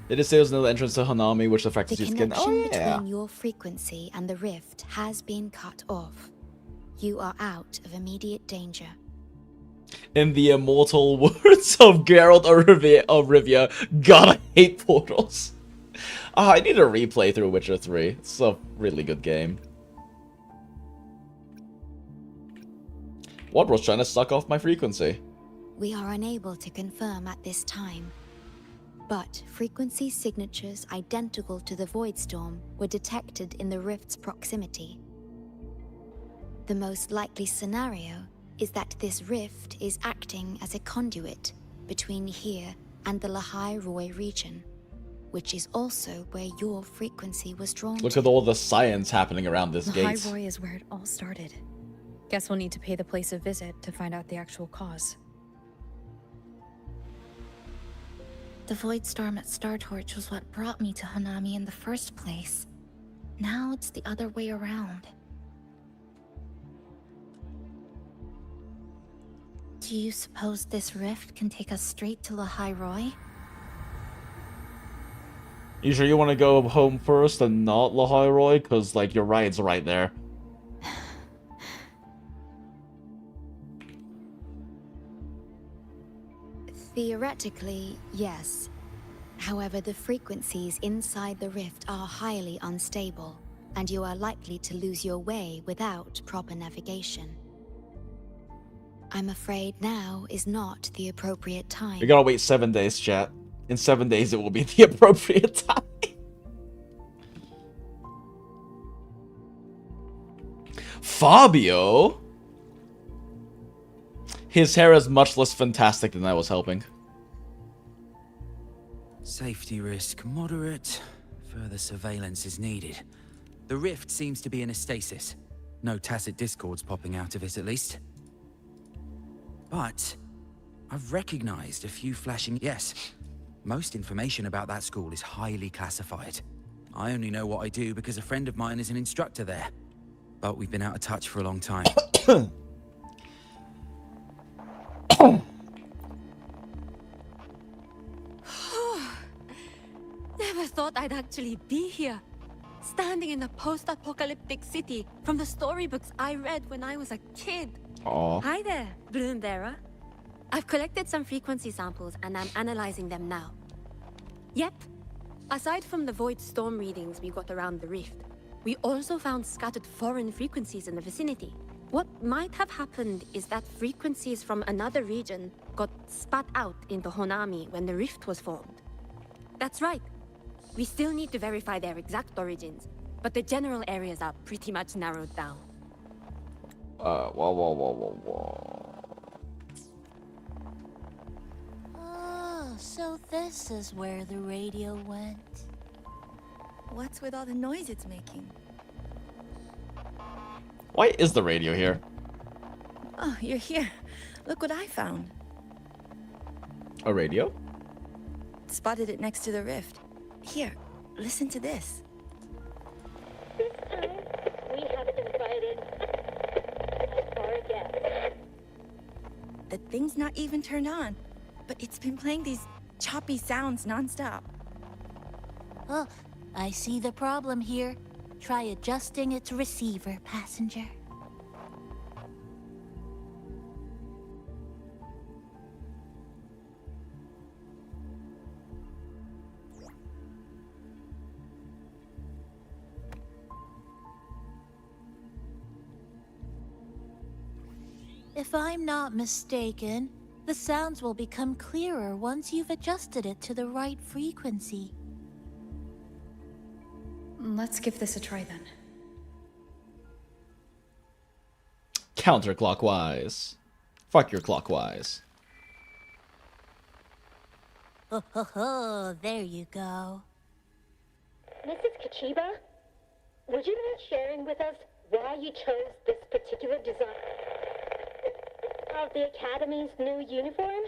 S1: It is there's no entrance to Hanami, which affects
S10: The
S1: your skin.
S10: connection
S1: Oh yeah.
S10: between your frequency and the rift has been cut off. You are out of immediate danger.
S1: In the immortal words of Geralt of Rivia, God, I hate portals. Ah, I need a replay through Witcher 3. It's a really good game. What was trying to suck off my frequency?
S10: We are unable to confirm at this time. But frequency signatures identical to the Void Storm were detected in the rift's proximity. The most likely scenario is that this rift is acting as a conduit between here and the Lahai Roi region, which is also where your frequency was drawn
S1: Look
S10: to.
S1: at all the science happening around this gate.
S4: Lahai Roi is where it all started. Guess we'll need to pay the place a visit to find out the actual cause.
S6: The Void Storm at Star Torch was what brought me to Hanami in the first place. Now it's the other way around. Do you suppose this rift can take us straight to Lahai Roi?
S1: You sure you want to go home first and not Lahai Roi? Because, like, your ride's right there.
S10: Theoretically, yes. However, the frequencies inside the rift are highly unstable, and you are likely to lose your way without proper navigation. I'm afraid now is not the appropriate time.
S1: We gotta wait 7 days, chat. In 7 days, it will be the appropriate time. Fabio? His hair is much less fantastic than I was helping.
S11: Safety risk moderate. Further surveillance is needed. The rift seems to be in a stasis. No tacit discords popping out of it, at least. But I've recognized a few flashing... Yes, most information about that school is highly classified. I only know what I do because a friend of mine is an instructor there. But we've been out of touch for a long time.
S8: Never thought I'd actually be here. Standing in a post-apocalyptic city from the storybooks I read when I was a kid.
S1: Aww.
S8: Hi there, Bloom Bearer. I've collected some frequency samples and I'm analyzing them now. Yep. Aside from the Void Storm readings we got around the rift, we also found scattered foreign frequencies in the vicinity. What might have happened is that frequencies from another region got spat out into Honami when the rift was formed. That's right. We still need to verify their exact origins, but the general areas are pretty much narrowed down.
S1: Whoa.
S14: Oh, so this is where the radio went.
S2: What's with all the noise it's making?
S1: Why is the radio here?
S2: Oh, you're here. Look what I found.
S1: A radio?
S2: Spotted it next to the rift. Here, listen to this.
S16: This time, we haven't invited our guests.
S2: The thing's not even turned on, but it's been playing these
S15: choppy sounds nonstop.
S14: Oh, I see the problem here. Try adjusting its receiver, passenger. If I'm not mistaken, the sounds will become clearer once you've adjusted it to the right frequency.
S17: Let's give this a try then.
S1: Counterclockwise. Fuck your clockwise.
S14: Oh, ho, ho, there you go.
S16: Mrs. Kachiba, would you mind sharing with us why you chose this particular design of the Academy's new uniform?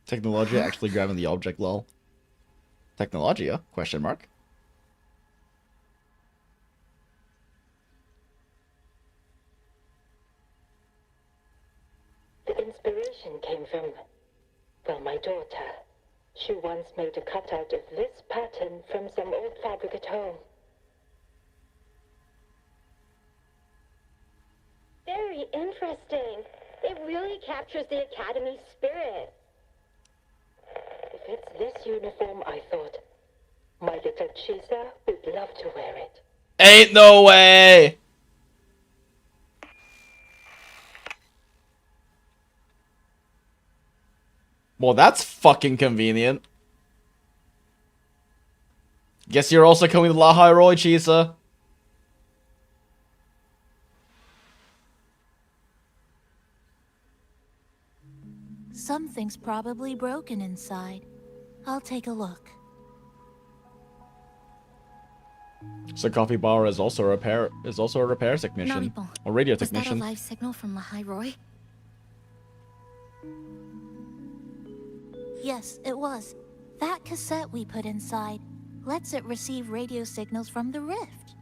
S1: Technologia actually grabbing the object, lol. Technologia? Question mark.
S16: The inspiration came from, well, my daughter. She once made a cutout of this pattern from some old fabric at home. Very interesting. It really captures the Academy's spirit. If it's this uniform, I thought, my little Chisa would love to wear it.
S1: Ain't no way! Well, that's fucking convenient. Guess you're also coming to Lahai Roy, Chisa.
S14: Something's probably broken inside. I'll take a look.
S1: So Coffee Bar is also a repair technician. Or radio technician.
S6: Was that a live signal from Lahai Roy?
S14: Yes, it was. That cassette we put inside lets it receive radio signals from the rift.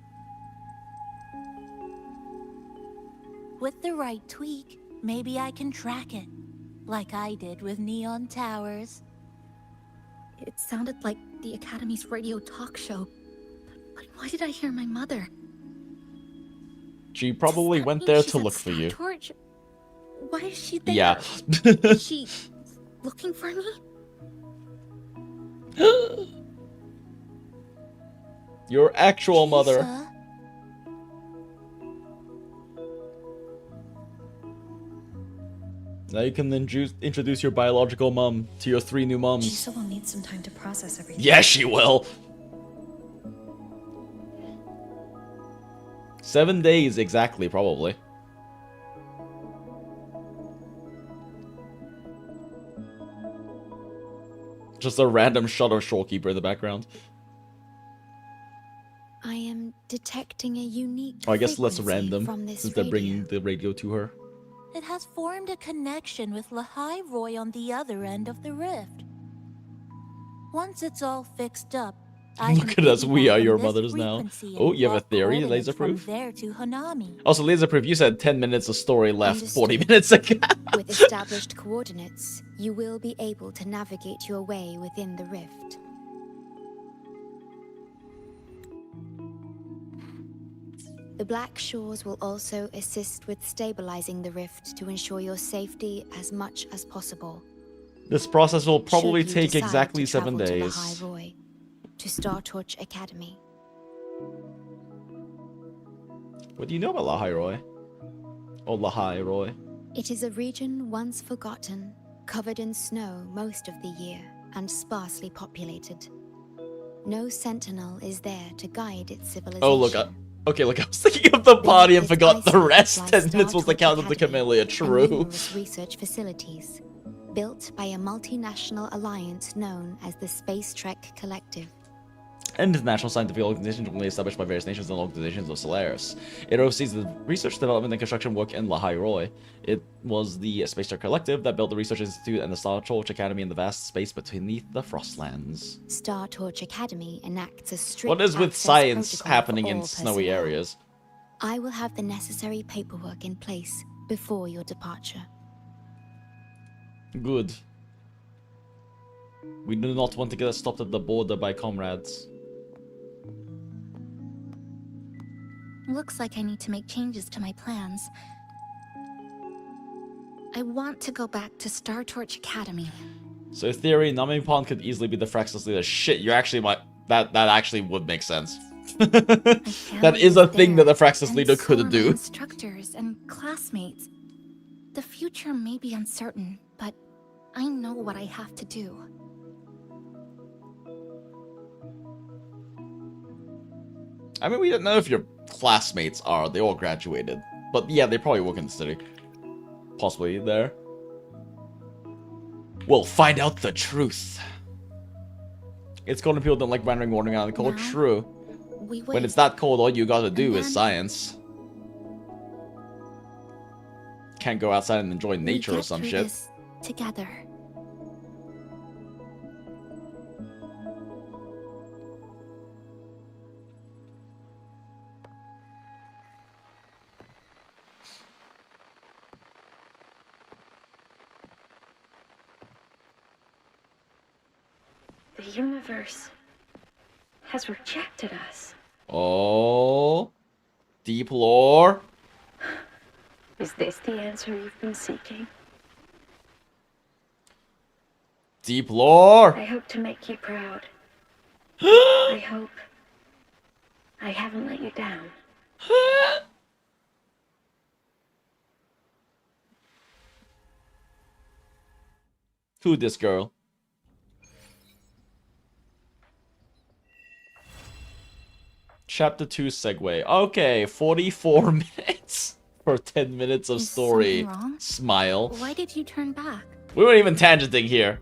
S14: With the right tweak, maybe I can track it. Like I did with Neon Towers.
S6: It sounded like the Academy's radio talk show. But why did I hear my mother?
S1: She probably went there to look for you.
S6: Torch? Why is she there?
S1: Yeah.
S6: Is she looking for me?
S1: Your actual mother. Now you can introduce your biological mom to your 3 new moms.
S17: Chisa will need some time to process everything.
S1: Yeah, she will. 7 days exactly, probably. Just a random shot of Shorekeeper in the background.
S10: I am detecting a unique
S1: Oh, I guess less
S10: frequency
S1: random,
S10: from this
S1: since they're
S10: radio.
S1: bringing the radio to her.
S14: It has formed a connection with Lahai Roy on the other end of the rift. Once it's all fixed up, I
S1: Look
S14: can
S1: at us, we
S14: piggyback
S1: are
S14: from
S1: your
S14: this
S1: mothers now.
S14: frequency
S1: Oh,
S14: and
S1: you have a
S14: plot
S1: theory,
S14: coordinates from
S1: Laserproof?
S14: there to Hanami.
S1: Also, Laserproof, you said 10 minutes of story left 40 minutes ago.
S10: With established coordinates, you will be able to navigate your way within the rift. The Black Shores will also assist with stabilizing the rift to ensure your safety as much as possible.
S1: This process will probably
S10: Should you
S1: take
S10: decide
S1: exactly
S10: to
S1: 7
S10: travel to
S1: days.
S10: Lahai Roy, to Star Torch Academy.
S1: What do you know about Lahai Roy? Oh, Lahai Roy.
S10: It is a region once forgotten, covered in snow most of the year, and sparsely populated. No sentinel is there to guide its civilization.
S1: Oh, look, okay, look, I was thinking of the party and forgot the rest. 10 minutes was the count of the Camellia, true.
S10: Numerous research facilities, built by a multinational alliance known as the Space Trek Collective.
S1: An international scientific organization jointly established by various nations and organizations of Solaris. It oversees the research, development, and construction work in Lahai Roy. It was the Space Trek Collective that built the Research Institute and the Star Torch Academy in the vast space beneath the Frostlands.
S10: Star Torch Academy enacts a strict
S1: What is with
S10: access
S1: science
S10: protocol
S1: happening
S10: for
S1: in
S10: all
S1: snowy
S10: personnel.
S1: areas?
S10: I will have the necessary paperwork in place before your departure.
S1: Good. We do not want to get stopped at the border by comrades.
S6: Looks like I need to make changes to my plans. I want to go back to Star Torch Academy.
S1: So in theory, Namipon could easily be the Fraxis leader. Shit, you actually might... That actually would make sense. That is a thing that the Fraxis leader could do.
S6: Instructors and classmates. The future may be uncertain, but I know what I have to do.
S1: I mean, we don't know if your classmates are. They all graduated. But yeah, they probably work in the city. Possibly there. We'll find out the truth. It's cold and people don't like wandering around the cold. True. When it's that cold, all you gotta do is science. Can't go outside and enjoy nature or some shit.
S6: Together.
S17: The universe has rejected us.
S1: Oh. Deep lore.
S17: Is this the answer you've been seeking?
S1: Deep lore.
S17: I hope to make you proud. I hope I haven't let you down.
S1: Who this girl? Chapter 2 segue. Okay, 44 minutes for 10 minutes of story.
S6: Something wrong?
S1: Smile.
S6: Why did you turn back?
S1: We weren't even tangenting here.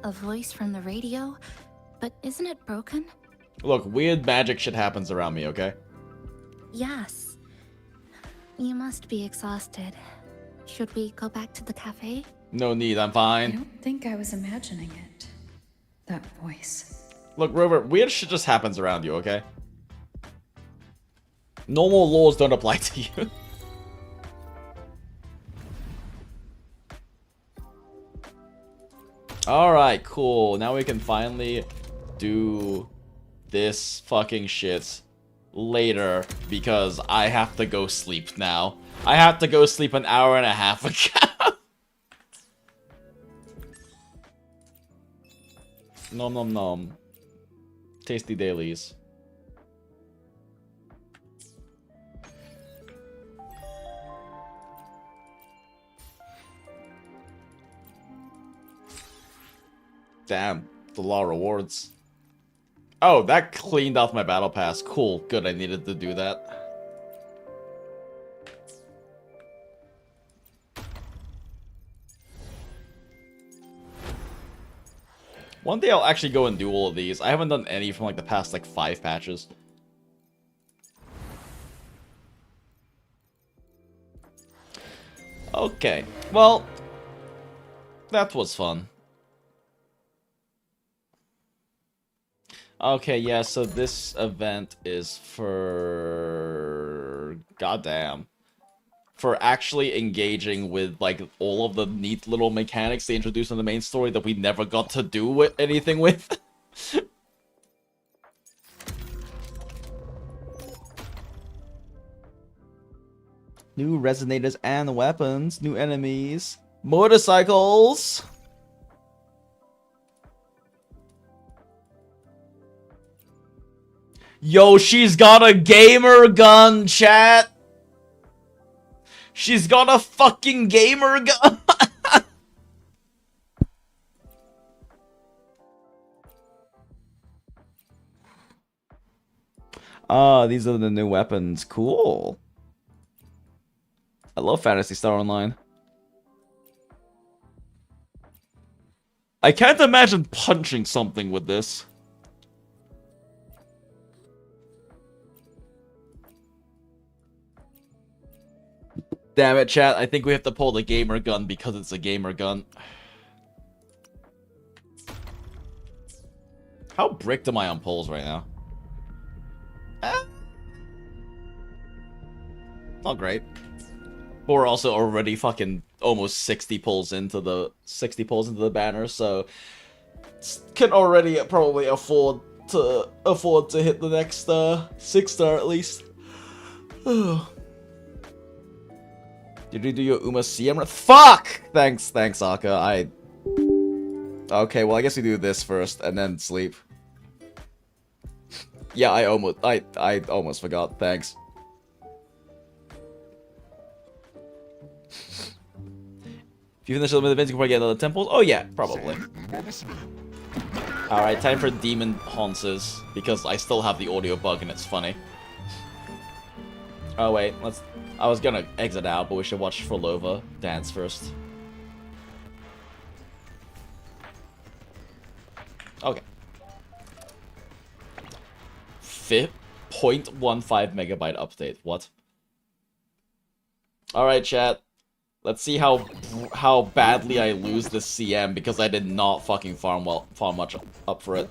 S6: A voice from the radio? But isn't it broken?
S1: Look, weird magic shit happens around me, okay?
S6: Yes. You must be exhausted. Should we go back to the cafe?
S1: No need, I'm
S17: I
S1: fine.
S17: don't think I was imagining it. That voice.
S1: Look, Rover, weird shit just happens around you, okay? Normal laws don't apply to you. Alright, cool. Now we can finally do this fucking shit later because I have to go sleep now. I have to go sleep an hour and a half ago. Nom nom nom. Tasty dailies. Damn, the law rewards. Oh, that cleaned off my battle pass. Cool, good, I needed to do that. One day I'll actually go and do all of these. I haven't done any from like the past like 5 patches. Okay, well, that was fun. Okay, yeah, so this event is for... goddamn. For actually engaging with, like, all of the neat little mechanics they introduced in the main story that we never got to do with anything with. New resonators and weapons, new enemies, motorcycles! Yo, she's got a gamer gun, chat! She's got a fucking gamer gun! Ah, these are the new weapons. Cool. I love Phantasy Star Online. I can't imagine punching something with this. Damn it, chat. I think we have to pull the gamer gun because it's a gamer gun. How bricked am I on pulls right now? Not great. But we're also already fucking almost 60 pulls into the banner, so can already probably afford to hit the next 6-star at least. Did you do your Uma CM? Fuck! Thanks, Aka. Okay, well I guess we do this first and then sleep. Yeah, I almost forgot. Thanks. If you finish the events, you can probably get another temples. Oh yeah, probably. Alright, time for Demon Haunces, because I still have the audio bug and it's funny. Oh wait, I was gonna exit out, but we should watch Frolova dance first. Okay. 0.15 megabyte update. What? Alright, chat. Let's see how badly I lose this CM because I did not fucking farm much up for it.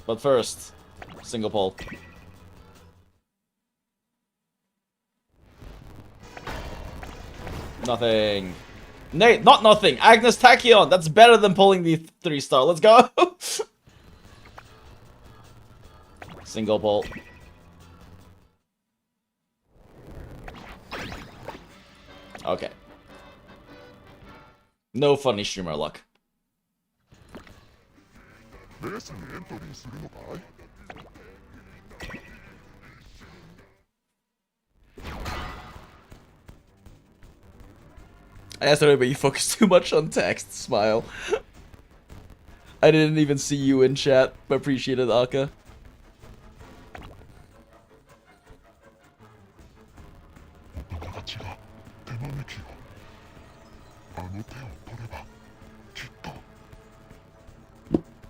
S1: But first, single pole. Nothing. Nate, not nothing. Agnes Tachyon. That's better than pulling the 3-star. Let's go. Single pull. Okay. No funny streamer luck. I asked everybody, you focus too much on text. Smile. I didn't even see you in chat, but appreciate it, Aka.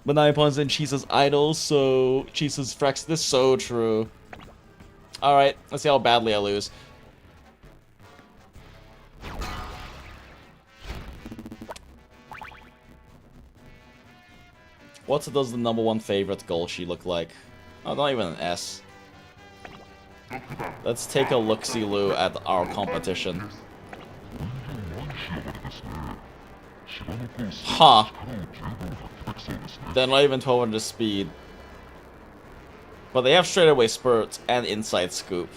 S1: But 9 points in Chisa's idol, so Chisa's Frex. This is so true. Alright, let's see how badly I lose. What does the #1 favorite Golshi look like? Oh, not even an S. Let's take a look-see-loo at our competition. Huh. They're not even 1200 speed. But they have straightaway spurt and inside scoop.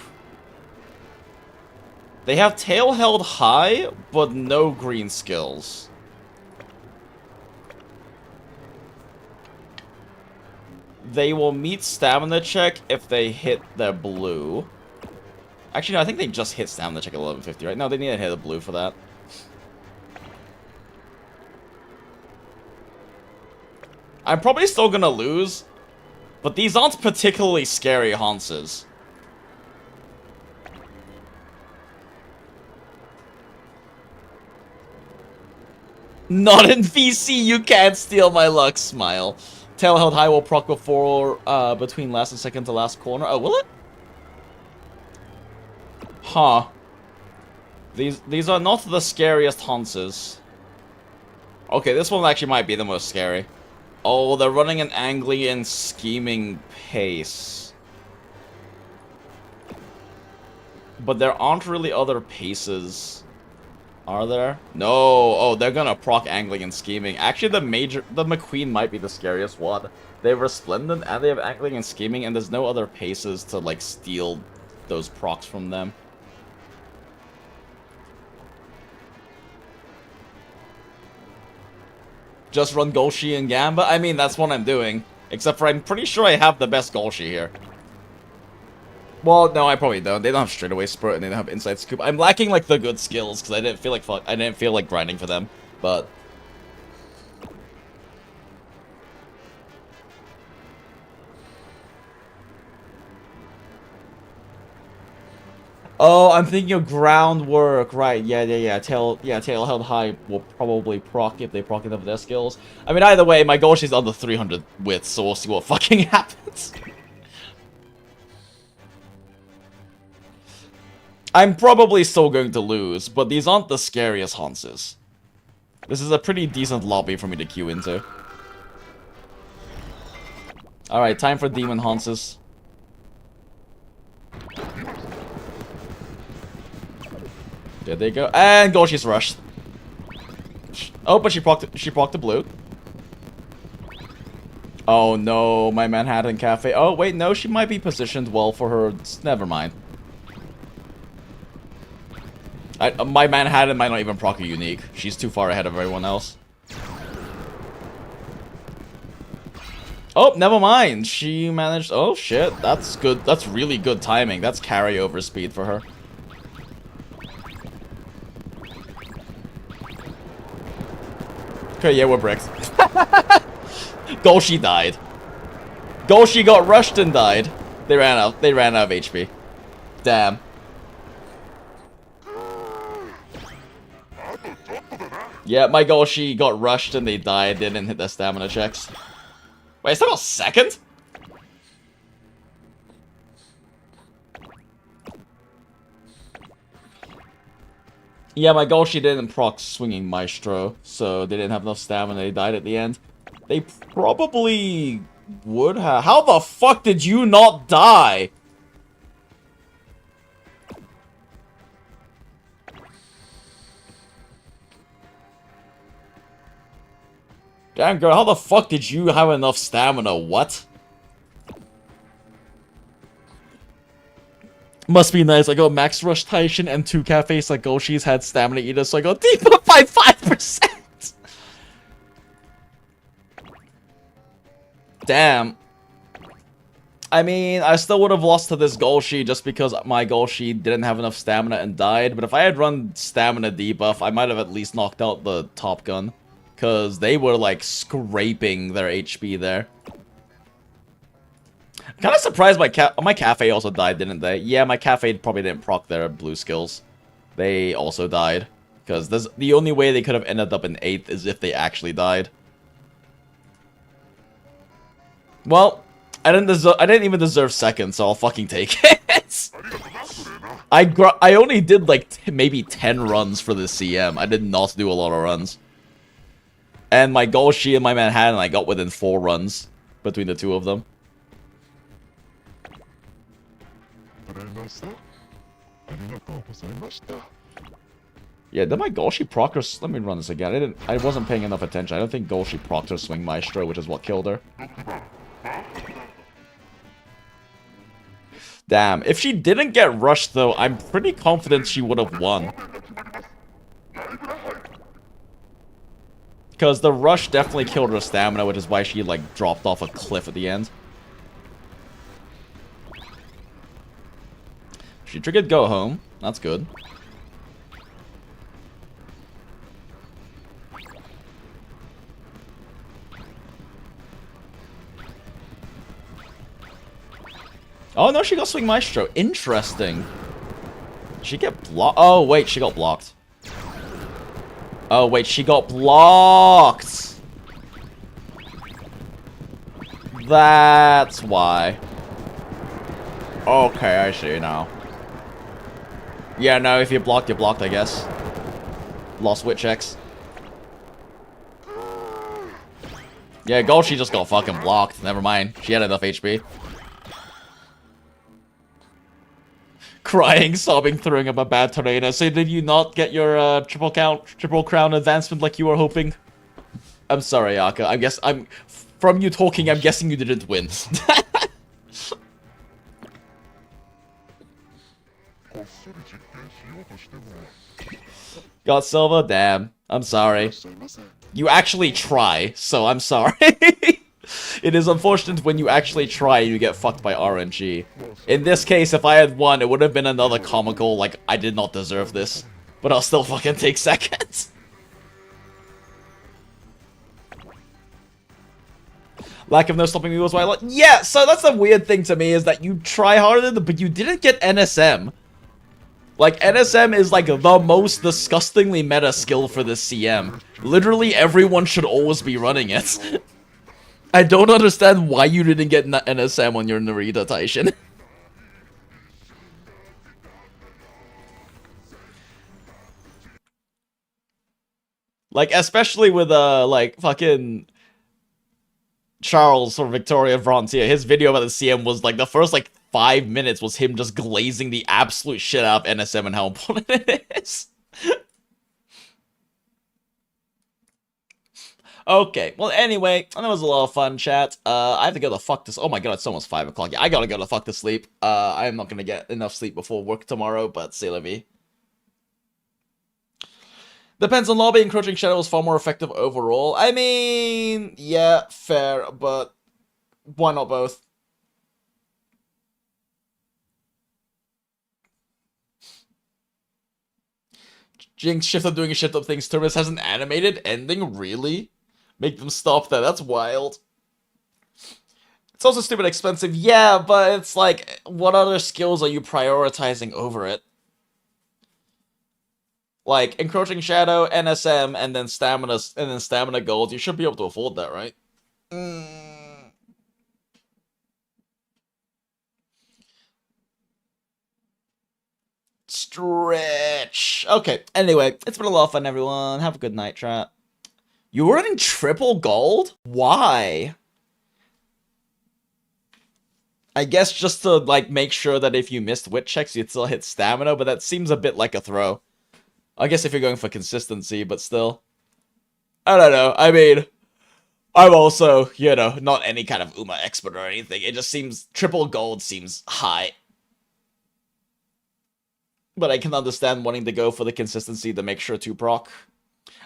S1: They have tail held high, but no green skills. They will meet stamina check if they hit their blue. Actually, no, I think they just hit stamina check at 1150, right? No, they need to hit a blue for that. I'm probably still gonna lose, but these aren't particularly scary Hanses. Not in VC, you can't steal my luck, smile. Tail held high will proc before, between last and second to last corner. Oh, will it? Huh. These are not the scariest Hanses. Okay, this one actually might be the most scary. Oh, they're running an angly and scheming pace. But there aren't really other paces. Are there? No. Oh, they're gonna proc angling and scheming. Actually, the McQueen might be the scariest one. They have Resplendent and they have angling and scheming, and there's no other paces to, like, steal those procs from them. Just run Golshi and Gamba? I mean, that's what I'm doing. Except for I'm pretty sure I have the best Golshi here. Well, no, I probably don't. They don't have straightaway spurt and they don't have inside scoop. I'm lacking, like, the good skills because I didn't feel like grinding for them. But oh, I'm thinking of groundwork. Right, yeah. Tail held high will probably proc if they proc enough of their skills. I mean, either way, my Golshi's under 300 width, so we'll see what fucking happens. I'm probably still going to lose, but these aren't the scariest Hanses. This is a pretty decent lobby for me to queue into. Alright, time for Demon Haunces. There they go. And Goshi's rushed. Oh, but she procced the blue. Oh no, my Manhattan Cafe. Oh wait, no, she might be positioned well for her. Never mind. My Manhattan might not even proc a unique. She's too far ahead of everyone else. Oh, never mind. She managed... Oh shit, that's good. That's really good timing. That's carryover speed for her. Okay, yeah, we're bricked. Golshi died. Golshi got rushed and died. They ran out of HP. Damn. Yeah, my Golshi got rushed and they died. They didn't hit their stamina checks. Wait, is that a second? Yeah, my Golshi didn't proc swinging Maestro, so they didn't have enough stamina. They died at the end. They probably would have. How the fuck did you not die? Damn girl, how the fuck did you have enough stamina? What? Must be nice. I got Max Rush Taishin and 2 cafes like Goshi's had Stamina Eater, so I got deeper by 5%! Damn. I mean, I still would have lost to this Golshi just because my Golshi didn't have enough stamina and died, but if I had run stamina debuff, I might have at least knocked out the Top Gun. Because they were, like, scraping their HP there. I'm kind of surprised my Cafe also died, didn't they? Yeah, my Cafe probably didn't proc their blue skills. They also died. Because the only way they could have ended up in 8th is if they actually died. Well, I didn't even deserve 2nd, so I'll fucking take it. I only did, like, maybe 10 runs for the CM. I did not do a lot of runs. And my Golshi and my Manhattan, I got within 4 runs between the two of them. Yeah, did my Golshi proc her... Let me run this again. I wasn't paying enough attention. I don't think Golshi procced her Swing Maestro, which is what killed her. Damn. If she didn't get rushed, though, I'm pretty confident she would have won. Because the rush definitely killed her stamina, which is why she, like, dropped off a cliff at the end. She triggered Go Home. That's good. Oh, no, she got Swing Maestro. Interesting. Did she get blocked? Oh, wait, she got blocked. Oh, wait, she got blocked! That's why. Okay, I see now. Yeah, no, if you're blocked, I guess. Lost wit checks. Yeah, Golshi just got fucking blocked. Never mind. She had enough HP. Crying, sobbing, throwing up a bad terrain. So did you not get your triple crown advancement like you were hoping? I'm sorry, Aka. From you talking, I'm guessing you didn't win. Got silver? Damn. I'm sorry. You actually try, so I'm sorry. It is unfortunate when you actually try and you get fucked by RNG. In this case, if I had won, it would have been another comical, like, I did not deserve this. But I'll still fucking take seconds. Lack of no stopping me was why I like... Yeah, so that's the weird thing to me, is that you try harder, but you didn't get NSM. Like, NSM is, like, the most disgustingly meta skill for this CM. Literally everyone should always be running it. I don't understand why you didn't get NSM on your Narita Taishin. Like, especially with, like, fucking... Charles or Victoria Frontier, his video about the CM was like the first like 5 minutes was him just glazing the absolute shit out of NSM and how important it is. Okay, well anyway, that was a lot of fun, chat. I have to go to fuck this. Oh my god, it's almost 5 o'clock. Yeah, I gotta go to fuck to sleep. I'm not gonna get enough sleep before work tomorrow, but c'est la vie. Depends on lobby. Encroaching Shadow is far more effective overall. I mean, yeah, fair, but why not both? Jinx shift up doing a shift up things. Turbis has an animated ending? Really? Make them stop that. That's wild. It's also stupid expensive. Yeah, but it's like, what other skills are you prioritizing over it? Like, Encroaching Shadow, NSM, and then Stamina Gold. You should be able to afford that, right? Stretch. Okay, anyway, it's been a lot of fun, everyone. Have a good night, chat. You were running triple gold? Why? I guess just to, like, make sure that if you missed wit checks, you'd still hit stamina, but that seems a bit like a throw. I guess if you're going for consistency, but still. I don't know. I mean, I'm also, you know, not any kind of Uma expert or anything. It just seems, triple gold seems high. But I can understand wanting to go for the consistency to make sure to proc.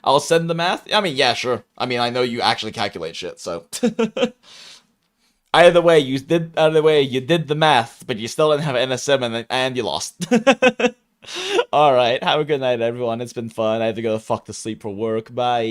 S1: I'll send the math. I mean, yeah, sure. I mean, I know you actually calculate shit, so. Either way, you did the math, but you still didn't have NS7 and you lost. Alright, have a good night, everyone. It's been fun. I have to go fuck to sleep for work. Bye.